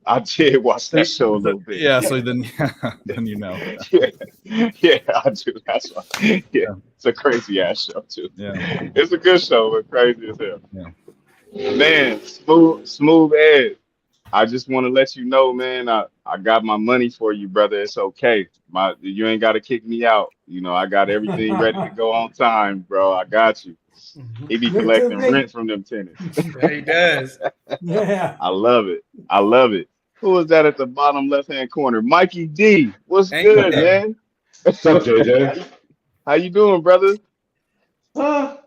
I did watch that show a little bit. Yeah, so then then you know. Yeah, I do. That's why. Yeah, it's a crazy ass show too. Yeah, it's a good show, but crazy as hell. Yeah. Man, smooth Ed. I just want to let you know, man. I got my money for you, brother. It's okay. You ain't got to kick me out. You know, I got everything ready to go on time, bro. I got you. He be You're too collecting big. rent from them tenants. Yeah, he does. Yeah. I love it. I love it. Who is that at the bottom left-hand corner? Mikey D. What's Ain't good, bad. man? What's up, JJ? How you doing, brother? I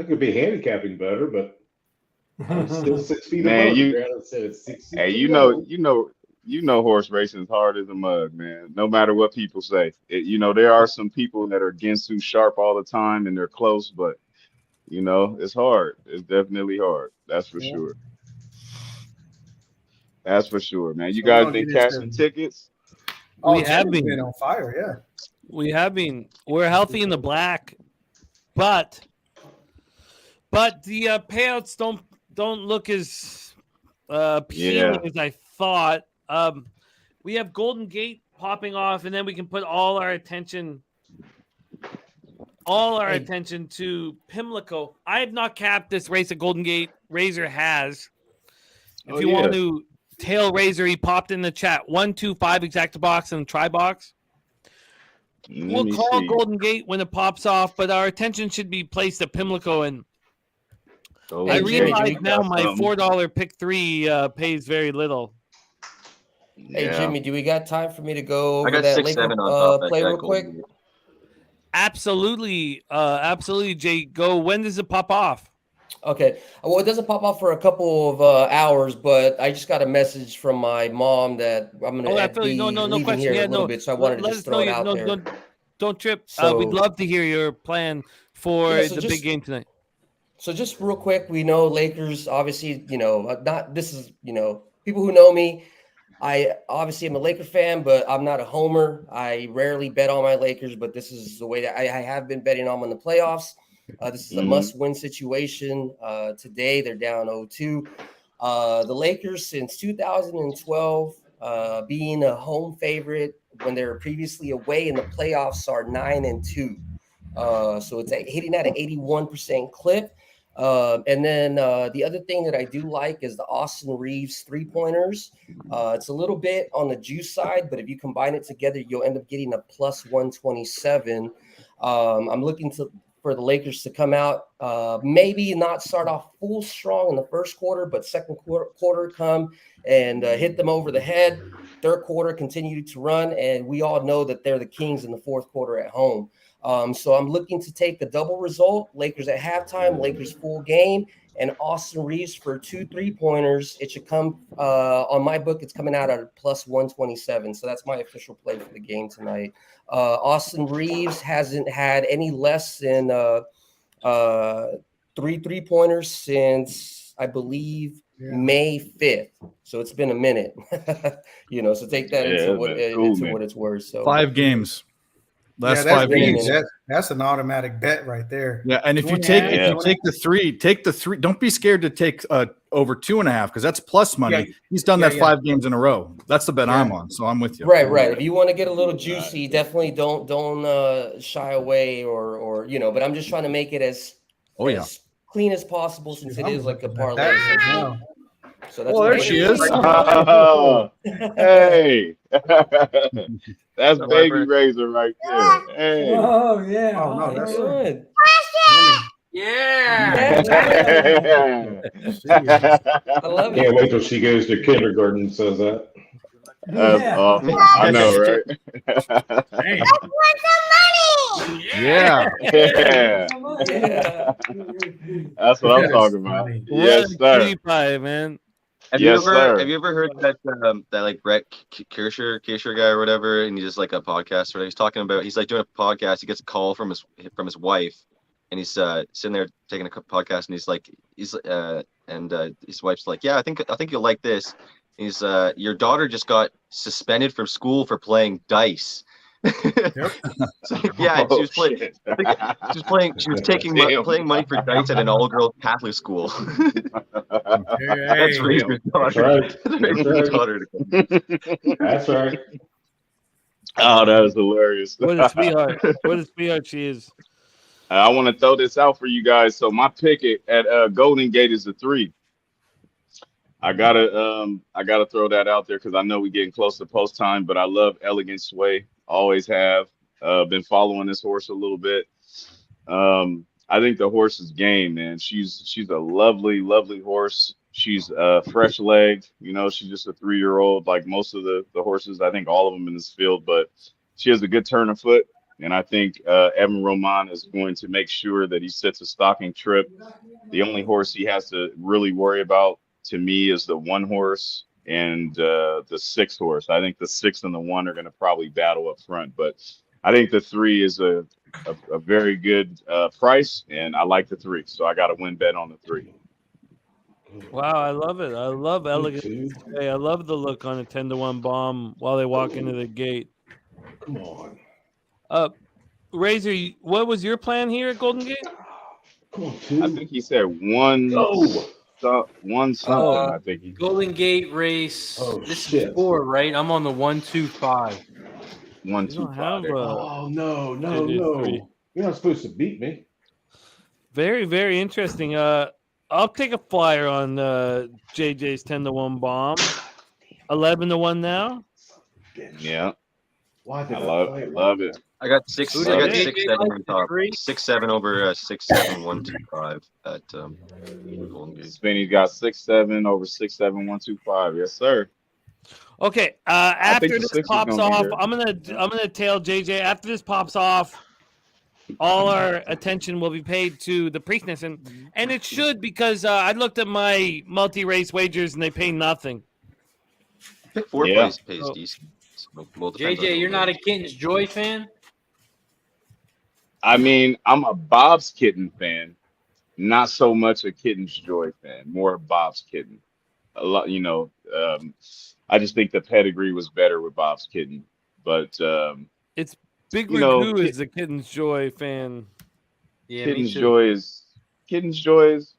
could be handicapping better, but I'm still 6 feet Man, above the you ground. It said it's 6 hey, feet low. you know horse racing is hard as a mug, man. No matter what people say. There are some people that are Ginsu sharp all the time and they're close, but it's hard. It's definitely hard. That's for sure. That's for sure, man. You So we're guys gonna been get into- cashing tickets? Oh, We have Jimmy's been. on fire. Yeah. We have been. We're healthy in the black, but the payouts don't look as appealing as I thought. We have Golden Gate popping off, and then we can put all our attention to Pimlico. I have not capped this race at Golden Gate. Razor has. If you want to tail Razor, he popped in the chat 1, 2, 5 exacta box and try box. We'll call Golden Gate when it pops off, but our attention should be placed at Pimlico. And I realize now my $4 pick 3 pays very little. Hey, Jimmy, do we got time for me to go over got that 6, Laker 7 on top. play real quick? Absolutely. Absolutely, Jay. Go. When does it pop off? Okay. Well, it doesn't pop off for a couple of hours, but I just got a message from my mom that I'm going to be leaving question. here Yeah, a little bit, so I wanted to just throw it out there. Don't trip. So, we'd love to hear your plan for the big game tonight. So just real quick, we know Lakers, obviously, people who know me, I obviously am a Laker fan, but I'm not a homer. I rarely bet on my Lakers, but this is the way that I have been betting on them in the playoffs. This is a must-win situation. Today, they're down 0-2. The Lakers, since 2012, being a home favorite when they were previously away in the playoffs, are 9-2. So it's hitting at an 81% clip. And then the other thing that I do like is the Austin Reeves three-pointers. It's a little bit on the juice side, but if you combine it together, you'll end up getting a plus 127. I'm looking for the Lakers to come out, maybe not start off full strong in the first quarter, but second quarter come and hit them over the head. Third quarter continue to run, and we all know that they're the Kings in the fourth quarter at home. So I'm looking to take the double result, Lakers at halftime, Lakers full game, and Austin Reeves for 2 3-pointers. It should come on my book. It's coming out at plus 127. So that's my official play for the game tonight. Austin Reeves hasn't had any less than 3 3-pointers since, I believe, May 5th. So it's been a minute, so take that into what it's worth. So 5 games. Last 5 games. That's an automatic bet right there. Yeah, and if you take the 3, take the 3. Don't be scared to take over 2.5 because that's plus money. Yeah. He's done that 5 games in a row. That's the bet I'm on, so I'm with you. Right. If you want to get a little juicy, definitely don't shy away or but I'm just trying to make it as clean as possible since it is like a parlay. So that's there she is. Hey. That's baby Razor right there. Hey. Oh, yeah. Oh, no, that's good. Yeah. I love it. Can't wait till she goes to kindergarten and says that. I know, right? Yeah. Yeah. That's what I'm talking about. Yes, What a sir. cutie pie, man. Yes, sir. Have you ever heard that like Brett Kirscher guy or whatever, and he's just like a podcast where he's talking about he's like doing a podcast. He gets a call from his wife, and he's sitting there taking a podcast, and his wife's like, yeah, I think you'll like this. He's your daughter just got suspended from school for playing dice. So, yeah, she was playing. She was playing money for dice at an all-girl Catholic school. That's Razor's daughter. That's right. Oh, that is hilarious. What a sweetheart. What a sweetheart she is. I want to throw this out for you guys. So my pick at Golden Gate is a 3. I gotta throw that out there because I know we're getting close to post time, but I love Elegant Sway. Always have. Been following this horse a little bit. I think the horse is game, man. She's a lovely, lovely horse. She's fresh legged. You know, she's just a 3-year-old, like most of the horses. I think all of them in this field, but she has a good turn of foot. And I think Evan Roman is going to make sure that he sets a stocking trip. The only horse he has to really worry about, to me, is the 1 horse and the 6 horse. I think the 6 and the 1 are going to probably battle up front, but I think the 3 is a very good price, and I like the 3, so I got a win bet on the 3. Wow, I love it. I love Elegant Sway. I love the look on a 10-1 bomb while they walk into the gate. Come on. Razor, what was your plan here at Golden Gate? Come on, 2. I think he said 1. One something. I think he. Golden Gate race. This is 4, right? I'm on the 1-2-5. 1, 2, 5. Oh no! You're not supposed to beat me. Very, very interesting. I'll take a flyer on JJ's 10-1 bomb. 11-1 now. Yeah. Why did I love it. I got 6-7 on top. 6-7 over 6-7 1-2-5 at Golden Gate. Spinny's got 6-7 over 6-7 1-2-5. Yes, sir. Okay. After this pops off, I'm gonna tail JJ. After this pops off, all our attention will be paid to the Preakness, and it should, because I looked at my multi-race wagers and they pay nothing. Pick 4 pays decent. So, JJ, you're not a Kitten's Joy fan? I mean, I'm a Bob's Kitten fan, not so much a Kitten's Joy fan. More Bob's Kitten. A lot, you know. I just think the pedigree was better with Bob's Kitten, but it's Big Ragoo is the Kitten's Joy fan. Yeah, Kitten's Joy is,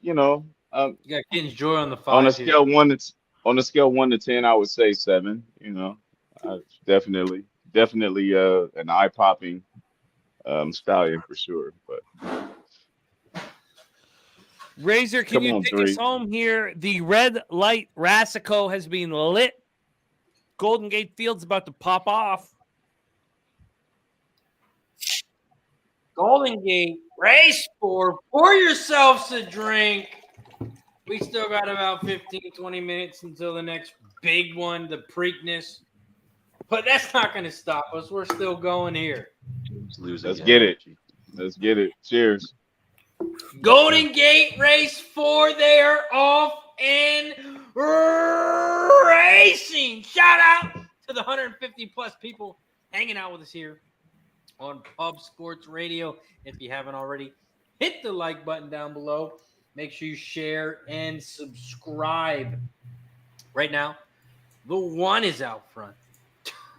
you know. You got Kitten's Joy on the 5. On a scale on a scale 1 to 10, I would say 7. You know, definitely an eye popping stallion for sure. But Razor, can you take us home here? The red light Rasico has been lit. Golden Gate Field's about to pop off. Golden Gate race 4. Pour yourselves a drink. We still got about 15, 20 minutes until the next big one, the Preakness. But that's not going to stop us. We're still going here. Let's get it. Let's get it. Cheers. Golden Gate race 4. They are off and racing. Shout out to the 150 plus people hanging out with us here on Pub Sports Radio. If you haven't already, hit the like button down below. Make sure you share and subscribe. Right now, the 1 is out front.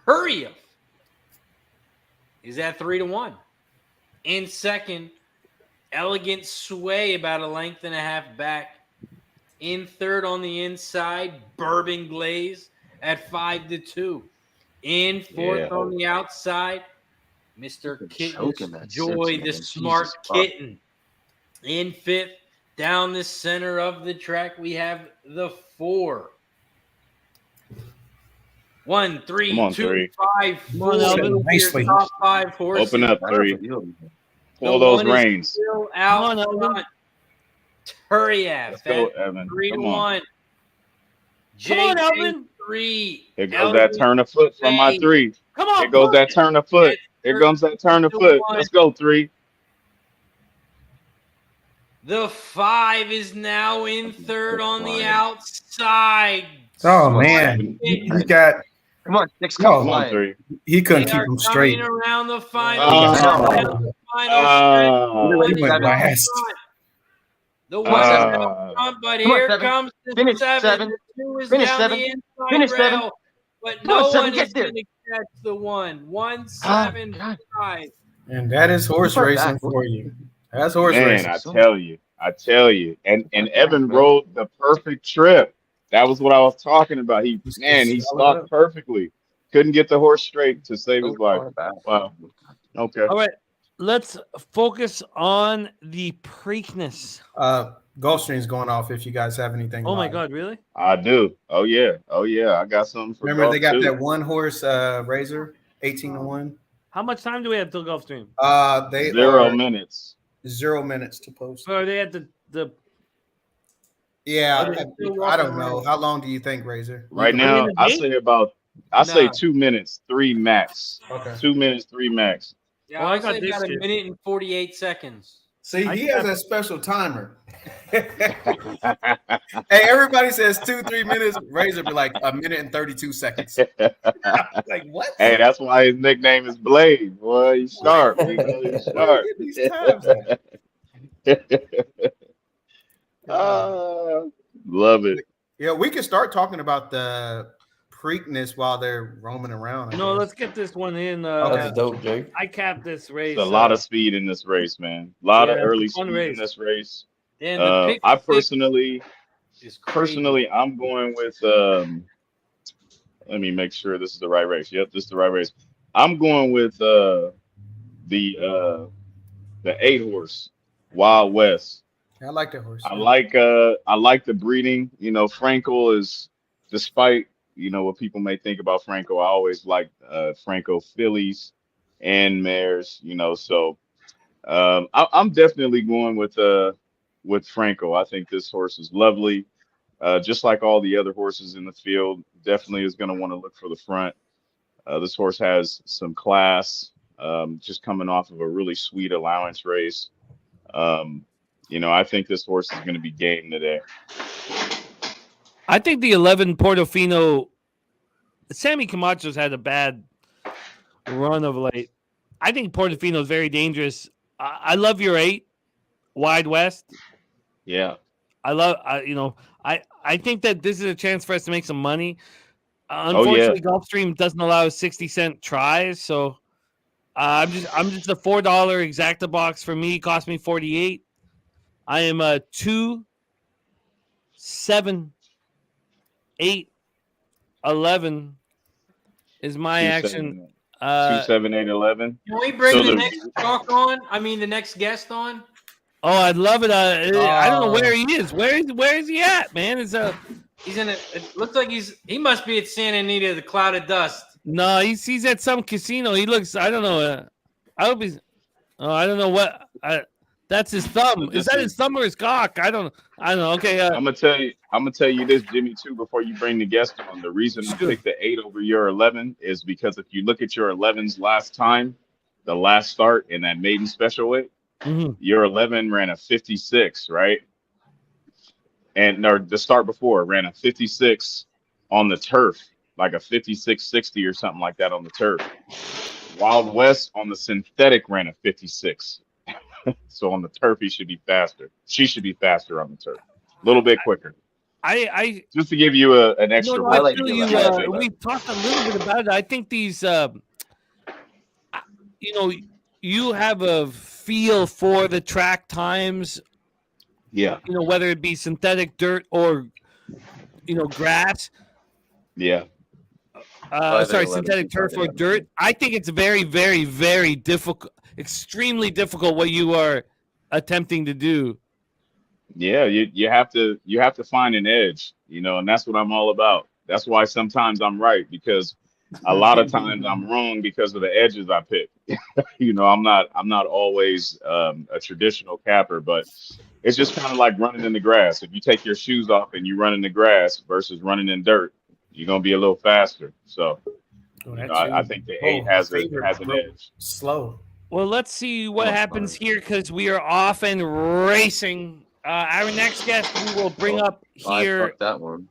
Turia is at 3-1. In second, Elegant Sway about a length and a half back. In third on the inside, Bourbon Glaze at 5-2. In fourth on the outside, Mr. Kitten's Joy, the smart kitten. In fifth, down the center of the track, we have the 4. 1, 3, Come on, 2, 3. 5, 4. Nicely. Top 5 horses. Open up, 3. Pull those reins. Still out front. Turiaf. Let's go, Evan. 3-1. Come on, Elvin. 3. Here goes that turn of foot from my 3. Come on. Here goes that turn of foot. Here comes that turn of foot. Let's go, 3. The 5 is now in third on the outside. Oh man, he got. Come on, 6. Come on, 3. He couldn't They keep are him straight. coming around the final. He went last. The 1 is out front, but here comes the 7. The 2 is down the inside rail, but no one is going to catch the 1. 1-7-5. And that is horse racing for you. That's horse racing. I tell you. And Evan rode the perfect trip. That was what I was talking about. He stalked perfectly. Couldn't get the horse straight to save his life. Wow. Okay. All right. Let's focus on the Preakness. Gulfstream's going off if you guys have anything. Oh my God, really? I do. Oh yeah. I got something for Remember they got too. that one horse Razor, 18-1. How much time do we have till Gulfstream? They 0 minutes. 0 minutes to post. So are they at the Yeah, I don't know. How long do you think, Razor? Right now, I say 2 minutes, 3 max. Okay. 2 minutes, 3 max. Yeah, I got this. 1 minute and 48 seconds. See, he has a special timer. Hey, everybody says 2-3 minutes. Razor be like 1 minute and 32 seconds. Like what? Hey, that's why his nickname is Blade. Boy, he's sharp. He's sharp. These times. Love it. Yeah, we can start talking about the Preakness while they're roaming around. No, let's get this one in. That's dope, Jake. I capped this race. There's a lot of speed in this race, man. A lot of early speed in this race. Damn, I personally, I'm going with. Let me make sure this is the right race. Yep, this is the right race. I'm going with the 8 horse, Wild West. I like that horse. I like the breeding. You know, Frankel is, despite what people may think about Franco, I always like Franco fillies and mares. So I'm definitely going with Franco. I think this horse is lovely. Just like all the other horses in the field, definitely is going to want to look for the front. This horse has some class, just coming off of a really sweet allowance race. I think this horse is going to be game today. I think the 11 Portofino, Sammy Camacho's had a bad run of late. I think Portofino is very dangerous. I love your 8, Wide West. Yeah. I think that this is a chance for us to make some money. Unfortunately, Gulfstream doesn't allow 60-cent tries, so I'm just a $4 exacta box for me. Cost me 48. I am a 2, 7, 8, 11 is my action. 2, 7, 8, 11. Can we bring the next talk on? I mean, the next guest on? Oh, I'd love it. I don't know where he is. Where is he at, man? He's in it. It looks like he must be at Santa Anita, the cloud of dust. No, he's at some casino. He looks. I don't know. I hope he's. Oh, I don't know what. That's his thumb. Is that his thumb or his cock? I don't know. Okay. I'm gonna tell you this, Jimmy, too, before you bring the guest on. The reason I picked the 8 over your 11 is because if you look at your 11's last time, the last start in that maiden special weight, your 11 ran a 56, right? And the start before ran a 56 on the turf, like a 56.60 or something like that on the turf. Wild West on the synthetic ran a 56. So on the turf, he should be faster. She should be faster on the turf, a little bit quicker. I just to give you an extra. We talked a little bit about it. I think these, you have a feel for the track times. Yeah. Whether it be synthetic dirt or, grass. Yeah. Synthetic turf or dirt. I think it's very, very, very difficult. Extremely difficult what you are attempting to do. Yeah, you have to find an edge, and that's what I'm all about. That's why sometimes I'm right, because a lot of times I'm wrong because of the edges I pick. I'm not always a traditional capper, but it's just kind of like running in the grass. If you take your shoes off and you run in the grass versus running in dirt, you're gonna be a little faster. So Oh, you know, I think the 8 my has favorite an edge. Slow. Well, let's see what happens here because we are off and racing. Our next guest we will bring up here. Fuck that one.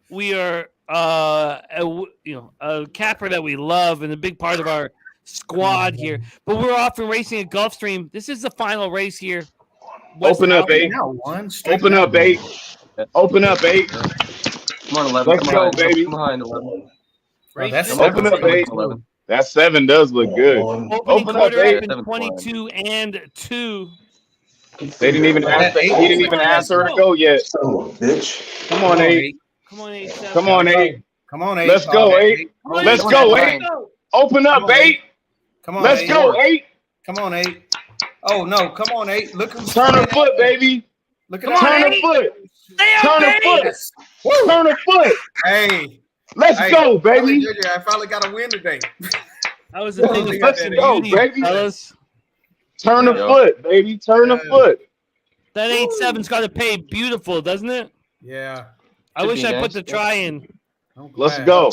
We are, a capper that we love and a big part of our squad here. But we're off and racing at Gulfstream. This is the final race here. Open up 8. Open up 8. Open up 8. Come on, 11. Let's go, baby. Come on, 11. Open up 8. That 7 does look good. Open up 8. 22 and 2. They didn't even ask. He didn't even ask her to go yet. Bitch. Come on, 8. Come on, 8. Come on, 8. Come on, 8. Let's go, 8. Let's go, 8. Open up 8. Come on, Let's 8. go, 8. Come on, 8. Oh no, come on, 8. Look who's turn her foot, baby. Look at that. turn her foot. Turn her foot. Turn her foot. Hey. Let's go, baby. I finally got a win today. That was the thing. Let's go, baby. Fellas. Turn her foot, baby. Turn her foot. That 8-7's got to pay beautiful, doesn't it? Yeah. I wish I put the try in. Let's go.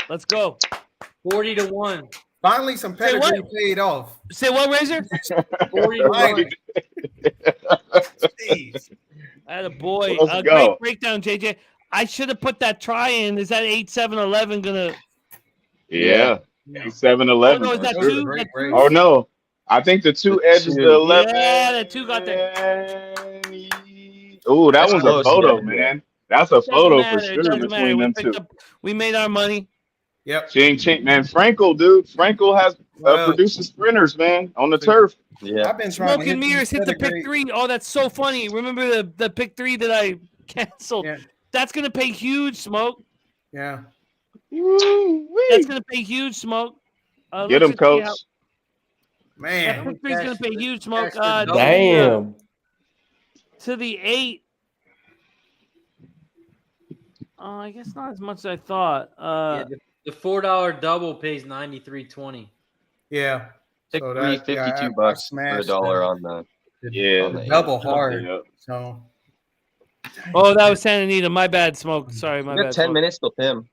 Let's go. 40-1. Finally, some pedigree paid off. Say what, Razor? 40-1. I had a boy. Let's go. Great breakdown, JJ. I should have put that try in. Is that 8-7-11 gonna? Yeah. 8-7-11. Oh, no, is that for 2? sure. Oh no, I think the 2 edges the 11. Yeah, the 2 got there. Oh, that one's a photo, yeah. man. That's a photo for sure between them two. We made our money. Yep. Ching ching, man. Frankel, dude. Frankel has produces sprinters, man, on the turf. Yeah. I've been trying Smoke and mirrors hit the pick 3. Oh, that's so funny. Remember the pick 3 that I canceled? Yeah. That's gonna pay huge, Smoke. Yeah. That's gonna pay huge, Smoke. Get him, coach. Man. That pick 3 is gonna pay huge, Smoke. Damn. To the 8. I guess not as much as I thought. Yeah, the $4 double pays $93.20. Yeah. Pick So three, that- yeah, I- 52 I bucks for smashed $1 that. on the. Yeah. on the Double eight. hard. Yep. So Oh, that was Santa Anita. My bad, Smoke. Sorry, my You got bad. 10 Smoke. minutes till Pim.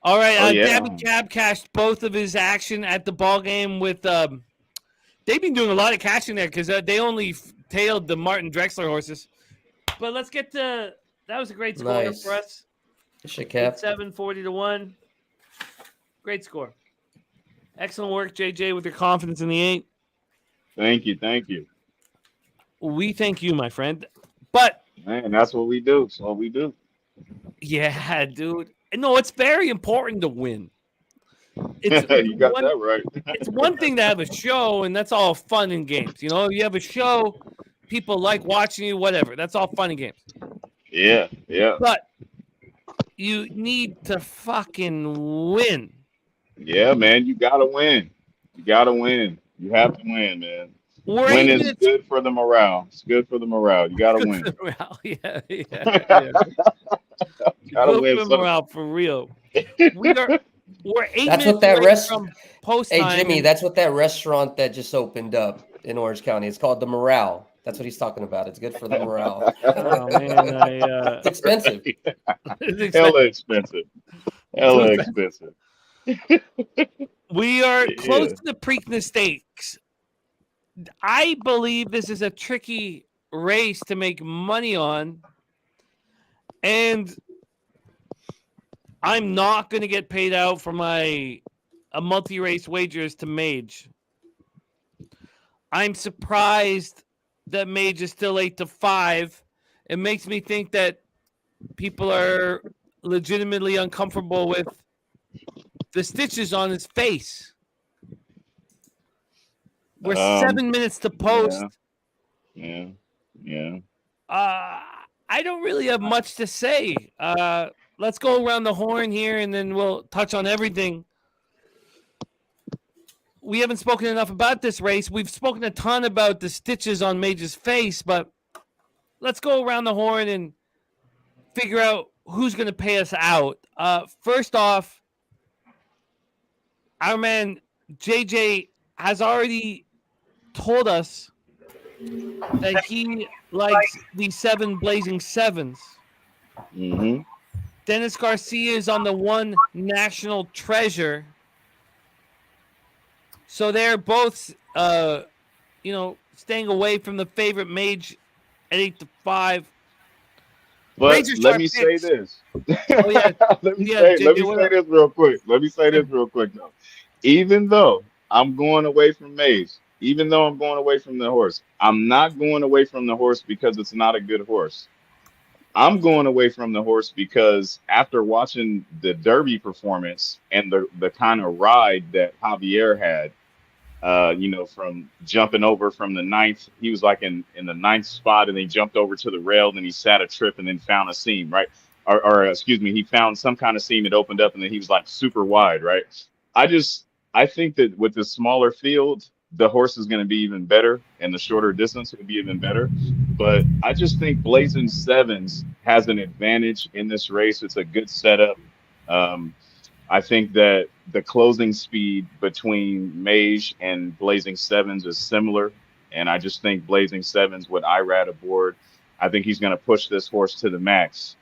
All right, Oh, yeah. Dabby Cab cashed both of his action at the ball game with. They've been doing a lot of cashing there because they only tailed the Martin Drexler horses. But let's get to that was a great score Nice. for us. Shit, Cap. 40-1. Great score. Excellent work, JJ, with your confidence in the 8. Thank you, thank you. We thank you, my friend. But Man, that's what we do. That's what we do. yeah, dude. No, it's very important to win. It's You got one- that right. It's one thing to have a show, and that's all fun and games. You know, you have a show, people like watching you, whatever. That's all fun and games. Yeah, yeah, But you need to fucking win. yeah, man. You gotta win. You gotta win. You have to win, man. We're Win 8 is minutes. good for the morale. It's good for the morale. You gotta win. Morale. Yeah. Gotta Good win. for something. morale, for real. We're 8 That's minutes what that away rest- from post Hey, time. Jimmy, that's what that restaurant that just opened up in Orange County. It's called the Morale. That's what he's talking about. It's good for the morale. Oh, man, It's expensive. it's Hella expensive. Hella expensive. We are close Yeah. to the Preakness Stakes. I believe this is a tricky race to make money on. And I'm not going to get paid out for my multi-race wagers to Mage. I'm surprised that Mage is still 8-5. It makes me think that people are legitimately uncomfortable with the stitches on his face. We're 7 minutes to post. Yeah. I don't really have much to say. Let's go around the horn here, and then we'll touch on everything. We haven't spoken enough about this race. We've spoken a ton about the stitches on Mage's face, but let's go around the horn and figure out who's going to pay us out. First off, our man JJ has already told us that he likes the 7 Blazing Sevens. Mm-hmm. Dennis Garcia is on the one National Treasure. So they're both, staying away from the favorite Mage at 8-5. But Razor let sharp me say picks. this. Oh yeah, let me yeah. say JJ, what up? this real quick. Let me say this real quick though. Even though I'm going away from Maze, even though I'm going away from the horse, I'm not going away from the horse because it's not a good horse. I'm going away from the horse because after watching the Derby performance and the kind of ride that Javier had, from jumping over from the ninth, he was like in the ninth spot, and he jumped over to the rail, and he sat a trip, and then found a seam, right? Or excuse me, he found some kind of seam that opened up, and then he was like super wide, right? I think that with the smaller field, the horse is going to be even better, and the shorter distance will be even better. But I just think Blazing Sevens has an advantage in this race. It's a good setup. I think that the closing speed between Mage and Blazing Sevens is similar. And I just think Blazing Sevens with Irad aboard, I think he's going to push this horse to the max,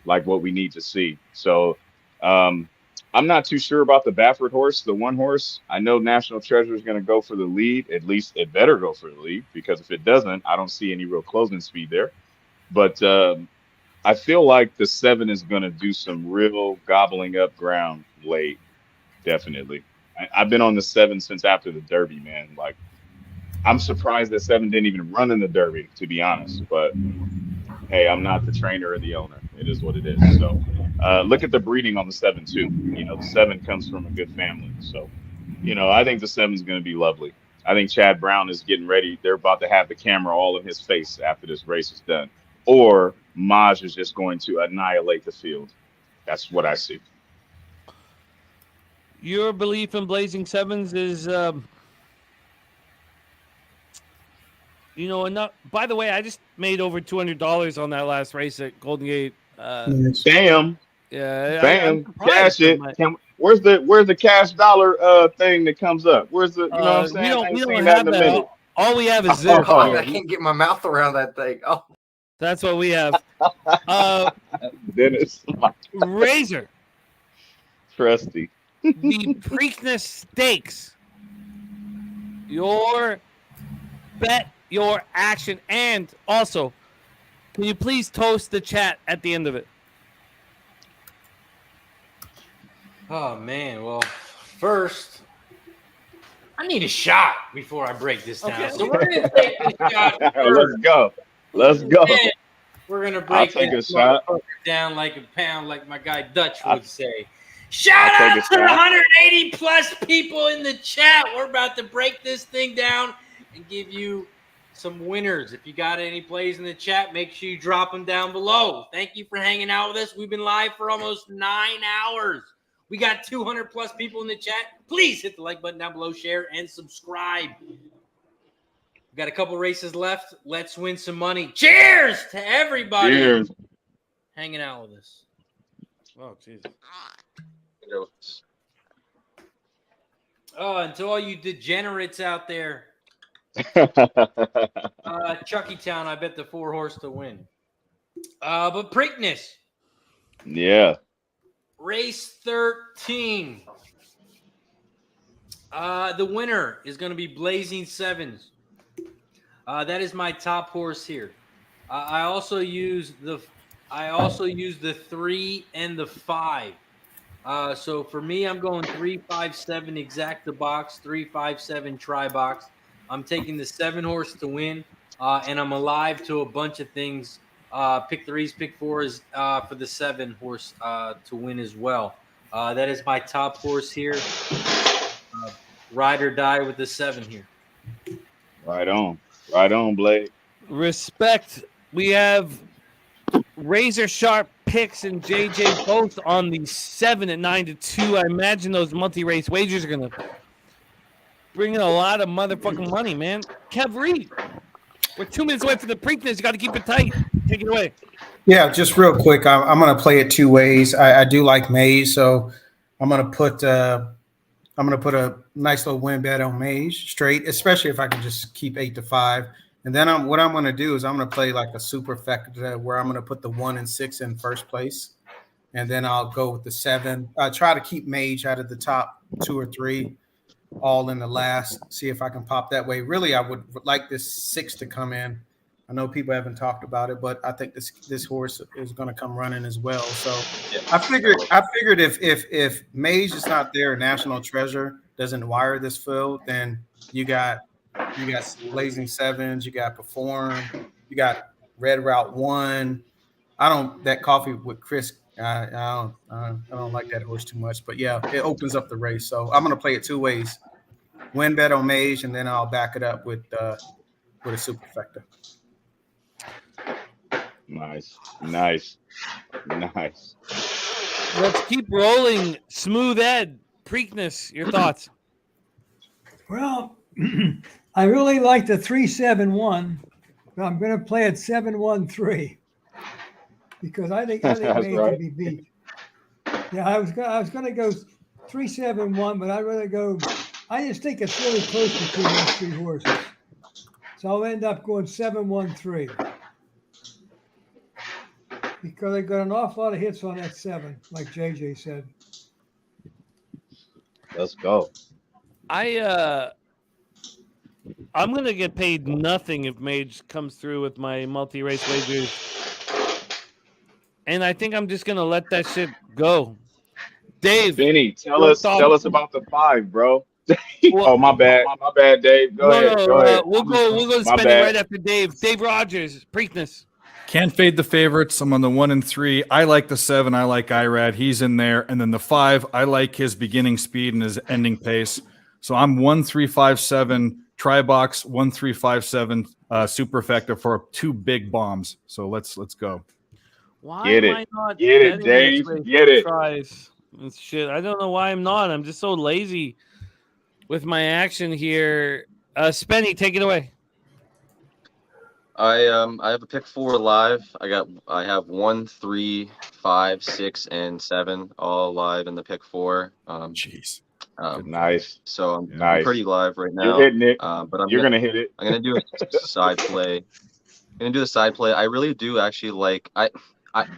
like what we need to see. So I'm not too sure about the Baffert horse, the one horse. I know National Treasure is going to go for the lead. At least it better go for the lead, because if it doesn't, I don't see any real closing speed there. But I feel like the 7 is going to do some real gobbling up ground late. Definitely. I've been on the 7 since after the Derby, man. Like, I'm surprised that 7 didn't even run in the Derby, to be honest. But hey, I'm not the trainer or the owner. It is what it is. So look at the breeding on the 7 too. The 7 comes from a good family. So, I think the 7 is going to be lovely. I think Chad Brown is getting ready. They're about to have the camera all in his face after this race is done. Or Maj is just going to annihilate the field. That's what I see. Your belief in Blazing Sevens is, enough. By the way, I just made over $200 on that last race at Golden Gate. Damn. Yeah. Bam. Cash it. Where's the cash dollar thing that comes up? Where's the, you know what I'm saying? We don't have that. All we have is this. Oh, God, I can't get my mouth around that thing. Oh, that's what we have. Dennis. Razor. Trusty. The Preakness Stakes. Your bet, your action, and also, can you please toast the chat at the end of it? Oh, man. Well, first, I need a shot before I break this down. Okay. So we're going to take this shot first. Let's go. Then we're going to break this motherfucker down like a pound, like my guy Dutch would say. Shout out to the 180 plus people in the chat. We're about to break this thing down and give you some winners. If you got any plays in the chat, make sure you drop them down below. Thank you for hanging out with us. We've been live for almost 9 hours. We got 200 plus people in the chat. Please hit the like button down below, share, and subscribe. We got a couple races left. Let's win some money. Cheers to everybody. Cheers. Hanging out with us. Oh, Jesus. Oh, and to all you degenerates out there, Chucky Town, I bet the 4 horse to win. But Preakness. Yeah. Race 13. The winner is going to be Blazing Sevens. That is my top horse here. I also use the 3 and the 5. So for me, I'm going 3, 5, 7 exacta box, 3, 5, 7 try box. I'm taking the 7 horse to win, and I'm alive to a bunch of things. Pick 3s, pick 4s for the 7 horse to win as well. That is my top horse here. Ride or die with the 7 here. Right on, Blake. Respect. We have razor sharp picks and JJ both on the 7 at 9-2. I imagine those multi-race wagers are gonna bring in a lot of motherfucking money, man. Kev Reed, we're 2 minutes away from the Preakness. You got to keep it tight. Take it away. Yeah, just real quick. I'm going to play it 2 ways. I do like Maze, so I'm going to put a nice little win bet on Maze straight, especially if I can just keep 8-5. And then what I'm going to do is I'm going to play like a superfecta where I'm going to put the 1 and 6 in first place. and then I'll go with the 7. I try to keep Mage out of the top 2 or 3, all in the last. See if I can pop that way. Really, I would like this 6 to come in. I know people haven't talked about it, but I think this horse is going to come running as well. So I figured if Mage is not there, National Treasure doesn't wire this field, then you got Blazing Sevens, you got Perform, you got Red Route 1. That Coffee with Chris. I don't like that horse too much, but yeah, it opens up the race. So I'm going to play it 2 ways: win bet on Mage, and then I'll back it up with a superfecta. Nice. Let's keep rolling. Smooth Ed, Preakness, your thoughts? Well, I really like the 3-7-1, but I'm going to play it 7-1-3 because I think Mage can be beat. Yeah, I was going to go 3-7-1, but I'd rather go. I just think it's really close between those 3 horses, so I'll end up going 7-1-3. Because I got an awful lot of hits on that 7, like JJ said. Let's go. I'm gonna get paid nothing if Mage comes through with my multi-race wagers, and I think I'm just gonna let that shit go. Dave, Benny, tell us about the 5, bro. Oh, my bad, Dave. Go ahead. We'll go to spending right after Dave. Dave Rogers, Preakness. Can't fade the favorites. I'm on the 1 and 3. I like the 7. I like Irad. He's in there. And then the 5, I like his beginning speed and his ending pace. So I'm 1-3-5-7 tri-box, 1-3-5-7 superfecta for 2 big bombs. So let's go. Why get am it? I not Get it, Dave. Get it. Tries and shit. I don't know why I'm not. I'm just so lazy with my action here. Spenny, take it away. I have a pick 4 live. I have 1, 3, 5, 6, and 7 all live in the pick 4. Jeez. Nice. So I'm pretty live right now. You're hitting it. But You're gonna hit it. I'm gonna do a side play. I really do actually like.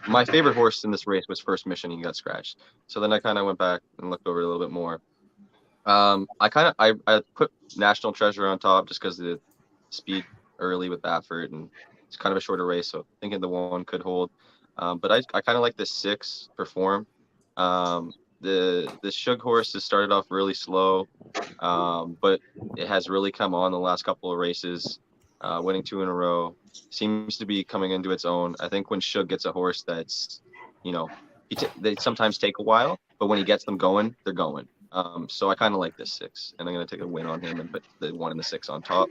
My favorite horse in this race was First Mission. He got scratched. So then I kind of went back and looked over it a little bit more. I put National Treasure on top just because of the speed early with Baffert, and it's kind of a shorter race, so thinking the 1 could hold. But I kind of like this 6 Perform. The Shug horse has started off really slow, but it has really come on the last couple of races, winning 2 in a row. Seems to be coming into its own. I think when Shug gets a horse that's, they sometimes take a while, but when he gets them going, they're going. So I kind of like this 6, and I'm going to take a win on him and put the 1 and the 6 on top.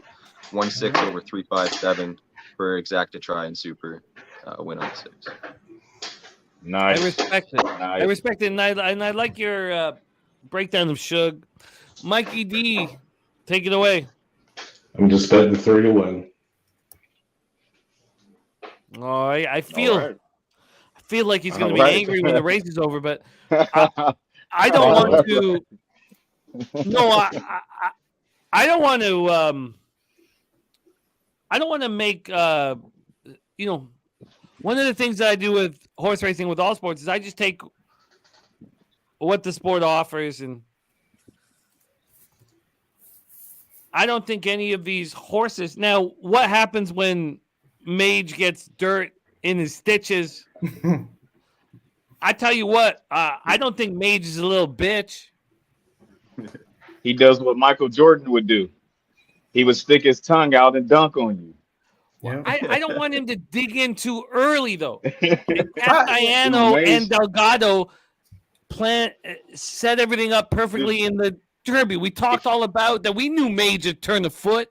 1-6 over 3-5-7 for exacta try and super win on 6. Nice. I respect it. Nice. I respect it, and I like your breakdown of Shug. Mikey D, take it away. I'm just betting 3 to win. Oh, I feel like he's going to be angry when the race is over, but I don't want to. No, I don't want to. I don't want to make, one of the things that I do with horse racing with all sports is I just take what the sport offers, and I don't think any of these horses. Now, what happens when Mage gets dirt in his stitches? I tell you what, I don't think Mage is a little bitch. He does what Michael Jordan would do. He would stick his tongue out and dunk on you. Yeah. I don't want him to dig in too early, though. Castellano and Delgado set everything up perfectly in the Derby. We talked all about that. We knew Mage would turn the foot.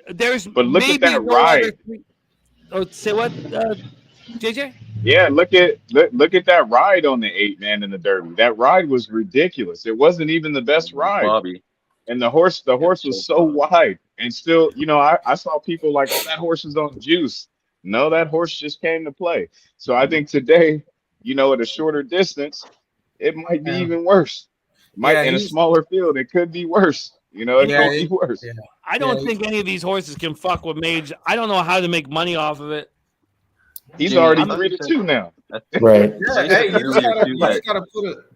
But look at that ride. Say what, JJ? Yeah, look at that ride on the 8-man in the Derby. That ride was ridiculous. It wasn't even the best ride. Bobby. And the horse was so wide. And still, I saw people like, oh, that horse is on juice. No, that horse just came to play. So I think today, at a shorter distance, it might be even worse. In a smaller field, it could be worse. It could be worse. Yeah. I don't think any of these horses can fuck with Mage. I don't know how to make money off of it. He's Jimmy, already I thought you 3-2 now. Right. Yeah, hey, you just gotta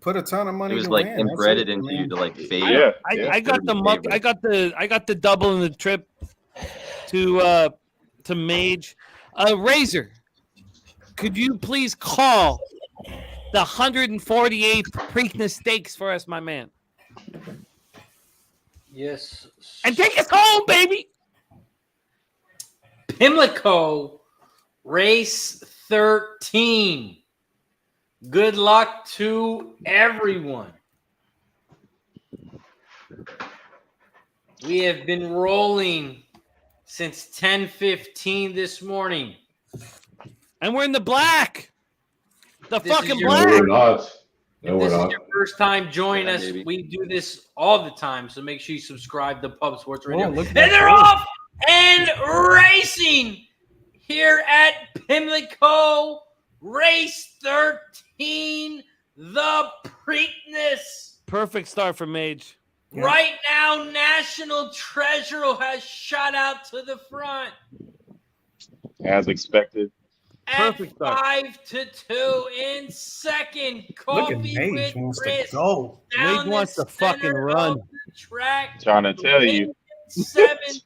put a ton of It money was to like win. That's embedded it, into you man. to like fade. I got the muck. I got the double in the trip to Mage. Razor, could you please call the 148th Preakness Stakes for us, my man? Yes. And take us home, baby. Pimlico, race 13. Good luck to everyone. We have been rolling since 10:15 this morning. And we're in the black. The This is fucking your- black. No, we're not. No, If we're this is not. your first time joining us, baby. we do this all the time. So make sure you subscribe to Pub Sports Radio. look at And that they're photo. off and racing here at Pimlico, race 13, the Preakness. Perfect start for Mage. Right now, National Treasure has shot out to the front As expected. at Perfect start. 5-2 in second. Look at Coffee Mage with wants Chris to go. down Mage wants the to fucking center run. of the track. Trying to tell you. Seventh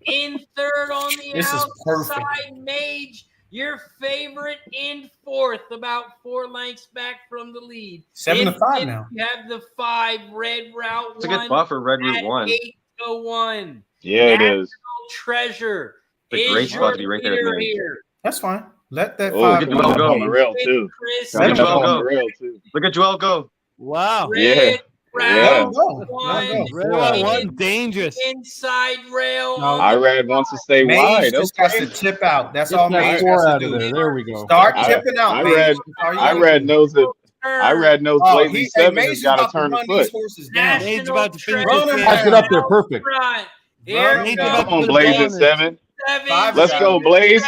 in third on the This is perfect. outside. Mage, your favorite in fourth, about 4 lengths back from the lead. 7-5 In fifth, now. You have the 5 Red Route It's a 1 good spot for Red Route at 1. 8-1. Yeah, it is. Treasure It's a is great spot your to be right there at leader the end. here. That's fine. Let that Oh, five get the run. well go. on the rail too. Chris, Look at Coming up Joel on the go. rail too. Look at Joel go. Wow. Yeah. Red Yeah. Route Go. 1 Rail one, dangerous. inside rail. No, on Irad wants to stay Mage wide. just has Okay. to tip out. That's Get all that Mage has 4 to out of do. there. There we go. Start tipping out, Mage. Irad, That's all you gotta Irad do. knows that. Irad knows Oh, Blazing hey, 7 Mage has is got to about to turn a run these foot. horses down. Mage about to finish Run this him game. Get up there, perfect. Front. Run Here him Mage down. about Come to on, put a Blazing ball in it. 7. Seven. Let's go, Blaze.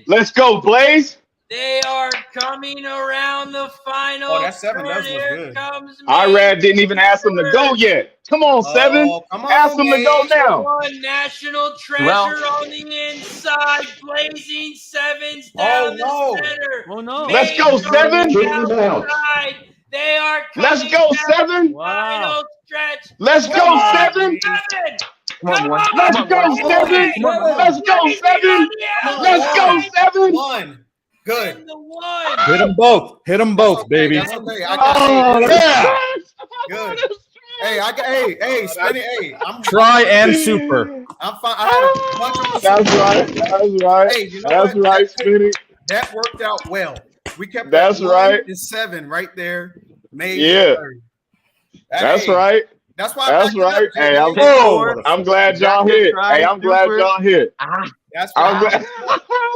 Let's go, Blaze. They are coming around the final. Oh, that 7 turn. does look Here good. comes Irad didn't even ask him to go yet. Come on, 7. Oh, come on, Ask him to go Mage. now. One National Treasure Well. on the inside. Blazing 7s Oh, down no. the center. Oh, no. Let's go, Mage 7. Keep him out. outside. They are Let's coming go, down 7. the final stretch. Let's Come go, on, 7. 7. Come on, one. Let's Come on, go, one. 7. Come on. Let's go, 7. Let's go, 7. One. Good. In the one. Hit them both. Hit them both, baby. That's okay. I got Oh, yeah. good. Hey, hey, Spinny, hey, I'm Try and super. I'm fine. I had a bunch of That's right. That's right. Hey, you know That's what? right, Spinny. That worked out well. We kept That's that 1 right. and 7 right there. Made Yeah. 30. That's Hey, right. That's why. That's right. Hey, I'm glad y'all hit. Hey, I'm glad y'all hit. That's I'm right. glad.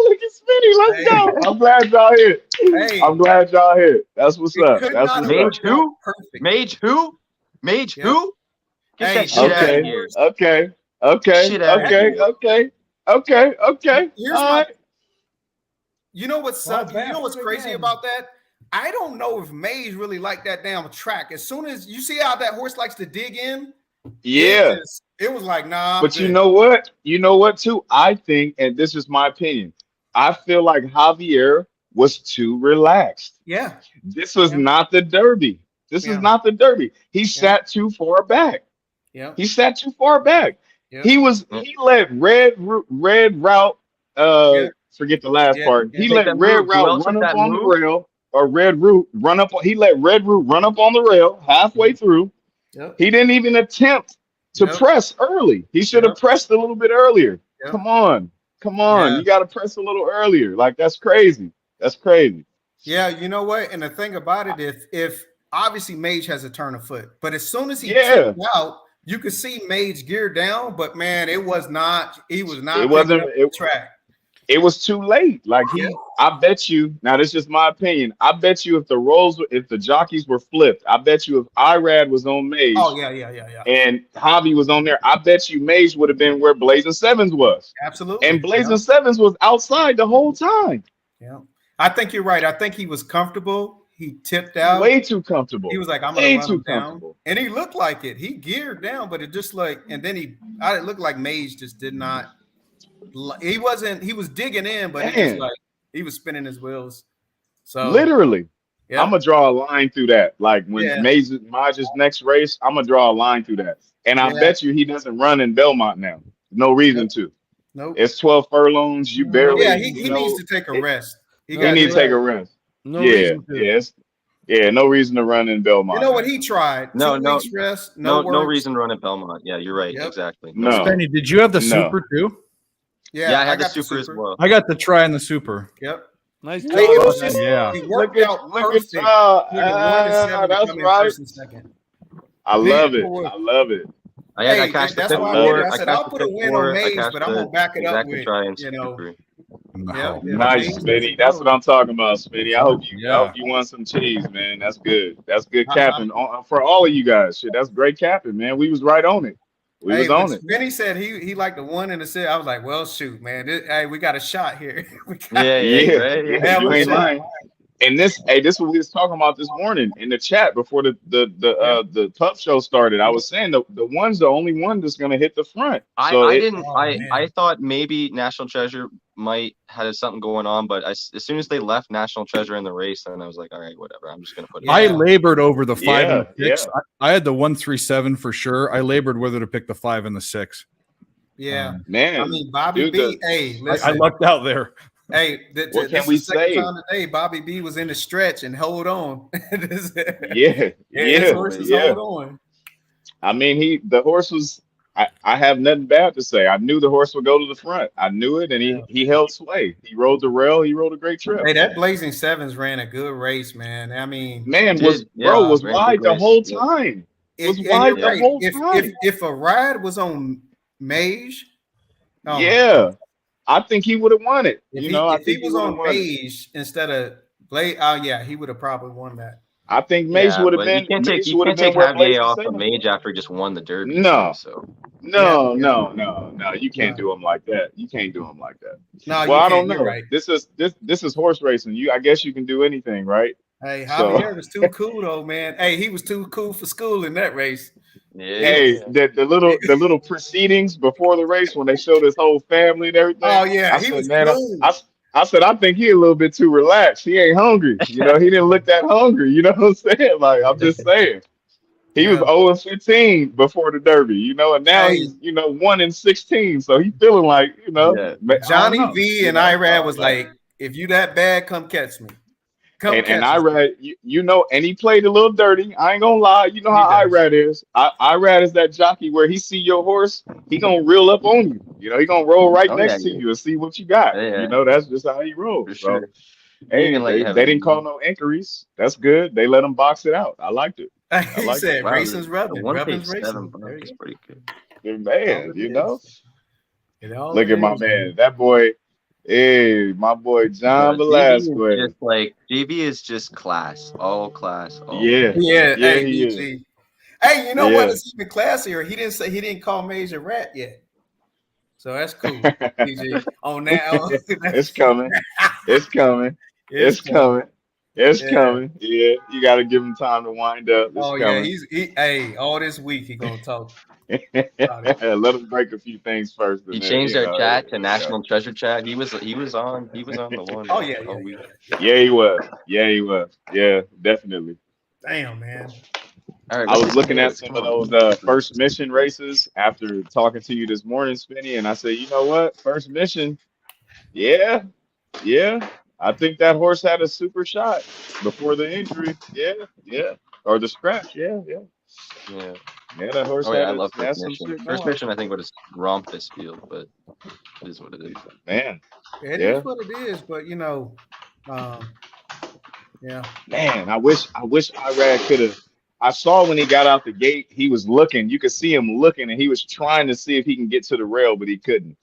Look at Spinny. Let's go. I'm glad y'all hit. Hey. I'm glad y'all hit. That's what's up. could That's not what's have up. Mage who? Perfect. Mage who? Mage Yeah. who? Get Hey, that shit out of Okay. here. Okay. Okay. Shit out of Okay. here. Okay. Okay. Okay. Here's All my. right. You know what's Not bad you know what's for the crazy game. about that? I don't know if Mage really liked that damn track. As soon as you see how that horse likes to dig in, Yeah. it was like nah. But you know what? You know what too? I think, and this is my opinion, I feel like Javier was too relaxed. yeah, This was Yeah. not the Derby. This Yeah. is not the Derby. He sat too far back. yeah, He sat too far back. yeah. He let Red Route Yeah. forget the last Yeah, part. yeah. He Take let that Red move. Who else Route run took up that on the move? rail, or Red Route run up. He let Red Route run up on the rail halfway through. Yep. He didn't even attempt to Yep. press early. He should have Yep. pressed a little bit earlier. Yep. Come on. Yeah. You got to press a little earlier. Like, that's crazy. That's crazy. Yeah, you know what? And the thing about it, if obviously Mage has a turn of foot, but as soon as he Yeah. tipped out, you could see Mage gear down. But man, it was not. He was not. It wasn't- picking up the track. It was too late. Like I bet you. Now this is just my opinion. I bet you if the jockeys were flipped, I bet you if Irad was on Mage. Oh yeah. And Javi was on there, I bet you Mage would have been where Blazing Sevens was. Absolutely. And Blazing Sevens was outside the whole time. Yeah. I think you're right. I think he was comfortable. He tipped out. Way too comfortable. He was like, I'm Way gonna run too him down. comfortable. And he looked like it. He geared down, but it just like, and then it looked like Mage just did not. He was digging in, but it Man. just like He was spinning his wheels. So Literally. yeah. I'm gonna draw a line through that. Like when Maj's next race, I'm gonna draw a line through that. And I bet you he doesn't run in Belmont now. No reason to. Nope. It's 12 furlongs. You barely. Yeah, he needs to take a rest. He needs to take a rest. No reason to. Yes. Yeah, no reason to run in Belmont. You know what he tried? No, 2 weeks rest. no works. reason to run at Belmont. Yeah, you're right. Yep. Exactly. No. Spenny, did you have the super too? Yeah, I had the got super as well. I got the try in the super. Yep. Nice Hey, it was job. just, Yeah. he worked Look at- out look at perfect. y'all. He had 1 and 7 That's come in right. first and second. I love it. I love it. I cashed that's the why four. I said I'll put a win on Maze, but I'm gonna back it up exactly with try and you know. super. Yep, Nice, Smitty. That's what I'm talking about, Smitty. I hope you won some cheese, man. That's good. That's good capping for all of you guys. Shit, that's great capping, man. We was right on it. We was on it. Benny said he liked the 1 and the 6. I was like, well, shoot, man. We got a shot here. Yeah, you ain't lying. And this is what we was talking about this morning in the chat before the pub show started. I was saying the one's the only one that's gonna hit the front. So I thought maybe National Treasure might have something going on, but as soon as they left National Treasure in the race, then I was like, all right, whatever. I'm just gonna put it. I labored over the 5 and the 6. Yeah. I had the 137 for sure. I labored whether to pick the 5 and the 6. Yeah, man. I mean, Bobby B. Hey, listen, I lucked out there. Hey, what can we say? Time today, Bobby B was in the stretch and hold on. Yeah. His horses hold on. I mean, the horse was. I have nothing bad to say. I knew the horse would go to the front. I knew it, and he held sway. He rode the rail. He rode a great trip. Hey, that Blazing Sevens ran a good race, man. I mean, was wide the whole time. Was wide the whole time. If a ride was on Mage, I think he would have won it. If he was on Mage instead of Blaze, he would have probably won that. I think Mage would have been. You can't take Javier off of Mage after he just won the Derby. No, so. No. You can't do him like that. You can't do him like that. No, well, I don't know. Right. This is horse racing. I guess you can do anything, right? Hey, Javier was too cool though, man. Hey, he was too cool for school in that race. Yeah. Hey, the little proceedings before the race when they showed his whole family and everything. Oh yeah, he was cool. I said, I think he a little bit too relaxed. He ain't hungry. He didn't look that hungry. You know what I'm saying? Like, I'm just saying. He was 0-15 before the Derby, and now he's, 1-16. So he's feeling like, Johnny V and Irad was like, if you that bad, come catch me. And Irad, and he played a little dirty. I ain't gonna lie. You know how Irad is. Irad is that jockey where he see your horse, he gonna reel up on you. He gonna roll right next to you and see what you got. That's just how he rolls. So, hey, they didn't call no inquiries. That's good. They let him box it out. I liked it. He said, "Racing's rubbing. Rubbing's racing." Is pretty good. Man, look at my man. That boy. Hey, my boy John Velasquez. Just like JV is just class, all class. Yeah. Hey, he is. Hey, you know what? It's even classier. He didn't call Major rat yet, so that's cool. DG. Oh, now it's coming. It's coming. It's coming. It's coming. Yeah, you got to give him time to wind up. It's coming. Hey, all this week he gonna talk. Let him break a few things first. He changed our chat to National Treasure chat. He was on the one. Oh yeah. Yeah, he was. Yeah, definitely. Damn, man. All right, I was looking at some of those first mission races after talking to you this morning, Spinny, and I said, you know what? First mission. Yeah. I think that horse had a super shot before the injury. Yeah. Or the scratch. Yeah, that horse. I love First Mission. First Mission, I think, would have romped this field, but it is what it is. Man, it is what it is. But Man, I wish Irad could have. I saw when he got out the gate, he was looking. You could see him looking, and he was trying to see if he can get to the rail, but he couldn't.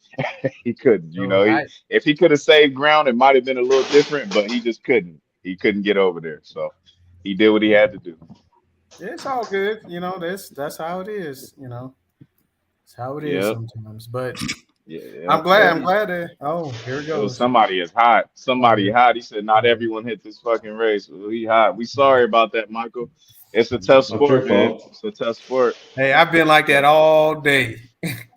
He couldn't. If he could have saved ground, it might have been a little different, but he just couldn't. He couldn't get over there, so he did what he had to do. It's all good, that's how it is, It's how it is sometimes. But I'm glad that here it goes. Somebody is hot. Somebody hot. He said not everyone hit this fucking race. Well, he hot. We sorry about that, Michael. It's a tough sport, man. It's a tough sport. Hey, I've been like that all day.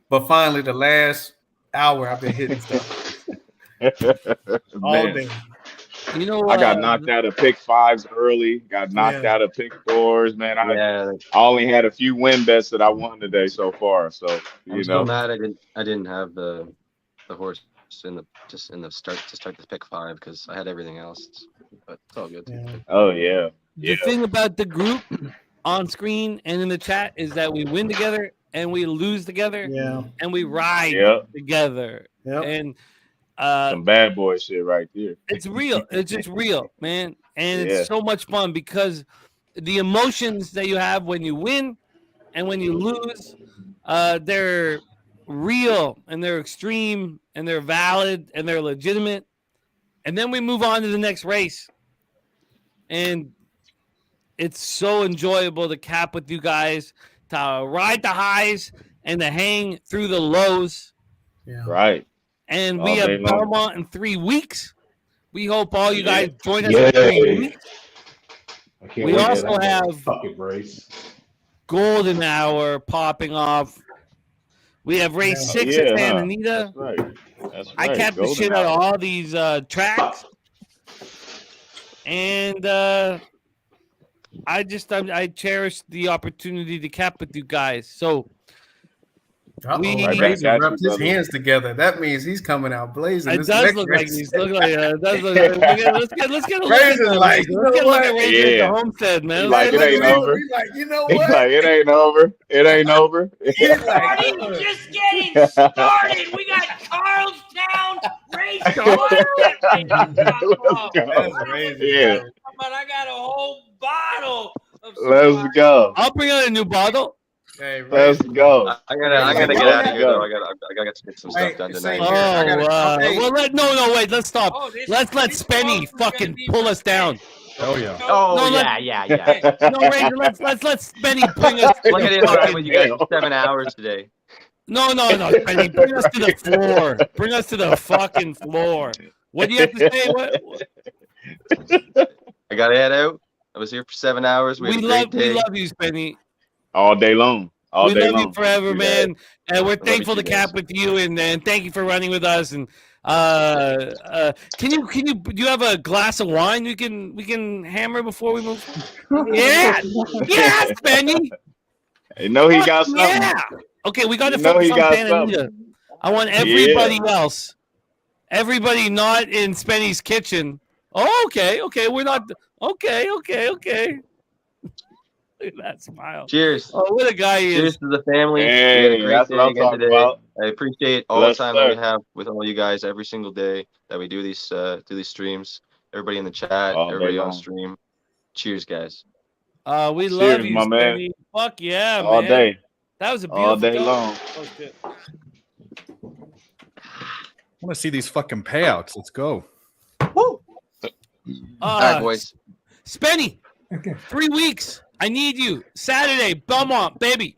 But finally the last hour I've been hitting stuff. All Man, day. You know, I got knocked out of pick fives early. Got knocked Yeah. out of pick fours. Man, I Yeah, only had a few win bets that I won today so far. So I'm you still know, mad I didn't have the horse in the start to start the pick 5 because I had everything else. But it's all good. Yeah. oh yeah, the thing about the group on screen and in the chat is that we win together and we lose together Yeah. and we ride yeah, together. Yep. And some bad boy shit right there. it's real. It's just real, man. And Yeah. it's so much fun because the emotions that you have when you win and when you lose, they're real and they're extreme and they're valid and they're legitimate. And then we move on to the next race. And it's so enjoyable to cap with you guys, to ride the highs and to hang through the lows. Yeah. Right. And All we day have long. Belmont in 3 weeks. We hope all you guys join us Yay. in 3 weeks. I can't We wait to also that have fucking race. Golden Hour popping off. We have race 6 at Santa Anita. That's right. That's right. I capped the Golden shit out of hour. all these tracks. And I cherish the opportunity to cap with you guys. So We Right back at rubbed you, his brother. hands together. That means he's coming out blazing. it This does next look like race. these. Look like it does look like. Let's get a look Razor's at like, Razor. you Let's know get a look at what? Razor at Yeah. the homestead, man. He's Let's like, get a it look ain't at over. He's like, you know He's what? like, it ain't over. It ain't over. He's like, Party's just getting started. We got Carlstown race 1. Let's go. That's crazy. Yeah. But I got a whole bottle of Let's go. I'll bring out a new bottle. Hey, Let's go. I gotta get out of here though. I gotta get some stuff done tonight. Here, I gotta- hey. Well, wait. Let's stop. Let's let Spenny fucking pull us down. Oh yeah. Oh No, yeah. No, Razor. Let's let Spenny bring us. To Look at the it ride fucking, with you guys for 7 hours today. no, Spenny. Bring us to the floor. Bring us to the fucking floor. What do you have to say? What? I gotta head out. I was here for 7 hours. We had a great day. We love you, Spenny. All day long. All We day love long. you forever, You man. And we're you thankful to too, cap with you, and thank you for running with us. And can you do you have a glass of wine we can hammer before we move? Yeah, Spenny. You know he got something. Yeah. Okay, we got to You know focus he on got Santa something. Anita. I want everybody else, everybody not in Spenny's kitchen. Oh, okay, we're not. Okay. Look at that smile. Cheers. Oh, what a guy he Cheers is. to the family. Hey, we had a great that's day what I'm again talking today. about. I appreciate all Yes, the time sir. that we have with all you guys every single day that we do these streams. Everybody in the chat, All day everybody on long. stream. Cheers, guys. We Cheers, love you, my man. Spenny. Fuck yeah, All man. day. That was a beautiful All day go. long. Oh, shit. I want to see these fucking payouts. Let's go. All right, boys. Spenny, Okay. 3 weeks. I need you. Saturday, Belmont, baby.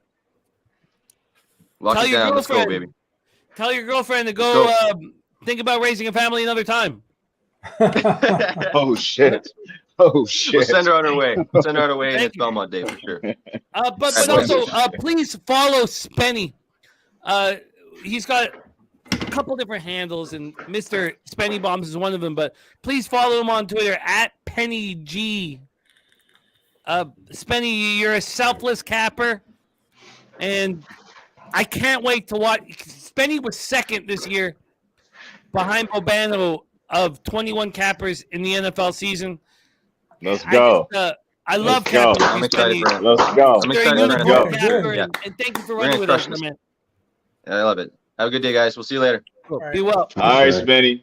Lock Tell it your down. Let's go, girlfriend. baby. Tell your girlfriend to go Let's think about raising a family another time. Oh shit. Oh shit. We'll send her on her way. Send her on her way, and Thank it's Belmont Day for sure. But Right, also, boys. please follow Spenny. He's got a couple different handles, and Mr. Spenny Bombs is one of them. But please follow him on Twitter at Penny G. Spenny, you're a selfless capper, and I can't wait to watch. Spenny was second this year behind Bobano of 21 cappers in the NFL season. Let's go. I love Let's go. capping. I'm excited for it. Let's go. I'm You're a excited for unicorn it. capper, Yeah. and thank you for We're running gonna with us, crush this. man. Yeah, I love it. Have a good day, guys. We'll see you later. Cool. Be well. All right, Spenny.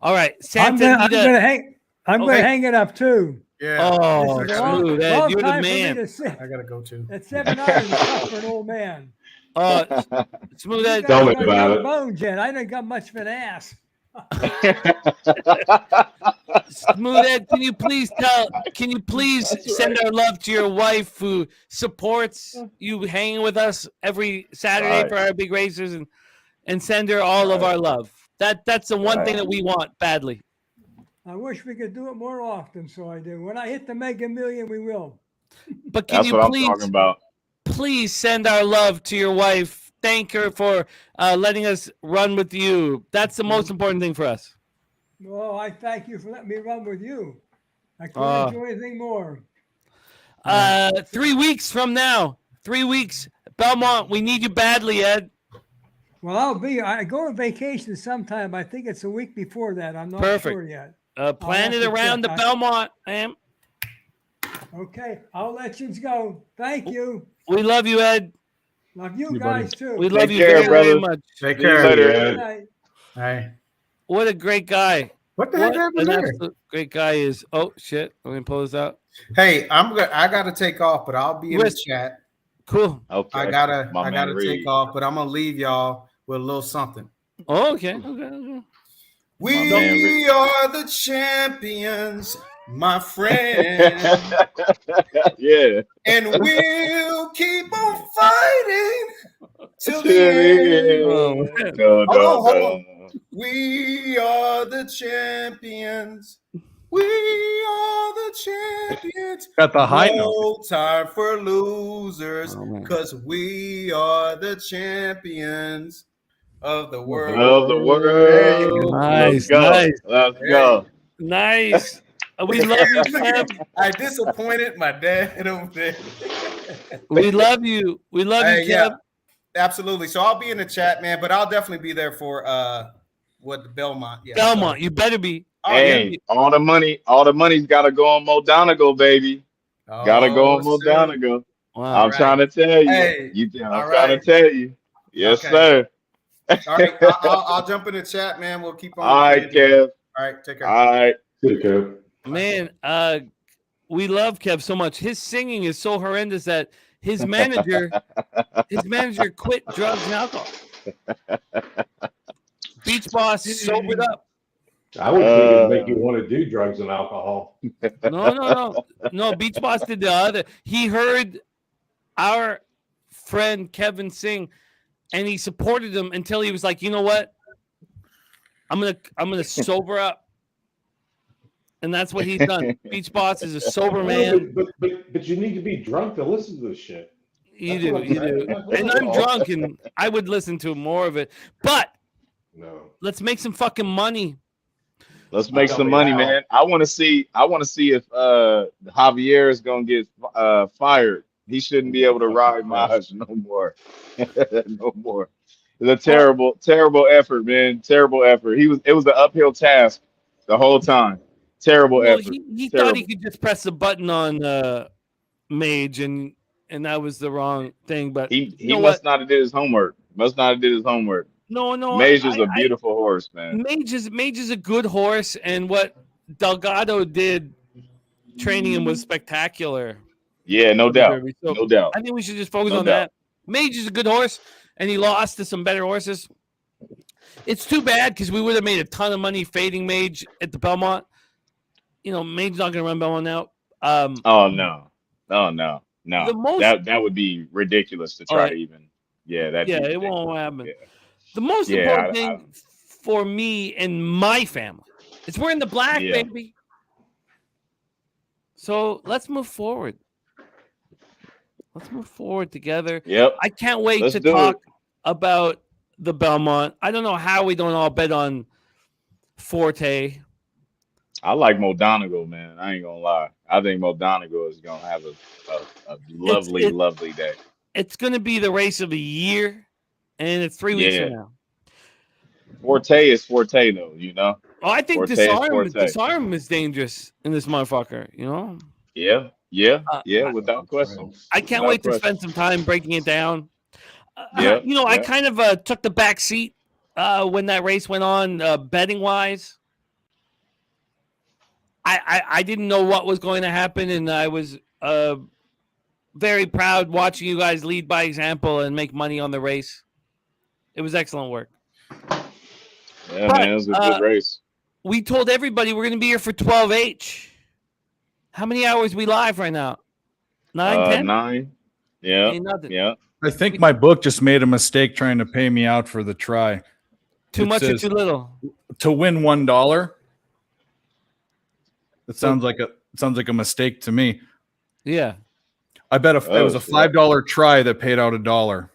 All right, I'm Santa gonna Anita. hang. I'm Okay. gonna hang it up too. Yeah. Oh, This is a long, smooth, Ed. long You're the time for me man. to sit. I gotta go too. At 7 hours is tough for an old man. Smooth You Ed. guys Tell me got about young it. bones yet. I didn't got much of an ass. Smooth Ed, can you please send our love to your wife who supports you hanging with us every Saturday Right. for our big races, and send her all of our love. That's the one thing that we want badly. I wish we could do it more often, so I do. When I hit the Mega Million, we will. But can That's you what I'm talking about. please send our love to your wife thank her for letting us run with you. That's the most important thing for us. Well, I thank you for letting me run with you. I couldn't enjoy anything more. 3 weeks from now, 3 weeks, Belmont. We need you badly, Ed. Well, I go on vacation sometime. I think it's a week before that. I'm not sure yet. Plan it around the Belmont, man. Okay, I'll let you go. Thank you. We love you, Ed. Love you guys too. We love you very much. Take care. Later, Ed. Hey. What a great guy. What the heck happened there? Absolute great guy is. Oh shit! Let me pull this out. Hey, I gotta take off, but I'll be in the chat. Cool. Okay. I gotta take off, but I'm gonna leave y'all with a little something. Oh, okay. Okay. We are the champions, my friend. Yeah. And we'll keep on fighting till the end. Hold on. We are the champions. We are the champions. Got the high no note. time for losers, because we are the champions of the world. Of the world. Nice. Let's go. Nice. We love you, Kev. I disappointed my dad over there. We love you. We love you, Kev. Yeah, absolutely. So I'll be in the chat, man, but I'll definitely be there for the Belmont. Yeah, Belmont, you better be. Hey, all the money's got to go on Modonigo, baby. Got to go on Modonigo. Wow. I'm trying to tell you. Hey, I'm trying to tell you. Yes, sir. All right, I'll jump in the chat, man. We'll keep on. All right, Kev. All right, take care. All right. Good, Kev. Man, we love Kev so much. His singing is so horrendous that his manager quit drugs and alcohol. Beach Boss sobered up. I would think it'd make you want to do drugs and alcohol. No. Beach Boss did the other. He heard our friend Kevin sing, and he supported him until he was like, you know what? I'm gonna sober up. And that's what he's done. Beach Boss is a sober man. But you need to be drunk to listen to this shit. You do. And I'm drunk, and I would listen to more of it. But let's make some fucking money. Let's make some money, man. I want to see if Javier is gonna get fired. He shouldn't be able to ride Maj no more. No more. It's a terrible effort, man. Terrible effort. It was an uphill task the whole time. Terrible effort. He thought he could just press the button on Mage, and that was the wrong thing. But he must not have did his homework. No. Mage is a beautiful horse, man. Mage is a good horse, and what Delgado did training him was spectacular. Yeah, no doubt. So no doubt. I think we should just focus on that. Mage is a good horse, and he lost to some better horses. It's too bad because we would have made a ton of money fading Mage at the Belmont. You know, Mage's not going to run Belmont now. Oh no. That would be ridiculous to try to even. Yeah, it won't happen. Yeah. The most important thing for me and my family is we're in the black, baby. So let's move forward. Let's move forward together. Yep. I can't wait to talk about the Belmont. I don't know how we don't all bet on Forte. I like Modonigo, man. I ain't gonna lie. I think Modonigo is gonna have a lovely day. It's gonna be the race of the year, and it's 3 weeks from now. Forte is Forte, though. You know. Oh, I think disarm is dangerous in this motherfucker. You know. Yeah, without question. I can't wait to spend some time breaking it down. I kind of took the back seat when that race went on, betting wise. I didn't know what was going to happen, and I was very proud watching you guys lead by example and make money on the race. It was excellent work. Yeah, man, it was a good race. We told everybody we're going to be here for 12H. How many hours we live right now? 9, 10? 9. Yeah. Yeah. I think my book just made a mistake trying to pay me out for the try. Too much or too little? To win $1. It sounds like a mistake to me. Yeah. I bet it was a $5 try that paid out $1.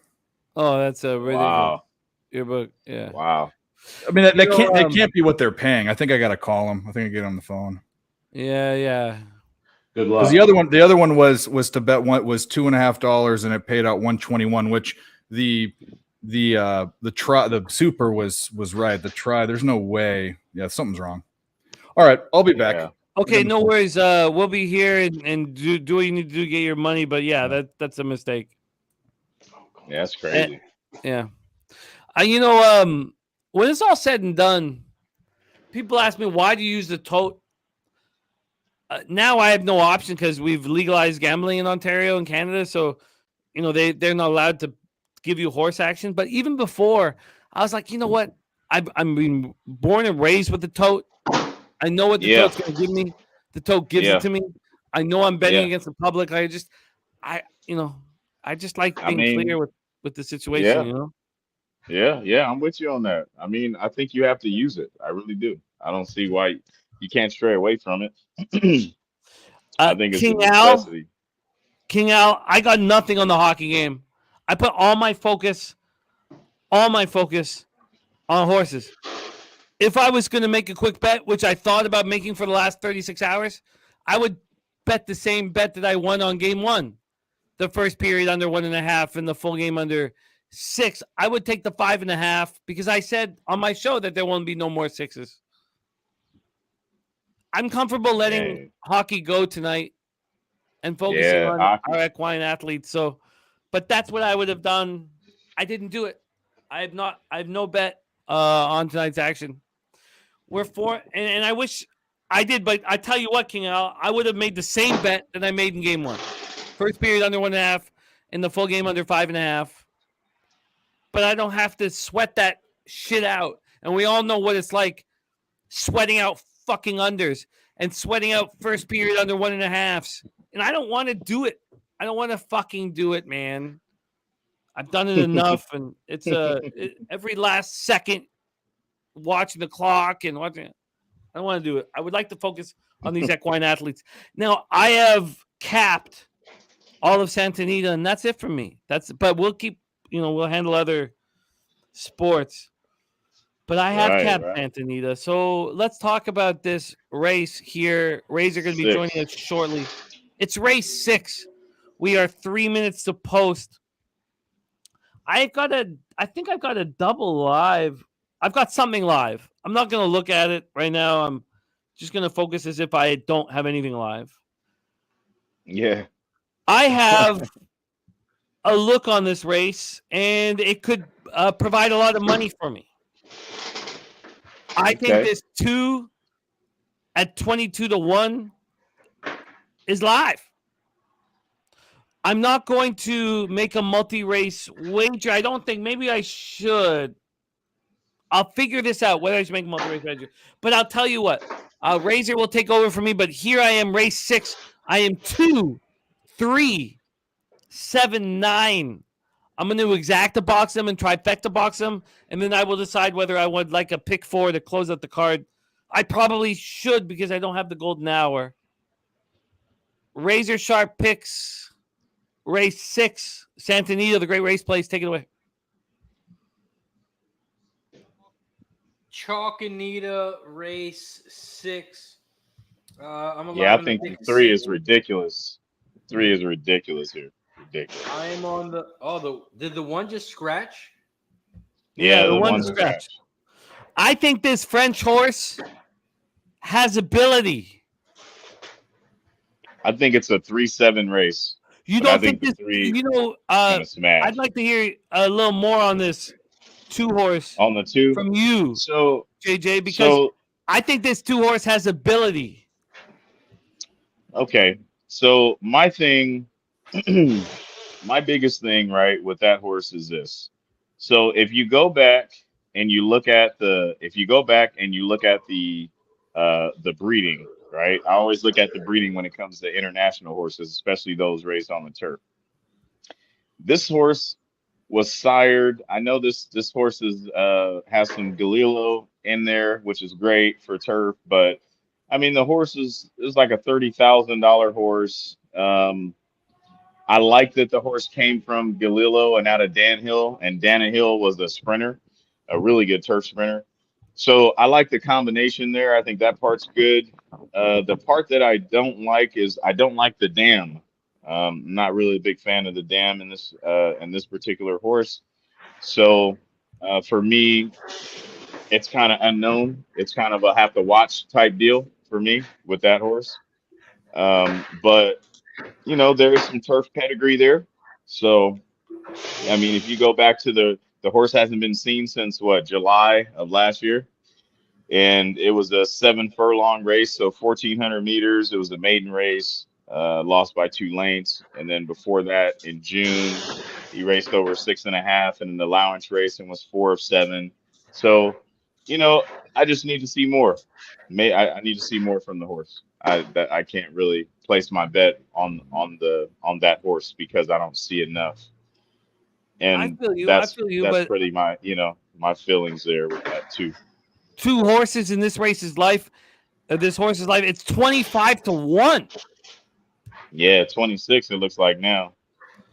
Oh, that's a ridiculous Wow. yearbook. Yeah. Wow. I mean, that You know, can't be what they're paying. I think I got to call them. I think I get on the phone. Yeah. Good Because luck. the other one was to bet one was $2.50 and it paid out 121, which the super was right. The try, there's no way. Yeah, something's wrong. All right, I'll be back. Yeah. Okay, no worries. We'll be here and do what you need to do to get your money. But yeah, that's a mistake. Yeah, that's crazy. Yeah. When it's all said and done, people ask me, why do you use the tote? Now I have no option because we've legalized gambling in Ontario and Canada. So, they're not allowed to give you horse action. But even before, I was like, you know what? I'm being born and raised with the tote. I know what the tote's going to give me. The tote gives it to me. I know I'm betting against the public. I just like being clear with the situation, Yeah, I'm with you on that. I mean, I think you have to use it. I really do. I don't see why you can't stray away from it. I think it's a necessity. King Al, I got nothing on the hockey game. I put all my focus on horses. If I was going to make a quick bet, which I thought about making for the last 36 hours, I would bet the same bet that I won on game 1. The first period under 1.5 and the full game under 6. I would take the 5.5 because I said on my show that there won't be no more 6s. I'm comfortable letting hockey go tonight and focusing on our equine athletes. So, but that's what I would have done. I didn't do it. I have no bet on tonight's action. We're and I wish I did, but I tell you what, King Al, I would have made the same bet that I made in game 1. First period under 1.5 and the full game under 5.5. But I don't have to sweat that shit out. And we all know what it's like sweating out fucking unders and sweating out first period under 1.5s. And I don't want to do it. I don't want to fucking do it, man. I've done it enough. And it's every last second watching the clock and watching it. I don't want to do it. I would like to focus on these equine athletes. Now, I have capped all of Santa Anita, and that's it for me. But we'll keep, we'll handle other sports. But I have capped Santa Anita. So let's talk about this race here. Razor going to be joining us shortly. It's race 6. We are 3 minutes to post. I think I've got a double live. I've got something live. I'm not going to look at it right now. I'm just going to focus as if I don't have anything live. Yeah. I have a look on this race, and it could provide a lot of money for me. I think this 2 at 22-1 is live. I'm not going to make a multi-race wager. I don't think. Maybe I should. I'll figure this out, whether I should make a multi-race wager. But I'll tell you what. Razor will take over for me, but here I am, race 6. I am 2, 3, 7, 9. I'm going to exacta box them and trifecta box them, and then I will decide whether I would like a pick 4 to close out the card. I probably should because I don't have the golden hour. Razor Sharp picks race 6. Santa Anita, the great race place. Take it away. Chalk Anita race 6. I think 3 is ridiculous. 3 is ridiculous here. Ridiculous. I am on did the 1 just scratch? Yeah, the 1 scratch. I think this French horse has ability. I think it's a 3-7 race. You don't think this? I'd like to hear a little more on this 2 horse on the 2 from you, so JJ, because I think this 2 horse has ability. Okay, so my thing, my biggest thing, right, with that horse is this. So if you go back and you look at the breeding, right? I always look at the breeding when it comes to international horses, especially those raised on the turf. This horse was sired. I know this horse has some Galileo in there, which is great for turf, but I mean the horse is like a $30,000 horse. I like that the horse came from Galileo and out of Danhill, and Danhill was a sprinter, a really good turf sprinter. So I like the combination there. I think that part's good. The part that I don't like is I don't like the dam. I'm not really a big fan of the dam in this particular horse. So for me, it's kind of unknown. It's kind of a have to watch type deal for me with that horse. But you know, there is some turf pedigree there. So, I mean, if you go back to the horse hasn't been seen since what, July of last year. And it was a 7 furlong race. So 1,400 meters. It was a maiden race, lost by 2 lengths. And then before that in June, he raced over 6.5 in an allowance race and was 4 of 7. So, you know, I just need to see more. I need to see more from the horse. I can't really place my bet on that horse because I don't see enough. And I feel you. that's But pretty my feelings there with that too. 2 horses in this race's life. This horse's life. It's 25-1. Yeah, 26. It looks like now.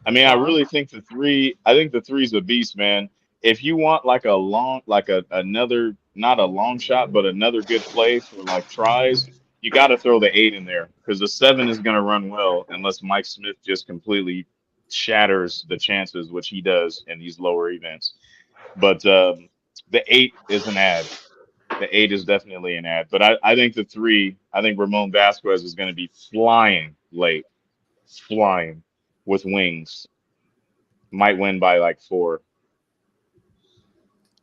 I mean, I really think the 3. I think the 3's a beast, man. If you want like a long, like another, not a long shot, but another good play for like tries, you got to throw the 8 in there because the 7 is going to run well unless Mike Smith just completely shatters the chances, which he does in these lower events. But the 8 is an ad. The 8 is definitely an ad. But I think the 3, I think Ramon Vasquez is going to be flying late, flying with wings. Might win by like 4.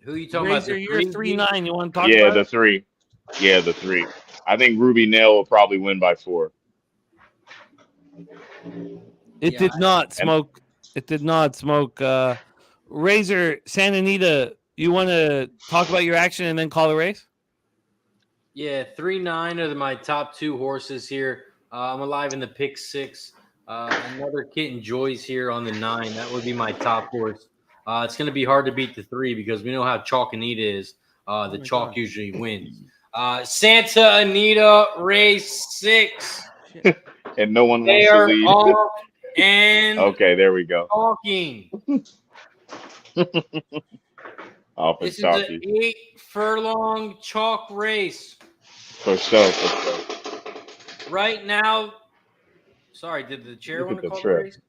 Who are you talking Razor, about? you're 3-9. You want to talk Yeah, about the 3. Yeah, the 3. I think Ruby Nail will probably win by 4. It did not smoke. It did not smoke. Razor, Santa Anita, you want to talk about your action and then call the race? Yeah, 3-9 are my top 2 horses here. I'm alive in the pick 6. Another Kitten Joy's here on the 9. That would be my top horse. It's going to be hard to beat the 3 because we know how Chalk Anita is. The Chalk usually wins. Santa Anita race 6. And no one They wants to are lead. off and Okay, there we go. talking. Off and This is talking. an 8 furlong chalk race. For sure, for sure. Right now, sorry, did the chair Look want at to the call the trip. race?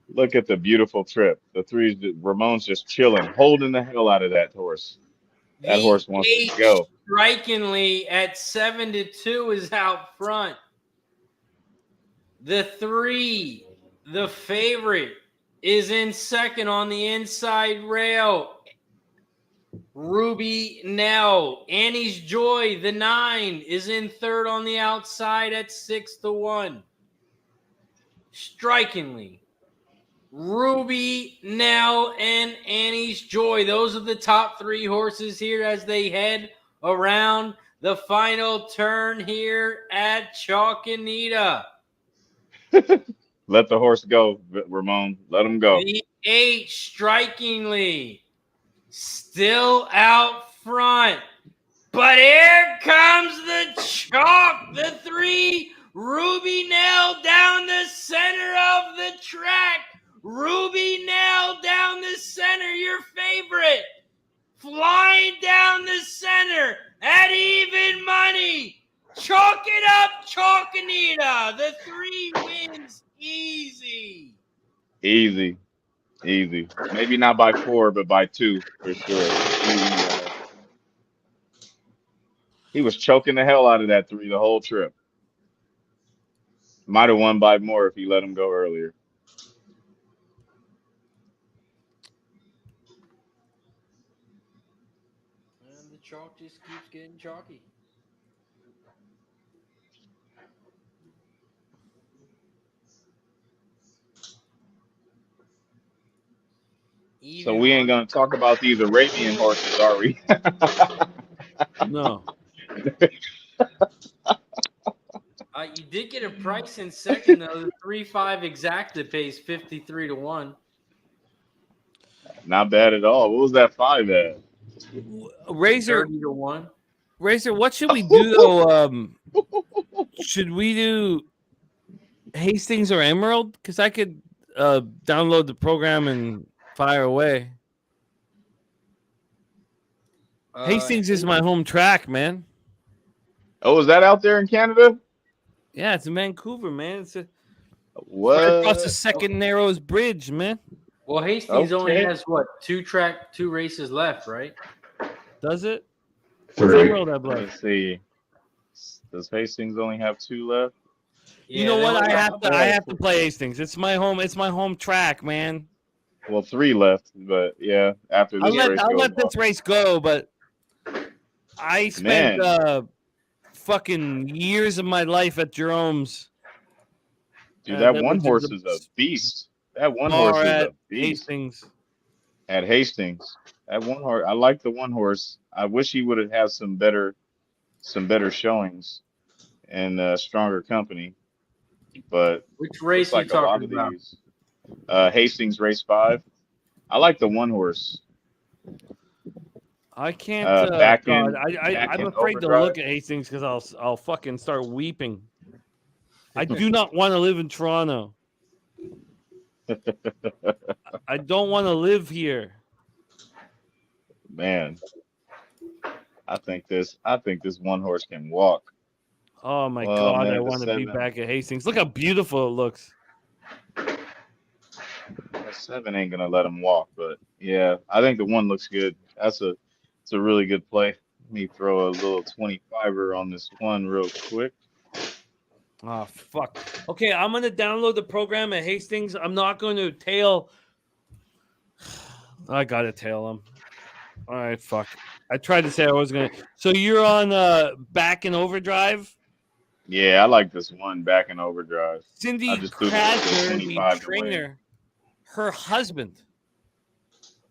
Look at the beautiful trip. The 3's, Ramon's just chilling, holding the hell out of that horse. That horse wants to go. Strikingly at 7-2 is out front. The 3, the favorite, is in second on the inside rail. Ruby Nell. Annie's Joy, the 9, is in third on the outside at 6-1. Strikingly, Ruby Nell and Annie's Joy. Those are the top 3 horses here as they head around the final turn here at Chalkanita. Let the horse go, Ramon. Let him go. The 8, strikingly, still out front. But here comes the chalk. The 3, Ruby Nell down the center of the track. Ruby Nell down the center, your favorite. Flying down the center at even money. Chalk it up, Chalkanita. The 3 wins easy. Easy. Easy. Maybe not by 4, but by 2 for sure. He was choking the hell out of that 3 the whole trip. Might have won by more if he let him go earlier. And the chalk just keeps getting chalky. So we ain't gonna talk about these Arabian horses, are we? No. You did get a price in second though. The 3-5 exacta pays 53-1. Not bad at all. What was that 5 at? Razor 30-1. Razor, what should we do though? Should we do Hastings or Emerald? Because download the program and fire away. Hastings is my home track, man. Oh, is that out there in Canada? Yeah, it's in Vancouver, man. It's what? Right across the Second Narrows Bridge, man. Well, Hastings only has what, two races left, right? Does it? Let's see. Does Hastings only have 2 left? You know what? I have to play Hastings. It's my home track, man. Well, 3 left, but yeah, after this I'll let this race go, but I spent fucking years of my life at Jerome's. Dude, that one horse is a beast. That one horse is a beast. Hastings. At Hastings. That one horse, I like the one horse. I wish he would have had some better showings and stronger company. But which race are you talking about? Hastings race 5. I like the one horse. I can't. I'm afraid to look at Hastings because I'll fucking start weeping. I do not want to live in Toronto. I don't want to live here. Man, I think this one horse can walk. Oh my God, man, I want to be back at Hastings. Look how beautiful it looks. That 7 ain't gonna let him walk, but yeah, I think the 1 looks good. It's a really good play. Let me throw a little 25-er on this 1 real quick. Oh fuck. Okay, I'm gonna download the program at Hastings. I'm not going to tail. I gotta tail him. All right, fuck. I tried to say I was gonna. So you're on back in overdrive. Yeah, I like this 1 back in overdrive. Cindy Krasner, the trainer, her husband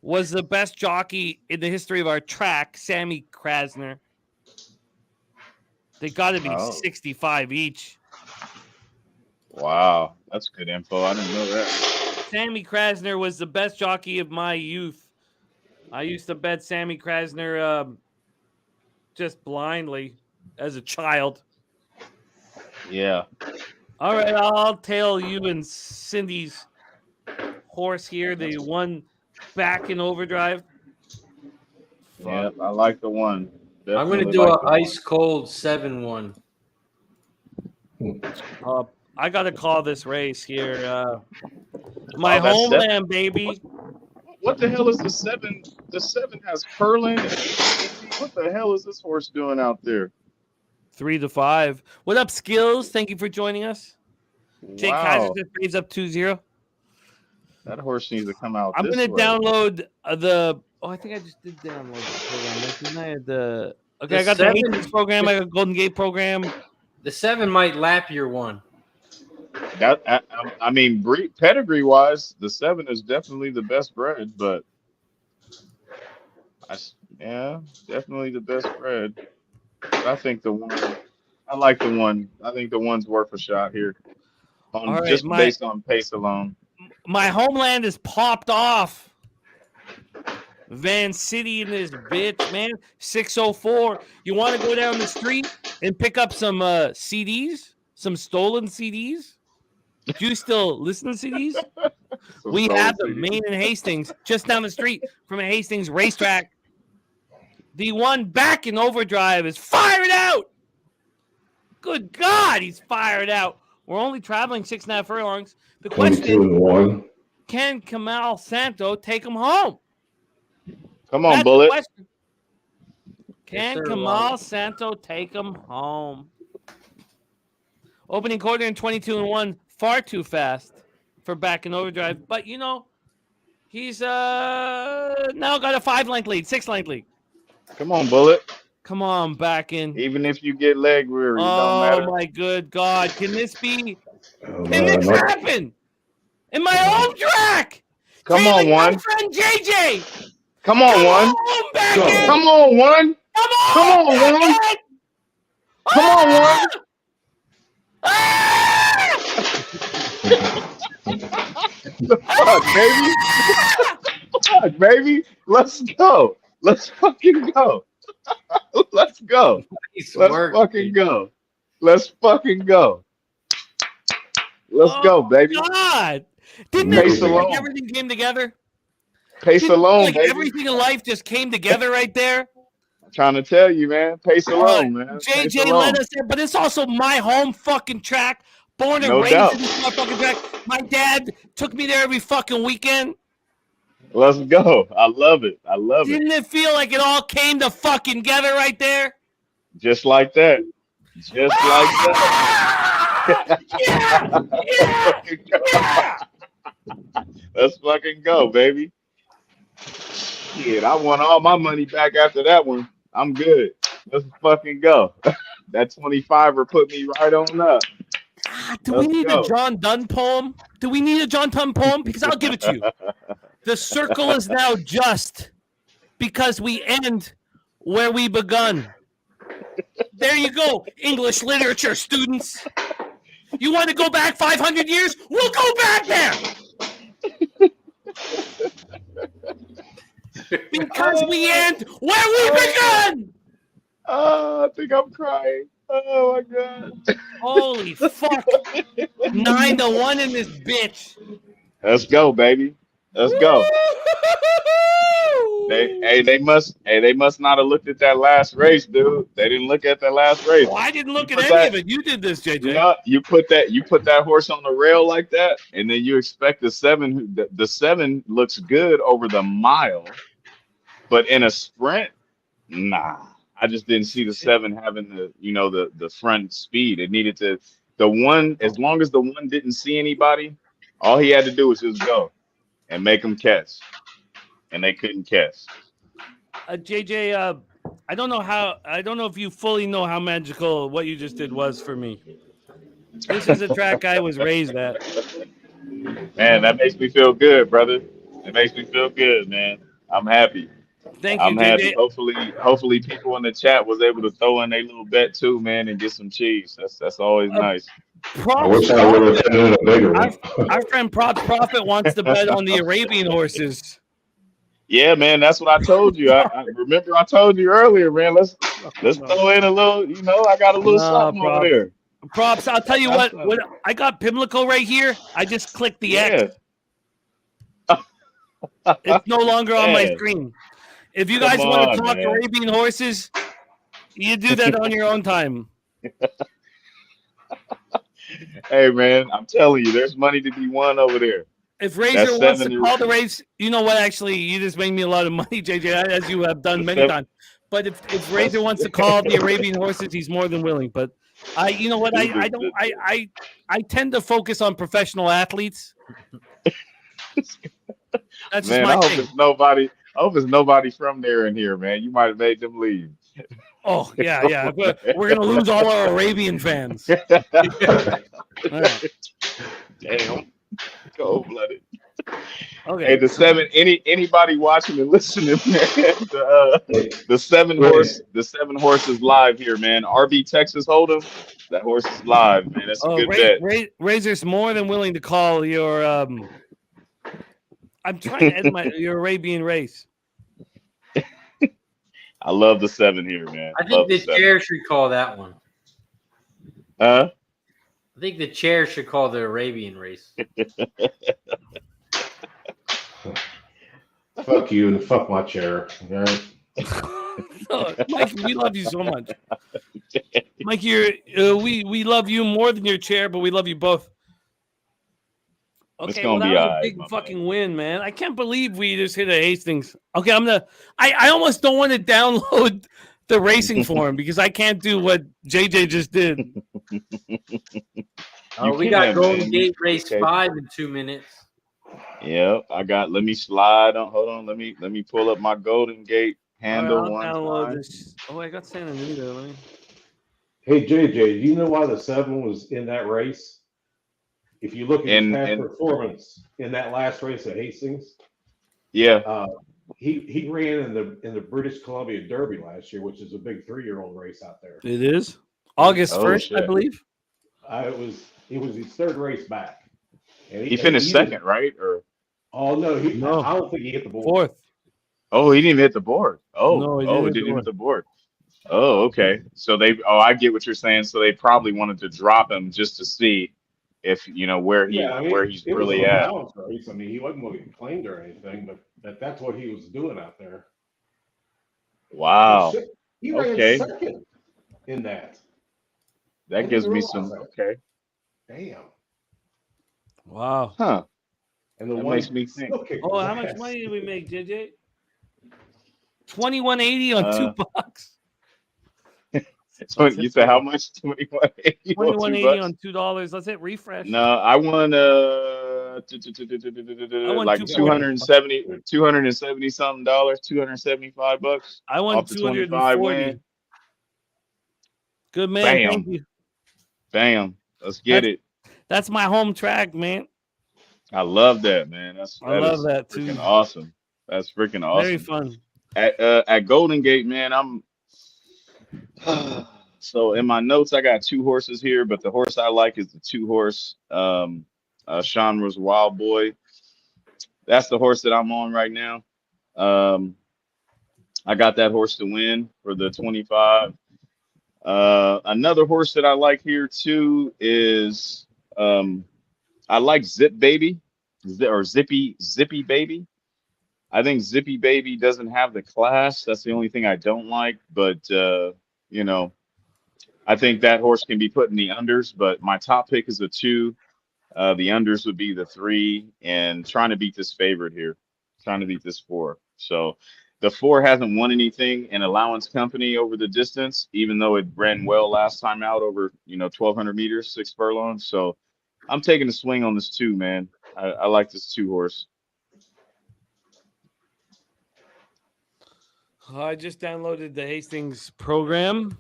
was the best jockey in the history of our track, Sammy Krasner. They got to be 65 each. Wow, that's good info. I didn't know that. Sammy Krasner was the best jockey of my youth. I used to bet Sammy Krasner just blindly as a child. Yeah. All right, I'll tail you and Cindy's horse here. The 1 back in overdrive. Yeah, I like the 1. Definitely I'm going to do an ice cold 7-1. I got to call this race here. My homeland, baby. What the hell is the 7? The 7 has Curlin. What the hell is this horse doing out there? 3-5. What up, Skills? Thank you for joining us. Jake Kaiser just fades up 2-0. That horse needs to come out. I'm going to download the. Oh, I think I just did download the program. Didn't I have the? Okay, I got the Hastings program. I got Golden Gate program. The 7 might lap your 1. I mean, pedigree wise, the 7 is definitely the best bred, but definitely the best bred. I think the 1. I like the 1. I think the 1's worth a shot here, based on pace alone. My homeland is popped off. Van City in this bitch, man. 604. You want to go down the street and pick up some CDs, some stolen CDs? Do you still listen to CDs? We have them, Maine and Hastings, just down the street from a Hastings racetrack. The 1 back in overdrive is fired out. Good God, he's fired out. We're only traveling 6.5 furlongs. The question is, can Kamal Santo take him home? Come on, Bullet. Can Kamal Santo take him home? Opening quarter in 22-1, far too fast for back in overdrive. But you know, he's now got a 5-length lead, 6-length lead. Come on, Bullet. Come on, back in. Even if you get leg weary, it don't matter. Oh my good God! Can this be? Can this happen in my home track? Come on, 1. My friend JJ. Come on, 1. Come on, 1. Come on, 1. Come on, 1. The fuck, baby? Fuck, baby. Let's go. Let's fucking go. Let's go. Let's fucking go. Let's fucking go. Let's go, baby. God. Didn't it Pace feel like alone. everything came together? Pace Didn't it feel alone, like baby. everything in life just came together right there? I'm trying to tell you, man. Pace alone, man. Pace JJ alone. led us there, but it's also my home fucking track. Born and No raised doubt. in this motherfucking track. My dad took me there every fucking weekend. Let's go. I love it. I love it. Didn't it feel like it all came to fucking together right there? Just like that. Just like that. Yeah! Let's fucking go, baby. Shit, I won all my money back after that one. I'm good. Let's fucking go. That 25er put me right on up. Do we need a John Donne poem? Do we need a John Donne poem? Because I'll give it to you. The circle is now just because we end where we begun. There you go, English literature students. You want to go back 500 years? We'll go back there. Because we end where we begun. Oh, I think I'm crying. Oh my god. Holy fuck. 9-1 in this bitch. Let's go, baby. Let's go. They must not have looked at that last race, dude. They didn't look at that last race. Well, I didn't look at any of it. You did this, JJ. You know, you put that horse on the rail like that, and then you expect the 7. The 7 looks good over the mile, but in a sprint, nah. I just didn't see the 7 having the front speed. It needed to. The 1, as long as the 1 didn't see anybody, all he had to do was just go and make them catch, and they couldn't catch. JJ, I don't know if you fully know how magical what you just did was for me. This is a track I was raised at. Man, that makes me feel good, brother. It makes me feel good, man. I'm happy. Thank you, I'm happy. JJ. Hopefully people in the chat was able to throw in a little bet too, man, and get some cheese. That's always nice. I wish I would have been in a bigger one. Our friend Props Profit wants to bet on the Arabian horses. Yeah, man, that's what I told you. I remember I told you earlier, man. Let's throw in a little. I got a little something over there. Props. I'll tell you what. I got Pimlico right here. I just clicked the X. It's no longer on my screen. If you guys want to talk Arabian horses, you do that on your own time. Hey, man, I'm telling you, there's money to be won over there. If Razor wants to call the race, you know what? Actually, you just made me a lot of money, JJ, as you have done many times. But if Razor wants to call the Arabian horses, he's more than willing. But you know what? I tend to focus on professional athletes. That's man, just my I thing. hope it's nobody from there in here, man. You might have made them leave. Oh, yeah. We're going to lose all our Arabian fans. Right. Damn. Cold-blooded. Okay. Hey, the 7, anybody watching and listening, man, the 7 horse is live here, man. RB Texas Hold'em, that horse is live, man. That's a good bet. Razor's more than willing to call your I'm trying to end your Arabian race. I love the 7 here, man. I think the chair should call that one. Huh? I think the chair should call the Arabian race. Fuck you and fuck my chair. Right? Mike, we love you so much. Mike, we love you more than your chair, but we love you both. Okay, well, that was a big fucking win, man. I can't believe we just hit a Hastings. Okay, I almost don't want to download the racing form because I can't do what JJ just did. We got Golden Gate race 5 in 2 minutes. Yeah, let me slide on. Hold on, let me pull up my Golden Gate handle one time. Oh, I got Santa Anita. Hey JJ, do you know why the 7 was in that race? If you look at his past performance in that last race at Hastings, he ran in the British Columbia Derby last year, which is a big 3-year-old race out there. It is August 1st, I believe. It was his 3rd race back. And he finished 2nd, right? Or I don't think he hit the board. 4th. Oh, he didn't even hit the board. No, he didn't hit the board. Oh, okay. So I get what you're saying. So they probably wanted to drop him just to see if where Yeah, I mean, where he's it was really a at. balance race. I mean, he wasn't going to get claimed or anything, but that's what he was doing out there. Oh Wow. shit, he ran Okay. second in that. I That didn't gives me realize some. that. Okay. Damn. Wow. Huh. And the That one makes me think. still kicking Oh, his how much ass. money did we make, JJ? 2180 on $2. So you said how much? 2180 on 2180 $2? on $2. Let's hit refresh. No, I won I won like 240. 270 something dollars, $275 I won off the 25 240. win. Good man. Thank Bam. you. Bam. Let's get it. That's my home track, man. I love that, man. I love that freaking too. awesome. That's freaking awesome. Very fun. At Golden Gate, man, I'm so in my notes I got 2 horses here, but the horse I like is the 2-horse Shanra's Wild Boy. That's the horse that I'm on right now. I got that horse to win for the 25. Another horse that I like here too is I like Zip Baby or Zippy Baby. I think Zippy Baby doesn't have the class. That's the only thing I don't like. But I think that horse can be put in the unders. But my top pick is a 2. The unders would be the 3, and trying to beat this favorite here, trying to beat this 4. So the 4 hasn't won anything in allowance company over the distance, even though it ran well last time out over 1,200 meters, 6 furlongs. So I'm taking a swing on this 2, man. I like this 2 horse. I just downloaded the Hastings program.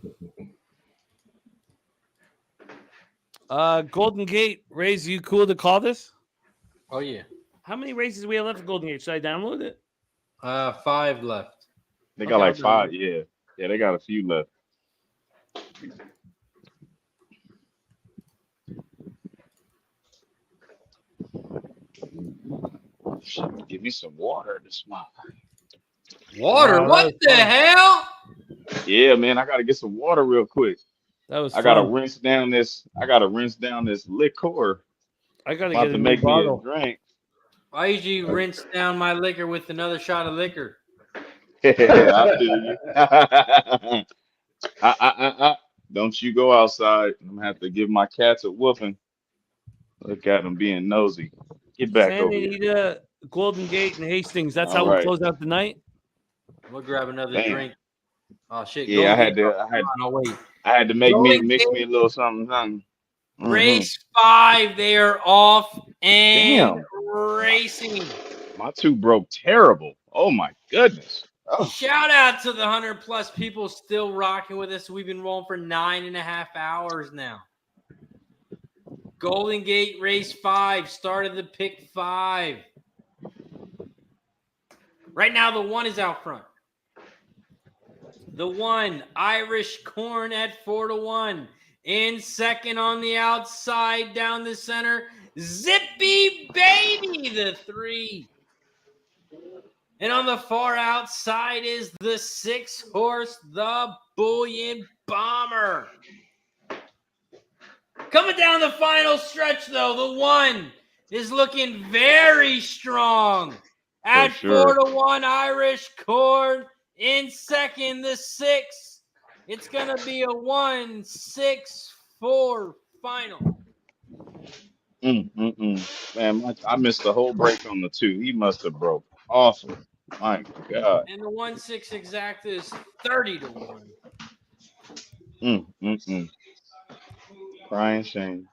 Golden Gate, Rays, you cool to call this? Oh yeah. How many races do we have left for Golden Gate? Should I download it? 5 left. They got like 5. Yeah, they got a few left. Give me some water this month. Water? What the hell? Yeah, man, I gotta get some water real quick. That was I gotta fun. rinse down this. I gotta rinse down this liquor. I gotta About get to a make new me bottle. a drink. I usually rinse down my liquor with another shot of liquor. I feel you. Don't you go outside. I'm gonna have to give my cats a whooping. Look at them being nosy. Get back Santa over here. Anita, Golden Gate, and Hastings. That's All how right. we close out the night. We'll grab another Damn. drink. Oh shit! Yeah, I had to make me Golden mix Gate. me a little something. Mhm. Race 5, they are off and Damn. racing. My 2 broke terrible. Oh my goodness. Oh. Shout out to the 100+ people still rocking with us. We've been rolling for 9.5 hours now. Golden Gate race 5 started the pick 5. Right now, the 1 is out front. The 1, Irish Corn at 4-1. In second on the outside, down the center, Zippy Baby, the 3. And on the far outside is the 6-horse, the Bullion Bomber. Coming down the final stretch, though, the 1 is looking very strong. At sure. 4-1, Irish Corn. In second, the 6. It's going to be a 1-6-4 final. Man, I missed the whole break on the 2. He must have broke. Awesome. My God. And the 1-6 exact is 30-1. Crying shame.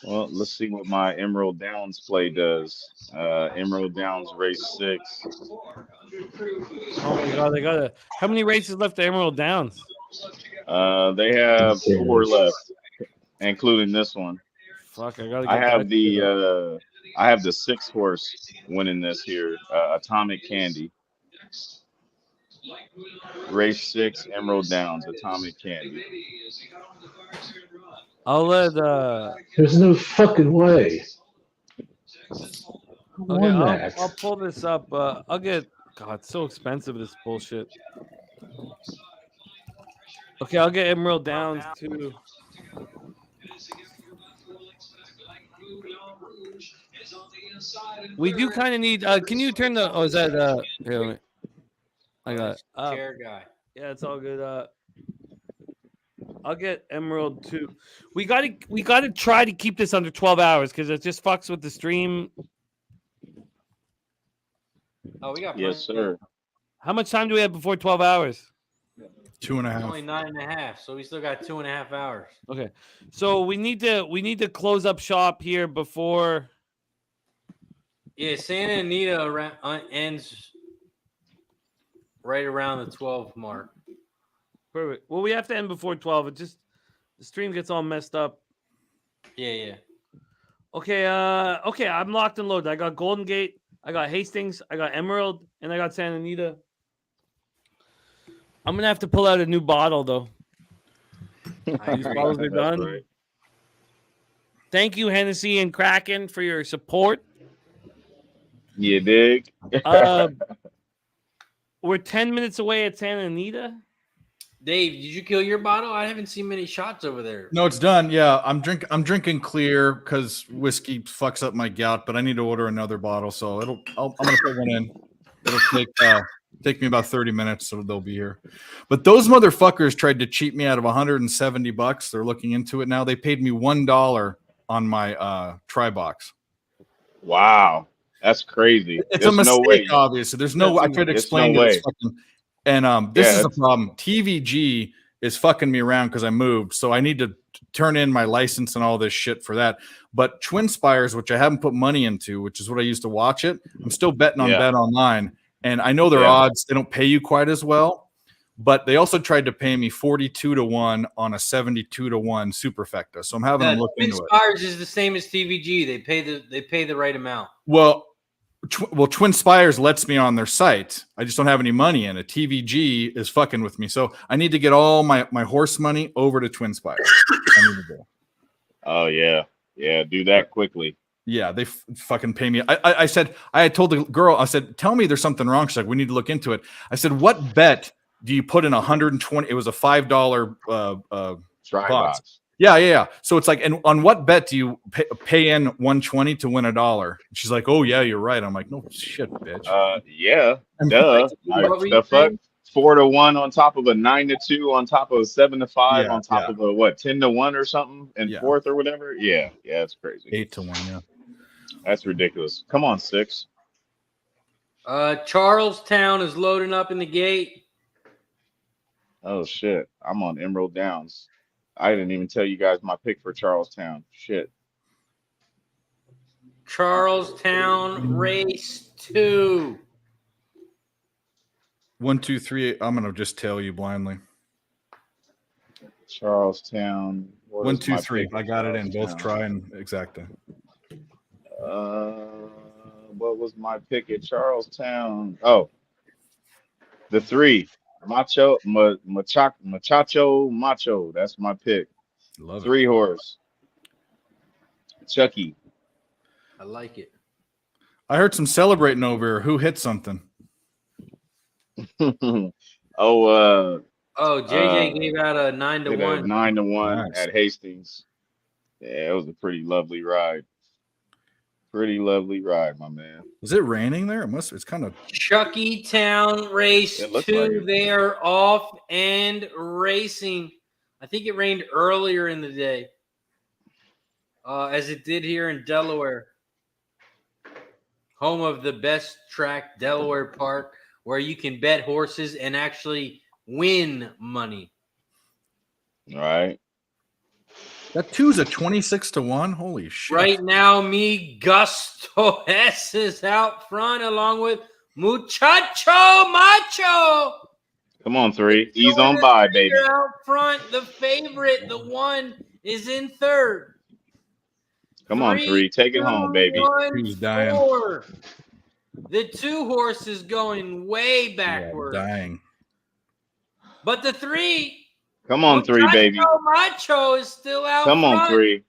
Well, let's see what my Emerald Downs play does. Emerald Downs race 6. Oh my God, they got a. How many races left to Emerald Downs? They have 4 left, including this one. Fuck, I gotta. I have the 6-horse winning this here. Atomic Candy. Race 6, Emerald Downs, Atomic Candy. I'll let. There's no fucking way. Okay, I'll pull this up. I'll get. God, it's so expensive. This bullshit. Okay, I'll get Emerald Downs too. We do kind of need. Can you turn the? Oh, is that? Here, let me, I got it. Chair guy. Yeah, it's all good. I'll get Emerald too. We gotta try to keep this under 12 hours because it just fucks with the stream. Oh, we got Yes, sir. How much time do we have before 12 hours? 2.5. Only 9.5, so we still got 2.5 hours. Okay, so we need to close up shop here before. Yeah, Santa Anita ends right around the 12 mark. Perfect. Well, we have to end before 12. It just the stream gets all messed up. Yeah. Okay. Okay. I'm locked and loaded. I got Golden Gate. I got Hastings. I got Emerald, and I got Santa Anita. I'm gonna have to pull out a new bottle though. These bottles are done. Right. Thank you, Hennessy and Kraken, for your support. You dig? We're 10 minutes away at Santa Anita. Dave, did you kill your bottle? I haven't seen many shots over there. No, it's done. Yeah, I'm drinking clear because whiskey fucks up my gout, but I need to order another bottle, so I'm gonna put one in. It'll take me about 30 minutes, so they'll be here. But those motherfuckers tried to cheat me out of $170. They're looking into it now. They paid me $1 on my try box. Wow, that's crazy. It's a mistake, obviously. There's no. I could explain it. And this is the problem. TVG is fucking me around because I moved, so I need to turn in my license and all this shit for that. But Twin Spires, which I haven't put money into, which is what I used to watch it, I'm still betting on Bet Online, and I know their odds. They don't pay you quite as well, but they also tried to pay me 42-1 on a 72-1 superfecta. So I'm having to look into it. Twin Spires is the same as TVG. They pay the right amount. Well, Twin Spires lets me on their site. I just don't have any money in it. TVG is fucking with me. So I need to get all my horse money over to Twin Spires. I need to do. Oh, yeah. Yeah, do that quickly. Yeah, they fucking pay me. I said, I had told the girl, I said, tell me there's something wrong. She's like, we need to look into it. I said, what bet do you put in 120? It was a $5 try box. Yeah. So it's like, and on what bet do you pay in 120 to win $1? She's like, oh yeah, you're right. I'm like, no shit, bitch. Yeah, duh. The fuck? 4-1 on top of a 9-2 on top of a 7-5 on top of a 10-1 or something in fourth or whatever. Yeah, it's crazy. 8-1, yeah. That's ridiculous. Come on, 6. Charlestown is loading up in the gate. Oh shit! I'm on Emerald Downs. I didn't even tell you guys my pick for Charlestown. Shit. Charlestown race 2. 1, 2, 3. I'm gonna just tell you blindly. Charlestown. 1, 2, 3. I got it in both try and exacta. What was my pick at Charlestown? Oh, the 3. Macho. That's my pick. Love 3 horse. Chucky. I like it. I heard some celebrating over here. Who hit something? JJ gave out a 9-1. 9-1 at Hastings. Yeah, it was a pretty lovely ride. Pretty lovely ride, my man. Is it raining there? It's kind of Chucky Town race 2. Like they are off and racing. I think it rained earlier in the day, as it did here in Delaware, home of the best track, Delaware Park, where you can bet horses and actually win money. All right. That 2's a 26-1. Holy shit! Right now, me Gusto S is out front along with Muchacho Macho. Come on, 3. Ease on by, baby. Out front, the favorite, the 1 is in third. Come on, 3. Take it home, baby. He's dying. 4. The 2 horse is going way backward. Yeah, dying. But the 3. Come on, 3, baby. Macho is still out. Come on, 3.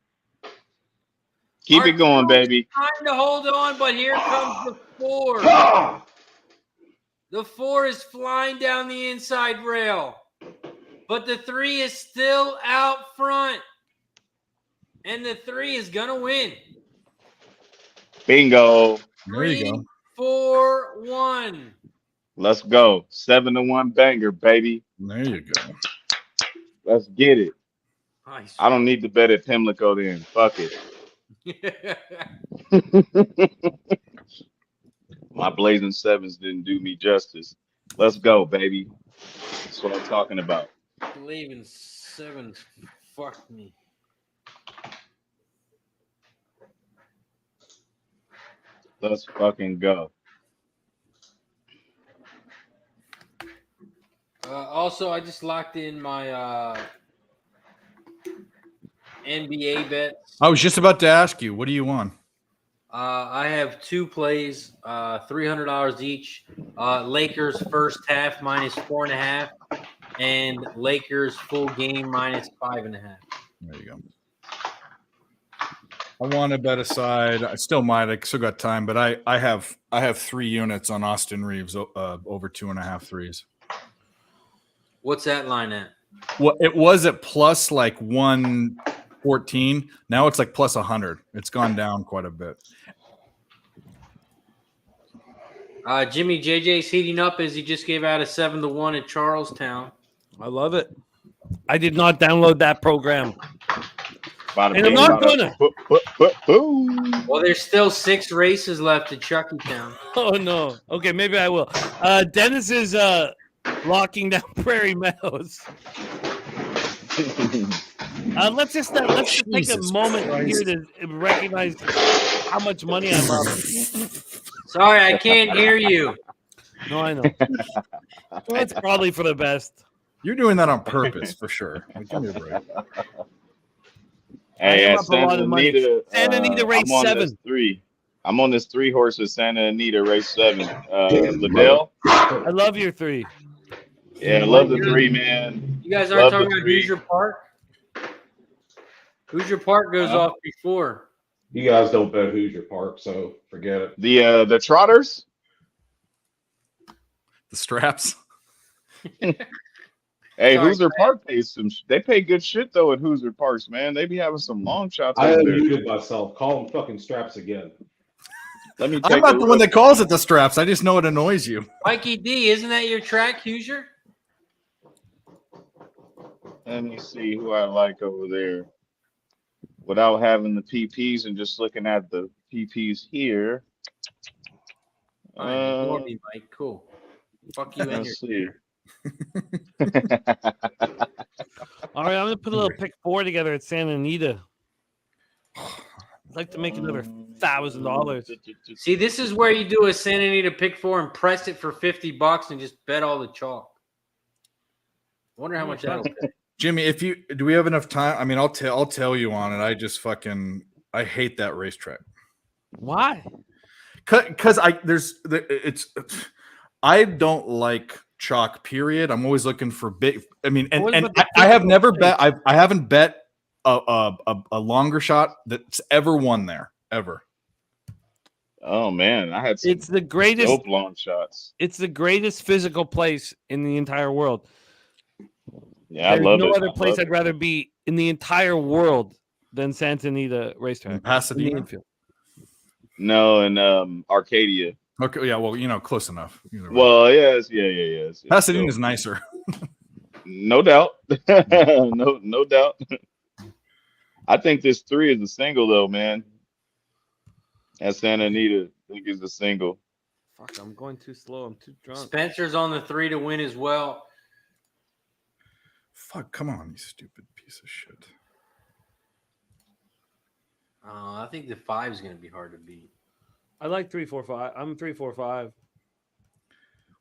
Keep it going, baby. Trying to hold on, but here comes the 4. The 4 is flying down the inside rail, but the 3 is still out front, and the 3 is gonna win. Bingo. There you go. 3, 4, 1. Let's go. 7-1 banger, baby. There you go. Let's get it. Nice. I don't need to bet at Pimlico then. Fuck it. My blazing sevens didn't do me justice. Let's go, baby. That's what I'm talking about. Believing sevens. Fuck me. Let's fucking go. Also, I just locked in my NBA bets. I was just about to ask you, what do you want? I have 2 plays, $300 each. Lakers first half -4.5, and Lakers full game -5.5. There you go. I want to bet aside. I still might. I still got time, but I have 3 units on Austin Reeves over 2.5 threes. What's that line at? Well, it was at plus like 114. Now it's like plus 100. It's gone down quite a bit. Jimmy JJ's heating up as he just gave out a 7-1 at Charlestown. I love it. I did not download that program. And I'm not gonna. Well, there's still 6 races left at Chuckytown. Oh no. Okay, maybe I will. Dennis is locking down Prairie Meadows. Let's just take a moment here to recognize how much money I'm up. Sorry, I can't hear you. No, I know. It's probably for the best. You're doing that on purpose for sure. Like, give me a break. Hey, Santa Anita. Santa Anita race 7. I'm on this 3 horses. Santa Anita race 7. Liddell. I love your 3. Yeah, I love the 3, man. You guys aren't talking about Hoosier Park? Hoosier Park goes off before. You guys don't bet Hoosier Park, so forget it. The Trotters? The straps. Hey, Hoosier Park pays they pay good shit though at Hoosier Parks, man. They be having some long shots. I out there. unmuted myself. Call them fucking straps again. Let me I'm not the one that calls it the straps. I just know it annoys you. Mikey D, isn't that your track, Hoosier? Let me see who I like over there. Without having the PPs and just looking at the PPs here. Ignore me, Mike. Cool. Fuck you and Let's your see. All right, I'm gonna put a little pick 4 together at Santa Anita. I'd like to make another $1,000. See, this is where you do a Santa Anita pick 4 and press it for $50 and just bet all the chalk. I wonder how much that'll pay. Jimmy, do we have enough time? I mean, I'll tell you on it. I just I hate that racetrack. Why? Because I don't like chalk. Period. I'm always looking for big. I mean, and I have never bet. I haven't bet a longer shot that's ever won there ever. Oh man, I had some it's the greatest dope long shots. It's the greatest physical place in the entire world. Yeah, There's I love no it. other place I'd rather be in the entire world than Santa Anita racetrack. In Pasadena? Infield. No, in Arcadia. Okay, yeah, well, close enough. Well, yes, yeah. Pasadena's nicer. No doubt. no doubt. I think this 3 is a single though, man. At Santa Anita, I think it's a single. Fuck, I'm going too slow. I'm too drunk. Spencer's on the 3 to win as well. Fuck, come on, you stupid piece of shit. I think the 5 is going to be hard to beat. I like 3, 4, 5. I'm 3, 4, 5.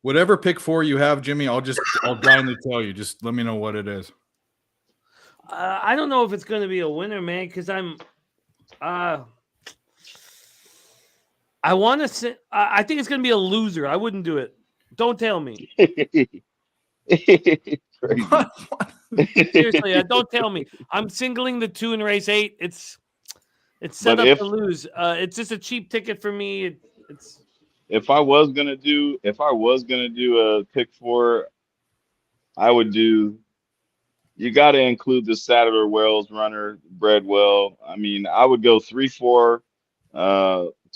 Whatever pick 4 you have, Jimmy, I'll blindly tell you. Just let me know what it is. I don't know if it's going to be a winner, man, because I want to say I think it's going to be a loser. I wouldn't do it. Don't tell me. Seriously, don't tell me. I'm singling the 2 in race 8. It's set up to lose. It's just a cheap ticket for me. If I was gonna do a pick 4, I would do. You got to include the Sadler Wells runner, Bredwell. I mean, I would go 3, 4,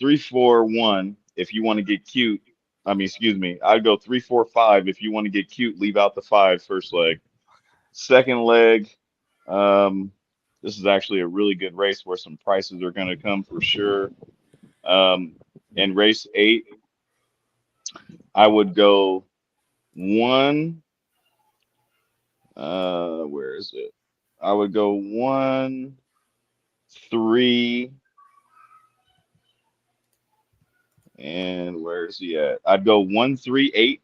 3-4-1 if you want to get cute. I mean, excuse me. I'd go 3-4-5 if you want to get cute. Leave out the 5 first leg. Second leg, this is actually a really good race where some prices are going to come for sure. In race 8, I would go 1. Where is it? I would go 1, 3, and where's he at? I'd go 1, 3, 8.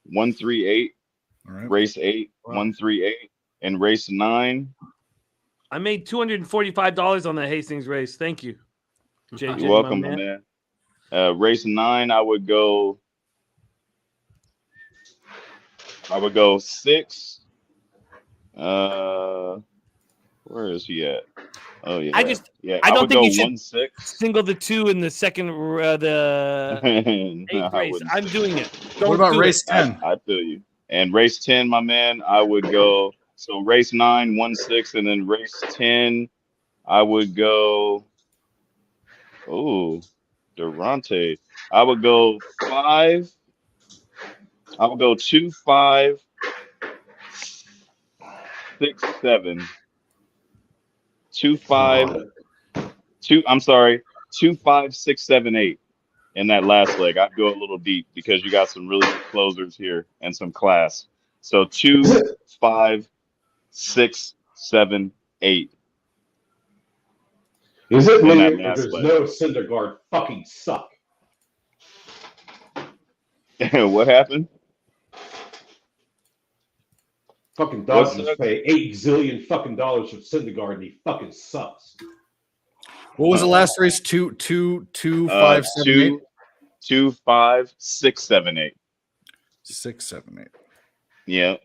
1, 3, 8. All right. Race 8, 1, 3, 8. And race 9. I made $245 on that Hastings race. Thank you, JJ. You're welcome, my man. Race 9, I would go 6. Where is he at? Oh yeah. I don't think you should 1, 6. single the 2 in the second the 8th race. I'm doing it. What about race 10? I feel you. And race 10, my man, I would go. So race 9, 1, 6, and then race 10, I would go. Oh, Durante. I would go 5. I would go 2, 5, 6, 7. 2, 5, 2. I'm sorry, 2, 5, 6, 7, 8. In that last leg, I'd go a little deep because you got some really good closers here and some class. So 2, 5, 6, 7, 8. Is it In me that or last does leg. no Syndergaard fucking suck? What happened? Fucking What's Dodgers that? pay $8 zillion fucking dollars for Syndergaard and he fucking sucks. What was the last race? 2, 2, 2, 5, 7, 8? 2, 5, 6, 7, 8. 6, 7, 8. Yeah.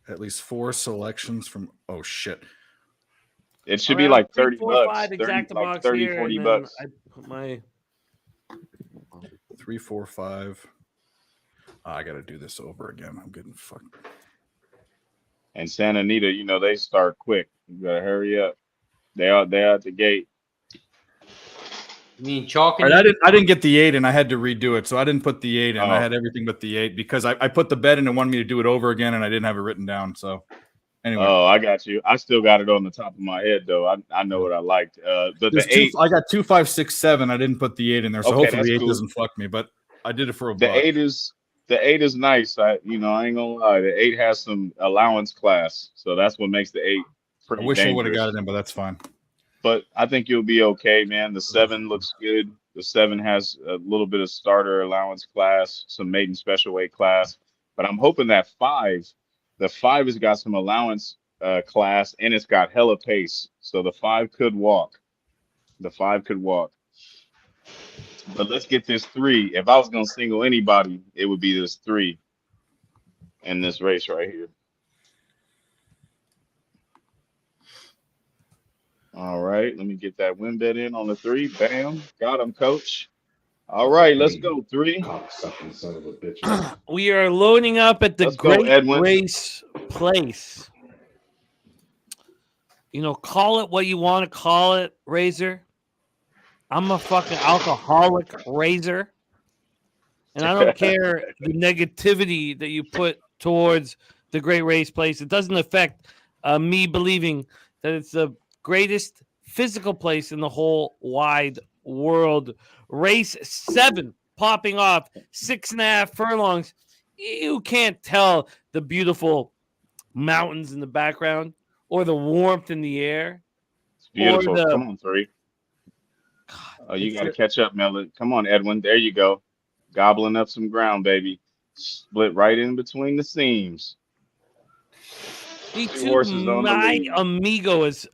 At least 4 selections from. Oh shit! It should be Around like 3, 30 4, bucks. 5 30, exacta like box 30, here, 40 and then bucks. I put my 3, 4, 5. I got to do this over again. I'm getting fucked. And Santa Anita, you know, they start quick. You gotta hurry up. They out the gate. You mean chalk All and right, I didn't get the 8 and I had to redo it, so I didn't put the 8 in. Oh. I had everything but the 8 because I put the bet in and wanted me to do it over again, and I didn't have it written down. So anyway, Oh, I got you. I still got it on the top of my head though. I know what I liked. But there's the 8, I got 2, 5, 6, 7. I didn't put the 8 in there, so Okay, hopefully that's the 8 cool. doesn't fuck me. But I did it for a the buck. 8 is nice. I ain't gonna lie. The 8 has some allowance class, so that's what makes the 8 I pretty wish I would have dangerous. got it in, but that's fine. But I think you'll be okay, man. The 7 looks good. The 7 has a little bit of starter allowance class, some maiden special weight class. But I'm hoping that 5, the 5 has got some allowance class and it's got hella pace. So the 5 could walk. The 5 could walk. But let's get this 3. If I was gonna single anybody, it would be this 3 in this race right here. All right, let me get that win bet in on the 3. Bam, got him, coach. All right, let's go 3. Cocksucking son of a bitch. we are loading up at the Let's go, Great Edwin. Race Place. You know, call it what you want to call it, Razor. I'm a fucking alcoholic, Razor. And I don't care the negativity that you put towards the Great Race Place. It doesn't affect me believing that it's the greatest physical place in the whole wide world. Race 7 popping off 6.5 furlongs. You can't tell the beautiful mountains in the background or the warmth in the air. It's beautiful. Or the- Come on, 3. Oh, you got to catch up, Melon. Come on, Edwin. There you go. Gobbling up some ground, baby. Split right in between the seams. Me Two too. horses on the My lead. amigo has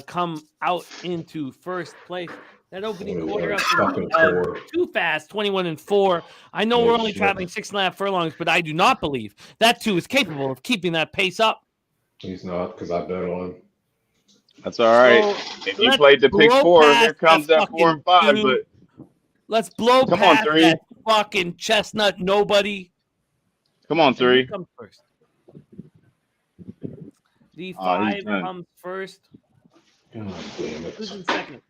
come out into first place. That opening quarter up fucking to, four. too fast, 21-4. I know we're only shit. traveling 6.5 furlongs, but I do not believe that too is capable of keeping that pace up. He's not, because I bet on him. That's all right. So, If you let's played the pick blow 4, past here comes that 4 and 5. fucking But let's blow Come on, past 3. that fucking chestnut nobody. come on, And who 3. comes first? The Oh, he's 5 done. comes first. God damn it. Who's in second?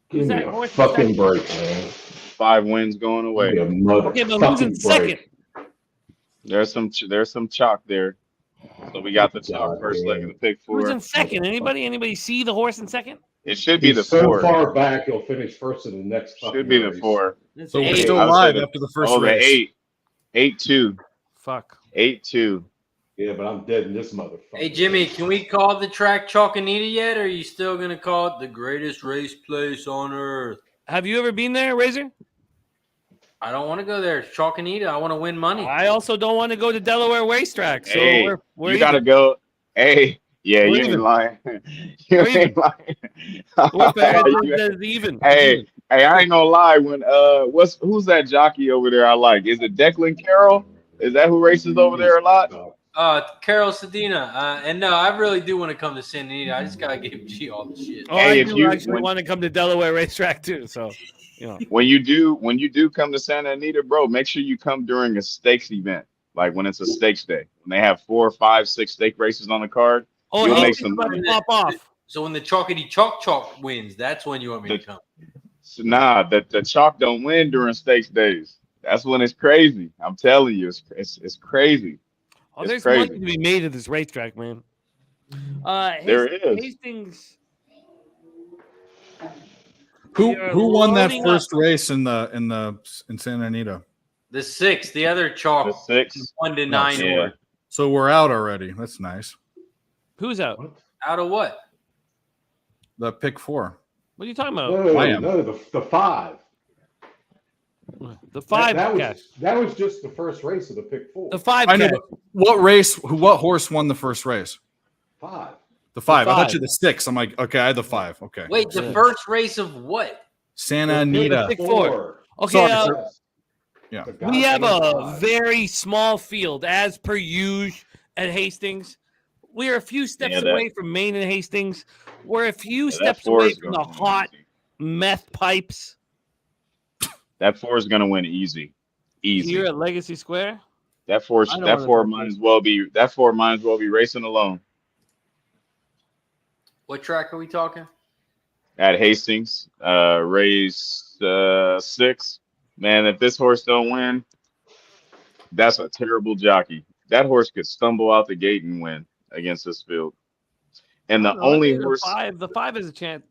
Give Who's me that a horse in fucking second? break, man. 5 wins going away. Give me a Okay, but who's in motherfucking second? break. There's some chalk there. So we got the chalk God first leg of damn. the pick Who's four. in second? Anybody see the horse in second? It should be the He's so 4. far back, he'll finish first in the next Should fucking be the race. 4. It's So we're eight. still I would say live the- after the first the race. 8. 8-2. Fuck. 8-2. Yeah, but I'm dead in this motherfucker. Hey, Jimmy, can we call the track Chalkanita yet, or are you still going to call it the greatest race place on earth? Have you ever been there, Razor? I don't want to go there. It's Chalkanita. I want to win money. I also don't want to go to Delaware Racetrack. So Hey, we're you gotta even. go. Hey, yeah, We're you even. ain't lying. You We're ain't even. lying. We're fair. You- It's even. Hey, I ain't gonna lie. When who's that jockey over there? I like. Is it Declan Carroll? Is that who races over there a lot? Carol Sedina. And no, I really do want to come to Santa Anita. I just got to give G all the shit. Oh, Hey, I if do you- actually when- want to come to Delaware Racetrack too. So, you know. When you do come to Santa Anita, bro, make sure you come during a stakes event, like when it's a stakes day, when they have 4, 5, 6 stake races on the card. Oh, you'll hey, make some about money. to pop off. So when the Chalkity Chalk wins, that's when you want me to come. So, nah, the chalk don't win during stakes days. That's when it's crazy. I'm telling you, it's crazy. Oh, It's there's crazy. money to be made at this racetrack, man. There is. Hastings. Who You're won that loading first up. race in Santa Anita? The 6, the other Chalk. The 6. 1 to No, 9. Yeah. So we're out already. That's nice. Who's out? Out of what? The pick 4. What are you talking about? No, I am. no, the 5. The 5 That was just the first race of the pick 4. The 5 I know. cash. But what horse won the first race? 5. The 5. I thought five. you had the 6. I'm like, okay, I had the 5. Okay. Wait, the Yeah. first race of what? Santa The Anita. pick 4. Okay, Sorry, sir. Yeah. The we have goddamn a 5. very small field, as per usual at Hastings. We are a few steps Yeah, that- away from Maine and Hastings. We're a few that steps 4 away is from the gonna win hot easy. meth pipes That 4 is gonna win easy. Easy. here at Legacy Square. That 4 I don't that wanna 4 bet might this. as well be racing alone What track are we talking? at Hastings. Race 6. Man, if this horse don't win, that's a terrible jockey. That horse could stumble out the gate and win against this field. And I the don't know, I only think horse the five has a chance,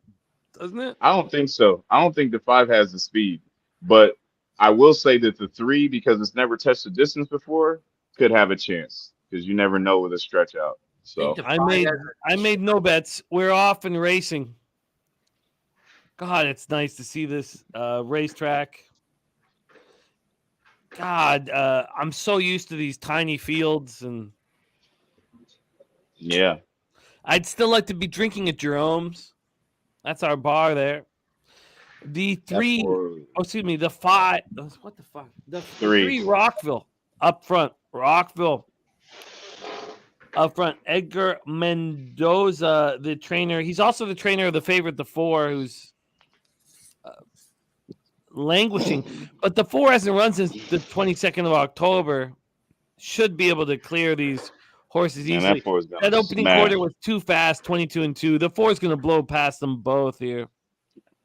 doesn't it? I don't think so. I don't think the 5 has the speed, but I will say that the 3, because it's never touched the distance before, could have a chance because you never know with a stretch out. So I made no bets. We're off and racing. God, it's nice to see this racetrack. God, I'm so used to these tiny fields, and yeah, I'd still like to be drinking at Jerome's. That's our bar there. The 3, excuse me, the 5. What the fuck? The 3 Rockville up front. Rockville up front. Edgar Mendoza, the trainer. He's also the trainer of the favorite, the 4, who's languishing. But the 4 hasn't run since the 22nd of October. Should be able to clear these horses Man, easily. that 4 is gonna That opening smash. quarter was too fast, 22-2. The 4 is going to blow past them both here.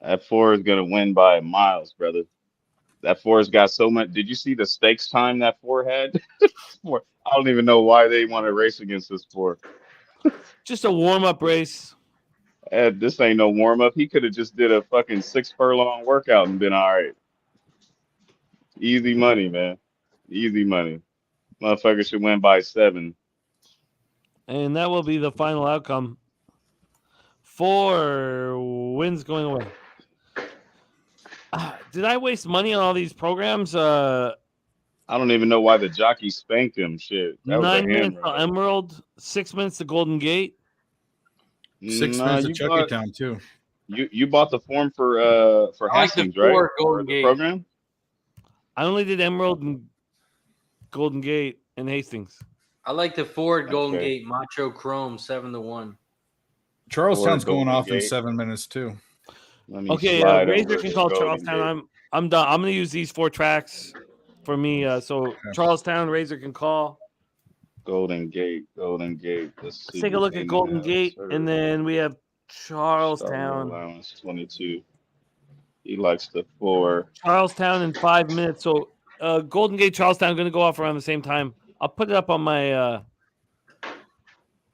That 4 is gonna win by miles, brother. That 4's got so much. Did you see the stakes time that 4 had? I don't even know why they want to race against this 4. Just a warm-up race. This ain't no warm up. He could have just did a fucking 6 furlong workout and been all right. Easy money, man. Easy money. Motherfucker should win by 7. And that will be the final outcome. 4 wins going away. Did I waste money on all these programs? I don't even know why the jockey spanked him. Shit. That was 9 a minutes hand to Emerald, 6 minutes to Golden Gate. 6 Nah, minutes you at Chucky bought- Town too. You bought the form for I like the Hastings, right? 4 Golden For the Gate. program? I only did Emerald and Golden Gate and Hastings. I like the Ford Golden Okay. Gate Macho Chrome 7-1. Charlestown's going Golden off in Gate. 7 minutes too. Let me Okay, slide Razor over can to call Golden Charlestown. Gate. I'm done. I'm going to use these 4 tracks for me. So Charlestown, Razor can call. Golden Gate. Let's see. Let's take a look at Golden Gate, and then we have Charlestown. Allowance 22. He likes the 4. Charlestown in 5 minutes. So Golden Gate, Charlestown going to go off around the same time. I'll put it up on my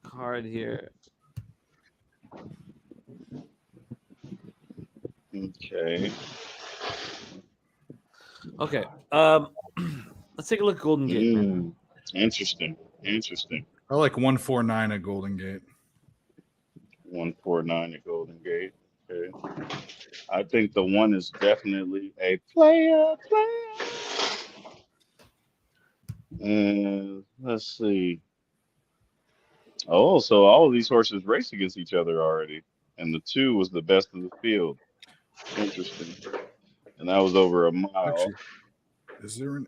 card here. Okay. Okay. Let's take a look at Golden Gate. Man. Interesting. I like 149 at Golden Gate. 149 at Golden Gate. Okay. I think the 1 is definitely a player. And let's see. Oh, so all of these horses race against each other already. And the 2 was the best of the field. Interesting. And that was over a mile. Actually, is there an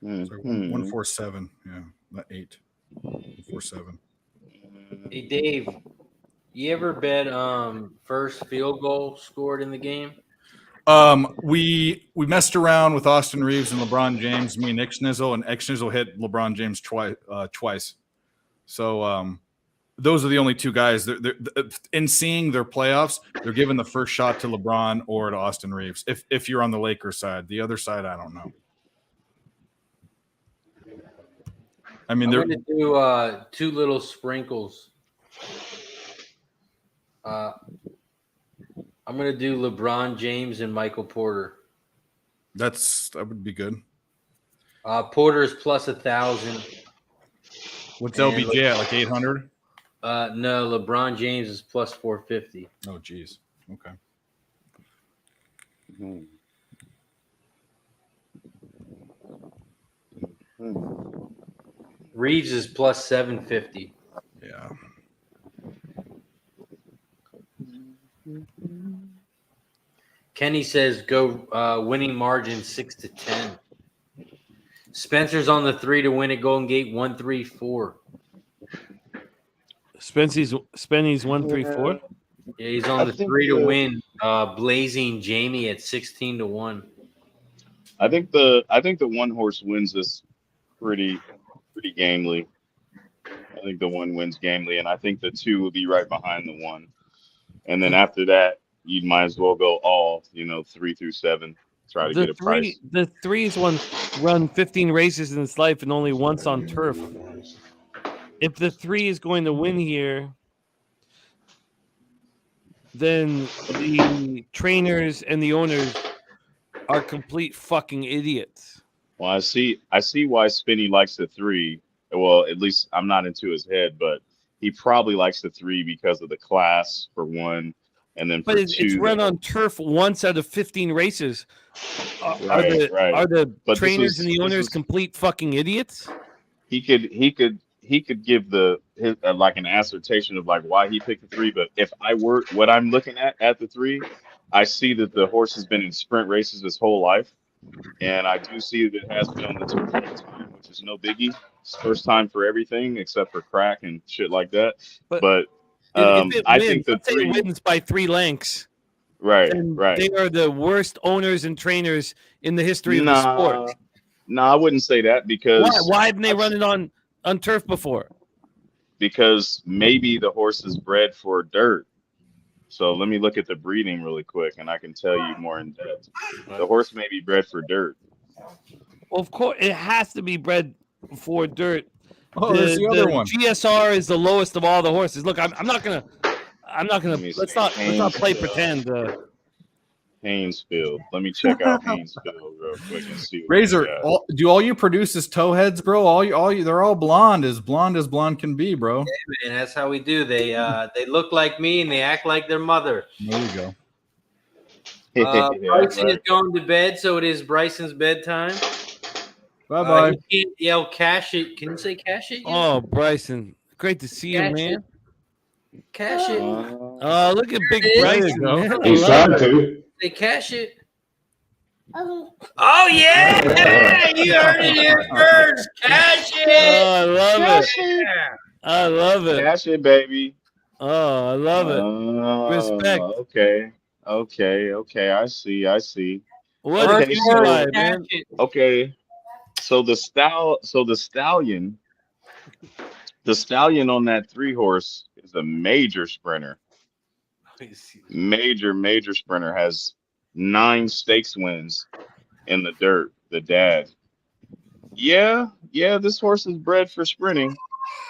147? Yeah, not 8. 147. Hey Dave, you ever bet first field goal scored in the game? We messed around with Austin Reeves and LeBron James, me and Nick Schnizzle, and X Schnizzle hit LeBron James twice. So those are the only two guys. They're in seeing their playoffs, they're giving the first shot to LeBron or to Austin Reeves. If you're on the Lakers side, the other side, I don't know. I mean, I'm going to do 2 little sprinkles. I'm going to do LeBron James and Michael Porter. That would be good. Porter is plus 1,000. What's LBJ at, like 800? No, LeBron James is plus 450. Oh, geez. Okay. Reeves is plus 750. Yeah. Kenny says go winning margin 6-10. Spencer's on the 3 to win at Golden Gate 134. Spenny's 134. Yeah, he's on the 3 to win. Blazing Jamie at 16-1. I think the 1 horse wins this pretty gamely. I think the 1 wins gamely, and I think the 2 will be right behind the 1. And then after that, you might as well go all 3 through 7. Try to get a price. The 3's run 15 races in its life and only once on turf. If the 3 is going to win here, then the trainers and the owners are complete fucking idiots. Well, I see why Spinny likes the 3. Well, at least I'm not into his head, but he probably likes the 3 because of the class for 1, and then for 2. It's run on turf once out of 15 races. Are the trainers and the owners complete fucking idiots? He could give like an assertion of like why he picked the 3, but if I were what I'm looking at the 3, I see that the horse has been in sprint races his whole life, and I do see that it has been on the turf all the time, which is no biggie. It's first time for everything except for crack and shit like that. But I think the 3 wins by 3 lengths. Right. They are the worst owners and trainers in the history of the sport. No, I wouldn't say that because why haven't they run it on turf before? Because maybe the horse is bred for dirt. So let me look at the breeding really quick, and I can tell you more in depth. The horse may be bred for dirt. Well, of course, it has to be bred for dirt. Oh, there's the other one. GSR is the lowest of all the horses. Look, I'm not gonna. Let's not play pretend. Haynesfield. Let me check out Haynesfield real quick and see. Razor, do all you produce is toe heads, bro? They're all blonde as blonde can be, bro. Yeah, man, that's how we do. They look like me and they act like their mother. There you go. Bryson is going to bed, so it is Bryson's bedtime. Bye-bye. You can't yell cash it. Can you say cash it? Oh, Bryson. Great to see you, man. Cash it. Oh, look at big Bryson. He's trying to. Say cash it. Oh, yeah. You heard it here first. Cash it. Oh, I love it. I love it. Cash it, baby. Oh, I love it. Respect. Okay. I see. What is it, man? Okay. So the stallion on that 3 horse is a major sprinter. major sprinter, has 9 stakes wins in the dirt. The dad. Yeah, this horse is bred for sprinting.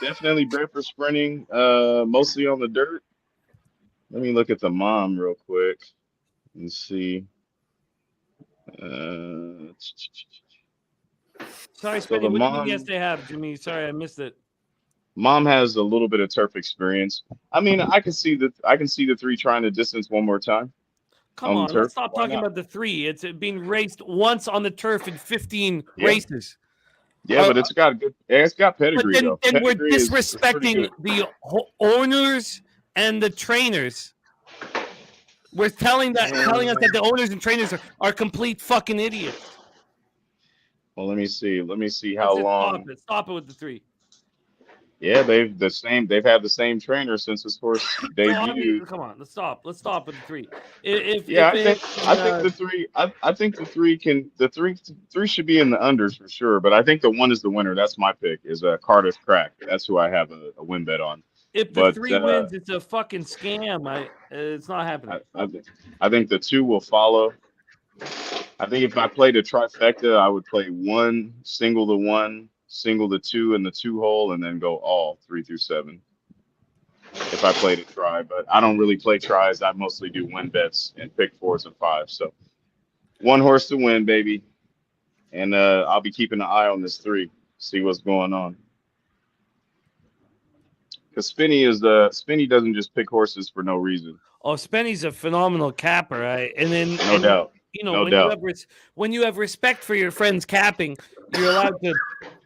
Definitely bred for sprinting. Mostly on the dirt. Let me look at the mom real quick and see. Sorry, So Spenny. the What do you mean? Yes, mom they have, Jimmy. Sorry, I missed it. has a little bit of turf experience. I mean, I can see the 3 trying to distance one more time. Come on, turf. let's stop Why talking not? about the 3. It's being raced once on the turf in 15 races. Yeah, but it's got pedigree But though. then we're Pedigree is pretty disrespecting good. the owners and the trainers. We're telling us that the owners and trainers are complete fucking idiots. Well, let me see how Let's just long. Stop it with the 3. Yeah, they've had the same trainer since this horse So, debuted. come on, let's stop with the 3. I think the 3 should be in the unders for sure, but I think the 1 is the winner. That's my pick. Is Cardiff Crack. That's who I have a win bet on. If the 3 wins, it's a fucking scam. It's not happening. I think the 2 will follow. I think if I played a trifecta, I would play 1, single the 1, single the 2 in the 2 hole, and then go all 3 through 7. If I played a try, but I don't really play tries. I mostly do win bets and pick 4s and 5s. So 1 horse to win, baby. And I'll be keeping an eye on this 3, see what's going on. Because Spinny doesn't just pick horses for no reason. Oh, Spenny's a phenomenal capper, right? And then No doubt. When you have respect for your friends capping, you're allowed to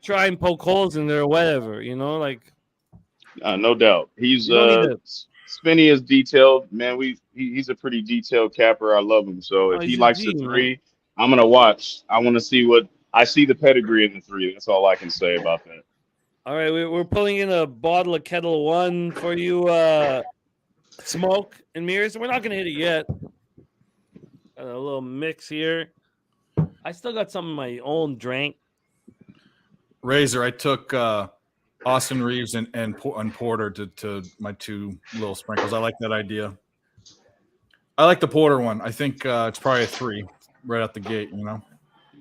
try and poke holes in there or whatever, like. No doubt. He's Spinny is detailed, man. He's a pretty detailed capper. I love him. So if he likes the 3, I'm gonna watch. I want to see I see the pedigree in the 3. That's all I can say about that. All right, we're pulling in a bottle of Kettle One for you, Smoke and Mirrors. We're not gonna hit it yet. Got a little mix here. I still got some of my own drink. Razor, I took Austin Reeves and Porter to my 2 little sprinkles. I like that idea. I like the Porter one. I think it's probably a 3 right out the gate.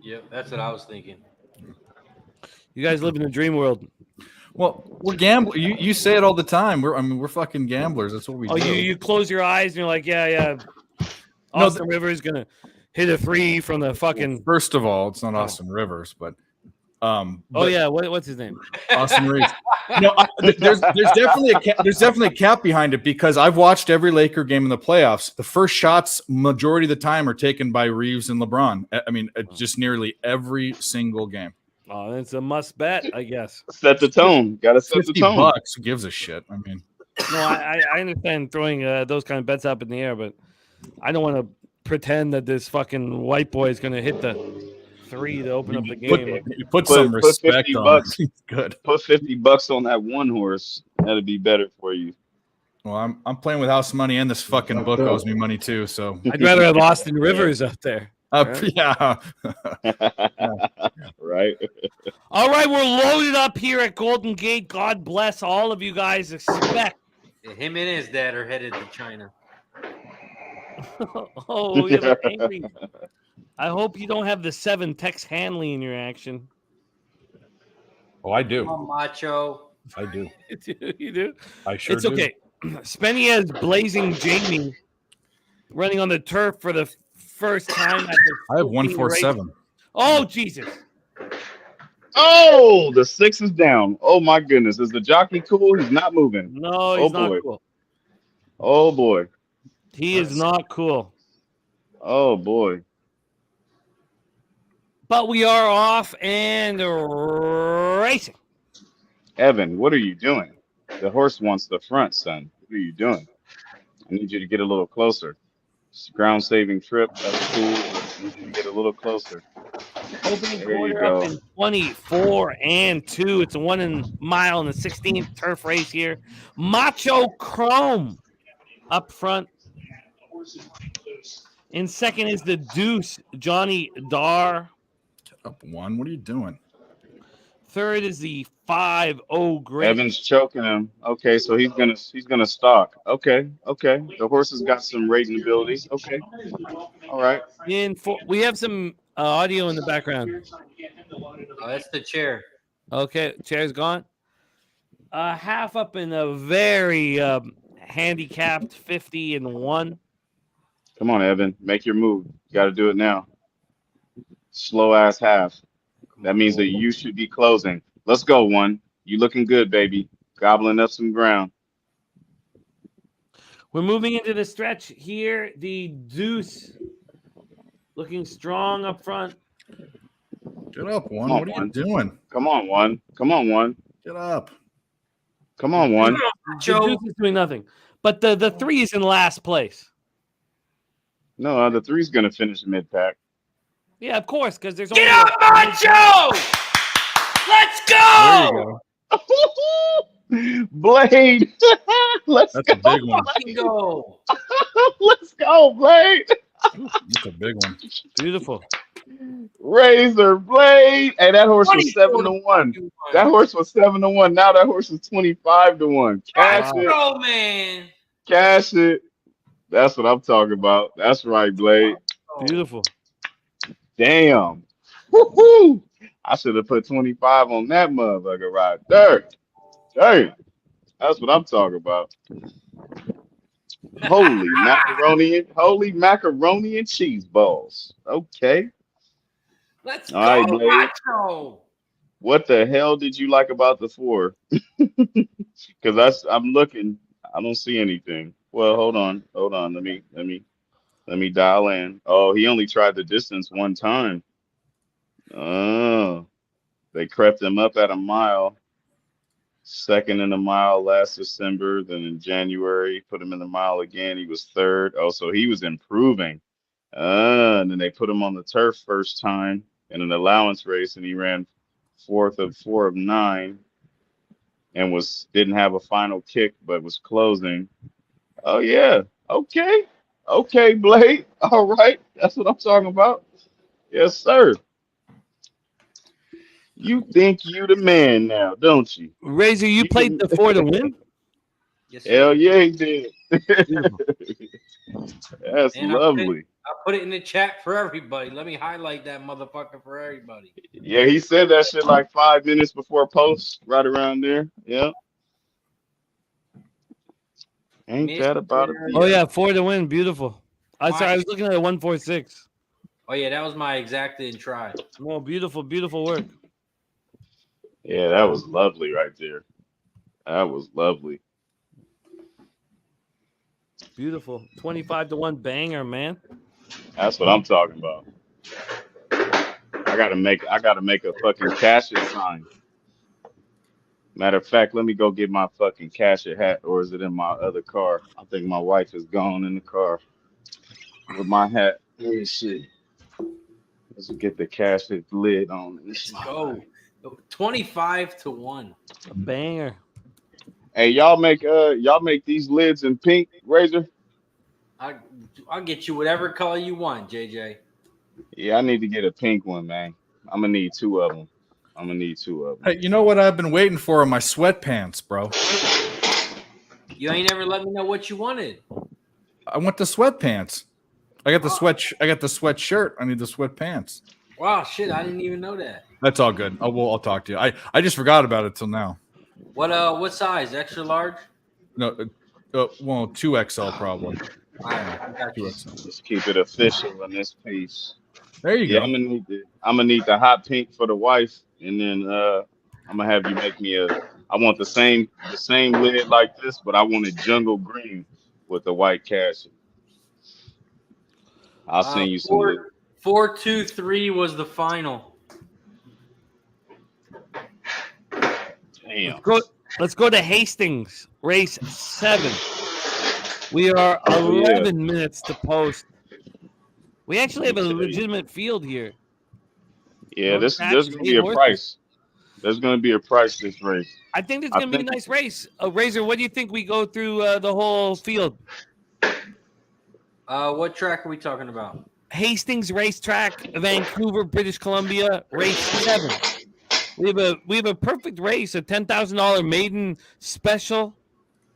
Yep, that's what I was thinking. You guys live in a dream world. Well, we're gamblers. You say it all the time. We're fucking gamblers. That's what we do. You close your eyes and you're like, yeah. Austin Rivers gonna hit a 3 from the fucking. Well, first of all, it's not Austin Rivers, but. What's his name? Austin Reeves. There's definitely a cap behind it because I've watched every Laker game in the playoffs. The first shots, majority of the time, are taken by Reeves and LeBron. I mean, just nearly every single game. Oh, it's a must bet, I guess. Set the tone. Got to set the tone. $50. Who gives a shit? I mean, no, I understand throwing those kind of bets up in the air, but I don't want to pretend that this fucking white boy is going to hit the 3 to open up the game. Put some respect on it. Good. Put $50 on that 1 horse. That'd be better for you. Well, I'm playing with house money, and this fucking book owes me money too. So I'd rather have Austin Rivers up there. Yeah. Right. All right, we're loaded up here at Golden Gate. God bless all of you guys. Expect. Him and his dad are headed to China. Oh, you're angry. I hope you don't have the 7 Tex Hanley in your action. Oh, I do. Come on, Macho. I do. You do? I sure it's do. It's okay. Spenny has Blazing Jamie running on the turf for the first time. I have 147. Oh, Jesus. Oh, the 6 is down. Oh, my goodness. Is the jockey cool? He's not moving. No, he's not cool. Oh, boy. He is not cool. Oh, boy. But we are off and racing. Evan, what are you doing? The horse wants the front, son. What are you doing? I need you to get a little closer. It's a ground-saving trip. That's cool. I need you to get a little closer. Opening quarter up in 24-2. It's a 1 mile and the 16th turf race here. Macho Chrome up front. In second is the Deuce, Johnny Dar. Up 1. What are you doing? Third is the 5-0 great. Evans choking him. Okay, so he's gonna stalk. Okay. The horse has got some rating ability. Okay. All right. We have some audio in the background. Oh, that's the chair. Okay, chair's gone. Half up in a very handicapped 50-1. Come on, Evan. Make your move. You got to do it now. Slow ass half. That means that you should be closing. Let's go, one. You looking good, baby. Gobbling up some ground. We're moving into the stretch here. The deuce looking strong up front. Get up, one. On, What are one. you doing? Come on, one. Come on, one. Get up. Come on, one. The deuce is doing nothing. But the 3 is in last place. No, the 3's going to finish mid-pack. Yeah, of course, because there's Get up, Macho! Let's go! There you go. Blade. Let's That's go. a big one. Let's go. Let's go, Blade. That's a big one. Beautiful. Razor Blade. Hey, that horse was 7-1. That horse was 7-1. Now that horse is 25-1. Cash it. Go, man. Cash it. That's what I'm talking about. That's right, Blade. Beautiful. Damn. Woo-hoo. I should have put 25 on that motherfucker right there. Damn. That's what I'm talking about. Holy macaroni and cheese balls. Okay. Let's All right, go, Blade. Macho. What the hell did you like about the 4? Because I'm looking. I don't see anything. Well, hold on. Let me dial in. Oh, he only tried the distance one time. Oh, they crept him up at a mile. Second in the mile last December. Then in January, put him in the mile again. He was 3rd. Oh, so he was improving. And then they put him on the turf first time in an allowance race, and he ran 4th of 4 of 9, and didn't have a final kick, but was closing. Oh yeah, okay, Blade. All right, that's what I'm talking about. Yes, sir. You think you the man now, don't you? Razor, you played the 4 to win? Yes, Hell yeah, he did. That's And lovely. I put it in the chat for everybody. Let me highlight that motherfucker for everybody. Yeah, he said that shit like 5 minutes before post, right around there. Yeah. Ain't that about it? Oh yeah, 4 to win. Beautiful. I was looking at a 146. Oh yeah, that was my exacted and try. Oh, beautiful work. Yeah, that was lovely right there. That was lovely. Beautiful. 25-1 banger, man. That's what I'm talking about. I gotta make a fucking cash it sign. Matter of fact, let me go get my fucking cash it hat, or is it in my other car? I think my wife is gone in the car with my hat. Let me see. Let's get the cash it lid on. Let's go. 25-1. A banger. Hey, y'all make these lids in pink, Razor? I'll get you whatever color you want, JJ. Yeah, I need to get a pink one, man. I'm gonna need 2 of them. Hey, you know what I've been waiting for in my sweatpants, bro? You ain't never let me know what you wanted. I want the sweatpants. I got the sweatshirt. I need the sweatpants. Wow, shit! I didn't even know that. That's all good. I'll talk to you. I just forgot about it till now. What size? Extra large? No, well, 2XL probably. All right, I got you. 2XL. Let's keep it official in this piece. There you go. I'm gonna need the hot pink for the wife, and then I'm gonna have you make me I want the same lid like this, but I want it jungle green with the white cash. I'll send you some. 4-2-3 was the final. Damn. Let's go to Hastings, race 7. We are 11 minutes to post. We actually have a legitimate field here. Yeah, there's gonna be a price. There's gonna be a price this race. I think it's gonna be a nice race. Razor, what do you think we go through the whole field? What track are we talking about? Hastings Racetrack, Vancouver, British Columbia, race 7. We have a perfect race, a $10,000 maiden special.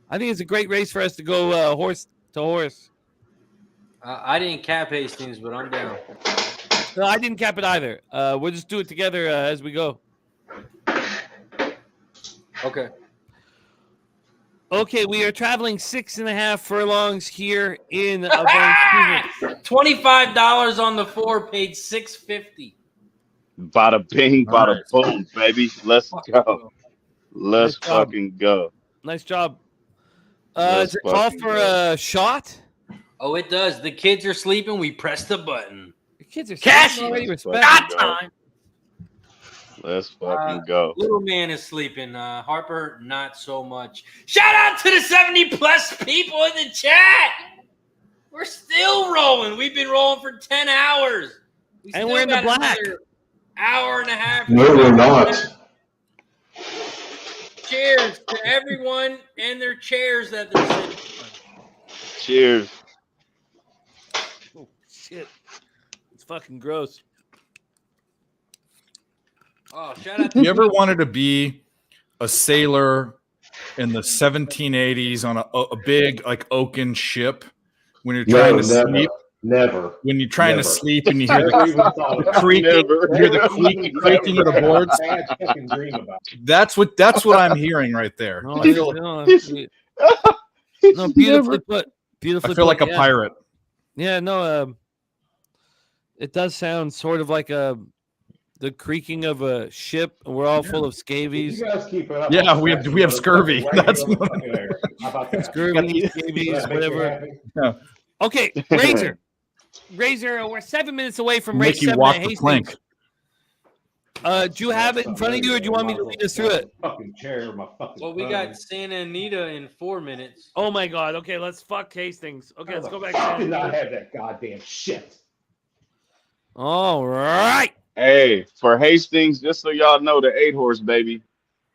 I think it's a great race for us to go horse to horse. I didn't cap Hastings, but I'm down. No, I didn't cap it either. We'll just do it together as we go. Okay. Okay, we are traveling 6.5 furlongs here in Vancouver. $25 on the 4, paid $6.50. Bada bing, bada boom, baby. Let's go. Let's fucking go. Nice job. Does it call for a shot? Oh, it does. The kids are sleeping. We press the button. The kids are cash already. Got time. Let's fucking go. Little man is sleeping. Harper, not so much. Shout out to the 70+ people in the chat. We're still rolling. We've been rolling for 10 hours. And we're in the black. Hour and a half. No, we're not. Cheers to everyone and their chairs that they're sitting on. Cheers. Oh, shit. It's fucking gross. Oh, shout out to You ever wanted to be a sailor in the 1780s on a big like oaken ship when you're trying to sleep? Never. When you're trying Never. to sleep and you hear Never even the thought about it. creaking, Never. you hear the creaking of the boards. Bad fucking dream about it. That's what I'm hearing right there. No, I feel, no, beautifully put. Beautifully I feel put, like a pirate. Yeah, no, it does sound sort of like the creaking of a ship. We're all full of scabies. You guys keep it up. Yeah, we have scurvy. That's How about that? Scurvy, scabies, whatever. Yeah. Okay, Razor, we're 7 minutes away from race Make you 7 walk at the Hastings. plank. Do you have it in front of you, or do you want me to lead us through it? Fucking chair, my fucking. Well, we got Santa Anita in 4 minutes. Oh my God. Okay, let's fuck Hastings. Okay, let's go back. I did not have that goddamn shit. All right. Hey, for Hastings, just so y'all know, the 8 horse, baby.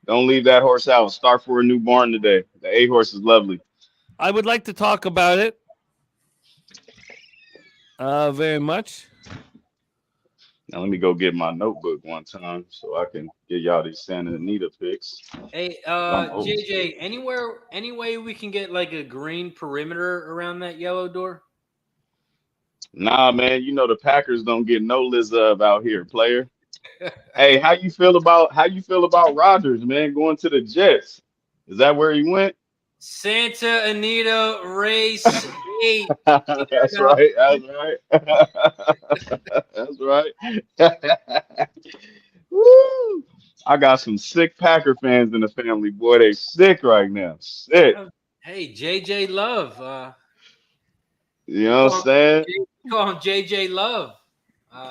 Don't leave that horse out. Start for a new barn today. The 8 horse is lovely. I would like to talk about it. Very much. Now let me go get my notebook one time so I can get y'all these Santa Anita picks. Hey, JJ, any way we can get like a green perimeter around that yellow door? Nah, man, you know the Packers don't get no lizard out here, player. Hey, how you feel about Rodgers, man, going to the Jets? Is that where he went? Santa Anita race 8. That's right. That's right. Woo! I got some sick Packer fans in the family. Boy, they sick right now. Sick. Hey, JJ Love. You know what I'm saying? Call him JJ Love.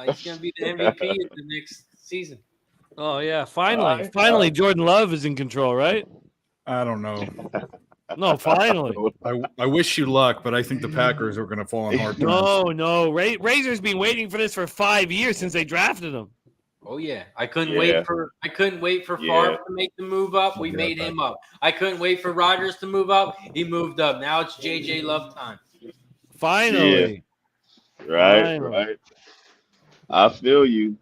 He's gonna be the MVP of the next season. Oh yeah, finally, Jordan Love is in control, right? I don't know. No, finally. I wish you luck, but I think the Packers are going to fall on hard times. No. Razor's been waiting for this for 5 years since they drafted him. Oh yeah, I couldn't wait for Favre to make the move up. We made him up. I couldn't wait for Rodgers to move up. He moved up. Now it's JJ Love time. Finally. Yeah. Right. I feel you.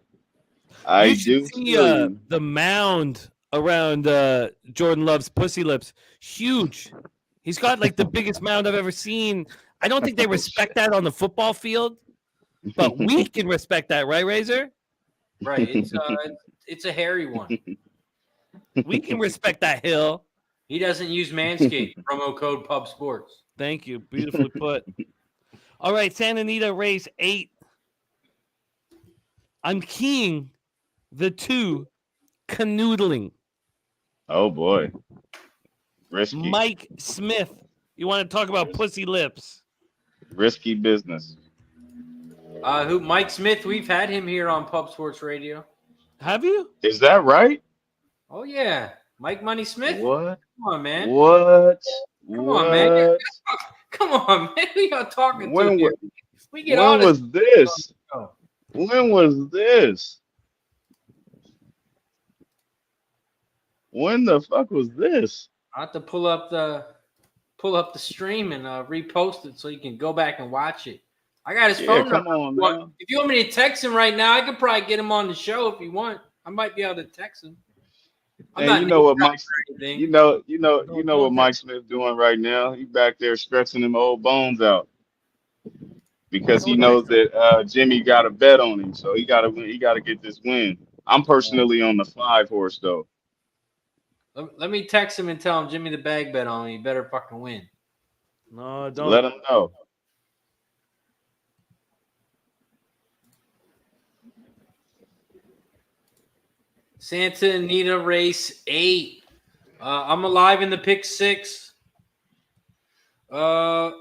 I do see feel the mound around Jordan Love's pussy lips. Huge. He's got like the biggest mound I've ever seen. I don't think they respect that on the football field, but we can respect that, right, Razor? Right. It's a hairy one. We can respect that hill. He doesn't use Manscaped. Promo code Pub Sports. Thank you. Beautifully put. All right, Santa Anita race 8. I'm keying the 2 canoodling. Oh boy. Risky. Mike Smith. You want to talk about pussy lips? Risky business. Who Mike Smith, we've had him here on Pub Sports Radio. Have you? Is that right? Oh yeah. Mike Money Smith? What? Come on, man. What? Come on, man. Come on, man. Who y'all talking to here? We get when all was this? When was this? When the fuck was this? I have to pull up the stream and repost it so you can go back and watch it. I got his phone number. On, if you want me to text him right now, I could probably get him on the show if you want. I might be able to text him. And you know what Mike, you know what Mike Smith doing right now. He back there stretching them old bones out because he knows that Jimmy got a bet on him, so he got to win. He got to get this win. I'm personally on the 5 horse though. Let me text him and tell him Jimmy the bag bet on me. You better fucking win. No, don't. Let him know. Santa Anita race 8. I'm alive in the pick 6. I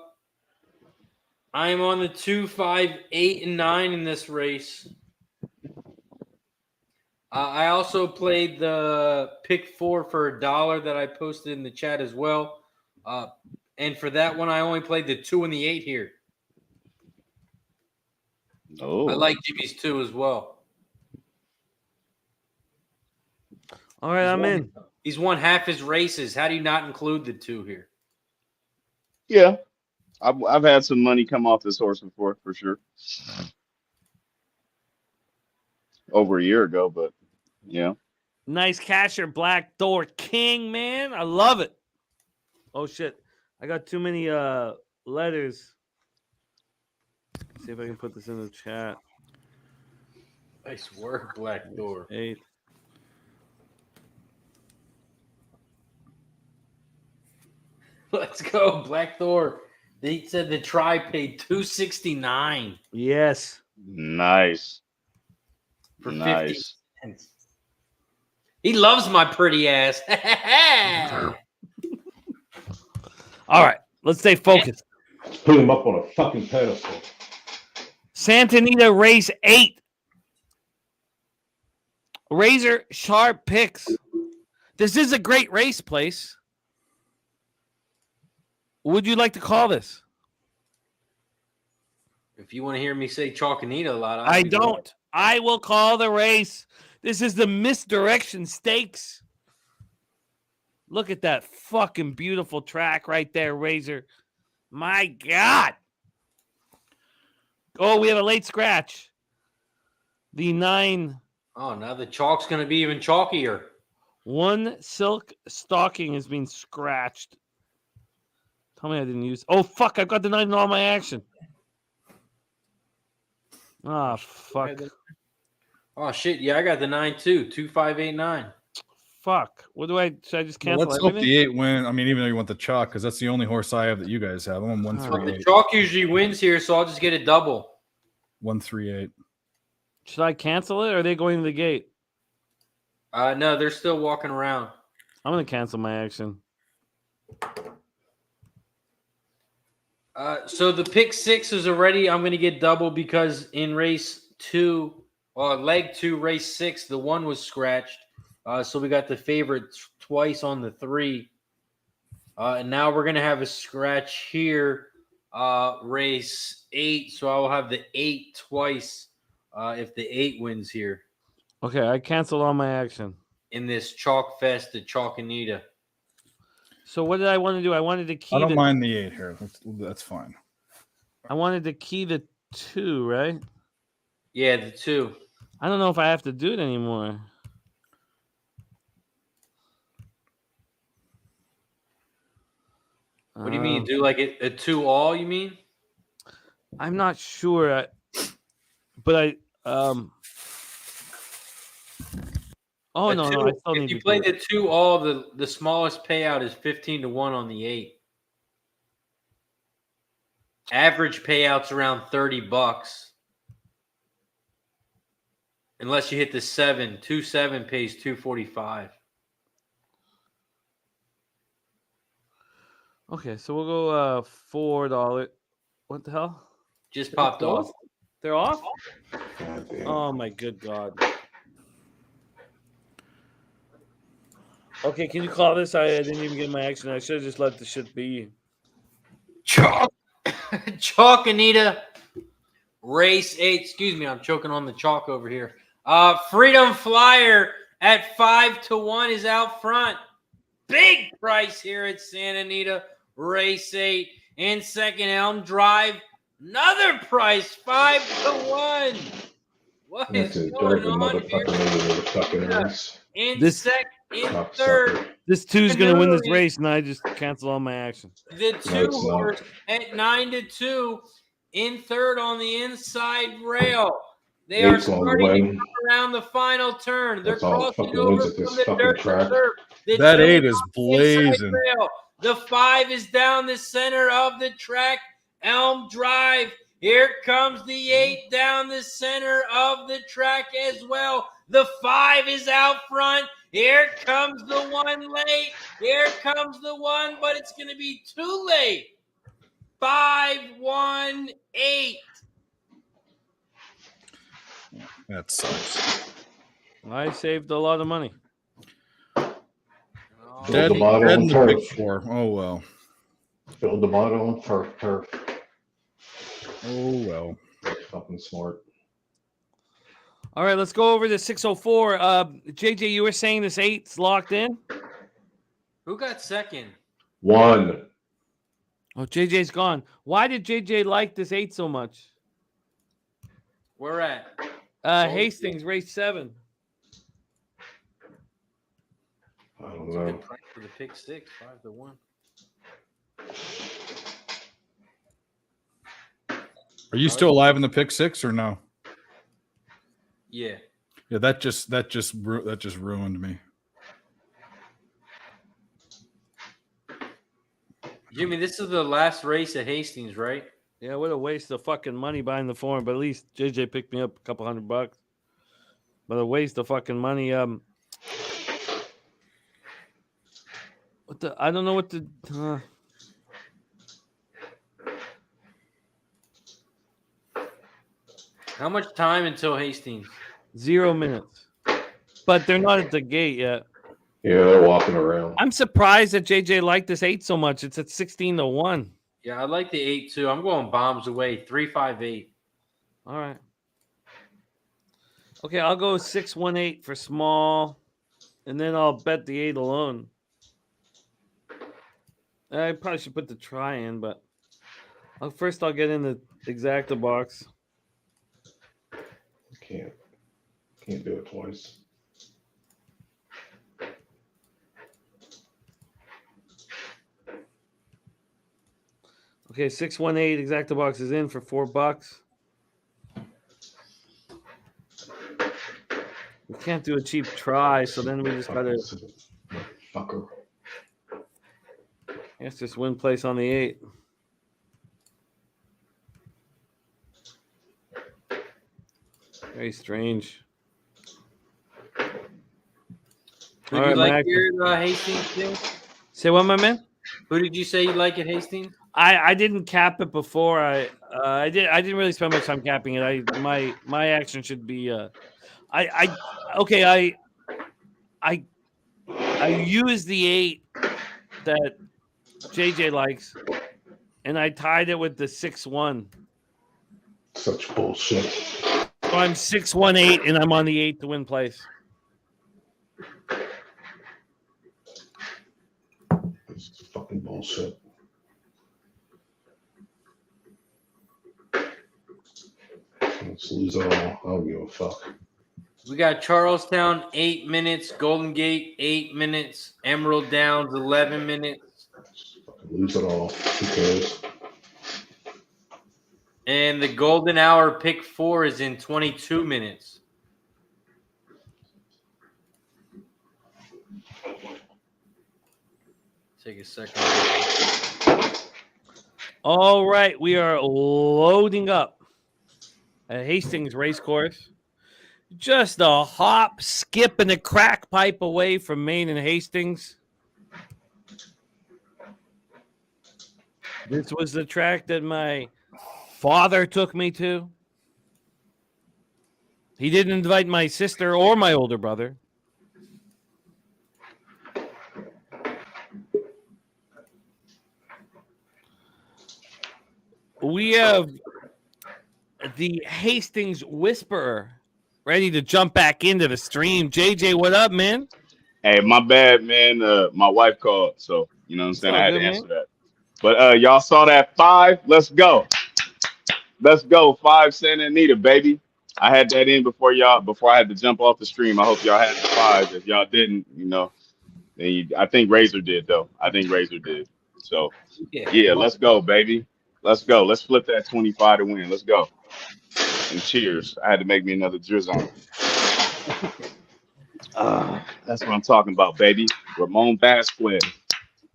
am on the 2, 5, 8, and 9 in this race. I also played the pick 4 for $1 that I posted in the chat as well. And for that one, I only played the 2 and the 8 here. Oh, I like Jimmy's 2 as well. All right, I'm in. He's won half his races. How do you not include the 2 here? Yeah, I've had some money come off this horse before, for sure. Over a year ago, but yeah. Nice casher, Black Door King, man. I love it. Oh shit, I got too many letters. Let's see if I can put this in the chat. Nice work, Black Door. 8. Let's go, Black Thor. They said the try paid $269. Yes. Nice. For nice. 50 cents. He loves my pretty ass. All right, let's stay focused. Put him up on a fucking pedestal. Santa Anita race 8. Razor sharp picks. This is a great race place. Would you like to call this? If you want to hear me say Chalkanita a lot, I don't. I will call the race. This is the Misdirection Stakes. Look at that fucking beautiful track right there, Razor. My God. Oh, we have a late scratch. The 9. Oh, now the chalk's going to be even chalkier. 1 silk stocking has been scratched. Tell me I didn't use. Oh, fuck. I've got the 9 in all my action. Oh, fuck. Oh, shit. Yeah, I got the 9 too. 2, 5, 8, 9. Fuck. What do I? Should I just cancel Let's everything? hope the 8 win. I mean, even though you want the chalk, because that's the only horse I have that you guys have. I'm on 1, 3, 8. The chalk usually wins here, so I'll just get a double. 1, 3, 8. Should I cancel it or are they going to the gate? No, they're still walking around. I'm going to cancel my action. So the pick 6 is already, I'm going to get double because in race 2, or leg 2, race 6, the 1 was scratched. So we got the favorite twice on the 3. And now we're going to have a scratch here, race 8. So I will have the 8 twice if the 8 wins here. Okay, I canceled all my action. In this chalk fest at Chalkanita. So what did I want to do? I wanted to key. I don't mind the 8 here. That's fine. I wanted to key the 2, right? Yeah, the 2. I don't know if I have to do it anymore. What do you mean? Do like a 2 all, you mean? I'm not sure. But I Oh A no, 2, no, I still if need you to play do it. the 2 all, the smallest payout is 15 to 1 on the 8. Average payouts around $30. Unless you hit the 7. 2-7 pays $245. Okay, so we'll go $4. What the hell? Just popped off. They're off? Oh my good God. Okay, can you call this? I didn't even get my action. I should have just let the shit be. Chalkanita race 8. Excuse me, I'm choking on the chalk over here. Freedom Flyer at 5 to 1 is out front. Big price here at Santa Anita race 8. In second, Elm Drive. Another price, 5 to 1. What is going on here? Fucking race. In second, In third, This 2's going to win this Canoe. race, and I just cancel all my action. The No, 2 it's not. horse at 9-2 in third on the inside rail. They are Eight's gonna starting to win. come around the final turn. They're That's all crossing fucking over wins at from this the fucking dirt to track. turf. The That 2 8 is on the inside blazing. rail. The 5 is down the center of the track. Elm Drive. Here comes the 8 down the center of the track as well. The 5 is out front. Here comes the 1 late. Here comes the 1, but it's going to be too late. 5-1-8. That sucks. I saved a lot of money. Dead, the bottle dead and in the turf. big 4. Oh, well. Build the bottle on turf. Oh, well. Fucking smart. All right, let's go over to 604. JJ, you were saying this 8's locked in? Who got second? 1. Oh, JJ's gone. Why did JJ like this 8 so much? Where at? Hastings, race 7. I don't It's a know. good price for the pick 6, 5-1. Are you still alive in the pick 6 or no? Yeah. Yeah, that just ruined me. Jimmy, this is the last race at Hastings, right? Yeah, what a waste of fucking money buying the form, but at least JJ picked me up a couple $100. But a waste of fucking money. What the? I don't know what the. How much time until Hastings? 0 minutes. But they're not at the gate yet. Yeah, they're walking around. I'm surprised that JJ liked this 8 so much. It's at 16-1. Yeah, I like the 8 too. I'm going bombs away. 3-5-8. All right. Okay, I'll go 6-1-8 for small, and then I'll bet the 8 alone. I probably should put the try in, but first I'll get in the exacta box. Can't do it twice. Okay, 6-1-8 exacta box is in for $4. We can't do a cheap try, so then we just gotta Fucker. I guess just win place on the 8. Very strange. Who All do you right, like Mac. here at Hastings, Jim? Say what, my man? Who did you say you like at Hastings? I didn't cap it before. I didn't really spend much time capping it. My action should be I used the 8 that JJ likes, and I tied it with the 6-1. Such bullshit. So I'm 6-1-8, and I'm on the 8 to win place. This is fucking bullshit. Let's lose it all. I don't give a fuck. We got Charlestown 8 minutes, Golden Gate 8 minutes, Emerald Downs 11 minutes, Lose it all. Who cares? and the Golden Hour pick 4 is in 22 minutes. Take a second. All right, we are loading up at Hastings Racecourse. Just a hop, skip, and a crack pipe away from Maine and Hastings. This was the track that my father took me to. He didn't invite my sister or my older brother. We have the Hastings Whisperer ready to jump back into the stream. JJ, what up, man? Hey, my bad, man. My wife called, so you know what I'm saying. all I had good, to answer man. that. But y'all saw that 5? Let's go. Let's go. 5 Santa Anita, baby. I had that in before I had to jump off the stream. I hope y'all had the 5. If y'all didn't, you know, I think Razor did though. I think Razor did. So Yeah. yeah, let's go, baby. Let's go. Let's flip that 25 to win. Let's go. And cheers. I had to make me another drizzle. That's what I'm talking about, baby. Ramon Vasquez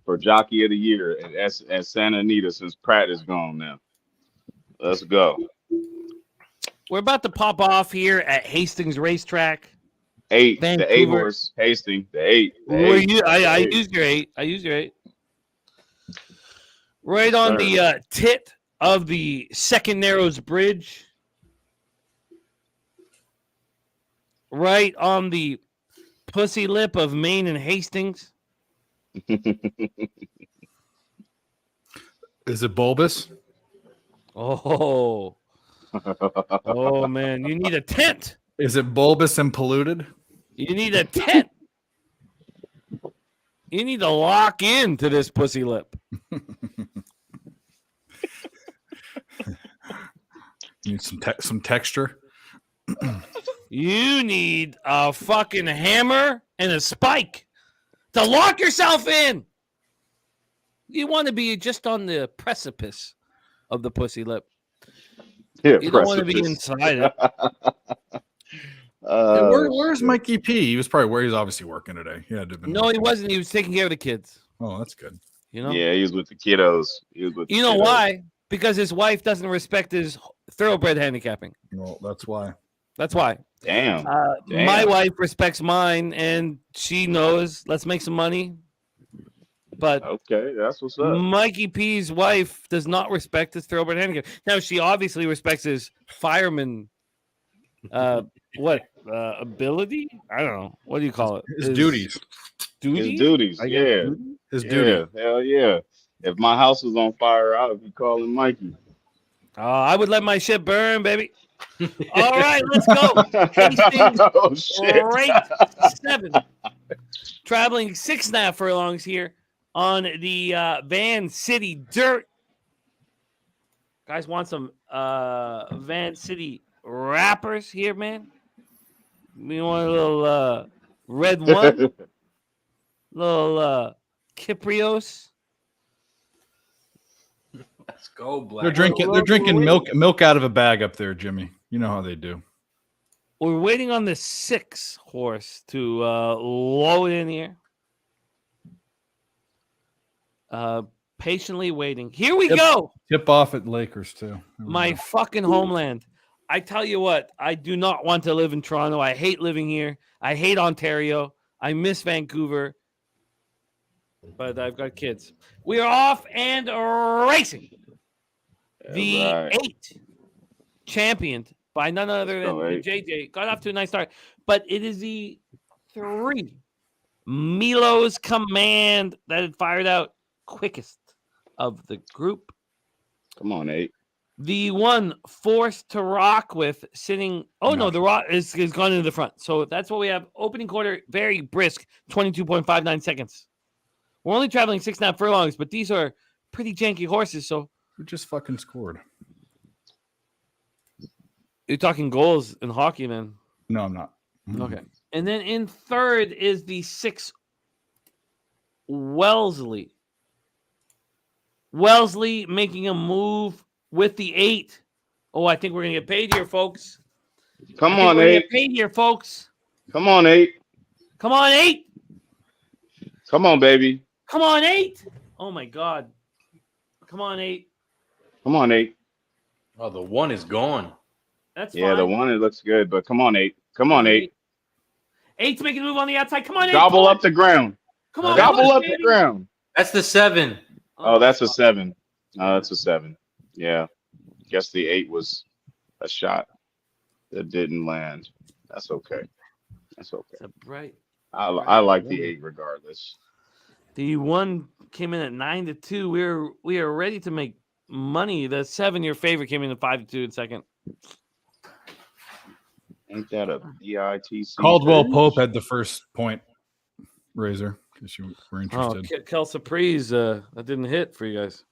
for Jockey of the Year at Santa Anita since Pratt is gone now. Let's go. We're about to pop off here at Hastings Racetrack. 8, Vancouver. the 8 horse, Hastings, the 8. I used your 8. I used your 8. Right on the tit of the Second Narrows Bridge. Right on the pussy lip of Maine and Hastings. Is it bulbous? Oh. Oh, man. You need a tent. Is it bulbous and polluted? You need a tent. You need to lock into this pussy lip. You need some texture. You need a fucking hammer and a spike to lock yourself in. You want to be just on the precipice of the pussy lip. Yeah, you don't want to be inside it. Where's Mikey P? He was obviously working today. He had to have been. No, he wasn't. He was taking care of the kids. Oh, that's good. You know. Yeah, he was with the kiddos. You know why? Because his wife doesn't respect his thoroughbred handicapping. Well, that's why. That's why. Damn. My wife respects mine, and she knows. Let's make some money. But okay, that's what's up. Mikey P's wife does not respect his thoroughbred handicap. Now she obviously respects his fireman. Ability? I don't know. What do you call it? His duties. Duties? His duties. Yeah. His duty. Hell yeah. If my house was on fire, I would be calling Mikey. I would let my shit burn, baby. All right, let's go. Hastings, oh, shit. Race 7. Traveling 6.5 furlongs here on the Van City Dirt. Guys want some Van City wrappers here, man? We want a little red one, little Kyprios. Let's go, Black. They're drinking milk out of a bag up there, Jimmy. You know how they do. We're waiting on the 6 horse to load in here. Patiently waiting. Here we go. Tip off at Lakers too. My fucking homeland. I tell you what, I do not want to live in Toronto. I hate living here. I hate Ontario. I miss Vancouver. But I've got kids. We are off and racing. The 8 championed by none other than JJ. Got off to a nice start. But it is the 3 Milo's Command that had fired out quickest of the group. Come on, 8. The 1 Forced to Rock with sitting. Oh, no, the rock is gone into the front. So that's what we have. Opening quarter, very brisk, 22.59 seconds. We're only traveling 6.5 furlongs, but these are pretty janky horses. So we just fucking scored. You're talking goals in hockey, man. No, I'm not. Okay. And then in third is the 6 Wellesley. Wellesley making a move with the 8. Oh, I think we're going to get paid here, folks. Come on, 8. Get paid here, folks. Come on, 8. Come on, 8. Come on, baby. Come on, 8. Oh, my God. Come on, 8. Come on, 8. Oh, the 1 is gone. That's fine. The 1, it looks good, but come on, 8. Come on, 8. 8's making a move on the outside. Come on, 8. Gobble up the ground. Come on, gobble up the ground. That's the 7. Oh, that's a 7. That's a 7. Yeah. Guess the 8 was a shot that didn't land. That's okay. That's okay. Right. I like the 8 regardless. The 1 came in at 9-2. We are ready to make money. The 7, your favorite, came in at 5-2 in second. Ain't that a BITC? Caldwell Pope had the first point. Razor, because you were interested. Oh, Kel Surprise, that didn't hit for you guys.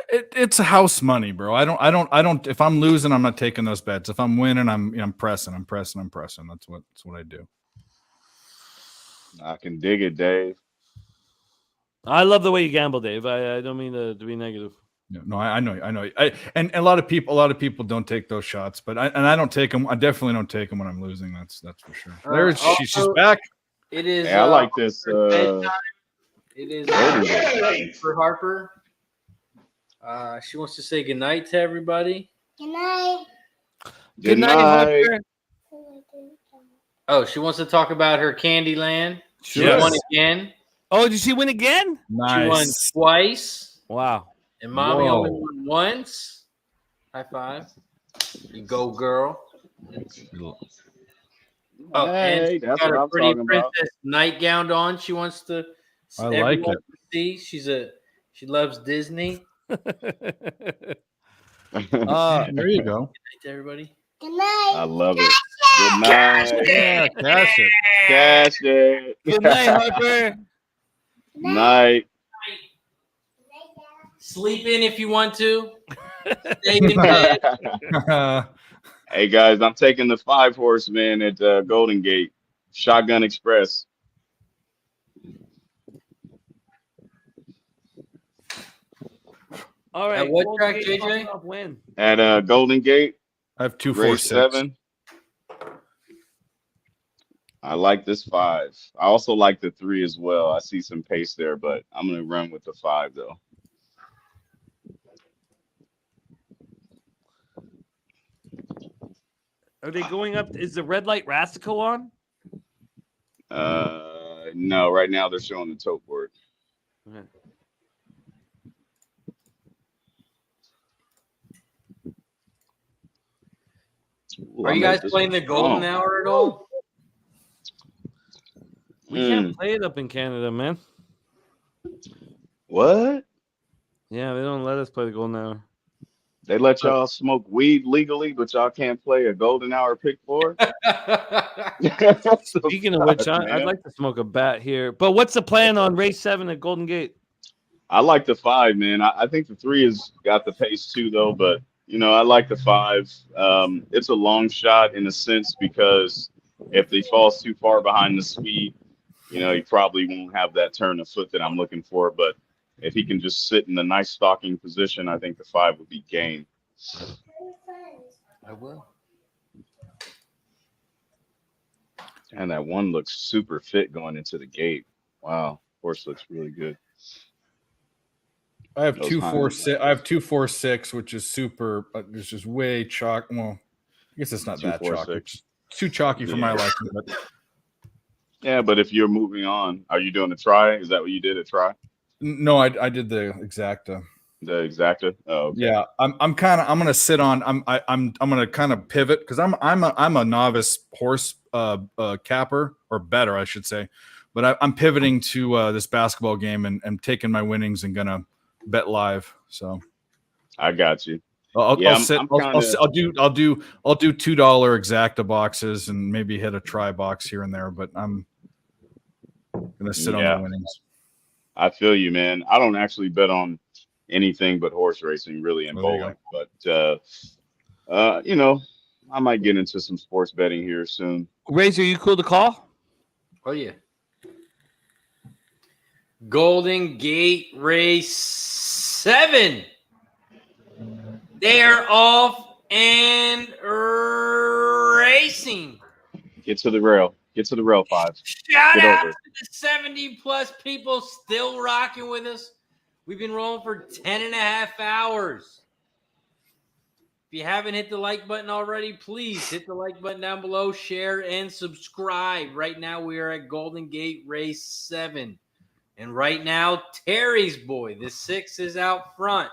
It's house money, bro. I don't. If I'm losing, I'm not taking those bets. If I'm winning, I'm pressing. That's what I do. I can dig it, Dave. I love the way you gamble, Dave. I don't mean to be negative. No, I know. And a lot of people don't take those shots, but I don't take them. I definitely don't take them when I'm losing. That's for sure. There's she's back. It is. Hey, I like this. It is for Harper. She wants to say goodnight to everybody. Good night. Good night, Harper. Oh, she wants to talk about her Candyland. She Yes. won again. Oh, did she win again? She won twice. Wow. And Mommy Whoa. only won once. High five. You go, girl. Oh, and Hey, she's that's got what a I'm pretty talking about. princess nightgown on. She wants to I like everyone it. to see. She loves Disney. There you go. Good night to everybody. Good night. I love it. Good night. Yeah, cash it. Cash it. Good night, Harper. Night. Sleep in if you want to. Stay in bed. Hey guys, I'm taking the 5-horse man at Golden Gate, Shotgun Express. All right. At what Golden track, Gate JJ? popping off when? At Golden Gate, I have 2, 4, race 6. 7. I like this 5. I also like the 3 as well. I see some pace there, but I'm gonna run with the 5 though. Are they going up? Is the red light Rastico on? No, right now they're showing the tote board. Okay. Ooh, Are I you made guys this playing one the Golden strong. Hour at all? We can't play it up in Canada, man. What? Yeah, they don't let us play the Golden Hour. They let y'all smoke weed legally, but y'all can't play a Golden Hour pick four? Speaking of which, I'd like to smoke a bat here. But what's the plan on race 7 at Golden Gate? I like the 5, man. I think the 3 has got the pace too, though. But you know, I like the 5. It's a long shot in a sense because if he falls too far behind the speed, you know, he probably won't have that turn of foot that I'm looking for. But if he can just sit in a nice stalking position, I think the 5 would be game. I will. And that 1 looks super fit going into the gate. Wow, horse looks really good. I have Those 2, 4, Highlands. 6. I have 2, 4, 6, which is super. It's just way chalk. Well, I guess it's not 2, that 4, chalky. 6. It's too chalky for my Yeah. liking. But Yeah, but if you're moving on, are you doing a try? Is that what you did, a try? no, I did the exacta. The exacta? Oh, okay. Yeah, I'm gonna sit on. I'm gonna kind of pivot because I'm a novice horse capper or better, I should say. But I'm pivoting to this basketball game and taking my winnings and gonna bet live. So I got you. I'll Yeah, sit. I'm I'll do $2 exacta boxes and maybe hit a try box here and there. But I'm gonna sit on Yeah. the winnings. I feel you, man. I don't actually bet on anything but horse racing, really, and Well, there you bowling. But you know, I might get into some sports betting here soon. Razor, you cool to call? Oh yeah. Golden Gate Race 7. They are off and racing. Get to the rail. Get to the rail, 5. Shout Get out over to it. the 70 plus people still rocking with us. We've been rolling for 10 and a half hours. If you haven't hit the like button already, please hit the like button down below, share, and subscribe. Right now, we are at Golden Gate Race 7. And right now, Terry's boy, the 6 is out front.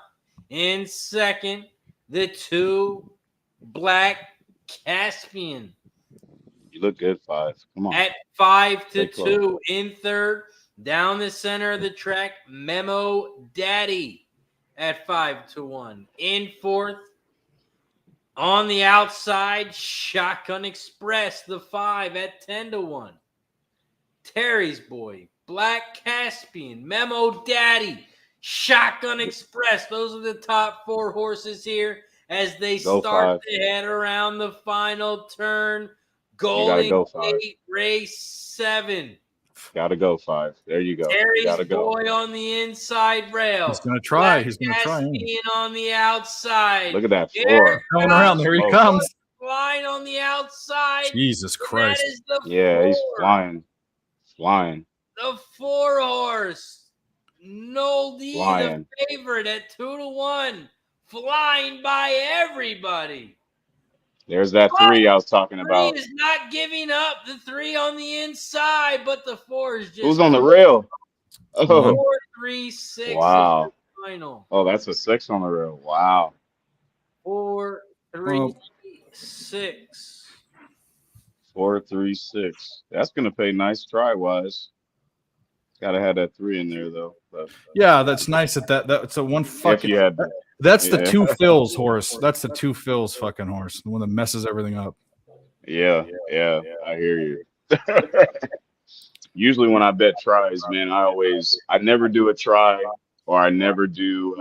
In second, the 2 Black Caspian. You look good, 5. Come on. At 5 to Stay close. 2. In third, down the center of the track, Memo Daddy at 5 to 1. In fourth, on the outside, Shotgun Express, the 5 at 10 to 1. Terry's boy, Black Caspian, Memo Daddy, Shotgun Express. Those are the top 4 horses here as they Go start 5. to head around the final turn. gotta Golden go 5. Gate Race 7. Gotta go 5. There you go. Terry's Gotta go. boy on the inside rail. He's gonna try. Black He's gonna try. Caspian on the outside. Look at that Here 4. Coming around. There he Smoke. comes. Flying on the outside. Jesus That Christ. is the Yeah, he's 4. flying. Flying. The 4 horse. No D, the Flying. favorite at 2-1. Flying by everybody. There's that 3 I was talking 3 about. is not giving up. The 3 on the inside, but the 4 is just Who's on the rail? Oh, 4-3-6 wow. is the final. Oh, that's a 6 on the rail. Wow. 4-3-6. 4-3-6. That's gonna pay nice try wise. Gotta have that 3 in there though. But, Yeah, that's nice that's a one if fucking you had, that's the yeah. 2 fills horse. That's the 2 fills fucking horse. The one that messes everything up. Yeah, I hear you. Usually when I bet tries, man, I never do a try or I never do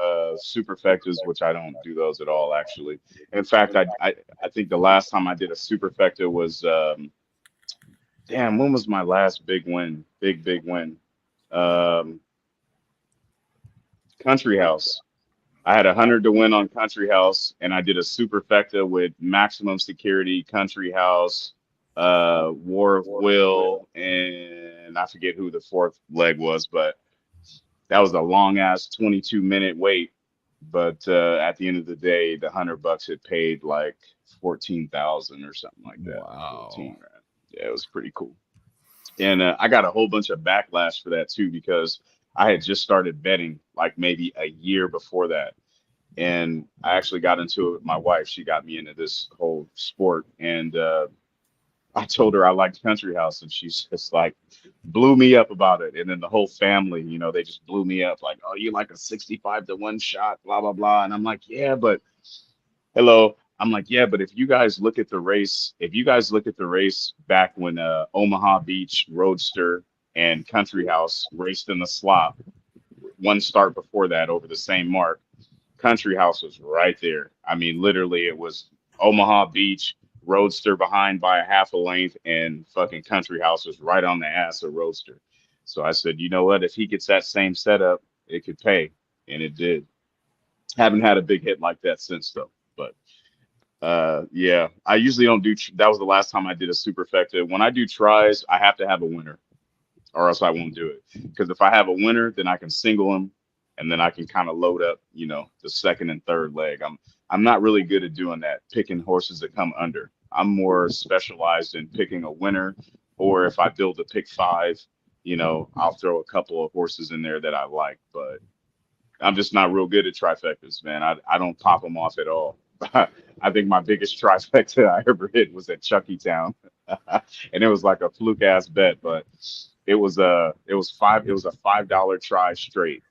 superfectas, which I don't do those at all actually. In fact, I think the last time I did a superfecta was when was my last big win? Big win. Country House. I had 100 to win on Country House, and I did a superfecta with maximum security, Country House, War of Will, and I forget who the 4th leg was, but that was a long ass 22-minute wait. But at the end of the day, the $100 had paid like 14,000 or something like that. Wow. 14 grand. Yeah, it was pretty cool. And I got a whole bunch of backlash for that too, because I had just started betting like maybe a year before that. And I actually got into it with my wife. She got me into this whole sport. And I told her I liked Country House, and she's just like blew me up about it. And then the whole family, you know, they just blew me up like, oh, you like a 65-1 shot, blah, blah, blah. And I'm like, yeah, but hello. I'm like, yeah, but if you guys look at the race, back when Omaha Beach, Roadster, and Country House raced in the slop, one start before that over the same mark, Country House was right there. I mean, literally, it was Omaha Beach, Roadster behind by a half a length, and fucking Country House was right on the ass of Roadster. So I said, you know what? If he gets that same setup, it could pay. And it did. Haven't had a big hit like that since, though. But yeah, I usually don't do. That was the last time I did a superfecta. When I do tries, I have to have a winner, or else I won't do it. Because if I have a winner, then I can single them, and then I can kind of load up, you know, the 2nd and 3rd leg. I'm not really good at doing that, picking horses that come under. I'm more specialized in picking a winner, or if I build a pick 5, you know, I'll throw a couple of horses in there that I like. But I'm just not real good at trifectas, man. I don't pop them off at all. I think my biggest trifecta I ever hit was at Chuckytown, and it was like a fluke ass bet, but it was a $5 try straight,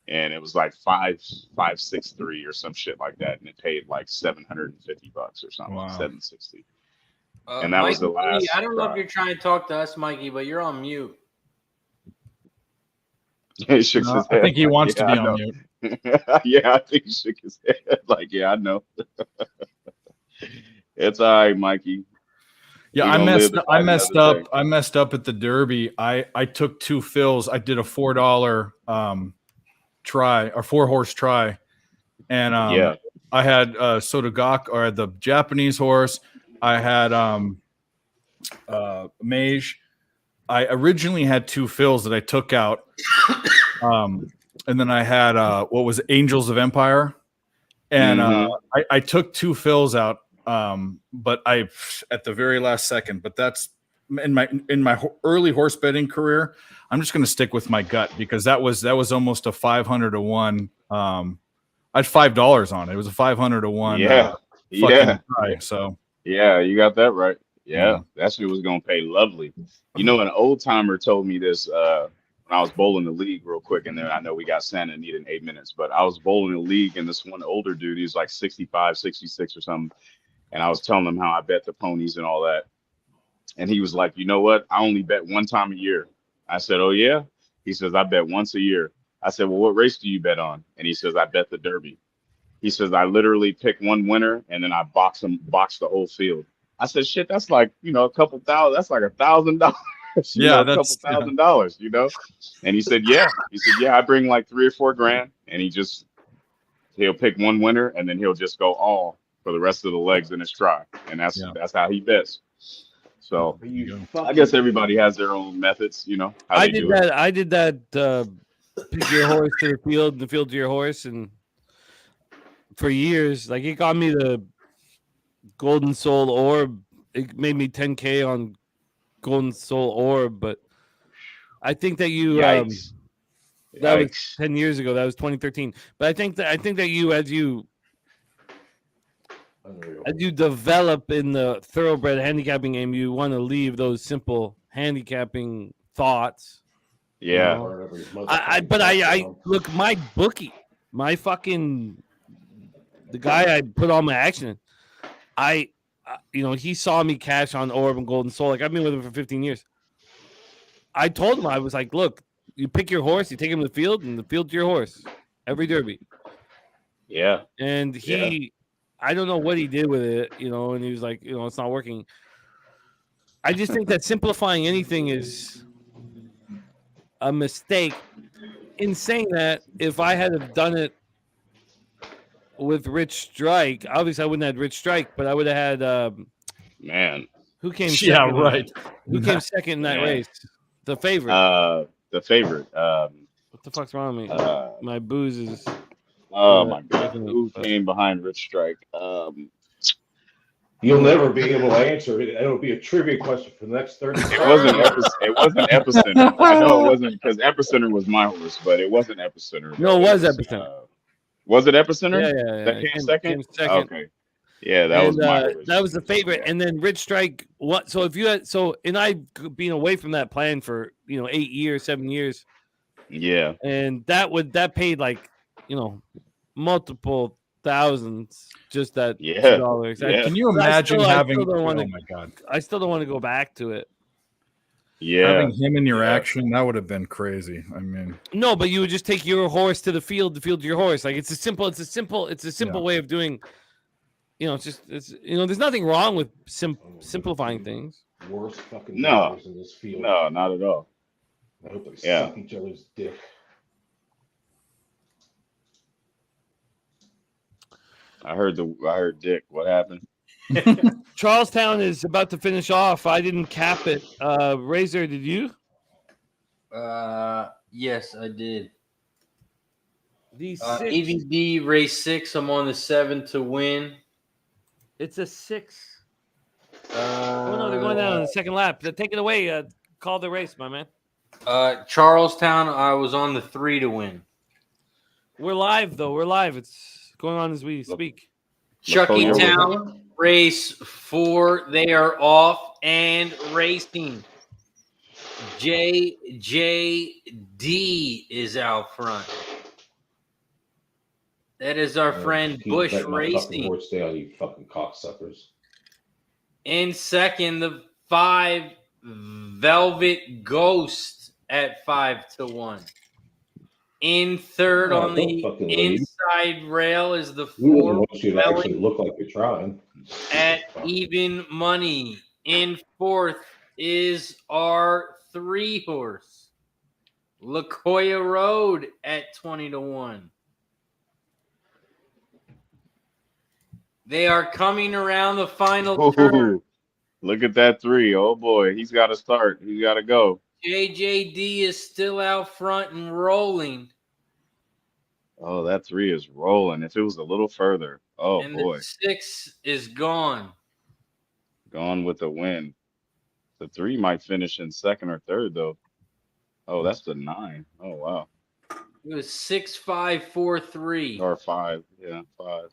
and it was like 563 or some shit like that, and it paid like $750 or something, Wow. 760. And that Mikey, was the last. I don't know if try. you're trying to talk to us, Mikey, but you're on mute. He shook No, his I head. think he wants Yeah, to be I on know. mute. Yeah, I think he shook his head. Like, yeah, I know. It's all right, Mikey. Yeah, We I gonna live to I fight messed another up. day. I messed up at the Derby. I took 2 fills. I did a $4 try or 4-horse try, and Yeah. I had Sotogak, or the Japanese horse. I had Mage. I originally had 2 fills that I took out, and then I had what was it, Angels of Empire, and I took 2 fills out, but I at the very last second. But that's in my early horse betting career. I'm just going to stick with my gut, because that was almost a 500 to 1. I had $5 on it. It was a 500 to 1. Yeah. Fucking try, so Yeah, you got that right. Yeah, that shit was gonna pay lovely. You know, an old timer told me this when I was bowling the league real quick, and then I know we got Santa and needed 8 minutes, but I was bowling the league, and this one older dude, he's like 65, 66 or something, and I was telling him how I bet the ponies and all that, and he was like, you know what? I only bet 1 time a year. I said, oh yeah? He says, I bet once a year. I said, well, what race do you bet on? And he says, I bet the Derby. He says, I literally pick one winner, and then I box the whole field. I said, shit, that's like, you know, a couple thousand. That's like $1,000. Yeah, a couple $1,000, And he said, yeah. He said, yeah, I bring like 3 or 4 grand, and he'll pick one winner, and then he'll just go all for the rest of the legs in his try, and that's how he bets. So I guess everybody has their own methods, how I they did do it. that. I did that. Pick your horse to the field, the field to your horse, and for years, like it got me the Golden Soul Orb. It made me 10K on Golden Soul Orb, but I think that you Yikes. that was 10 years ago. That was 2013. But I think that you as you develop in the thoroughbred handicapping game, you want to leave those simple handicapping thoughts. Yeah. I look, my bookie, my fucking the guy I put all my action in. He saw me cash on Orb and Golden Soul. Like I've been with him for 15 years. I told him, I was like, look, you pick your horse, you take him to the field, and the field to your horse every derby. Yeah. And I don't know what he did with it, and he was like, it's not working. I just think that simplifying anything is a mistake. In saying that, if I had have done it with Rich Strike, obviously I wouldn't have had Rich Strike, but I would have had man. Who came second? Yeah, right. Who came second in that race? The favorite. The favorite. What the fuck's wrong with me? My booze is. Oh my God! Who came behind Rich Strike? You'll never be able to answer it. It'll be a trivia question for the next 30 seconds. It wasn't Epicenter. I know it wasn't because Epicenter was my horse, but it wasn't Epicenter. No, it was Epicenter. Was it Epicenter? Yeah. That came second. Second. Okay. Yeah, that was my horse. That was the favorite, and then Rich Strike. What? So if you had and I being away from that plan for 8 years, 7 years. Yeah. And that paid like multiple thousands just that $2. Yeah. Can you imagine having? Oh my God! I still don't want to go back to it. Yeah. Having him in your action, that would have been crazy. I mean, no, but you would just take your horse to the field to your horse. Like it's a simple way of doing. There's nothing wrong with simplifying things. Worst fucking no in this field. No, not at all. I hope they suck each other's dick. I heard Dick. What happened? Charlestown is about to finish off. I didn't cap it. Razor, did you? Yes, I did. These EVB race 6. I'm on the 7 to win. It's a 6. Oh no, they're going down on the second lap. Take it away. Call the race, my man. Charlestown, I was on the 3 to win. We're live though. We're live. It's going on as we speak. Chucky Town, race 4. They are off and racing. JJD is out front. That is our friend Bush Racing. Horse down, you fucking cocksuckers. In second, the 5 Velvet Ghost at 5 to 1. In third on the inside rail is the 4 should actually look like you're trying. At even money. In fourth is our 3 horse, Lacoya Road at 20 to 1. They are coming around the final turn. Look at that 3. Oh boy, he's got to start. He's got to go. JJD is still out front and rolling. Oh, that 3 is rolling. If it was a little further. Oh and boy. The 6 is gone. Gone with the win. The 3 might finish in second or third though. Oh, that's the 9. Oh wow. It was 6-5-4-3. Or 5. Yeah, 5.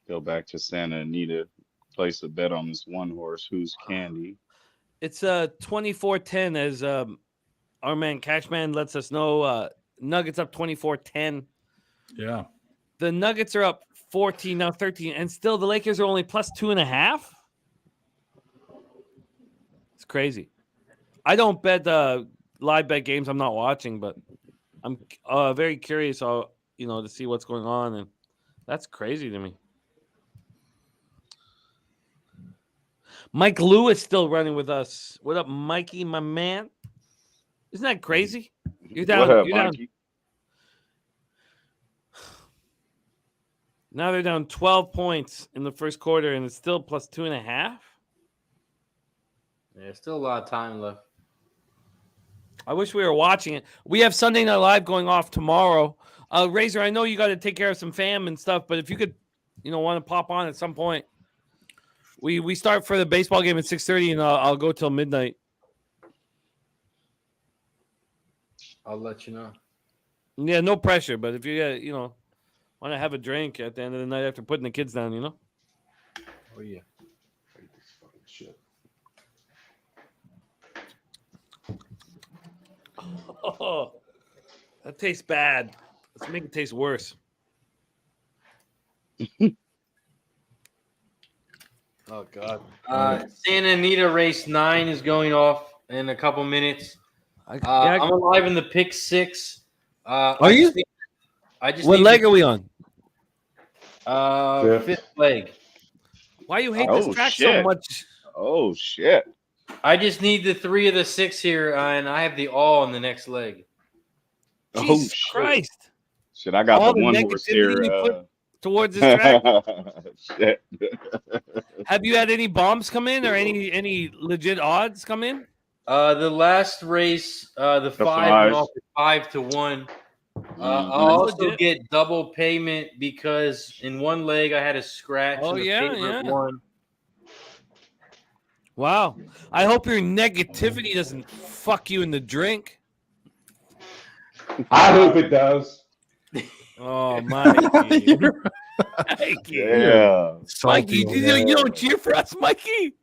Go back to Santa Anita, place a bet on this one horse who's Candy. It's 24-10 as our man Cashman lets us know. Nuggets up 24-10. Yeah. The Nuggets are up 14, now 13, and still the Lakers are only plus 2.5. It's crazy. I don't bet live bet games I'm not watching, but I'm very curious to see what's going on, and that's crazy to me. Mike Lewis still running with us. What up, Mikey, my man? Isn't that crazy? You're down. What up, you're down. Mikey? Now they're down 12 points in the first quarter, and it's still plus 2.5. Yeah, there's still a lot of time left. I wish we were watching it. We have Sunday Night Live going off tomorrow. Razor, I know you got to take care of some fam and stuff, but if you could, want to pop on at some point. We start for the baseball game at 6:30, and I'll go till midnight. I'll let you know. Yeah, no pressure, but if you want to have a drink at the end of the night after putting the kids down, Oh yeah. Hate this fucking shit. Oh, that tastes bad. Let's make it taste worse. Oh God. Santa Anita race 9 is going off in a couple minutes. I'm alive in the pick 6. Are you? What leg are we on? Fifth leg. Why you hate this track so much? Oh shit! I just need the 3 of the 6 here, and I have the all in the next leg. Jesus Christ! Shit, I got all the one horse here. Put towards this track. Shit. Have you had any bombs come in or any legit odds come in? The last race, the 5 went off at 5-1. I'll also get double payment because in one leg I had a scratch. Oh, and the yeah, favorite yeah. won. Wow. I hope your negativity doesn't fuck you in the drink. I hope it does. Oh, Mikey. Mikey. Yeah. Mikey, you don't cheer for us, Mikey?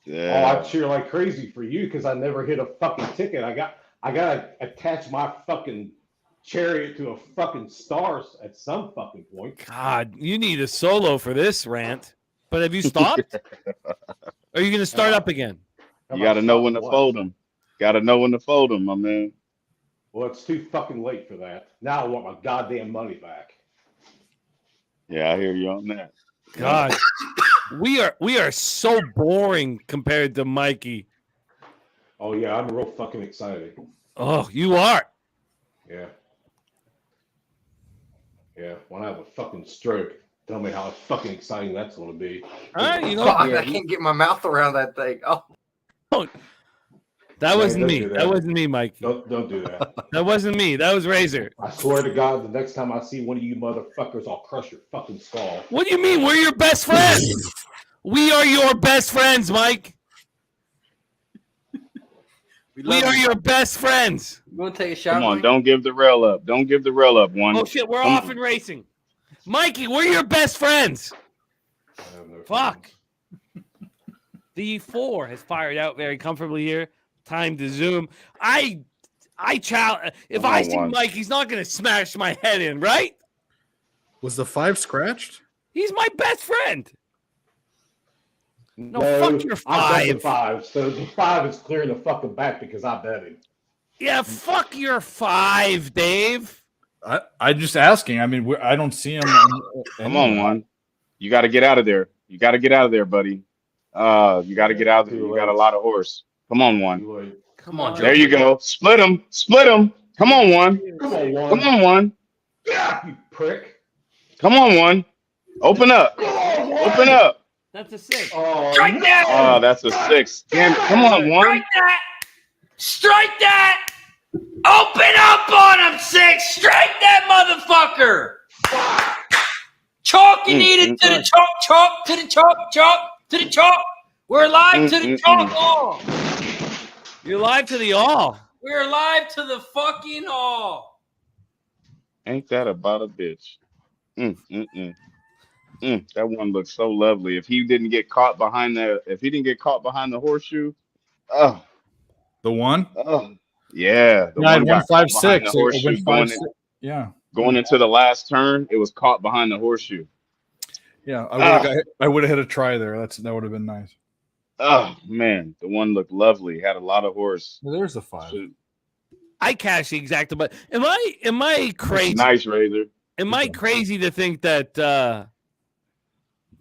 Yeah. Oh, I cheer like crazy for you because I never hit a fucking ticket. I gotta attach my fucking chariot to a fucking star at some fucking point. God, you need a solo for this rant. But have you stopped? Are you going to start up again? You got to know when to fold them. Got to know when to fold them, my man. Well, it's too fucking late for that. Now I want my goddamn money back. Yeah, I hear you on that. God, we are so boring compared to Mikey. Oh yeah, I'm real fucking excited. Oh, you are. Yeah. Yeah. When I have a fucking stroke, tell me how fucking exciting that's going to be. All right, I can't get my mouth around that thing. Oh. That wasn't me. Do that wasn't me, Mike. Don't do that. That wasn't me. That was Razor. I swear to God, the next time I see one of you motherfuckers, I'll crush your fucking skull. What do you mean? We're your best friends. We are your best friends, Mike. We are your best friends. You want to take a shot? Come on, Mike? don't give the rail up. Don't give the rail up, one. Oh shit, we're off and racing. Mikey, we're your best friends. Fuck. The 4 has fired out very comfortably here. Time to zoom. I challenge. If I see Mike, he's not going to smash my head in, right? Was the 5 scratched? He's my best friend. No, fuck your 5. I bet the 5. So the 5 is clearing the fucking back because I bet him. Yeah, fuck your 5, Dave. I'm just asking. I mean, I don't see him. Come on, one. You got to get out of there. You got to get out of there, buddy. You got to get out of there. You got a lot of horse. Come on, one. Come on, Joe. There you go. Split him. Split him. Come on, one. Come on, one. Come on, one. Yeah, you prick. Come on, one. Open up. Open up. That's a 6. Strike that! Oh, that's a 6. Damn. Come on, one. Strike that! Strike that! Open up on him, 6! Strike that motherfucker! Chalk, you need it to the chalk, chalk, to the chalk, chalk, to the chalk. We're live to the chalk all. You're live to the all. We're live to the fucking all. Ain't that about a bitch? That one looks so lovely. If he didn't get caught behind the horseshoe, oh, the one, yeah, the one got 156. Going into the last turn, it was caught behind the horseshoe. Yeah, I would have hit a try there. That would have been nice. Oh man, the one looked lovely. Had a lot of horse. Well, there's the 5. I cashed the exact, but am I crazy? Nice, Razor. Am I crazy to think that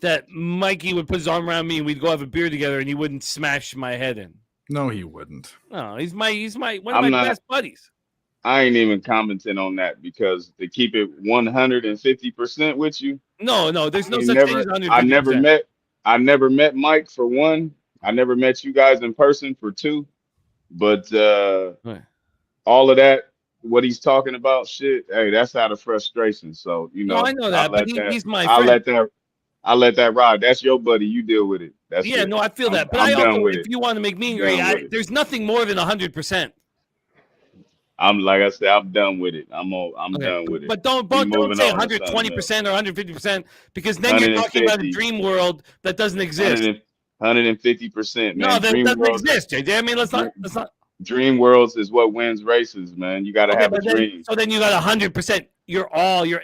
that Mikey would put his arm around me and we'd go have a beer together and he wouldn't smash my head in. No, he wouldn't. No, he's one of my best buddies. I ain't even commenting on that because to keep it 150% with you. No, there's no such thing as 150%. I never met Mike for one. I never met you guys in person for two. But all of that, what he's talking about, shit, hey, that's out of frustration. So, you know, I know that, but he's my friend. I'll let that ride. That's your buddy. You deal with it. That's it. No, I feel that. But I'm I done also, with if it. you want to make me angry, there's nothing more than 100%. I'm like I said, I'm done with it. I'm done with it. But don't say 120% or 150% because then you're talking about a dream world that doesn't exist. 150%, man. No, that doesn't exist, JJ. I mean, let's not. Dream worlds is what wins races, man. You got to have a dream. So then you got 100%. You're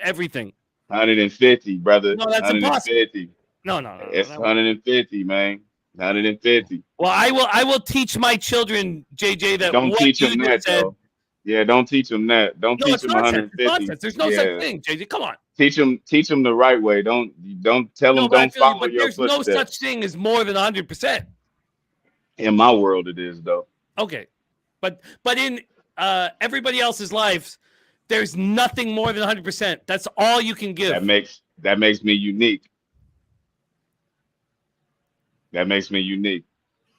everything. 150, brother. No, that's 150. No. It's 150, man. 150. Well, I will teach my children, JJ, that don't teach them that, though. Yeah, don't teach them that. Don't teach them 150. There's no such thing, JJ. Come on. Teach them the right way. Don't tell them don't follow your footsteps. There's no such thing as more than 100%. In my world, it is though. Okay, but in everybody else's lives, there's nothing more than 100%. That's all you can give. That makes me unique. That makes me unique.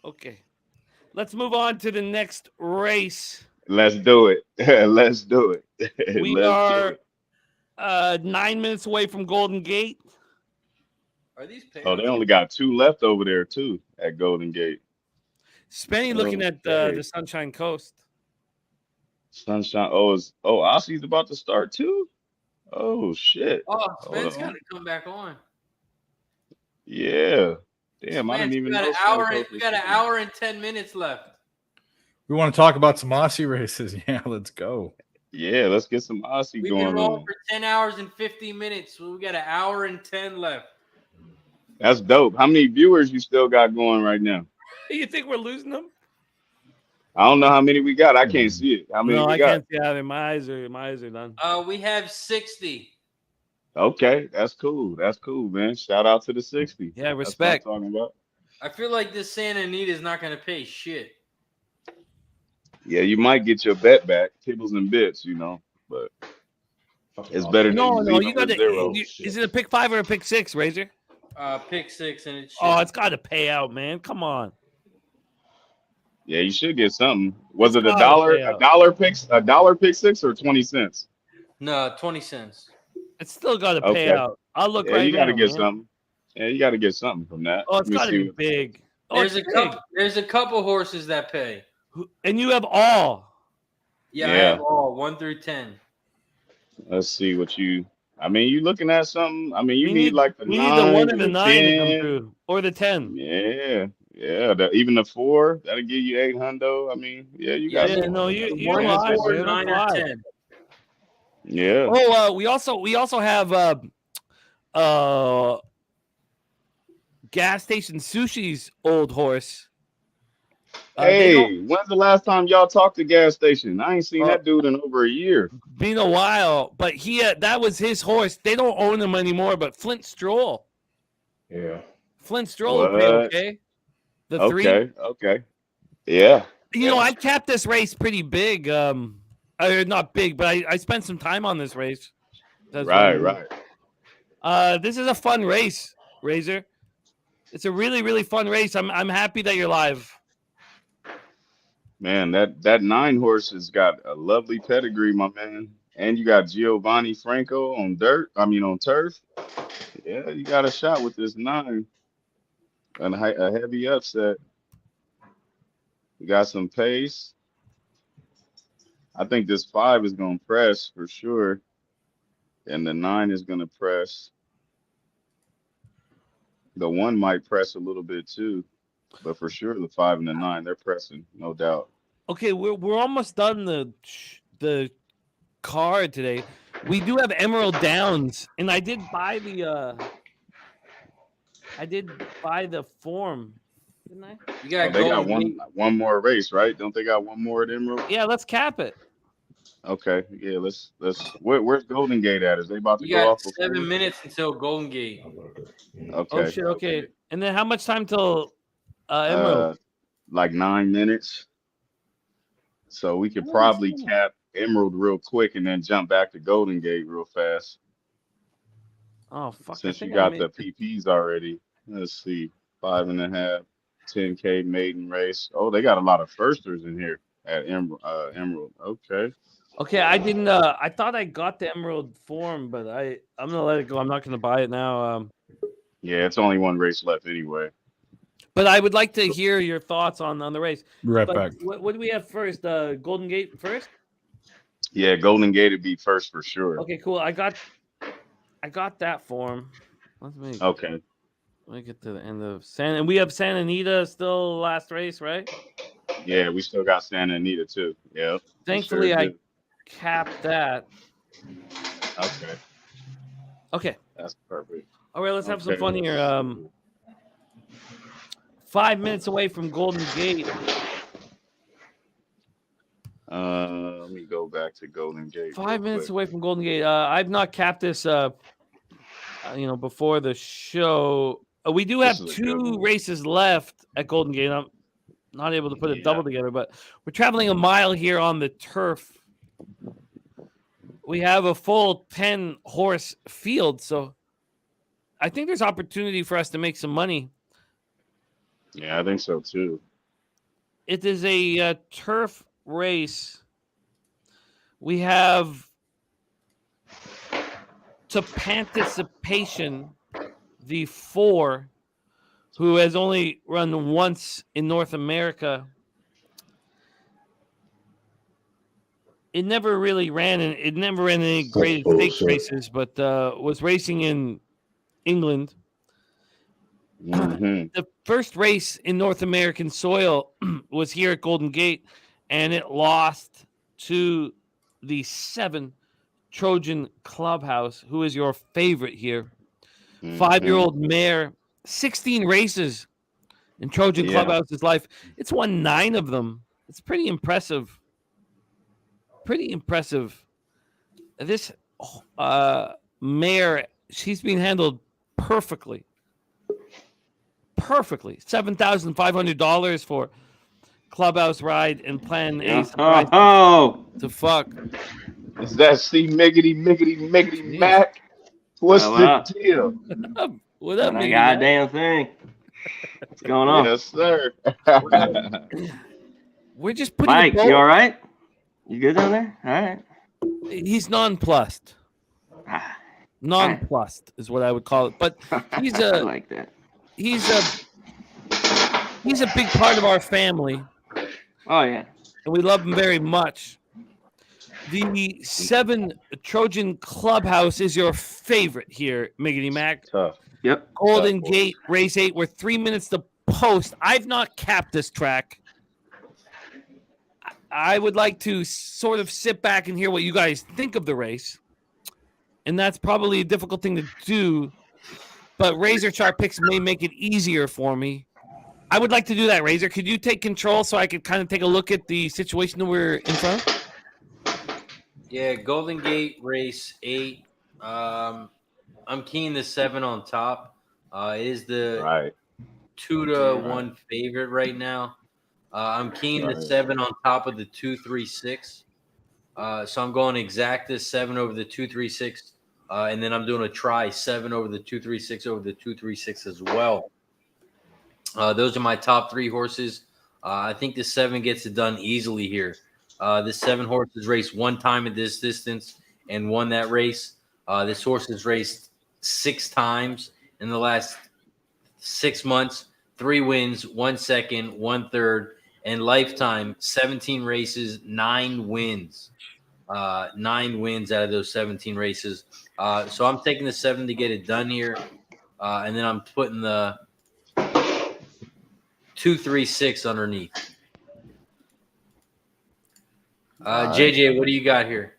Okay, let's move on to the next race. Let's do it. Let's do it. We are 9 minutes away from Golden Gate. Are these payouts? Oh, they only got 2 left over there too at Golden Gate. Spenny looking at the Sunshine Coast. Sunshine. Ossie's about to start too. Oh shit. Oh, Spen's got to come back on. Yeah. Damn, I didn't even know. We got an hour and 10 minutes left. We want to talk about some Aussie races. Yeah, let's go. Yeah, let's get some Aussie We've going been rolling on. for 10 hours and 50 minutes. So we got an hour and 10 left. That's dope. How many viewers you still got going right now? You think we're losing them? I don't know how many we got. I can't see it. How many we I got? can't see either. My eyes are done. We have 60. Okay, that's cool. That's cool, man. Shout out to the 60. Yeah, respect. That's what I'm talking about. I feel like this Santa Anita is not going to pay shit. Yeah, you might get your bet back, kibbles and bits, you know, but it's better than No, you got zero. Is it a pick 5 or a pick 6, Razor? Pick 6, and it's. Oh, it's got to pay out, man. Come on. Yeah, you should get something. Was it a dollar pick 6 or 20 cents? No, 20 cents. It's still got to pay out. I'll look right now. You got to get man. something. Yeah, you got to get something from that. Oh, it's got to be big. Oh, There's a couple horses that pay. And you have all. Yeah, I have all 1 through 10. Let's see what you. I mean, you looking at something. I mean, you need like the 9. We need the 1 and the 9 10. to come through, or the 10. Yeah. Even the 4 that'll give you 8 hundo. I mean, yeah, you got. Yeah, no, you're 1, live, 4, dude. 9, or 10. Yeah. Oh, we also have gas station sushi's old horse. Hey, when's the last time y'all talked to gas station? I ain't seen that dude in over a year. Been a while, but that was his horse. They don't own him anymore, but Flint Stroll. Yeah. Flint Stroll will pay okay. The 3. Okay. Yeah. You know, I capped this race pretty big. Not big, but I spent some time on this race. Right. This is a fun race, Razor. It's a really, really fun race. I'm happy that you're live. Man, that 9 horse has got a lovely pedigree, my man. And you got Giovanni Franco on turf. Yeah, you got a shot with this 9. And a heavy upset. You got some pace. I think this 5 is going to press for sure. And the 9 is going to press. The 1 might press a little bit too. But for sure, the 5 and the 9, they're pressing, no doubt. Okay, we're almost done the card today. We do have Emerald Downs, and I did buy the form, didn't I? They got one more race, right? Don't they got one more at Emerald? Yeah, let's cap it. Okay, yeah, where's Golden Gate at? Is they about to You go got off before 7 we? minutes until Golden Gate. Oh Okay, shit. Okay. And then how much time till Emerald? like 9 minutes. So we could probably cap Emerald real quick and then jump back to Golden Gate real fast. Oh fuck! Since you got the PPs already. Let's see, 5.5, 10K maiden race. Oh, they got a lot of firsters in here at Emerald. Okay. Okay, I didn't. I thought I got the Emerald form, but I'm gonna let it go. I'm not gonna buy it now. Yeah, it's only one race left anyway. But I would like to hear your thoughts on the race. Be right But back. What do we have first? Golden Gate first. Yeah, Golden Gate would be first for sure. Okay, cool. I got that form. Let me get to the end of and we have Santa Anita still last race, right? Yeah, we still got Santa Anita too. Yeah. Thankfully, sure I do. capped that. Okay. Okay. That's perfect. All right, let's have some Okay. fun here. 5 minutes away from Golden Gate. Let me go back to Golden Gate. 5 minutes away from Golden Gate. I've not capped this, before the show. We do have This is a good 2 one. races left at Golden Gate. I'm not able to put a double together, but we're traveling a mile here on the turf. We have a full 10 horse field, so I think there's opportunity for us to make some money. Yeah, I think so too. It is a turf race. We have to Panticipation, the 4, who has only run once in North America. It never really ran, and it never ran any graded stakes races, but was racing in England. Mm-hmm. The first race in North American soil was here at Golden Gate, and it lost to the 7 Trojan Clubhouse, who is your favorite here. 5-year-old mare, 16 races in Trojan Clubhouse's life. It's won 9 of them. It's pretty impressive. Pretty impressive. This mare, she's being handled perfectly. Perfectly. $7,500 for Clubhouse ride and plan A surprise to fuck. Is that C Miggity Mac? What's the deal? What up, Not a Miggity goddamn thing. What's going on? Yes, sir. We're just putting Mike, you all right? You good down there? All right. He's nonplussed. Nonplussed is what I would call it. But he's I like that. He's a big part of our family. Oh yeah. And we love him very much. The 7 Trojan Clubhouse is your favorite here, Miggity Mac. Tough. Yep. Golden Gate, race 8. We're 3 minutes to post. I've not capped this track. I would like to sort of sit back and hear what you guys think of the race. And that's probably a difficult thing to do. But Razor Chart picks may make it easier for me. I would like to do that, Razor. Could you take control so I could kind of take a look at the situation that we're in front of? Yeah, Golden Gate race 8. I'm keying the 7 on top. It is the 2-1 favorite right now. I'm keying the 7 on top of the 2-3-6. So I'm going exacta 7 over the 2-3-6. And then I'm doing a try 7 over the 2-3-6 over the 2-3-6 as well. Those are my top 3 horses. I think the 7 gets it done easily here. This 7 horse has raced 1 time at this distance and won that race. This horse has raced 6 times in the last 6 months, 3 wins, 1 second, 1 third, and lifetime 17 races, 9 wins. 9 wins out of those 17 races. So I'm taking the 7 to get it done here. And then I'm putting the 2-3-6 underneath. JJ, what do you got here?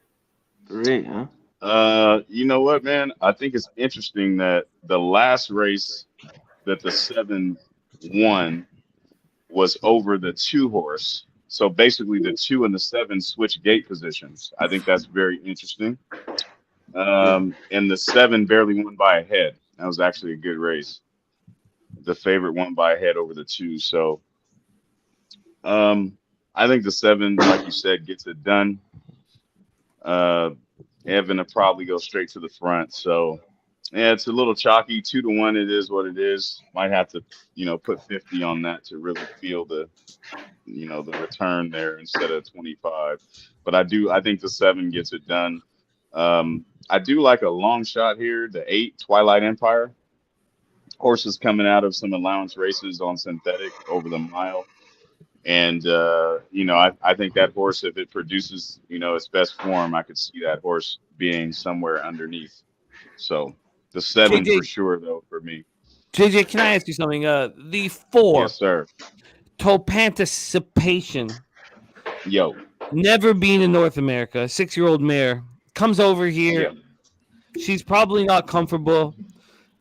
3, huh? You know what, man? I think it's interesting that the last race that the 7 won was over the 2 horse. So basically, the 2 and the 7 switch gate positions. I think that's very interesting. And the 7 barely won by a head. That was actually a good race. The favorite won by a head over the 2. So I think the 7, like you said, gets it done. Evan will probably go straight to the front. So yeah, it's a little chalky. 2-1. It is what it is. Might have to, put 50 on that to really feel the return there instead of 25. But I think the 7 gets it done. I do like a long shot here. The 8 Twilight Empire. Horses coming out of some allowance races on synthetic over the mile. And, I think that horse, if it produces, its best form, I could see that horse being somewhere underneath. So the 7 JJ, for sure, though, for me. JJ, can I ask you something? The 4. Yes, sir. Topanticipation. Yo. Never been in North America. 6-year-old mare comes over here. Yeah. She's probably not comfortable.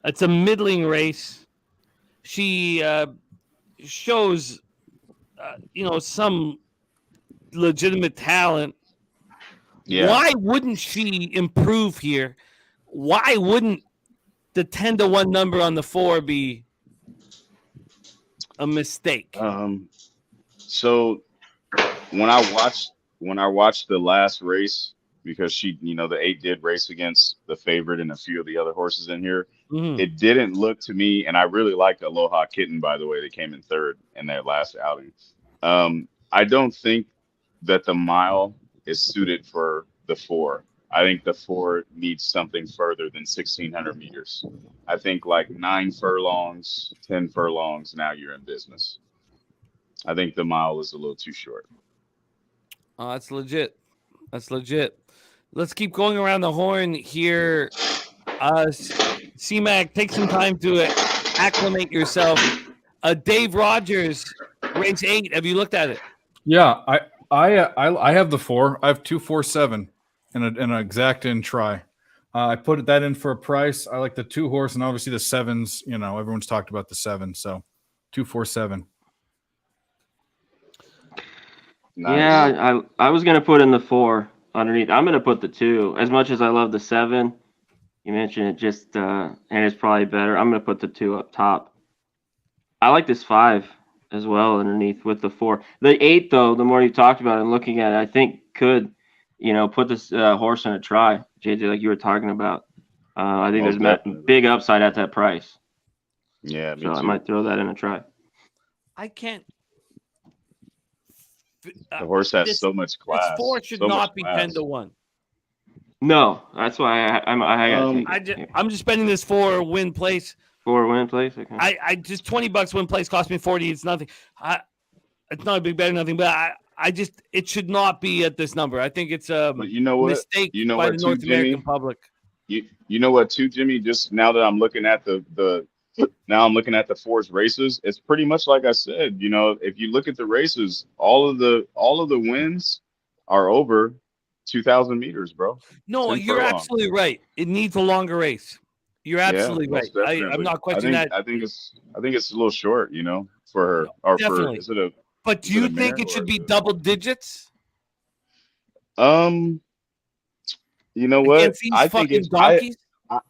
It's a middling race. She shows, some legitimate talent. Yeah. Why wouldn't she improve here? Why wouldn't the 10-1 number on the 4 be a mistake? So when I watched the last race, because she, the 8 did race against the favorite and a few of the other horses in here. Mm-hmm. It didn't look to me, and I really liked Aloha Kitten, by the way. They came in 3rd in their last outing. I don't think that the mile is suited for the 4. I think the 4 needs something further than 1,600 meters. I think like 9 furlongs, 10 furlongs, now you're in business. I think the mile is a little too short. Oh, that's legit. That's legit. Let's keep going around the horn here. C-Mac, take some time to acclimate yourself. Dave Rogers, race 8. Have you looked at it? Yeah, I have the 4. I have 2, 4, 7 and an exact in try. I put that in for a price. I like the 2 horse and obviously the 7s. Everyone's talked about the 7, so 2, 4, 7. Nice. Yeah, I was gonna put in the 4 underneath. I'm gonna put the 2. As much as I love the 7, you mentioned it just and it's probably better. I'm gonna put the 2 up top. I like this 5 as well underneath with the 4. The 8 though, the more you talked about it and looking at it, I think could put this horse in a try, JJ, like you were talking about. I think there's big upside at that price. Yeah, so I might throw that in a try. I can't. The horse has so much class. This 4 should not be 10-1. No, that's why I'm just spending this 4 win place. 4 win place. Okay. I just $20 win place cost me 40. It's nothing. It's not a big bet or nothing, but it should not be at this number. I think it's a mistake by the North American public. You know what, too, Jimmy? Just now that I'm looking at the 4's races, it's pretty much like I said. If you look at the races, all of the wins are over 2,000 meters, bro. No, you're absolutely right. It needs a longer race. You're absolutely right. I'm not questioning that. I think it's a little short, for her. Or definitely. But do you think it should be double digits? You know what? I think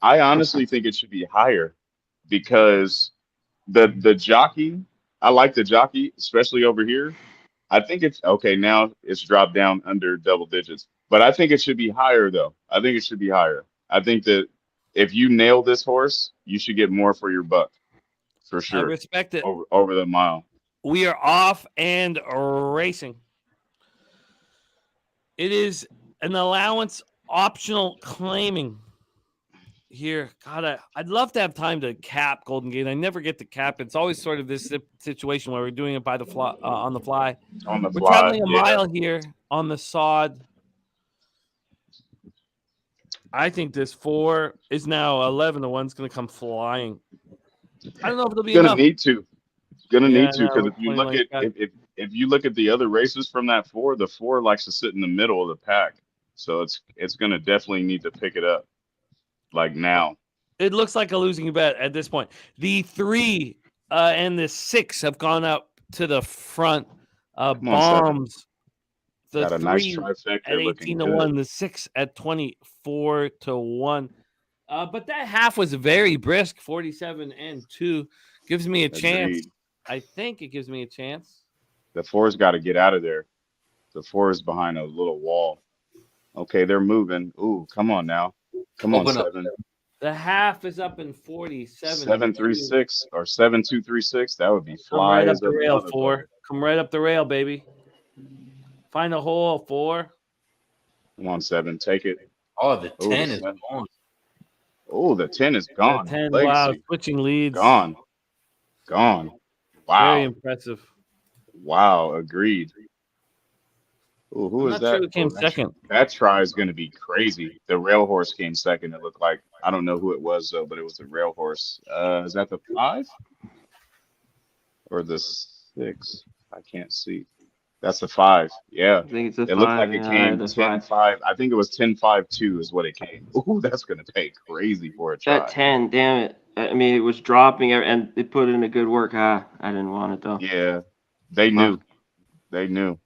I honestly think it should be higher. Because the jockey, I like the jockey, especially over here. I think it's okay. Now it's dropped down under double digits, but I think it should be higher, though. I think it should be higher. I think that if you nail this horse, you should get more for your buck, for sure. I respect it. Over the mile. We are off and racing. It is an allowance optional claiming. Here, God, I'd love to have time to cap Golden Gate. I never get to cap. It's always sort of this situation where we're doing it by the fly, on the fly. We're traveling a mile here on the sod. I think this 4 is now 11-1. It's going to come flying. I don't know if it'll be enough. Need to. Gonna need to, because if you look at if you look at the other races from that 4, the 4 likes to sit in the middle of the pack, so it's gonna definitely need to pick it up. Like now, it looks like a losing bet at this point. The 3 and the 6 have gone up to the front. Come on, 7. Bombs. The Got a nice 3 trifecta at looking 18-1. good. The 6 at 24-1. But that half was very brisk, 47-2. Gives me a chance. Agreed. I think it gives me a chance. The 4's got to get out of there. The 4 is behind a little wall. Okay, they're moving. Ooh, come on now. Come on, Open up. 7. The half is up in 47. 736 or 7236. That would be Come fly right up as the a rail, motherfucker. 4. Come right up the rail, baby. Find a hole, 4. Come on, 7. Take it. Oh, the Ooh, 10 the is 7. gone. Oh, the 10 is The gone. 10, wow, Legacy. switching leads. Gone. Gone. Very Wow. impressive. Wow. Agreed. Ooh, who I'm is not sure that? who came Oh, second. that try is going to be crazy. The rail horse came second. It looked like, I don't know who it was though, but it was the rail horse. Is that the 5 or the 6? I can't see. That's the 5. Yeah. I think it's a It looked 5. like it Yeah, I had came the 10-5. 5. I think it was 10-5-2 is what it came. Ooh, that's going to pay crazy for a That try. 10, damn it. I mean, it was dropping and it put in a good work. I didn't want it though. Yeah. They knew. They knew.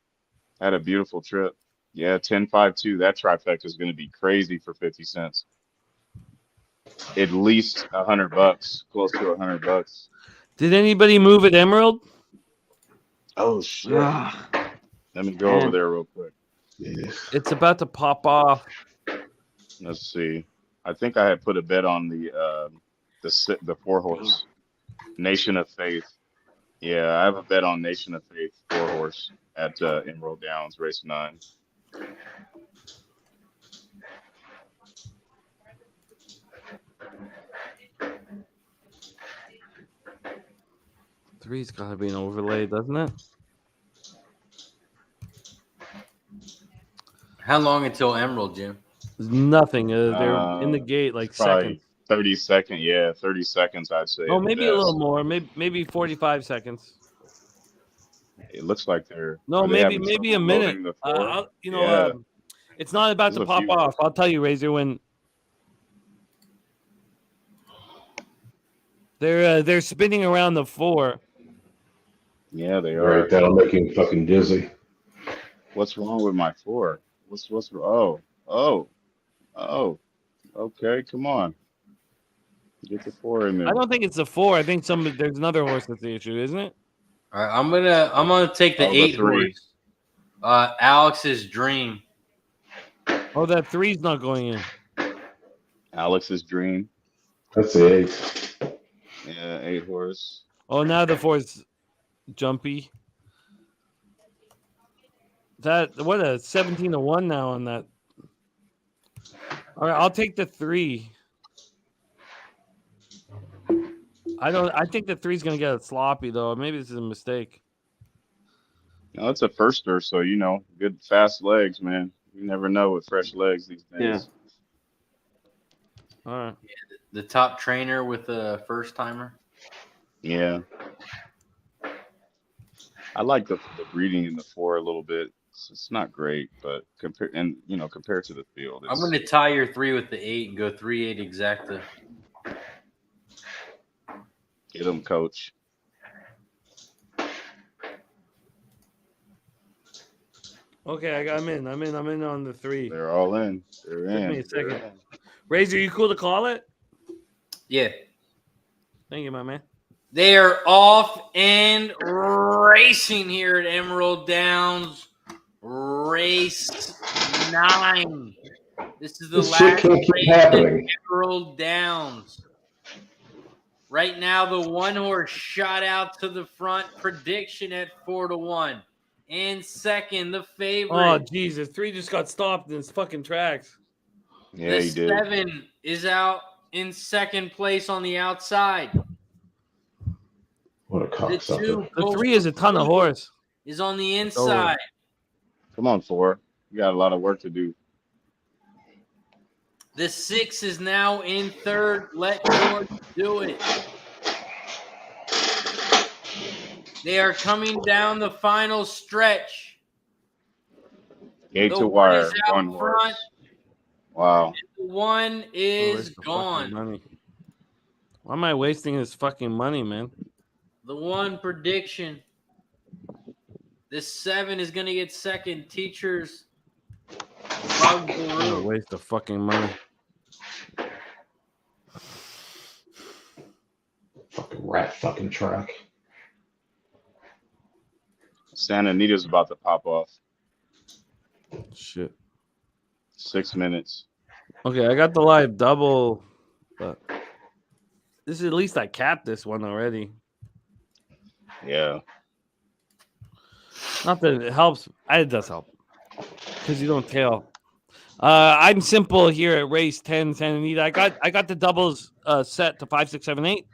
Had a beautiful trip. Yeah, 10-5-2. That trifecta is going to be crazy for 50 cents. At least $100, close to $100. Did anybody move at Emerald? Oh shit! Let me go over Man. there real quick. It's about to pop off. Let's see. I think I had put a bet on the 4 horse Nation of Faith. Yeah, I have a bet on Nation of Faith 4 horse at Emerald Downs, race 9. Three's got to be an overlay, doesn't it? How long until Emerald, Jim? There's nothing. They're in the gate like Probably seconds. 30 seconds. Yeah, 30 seconds. I'd say. Oh, at maybe a best. little more. Maybe 45 seconds. It looks like they're. No, are they having maybe a trouble minute. loading the 4? Yeah. It's not about There's to a pop few off. horses. I'll tell you, Razor, when they're spinning around the 4. Yeah, they All are. right, that'll make him fucking dizzy. What's wrong with my 4? What's oh. Okay, come on. Get the 4 in there. I don't think it's the 4. I think there's another horse that's the issue, isn't it? All right, I'm gonna take the Oh, the 8 3. horse. Alex's Dream. Oh, that 3's not going in. Alex's Dream. That's the 8. Yeah, 8 horse. Oh, now the 4's jumpy. That what a 17-1 now on that. All right, I'll take the 3. I think the 3's gonna get sloppy though. Maybe this is a mistake. No, it's a firster, so good fast legs, man. You never know with fresh legs these days. Yeah. All right. The top trainer with the first timer. Yeah. I like the breeding in the 4 a little bit. It's not great, but compared to the field, I'm gonna tie your 3 with the 8 and go 3-8 exacta. Get him, coach. Okay, I'm in. I'm in on the 3. They're all in. They're Took in. me a They're second. in. Razor, you cool to call it? Yeah. Thank you, my man. They are off and racing here at Emerald Downs. Race 9. This is the This shit last can't keep race at happening. Emerald Downs. Right now, the 1 horse shot out to the front. Prediction at 4-1. In second, the favorite. Oh, Jesus. 3 just got stopped in his fucking tracks. Yeah, the he did. 7 is out in second place on the outside. What a cocksucker. The 3 is a ton of horse. Is on the inside. Come on, 4. You got a lot of work to do. The 6 is now in third. Let George do it. They are coming down the final stretch. Gate The to 1 wire. is out 1 front. horse. Wow. The 1 is Waste of fucking gone. money. Why am I wasting his fucking money, man? The 1 prediction. This 7 is gonna get second. Teachers. Oh, waste of fucking money. Fucking rat fucking track. Santa Anita's about to pop off. Shit. 6 minutes. Okay, I got the live double, but this is at least I capped this one already. Yeah. Not that it helps. It does help because you don't tail. I'm simple here at race 10, Santa Anita. I got the doubles set to 5, 6, 7, 8.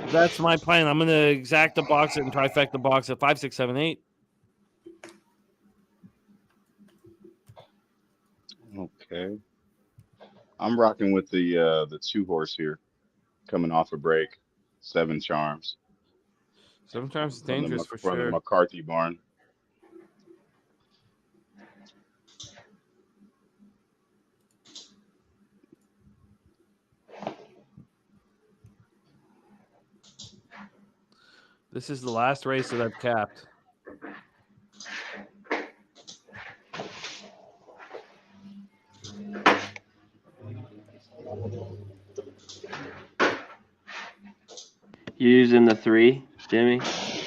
That's my plan. I'm gonna exacta box it and trifecta box at 5, 6, 7, 8. Okay. I'm rocking with the 2-horse here, coming off a break. 7 Charms. 7 Charms is dangerous for From the sure. McCarthy barn. This is the last race that I've capped. You using the 3, Jimmy?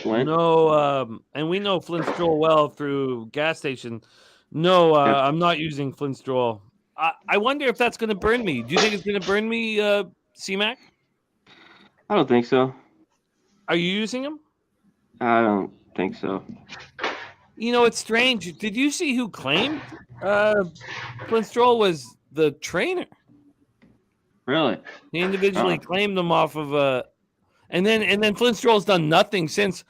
When? No, and we know Flint Stroll well through gas station. No, I'm not using Flint Stroll. I wonder if that's going to burn me. Do you think it's going to burn me, C-Mac? I don't think so. Are you using him? I don't think so. You know, it's strange. Did you see who claimed Flint Stroll was the trainer? Really? He individually claimed him off of and then Flint Stroll's done nothing since.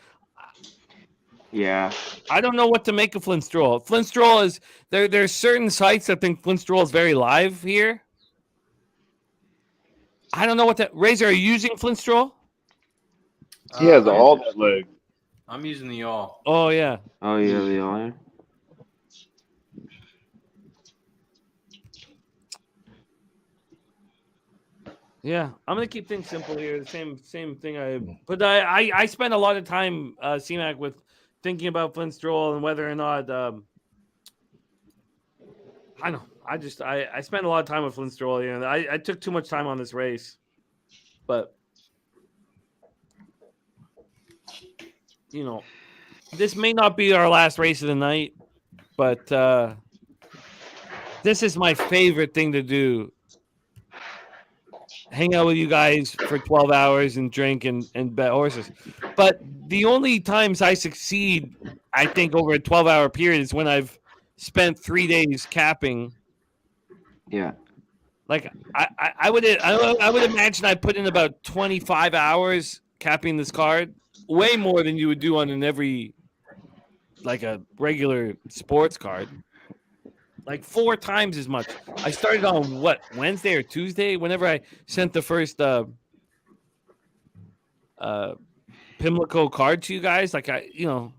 Yeah. I don't know what to make of Flint Stroll. Flint Stroll is there's certain sites that think Flint Stroll is very live here. I don't know what that Razor, are you using Flint Stroll? He has all that leg. I'm using the all. Oh yeah. Oh yeah, the all. Yeah, I'm gonna keep things simple here. The same thing but I spent a lot of time CMAC with thinking about Flint Stroll and whether or not I know. I spent a lot of time with Flint Stroll here, and I took too much time on this race. But you know, this may not be our last race of the night, but this is my favorite thing to do. Hang out with you guys for 12 hours and drink and bet horses. But the only times I succeed, I think, over a 12-hour period is when I've spent 3 days capping. Yeah. Like I would imagine I put in about 25 hours capping this card, way more than you would do on like a regular sports card. Like 4 times as much. I started on Wednesday or Tuesday, whenever I sent the first Pimlico card to you guys. Like hours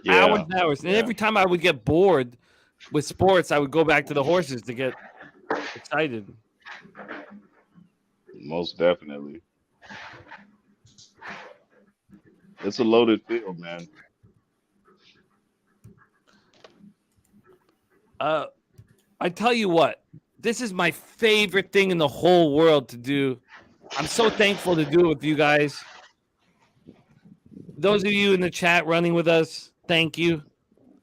and hours. And every time I would get bored with sports, I would go back to the horses to get excited. Most definitely. It's a loaded field, man. I tell you what, this is my favorite thing in the whole world to do. I'm so thankful to do it with you guys. Those of you in the chat running with us, thank you.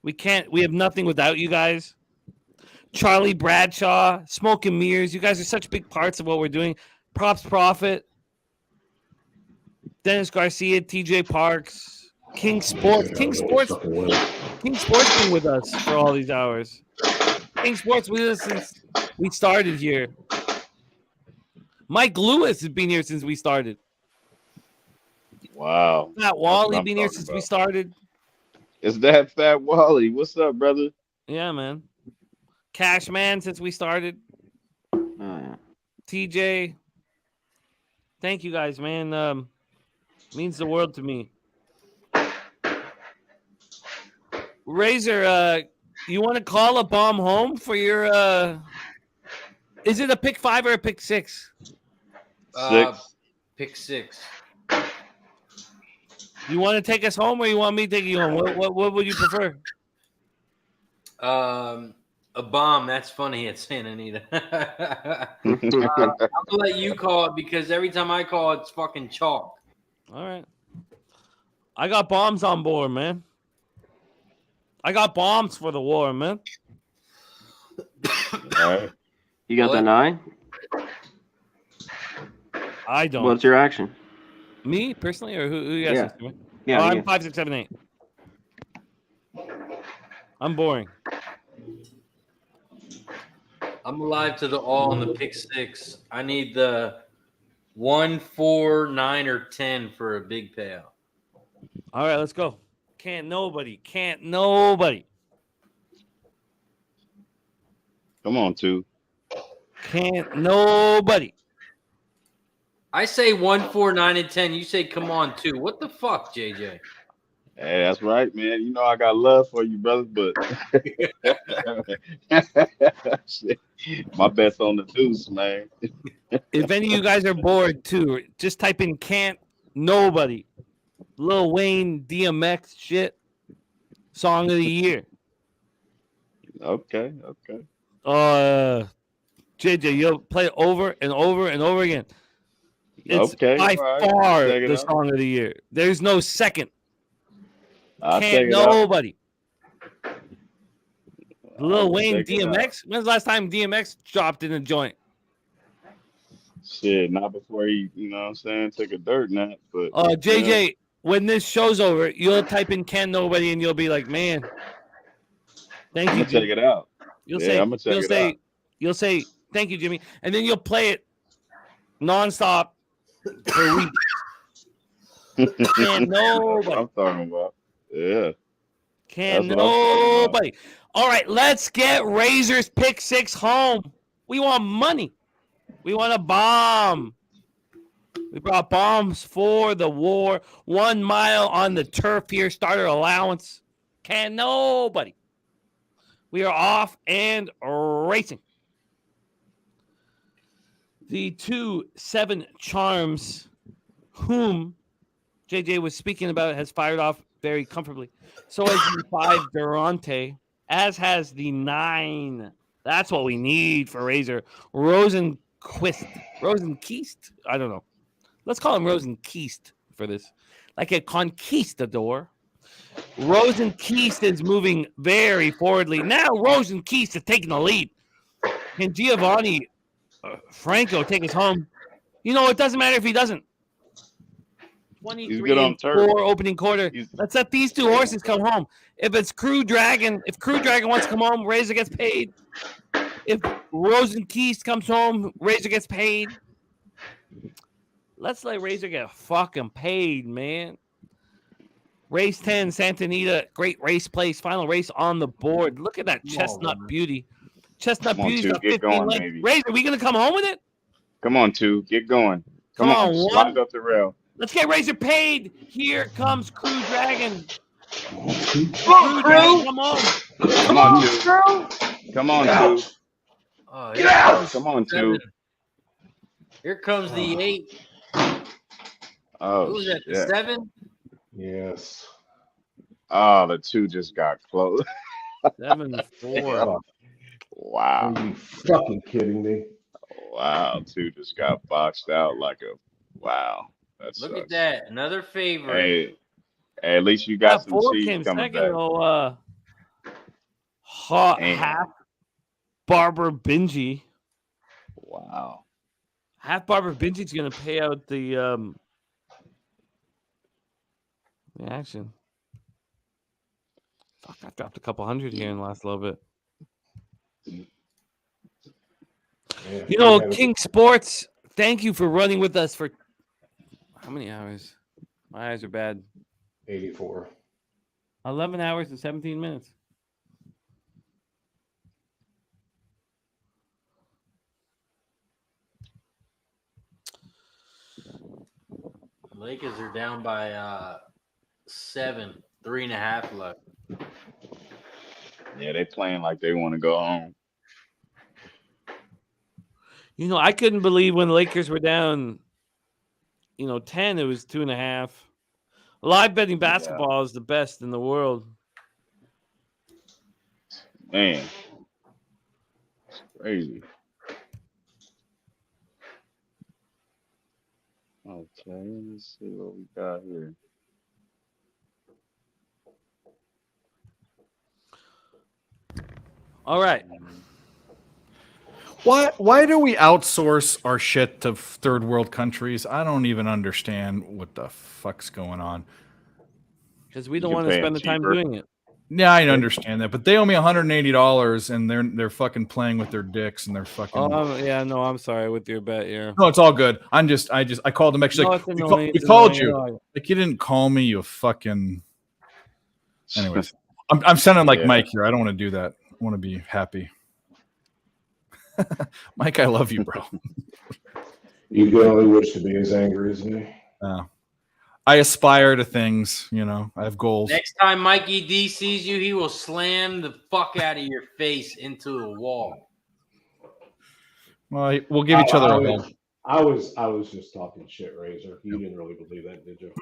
We have nothing without you guys. Charlie Bradshaw, Smoke and Mirrors, you guys are such big parts of what we're doing. Props Profit, Dennis Garcia, TJ Parks, King Sports been with us for all these hours. King Sports with us since we started here. Mike Lewis has been here since we started. Wow. Matt Wally been here since we started. Is that Fat Wally? What's up, brother? Yeah, man. Cash Man since we started. TJ. Thank you guys, man. Means the world to me. Razor, you want to call a bomb home for your is it a pick 5 or a pick 6? Pick 6. You want to take us home, or you want me to take you home? What would you prefer? A bomb. That's funny at Santa Anita. I'm gonna let you call it because every time I call it, it's fucking chalk. All right. I got bombs on board, man. I got bombs for the war, man. All right. You got the 9? I don't. What's your action? Me personally, or who you guys? Yeah. Listening to? Yeah, I'm you. 5, 6, 7, 8. I'm boring. I'm alive to the all in the pick 6. I need the 1, 4, 9, or 10 for a big payout. All right, let's go. Can't nobody. Come on, 2. Can't nobody. I say 1, 4, 9, and 10. You say come on 2. What the fuck, JJ? Hey, that's right, man. You know I got love for you, brother, but shit, my bet's on the deuce, man. If any of you guys are bored too, just type in "can't nobody." Lil Wayne DMX shit. Song of the year. Okay. JJ, you'll play it over and over and over again. It's Okay, by all right. far Check it the out. song of the year. There's no second. I'll check Can't it out. nobody. Lil I'll Wayne check it out. DMX. When's the last time DMX dropped in a joint? Shit, not before he, you know what I'm saying, take a dirt nap. But JJ, when this show's over, you'll type in "can nobody" and you'll be like, "Man, thank I'm you, gonna check Jimmy." it out. You'll Yeah, say, I'm gonna check it out. You'll say, "Thank you, Jimmy," and then you'll play it nonstop for weeks. Can't nobody. That's what I'm talking about. Yeah. Can That's what I'm talking about. nobody. All right, let's get Razor's pick 6 home. We want money. We want a bomb. We brought bombs for the war. 1 mile on the turf here. Starter allowance. Can nobody. We are off and racing. The 2-7 Charms, whom JJ was speaking about, has fired off very comfortably. So has the 5 Durante, as has the 9. That's what we need for Razor. Rosenkeist. I don't know. Let's call him Rosenkeist for this. Like a conquistador. Rosenkeist is moving very forwardly. Now Rosenkeist is taking the lead. Can Giovanni Franco take us home? You know, it doesn't matter if he doesn't. 23 and 4 opening quarter. Let's let these 2 horses come home. If it's Crew Dragon wants to come home, Razor gets paid. If Rosenkeist comes home, Razor gets paid. Let's let Razor get fucking paid, man. Race 10, Santa Anita, great race place. Final race on the board. Look at that chestnut beauty. Chestnut beauty's got 15 legs. baby. Razor, are we going to come home with it? Come on, 2. Get going. Come on. Slide up the rail. Let's get Razor paid. Here comes Crew Dragon. Crew Dragon, come on. Come on, 2. Come on, 2. Get out. Come on, 2. Here comes the 8. Oh, who's that? The shit. 7? Yes. Oh, the 2 just got close. 7-4. Wow. Are you fucking kidding me? Wow, 2 just got boxed out like a wow. Look at that. Another favorite. Hey, at least you got some 4 cheese came coming second, back. though. Half Barber Benji. Wow. Half Barber Benji's going to pay out the action. Fuck, I dropped a couple hundred here in the last little bit. Yeah, You know, King Sports, thank you for running with us for how many hours? My eyes are bad. 84. 11 hours and 17 minutes. Lakers are down by 7, 3.5 left. Yeah, they playing like they want to go home. You know, I couldn't believe when the Lakers were down, 10, it was 2.5. Live betting basketball is the best in the world. Man, it's crazy. Okay, let's see what we got here. All right. Why do we outsource our shit to third world countries? I don't even understand what the fuck's going on. Because we don't want to spend the time doing it. Yeah, I understand that, but they owe me $180, and they're fucking playing with their dicks, and they're fucking. Oh yeah, no, I'm sorry with your bet here. No, it's all good. I called them actually. No, Like, it's we annoying, it's called annoying, you. I know. Like you didn't call me. You fucking. Anyways, I'm sounding like Yeah. Mike here. I don't want to do that. I want to be happy. Mike, I love you, bro. You can only wish to be as angry as me. I aspire to things, you know. I have goals. Next time Mikey D sees you, he will slam the fuck out of your face into the wall. Well, we'll give each other a hug. I was just talking shit, Razor. You didn't really believe that, did you?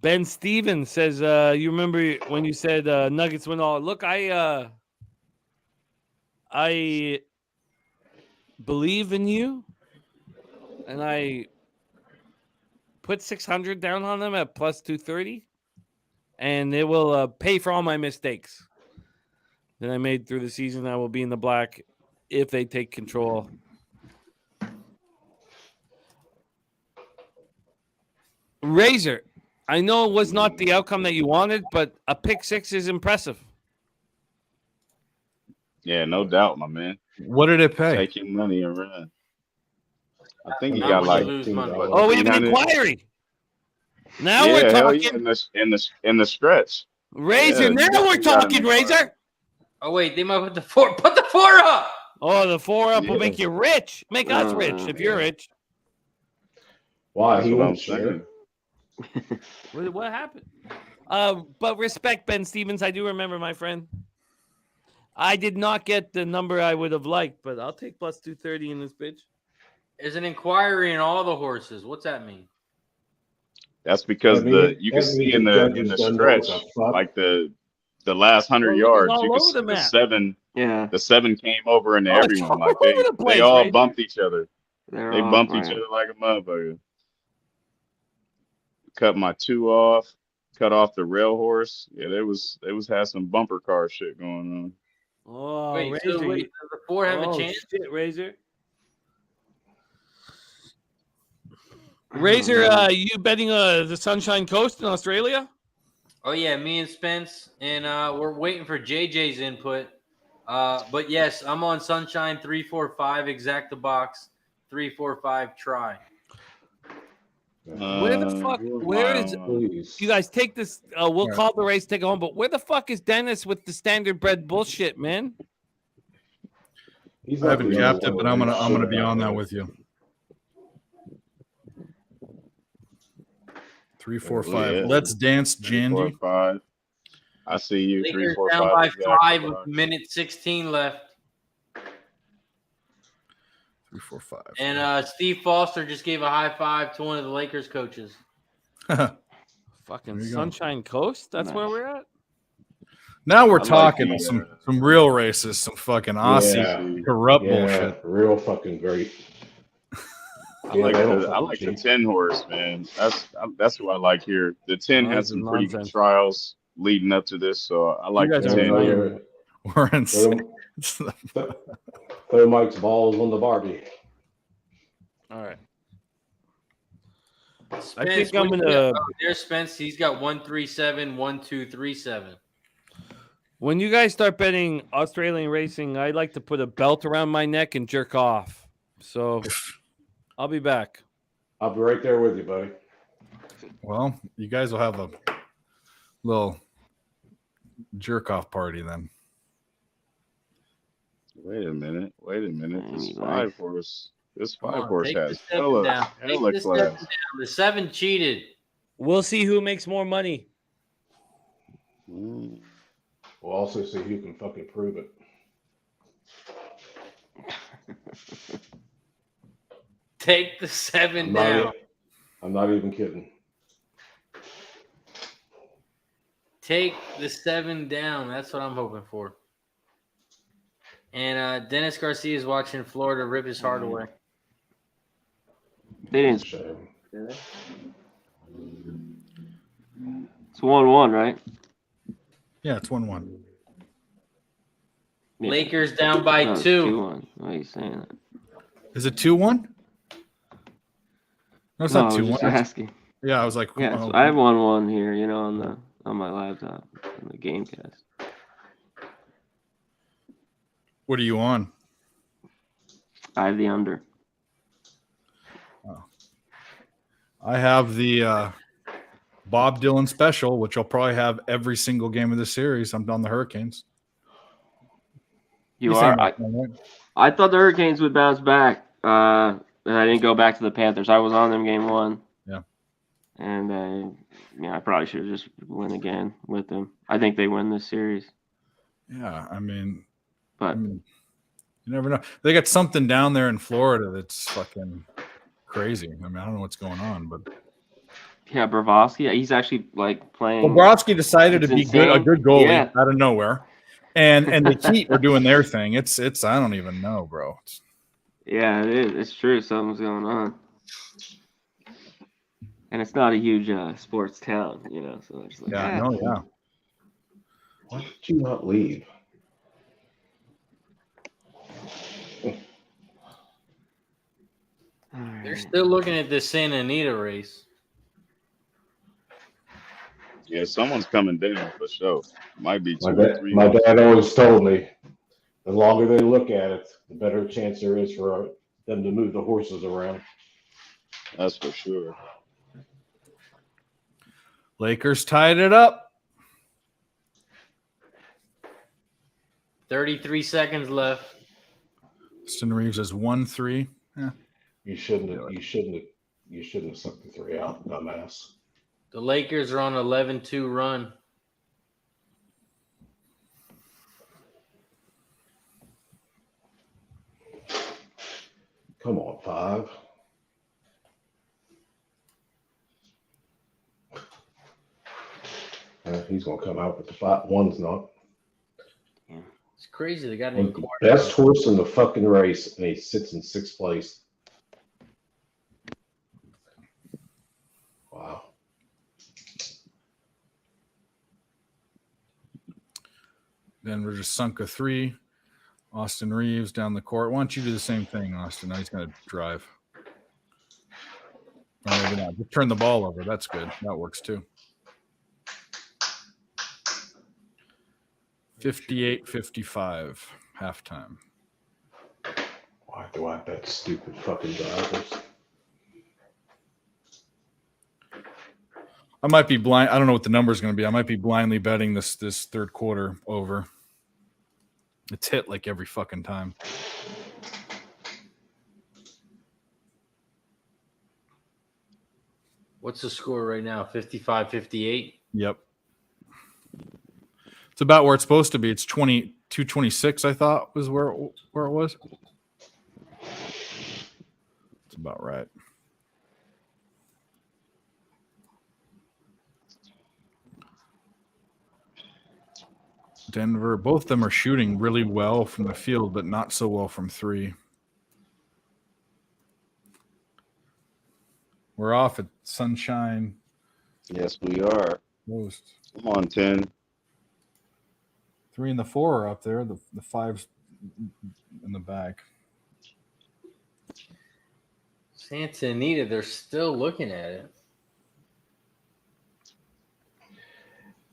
Ben Stevens says, you remember when you said Nuggets win all? Look, I believe in you, and I put 600 down on them at plus 230, and it will pay for all my mistakes that I made through the season. I will be in the black if they take control. Razor, I know it was not the outcome that you wanted, but a pick six is impressive. Yeah, no doubt, my man. What did it pay? Take your money and run. I think he Not got when like you lose money. Oh, we have an 300. inquiry. Now Yeah, we're hell talking. yeah, in the stretch. Razor, Yeah, now you we're got talking, an Razor. Oh wait, they might put the four. Put the four up. Oh, the four up will Yeah. make you rich. Make us rich if you're rich. Why? That's He what I'm won't share. saying. What happened? But respect, Ben Stevens. I do remember, my friend. I did not get the number I would have liked, but I'll take plus 230 in this bitch. There's an inquiry in all the horses. What's that mean? That's because you can that see means in the the judges stretch, don't know what the fuck. like the last 100 Oh, look, it's yards, all you can over see the the map. seven. Yeah. The seven came over into Oh, it's everyone. all Like over the they place, all Razor. bumped each other. They're They all bumped right. each other like a motherfucker. Cut my two off. Cut off the rail horse. Yeah, they was had some bumper car shit going on. Oh, Wait, Razor. so wait, does the four have a chance? Shit, Razor. Oh, Razor, man. you betting the Sunshine Coast in Australia? Oh yeah, me and Spence, and we're waiting for JJ's input. But yes, I'm on Sunshine 345 exact the box 345 try. Where the fuck? Where is? Please. You guys take this. We'll call the race, take it home. But where the fuck is Dennis with the standard bred bullshit, man? He's I not haven't the capped only it, one but I'm that gonna shit be about on that that. with you. 3, 4, 5. Yeah. Let's dance, 3, 4, Jandy. 5. I see you. 3, Lakers 4, down 5. by exactly. 5 with minute 16 left. 3, 4, 5. And Steve Foster just gave a high five to one of the Lakers coaches. Fucking There you go. Sunshine Coast. That's where we're at. Now we're I like talking the, some real races, some fucking Aussie corrupt bullshit. Real fucking great. I like the 10 horse, man. That's who I like here. The 10 Oh, has this is some pretty good nonsense. trials leading up to this, so I like guys the are 10. annoying. We're insane. Throw Mike's balls on the Barbie. All right. Spence, I think I'm what you gonna. got? Oh, there's Spence. He's got 137, 1237. When you guys start betting Australian racing, I like to put a belt around my neck and jerk off. So I'll be back. I'll be right there with you, buddy. Well, you guys will have a little jerk off party then. Wait a minute. This Anyway. 5 horse. This Come 5 on, horse take the has seven hella down. Take hella the 7 class. down. The 7 cheated. We'll see who makes more money. Mm. We'll also see who can fucking prove it. Take the 7 down. I'm not even kidding. Take the 7 down. That's what I'm hoping for. And Dennis Garcia is watching Florida rip his heart away. They didn't. It's 1-1, right? Yeah, it's 1-1. Yeah. Lakers down by No, it's 2. 2-1. Why are you saying that? Is it 2-1? No, it's No, not I was 2-1. just asking. Yeah, I was like, Yeah, oh. so I have 1-1 here, on my laptop on the Gamecast. What are you on? I have the under. Oh. I have the Bob Dylan special, which I'll probably have every single game of the series. I'm on the Hurricanes. You are. I thought the Hurricanes would bounce back. And I didn't go back to the Panthers. I was on them game 1. Yeah. And I probably should have just went again with them. I think they win this series. Yeah, but you never know. They got something down there in Florida that's fucking crazy. I don't know what's going on, but yeah, Bravosky, he's actually like playing. Bobrovsky decided to be insane. a good goalie Yeah. out of nowhere, and the Heat are doing their thing. It's I don't even know, bro. Yeah, it is. It's true. Something's going on. And it's not a huge sports town, so it's like, yeah. Why did you not leave? They're still looking at this Santa Anita race. Yeah, someone's coming down for sure. Might be 2 My or dad, 3. my dad always told me, the longer they look at it, the better chance there is for them to move the horses around. That's for sure. Lakers tied it up. 33 seconds left. Austin Reeves has 1-3. Yeah. You shouldn't have sent the 3 out, dumbass. The Lakers are on an 11-2 run. Come on, 5. He's gonna come out with the 5. 1's not. It's crazy. They got The best horse in the fucking race, and he sits in 6th place. Wow. Denver just sunk a 3. Austin Reeves down the court. Why don't you do the same thing, Austin? Now he's going to drive. Or maybe not. Just turn the ball over. That's good. That works too. 58-55 halftime. Why do I bet stupid fucking drivers? I might be blind. I don't know what the number is going to be. I might be blindly betting this third quarter over. It's hit like every fucking time. What's the score right now? 55-58? Yep. It's about where it's supposed to be. It's 22-26, I thought, was where it was. It's about right. Denver, both of them are shooting really well from the field, but not so well from 3. We're off at Sunshine. Yes, we are. Most. Come on, 10. 3 and the 4 are up there. The 5's in the back. Santa Anita, they're still looking at it.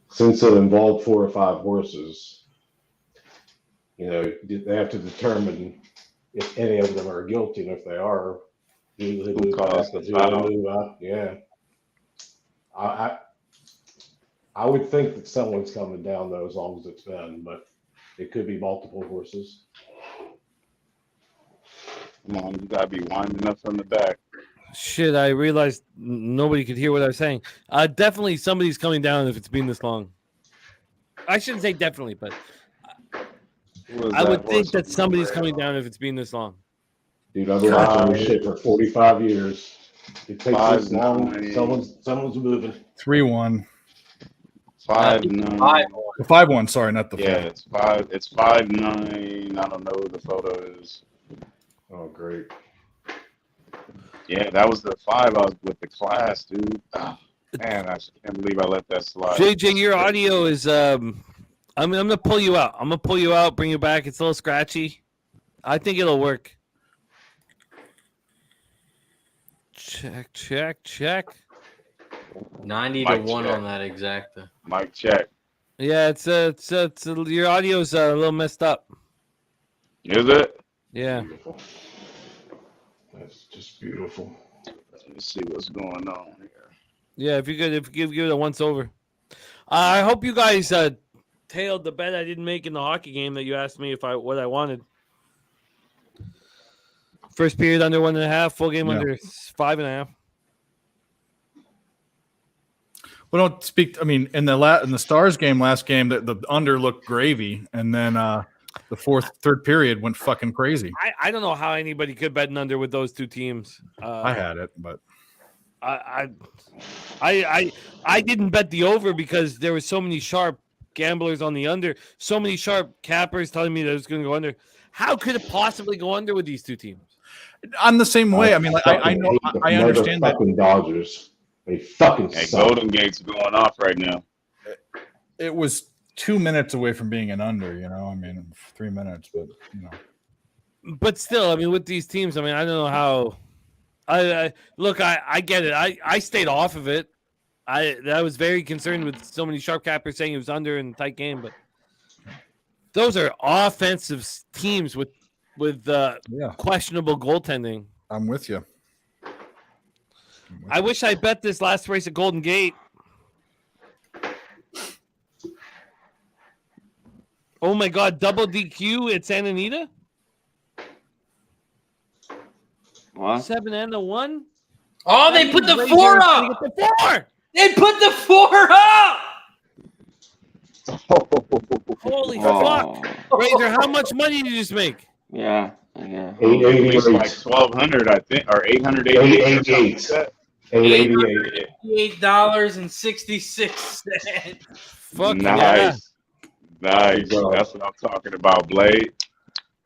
Since it involved 4 or 5 horses, they have to determine if any of them are guilty, and if they are, who they move back, who they move up. Yeah, I would think that someone's coming down though, as long as it's been, but it could be multiple horses. Come on, you gotta be winding up from the back. Shit, I realized nobody could hear what I was saying. Definitely somebody's coming down if it's been this long. I shouldn't say definitely, but I would think that somebody's coming down if it's been this long. Dude, I've been watching this shit for 45 years. It takes this long. Someone's moving. 3-1. 5'9". The 5'1", sorry, not the Yeah, 4. it's 5. It's 5'9". I don't know who the photo is. Oh, great. Yeah, that was the 5 I was with the class, dude. Oh, man, I can't believe I let that slide. JJ, your audio is I'm gonna pull you out. I'm gonna pull you out, bring you back. It's a little scratchy. I think it'll work. Check. 90 Mic to 1 check. on that exacta. Mic check. Yeah, it's your audio's a little messed up. Is it? Yeah. Beautiful. That's just beautiful. Let me see what's going on here. Yeah, if you give it a once over. I hope you guys tailed the bet I didn't make in the hockey game that you asked me what I wanted. First period under 1.5, full game under 5.5. Well, don't speak. I mean, in the Stars game last game, the under looked gravy, and then the third period went fucking crazy. I don't know how anybody could bet an under with those two teams. I had it, but I didn't bet the over because there were so many sharp gamblers on the under, so many sharp cappers telling me that it was going to go under. How could it possibly go under with these two teams? I'm the same way. I mean, like I know, I understand that. Dodgers, they fucking Hey, suck. Golden Gate's going off right now. It was 2 minutes away from being an under. You know, I mean, 3 minutes, but you know. But still, I mean, with these teams, I mean, I don't know how. I get it. I stayed off of it. I was very concerned with so many sharp cappers saying it was under in a tight game, but those are offensive teams with questionable goaltending. I'm with you. I wish I bet this last race at Golden Gate. Oh my God, double DQ at Santa Anita? What? 7 and a 1? Oh, they put the 4 up. The 4. They put the 4 up. Holy fuck. Razor, how much money did you just make? Yeah. It's like 1,200, I think, or 888. $888.66. Fuck nice. Nice. That's what I'm talking about, Blade.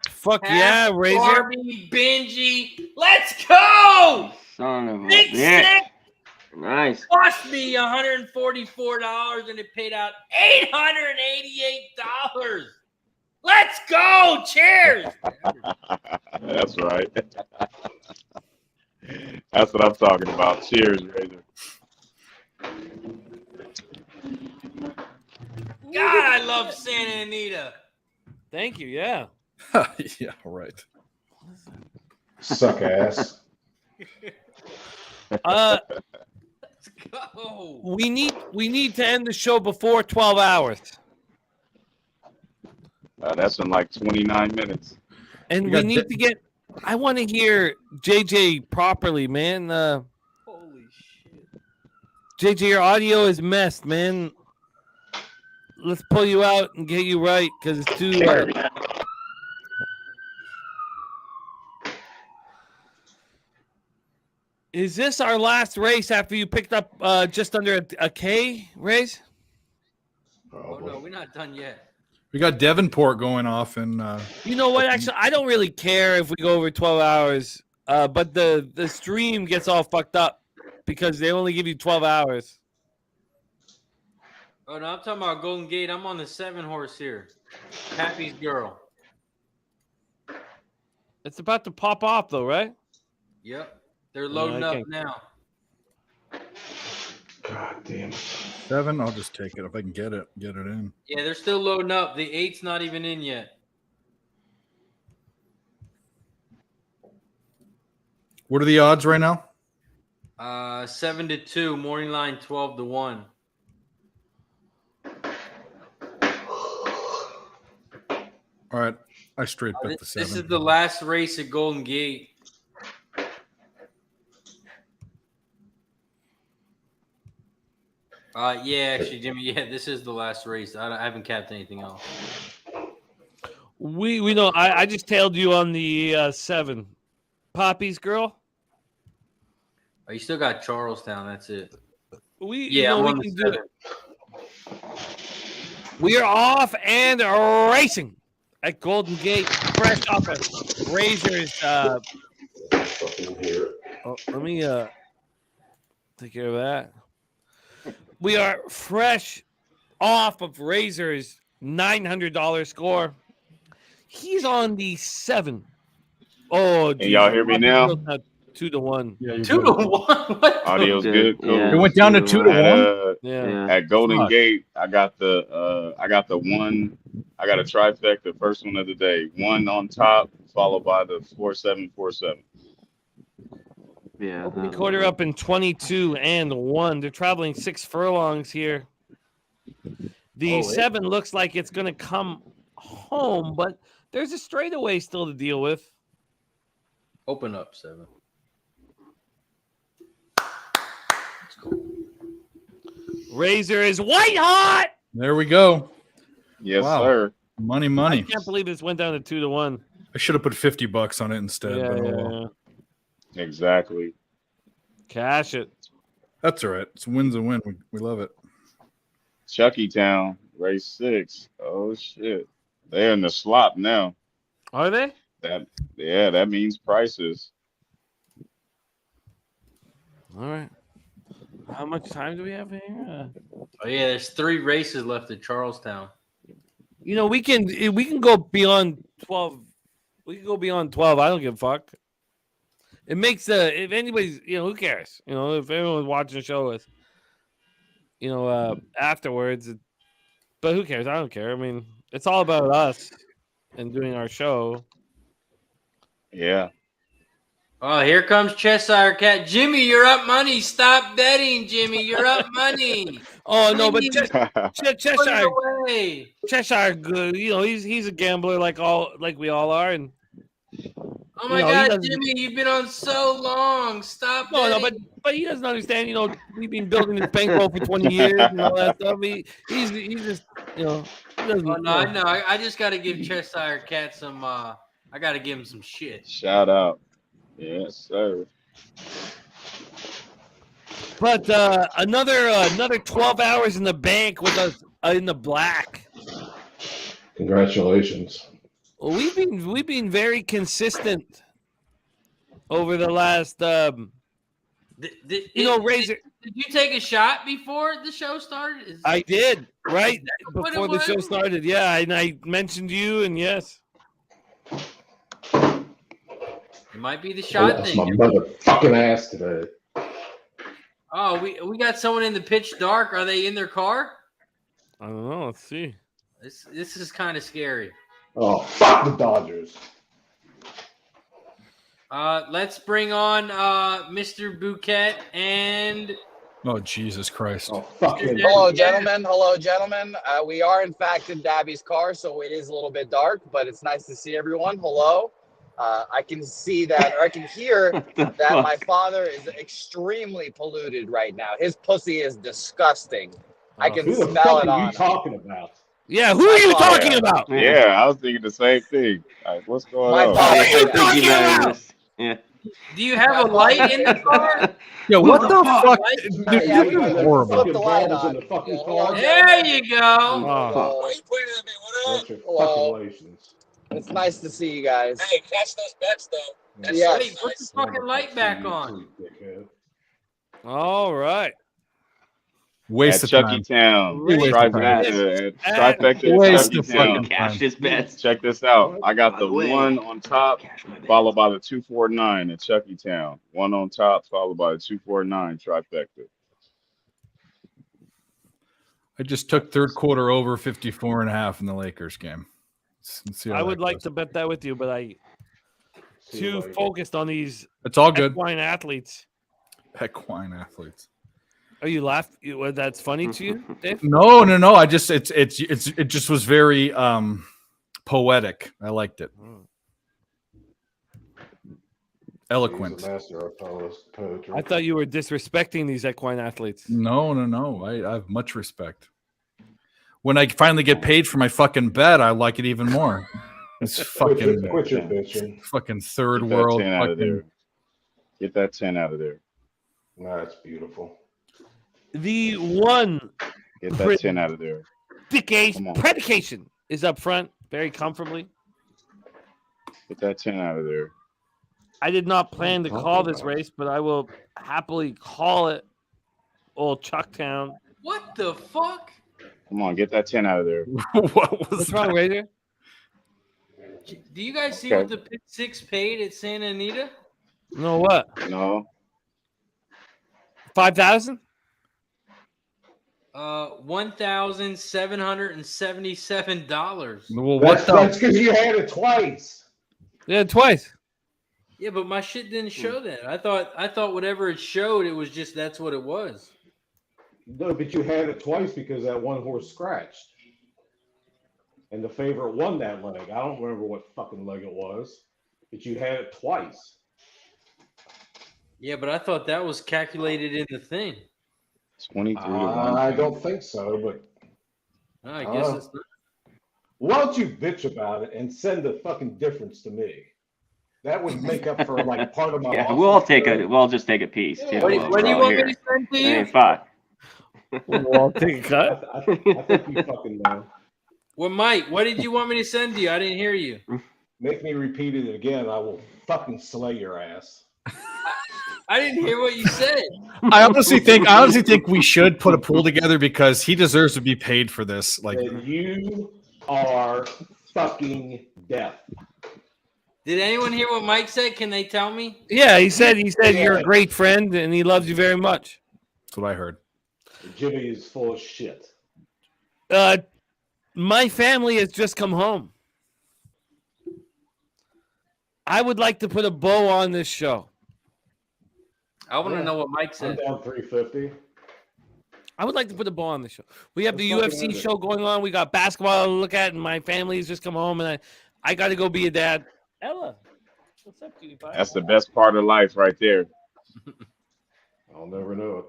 Fuck yeah, Razor. Barbie, Benji. Let's go. Son of a Big bitch. Sick Nice. cost me $144 and it paid out $888. Let's go. Cheers. That's right. That's what I'm talking about. Cheers, Razor. God, I love Santa Anita. Thank you, yeah. Yeah, right. Suck ass. Let's go. We need to end the show before 12 hours. That's in like 29 minutes. And we need to get I want to hear JJ properly, man. Holy shit. JJ, your audio is messed, man. Let's pull you out and get you right because it's too Is this our last race after you picked up just under a K race? Oh, no, we're not done yet. We got Devonport going off, and You know what? Actually, I don't really care if we go over 12 hours, but the stream gets all fucked up because they only give you 12 hours. Oh, no, I'm talking about Golden Gate. I'm on the 7 horse here. Happy's girl. It's about to pop off, though, right? Yep. They're loading up Okay. now. God damn. 7. I'll just take it if I can get it in. Yeah, they're still loading up. The 8's not even in yet. What are the odds right now? 7-2. Morning line 12-1. All right, I straight bet the 7. This is the last race at Golden Gate. Yeah, actually, Jimmy. Yeah, this is the last race. I haven't capped anything else. We know. I just tailed you on the 7. Poppy's girl. Oh, you still got Charlestown. That's it. We Yeah, you know, I'm we on the can do 7. We are off and racing at Golden Gate, fresh off of Razor's. Let me take care of that. We are fresh off of Razor's $900 score. He's on the 7. Oh, Can y'all hear me now? 2-1. Yeah, 2-1. What? Audio's good. Cool. It went down to 2-1. At Golden Fuck. Gate, I got the one. I got a trifecta. First one of the day. 1 on top, followed by the 4-7-4-7. Yeah. Opening quarter up in 22-1. They're traveling 6 furlongs here. The 7 looks like it's going to come home, but there's a straightaway still to deal with. Open up 7. Razor is white hot. There we go. Yes, sir. Money. I can't believe this went down to 2-1. I should have put $50 on it instead. Yeah, but oh yeah, well. Exactly. Cash it. That's all right. It's a win's a win. We love it. Chucky Town, race 6. Oh shit. They're in the slop now. Are they? That means prices. All right. How much time do we have here? Oh yeah, there's 3 races left at Charlestown. You know, we can go beyond 12. We can go beyond 12. I don't give a fuck. It makes if anybody's, who cares? If everyone's watching the show with, afterwards. But who cares? I don't care. I mean, it's all about us and doing our show. Yeah. Oh, here comes Cheshire Cat. Jimmy, you're up money. Stop betting, Jimmy. You're up money. Oh no, but Put Cheshire, it away. Cheshire, good. He's a gambler like we all are, and. Oh my God, Jimmy, you've been on so long. Stop. No, but he doesn't understand. We've been building this bankroll for 20 years and all that stuff. He's just, he doesn't. Oh, no, I know. I just got to give Cheshire Cat some. I got to give him some shit. Shout out. Yes, sir. But another 12 hours in the bank with us in the black. Congratulations. Well, we've been very consistent over the last. Razor. Razor. Did you take a shot before the show started? I did right what before it the show was? started. Yeah, and I mentioned you, and yes. It might be the shot That's thing. my motherfucking ass today. Oh, we got someone in the pitch dark. Are they in their car? I don't know. Let's see. This is kind of scary. Oh, fuck the Dodgers. Let's bring on Mr. Bouquet and. Oh, Jesus Christ. Oh, fucking. Hello, gentlemen. Hello, gentlemen. We are, in fact, in Dabby's car, so it is a little bit dark, but it's nice to see everyone. Hello. I can see that, or I can hear that my father is extremely polluted right now. His pussy is disgusting. I can Who the smell fuck it are on you him. talking about? Yeah, who are you talking about? Yeah, I was thinking the same thing. Like, what's going My on? father- What are you talking about? Yeah. Do you have a light in the car? Yeah, what the fuck? Dude, Yeah, this we is got horrible. flip the light on. In the fucking Hello, car. There you go. Oh. That's your Hello. fucking relations. It's nice to see you guys. Hey, catch those bets though. Yes. Wait, put the fucking light back on. All right. Waste At of Chucky time. Town. Waste of time. Trifecta Waste at of Chucky Town. fucking Cash time. his bets. Check this out. I got the 1 on top, followed by the 249 at Chucky Town. 1 on top, followed by the 249 trifecta. I just took third quarter over 54.5 in the Lakers game. Let's see how I that would like goes. to bet that with you, but I too focused on these It's all good. equine athletes. Equine athletes. Are you laughing? That's funny to you, Dave? No. I just it just was very poetic. I liked it. Eloquent. He's a master of poetry. I thought you were disrespecting these equine athletes. No. I have much respect. When I finally get paid for my fucking bet, I like it even more. It's fucking Quit your bitching. fucking third Get that world. 10 out of Fucking, there. Get that 10 out of there. Nah, it's beautiful. The 1 Get that 10 out of there. Dick Ace Come on. Predication is up front very comfortably. Get that 10 out of there. I did not plan to call this race, but I will happily call it old Chucktown. What the fuck? Come on, get that 10 out of there. What's wrong, Razor? Do you guys see Okay. what the pick six paid at Santa Anita? No, what? No. 5,000? $1,777. Well, That's because you had it twice. Yeah, twice. Yeah, but my shit didn't show that. I thought whatever it showed, it was just that's what it was. No, but you had it twice because that one horse scratched. And the favorite won that leg. I don't remember what fucking leg it was, but you had it twice. Yeah, but I thought that was calculated in the thing. 23 to 1. I don't think so, but I guess it's not. why don't you bitch about it and send the fucking difference to me? That would make up for like part of my Yeah, loss. we'll just take a piece. Yeah. Too. What do you want me to send to you? Fine. We'll take a cut. I think you fucking know. Well, Mike, what did you want me to send to you? I didn't hear you. Make me repeat it again. I will fucking slay your ass. I didn't hear what you said. I honestly think we should put a pool together because he deserves to be paid for this. Like, And you are fucking deaf. Did anyone hear what Mike said? Can they tell me? Yeah, he said you're a great friend and he loves you very much. that's what I heard. Jimmy is full of shit. My family has just come home. I would like to put a bow on this show. I want to know what Mike I'm said. down 350. I would like to put a bow on the show. We have the Let's fucking UFC end it. show going on. We got basketball to look at, and my family's just come home, and I got to go be a dad. Ella, what's up, cutie pie? That's the best part of life right there. I'll never know it.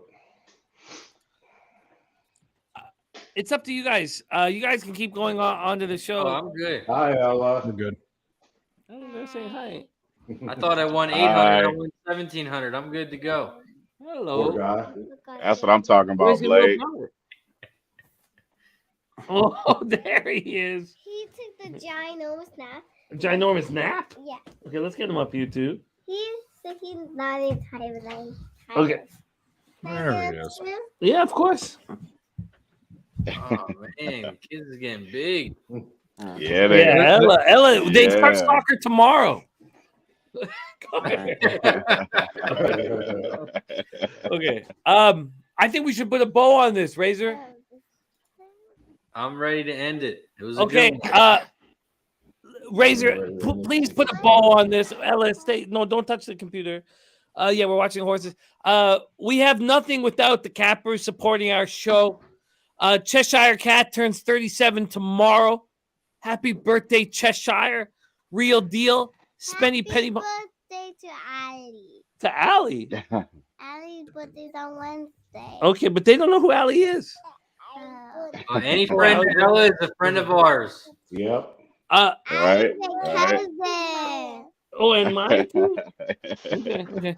It's up to you guys. You guys can keep going onto the show. Oh, I'm good. Hi, Ella. We're good. They're saying hi. I thought I won 800. I won 1,700. I'm good to go. Hello. Poor guy. That's what I'm talking about, Where's your little Blade. brother? Oh, there he is. He took the ginormous nap. Ginormous nap? Yeah. Okay, let's get him up, you two. He's not even tired. Okay. There he is. Yeah, of course. Oh, man. Kids is getting big. Yeah, they Ella, they start Yeah. soccer tomorrow. Okay. I think we should put a bow on this, Razor. I'm ready to end it. It was a Okay. good one. Razor, please put a bow on this. Ella, stay. No, don't touch the computer. Yeah, we're watching horses. We have nothing without the cappers supporting our show. Cheshire Cat turns 37 tomorrow. Happy birthday, Cheshire. Real deal. Spenny Petty. Birthday to Allie. To Allie. Allie's birthday's on Wednesday. Okay, but they don't know who Allie is. Any friend of Ella is a friend of ours. Yep. Right. Cousin. Oh, and mine too? Okay.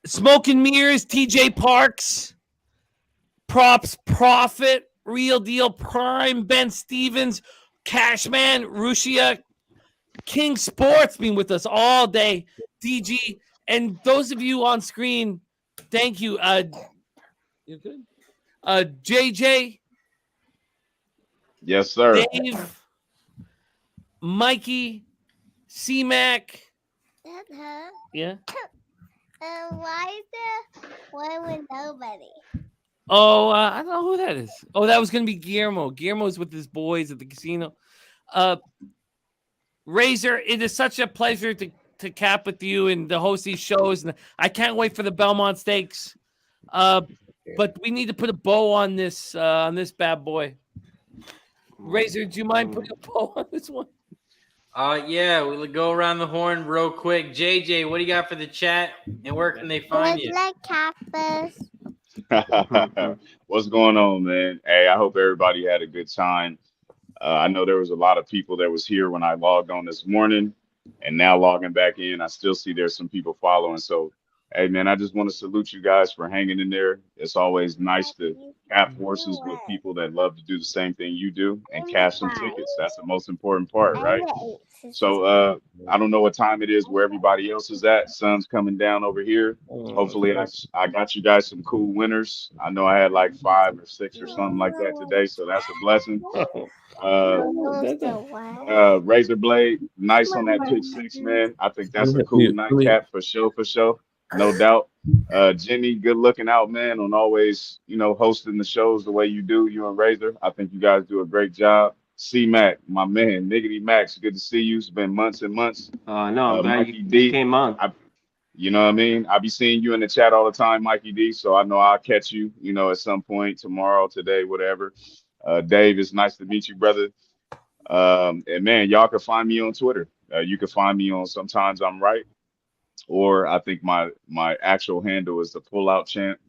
Smoke and Mirrors, TJ Parks, Props Profit, Real Deal Prime, Ben Stevens, Cashman, Rushia, King Sports been with us all day. DG, and those of you on screen, thank you. You good? JJ, Yes, sir. Dave, Mikey, C-Mac. Huh? Yeah. Why is there one with nobody? Oh, I don't know who that is. Oh, that was going to be Guillermo. Guillermo's with his boys at the casino. Razor, it is such a pleasure to cap with you and to host these shows. And I can't wait for the Belmont Stakes. But we need to put a bow on this bad boy. Razor, do you mind putting a bow on this one? Yeah, we'll go around the horn real quick. JJ, what do you got for the chat? And where can they find you? Like cappers. What's going on, man? Hey, I hope everybody had a good time. I know there was a lot of people that was here when I logged on this morning, and now logging back in, I still see there's some people following. So Hey man, I just want to salute you guys for hanging in there. It's always nice to cap horses with people that love to do the same thing you do and cash some tickets. That's the most important part, right? So I don't know what time it is where everybody else is at. Sun's coming down over here. Hopefully I got you guys some cool winners. I know I had like 5 or 6 or something like that today, so that's a blessing. Razor Blade, nice on that pick 6, man. I think that's a cool nightcap for sure, for sure. No doubt. Jimmy, good looking out, man, on always, hosting the shows the way you do, you and Razor. I think you guys do a great job. C-Mac, my man, Niggity Max, good to see you. It's been months and months. No, I'm glad Mikey you D, came on. you know what I mean? I be seeing you in the chat all the time, Mikey D, so I know I'll catch you, at some point tomorrow, today, whatever. Dave, it's nice to meet you, brother. And man, y'all can find me on Twitter. You can find me on Sometimes I'm Right, or I think my actual handle is the Pull Out Champ.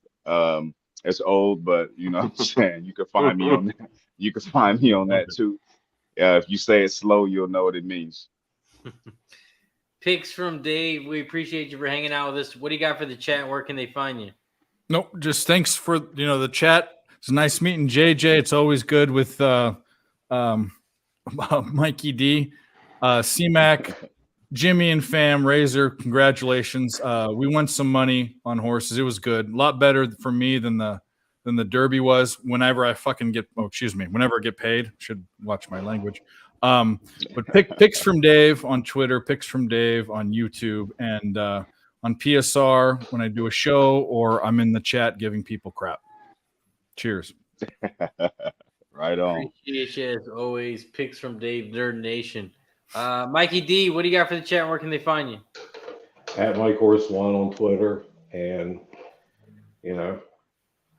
It's old, but you know what I'm saying. You can find me on that. You can find me on that too. If you say it slow, you'll know what it means. Picks from Dave. We appreciate you for hanging out with us. What do you got for the chat? Where can they find you? Nope. Just thanks for the chat. It's nice meeting JJ. It's always good with Mikey D, C-Mac, Jimmy and fam, Razor. Congratulations. We won some money on horses. It was good. A lot better for me than the Derby was. Whenever I get paid. Should watch my language. But picks from Dave on Twitter, picks from Dave on YouTube, and on PSR when I do a show or I'm in the chat giving people crap. Cheers. Right on. Appreciate you as always. Picks from Dave, Nerd Nation. Mikey D, what do you got for the chat? Where can they find you? At Mike Horse One on Twitter, and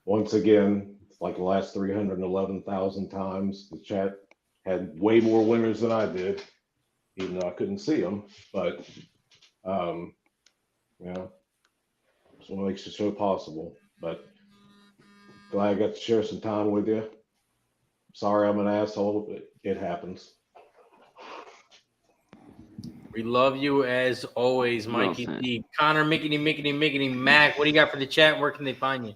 once again, it's like the last 311,000 times the chat had way more winners than I did, even though I couldn't see them. But it's what makes the show possible. But glad I got to share some time with you. Sorry I'm an asshole, but it happens. We love you as always, Mikey D. Connor, Mickety Mac. What do you got for the chat? Where can they find you?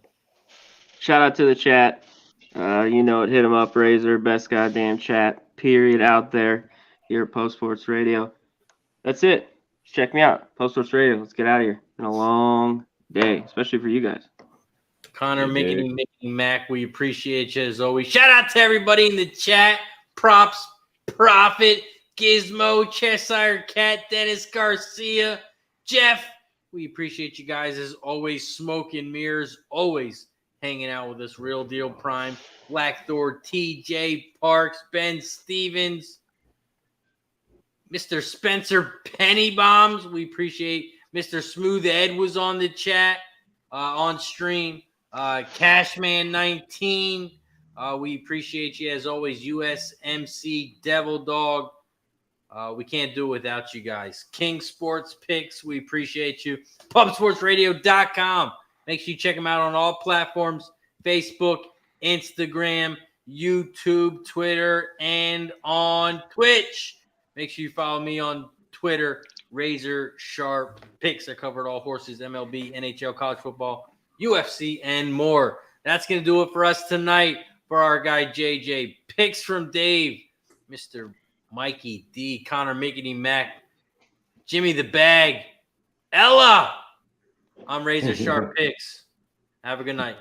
Shout out to the chat. Hit him up, Razor. Best goddamn chat, period, out there here at Post Sports Radio. That's it. Just check me out. Post Sports Radio. Let's get out of here. It's been a long day, especially for you guys. Connor, Mickety Mac, we appreciate you as always. Shout out to everybody in the chat. Props, Profit, Gizmo, Cheshire Cat, Dennis Garcia, Jeff. We appreciate you guys as always. Smoke and Mirrors, always hanging out with us. Real Deal Prime, Black Thor, TJ Parks, Ben Stevens, Mr. Spencer Penny Bombs. We appreciate Mr. Smooth Ed was on the chat, on stream. Cashman 19. We appreciate you as always. USMC Devil Dog. We can't do it without you guys. King Sports Picks. We appreciate you. PubSportsRadio.com. Make sure you check them out on all platforms: Facebook, Instagram, YouTube, Twitter, and on Twitch. Make sure you follow me on Twitter, Razor Sharp Picks. I covered all horses, MLB, NHL, college football, UFC, and more. That's going to do it for us tonight for our guy JJ. Picks from Dave, Mr. Mikey D, Connor Mickety Mac, Jimmy the Bag, Ella. I'm Razor Sharp Picks. Have a good night.